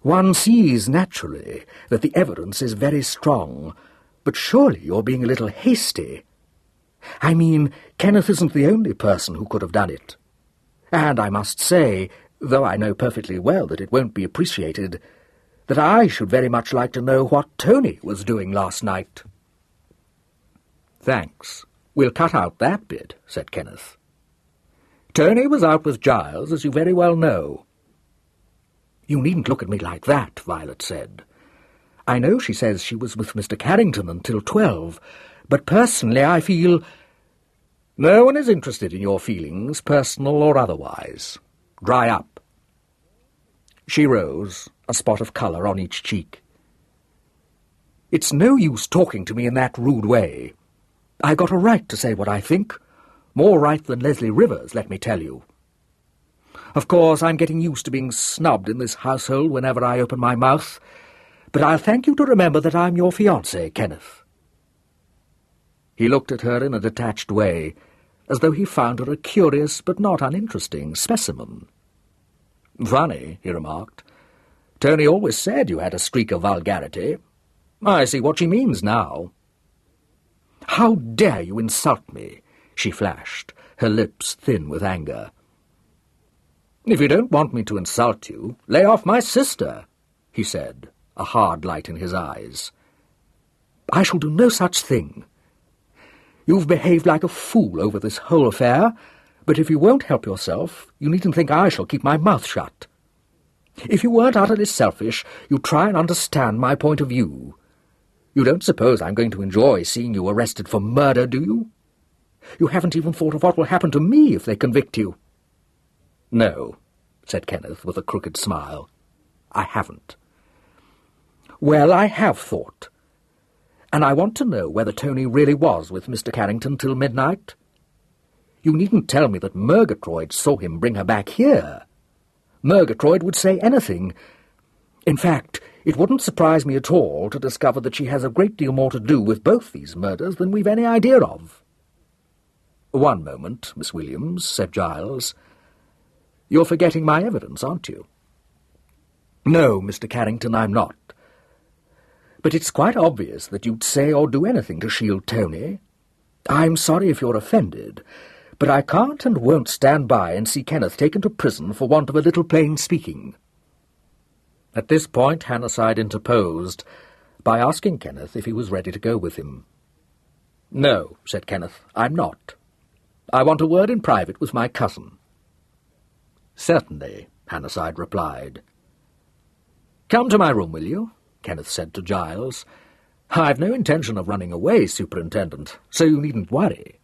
"One sees naturally that the evidence is very strong, but surely you're being a little hasty. I mean, Kenneth isn't the only person who could have done it. And I must say, though I know perfectly well that it won't be appreciated, that I should very much like to know what Tony was doing last night." "Thanks. We'll cut out that bit," said Kenneth. "Tony was out with Giles, as you very well know." "You needn't look at me like that," Violet said. "I know she says she was with Mr. Carrington until 12, but personally I feel—" "No one is interested in your feelings, personal or otherwise. Dry up." She rose, a spot of colour on each cheek. "It's no use talking to me in that rude way. I got a right to say what I think, more right than Leslie Rivers, let me tell you. Of course, I'm getting used to being snubbed in this household whenever I open my mouth, but I'll thank you to remember that I'm your fiancé, Kenneth." He looked at her in a detached way, as though he found her a curious but not uninteresting specimen. "Funny," he remarked. "Tony always said you had a streak of vulgarity. I see what she means now." "How dare you insult me?" she flashed, her lips thin with anger. "If you don't want me to insult you, lay off my sister," he said, a hard light in his eyes. "I shall do no such thing. You've behaved like a fool over this whole affair, but if you won't help yourself, you needn't think I shall keep my mouth shut. If you weren't utterly selfish, you'd try and understand my point of view. You don't suppose I'm going to enjoy seeing you arrested for murder, do you? You haven't even thought of what will happen to me if they convict you." "No," said Kenneth with a crooked smile. "I haven't." "Well, I have thought. And I want to know whether Tony really was with Mr. Carrington till midnight. You needn't tell me that Murgatroyd saw him bring her back here. Murgatroyd would say anything. In fact, it wouldn't surprise me at all to discover that she has a great deal more to do with both these murders than we've any idea of." "One moment, Miss Williams," said Giles. "You're forgetting my evidence, aren't you?" "No, Mr. Carrington, I'm not. But it's quite obvious that you'd say or do anything to shield Tony. I'm sorry if you're offended, but I can't and won't stand by and see Kenneth taken to prison for want of a little plain speaking." At this point Hannasyde interposed by asking Kenneth if he was ready to go with him. "No," said Kenneth, "I'm not. I want a word in private with my cousin." "Certainly," Hannasyde replied. "Come to my room, will you?" Kenneth said to Giles. "I've no intention of running away, Superintendent, so you needn't worry."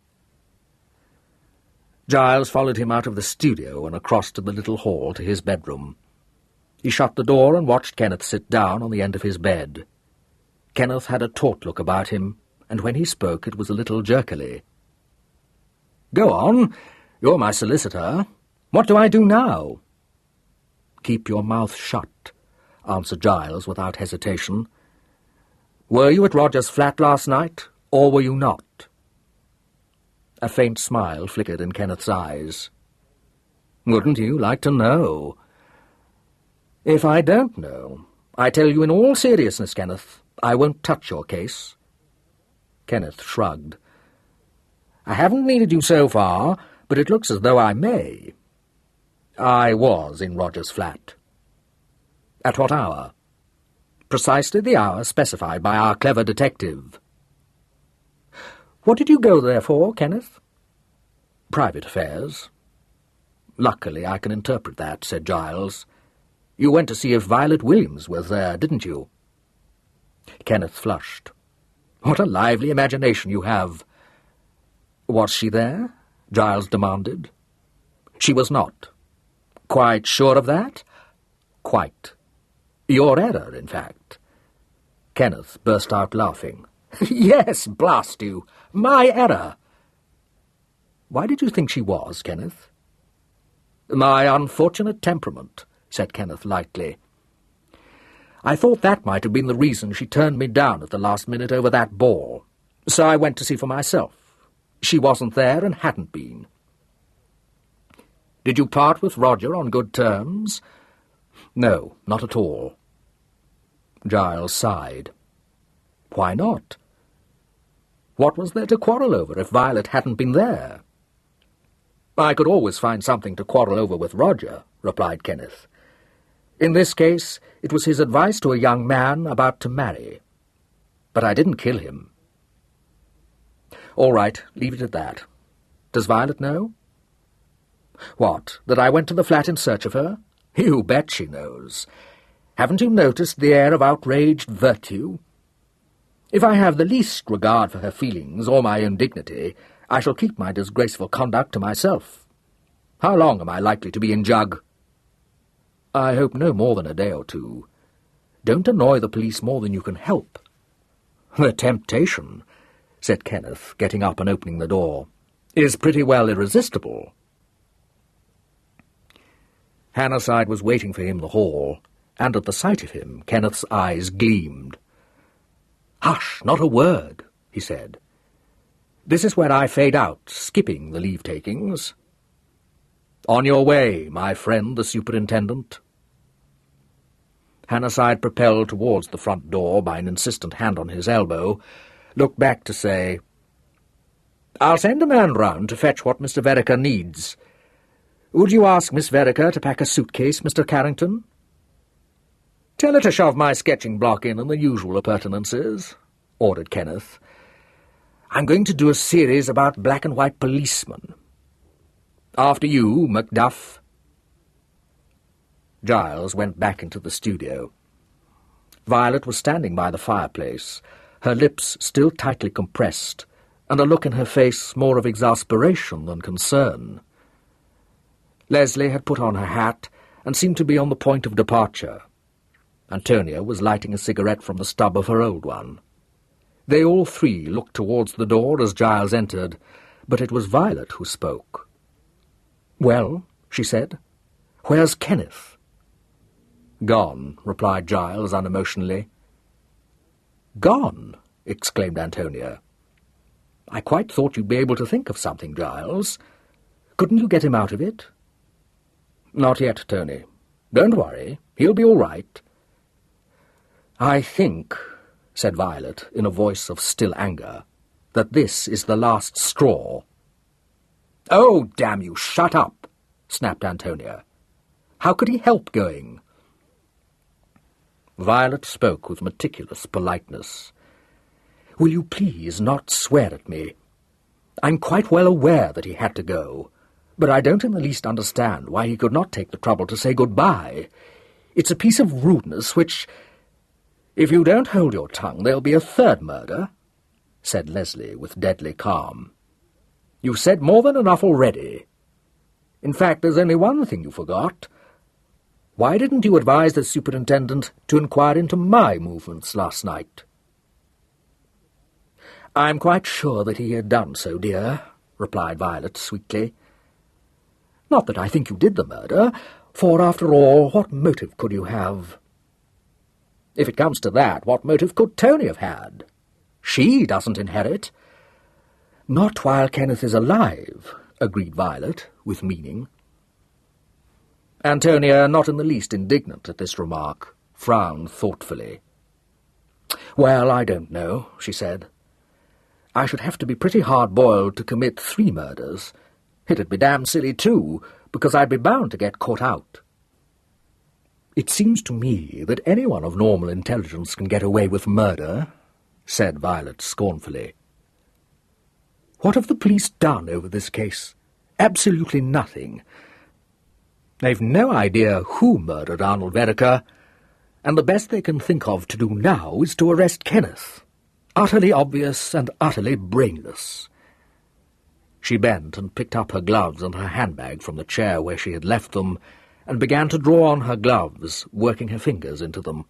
Giles followed him out of the studio and across to the little hall to his bedroom. He shut the door and watched Kenneth sit down on the end of his bed. Kenneth had a taut look about him, and when he spoke it was a little jerkily. "Go on. You're my solicitor. What do I do now?" "Keep your mouth shut," answered Giles without hesitation. "Were you at Roger's flat last night, or were you not?" A faint smile flickered in Kenneth's eyes. "Wouldn't you like to know?" "If I don't know, I tell you in all seriousness, Kenneth, I won't touch your case." Kenneth shrugged. "I haven't needed you so far, but it looks as though I may." "I was in Roger's flat." "At what hour?" "Precisely the hour specified by our clever detective." "What did you go there for, Kenneth?" "Private affairs." "Luckily I can interpret that," said Giles. "You went to see if Violet Williams was there, didn't you?" Kenneth flushed. "What a lively imagination you have." "Was she there?" Giles demanded. "She was not." "Quite sure of that?" "Quite. Your error, in fact." Kenneth burst out laughing. "Yes, blast you! My error!" "Why did you think she was, Kenneth?" "My unfortunate temperament," said Kenneth lightly. "I thought that might have been the reason she turned me down at the last minute over that ball. So I went to see for myself. She wasn't there and hadn't been." "Did you part with Roger on good terms?" "No, not at all." Giles sighed. "Why not?" "What was there to quarrel over if Violet hadn't been there?" "I could always find something to quarrel over with Roger," replied Kenneth. "In this case, it was his advice to a young man about to marry. But I didn't kill him." "All right, leave it at that. Does Violet know?" "What, that I went to the flat in search of her? You bet she knows. Haven't you noticed the air of outraged virtue? If I have the least regard for her feelings or my own dignity, I shall keep my disgraceful conduct to myself. How long am I likely to be in Jug?" "I hope no more than a day or two. Don't annoy the police more than you can help." "The temptation," said Kenneth, getting up and opening the door, "is pretty well irresistible." Hannasyde was waiting for him in the hall, and at the sight of him Kenneth's eyes gleamed. "Hush, not a word," he said. "This is where I fade out, skipping the leave-takings. On your way, my friend the superintendent." Hannasyde, propelled towards the front door by an insistent hand on his elbow, looked back to say, "I'll send a man round to fetch what Mr. Vereker needs. Would you ask Miss Vereker to pack a suitcase, Mr. Carrington?" "Tell her to shove my sketching block in and the usual appurtenances," ordered Kenneth. "I'm going to do a series about black-and-white policemen. After you, Macduff." Giles went back into the studio. Violet was standing by the fireplace, her lips still tightly compressed, and a look in her face more of exasperation than concern. Leslie had put on her hat and seemed to be on the point of departure. Antonia was lighting a cigarette from the stub of her old one. They all three looked towards the door as Giles entered, but it was Violet who spoke. "Well," she said, "where's Kenneth?" "Gone," replied Giles unemotionally. "Gone?" exclaimed Antonia. "I quite thought you'd be able to think of something, Giles. Couldn't you get him out of it?" "Not yet, Tony. Don't worry. He'll be all right." "I think," said Violet in a voice of still anger, "that this is the last straw." "Oh, damn you, shut up!" snapped Antonia. "How could he help going?" Violet spoke with meticulous politeness. "Will you please not swear at me? I'm quite well aware that he had to go, but I don't in the least understand why he could not take the trouble to say goodbye. It's a piece of rudeness which—" "If you don't hold your tongue, there'll be a third murder," said Leslie with deadly calm. "You've said more than enough already. In fact, there's only one thing you forgot. Why didn't you advise the superintendent to inquire into my movements last night?" "I'm quite sure that he had done so, dear," replied Violet sweetly. "Not that I think you did the murder, for, after all, what motive could you have?" "If it comes to that, what motive could Tony have had? She doesn't inherit." Not while Kenneth is alive, agreed Violet, with meaning. Antonia, not in the least indignant at this remark, frowned thoughtfully. "Well, I don't know," she said. "I should have to be pretty hard-boiled to commit 3 murders. It'd be damn silly, too, because I'd be bound to get caught out." "It seems to me that anyone of normal intelligence can get away with murder," said Violet scornfully. "What have the police done over this case? Absolutely nothing. They've no idea who murdered Arnold Vereker, and the best they can think of to do now is to arrest Kenneth. Utterly obvious and utterly brainless." She bent and picked up her gloves and her handbag from the chair where she had left them, and began to draw on her gloves, working her fingers into them.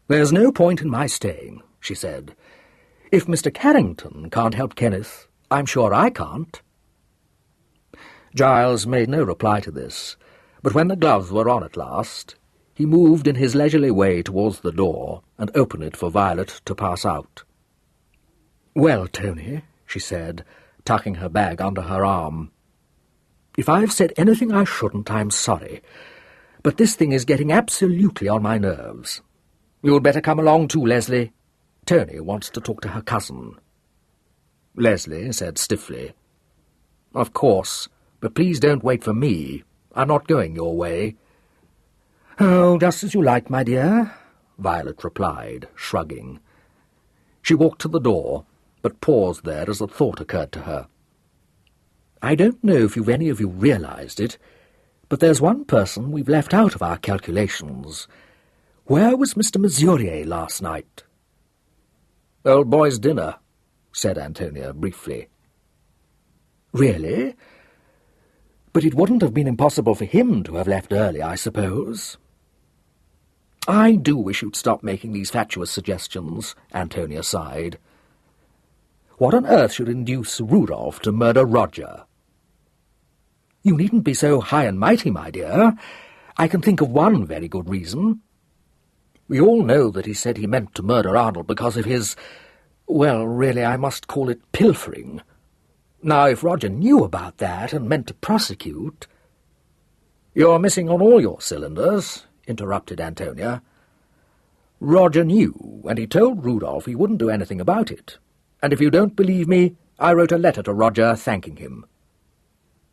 "There's no point in my staying," she said. "If Mr. Carrington can't help Kenneth, I'm sure I can't." Giles made no reply to this, but when the gloves were on at last, he moved in his leisurely way towards the door and opened it for Violet to pass out. "Well, Tony," she said, tucking her bag under her arm, "if I've said anything I shouldn't, I'm sorry, but this thing is getting absolutely on my nerves. You'd better come along too, Leslie. Tony wants to talk to her cousin." Leslie said stiffly, "Of course, but please don't wait for me. I'm not going your way." "Oh, just as you like, my dear," Violet replied, shrugging. She walked to the door, but paused there as a thought occurred to her. "I don't know if you've any of you realized it, but there's one person we've left out of our calculations. Where was Mr. Murier last night?" "Old boy's dinner," said Antonia briefly. "Really? But it wouldn't have been impossible for him to have left early, I suppose." "I do wish you'd stop making these fatuous suggestions," Antonia sighed. "What on earth should induce Rudolph to murder Roger?" "You needn't be so high and mighty, my dear. I can think of one very good reason. We all know that he said he meant to murder Arnold because of his, well, really, I must call it pilfering. Now, if Roger knew about that and meant to prosecute—" "You're missing on all your cylinders," interrupted Antonia. "Roger knew, and he told Rudolph he wouldn't do anything about it. And if you don't believe me, I wrote a letter to Roger thanking him.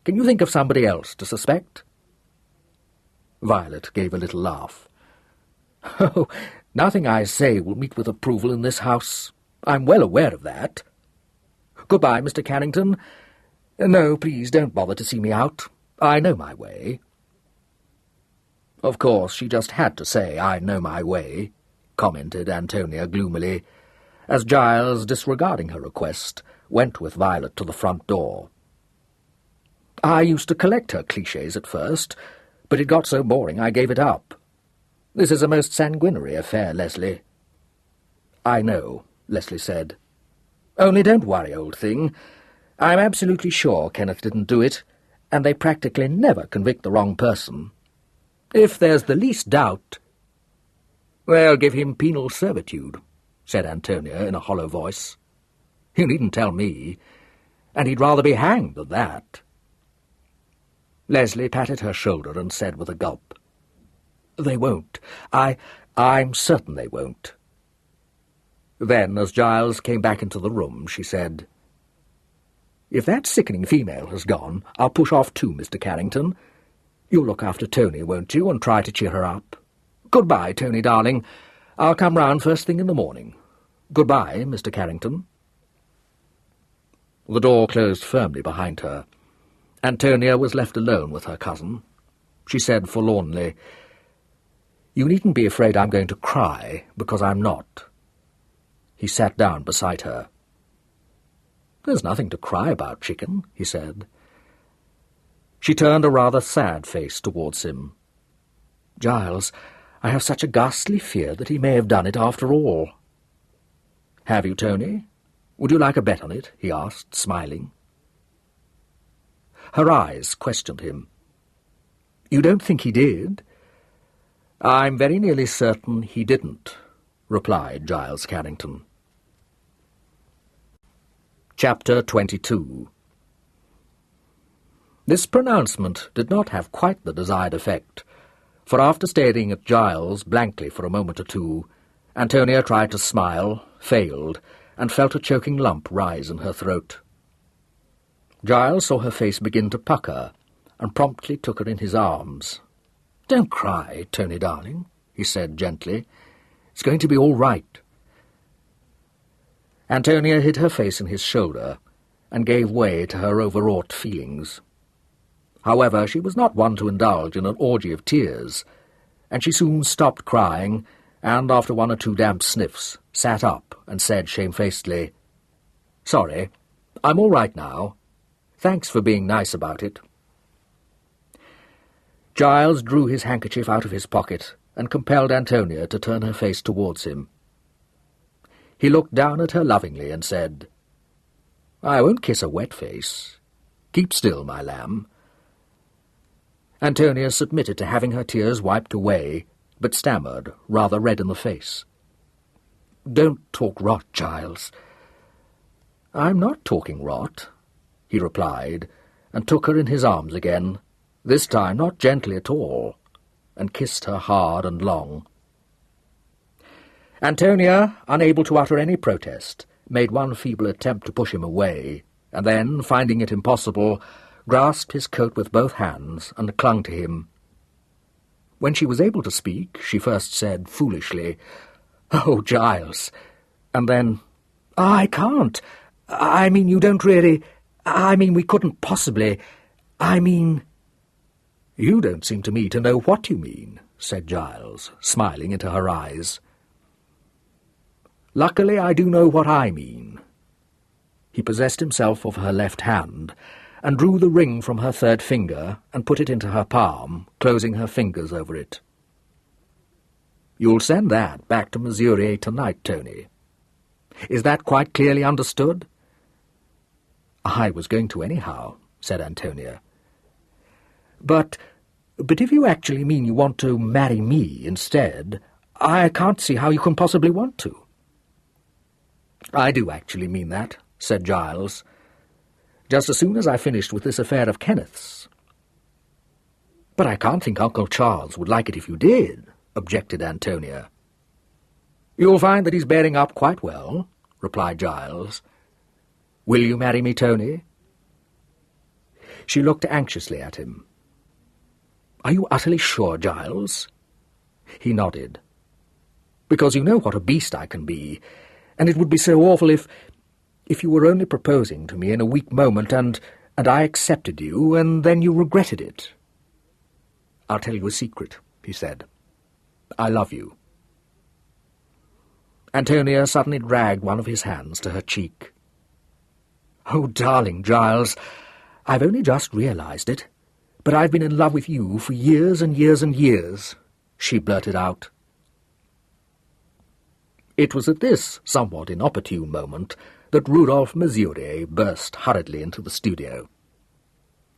Can you think of somebody else to suspect?" Violet gave a little laugh. "Oh, nothing I say will meet with approval in this house. I'm well aware of that. Goodbye, Mr. Carrington. No, please don't bother to see me out. I know my way." "Of course, she just had to say, 'I know my way,'" commented Antonia gloomily, as Giles, disregarding her request, went with Violet to the front door. "I used to collect her clichés at first, but it got so boring I gave it up. This is a most sanguinary affair, Leslie." "I know," Leslie said. "Only don't worry, old thing. I'm absolutely sure Kenneth didn't do it, and they practically never convict the wrong person. If there's the least doubt—" "They'll give him penal servitude," said Antonia in a hollow voice. "You needn't tell me. And he'd rather be hanged than that." Leslie patted her shoulder and said with a gulp, "They won't. I'm certain they won't." Then, as Giles came back into the room, she said, "If that sickening female has gone, I'll push off too, Mr. Carrington. You'll look after Tony, won't you, and try to cheer her up? Goodbye, Tony, darling. I'll come round first thing in the morning. Goodbye, Mr. Carrington." The door closed firmly behind her. Antonia was left alone with her cousin. She said forlornly, "You needn't be afraid I'm going to cry, because I'm not." He sat down beside her. "There's nothing to cry about, chicken," he said. She turned a rather sad face towards him. "Giles, I have such a ghastly fear that he may have done it after all." "Have you, Tony? Would you like a bet on it?" he asked, smiling. Her eyes questioned him. "You don't think he did?" "I'm very nearly certain he didn't," replied Giles Carrington. Chapter 22. This pronouncement did not have quite the desired effect, for after staring at Giles blankly for a moment or two, Antonia tried to smile, failed, and felt a choking lump rise in her throat. Giles saw her face begin to pucker, and promptly took her in his arms. "Don't cry, Tony darling," he said gently. "It's going to be all right." Antonia hid her face in his shoulder, and gave way to her overwrought feelings. However, she was not one to indulge in an orgy of tears, and she soon stopped crying, and after one or two damp sniffs, sat up and said shamefacedly, "Sorry, I'm all right now. Thanks for being nice about it." Giles drew his handkerchief out of his pocket and compelled Antonia to turn her face towards him. He looked down at her lovingly and said, "I won't kiss a wet face. Keep still, my lamb." Antonia submitted to having her tears wiped away, but stammered, rather red in the face. "Don't talk rot, Giles." "I'm not talking rot," he replied, and took her in his arms again, this time not gently at all, and kissed her hard and long. Antonia, unable to utter any protest, made one feeble attempt to push him away, and then, finding it impossible, grasped his coat with both hands and clung to him. When she was able to speak, she first said foolishly, "Oh, Giles," and then, "I can't. I mean, you don't really. I mean, we couldn't possibly. I mean—" "You don't seem to me to know what you mean," said Giles, smiling into her eyes. "Luckily I do know what I mean." He possessed himself of her left hand, and drew the ring from her third finger and put it into her palm, closing her fingers over it. "You'll send that back to Murier tonight, Tony. Is that quite clearly understood?" "I was going to anyhow," said Antonia. But if you actually mean you want to marry me instead, I can't see how you can possibly want to." "I do actually mean that," said Giles. "Just as soon as I finished with this affair of Kenneth's." "But I can't think Uncle Charles would like it if you did," objected Antonia. "You'll find that he's bearing up quite well," replied Giles. "Will you marry me, Tony?" She looked anxiously at him. "Are you utterly sure, Giles?" He nodded. "Because you know what a beast I can be, and it would be so awful if you were only proposing to me in a weak moment and I accepted you, and then you regretted it. I'll tell you a secret," he said. "I love you." Antonia suddenly dragged one of his hands to her cheek. "Oh, darling Giles, I've only just realized it, but I've been in love with you for years and years and years," she blurted out. It was at this somewhat inopportune moment that Rudolph Murier burst hurriedly into the studio.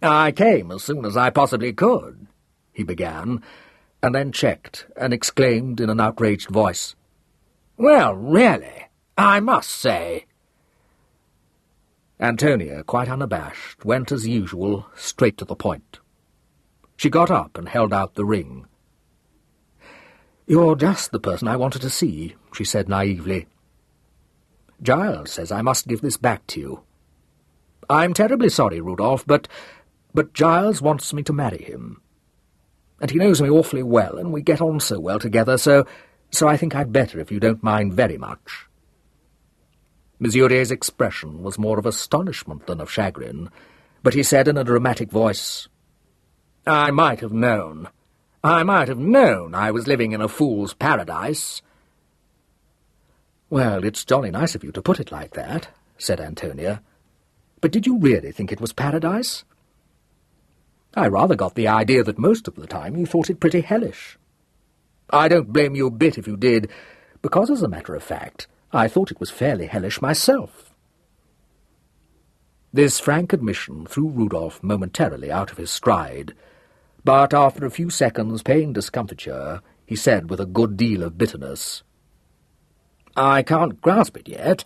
"I came as soon as I possibly could," he began, and then checked and exclaimed in an outraged voice, "Well, really, I must say—" Antonia, quite unabashed, went as usual straight to the point. She got up and held out the ring. "You're just the person I wanted to see," she said naively. "Giles says I must give this back to you. I'm terribly sorry, Rudolph, but Giles wants me to marry him. And he knows me awfully well, and we get on so well together, so I think I'd better if you don't mind very much." Murier's expression was more of astonishment than of chagrin, but he said in a dramatic voice, I might have known I was living in a fool's paradise." "Well, it's jolly nice of you to put it like that," said Antonia. "But did you really think it was paradise?" "I rather got the idea that most of the time you thought it pretty hellish. I don't blame you a bit if you did, because, as a matter of fact, I thought it was fairly hellish myself." This frank admission threw Rudolph momentarily out of his stride, but after a few seconds' pained discomfiture, he said with a good deal of bitterness, "I can't grasp it yet.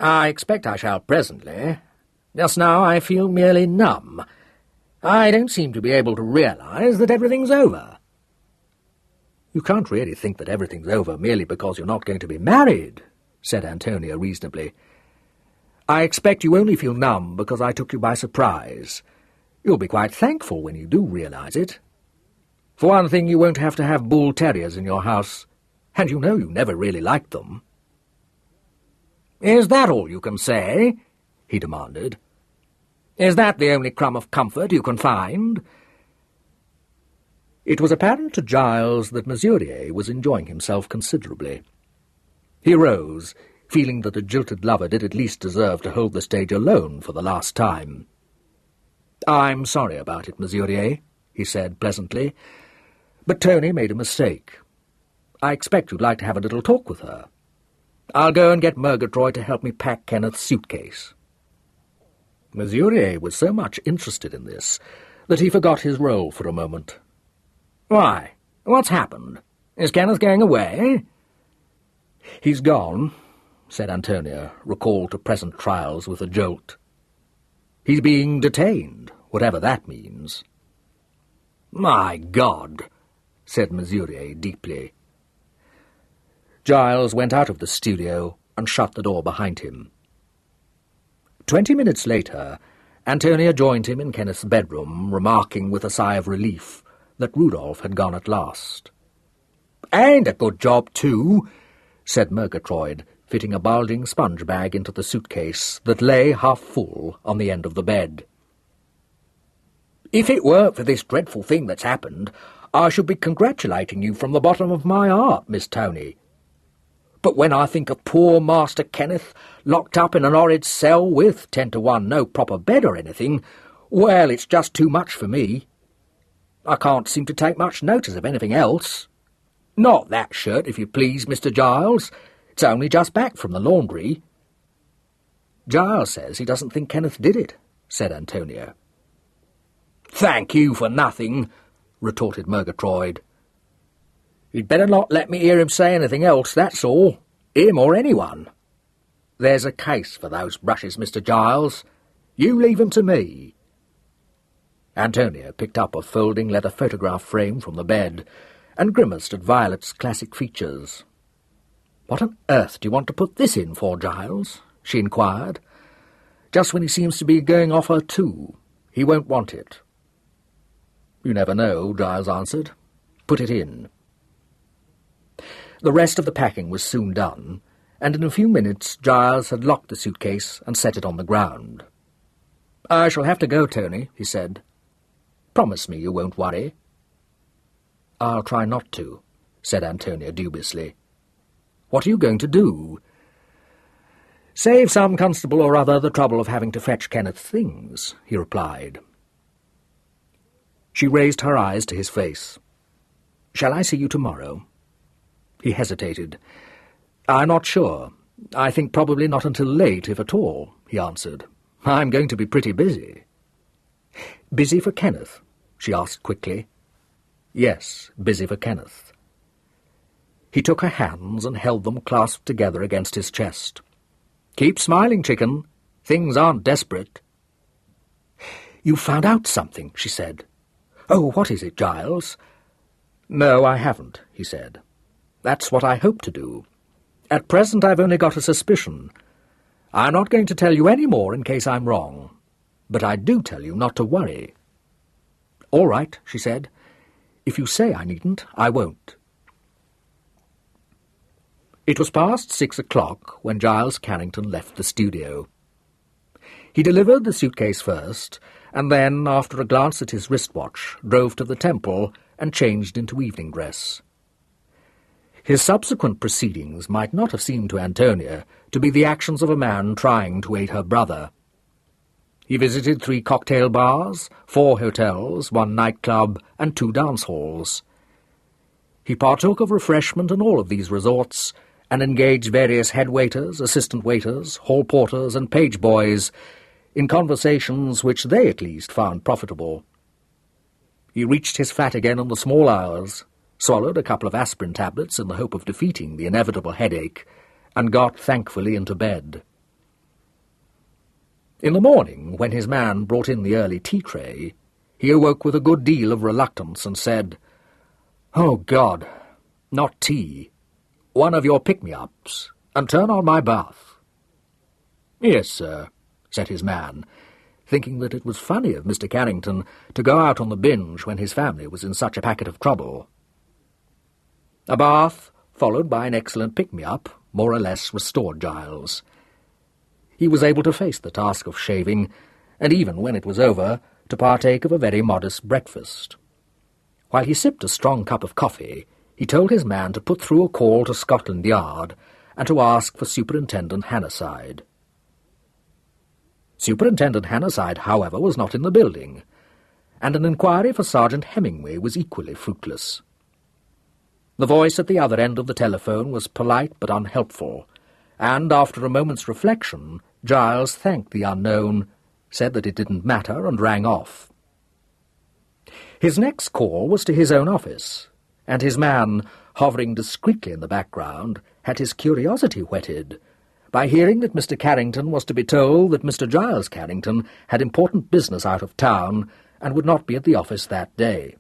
I expect I shall presently. Just now I feel merely numb. I don't seem to be able to realise that everything's over. You can't really think that everything's over merely because you're not going to be married, said Antonia reasonably. I expect you only feel numb because I took you by surprise. You'll be quite thankful when you do realise it. For one thing, you won't have to have bull terriers in your house, and you know you never really liked them. Is that all you can say? He demanded. Is that the only crumb of comfort you can find? It was apparent to Giles that Murier was enjoying himself considerably. He rose, feeling that a jilted lover did at least deserve to hold the stage alone for the last time. I'm sorry about it, Murier, he said pleasantly, but Tony made a mistake. I expect you'd like to have a little talk with her. I'll go and get Murgatroyd to help me pack Kenneth's suitcase. Murier was so much interested in this that he forgot his role for a moment. Why? What's happened? Is Kenneth going away? He's gone, said Antonia, recalled to present trials with a jolt. He's being detained, whatever that means. My God, said Murier deeply. Giles went out of the studio and shut the door behind him. 20 minutes later, Antonia joined him in Kenneth's bedroom, remarking with a sigh of relief that Rudolph had gone at last. And a good job, too, said Murgatroyd, fitting a bulging sponge bag into the suitcase that lay half full on the end of the bed. If it weren't for this dreadful thing that's happened, I should be congratulating you from the bottom of my heart, Miss Tony. But when I think of poor Master Kenneth locked up in an horrid cell with 10-to-1 no proper bed or anything, well, it's just too much for me. I can't seem to take much notice of anything else. Not that shirt, if you please, Mr. Giles. It's only just back from the laundry. Giles says he doesn't think Kenneth did it, said Antonia. Thank you for nothing, retorted Murgatroyd. You'd better not let me hear him say anything else, that's all. Him or anyone. There's a case for those brushes, Mr. Giles. You leave 'em to me. Antonia picked up a folding leather photograph frame from the bed and grimaced at Violet's classic features. What on earth do you want to put this in for, Giles? She inquired. Just when he seems to be going off her too. He won't want it. You never know, Giles answered. Put it in. The rest of the packing was soon done, and in a few minutes Giles had locked the suitcase and set it on the ground. I shall have to go, Tony, he said. Promise me you won't worry. I'll try not to, said Antonia dubiously. What are you going to do? Save some constable or other the trouble of having to fetch Kenneth's things, he replied. She raised her eyes to his face. Shall I see you tomorrow? He hesitated. I'm not sure. I think probably not until late, if at all, he answered. I'm going to be pretty busy. Busy for Kenneth? She asked quickly. Yes, busy for Kenneth. He took her hands and held them clasped together against his chest. Keep smiling, chicken. Things aren't desperate. You found out something, she said. Oh, what is it, Giles? No, I haven't, he said. That's what I hope to do. At present I've only got a suspicion. I'm not going to tell you any more in case I'm wrong, but I do tell you not to worry. All right, she said. If you say I needn't, I won't. It was past 6 o'clock when Giles Carrington left the studio. He delivered the suitcase first, and then, after a glance at his wristwatch, drove to the temple and changed into evening dress. His subsequent proceedings might not have seemed to Antonia to be the actions of a man trying to aid her brother. He visited 3 cocktail bars, 4 hotels, 1 nightclub, and 2 dance halls. He partook of refreshment in all of these resorts, and engaged various head waiters, assistant waiters, hall porters, and page boys in conversations which they at least found profitable. He reached his flat again in the small hours, swallowed a couple of aspirin tablets in the hope of defeating the inevitable headache, and got thankfully into bed. In the morning, when his man brought in the early tea-tray, he awoke with a good deal of reluctance and said, "Oh, God, not tea. One of your pick-me-ups, and turn on my bath." "Yes, sir," said his man, thinking that it was funny of Mr. Carrington to go out on the binge when his family was in such a packet of trouble. A bath, followed by an excellent pick-me-up, more or less restored Giles. He was able to face the task of shaving, and even when it was over, to partake of a very modest breakfast. While he sipped a strong cup of coffee, he told his man to put through a call to Scotland Yard and to ask for Superintendent Hannasyde. Superintendent Hannasyde, however, was not in the building, and an inquiry for Sergeant Hemingway was equally fruitless. The voice at the other end of the telephone was polite but unhelpful, and after a moment's reflection, Giles thanked the unknown, said that it didn't matter, and rang off. His next call was to his own office, and his man, hovering discreetly in the background, had his curiosity whetted by hearing that Mr. Carrington was to be told that Mr. Giles Carrington had important business out of town and would not be at the office that day.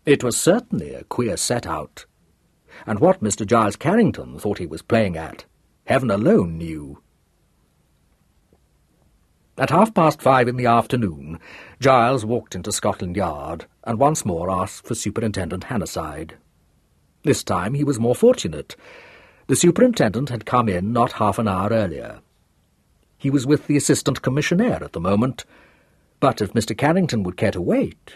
It was certainly a queer set-out, and what Mr. Giles Carrington thought he was playing at, heaven alone knew. At 5:30 in the afternoon, Giles walked into Scotland Yard and once more asked for Superintendent Hannasyde. This time he was more fortunate. The superintendent had come in not half an hour earlier. He was with the Assistant Commissionaire at the moment, but if Mr. Carrington would care to wait...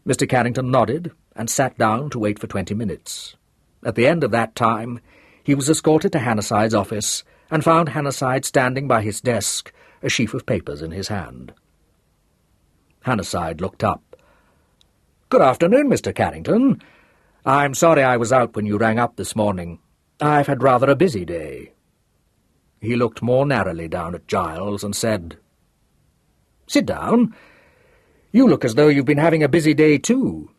Mr. Carrington nodded and sat down to wait for 20 minutes. At the end of that time, he was escorted to Hannasyde's office and found Hannasyde standing by his desk, a sheaf of papers in his hand. Hannasyde looked up. "Good afternoon, Mr. Carrington. I'm sorry I was out when you rang up this morning. I've had rather a busy day." He looked more narrowly down at Giles and said, "Sit down. You look as though you've been having a busy day too."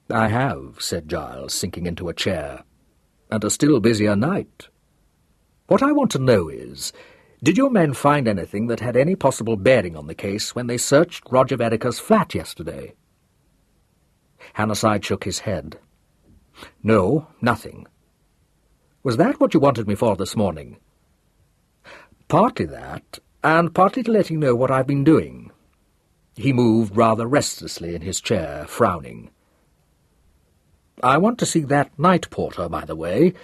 "I have," said Giles, sinking into a chair, "and a still busier night. What I want to know is, did your men find anything that had any possible bearing on the case when they searched Roger Vereker's flat yesterday?" Hannasyde shook his head. "No, nothing." "Was that what you wanted me for this morning?" "Partly that, and partly to let you know what I've been doing." He moved rather restlessly in his chair, frowning. "I want to see that night porter, by the way.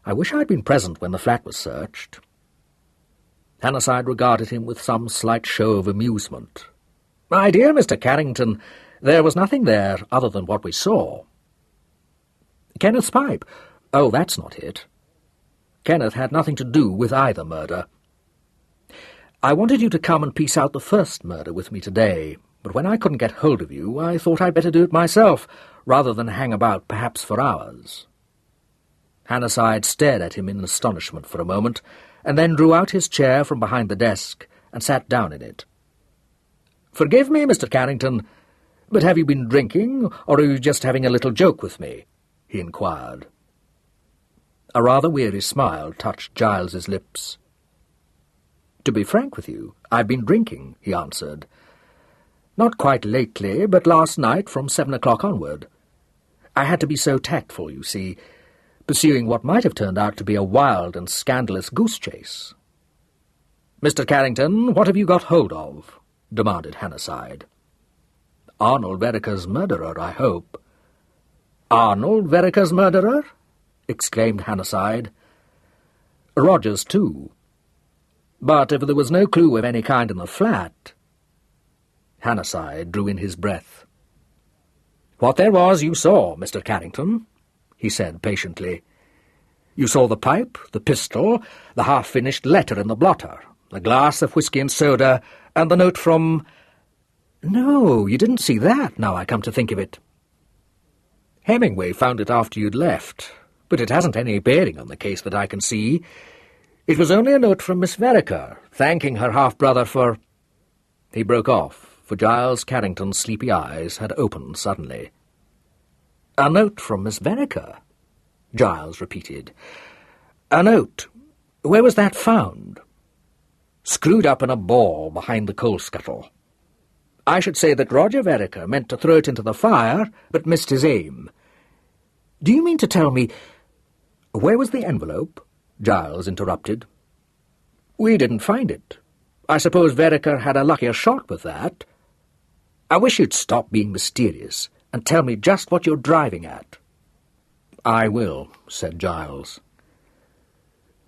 I wish I'd been present when the flat was searched." Hannasyde regarded him with some slight show of amusement. "My dear Mr. Carrington, there was nothing there other than what we saw." "Kenneth's pipe? Oh, that's not it. Kenneth had nothing to do with either murder. I wanted you to come and piece out the first murder with me today, but when I couldn't get hold of you, I thought I'd better do it myself, rather than hang about perhaps for hours." Hannasyde stared at him in astonishment for a moment, and then drew out his chair from behind the desk and sat down in it. "Forgive me, Mr. Carrington, but have you been drinking, or are you just having a little joke with me?" he inquired. A rather weary smile touched Giles's lips. "To be frank with you, I've been drinking," he answered. "Not quite lately, but last night from 7 o'clock onward. I had to be so tactful, you see, pursuing what might have turned out to be a wild and scandalous goose chase." "Mr. Carrington, what have you got hold of?" demanded Hannasyde. "Arnold Vereker's murderer, I hope." "Arnold Vereker's murderer?" exclaimed Hannasyde. "Rogers, too. But if there was no clue of any kind in the flat—" Hannasyde drew in his breath. "What there was you saw, Mr. Carrington," he said patiently. "You saw the pipe, the pistol, the half-finished letter in the blotter, the glass of whisky and soda, and the note from— No, you didn't see that, now I come to think of it. Hemingway found it after you'd left, but it hasn't any bearing on the case that I can see. It was only a note from Miss Vereker, thanking her half-brother for—" He broke off, for Giles Carrington's sleepy eyes had opened suddenly. "A note from Miss Vereker?" Giles repeated. "A note. Where was that found?" screwed up in a ball behind the coal scuttle. I should say that Roger Vereker meant to throw it into the fire, but missed his aim. Do you mean to tell me— Where was the envelope? Giles interrupted. We didn't find it. I suppose Vereker had a luckier shot with that. I wish you'd stop being mysterious and tell me just what you're driving at. I will, said Giles.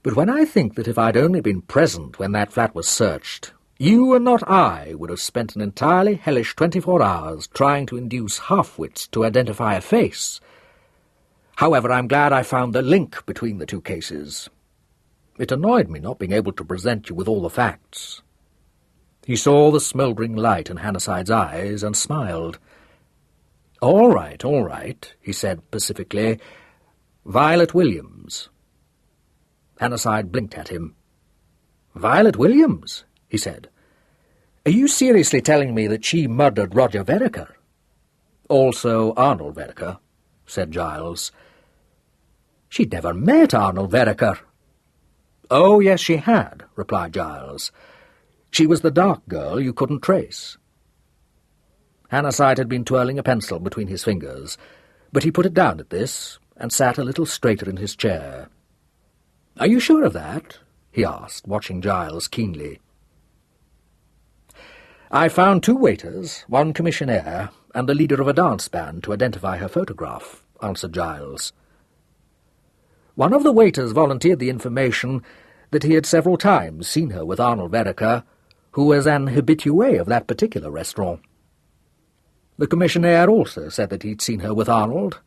But when I think that if I'd only been present when that flat was searched, you and not I would have spent an entirely hellish 24 hours trying to induce half-wits to identify a face. However, I'm glad I found the link between the two cases. It annoyed me not being able to present you with all the facts. He saw the smouldering light in Hannasyde's eyes and smiled. All right, he said pacifically. Violet Williams. Hannasyde blinked at him. Violet Williams, he said. Are you seriously telling me that she murdered Roger Vereker? Also Arnold Vereker, said Giles. She'd never met Arnold Vereker. Oh, yes, she had, replied Giles. She was the dark girl you couldn't trace. Hannasyde had been twirling a pencil between his fingers, but he put it down at this and sat a little straighter in his chair. Are you sure of that? He asked, watching Giles keenly. I found 2 waiters, 1 commissionaire, and the leader of a dance band to identify her photograph, answered Giles. One of the waiters volunteered the information that he had several times seen her with Arnold Vereker, who was an habitué of that particular restaurant. The commissionaire also said that he'd seen her with Arnold.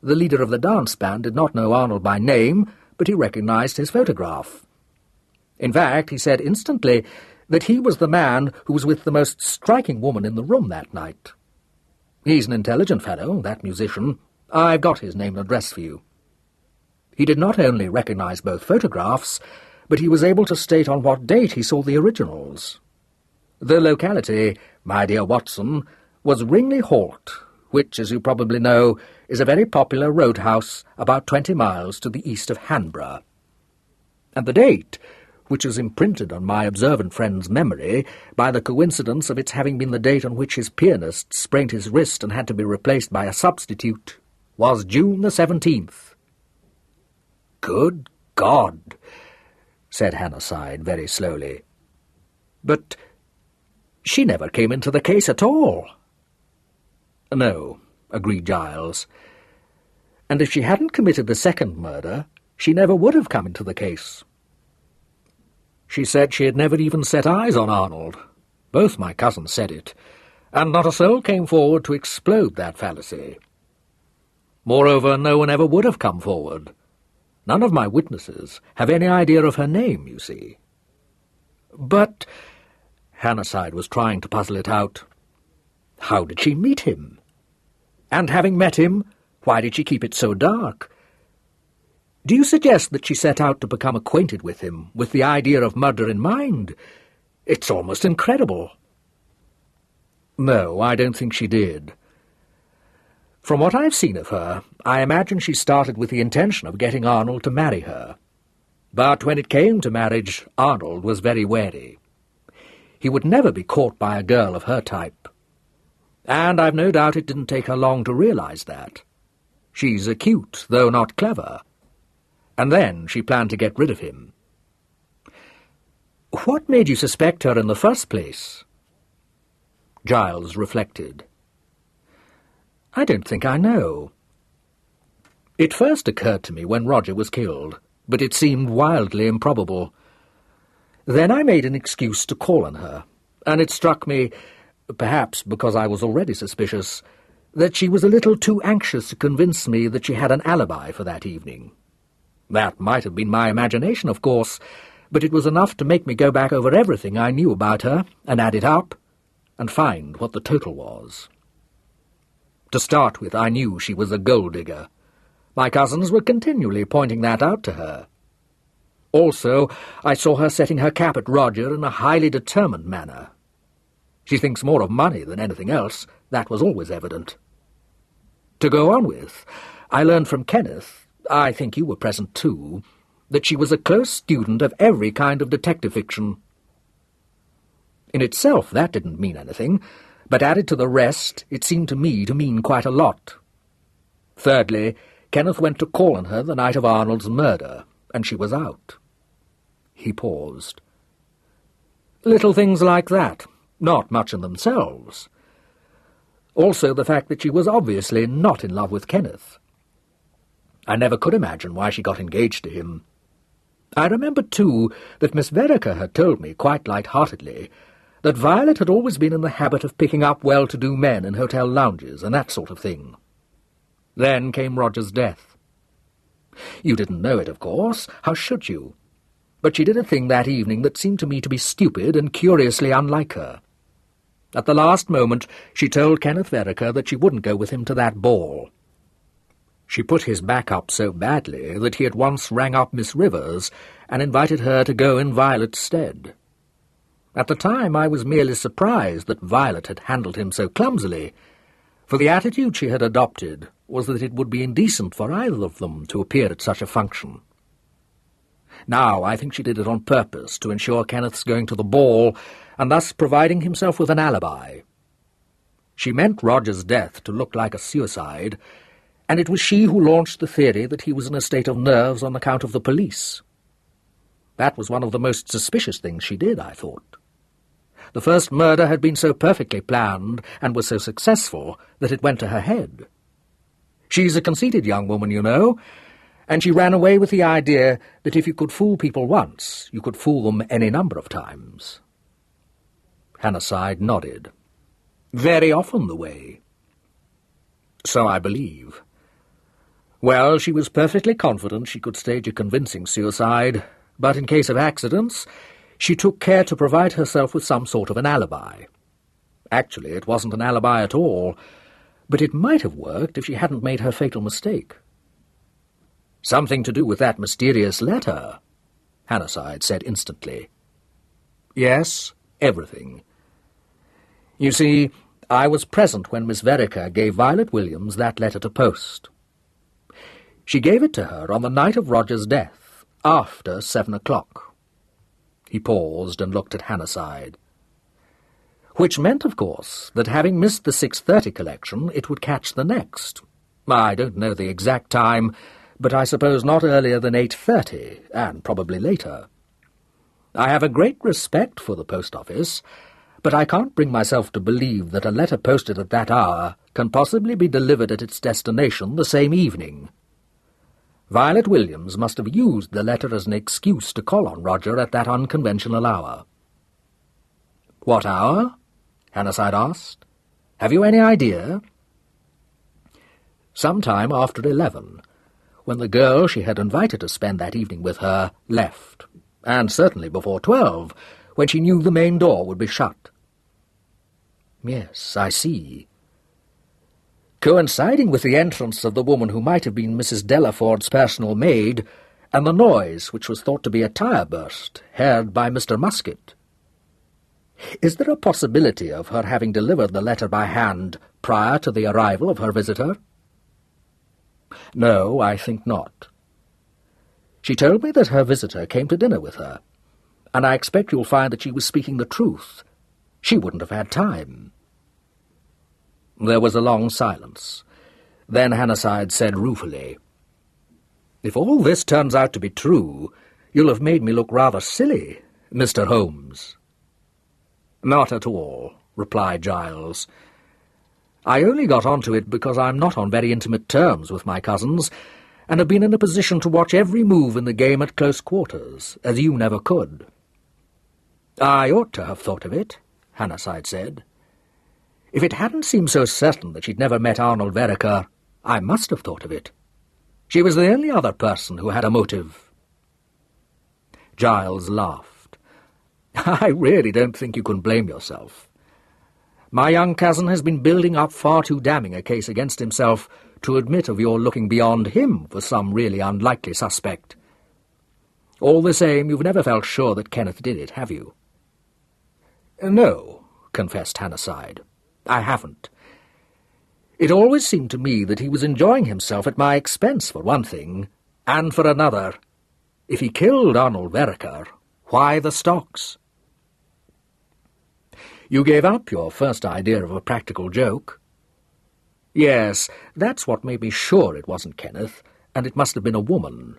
The leader of the dance band did not know Arnold by name, but he recognized his photograph. In fact, he said instantly that he was the man who was with the most striking woman in the room that night. He's an intelligent fellow, that musician. I've got his name and address for you. He did not only recognize both photographs, but he was able to state on what date he saw the originals. The locality, my dear Watson, was Ringley Halt, which, as you probably know, is a very popular roadhouse about 20 miles to the east of Hanborough. And the date, which is imprinted on my observant friend's memory by the coincidence of its having been the date on which his pianist sprained his wrist and had to be replaced by a substitute, was June the 17th. Good God, said Hannasyde very slowly. But she never came into the case at all. No, agreed Giles. And if she hadn't committed the second murder, she never would have come into the case. She said she had never even set eyes on Arnold. Both my cousins said it, and not a soul came forward to explode that fallacy. Moreover, no one ever would have come forward. None of my witnesses have any idea of her name, you see. But Hannasyde was trying to puzzle it out. How did she meet him? And having met him, why did she keep it so dark? Do you suggest that she set out to become acquainted with him, with the idea of murder in mind? It's almost incredible. No, I don't think she did. From what I've seen of her, I imagine she started with the intention of getting Arnold to marry her. But when it came to marriage, Arnold was very wary. He would never be caught by a girl of her type. And I've no doubt it didn't take her long to realize that. She's acute, though not clever. And then she planned to get rid of him. What made you suspect her in the first place? Giles reflected. I don't think I know. It first occurred to me when Roger was killed, but it seemed wildly improbable. Then I made an excuse to call on her, and it struck me, perhaps because I was already suspicious, that she was a little too anxious to convince me that she had an alibi for that evening. That might have been my imagination, of course, but it was enough to make me go back over everything I knew about her and add it up and find what the total was. To start with, I knew she was a gold-digger. My cousins were continually pointing that out to her. Also, I saw her setting her cap at Roger in a highly determined manner. She thinks more of money than anything else. That was always evident. To go on with, I learned from Kenneth, I think you were present too, that she was a close student of every kind of detective fiction. In itself, that didn't mean anything, but added to the rest, it seemed to me to mean quite a lot. Thirdly, Kenneth went to call on her the night of Arnold's murder, and she was out. He paused. Little things like that, not much in themselves. Also the fact that she was obviously not in love with Kenneth. I never could imagine why she got engaged to him. I remember, too, that Miss Vereker had told me, quite light-heartedly, that Violet had always been in the habit of picking up well-to-do men in hotel lounges and that sort of thing. Then came Roger's death. You didn't know it, of course. How should you? But she did a thing that evening that seemed to me to be stupid and curiously unlike her. At the last moment, she told Kenneth Vereker that she wouldn't go with him to that ball. She put his back up so badly that he at once rang up Miss Rivers and invited her to go in Violet's stead. At the time I was merely surprised that Violet had handled him so clumsily, for the attitude she had adopted was that it would be indecent for either of them to appear at such a function. Now I think she did it on purpose to ensure Kenneth's going to the ball and thus providing himself with an alibi. She meant Roger's death to look like a suicide, and it was she who launched the theory that he was in a state of nerves on account of the police. That was one of the most suspicious things she did, I thought. The first murder had been so perfectly planned and was so successful that it went to her head. She's a conceited young woman, you know, and she ran away with the idea that if you could fool people once, you could fool them any number of times. Hannasyde nodded. Very often the way. So I believe. Well, she was perfectly confident she could stage a convincing suicide, but in case of accidents, she took care to provide herself with some sort of an alibi. Actually, it wasn't an alibi at all, but it might have worked if she hadn't made her fatal mistake. Something to do with that mysterious letter, Hannasyde said instantly. Yes, everything. You see, I was present when Miss Vereker gave Violet Williams that letter to post. She gave it to her on the night of Roger's death, after 7 o'clock. He paused and looked at Hannasyde. Which meant, of course, that having missed the 6:30 collection, it would catch the next. I don't know the exact time, but I suppose not earlier than 8:30, and probably later. I have a great respect for the post office, but I can't bring myself to believe that a letter posted at that hour can possibly be delivered at its destination the same evening. Violet Williams must have used the letter as an excuse to call on Roger at that unconventional hour. What hour? Hannasyde asked. Have you any idea? Sometime after 11, when the girl she had invited to spend that evening with her left, and certainly before 12, when she knew the main door would be shut. Yes, I see. Coinciding with the entrance of the woman who might have been Mrs. Delaford's personal maid, and the noise, which was thought to be a tire burst, heard by Mr. Musket. Is there a possibility of her having delivered the letter by hand prior to the arrival of her visitor? No, I think not. She told me that her visitor came to dinner with her, and I expect you'll find that she was speaking the truth. She wouldn't have had time. There was a long silence. Then Hannasyde said ruefully, If all this turns out to be true, you'll have made me look rather silly, Mr. Holmes. Not at all, replied Giles. I only got onto it because I'm not on very intimate terms with my cousins, and have been in a position to watch every move in the game at close quarters, as you never could. I ought to have thought of it, Hannasyde said. If it hadn't seemed so certain that she'd never met Arnold Vereker, I must have thought of it. She was the only other person who had a motive. Giles laughed. I really don't think you can blame yourself. My young cousin has been building up far too damning a case against himself to admit of your looking beyond him for some really unlikely suspect. All the same, you've never felt sure that Kenneth did it, have you? No, confessed Hannasyde. I haven't. It always seemed to me that he was enjoying himself at my expense, for one thing, and for another. If he killed Arnold Vereker, why the stocks? You gave up your first idea of a practical joke. Yes, that's what made me sure it wasn't Kenneth, and it must have been a woman.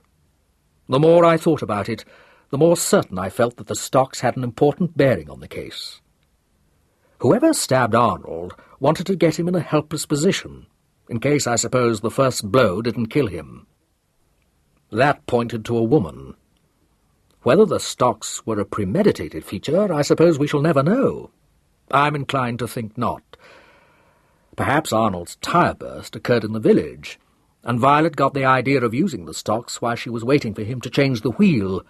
The more I thought about it, the more certain I felt that the stocks had an important bearing on the case. Whoever stabbed Arnold wanted to get him in a helpless position, in case, I suppose, the first blow didn't kill him. That pointed to a woman. Whether the stocks were a premeditated feature, I suppose we shall never know. I'm inclined to think not. Perhaps Arnold's tire burst occurred in the village, and Violet got the idea of using the stocks while she was waiting for him to change the wheel.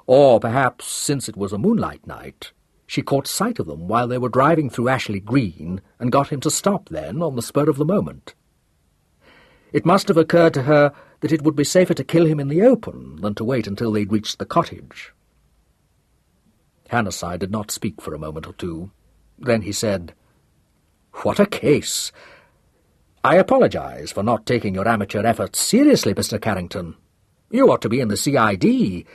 Or perhaps, since it was a moonlight night, she caught sight of them while they were driving through Ashley Green and got him to stop then on the spur of the moment. It must have occurred to her that it would be safer to kill him in the open than to wait until they'd reached the cottage. Hannasyde did not speak for a moment or two. Then he said, "What a case! I apologize for not taking your amateur efforts seriously, Mr. Carrington. You ought to be in the CID.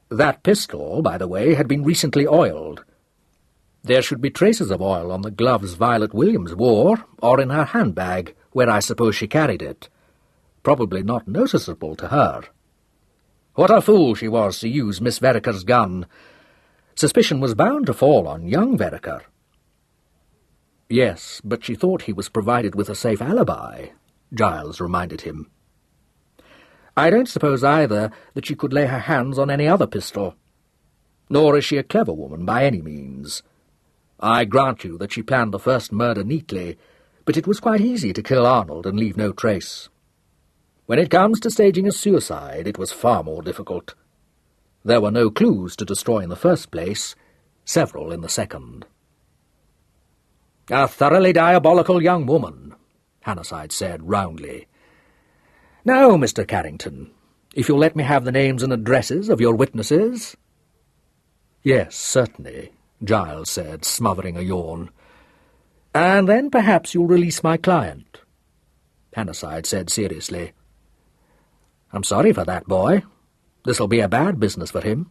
That pistol, by the way, had been recently oiled. There should be traces of oil on the gloves Violet Williams wore, or in her handbag, where I suppose she carried it. Probably not noticeable to her. What a fool she was to use Miss Vereker's gun. Suspicion was bound to fall on young Vereker." "Yes, but she thought he was provided with a safe alibi," Giles reminded him. "I don't suppose either that she could lay her hands on any other pistol. Nor is she a clever woman by any means. I grant you that she planned the first murder neatly, but it was quite easy to kill Arnold and leave no trace. When it comes to staging a suicide, it was far more difficult. There were no clues to destroy in the first place, several in the second." "A thoroughly diabolical young woman," Hannasyde said roundly. "Now, Mr. Carrington, if you'll let me have the names and addresses of your witnesses." "Yes, certainly," Giles said, smothering a yawn. "And then perhaps you'll release my client," Hannasyde said seriously. "I'm sorry for that boy. This'll be a bad business for him."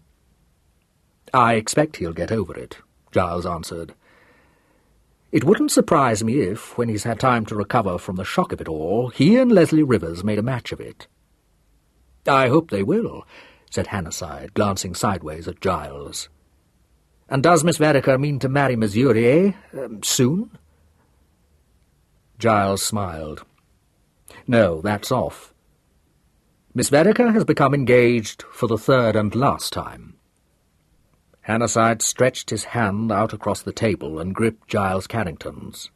"I expect he'll get over it," Giles answered. "It wouldn't surprise me if, when he's had time to recover from the shock of it all, he and Leslie Rivers made a match of it." "I hope they will," said Hannasyde, glancing sideways at Giles. "And does Miss Vereker mean to marry Murier, soon?" Giles smiled. "No, that's off. Miss Vereker has become engaged for the third and last time." Hannasyde stretched his hand out across the table and gripped Giles Carrington's.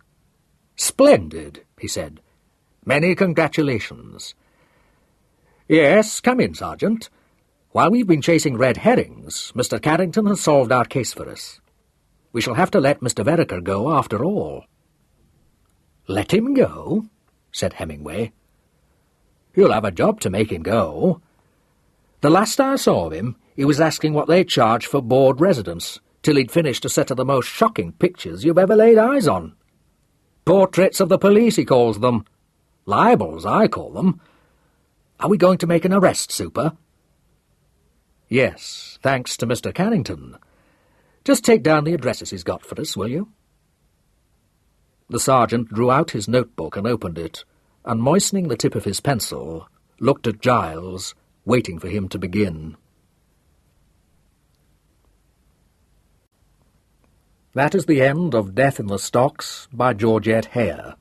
"Splendid," he said. "Many congratulations. Yes, come in, Sergeant. While we've been chasing red herrings, Mr. Carrington has solved our case for us. We shall have to let Mr. Vereker go after all." "Let him go?" said Hemingway. "You'll have a job to make him go. The last I saw of him, he was asking what they charge for board residence, till he'd finished a set of the most shocking pictures you've ever laid eyes on. Portraits of the police, he calls them. Libels, I call them. Are we going to make an arrest, Super?" "Yes, thanks to Mr. Carrington. Just take down the addresses he's got for us, will you?" The sergeant drew out his notebook and opened it, and moistening the tip of his pencil, looked at Giles, waiting for him to begin. That is the end of Death in the Stocks by Georgette Heyer.